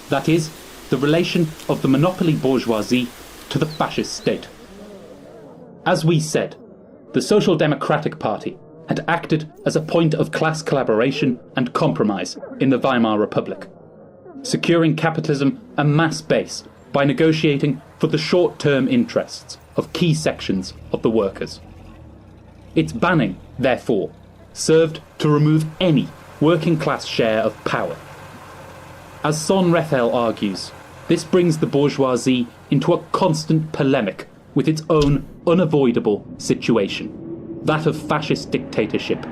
That is, the relation of the monopoly bourgeoisie to the fascist state. As we said, the Social Democratic Party had acted as a point of class collaboration and compromise in the Weimar Republic, securing capitalism a mass base by negotiating for the short-term interests of key sections of the workers. Its banning, therefore, served to remove any working-class share of power. As Son Raphael argues, this brings the bourgeoisie into a constant polemic with its own unavoidable situation, that of fascist dictatorship.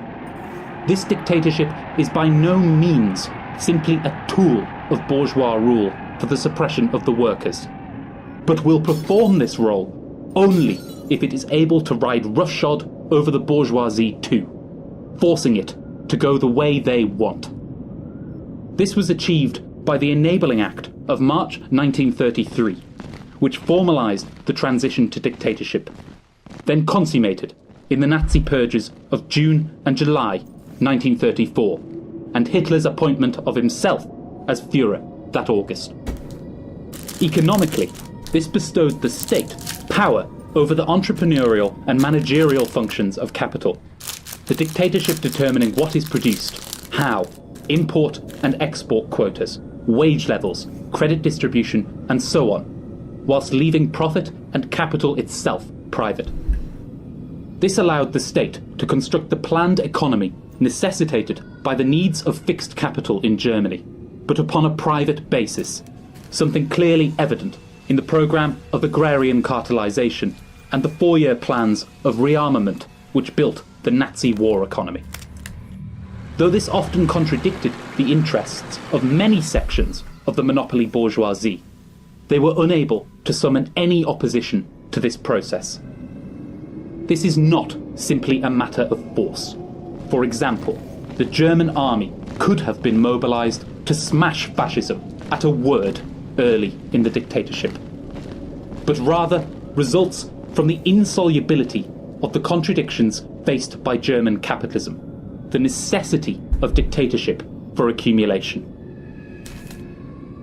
This dictatorship is by no means simply a tool of bourgeois rule for the suppression of the workers, but will perform this role only if it is able to ride roughshod over the bourgeoisie too, forcing it to go the way they want. This was achieved by the Enabling Act of March 1933, which formalised the transition to dictatorship, then consummated in the Nazi purges of June and July 1934, and Hitler's appointment of himself as Führer that August. Economically, this bestowed the state power over the entrepreneurial and managerial functions of capital, the dictatorship determining what is produced, how, import and export quotas, wage levels, credit distribution, and so on, whilst leaving profit and capital itself private. This allowed the state to construct the planned economy necessitated by the needs of fixed capital in Germany, but upon a private basis, something clearly evident in the programme of agrarian cartelisation and the 4-year plans of rearmament which built the Nazi war economy. Though this often contradicted the interests of many sections of the monopoly bourgeoisie, they were unable to summon any opposition to this process. This is not simply a matter of force. For example, the German army could have been mobilised to smash fascism at a word early in the dictatorship, but rather results from the insolubility of the contradictions faced by German capitalism, the necessity of dictatorship for accumulation.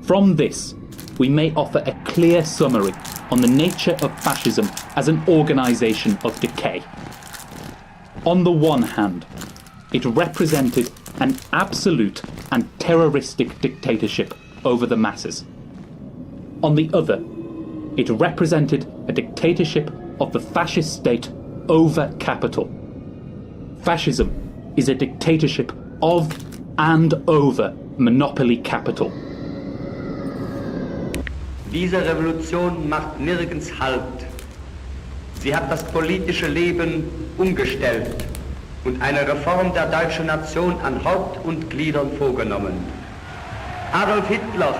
From this, we may offer a clear summary on the nature of fascism as an organisation of decay. On the one hand, it represented an absolute and terroristic dictatorship over the masses. On the other, it represented a dictatorship of the fascist state over capital. Fascism is a dictatorship of and over monopoly capital. Diese Revolution macht nirgends Halt. Sie hat das politische Leben umgestellt und eine Reform der deutschen Nation an Haupt und Gliedern vorgenommen. Adolf Hitler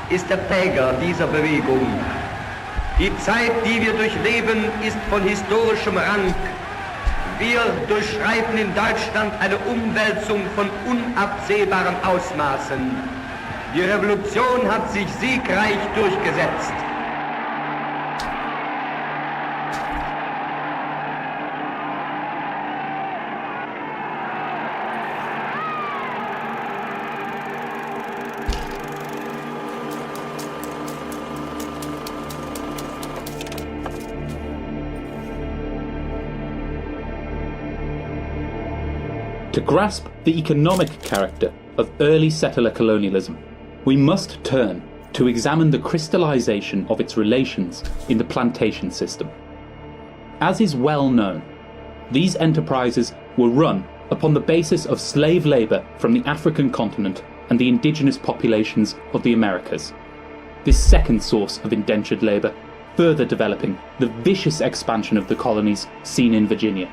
ist der Träger dieser Bewegung. Die Zeit, die wir durchleben, ist von historischem Rang. Wir durchschreiten in Deutschland eine Umwälzung von unabsehbaren Ausmaßen. Die Revolution hat sich siegreich durchgesetzt. To grasp the economic character of early settler colonialism, we must turn to examine the crystallization of its relations in the plantation system. As is well known, these enterprises were run upon the basis of slave labour from the African continent and the indigenous populations of the Americas. This second source of indentured labour further developing the vicious expansion of the colonies seen in Virginia.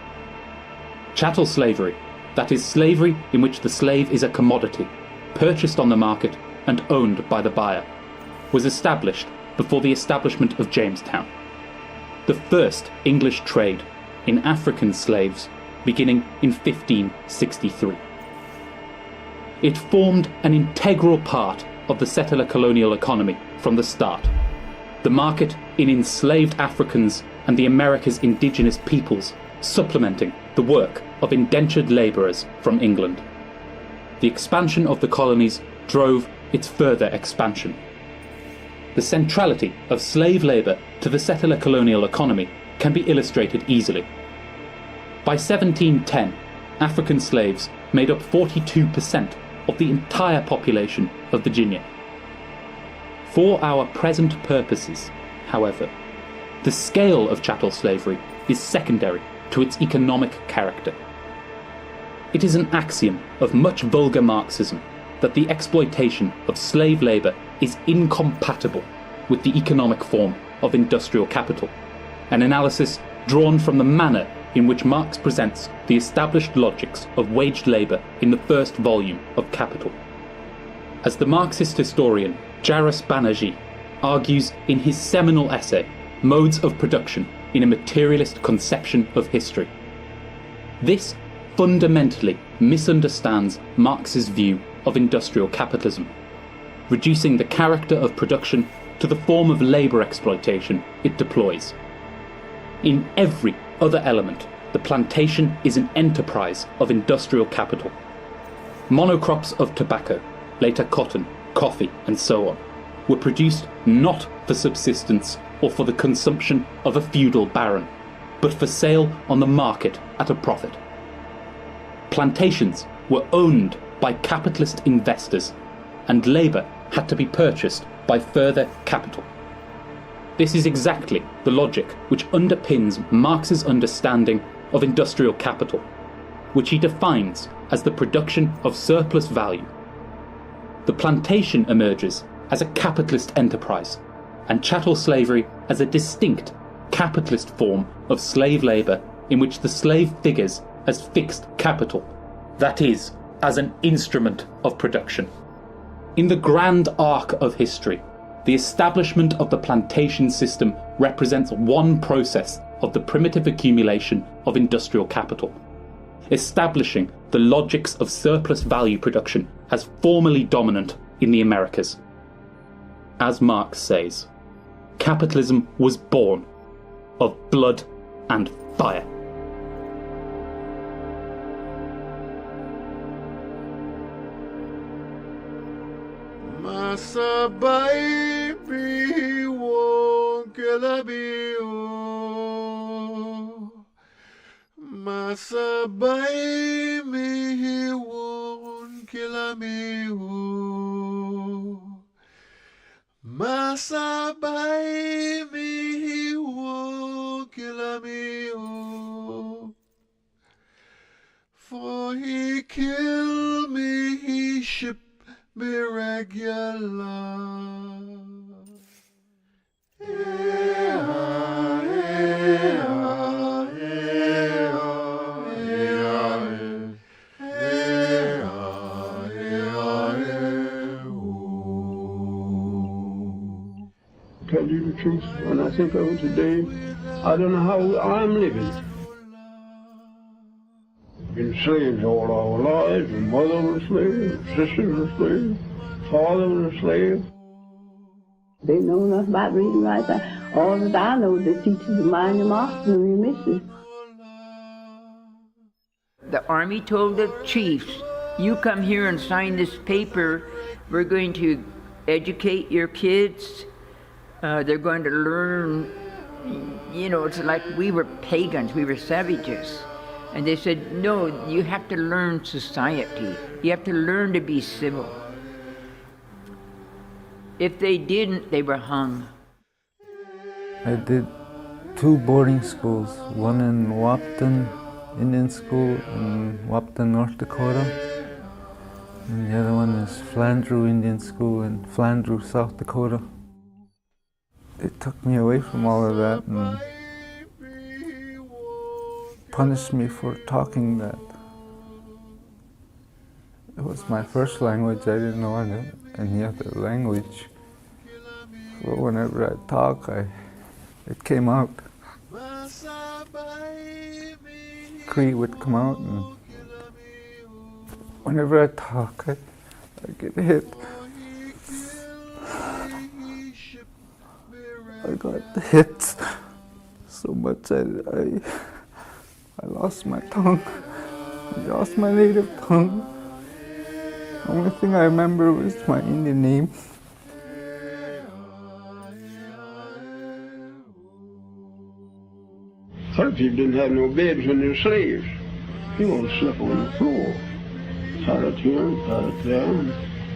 Chattel slavery, that is, slavery in which the slave is a commodity, purchased on the market and owned by the buyer, was established before the establishment of Jamestown. The first English trade in African slaves beginning in 1563. It formed an integral part of the settler colonial economy from the start. The market in enslaved Africans and the America's indigenous peoples supplementing the work of indentured labourers from England. The expansion of the colonies drove its further expansion. The centrality of slave labour to the settler colonial economy can be illustrated easily. By 1710, African slaves made up 42% of the entire population of Virginia. For our present purposes, however, the scale of chattel slavery is secondary to its economic character. It is an axiom of much vulgar Marxism that the exploitation of slave labour is incompatible with the economic form of industrial capital, an analysis drawn from the manner in which Marx presents the established logics of waged labour in the first volume of Capital. As the Marxist historian Jairus Banerjee argues in his seminal essay, Modes of Production in a Materialist Conception of History, this fundamentally misunderstands Marx's view of industrial capitalism, reducing the character of production to the form of labour exploitation it deploys. In every other element, the plantation is an enterprise of industrial capital. Monocrops of tobacco, later cotton, coffee, and so on, were produced not for subsistence or for the consumption of a feudal baron, but for sale on the market at a profit. Plantations were owned by capitalist investors, and labour had to be purchased by further capital. This is exactly the logic which underpins Marx's understanding of industrial capital, which he defines as the production of surplus value. The plantation emerges as a capitalist enterprise, and chattel slavery as a distinct capitalist form of slave labour in which the slave figures as fixed capital, that is, as an instrument of production. In the grand arc of history, the establishment of the plantation system represents one process of the primitive accumulation of industrial capital, establishing the logics of surplus value production as formally dominant in the Americas. As Marx says, capitalism was born of blood and fire. Masa baby won't kill me, Masa baby won't kill me, Masa baby won't kill me, for he killed me, he shipped me regular. Tell you the truth, when I think of it today, I don't know how I'm living. Been slaves all our lives, and mother was a slave, sister was a slave, father was a slave. They know enough about reading right. All that I know, they teach you to mind your master and your missus. The army told the chiefs, you come here and sign this paper, we're going to educate your kids, they're going to learn, you know, it's like we were pagans, we were savages. And they said, no, you have to learn society. You have to learn to be civil. If they didn't, they were hung. I did 2 boarding schools, one in Wapton Indian School in Wapton, North Dakota, and the other one is Flandreau Indian School in Flandreau, South Dakota. It took me away from all of that and punished me for talking that. It was my first language, I didn't know any other language. So whenever I talk, it came out. scream would come out, and whenever I talk, I get hit. I got hit so much I lost my tongue. I lost my native tongue. The only thing I remember was my Indian name. Other people didn't have no beds when they were slaves. You want to sleep on the floor. Toilet here, toilet there.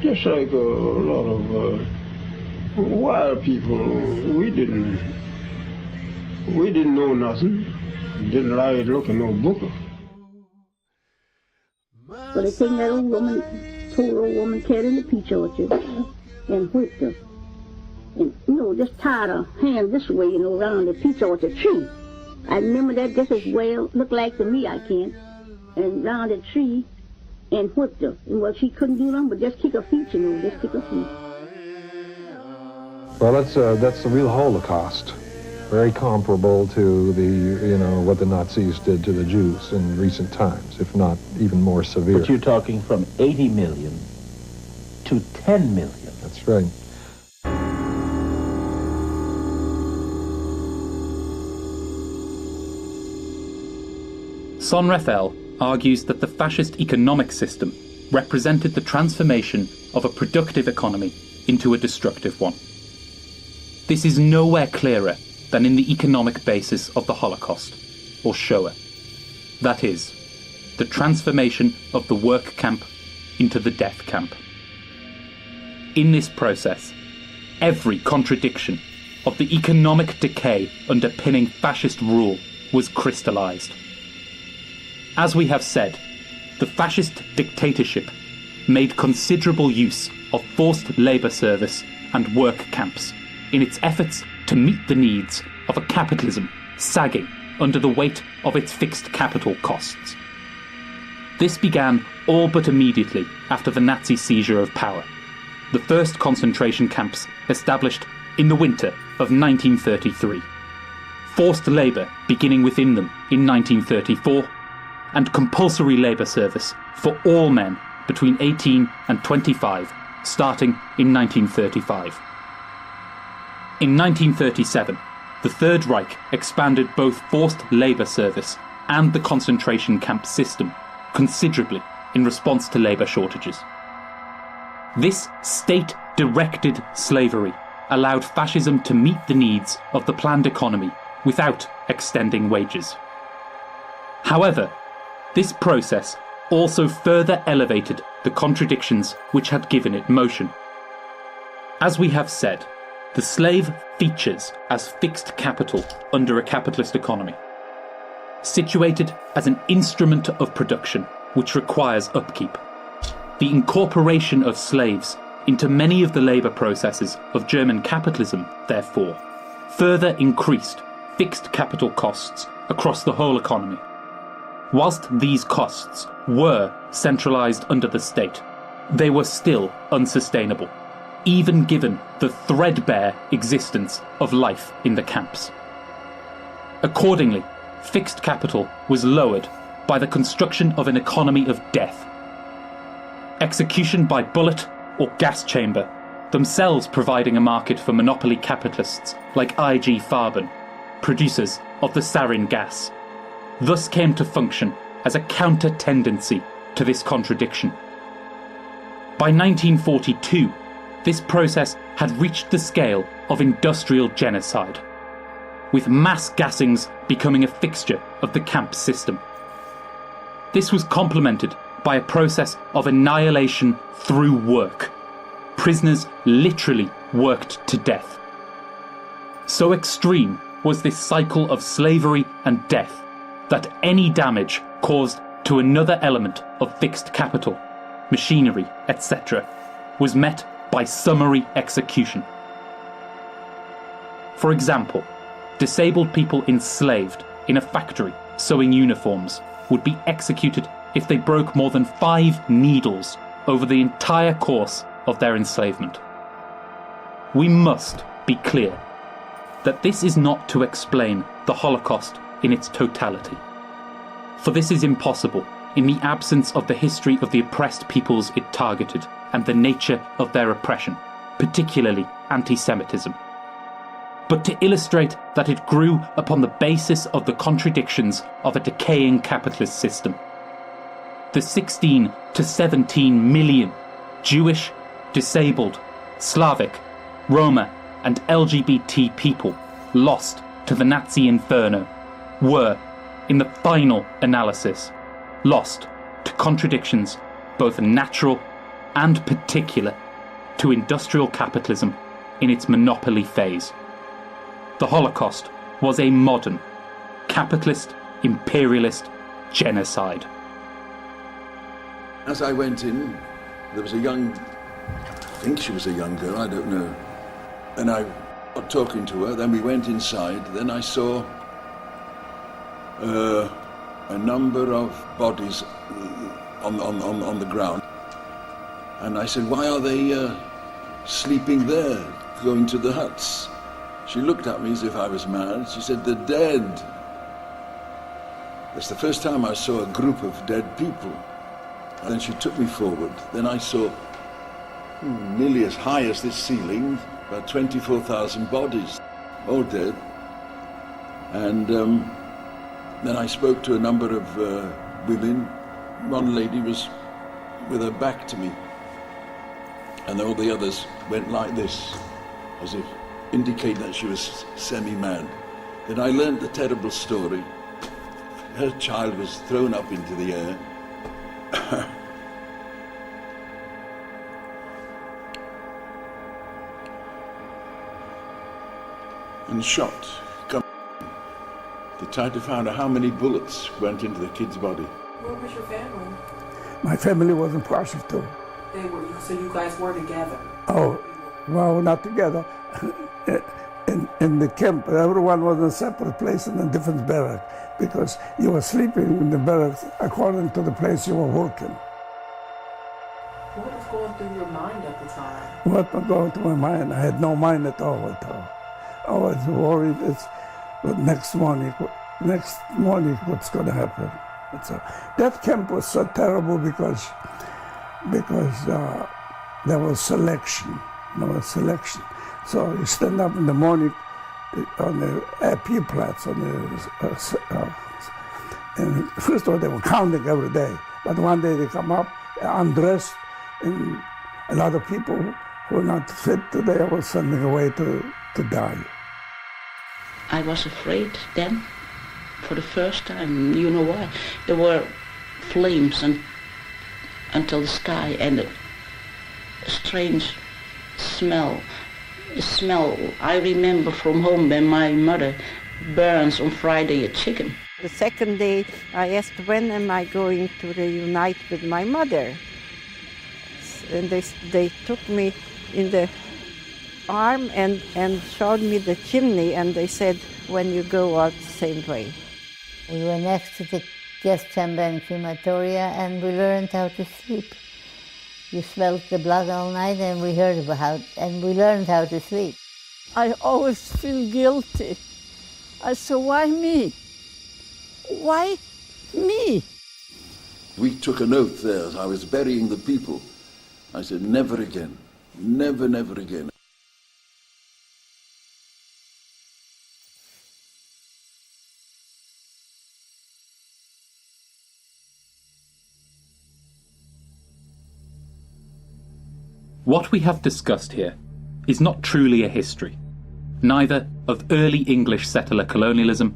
Just like a lot of wild people. We didn't know nothing. Didn't like to look at no book. So they taken that old woman, told old woman, carried in the peach orchard and whipped her. And, just tied her hand this way, around the peach orchard tree. I remember that just as well, looked like to me, I can, and round the tree and whipped her. And well, she couldn't do nothing but just kick her feet, just kick her feet. Well, that's the real Holocaust. Very comparable to what the Nazis did to the Jews in recent times, if not even more severe. But you're talking from 80 million to 10 million. That's right. Son Raphael argues that the fascist economic system represented the transformation of a productive economy into a destructive one. This is nowhere clearer than in the economic basis of the Holocaust, or Shoah. That is, the transformation of the work camp into the death camp. In this process, every contradiction of the economic decay underpinning fascist rule was crystallized. As we have said, the fascist dictatorship made considerable use of forced labour service and work camps in its efforts to meet the needs of a capitalism sagging under the weight of its fixed capital costs. This began all but immediately after the Nazi seizure of power, the first concentration camps established in the winter of 1933. Forced labour beginning within them in 1934, and compulsory labour service for all men between 18 and 25, starting in 1935. In 1937, the Third Reich expanded both forced labour service and the concentration camp system considerably in response to labour shortages. This state-directed slavery allowed fascism to meet the needs of the planned economy without extending wages. However, this process also further elevated the contradictions which had given it motion. As we have said, the slave features as fixed capital under a capitalist economy, situated as an instrument of production which requires upkeep. The incorporation of slaves into many of the labour processes of German capitalism, therefore, further increased fixed capital costs across the whole economy. Whilst these costs were centralised under the state, they were still unsustainable, even given the threadbare existence of life in the camps. Accordingly, fixed capital was lowered by the construction of an economy of death. Execution by bullet or gas chamber, themselves providing a market for monopoly capitalists like IG Farben, producers of the sarin gas, thus came to function as a counter-tendency to this contradiction. By 1942, this process had reached the scale of industrial genocide, with mass gassings becoming a fixture of the camp system. This was complemented by a process of annihilation through work. Prisoners literally worked to death. So extreme was this cycle of slavery and death that any damage caused to another element of fixed capital, machinery, etc., was met by summary execution. For example, disabled people enslaved in a factory sewing uniforms would be executed if they broke more than 5 needles over the entire course of their enslavement. We must be clear that this is not to explain the Holocaust in its totality. For this is impossible in the absence of the history of the oppressed peoples it targeted and the nature of their oppression, particularly anti-Semitism. But to illustrate that it grew upon the basis of the contradictions of a decaying capitalist system. The 16 to 17 million Jewish, disabled, Slavic, Roma and LGBT people lost to the Nazi inferno were, in the final analysis, lost to contradictions both natural and particular to industrial capitalism in its monopoly phase. The Holocaust was a modern, capitalist, imperialist genocide. As I went in, there was I think she was a young girl, I don't know. And I got talking to her, then we went inside, then I saw a number of bodies on the ground. And I said, why are they sleeping there, going to the huts? She looked at me as if I was mad. She said, they're dead. That's the first time I saw a group of dead people. And then she took me forward. Then I saw nearly as high as this ceiling, about 24,000 bodies, all dead. And then I spoke to a number of women. One lady was with her back to me. And all the others went like this, as if indicating that she was semi-mad. Then I learned the terrible story. Her child was thrown up into the air. And shot. They tried to find out how many bullets went into the kid's body. What was your family? My family was in Prussia too. They were, so you guys were together? Oh, well, not together. In the camp, everyone was in a separate place in a different barrack because you were sleeping in the barracks according to the place you were working. What was going through your mind at the time? What was going through my mind? I had no mind at all. I was worried. Next morning, what's going to happen? So that camp was so terrible because there was selection. So you stand up in the morning on the AP plats, and first of all they were counting every day. But one day they come up undressed, and a lot of people who were not fit today were sending away to die. I was afraid then, for the first time. You know why? There were flames until the sky, and a strange smell. The smell I remember from home when my mother burns on Friday a chicken. The second day I asked, when am I going to reunite with my mother? And they took me in the arm and showed me the chimney, and they said, when you go out the same way. We were next to the gas chamber and crematoria, and we learned how to sleep. You smelled the blood all night, and we learned how to sleep. I always feel guilty. I said, why me? Why me? We took an oath there as I was burying the people. I said, never again. Never, never again. What we have discussed here is not truly a history, neither of early English settler colonialism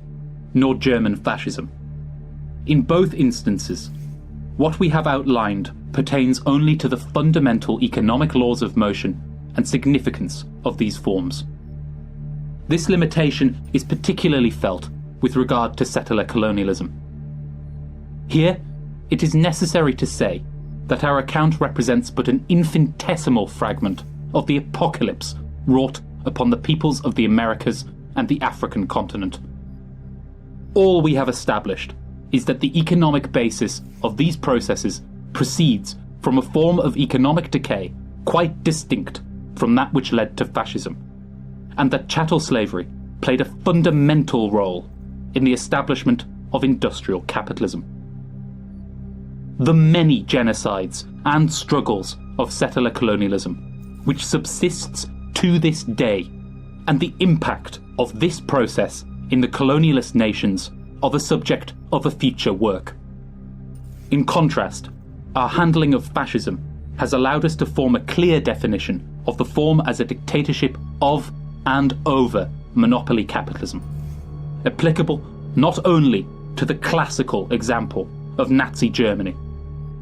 nor German fascism. In both instances, what we have outlined pertains only to the fundamental economic laws of motion and significance of these forms. This limitation is particularly felt with regard to settler colonialism. Here, it is necessary to say that our account represents but an infinitesimal fragment of the apocalypse wrought upon the peoples of the Americas and the African continent. All we have established is that the economic basis of these processes proceeds from a form of economic decay quite distinct from that which led to fascism, and that chattel slavery played a fundamental role in the establishment of industrial capitalism. the many genocides and struggles of settler colonialism, which subsists to this day, and the impact of this process in the colonialist nations are a subject of a future work. In contrast, our handling of fascism has allowed us to form a clear definition of the form as a dictatorship of and over monopoly capitalism, applicable not only to the classical example of Nazi Germany,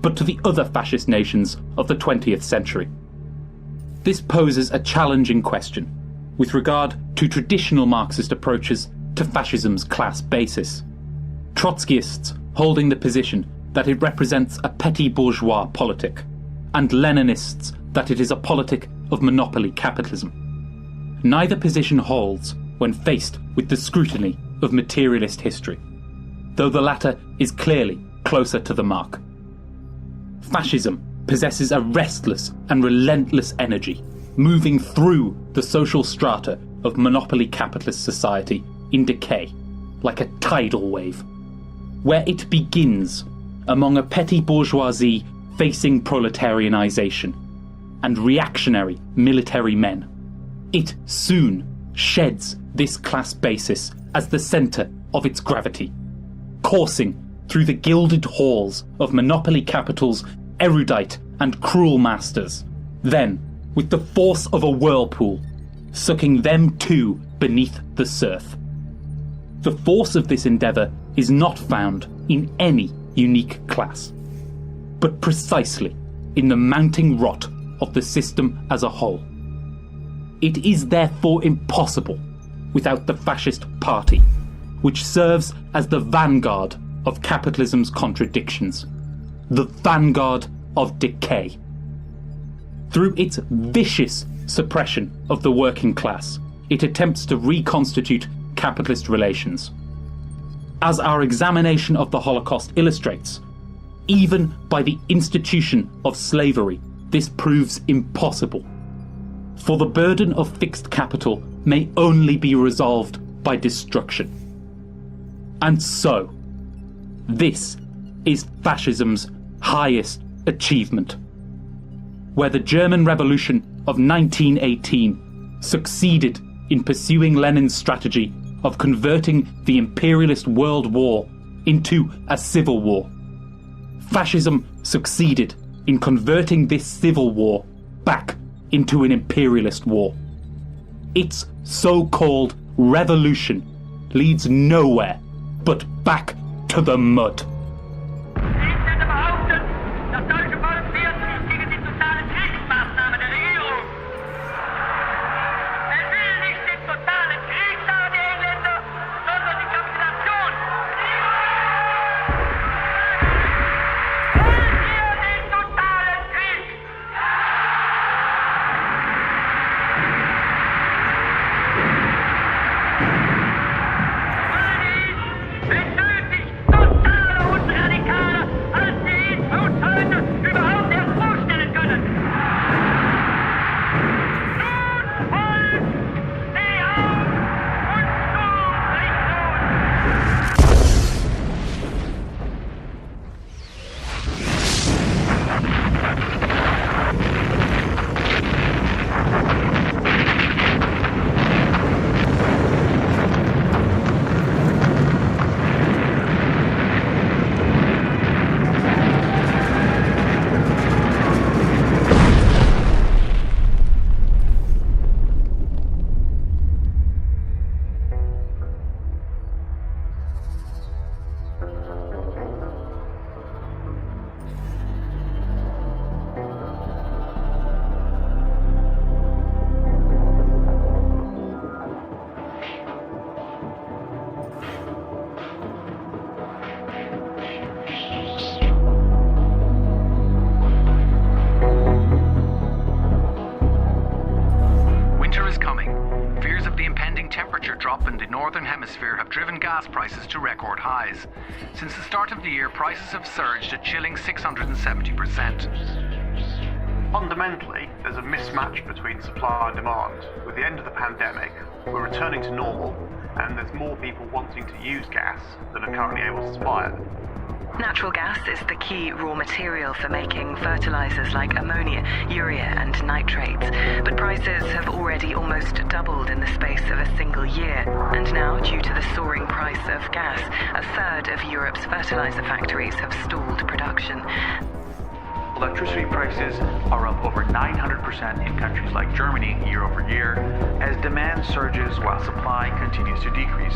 but to the other fascist nations of the 20th century. This poses a challenging question with regard to traditional Marxist approaches to fascism's class basis. Trotskyists holding the position that it represents a petty bourgeois politic, and Leninists that it is a politic of monopoly capitalism. Neither position holds when faced with the scrutiny of materialist history, though the latter is clearly closer to the mark. Fascism possesses a restless and relentless energy, moving through the social strata of monopoly capitalist society in decay, like a tidal wave. Where it begins, among a petty bourgeoisie facing proletarianization and reactionary military men, it soon sheds this class basis as the centre of its gravity, coursing through the gilded halls of monopoly capital's erudite and cruel masters, then, with the force of a whirlpool, sucking them too beneath the surf. The force of this endeavour is not found in any unique class, but precisely in the mounting rot of the system as a whole. It is therefore impossible without the fascist party, which serves as the vanguard of capitalism's contradictions, the vanguard of decay. Through its vicious suppression of the working class, it attempts to reconstitute capitalist relations. As our examination of the Holocaust illustrates, even by the institution of slavery, this proves impossible. For the burden of fixed capital may only be resolved by destruction. And so, this is fascism's highest achievement. Where the German Revolution of 1918 succeeded in pursuing Lenin's strategy of converting the imperialist world war into a civil war, fascism succeeded in converting this civil war back into an imperialist war. Its so-called revolution leads nowhere but back to the mud. Since the start of the year, prices have surged a chilling 670%. Fundamentally, there's a mismatch between supply and demand. With the end of the pandemic, we're returning to normal, and there's more people wanting to use gas than are currently able to supply it. Natural gas is the key raw material for making fertilizers like ammonia, urea and nitrates, but prices have already almost doubled in the space of a single year. And now, due to the soaring price of gas, a third of Europe's fertilizer factories have stalled production. Electricity prices are up over 900% in countries like Germany year over year, as demand surges while supply continues to decrease.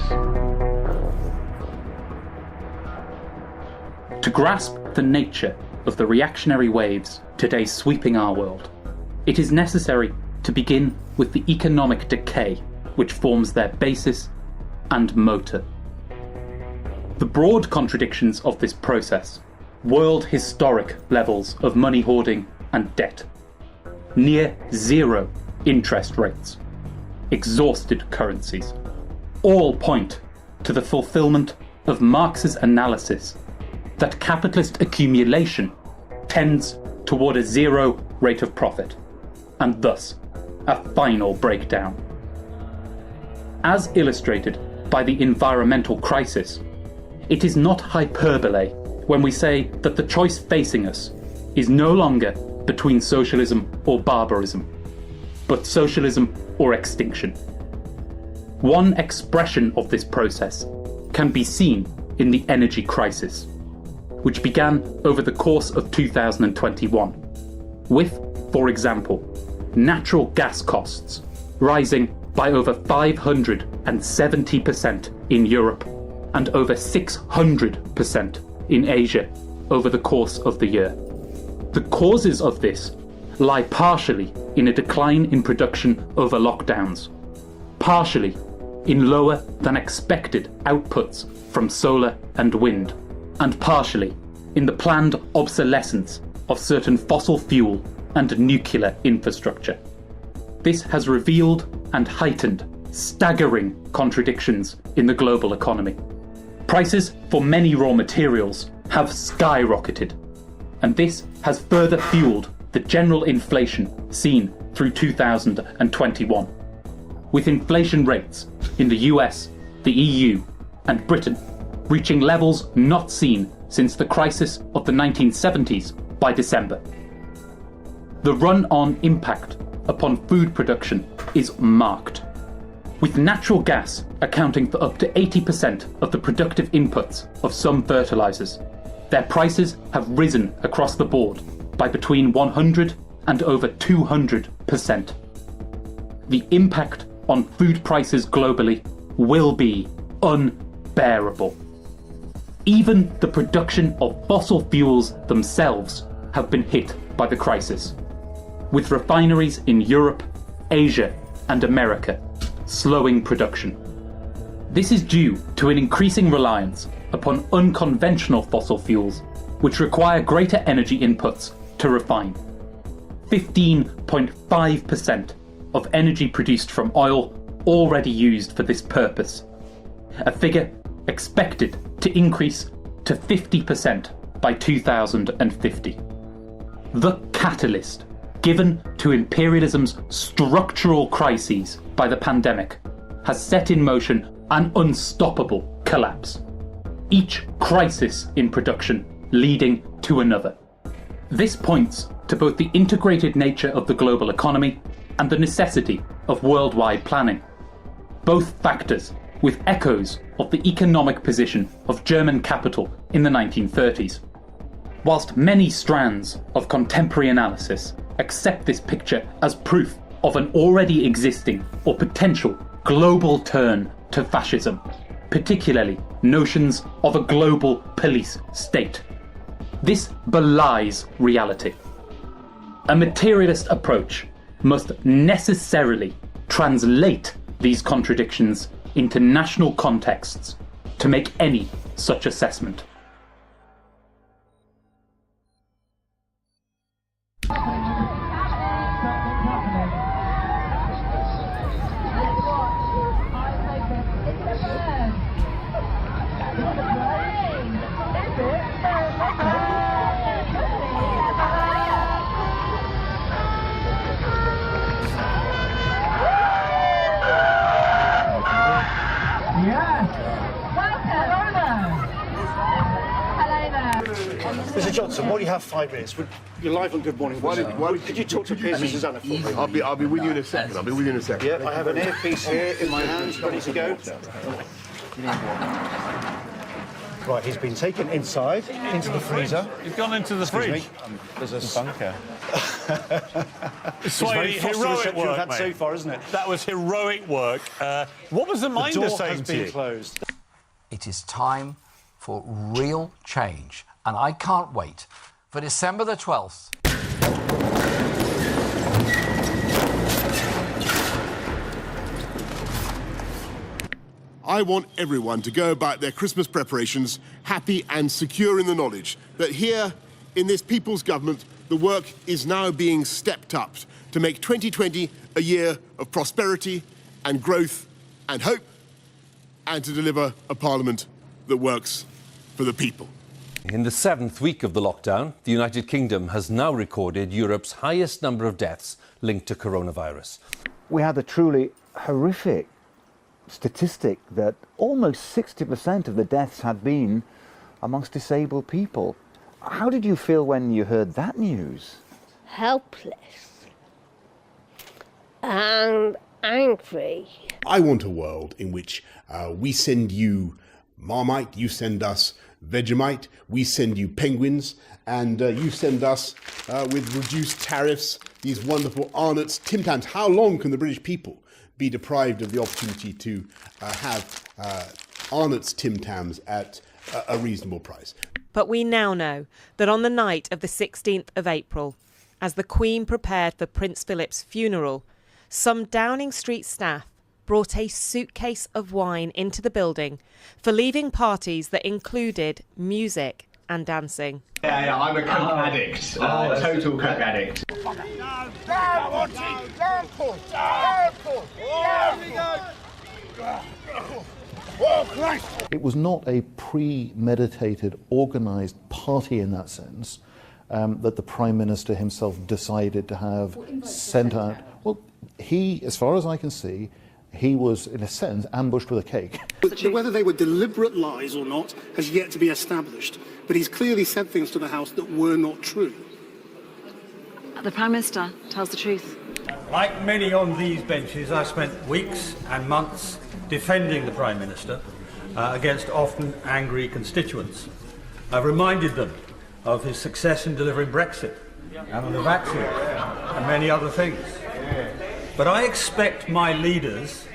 To grasp the nature of the reactionary waves today sweeping our world, it is necessary to begin with the economic decay which forms their basis and motor. The broad contradictions of this process: world historic levels of money hoarding and debt, near zero interest rates, exhausted currencies, all point to the fulfillment of Marx's analysis that capitalist accumulation tends toward a zero rate of profit, and thus a final breakdown. As illustrated by the environmental crisis, it is not hyperbole when we say that the choice facing us is no longer between socialism or barbarism, but socialism or extinction. One expression of this process can be seen in the energy crisis, which began over the course of 2021, with, for example, natural gas costs rising by over 570% in Europe and over 600% in Asia over the course of the year. The causes of this lie partially in a decline in production over lockdowns, partially in lower than expected outputs from solar and wind, and partially in the planned obsolescence of certain fossil fuel and nuclear infrastructure. This has revealed and heightened staggering contradictions in the global economy. Prices for many raw materials have skyrocketed, and this has further fueled the general inflation seen through 2021, with inflation rates in the US, the EU, and Britain reaching levels not seen since the crisis of the 1970s by December. The run-on impact upon food production is marked, with natural gas accounting for up to 80% of the productive inputs of some fertilizers. Their prices have risen across the board by between 100 and over 200%. The impact on food prices globally will be unbearable. Even the production of fossil fuels themselves have been hit by the crisis, with refineries in Europe, Asia, and America slowing production. This is due to an increasing reliance upon unconventional fossil fuels, which require greater energy inputs to refine. 15.5% of energy produced from oil already used for this purpose, a figure expected to increase to 50% by 2050. The catalyst given to imperialism's structural crises by the pandemic has set in motion an unstoppable collapse, each crisis in production leading to another. This points to both the integrated nature of the global economy and the necessity of worldwide planning, both factors with echoes of the economic position of German capital in the 1930s. Whilst many strands of contemporary analysis accept this picture as proof of an already existing or potential global turn to fascism, particularly notions of a global police state, this belies reality. A materialist approach must necessarily translate these contradictions into national contexts to make any such assessment. Johnson, while you have 5 minutes, you're live on Good Morning Britain. Could you talk to Piers and Susanna for me? I'll be with you in a second. Yeah, I have an earpiece here in my hands, ready to go. Right, he's been taken inside, into the freezer. He's gone into the fridge. There's a bunker. It's very heroic work, had so far, isn't it? That was heroic work. What was the minder saying to you? Closed. It is time for real change, and I can't wait for December the 12th. I want everyone to go about their Christmas preparations happy and secure in the knowledge that here, in this People's Government, the work is now being stepped up to make 2020 a year of prosperity and growth and hope, and to deliver a Parliament that works for the people. In the 7th week of the lockdown, the United Kingdom has now recorded Europe's highest number of deaths linked to coronavirus. We had a truly horrific statistic that almost 60% of the deaths had been amongst disabled people. How did you feel when you heard that news? Helpless and angry. I want a world in which we send you Marmite, you send us Vegemite, we send you penguins, and you send us, with reduced tariffs, these wonderful Arnott's Tim Tams. How long can the British people be deprived of the opportunity to have Arnott's Tim Tams at a reasonable price? But we now know that on the night of the 16th of April, as the Queen prepared for Prince Philip's funeral, some Downing Street staff brought a suitcase of wine into the building for leaving parties that included music and dancing. Yeah, I'm a coke addict. Total coke addict. It was not a premeditated, organised party in that sense that the Prime Minister himself decided to have sent out. Well, he, as far as I can see, he was, in a sense, ambushed with a cake. Whether they were deliberate lies or not has yet to be established, but he's clearly said things to the House that were not true. The Prime Minister tells the truth. Like many on these benches, I spent weeks and months defending the Prime Minister against often angry constituents. I've reminded them of his success in delivering Brexit and on the vaccine and many other things. But I expect my leaders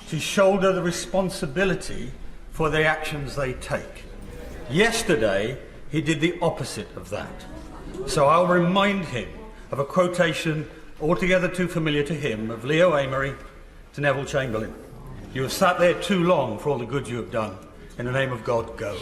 to shoulder the responsibility for the actions they take. Yesterday, he did the opposite of that. So I'll remind him of a quotation altogether too familiar to him of Leo Amery to Neville Chamberlain. You have sat there too long for all the good you have done. In the name of God, go.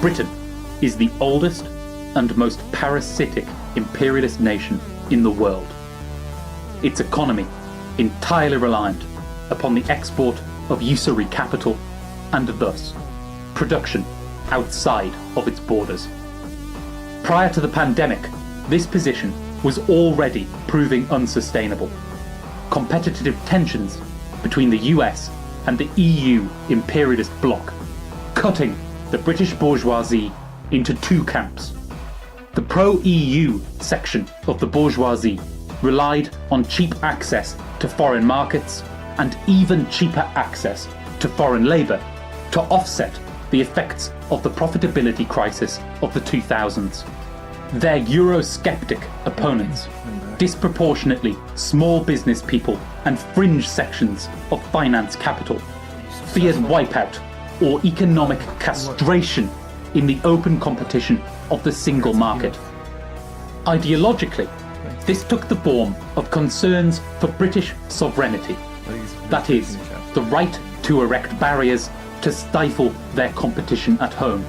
Britain is the oldest and most parasitic imperialist nation in the world. Its economy entirely reliant upon the export of usury capital and thus production outside of its borders. Prior to the pandemic, this position was already proving unsustainable. Competitive tensions between the US and the EU imperialist bloc, cutting the British bourgeoisie into two camps. The pro-EU section of the bourgeoisie relied on cheap access to foreign markets and even cheaper access to foreign labour to offset the effects of the profitability crisis of the 2000s. Their Eurosceptic opponents, disproportionately small business people and fringe sections of finance capital, feared wipeout or economic castration in the open competition of the single market. Ideologically, this took the form of concerns for British sovereignty, that is, the right to erect barriers to stifle their competition at home.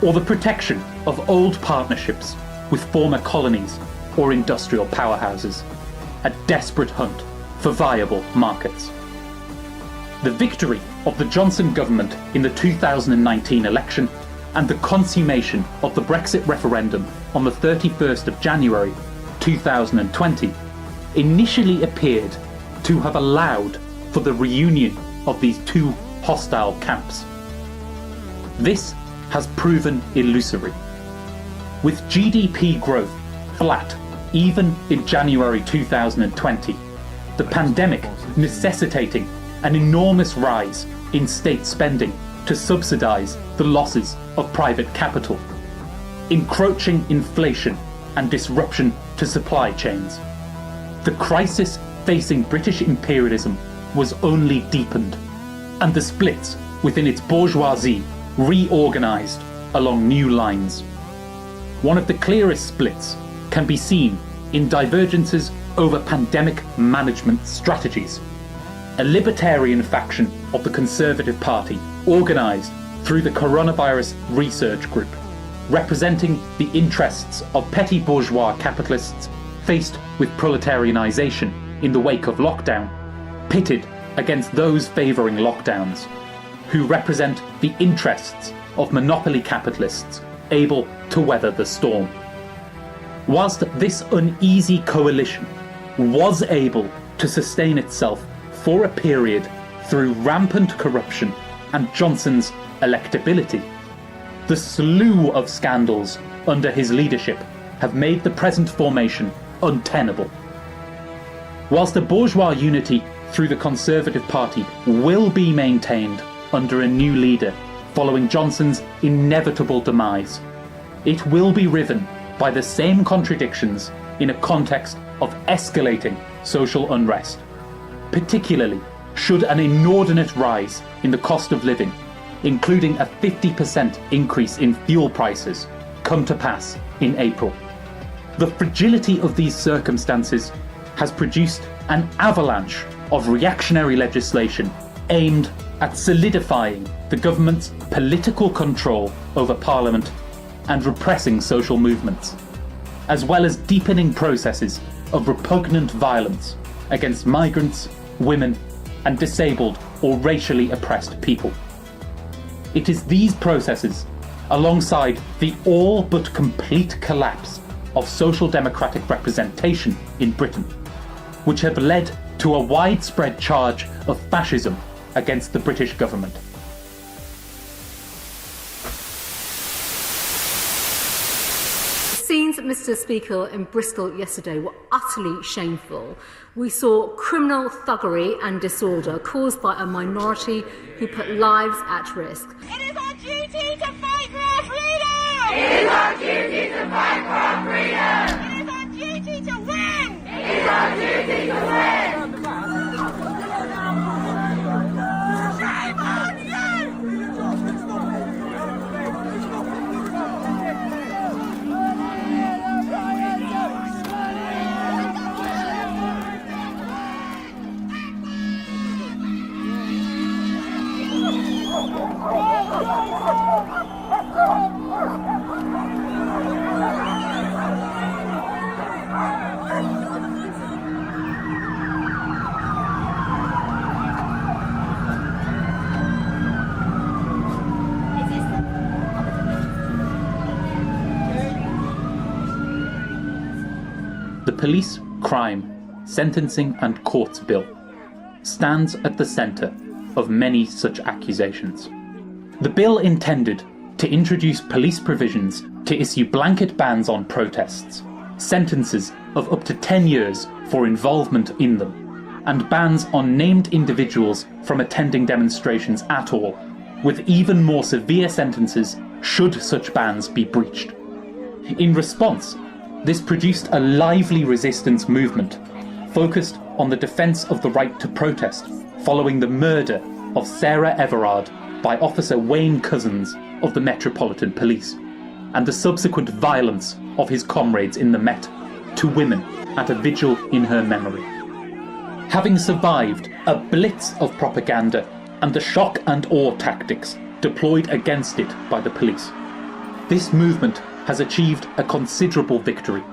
or the protection of old partnerships with former colonies or industrial powerhouses. A desperate hunt for viable markets. The victory of the Johnson government in the 2019 election and the consummation of the Brexit referendum on the 31st of January 2020 initially appeared to have allowed for the reunion of these two hostile camps. This has proven illusory. With GDP growth flat even in January 2020, the pandemic necessitating an enormous rise in state spending to subsidise the losses of private capital, encroaching inflation and disruption to supply chains. The crisis facing British imperialism was only deepened, and the splits within its bourgeoisie reorganised along new lines. One of the clearest splits can be seen in divergences over pandemic management strategies. A libertarian faction of the Conservative Party, organised through the Coronavirus Research Group, representing the interests of petty bourgeois capitalists faced with proletarianisation in the wake of lockdown, pitted against those favouring lockdowns, who represent the interests of monopoly capitalists able to weather the storm. Whilst this uneasy coalition was able to sustain itself for a period through rampant corruption and Johnson's electability, the slew of scandals under his leadership have made the present formation untenable. Whilst the bourgeois unity through the Conservative Party will be maintained under a new leader following Johnson's inevitable demise, it will be riven by the same contradictions in a context of escalating social unrest, particularly should an inordinate rise in the cost of living, including a 50% increase in fuel prices, come to pass in April. The fragility of these circumstances has produced an avalanche of reactionary legislation aimed at solidifying the government's political control over Parliament and repressing social movements, as well as deepening processes of repugnant violence against migrants, women, and disabled or racially oppressed people. It is these processes, alongside the all but complete collapse of social democratic representation in Britain, which have led to a widespread charge of fascism against the British government. The scenes at Mr. Speaker in Bristol yesterday were utterly shameful. We saw criminal thuggery and disorder caused by a minority who put lives at risk. It is our duty to fight for our freedom! It is our duty to fight for our freedom! It is our duty to win! It is our duty to win! Shame on you! The Police, Crime, Sentencing and Courts Bill stands at the centre of many such accusations. The bill intended to introduce police provisions to issue blanket bans on protests, sentences of up to 10 years for involvement in them, and bans on named individuals from attending demonstrations at all, with even more severe sentences should such bans be breached. In response, this produced a lively resistance movement focused on the defence of the right to protest following the murder of Sarah Everard by Officer Wayne Couzens of the Metropolitan Police, and the subsequent violence of his comrades in the Met to women at a vigil in her memory. Having survived a blitz of propaganda and the shock and awe tactics deployed against it by the police, this movement has achieved a considerable victory.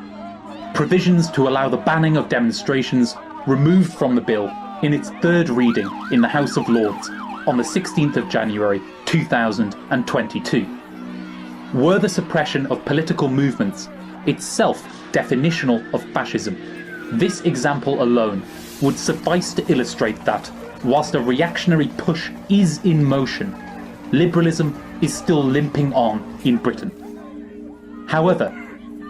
Provisions to allow the banning of demonstrations removed from the bill in its third reading in the House of Lords on the 16th of January 2022. Were the suppression of political movements itself definitional of fascism, this example alone would suffice to illustrate that, whilst a reactionary push is in motion, liberalism is still limping on in Britain. However,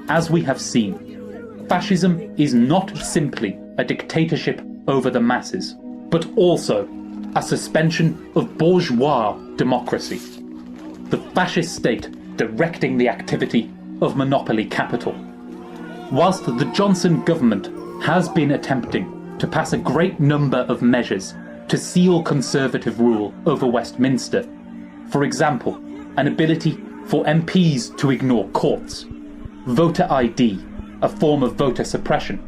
as we have seen, fascism is not simply a dictatorship over the masses, but also a suspension of bourgeois democracy. The fascist state directing the activity of monopoly capital. Whilst the Johnson government has been attempting to pass a great number of measures to seal Conservative rule over Westminster, for example, an ability for MPs to ignore courts, voter ID, a form of voter suppression,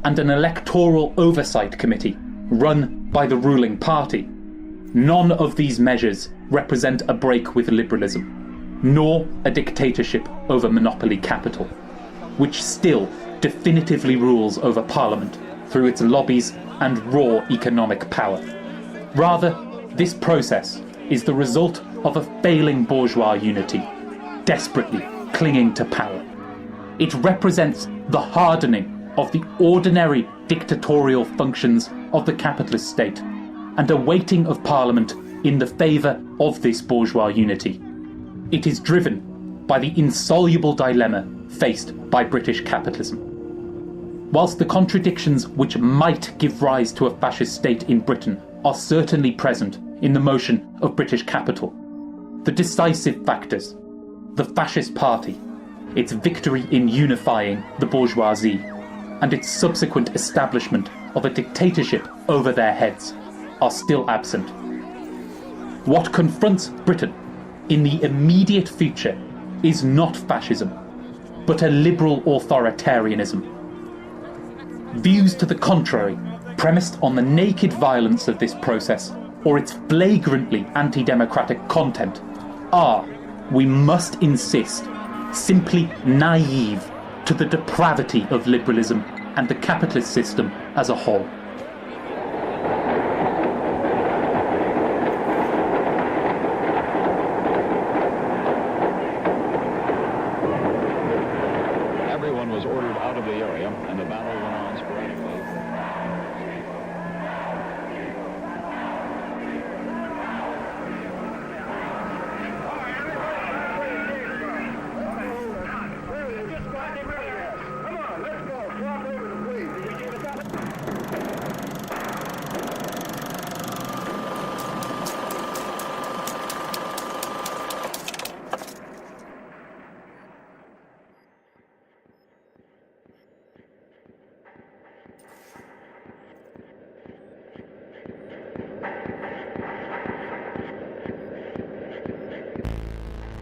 and an electoral oversight committee run by the ruling party, none of these measures represent a break with liberalism, nor a dictatorship over monopoly capital, which still definitively rules over Parliament through its lobbies and raw economic power. Rather, this process is the result of a failing bourgeois unity, desperately clinging to power. It represents the hardening of the ordinary dictatorial functions of the capitalist state and a weighting of Parliament in the favour of this bourgeois unity. It is driven by the insoluble dilemma faced by British capitalism. Whilst the contradictions which might give rise to a fascist state in Britain are certainly present in the motion of British capital, the decisive factors, the fascist party, its victory in unifying the bourgeoisie, and its subsequent establishment of a dictatorship over their heads, are still absent. What confronts Britain in the immediate future is not fascism, but a liberal authoritarianism. Views to the contrary, premised on the naked violence of this process or its flagrantly anti-democratic content, are, we must insist, simply naive to the depravity of liberalism and the capitalist system as a whole. Everyone was ordered out of the area, and the battle went on sporadically.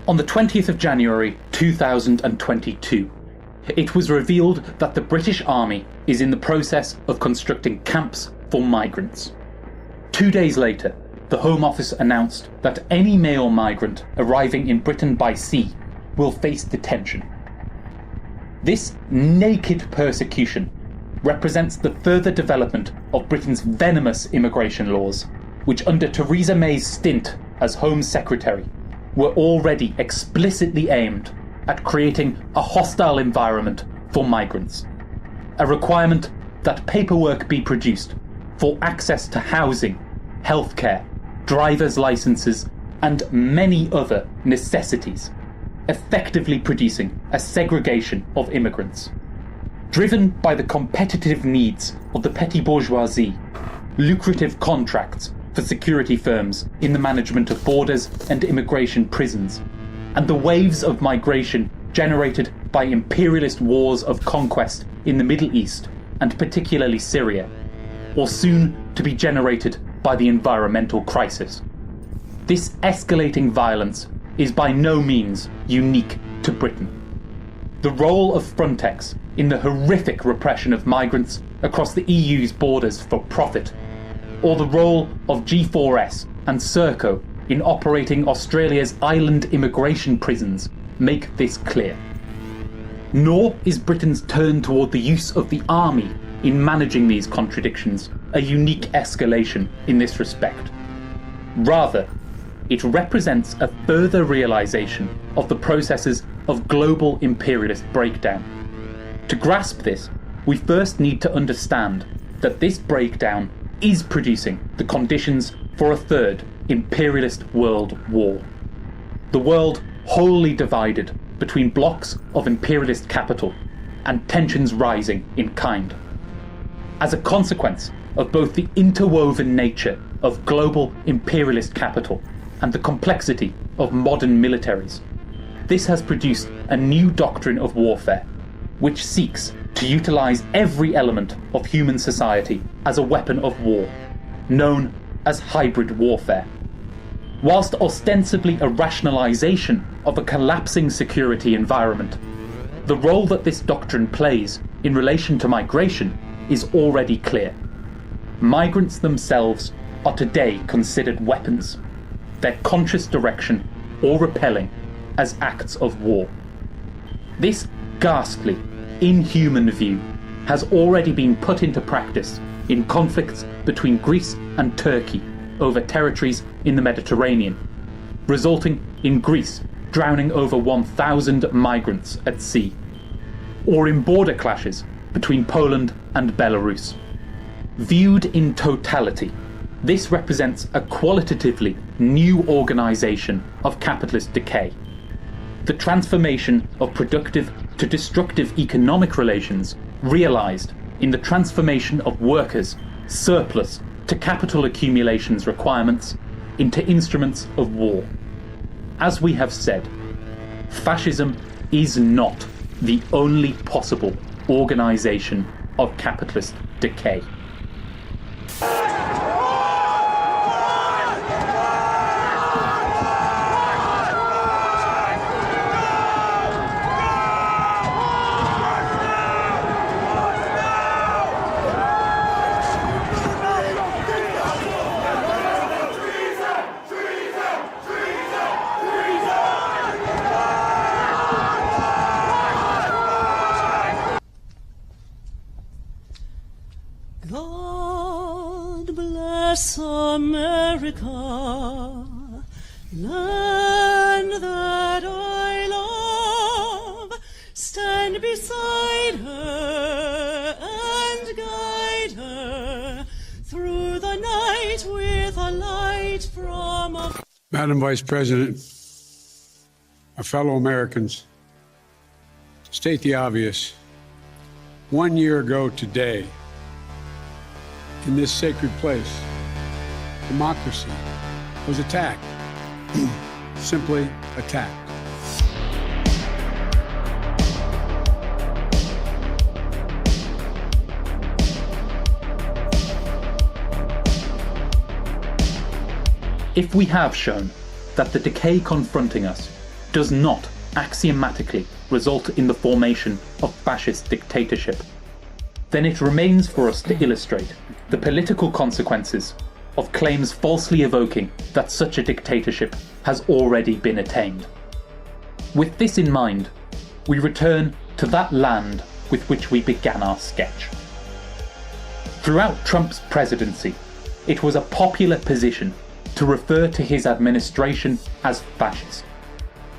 On the 20th of January 2022, it was revealed that the British Army is in the process of constructing camps for migrants. 2 days later, the Home Office announced that any male migrant arriving in Britain by sea will face detention. This naked persecution represents the further development of Britain's venomous immigration laws, which under Theresa May's stint as Home Secretary were already explicitly aimed at creating a hostile environment for migrants. A requirement that paperwork be produced for access to housing, healthcare, driver's licenses, and many other necessities, effectively producing a segregation of immigrants. Driven by the competitive needs of the petty bourgeoisie, lucrative contracts for security firms in the management of borders and immigration prisons, and the waves of migration generated by imperialist wars of conquest in the Middle East, and particularly Syria, or soon to be generated by the environmental crisis. This escalating violence is by no means unique to Britain. The role of Frontex in the horrific repression of migrants across the EU's borders for profit, or the role of G4S and Serco in operating Australia's island immigration prisons make this clear. Nor is Britain's turn toward the use of the army in managing these contradictions a unique escalation in this respect. Rather, it represents a further realization of the processes of global imperialist breakdown. To grasp this, we first need to understand that this breakdown is producing the conditions for a third imperialist world war. The world wholly divided between blocks of imperialist capital and tensions rising in kind. As a consequence of both the interwoven nature of global imperialist capital and the complexity of modern militaries, this has produced a new doctrine of warfare, which seeks to utilize every element of human society as a weapon of war, known as hybrid warfare. Whilst ostensibly a rationalization of a collapsing security environment, the role that this doctrine plays in relation to migration is already clear. Migrants themselves are today considered weapons, their conscious direction or repelling as acts of war. This ghastly, inhuman view has already been put into practice in conflicts between Greece and Turkey over territories in the Mediterranean, resulting in Greece drowning over 1,000 migrants at sea, or in border clashes between Poland and Belarus. Viewed in totality, this represents a qualitatively new organisation of capitalist decay. The transformation of productive to destructive economic relations realised in the transformation of workers' surplus to capital accumulation's requirements into instruments of war. As we have said, fascism is not the only possible organisation of capitalist decay. God bless America, land that I love. Stand beside her and guide her through the night with a light from above. Madam Vice President, my fellow Americans, to state the obvious, 1 year ago today, in this sacred place, democracy was attacked. Simply attacked. If we have shown that the decay confronting us does not axiomatically result in the formation of fascist dictatorship, then it remains for us to illustrate the political consequences of claims falsely evoking that such a dictatorship has already been attained. With this in mind, we return to that land with which we began our sketch. Throughout Trump's presidency, it was a popular position to refer to his administration as fascist,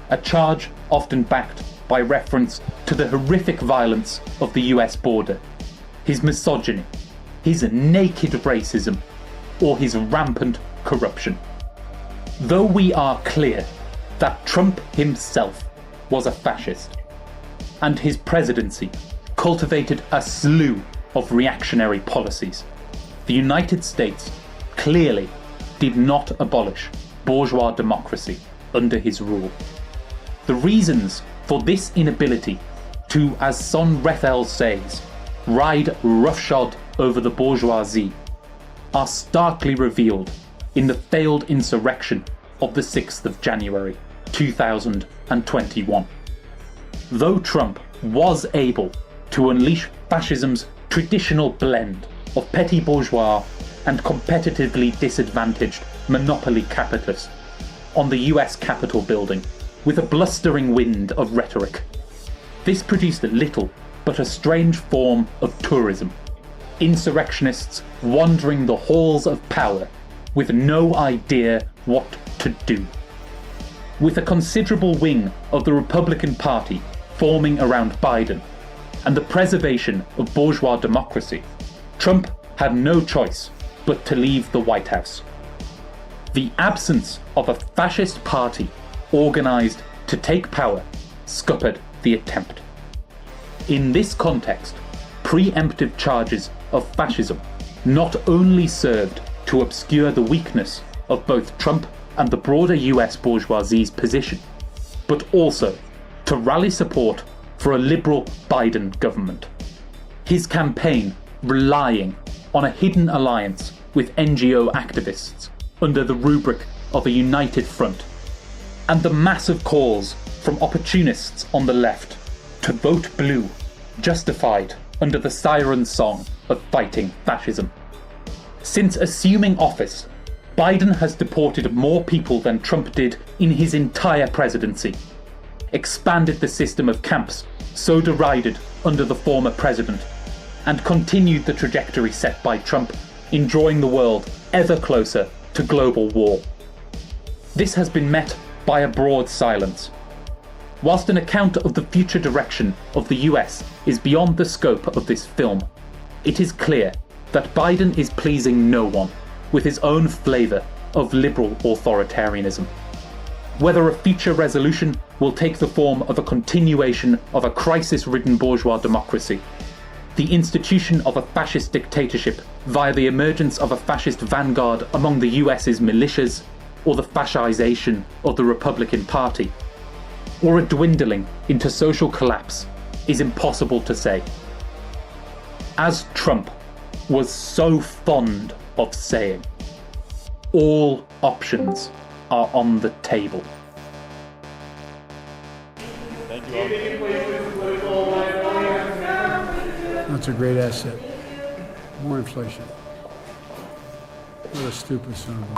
a charge often backed by reference to the horrific violence of the US border, his misogyny, his naked racism, or his rampant corruption. Though we are clear that Trump himself was a fascist, and his presidency cultivated a slew of reactionary policies, the United States clearly did not abolish bourgeois democracy under his rule. The reasons for this inability to, as Son Raphael says, ride roughshod over the bourgeoisie are starkly revealed in the failed insurrection of the 6th of January 2021. Though Trump was able to unleash fascism's traditional blend of petty bourgeois and competitively disadvantaged monopoly capitalists on the US Capitol building with a blustering wind of rhetoric. This produced little but a strange form of tourism. Insurrectionists wandering the halls of power with no idea what to do. With a considerable wing of the Republican Party forming around Biden and the preservation of bourgeois democracy, Trump had no choice but to leave the White House. The absence of a fascist party organised to take power scuppered the attempt. In this context, preemptive charges of fascism not only served to obscure the weakness of both Trump and the broader US bourgeoisie's position, but also to rally support for a liberal Biden government. His campaign relying on a hidden alliance with NGO activists under the rubric of a united front, and the massive calls from opportunists on the left to vote blue, justified under the siren song of fighting fascism. Since assuming office, Biden has deported more people than Trump did in his entire presidency, expanded the system of camps so derided under the former president, and continued the trajectory set by Trump in drawing the world ever closer to global war. This has been met by a broad silence. Whilst an account of the future direction of the US is beyond the scope of this film, it is clear that Biden is pleasing no one with his own flavour of liberal authoritarianism. Whether a future resolution will take the form of a continuation of a crisis-ridden bourgeois democracy, the institution of a fascist dictatorship via the emergence of a fascist vanguard among the US's militias, or the fascisation of the Republican Party, or a dwindling into social collapse, is impossible to say. As Trump was so fond of saying, all options are on the table. Thank you. That's a great asset. More inflation. What a stupid son of a...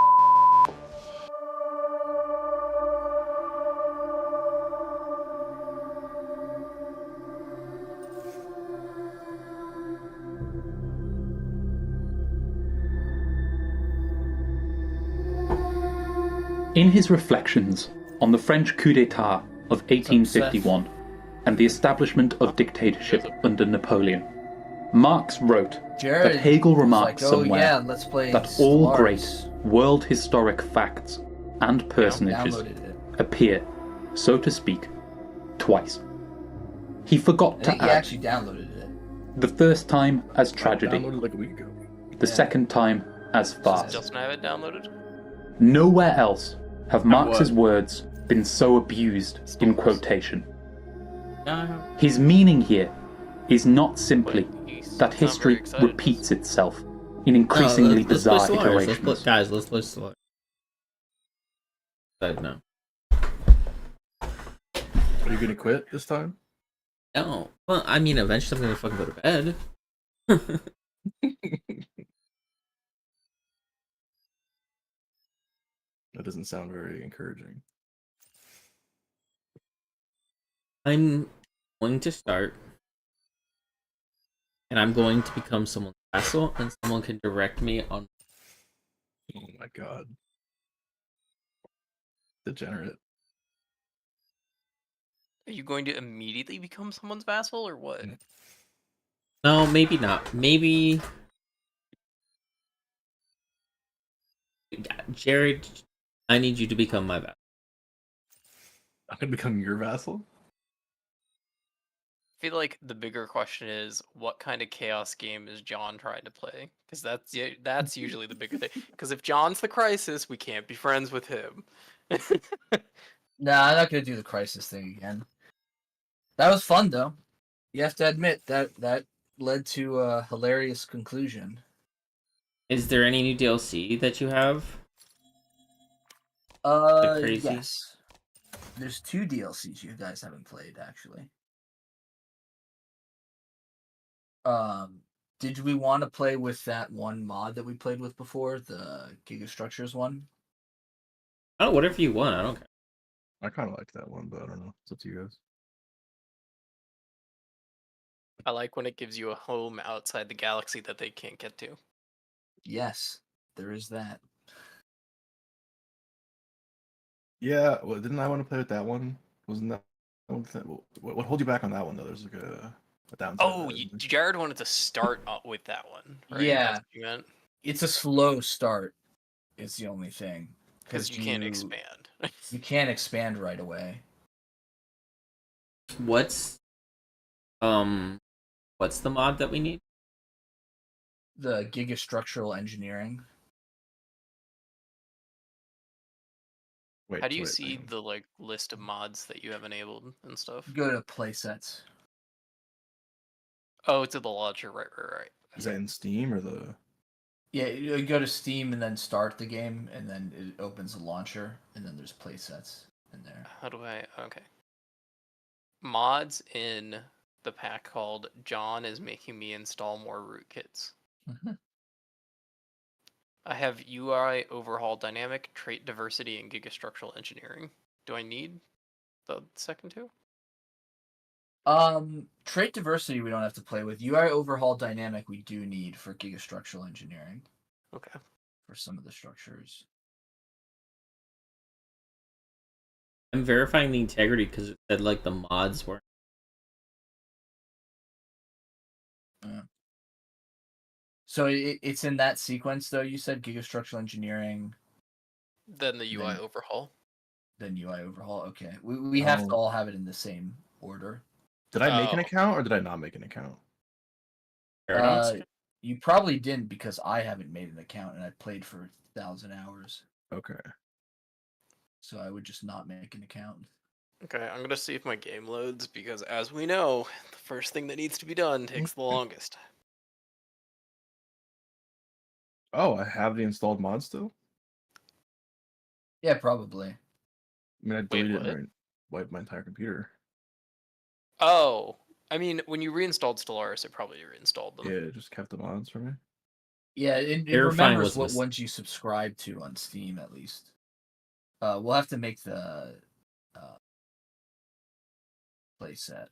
In his reflections on the French coup d'etat of 1851 and the establishment of dictatorship under Napoleon, Marx wrote that Hegel remarked somewhere that all great world historic facts and personages appear, so to speak, twice. He forgot to add he actually downloaded it. the first time as tragedy, like a week ago. the second time as farce. Doesn't have it downloaded? Nowhere else have Marx's words been so abused in quotation. His meaning here is not simply that history repeats itself in increasingly bizarre iterations. Let's play Solaris. No. Are you gonna quit this time? No. Well, I mean, eventually I'm gonna fucking go to bed. That doesn't sound very encouraging. I'm going to start, and I'm going to become someone's vassal, and someone can direct me on. Oh my god. Degenerate. Are you going to immediately become someone's vassal, or what? No, maybe not. Maybe. Jared, I need you to become my vassal. I'm gonna become your vassal? I feel like the bigger question is, what kind of chaos game is John trying to play? Because that's usually the bigger thing. Because if John's the crisis, we can't be friends with him. Nah, I'm not gonna do the crisis thing again. That was fun though. You have to admit that led to a hilarious conclusion. Is there any new DLC that you have? Yes. There's 2 DLCs you guys haven't played, actually. Did we want to play with that one mod that we played with before, the Gigastructures one? Oh, whatever you want. I don't care. I kind of like that one, but I don't know. It's up to you guys. I like when it gives you a home outside the galaxy that they can't get to. Yes, there is that. Yeah, well, didn't I want to play with that one? Wasn't that one thing? What hold you back on that one though? There's like a downside. Oh, Jared wanted to start with that one, right? Yeah. That's what you meant? It's a slow start. Is the only thing Because you can't expand. You can't expand right away. What's the mod that we need? The gigastructural engineering. Wait, How do you see the list of mods that you have enabled and stuff? Go to playsets. Oh, to the launcher, right. Is that in Steam or the? Yeah, you go to Steam and then start the game, and then it opens the launcher, and then there's playsets in there. How do I? Okay. Mods in the pack called John is making me install more rootkits. I have UI overhaul dynamic, trait diversity, and gigastructural engineering. Do I need the second two? Trait diversity we don't have to play with. UI overhaul dynamic we do need for gigastructural engineering. Okay. For some of the structures. I'm verifying the integrity because it said the mods were. So it's in that sequence though. You said gigastructural engineering. Then the UI overhaul. Then UI overhaul. Okay, we have to all have it in the same order. Did I make an account or did I not make an account? You probably didn't because I haven't made an account and I played for 1,000 hours. Okay. So I would just not make an account. Okay, I'm gonna see if my game loads because, as we know, the first thing that needs to be done takes the longest. Oh, I have the installed mod still? Yeah, probably. I mean, I deleted it and wiped my entire computer. Oh, I mean, when you reinstalled Stellaris, it probably reinstalled them. Yeah, it just kept the mods for me. Yeah, it remembers what ones you subscribe to on Steam, at least. We'll have to make the playset.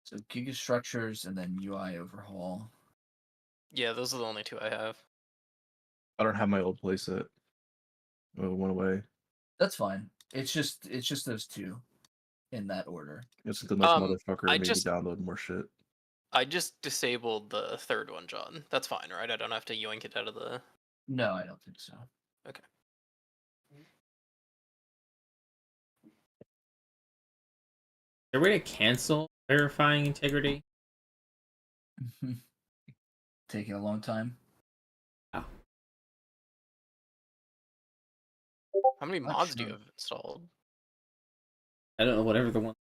So gigastructures and then UI overhaul. Yeah, those are the only two I have. I don't have my old playset. Oh, it went away. That's fine. It's just those two in that order. It's the nice motherfucker made me download more shit. I just disabled the third one, John. That's fine, right? I don't have to yoink it out of the... No, I don't think so. Okay. Is there a way to cancel verifying integrity? Taking a long time. Oh. How many mods do you have installed? I don't know, whatever the one.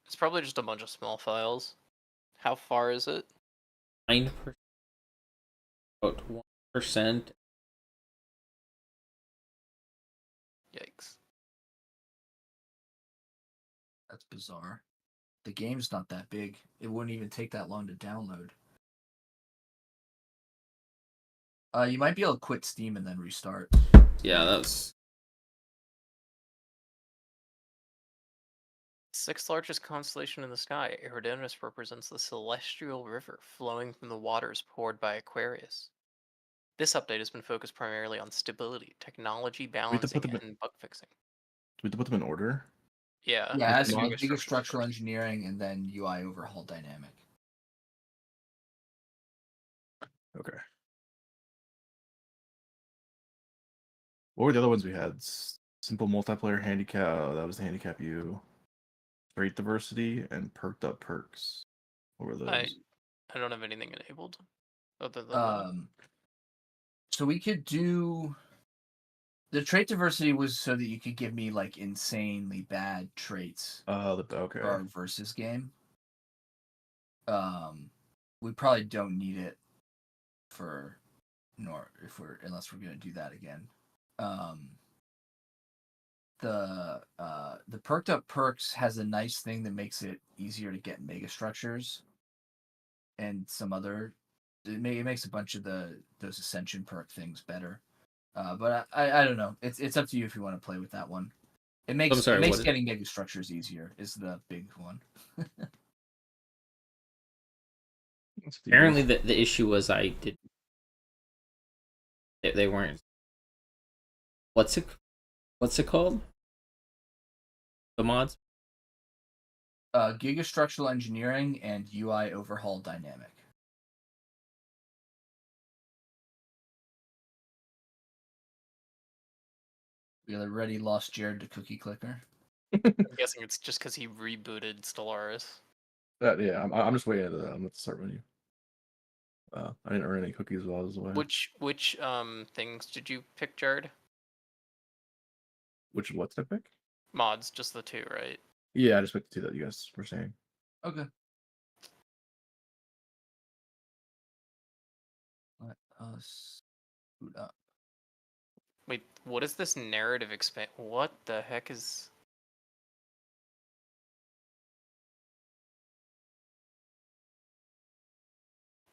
It's probably just a bunch of small files. How far is it? 9%. About 1%. Yikes. That's bizarre. The game's not that big. It wouldn't even take that long to download. You might be able to quit Steam and then restart. Yeah, that's... Sixth largest constellation in the sky, Eridanus represents the celestial river flowing from the waters poured by Aquarius. This update has been focused primarily on stability, technology balancing, and bug fixing. Do we have to put them in order? Yeah. Yeah, it has to be gigastructural engineering and then UI overhaul dynamic. Okay. What were the other ones we had? Simple multiplayer handicap. That was the handicap U. Trait diversity and perked up perks. What were those? I don't have anything enabled. Other than so we could do the trait diversity was so that you could give me insanely bad traits. Okay. For our versus game. We probably don't need it for unless we're gonna do that again. The perked up perks has a nice thing that makes it easier to get mega structures and some other it makes a bunch of those ascension perk things better. But I don't know. It's up to you if you want to play with that one. It makes I'm sorry, it makes what- getting gigastructures easier. Is the big one. Apparently, the issue was I did. They weren't. What's it called? The mods. Gigastructural engineering and UI overhaul dynamic. We already lost Jared to Cookie Clicker. I'm guessing it's just because he rebooted Stellaris. Yeah, I'm just waiting at the start menu. I didn't earn any cookies while I was away. Which things did you pick, Jared? Which what's I pick? Mods, just the two, right? Yeah, I just picked the two that you guys were saying. Okay. Let us boot up. Wait, what is this narrative expand? What the heck is?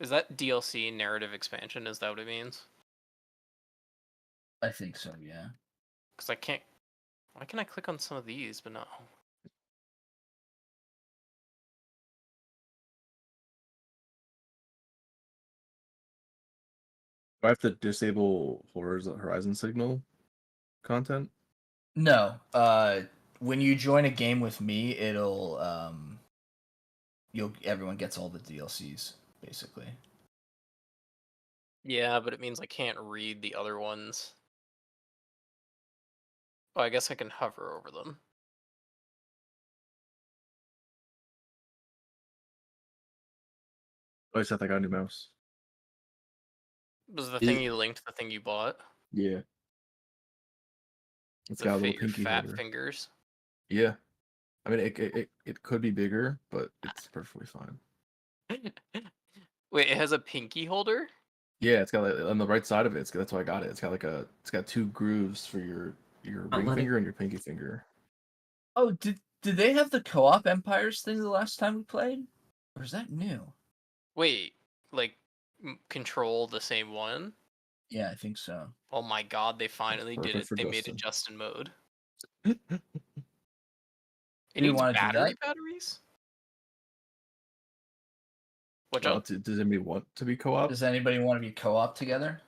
Is that DLC narrative expansion? Is that what it means? I think so, yeah. Because I can't. Why can I click on some of these, but not? Do I have to disable Horizon Signal content? No. When you join a game with me, it'll everyone gets all the DLCs basically. Yeah, but it means I can't read the other ones. Oh, I guess I can hover over them. Oh, I said I got a new mouse. Was the Is thing it- you linked the thing you bought? Yeah. It's The got a little your pinky fat holder. fingers. Yeah. I mean, it could be bigger, but it's perfectly fine. Wait, it has a pinky holder? Yeah, it's got like, on the right side of it. That's why I got it. It's got two grooves for your ring letting- finger and your pinky finger. Oh, did they have the co-op Empires thing the last time we played? Or is that new? Wait, like control the same one? Yeah, I think so. Oh my god, they finally did perfect it. for They made Justin. it Justin mode. It Do you needs wanna do battery that? batteries? What, Well, John? does anybody want to be co-op? Does anybody want to be co-op together?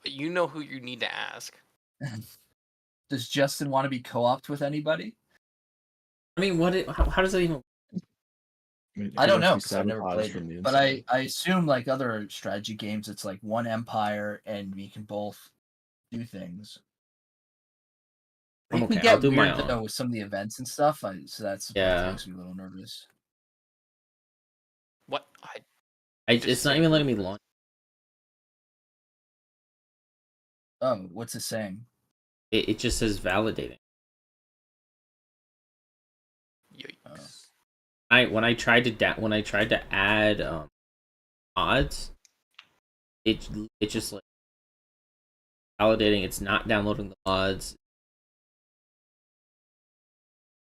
You know who you need to ask. Does Justin want to be co-opted with anybody? I mean, how does that even? I don't know because I've never played it. But I assume like other strategy games, it's like one empire and we can both do things. It Okay, can I'll get do my weird own. though with some of the events and stuff. So that's what Yeah. makes me a little nervous. What? It's not even letting me launch. Oh, what's it saying? It just says validating. Yikes. When I tried to add mods, it just like validating. It's not downloading the mods.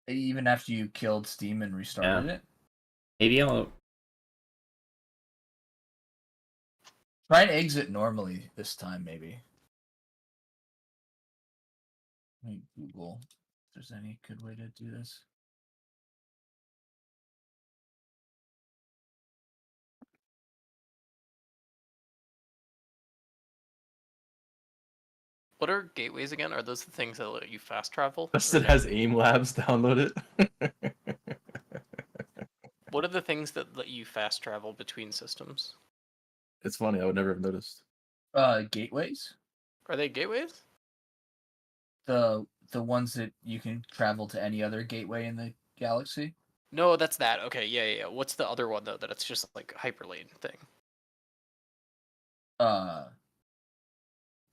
Even after you killed Steam and restarted it? Maybe I'll. Try and exit normally this time, maybe. Let me Google if there's any good way to do this. What are gateways again? Are those the things that let you fast travel? Justin has AIM Labs downloaded. What are the things that let you fast travel between systems? It's funny. I would never have noticed. Gateways? Are they gateways? The ones that you can travel to any other gateway in the galaxy? No, that's that. Okay, yeah. What's the other one though? That it's just like hyperlane thing.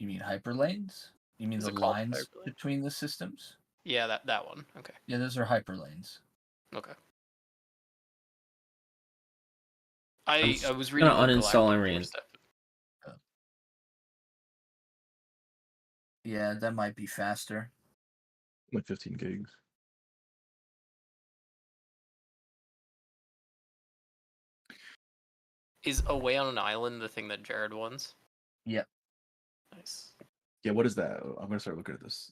You mean hyperlanes? You mean Is the it called lines hyperlane? between the systems? Yeah, that one. Okay. Yeah, those are hyperlanes. Okay. I'm I just was reading. gonna the uninstall and Galactic Force reinstall. stuff. Yeah, that might be faster. Like 15 gigs. Is Away on an Island the thing that Jared wants? Yep. Nice. Yeah, what is that? I'm gonna start looking at this.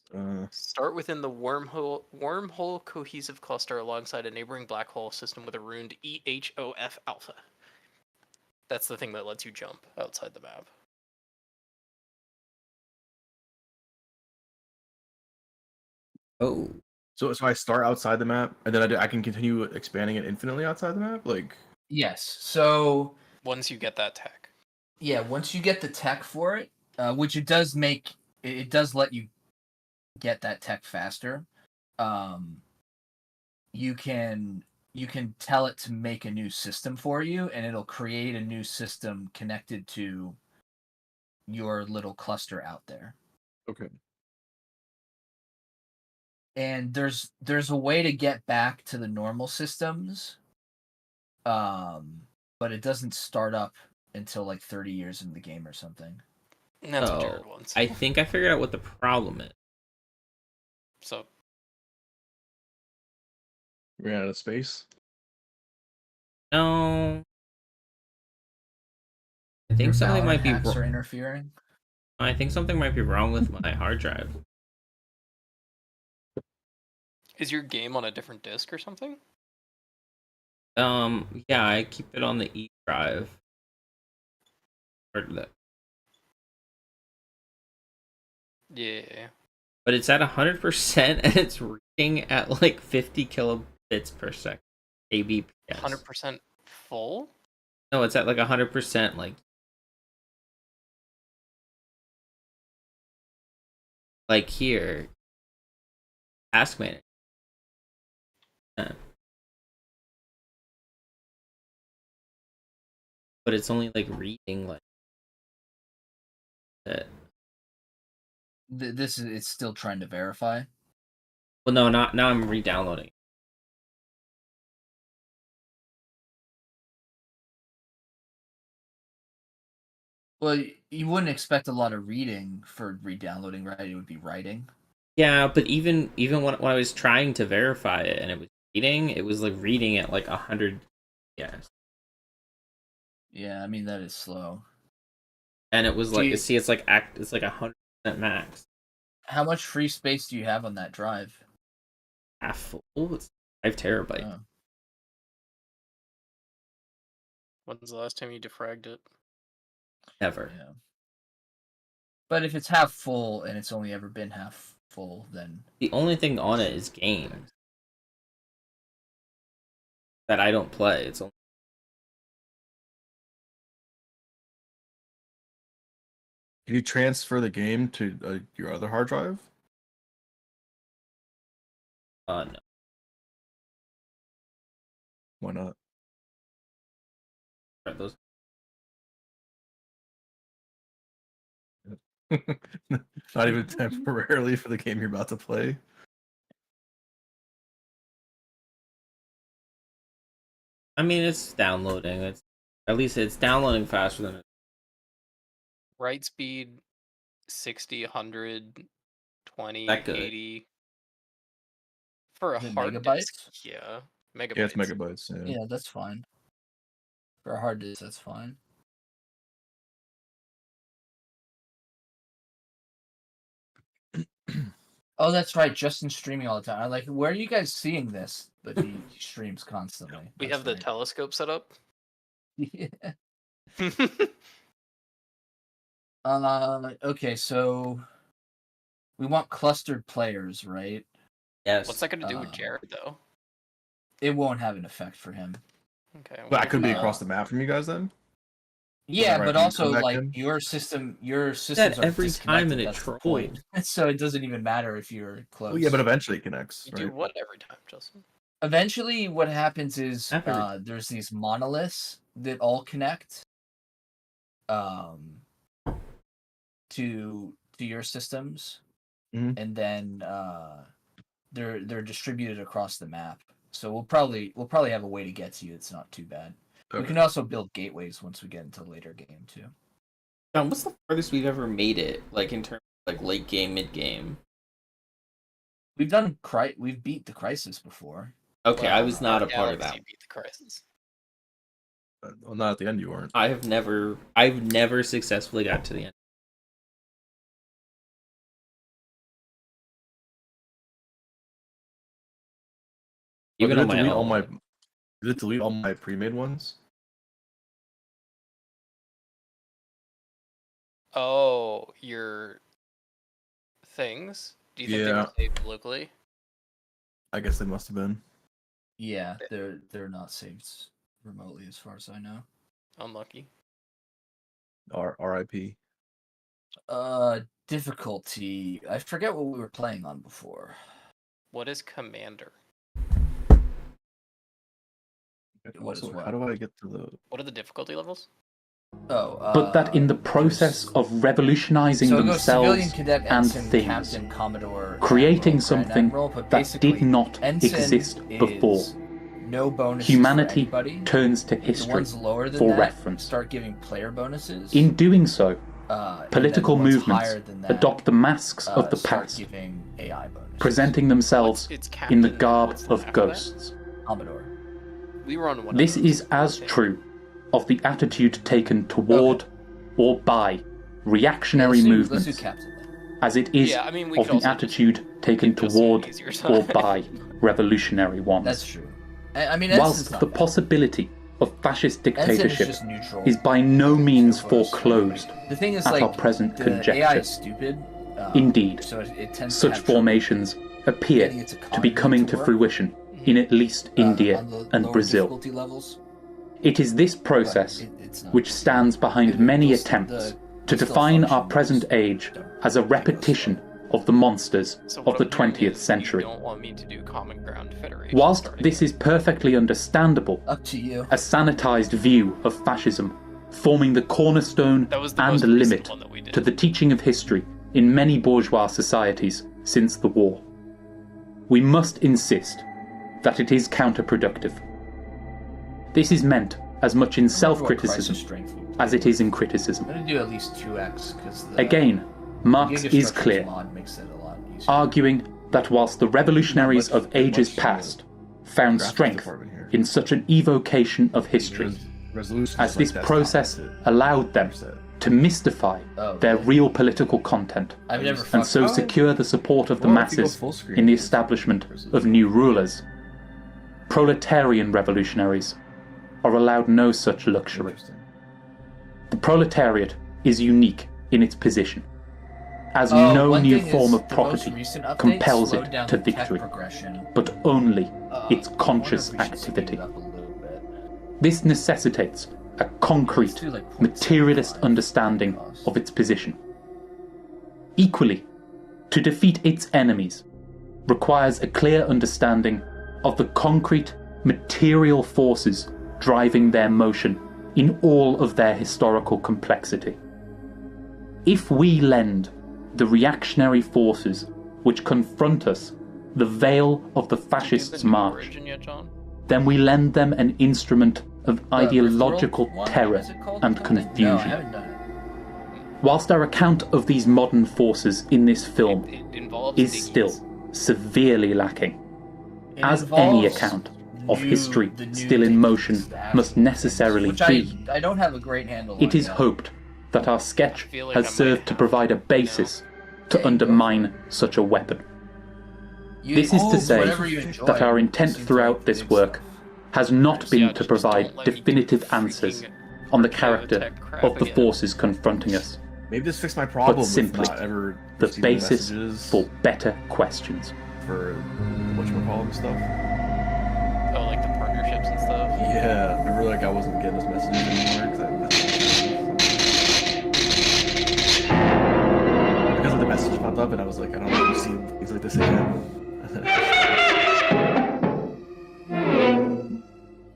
Start within the wormhole cohesive cluster alongside a neighboring black hole system with a ruined EHOF alpha. That's the thing that lets you jump outside the map. Oh. So I start outside the map, and then I can continue expanding it infinitely outside the map? Like... Yes. So once you get that tech. Yeah, once you get the tech for it, which it does let you get that tech faster. You can tell it to make a new system for you, and it'll create a new system connected to your little cluster out there. Okay. And there's a way to get back to the normal systems, but it doesn't start up until like 30 years in the game or something. That's what Jared wants. I think I figured out what the problem is. So ran out of space? No. I think something might be wrong. Interfering. I think something might be wrong with my hard drive. Is your game on a different disk or something? Yeah, I keep it on the E drive. Yeah. But it's at 100% and it's reading at like 50 kilobits per second. kbps. 100% full? No, it's at like 100% like here. Task Manager. Yeah. But it's only like reading like that. It's still trying to verify. Well, no, now I'm re-downloading. Well, you wouldn't expect a lot of reading for re-downloading, right? It would be writing. Yeah, but even when I was trying to verify it and it was reading, it was like reading at like 100. Yes. Yeah, I mean that is slow. And it was like, see, it's like 100% max. How much free space do you have on that drive? Half full. It's 5 terabytes. Oh. When's the last time you defragged it? Never. Yeah. But if it's half full and it's only ever been half full, then the only thing on it is games that I don't play. It's only... Can you transfer the game to your other hard drive? No. Why not? Those... Not even temporarily for the game you're about to play. I mean, it's downloading. It's downloading faster than it. Write speed 60, 100, 20, That good. 80. For a hard megabytes? disk, yeah. Megabytes. Yeah, it's megabytes. yeah, that's fine. For a hard disk, that's fine. Oh, that's right. Justin's streaming all the time. I'm like, where are you guys seeing this? But he streams constantly. We That's have the right. telescope set up. Yeah. Okay, so we want clustered players, right? Yes. What's that going to do with Jared, though? It won't have an effect for him. Okay. But I could be across the map from you guys then? Yeah, Right, but when you also come back like in? your systems That are every time and disconnected, it that's the trolls. point. So it doesn't even matter if you're close. Oh, yeah, but eventually it connects. You Right? do what every time, Justin? Eventually, what happens is Every- there's these monoliths that all connect to your systems, Mhm. and then they're distributed across the map. So we'll probably have a way to get to you. It's not too bad. We Okay. can also build gateways once we get into the later game too. John, what's the farthest we've ever made it? Like in terms of like late game, mid game. We've beat the Crisis before. Okay, I was not a Galaxy part of that. beat the Crisis. Well, not at the end you weren't. I've never successfully got to the end. Even on my delete own. all my. Did it delete all my pre-made ones? Oh, your things? Do you think they Yeah. were saved locally? I guess they must have been. Yeah, they're not saved remotely as far as I know. Unlucky. R.I.P. Difficulty. I forget what we were playing on before. What is Commander? What is Also, what? how do I get to the? What are the difficulty levels? But that in the process of revolutionizing So it goes civilian, themselves cadet, and ensign, things, captain, commodore, creating admiral, something grand admiral, but that basically, did not ensign exist is before. No bonuses Humanity for anybody. turns to The history ones lower than for that reference. start giving player bonuses. In doing so, and political then the ones movements higher than that, adopt the masks of the start past, giving AI bonuses. presenting themselves It's in the captain, garb what's of after that? ghosts. Commodore. We were on one This of those. is as true of the attitude taken toward or by reactionary Let's do movements captain then. as it is Yeah, I mean, we of could the also attitude taken give Justin toward an easier or time. by revolutionary ones. That's true. I mean, Ensign's Whilst not the bad. possibility of fascist Ensign is dictatorship just neutral. is by no means foreclosed The thing is, at like, our present the conjecture. AI is stupid. Indeed, so it tends to such have trouble formations appear getting its to be economy coming to to work. fruition in at least India on the and lower Brazil. difficulty levels. It is this process it's not. which stands behind many they'll- attempts the- to they'll still define our function, present age as a repetition of the monsters So of what the I'm hearing 20th is century. You don't want me to do Common Ground Federation. Whilst starting this is perfectly understandable, Up to you. a sanitized view of fascism, forming the cornerstone That was the and most recent limit one that we did. to the teaching of history in many bourgeois societies since the war. We must insist that it is counterproductive. This is meant as much in self-criticism as it is in criticism. I'm gonna do at least 2x because Again, Marx is clear, mod makes it a lot easier. arguing that whilst the revolutionaries of ages past found strength in such an evocation of history, as this process allowed them to mystify their real political content, I've never and so fucked- secure the support of the Well, if you go masses full screen, in the establishment of new rulers, proletarian revolutionaries are allowed no such luxury. The proletariat is unique in its position, as no one new thing form is of the property most recent update compels slowed it down to the tech victory, progression. but only its I wonder conscious if we should speed activity. it up a little bit. This necessitates a concrete, do, like, 0.75 materialist understanding of its position. Equally, to defeat its enemies requires a clear understanding of the concrete, material forces driving their motion in all of their historical complexity. If we lend the reactionary forces which confront us the veil of the fascists' march, Origin yet, John? then we lend them an instrument of Rift World ideological one, terror is it called? and No, I confusion. haven't done it. Whilst our account of these modern forces in this film It involves is Diggies. still severely lacking, It as any involves account of new- history the new still in things, motion the must actual necessarily things, be, which I don't have a great handle on. it is yet. hoped that our sketch feel like has I might served to have, provide a basis to undermine such a weapon. This is to say whatever you enjoy, that our intent seems throughout like this big work has not been Yeah, to just provide don't let me do definitive freaking answers on the character tech crap of the again. forces confronting us, Maybe this fixed my problem but with simply not ever the receiving basis messages for better questions. for whatchamacallit stuff. Oh, like the partnerships and stuff? Yeah, I remember like I wasn't getting those messages anymore because of the message popped up and I was like, I don't want to see things like this again.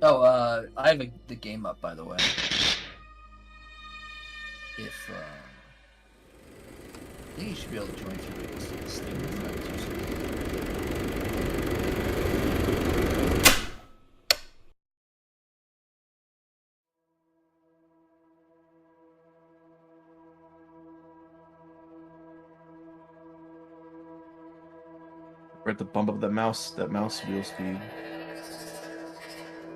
Oh, I have the game up, by the way. If, I think you should be able to join through Steam friends or something. We're at the bump of that mouse wheel speed.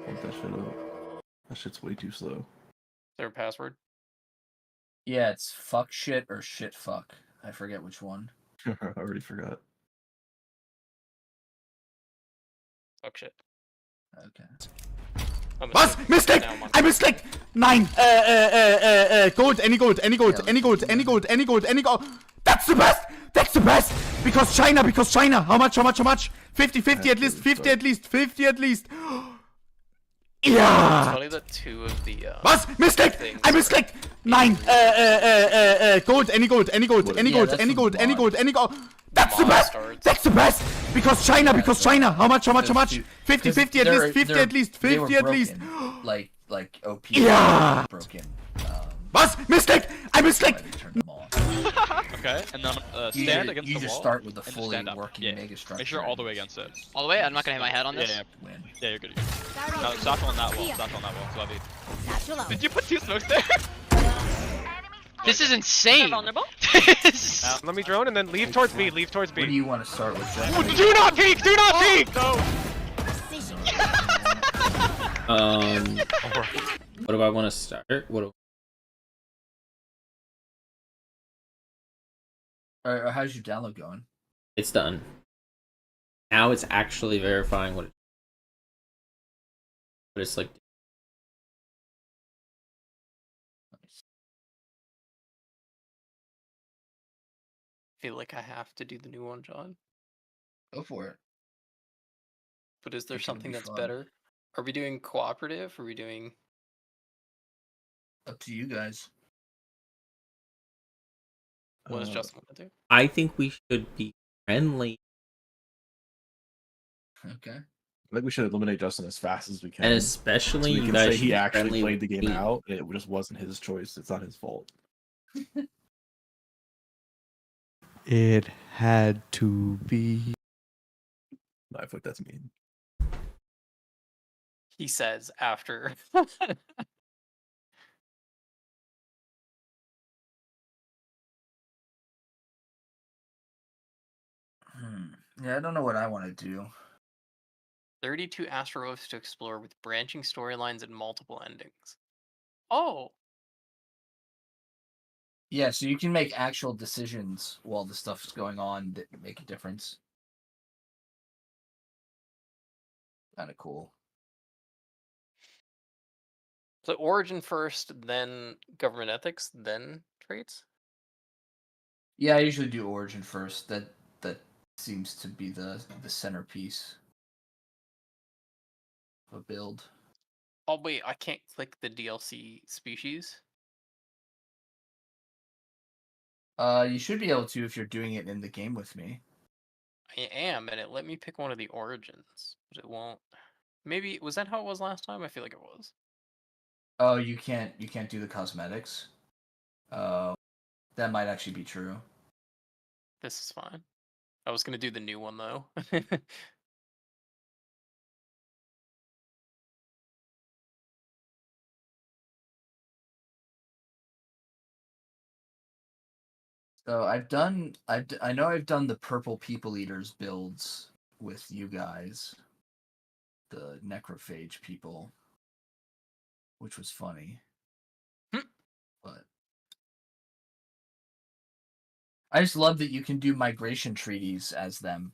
Bump that shit up. That shit's way too slow. Is there a password? Yeah, it's fuck shit or shit fuck. I forget which one. I already forgot. Fuck shit. Okay. Was? Mistake! I misclicked! Nine! Gold, any gold, any gold, any gold, any gold, any gold, any gold. That's the best! That's the best! Because China! How much, how much, how much? 50, 50 at least, 50 at least, 50 at least. It's Yeah! funny that two of the Was? Mistake! I misclicked! Nine! Gold, any gold, any gold, any gold, any gold, any gold, any gold. That's the best! That's the best! Because China! How much, how much, how much? 50, 50 at least, 50 at least, 50 at least. Like OP. Yeah! Broken. Was? Mistake! I misclicked! Okay, and then You stand ju- against you the just wall. start with a and just fully stand up. working Yeah. mega structure. Make sure all the way against it. All the way? I'm not gonna hit my head on this? Yeah, yeah, you're good. No, stop on that wall. Stop on that wall. Levy. Did you put two smokes there? This is insane. Vulnerable. Let me drone and then leave towards B. Leave towards B. What do you want to start with? Do not peek! Do not peek! No. What do I want to start? What do Or how's your download going? It's done. Now it's actually verifying what it's like. I feel like I have to do the new one, John. Go for it. But is there It's gonna something be that's fun. better? Are we doing cooperative? Are we doing... Up to you guys. What does Justin want to do? I think we should be friendly. Okay. I think we should eliminate Justin as fast as we can. And especially so we you can guys say should he be actually friendly played the with game me. out. It just wasn't his choice. It's not his fault. It had to be. I feel like that's mean. He says after. Yeah, I don't know what I want to do. 32 asteroids to explore with branching storylines and multiple endings. Oh! Yeah, so you can make actual decisions while the stuff is going on that make a difference. Kind of cool. So origin first, then government ethics, then traits? Yeah, I usually do origin first. That seems to be the centerpiece of a build. Oh wait, I can't click the DLC species. You should be able to if you're doing it in the game with me. I am, and it let me pick one of the origins, but it won't. Maybe was that how it was last time? I feel like it was. Oh, you can't do the cosmetics. That might actually be true. This is fine. I was gonna do the new one though. So I know I've done the purple people eaters builds with you guys, the necrophage people, which was funny. But I just love that you can do migration treaties as them,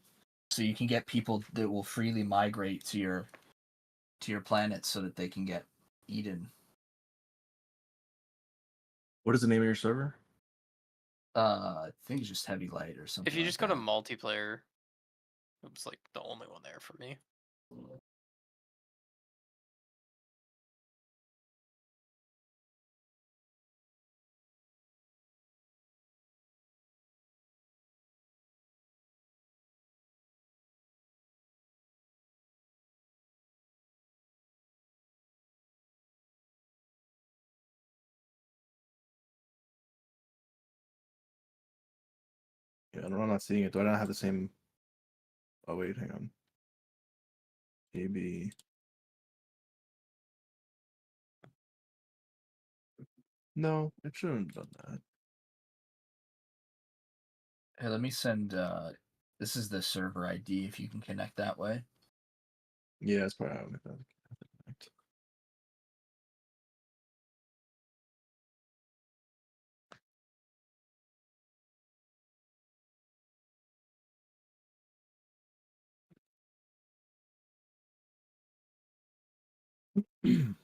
so you can get people that will freely migrate to your planet so that they can get eaten. What is the name of your server? I think it's just Heavy Light or something. If you like just go to that. multiplayer, it was like the only one there for me. Yeah, I'm not seeing it. Do I not have the same? Oh wait, hang on. Maybe. No, it shouldn't have done that. Hey, let me send. This is the server ID. If you can connect that way. Yeah, that's probably how I make that. Need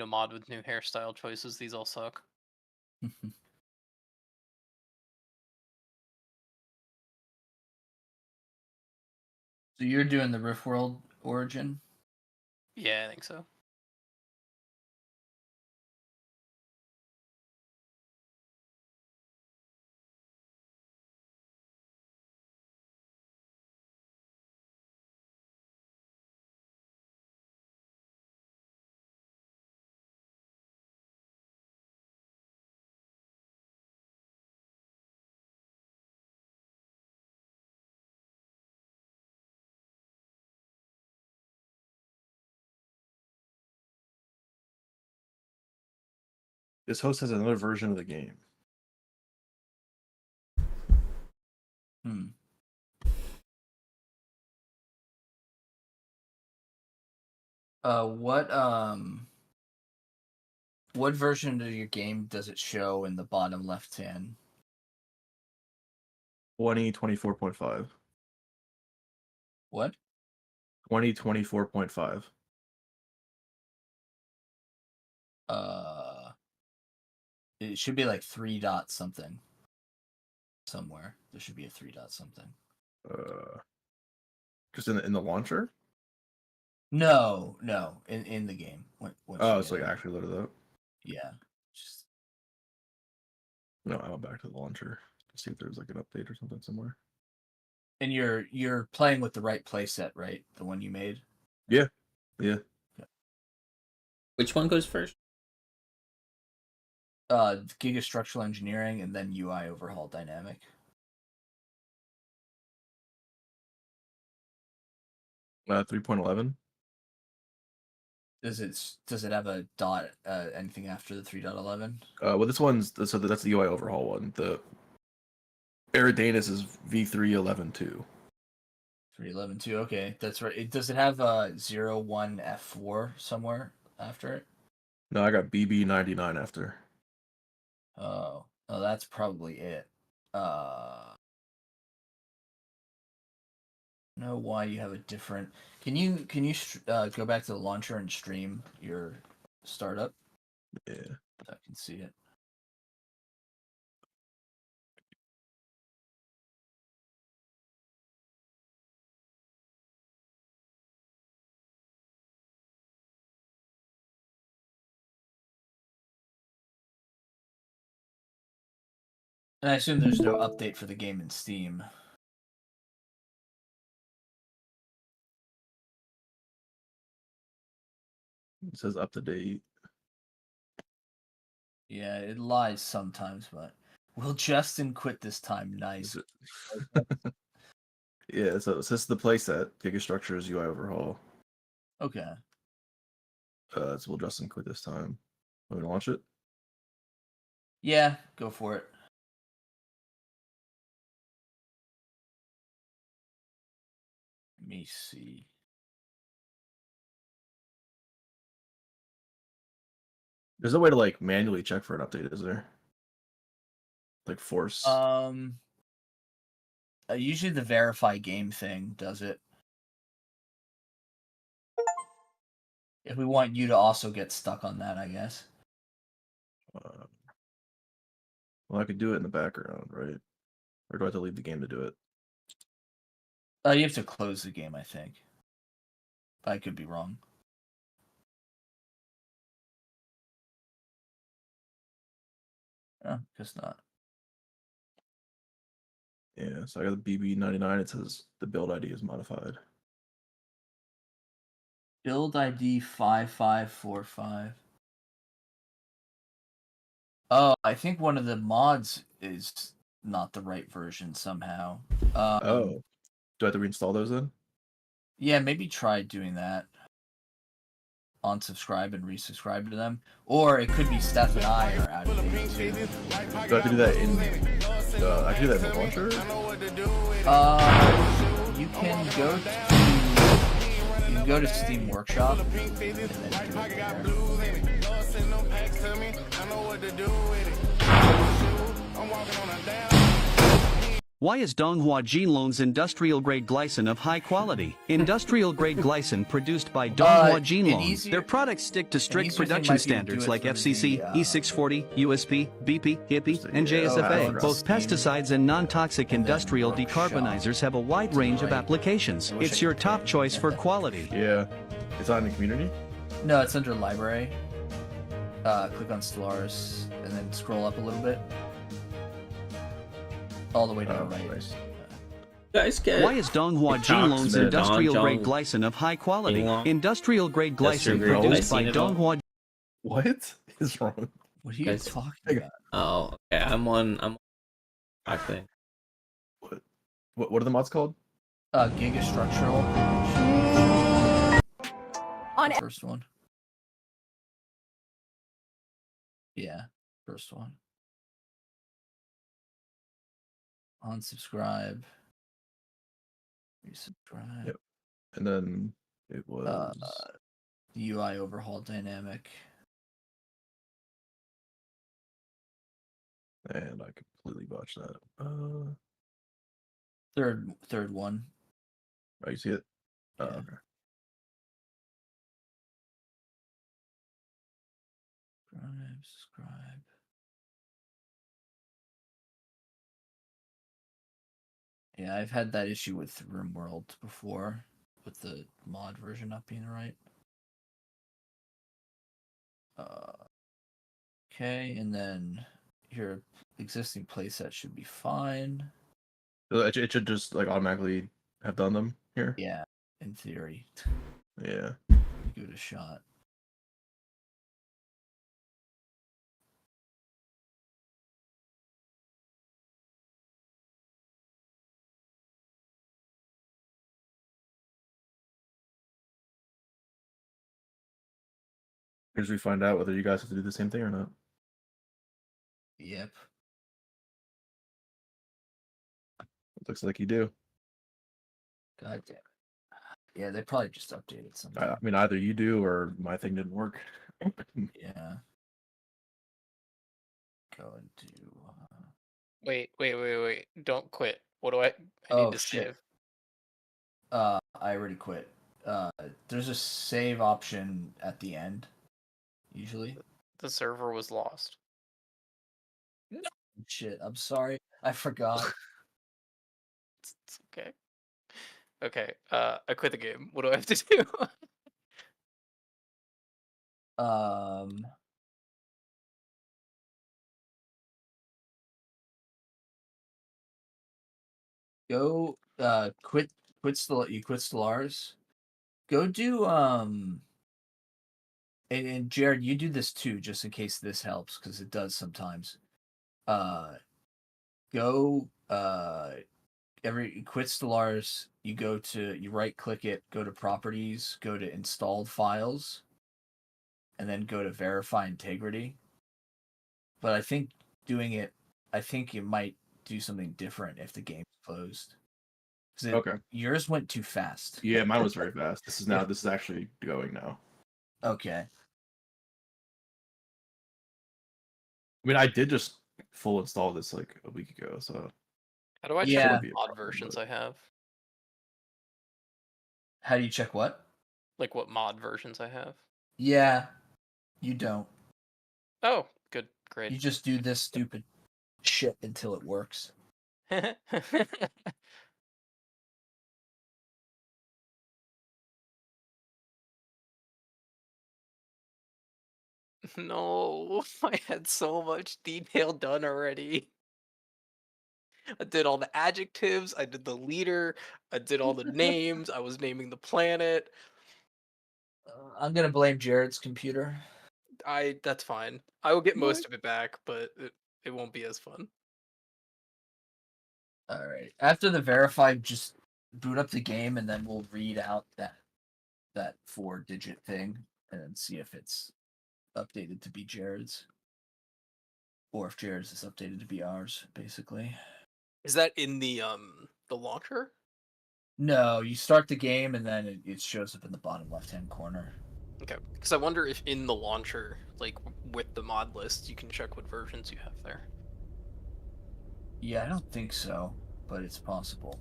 a mod with new hairstyle choices. These all suck. So you're doing the Rift World Origin? Yeah, I think so. This host has another version of the game. What version of your game does it show in the bottom left hand? 2024.5. What? 2024.5. It should be like 3 dot something. Somewhere there should be a 3 dot something. Just in the launcher? No, in the game. It's like actually loaded up. Yeah. No, I went back to the launcher to see if there's like an update or something somewhere. And you're playing with the right playset, right? The one you made. Yeah. Which one goes first? Giga Structural Engineering and then UI Overhaul Dynamic. Uh, 3.11. Does it have a dot anything after the 3.11? Well, this one's so that's the UI Overhaul one. The Eridanus is V3.11.2. 3.11.2. Okay, that's right. Does it have 01F4 somewhere after it? No, I got BB99 after. Oh, that's probably it. Know why you have a different. Can you go back to the launcher and stream your startup? Yeah, I can see it. And I assume there's no update for the game in Steam. It says up to date. Yeah, it lies sometimes, but will Justin quit this time? Nice. Yeah, so this is the playset. Gigastructure's UI Overhaul. Okay. So will Justin quit this time? Want me to launch it? Yeah, go for it. Let me see. There's no way to like manually check for an update, is there? Like force. Usually the verify game thing does it. If we want you to also get stuck on that, I guess. Well, I could do it in the background, right? Or do I have to leave the game to do it? You have to close the game, I think. But I could be wrong. Oh, guess not. Yeah, so I got the BB99. It says the build ID is modified. Build ID 5545. Oh, I think one of the mods is not the right version somehow. Do I have to reinstall those then? Yeah, maybe try doing that. Unsubscribe and resubscribe to them. Or it could be Steph and I are out of date too. Do I have to do that in I can do that in the launcher? You can go to Steam Workshop and then do it there. Why is Donghua Jinlong's industrial-grade glycine of high quality? Industrial-grade glycine produced by Donghua Jinlong. Their products stick to strict production standards like FCC, E640, USP, BP, HIPPE, and JSFA. Both pesticides and non-toxic industrial decarbonizers have a wide range of applications. It's your top choice for quality. Yeah. It's on the community? No, it's under library. Click on Stellaris and then scroll up a little bit. All the way to the right. Guys, why is Donghua Jinlong's industrial-grade glycine of high quality? Industrial-grade glycine produced by Donghua. What is wrong? What are you talking about? Oh, okay. I'm I think. What are the mods called? Gigastructural. On First one. Yeah, first one. Unsubscribe. Resubscribe. Yep. And then it was UI overhaul dynamic. And I completely botched that. Third one. Oh, you see it? Yeah. Okay. Subscribe. Yeah, I've had that issue with RimWorld before, with the mod version not being right. Okay, and then your existing playset should be fine. It should just like automatically have done them here? Yeah, in theory. Yeah. Give it a shot. As we find out whether you guys have to do the same thing or not. Yep. It looks like you do. God damn it. Yeah, they probably just updated something. I mean, either you do or my thing didn't work. Yeah. Go into. Wait. Don't quit. What do I need to shit. save? I already quit. There's a save option at the end, usually. The server was lost. No. Shit, I'm sorry. I forgot. It's okay. Okay, I quit the game. What do I have to do? Go quit Stellaris. Go do and Jared, you do this too, just in case this helps, because it does sometimes. Go quit Stellaris, you right click it, go to properties, go to installed files, and then go to verify integrity. But I think it might do something different if the game's closed. Okay. Yours went too fast. Yeah, mine was very fast. This is actually going now. Okay. I mean, I did just full install this like a week ago, so. How do I check what mod versions I have? How do you check what? Like what mod versions I have? Yeah, you don't. Oh, good, great. You just do this stupid shit until it works. No, I had so much detail done already. I did all the adjectives, I did the leader, I did all the names, I was naming the planet. I'm gonna blame Jared's computer. That's fine. I will get most of it back, but it won't be as fun. Alright. After the verify, just boot up the game and then we'll read out that 4-digit thing and then see if it's updated to be Jared's. Or if Jared's is updated to be ours, basically. Is that in the launcher? No, you start the game and then it shows up in the bottom left-hand corner. Okay, because I wonder if in the launcher, like with the mod list, you can check what versions you have there. Yeah, I don't think so, but it's possible.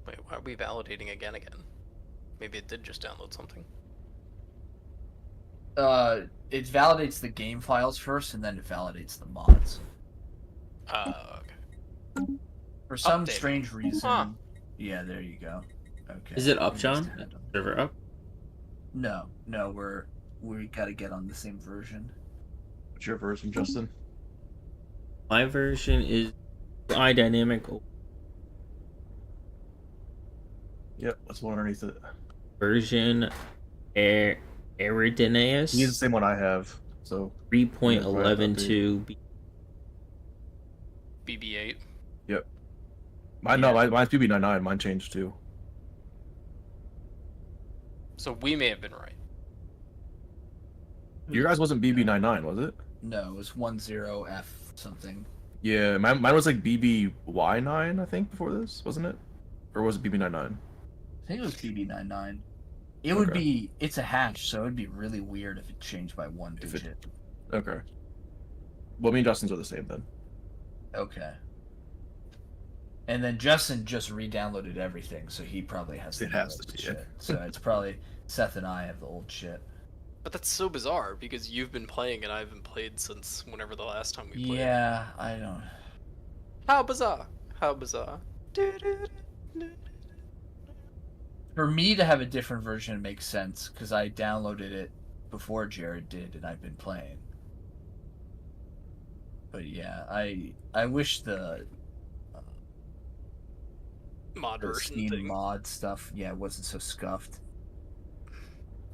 Wait, why are we validating again? Maybe it did just download something. It validates the game files first, and then it validates the mods. Okay. For some Updating. strange reason. Huh. Yeah, there you go. Okay. Is it up, John? Server up? No, we gotta get on the same version. What's your version, Justin? My version is iDynamic Yep, that's one underneath it. version Eridaneus. He's the same one I have, so 3.11.2. BB-8. Yep. Mine's BB99. Mine changed too. So we may have been right. Your guys wasn't BB99, was it? No, it was 10F something. Yeah, mine was like BBY9, I think, before this, wasn't it? Or was it BB99? I think it was BB99. It would be, it's a hash, so it'd be really weird if it changed by one digit. Okay. Well, me and Justin's are the same then. Okay. And then Justin just re-downloaded everything, so he probably has the newest shit. So it's probably Seth and I have the old shit. But that's so bizarre because you've been playing and I haven't played since whenever the last time we played. Yeah, I don't. How bizarre! How bizarre! For me to have a different version makes sense because I downloaded it before Jared did, and I've been playing. But yeah, I wish the mod version Steam thing. mod stuff, wasn't so scuffed.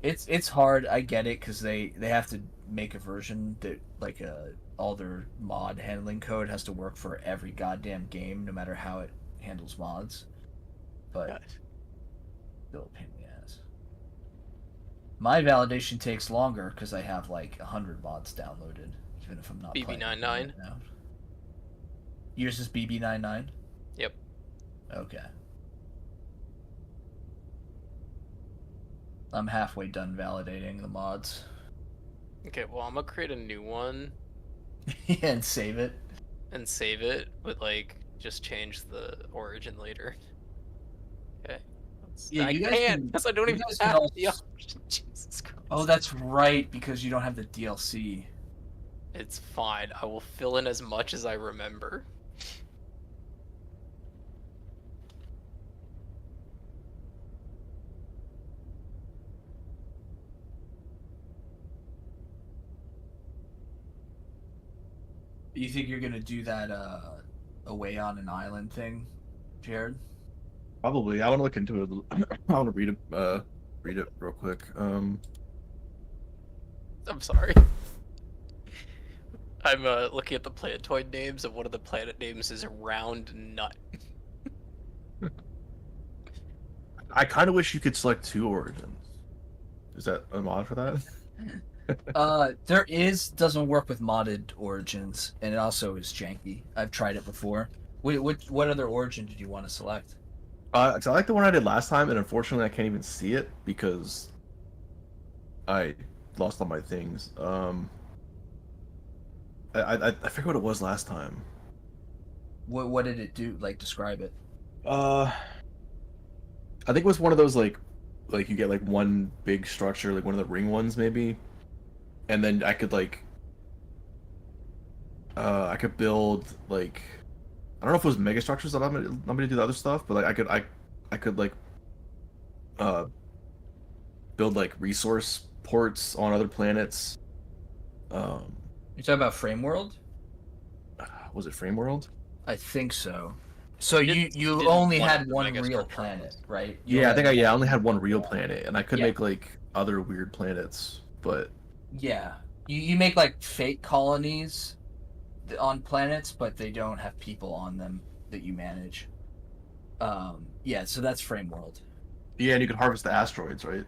It's hard. I get it because they have to make a version that all their mod handling code has to work for every goddamn game, no matter how it handles mods. But still a pain in the ass. My validation takes longer because I have like 100 mods downloaded, even if I'm not playing BB99. right now. Yours is BB99? Yep. Okay. I'm halfway done validating the mods. Okay, well I'm gonna create a new one. And save it. And save it, but just change the origin later. Okay. Yeah, I you guys can't can- because I don't you even guys can have also- the option. Jesus Christ. Oh, that's right, because you don't have the DLC. It's fine. I will fill in as much as I remember. You think you're gonna do that away on an island thing, Jared? Probably. I want to look into it. I want to read it real quick. I'm sorry. I'm looking at the planetoid names, and one of the planet names is Round Nut. I kind of wish you could select 2 origins. Is that a mod for that? Doesn't work with modded origins, and it also is janky. I've tried it before. What other origin did you want to select? So I like the one I did last time, and unfortunately I can't even see it because I lost all my things. I forget what it was last time. What did it do? Describe it. I think it was one of those like you get one big structure, like one of the ring ones maybe, and then I could I could build I don't know if it was mega structures that I'm gonna do the other stuff, but I could build resource ports on other planets. You're talking about Frame World? Was it Frame World? I think so. So you only had one real planet, right? Yeah, I think I only had one real planet, and I could make other weird planets, but yeah, you make fake colonies on planets, but they don't have people on them that you manage. Yeah, so that's Frame World. Yeah, and you could harvest the asteroids, right?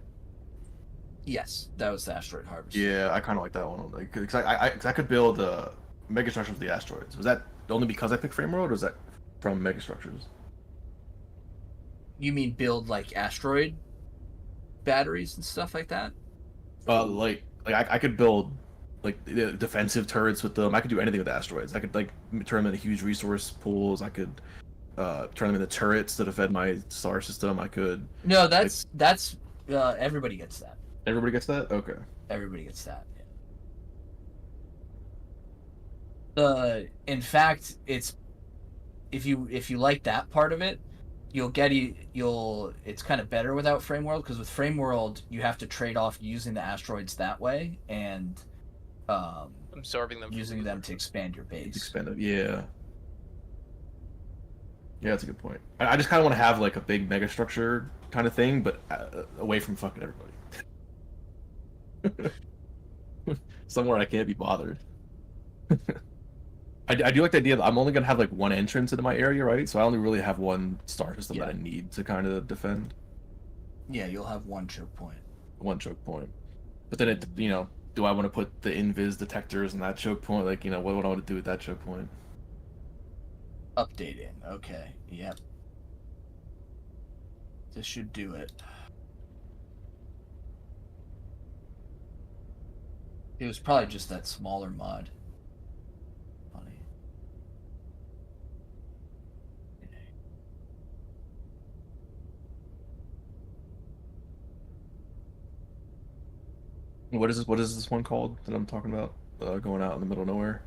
Yes, that was the asteroid harvest. Yeah, I kind of like that one. Because I could build mega structures of the asteroids. Was that only because I picked frame world, or is that from megastructures? You mean build like asteroid batteries and stuff like that? Like I could build like defensive turrets with them. I could do anything with asteroids. I could like turn them into huge resource pools. I could turn them into turrets to defend my star system. I could. No, that's everybody gets that. Everybody gets that. Okay. Everybody gets that. Yeah. In fact, it's if you like that part of it, it's kind of better without Frame World, because with Frame World you have to trade off using the asteroids that way and absorbing them, using them to expand your base. Expand it, yeah. Yeah, that's a good point. I just kind of want to have like a big mega structure kind of thing, but away from fucking everybody. Somewhere I can't be bothered. I do like the idea that I'm only gonna have like one entrance into my area, right? So I only really have one star system that I need to kind of defend. Yeah, you'll have one choke point. One choke point. But then it, do I want to put the invis detectors in that choke point? Like, what would I want to do with that choke point? Updating. Okay. Yep. This should do it. It was probably just that smaller mod. Funny. What is this one called that I'm talking about? Going out in the middle of nowhere?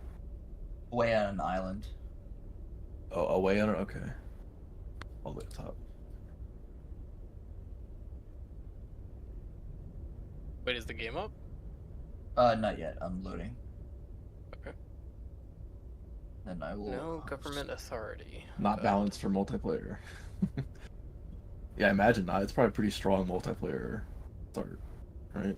Way on an island. Oh, away on it? Okay. All the way up top. Wait, is the game up? Not yet. I'm loading. Okay. Then I will. No government authority. Not balanced for multiplayer. Yeah, imagine not. It's probably a pretty strong multiplayer start, right?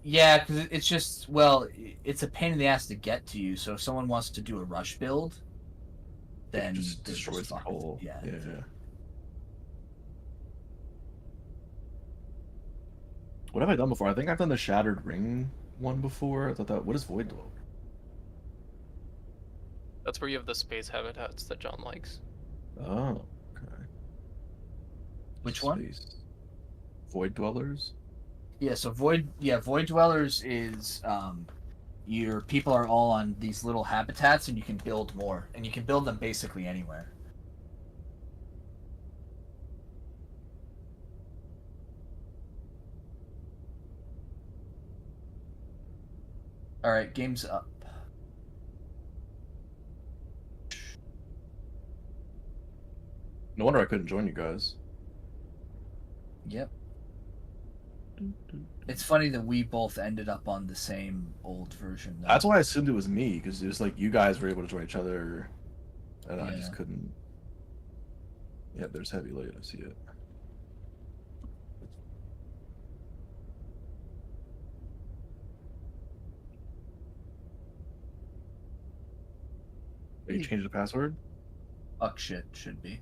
Yeah, because it's just, well, it's a pain in the ass to get to you. So if someone wants to do a rush build, then it just destroys the whole. Yeah. What have I done before? I think I've done the Shattered Ring one before. I thought that. What is Void Dweller? That's where you have the space habitats that John likes. Oh, okay. Which one? Void Dwellers. Yeah, so Void Dwellers is your people are all on these little habitats, and you can build more, and you can build them basically anywhere. All right, game's up. No wonder I couldn't join you guys. Yep. It's funny that we both ended up on the same old version, though. That's why I assumed it was me, because it was like you guys were able to join each other, and I just couldn't. Yeah, there's Heavy Light. I see it. Did you change the password? Fuck shit should be.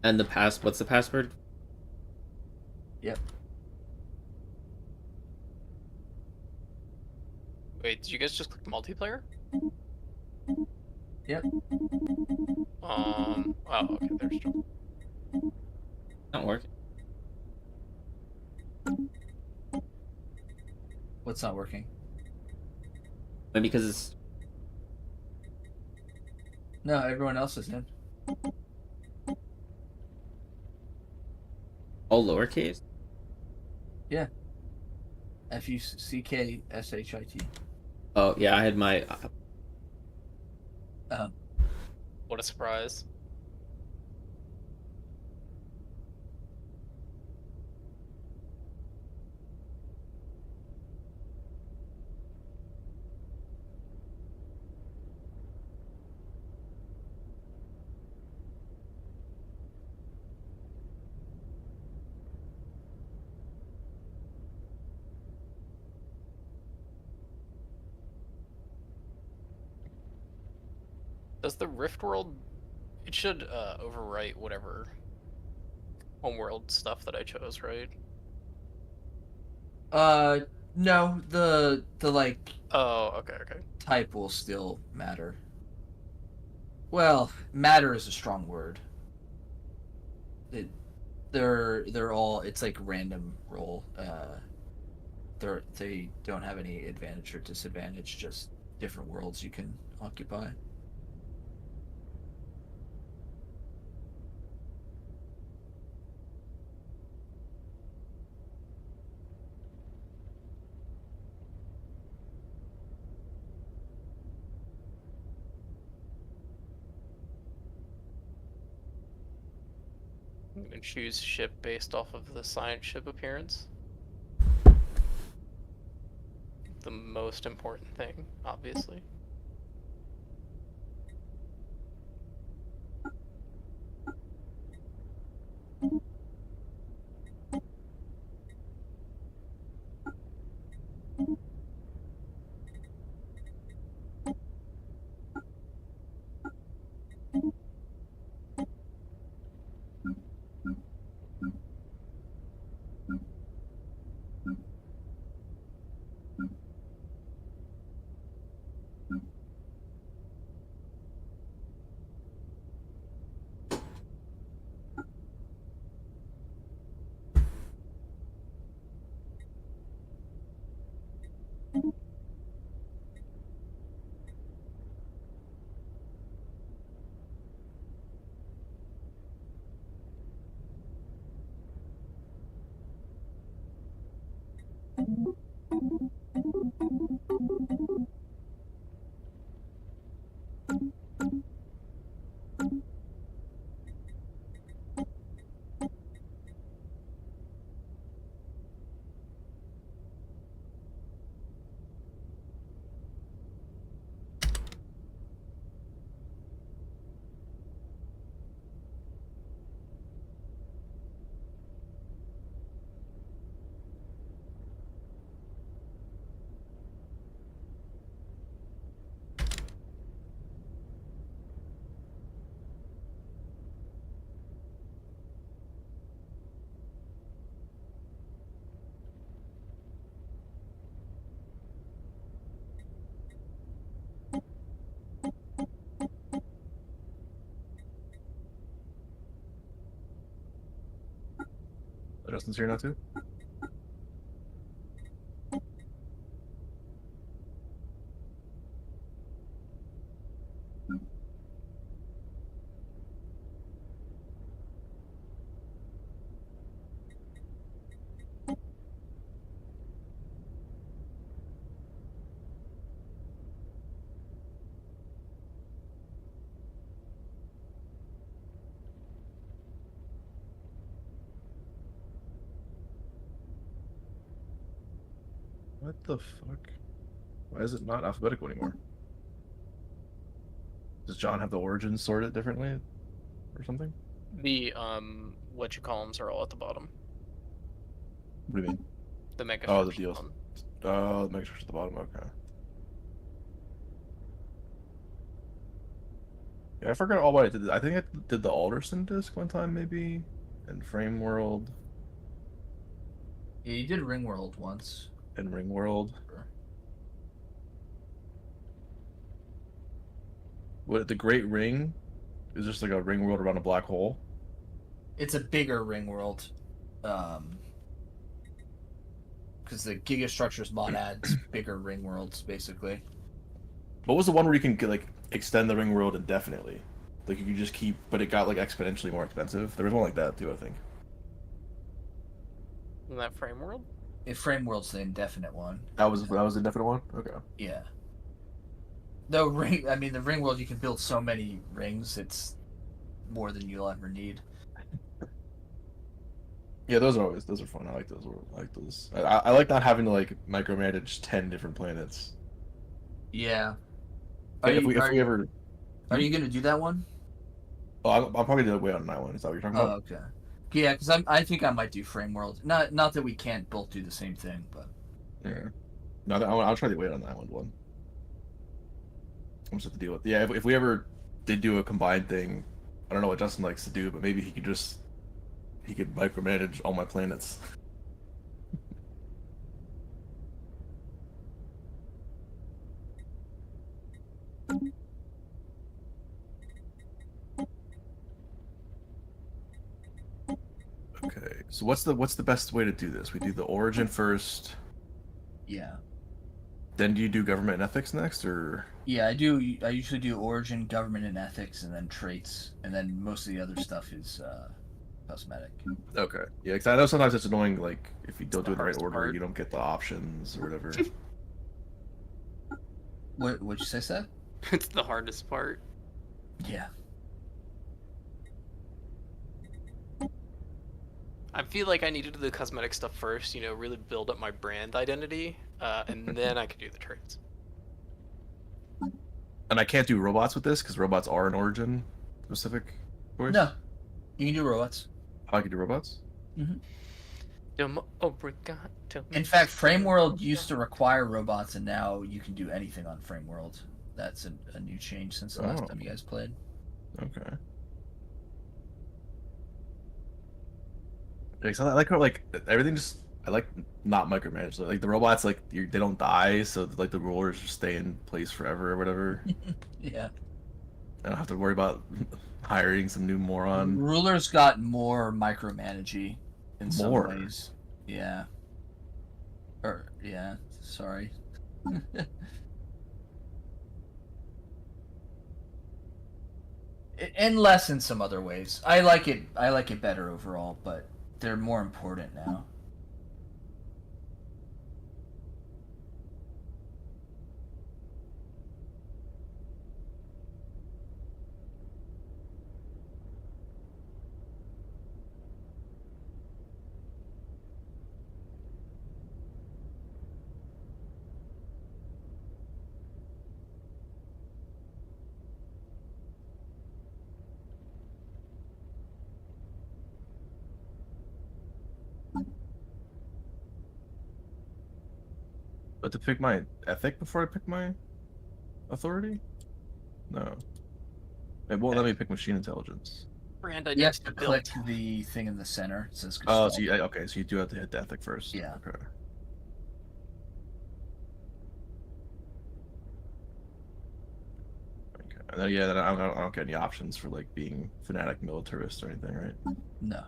And what's the password? Yep. Wait, did you guys just click multiplayer? Yep. Oh, okay, there's John. Not working. What's not working? Maybe because it's... No, everyone else is in. All lowercase? Yeah. FUCKSHIT. Oh, yeah, I had my... What a surprise. Does the Rift World... It should overwrite whatever homeworld stuff that I chose, right? No, the like... Oh, okay. Type will still matter. Well, matter is a strong word. They're all, it's like random roll. They don't have any advantage or disadvantage, just different worlds you can occupy. I'm gonna choose ship based off of the science ship appearance. The most important thing, obviously. Justin's here now too? What the fuck? Why is it not alphabetical anymore? Does John have the origins sorted differently or something? The what you columns are all at the bottom. What do you mean? The mega. Oh, the deals. Oh, the mega structure's at the bottom. Okay. Yeah, I forgot all what I did. I think I did the Alderson disc one time, maybe, and Frame World. Yeah, you did Ring World once. And Ring World. What, the Great Ring is just like a ring world around a black hole? It's a bigger ring world. Because the Gigastructures mod adds bigger ring worlds, basically. What was the one where you can like extend the ring world indefinitely? Like you could just keep, but it got like exponentially more expensive. There was one like that too, I think. In that Frame World? Frame World's the indefinite one. That was the indefinite one? Okay. Yeah. The ring, I mean, the ring world, you can build so many rings, it's more than you'll ever need. Yeah, those are fun. I like those. I like not having to like micromanage 10 different planets. Yeah. If we ever... Are you going to do that one? Oh, I'm probably going to wait on that one. Is that what you're talking about? Oh, okay. Yeah, because I think I might do Frame World. Not that we can't both do the same thing, but... Yeah. No, I'll try to wait on that one. I'm just have to deal with. Yeah, if we ever did do a combined thing, I don't know what Justin likes to do, but maybe he could micromanage all my planets. Okay, so what's the best way to do this? We do the origin first. Yeah. Then do you do government and ethics next, or? Yeah, I do. I usually do origin, government, and ethics, and then traits, and then most of the other stuff is cosmetic. Okay. Yeah, because I know sometimes it's annoying. Like if you don't do it in the right order, you don't get the options or whatever. What'd you say, Seth? It's the hardest part. Yeah. I feel like I need to do the cosmetic stuff first, really build up my brand identity, and then I could do the traits. And I can't do robots with this because robots are an origin specific choice. No, you can do robots. I can do robots. Mm-hmm. Obrigado. In fact, Frameworld used to require robots, and now you can do anything on Frameworld. That's a new change since the last time you guys played. Okay. Yeah, so I like how everything just I like not micromanage. Like the robots, like they don't die, so like the rulers just stay in place forever or whatever. Yeah. I don't have to worry about hiring some new moron. Rulers got more micromanagey in some More? ways. Yeah. Sorry. And less in some other ways. I like it better overall, but they're more important now. But to pick my ethic before I pick my authority? No. It won't let me pick machine intelligence. Brand You have to click the thing in the center. It says Oh, Gestalt. so you do have to hit the ethic first. Yeah. Okay. And then, then I don't get any options for like being fanatic militarist or anything, right? No.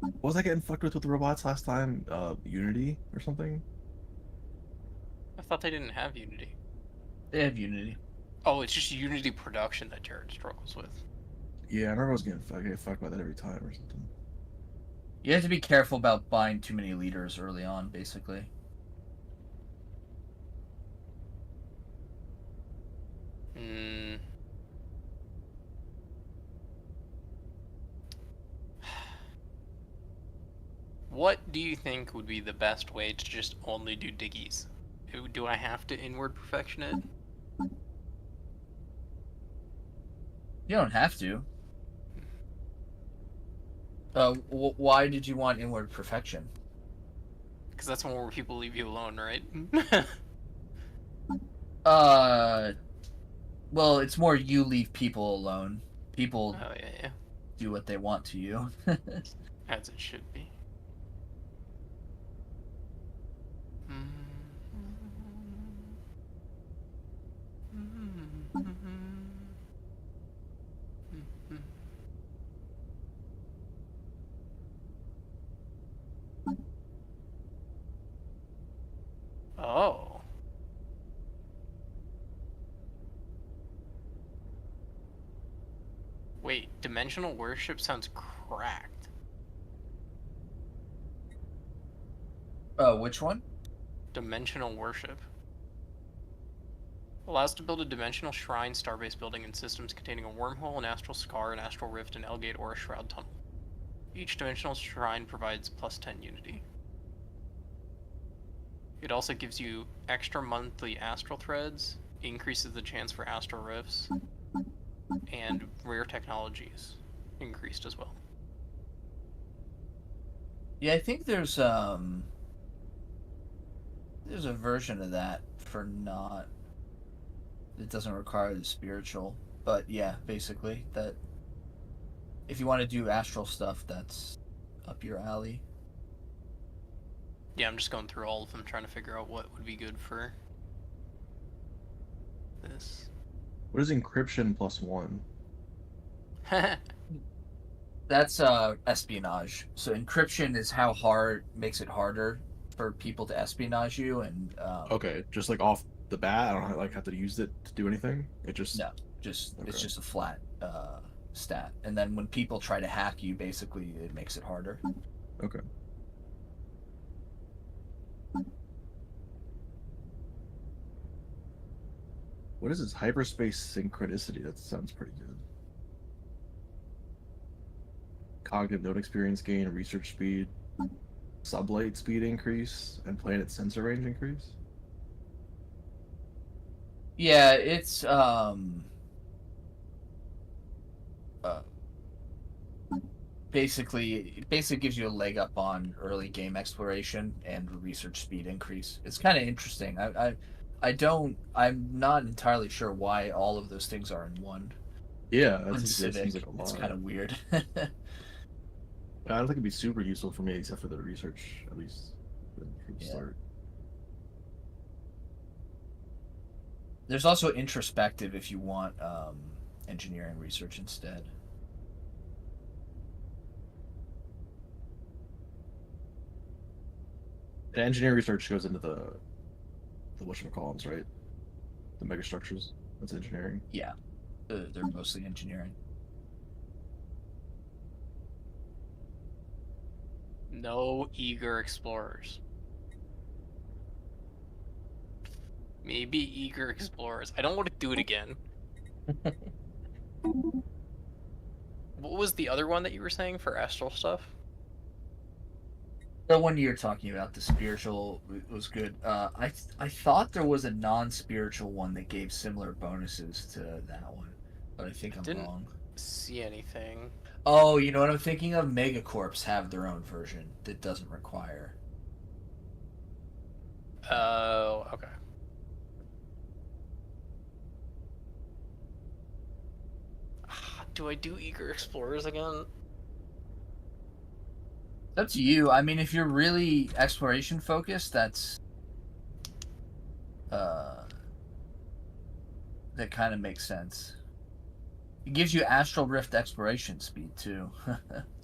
What was I getting fucked with the robots last time? Unity or something? I thought they didn't have Unity. They have Unity. Oh, it's just Unity production that Jared struggles with. Yeah, I remember I was getting fucked by that every time or something. You have to be careful about buying too many leaders early on, basically. What do you think would be the best way to just only do diggies? Do I have to inward perfection it? You don't have to. Why did you want inward perfection? Because that's one where people leave you alone, right? Well, it's more you leave people alone. People yeah. do what they want to you. As it should be. Oh. Wait, dimensional worship sounds cracked. Which one? Dimensional worship. Allows to build a dimensional shrine, starbase building, and systems containing a wormhole, an astral scar, an astral rift, an L-gate, or a shroud tunnel. Each dimensional shrine provides +10 unity. It also gives you extra monthly astral threads, increases the chance for astral rifts, and rare technologies increased as well. Yeah, I think there's a version of that for not. It doesn't require the spiritual, but yeah, basically that. If you want to do astral stuff, that's up your alley. Yeah, I'm just going through all of them, trying to figure out what would be good for this. What is encryption +1? That's espionage. So encryption is how hard makes it harder for people to espionage you, and Okay, just like off the bat, I don't have to use it to do anything. It just it's Okay. just a flat stat, and then when people try to hack you, basically it makes it harder. Okay. What is this hyperspace synchronicity? That sounds pretty good. Cognitive node experience gain, research speed, sublight speed increase, and planet sensor range increase. Yeah, it's basically gives you a leg up on early game exploration and research speed increase. It's kind of interesting. I'm not entirely sure why all of those things are in one. Yeah, One that civic. seems like a lot. It's kind of weird. I don't think it'd be super useful for me, except for the research, at least for the start. There's also introspective if you want engineering research instead. The engineering research goes into the whatchamacallits, right? The megastructures. That's engineering. Yeah, they're mostly engineering. No eager explorers. Maybe eager explorers. I don't want to do it again. What was the other one that you were saying for astral stuff? The one you're talking about, the spiritual, was good. I thought there was a non-spiritual one that gave similar bonuses to that one, but I think I'm wrong. See anything? Oh, you know what I'm thinking of? Megacorps have their own version that doesn't require. Oh, okay. Do I do eager explorers again? That's you. I mean, if you're really exploration focused, that's that kind of makes sense. It gives you Astral Rift exploration speed too.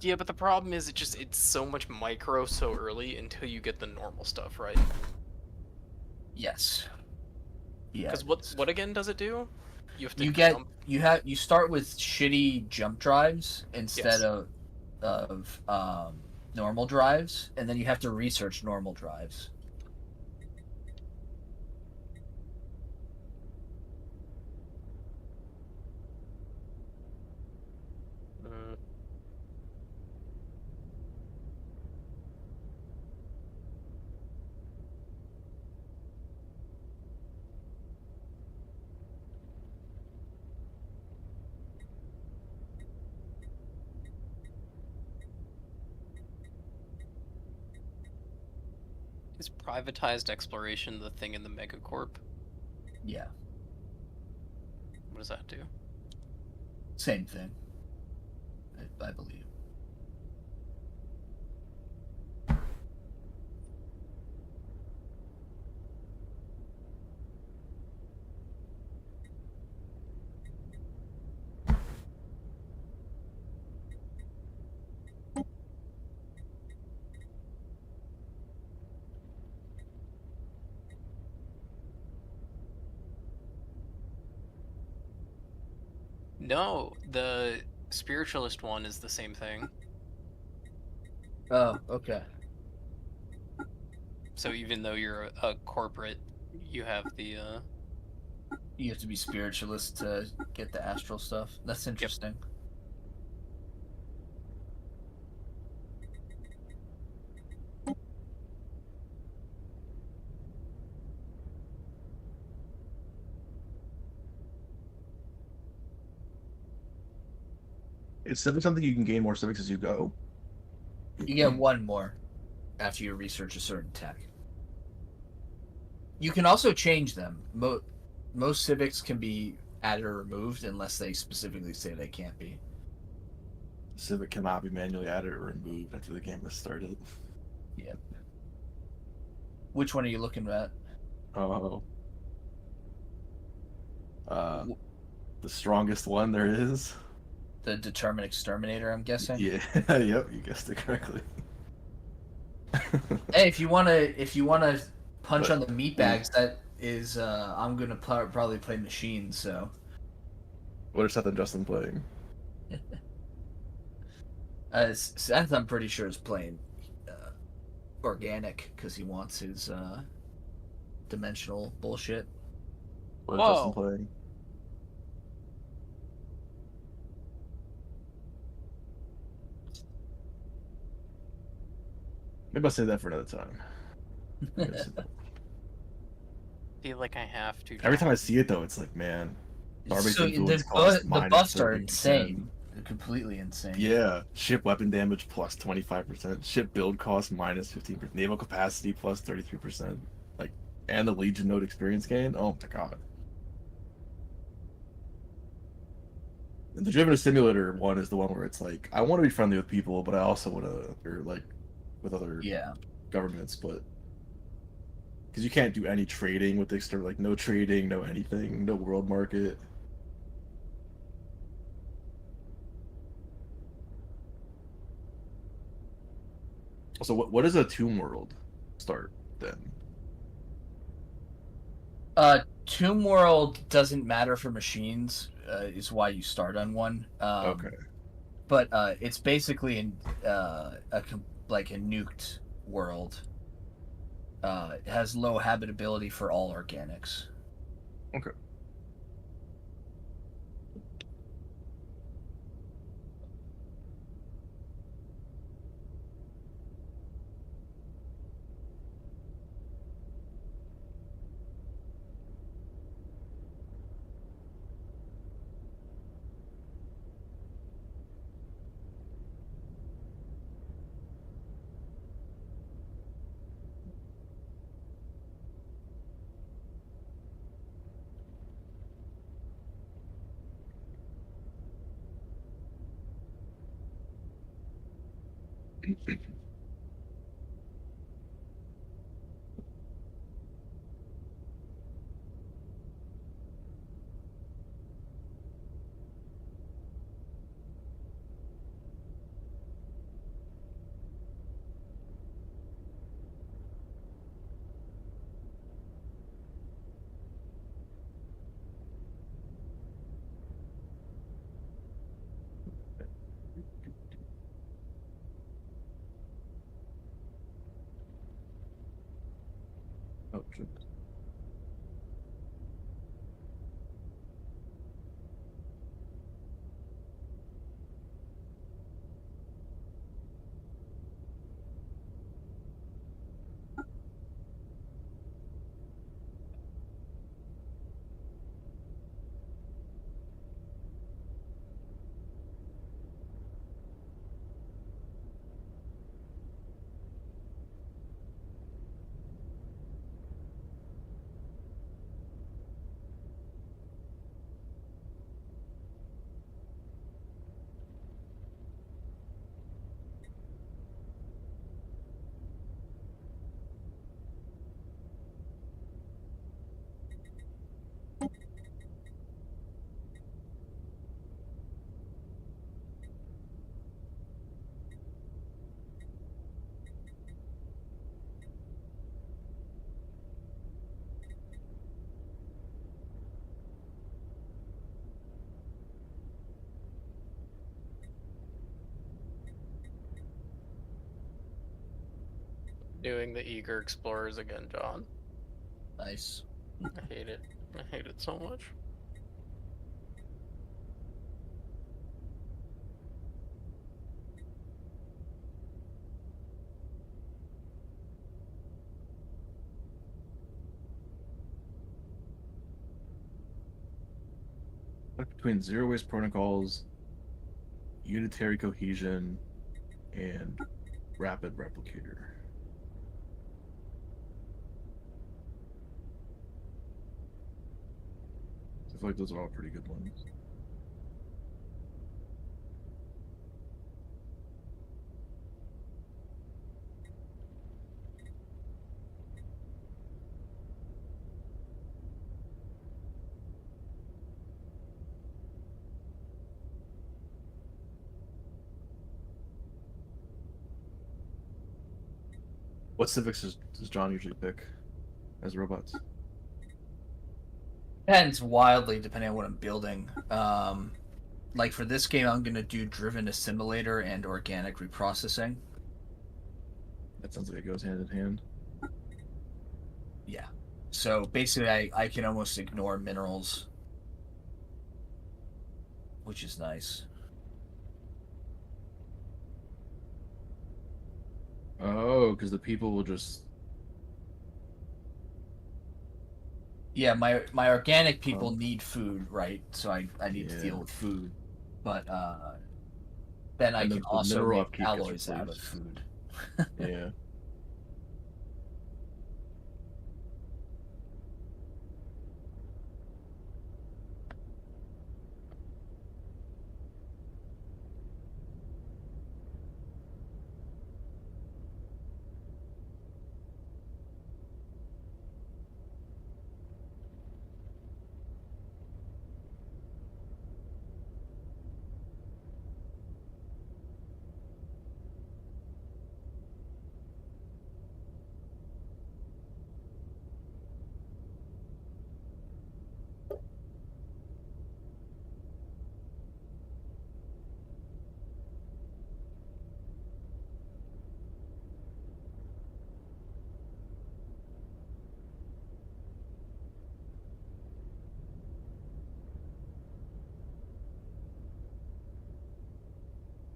Yeah, but the problem is it's so much micro so early until you get the normal stuff, right? Yes. Yeah. Because what again does it do? You have to you start with shitty jump drives instead of normal drives, and then you have to research normal drives. Is privatized exploration the thing in the Megacorp? Yeah. What does that do? Same thing, I believe. No, the spiritualist one is the same thing. Oh, okay. So even though you're a corporate, you have the You have to be spiritualist to get the astral stuff. That's interesting. Is civic something you can gain more civics as you go? You get one more after you research a certain tech. You can also change them. Most civics can be added or removed unless they specifically say they can't be. Civic cannot be manually added or removed after the game has started. Yep. Which one are you looking at? Oh. The strongest one there is. The Determined Exterminator, I'm guessing. Yeah, yep, you guessed it correctly. Hey, if you wanna punch on the meat bags, that is, I'm gonna probably play machines. So. What is Seth and Justin playing? Seth, I'm pretty sure is playing organic because he wants his dimensional bullshit. What is Justin playing? Maybe I'll say that for another time. Feel like I have to. Every time I see it, though, it's like, man. So the buffs are insane. They're completely insane. Yeah. Ship weapon damage plus 25%. Ship build cost minus 15%. Naval capacity plus 33%. Like, and the Legion node experience gain. Oh my god. And the Driven Simulator one is the one where it's like, I want to be friendly with people, but I also want to, or like, with other governments, but because you can't do any trading with external, like no trading, no anything, no world market. So what is a Tomb World start then? Tomb World doesn't matter for machines. Is why you start on one. Okay. But it's basically a nuked world. It has low habitability for all organics. Okay. Oh, shit. Doing the eager explorers again, John. Nice. I hate it. I hate it so much. Between zero waste protocols, unitary cohesion, and rapid replicator. I feel like those are all pretty good ones. What civics does John usually pick as robots? Depends wildly depending on what I'm building. Like for this game, I'm gonna do driven assimilator and organic reprocessing. That sounds like it goes hand in hand. Yeah. So basically, I can almost ignore minerals, which is nice. Oh, because the people will just... Yeah, my organic people need food, right? So I need to deal with food. But then I can also make alloys out of food. Yeah.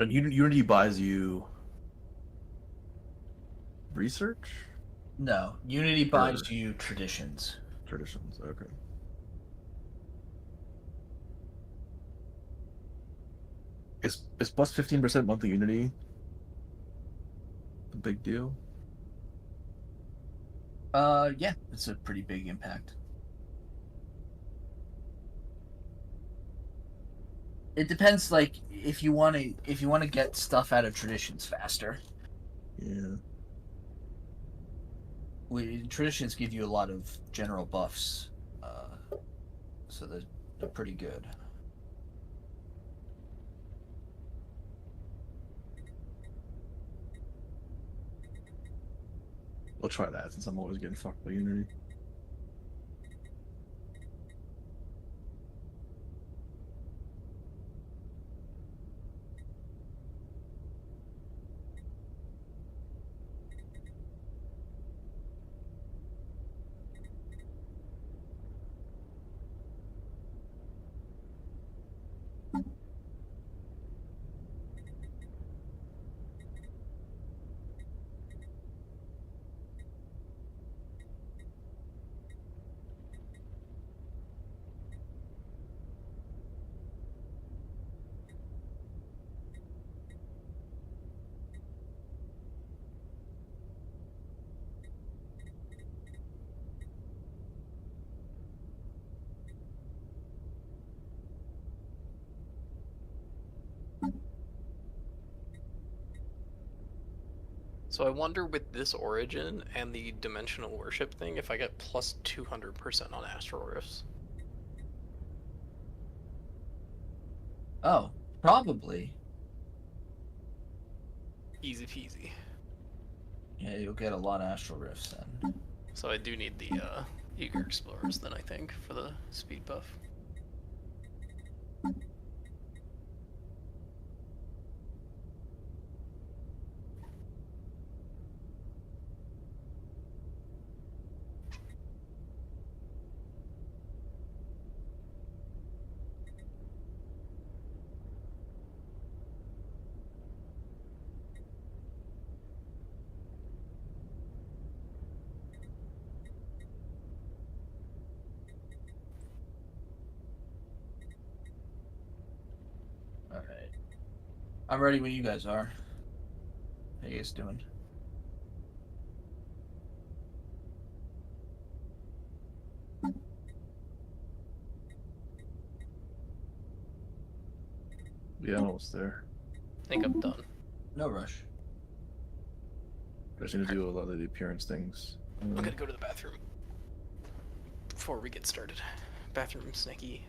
And Unity buys you research? No, Unity buys you traditions. Traditions, okay. Is plus 15% monthly Unity a big deal? Yeah, it's a pretty big impact. It depends, like if you want to get stuff out of traditions faster. Yeah. Traditions give you a lot of general buffs, so they're pretty good. We'll try that since I'm always getting fucked by Unity. So I wonder with this origin and the dimensional worship thing if I get plus 200% on astral rifts. Oh, probably. Easy peasy. Yeah, you'll get a lot of astral rifts then. So I do need the eager explorers then, I think, for the speed buff. Alright. I'm ready when you guys are. How you guys doing? Yeah, I'm almost there. I think I'm done. No rush. I just need to do a lot of the appearance things. I'm gonna go to the bathroom before we get started. Bathroom snacky.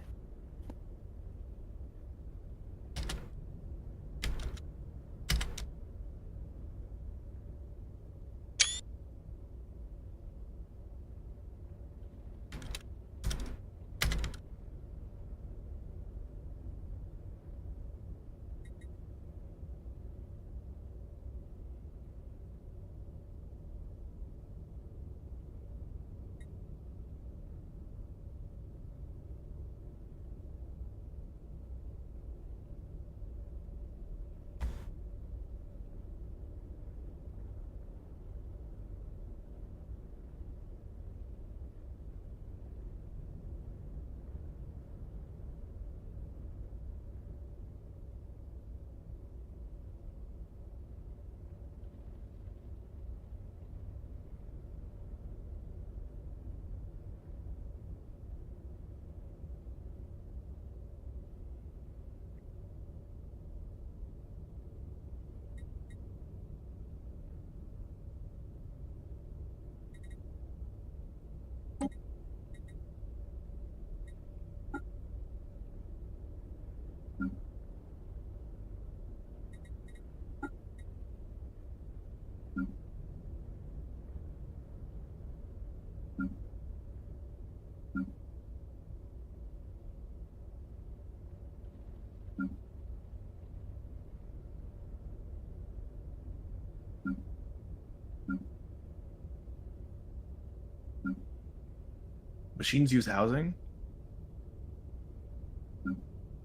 Machines use housing?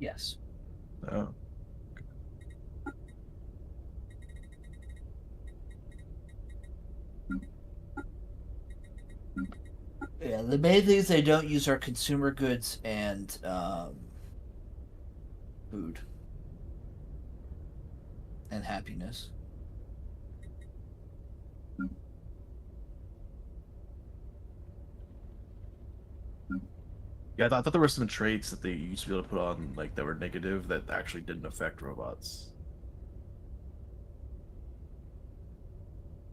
Yes. Oh. Yeah, the main things they don't use are consumer goods and food and happiness. Yeah, I thought there were some traits that they used to be able to put on, like, that were negative that actually didn't affect robots.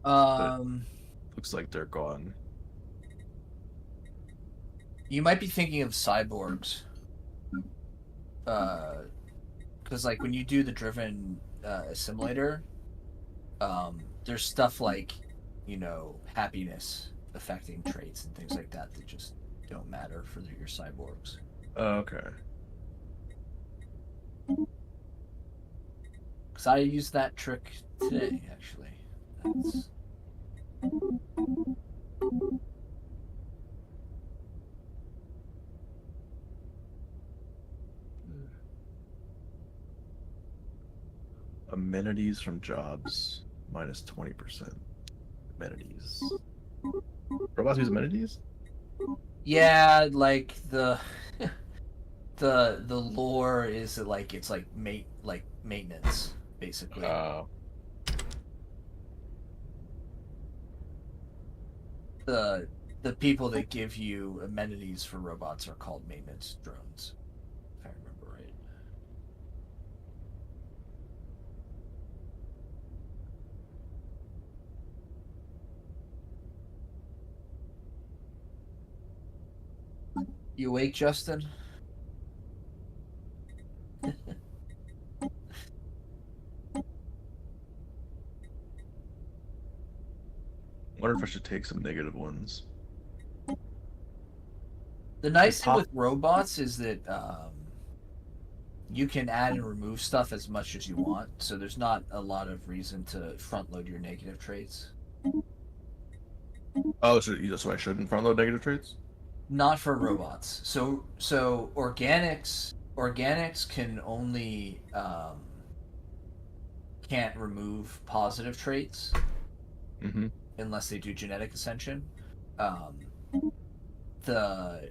Looks like they're gone. You might be thinking of cyborgs. Because, like, when you do the driven assimilator, there's stuff like, you know, happiness affecting traits and things like that that just don't matter for your cyborgs. Oh, okay. Because I used that trick today, actually. That's... Amenities from jobs, minus 20%. Amenities. Robots use amenities? Yeah, like the lore is that, like, it's like maintenance, basically. The people that give you amenities for robots are called maintenance drones, if I remember right. You awake, Justin? Wonder if I should take some negative ones. The nice thing with robots is that you can add and remove stuff as much as you want, so there's not a lot of reason to front load your negative traits. Oh, so I shouldn't front load negative traits? Not for robots. So organics can only can't remove positive traits unless they do genetic ascension. The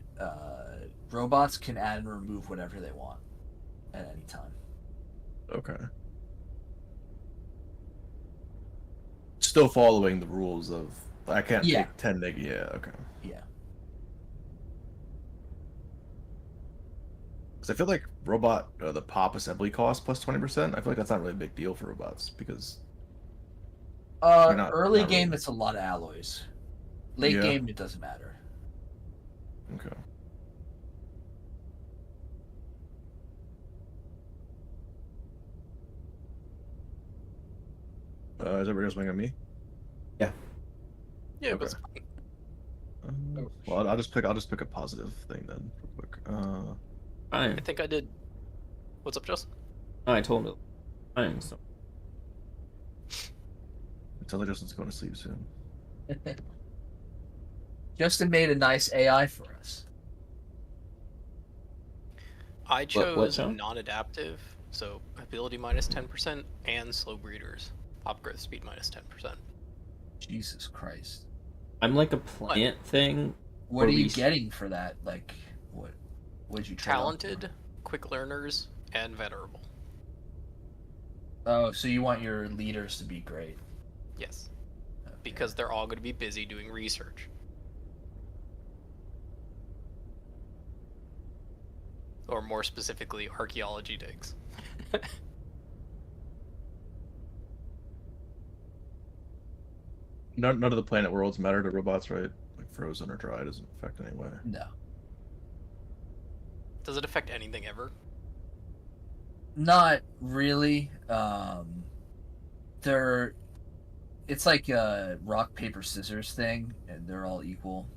robots can add and remove whatever they want at any time. Okay. Still following the rules of I can't take 10 neg. Yeah. Okay. Yeah. Because I feel like robot the pop assembly cost plus 20%. I feel like that's not really a big deal for robots because. Early game, it's a lot of alloys. Late game, it doesn't matter. Okay. Is everybody else waiting on me? Yeah, it was. Well, I'll just pick a positive thing then, real quick. I think I did. What's up, Justin? I told him. Fine. So. Tell the Justin's going to sleep soon. Justin made a nice AI for us. I chose non-adaptive, so ability minus 10% and slow breeders. Pop growth speed minus 10%. Jesus Christ. I'm like a plant thing. What are you getting for that? Like, what did you try? Talented, quick learners, and venerable. Oh, so you want your leaders to be great. Yes. Okay. Because they're all going to be busy doing research. Or more specifically, archaeology digs. None of the planet worlds matter to robots, right? Like frozen or dry doesn't affect anyway. No. Does it affect anything ever? Not really. It's like a rock, paper, scissors thing, and they're all equal.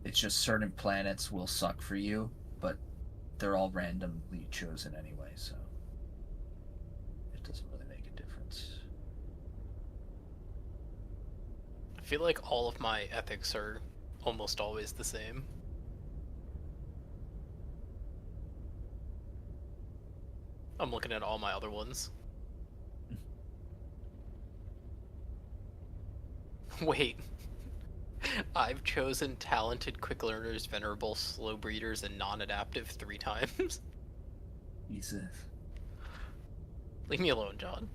It's just certain planets will suck for you, but they're all randomly chosen anyway, so it doesn't really make a difference. I feel like all of my ethics are almost always the same. I'm looking at all my other ones. Wait. I've chosen talented, quick learners, venerable, slow breeders, and non-adaptive 3 times. Jesus. Leave me alone, John.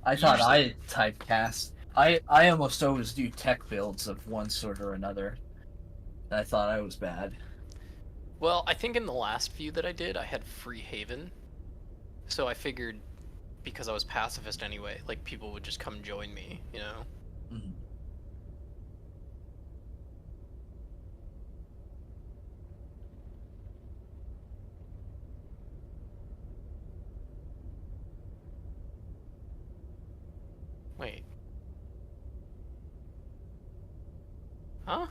I thought I typecast. I almost always do tech builds of one sort or another. I thought I was bad. Well, I think in the last few that I did, I had Free Haven. So I figured, because I was pacifist anyway, like people would just come join me, you know? Mm-hmm. Wait. Huh?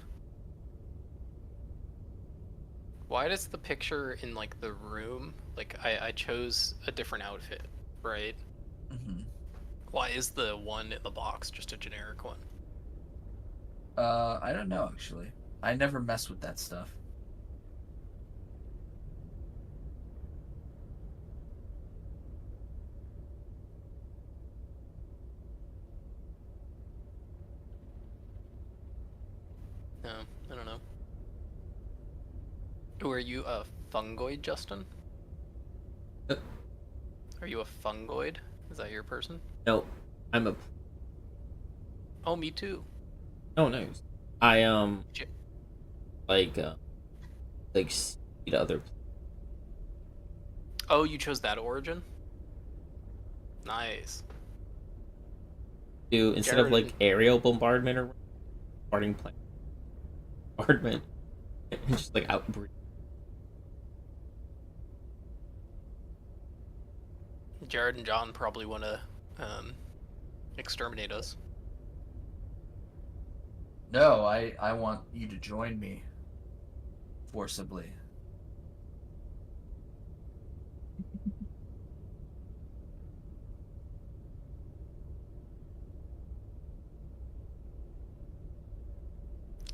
Why does the picture in, like, the room, like, I chose a different outfit, right? Mm-hmm. Why is the one in the box just a generic one? I don't know, actually. I never mess with that stuff. No, I don't know. Are you a fungoid, Justin? Are you a fungoid? Is that your person? No, I'm a. Oh, me too. Oh, no. I like seed other. Oh, you chose that origin? Nice. Do instead of like aerial bombardment or bombarding plane bombardment, just like outbreed. Jared and John probably want to exterminate us. No, I want you to join me. Forcibly.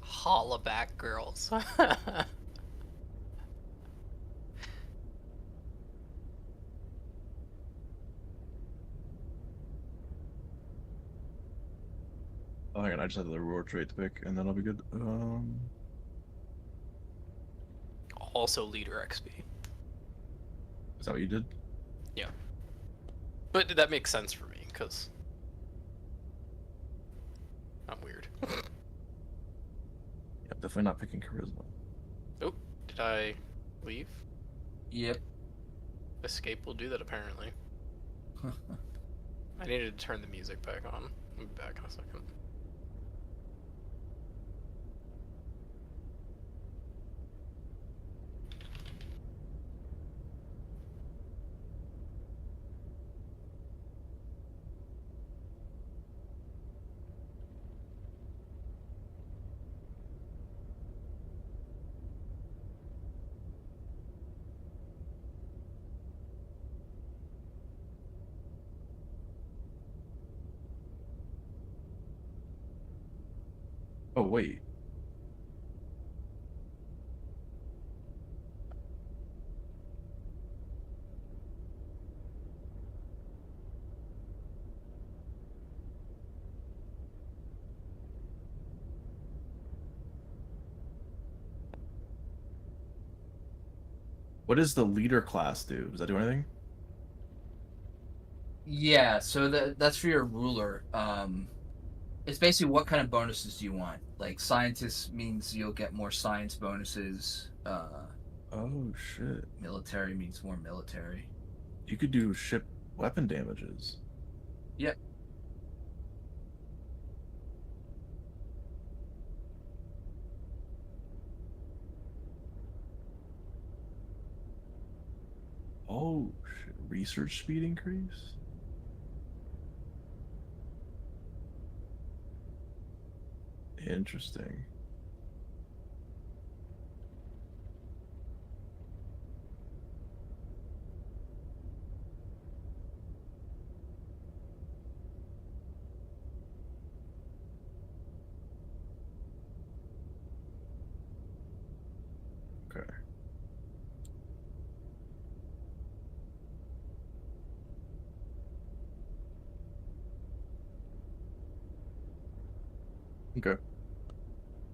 Holla back, girls. Oh, hang on, I just have the reward trait to pick, and then I'll be good. Also leader XP. that what you did? Yeah. But that makes sense for me, because I'm weird. Yeah, definitely not picking charisma. Oh, did I leave? Yep. Escape will do that, apparently. I needed to turn the music back on. I'll be back in a second. Oh, wait. What does the leader class do? Does that do anything? Yeah, so that's for your ruler. It's basically what kind of bonuses do you want? Like scientist means you'll get more science bonuses. Oh shit. Military means more military. You could do ship weapon damages. Yep. Oh shit. Research speed increase? Interesting. Okay. Okay.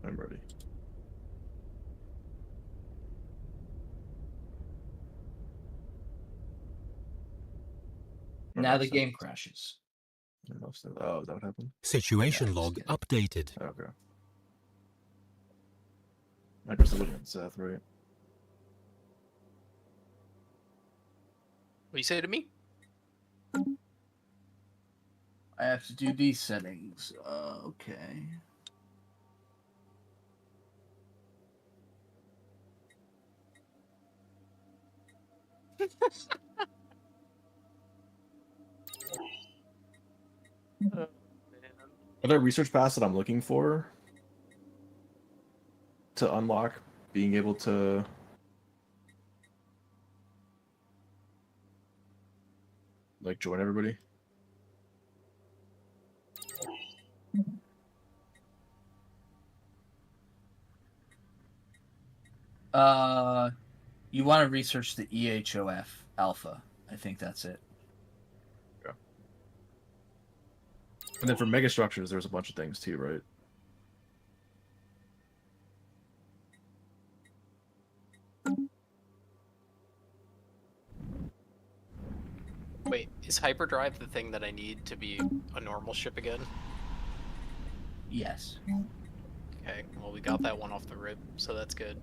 I'm ready. Now the game crashes. Oh, is that what happened? Situation log updated. Okay. I guess I'm looking at Seth, right? What do you say to me? I have to do these settings. Okay. Other research paths that I'm looking for to unlock being able to like join everybody. You want to research the EHOF alpha. I think that's it. Yeah. And then for megastructures, there's a bunch of things too, right? Wait, is hyperdrive the thing that I need to be a normal ship again? Yes. Okay, well we got that one off the rip, so that's good.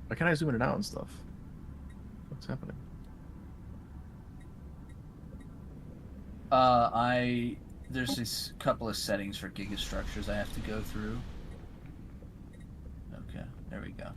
Why can't I zoom in and out and stuff? What's happening? There's this couple of settings for gigastructures I have to go through. Okay, there we go.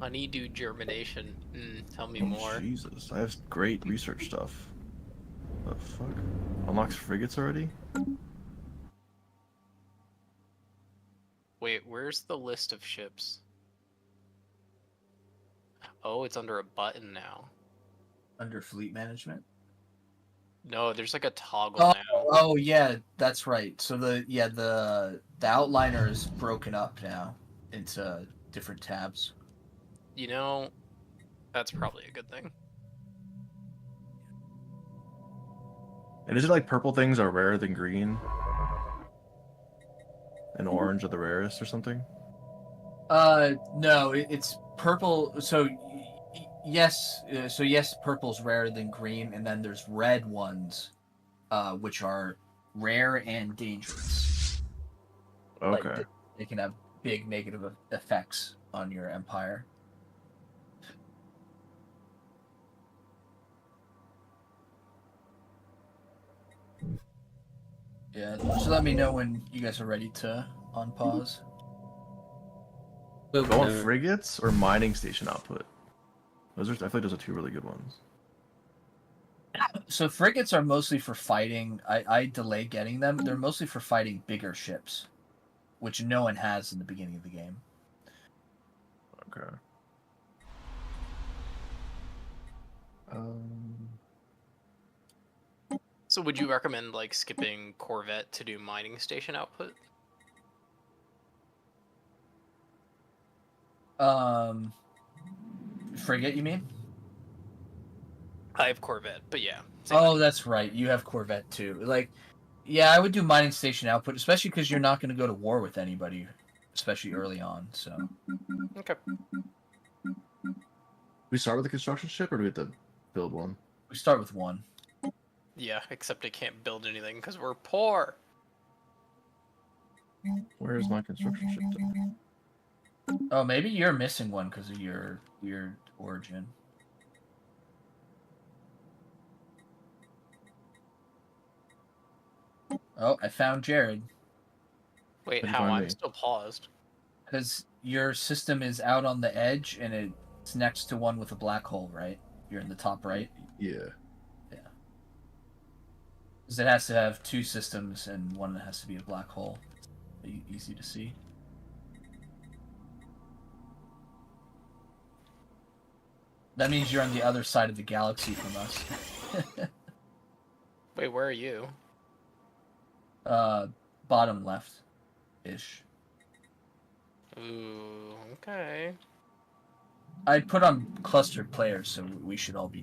Honeydew germination. Tell me more. Jesus, I have great research stuff. The fuck? Unlocks frigates already? Wait, where's the list of ships? Oh, it's under a button now. Under fleet management. No, there's like a toggle Oh, now. oh yeah, that's right. So the outliner is broken up now into different tabs. You know, that's probably a good thing. And is it like purple things are rarer than green? And orange are the rarest or something? No, it's purple. So yes, purple's rarer than green, and then there's red ones, which are rare and dangerous. Okay. Like, they can have big negative effects on your empire. Yeah, so let me know when you guys are ready to unpause. Go on frigates or mining station output? I feel like those are two really good ones. So frigates are mostly for fighting. I delay getting them. They're mostly for fighting bigger ships, which no one has in the beginning of the game. Okay. So would you recommend like skipping Corvette to do mining station output? Frigate, you mean? I have Corvette, but yeah. Oh, that's right. You have Corvette too. Like, yeah, I would do mining station output, especially because you're not going to go to war with anybody, especially early on. So. Okay. We start with the construction ship, or do we have to build one? We start with one. Yeah, except I can't build anything because we're poor. Where is my construction ship then? Oh, maybe you're missing one because of your weird origin. Oh, I found Jared. Wait, how? I'm still paused. Because your system is out on the edge and it's next to one with a black hole, right? You're in the top right? Yeah. Yeah. Because it has to have two systems and one that has to be a black hole. Easy to see. That means you're on the other side of the galaxy from us. Wait, where are you? Bottom left-ish. Ooh, okay. I put on clustered players, so we should all be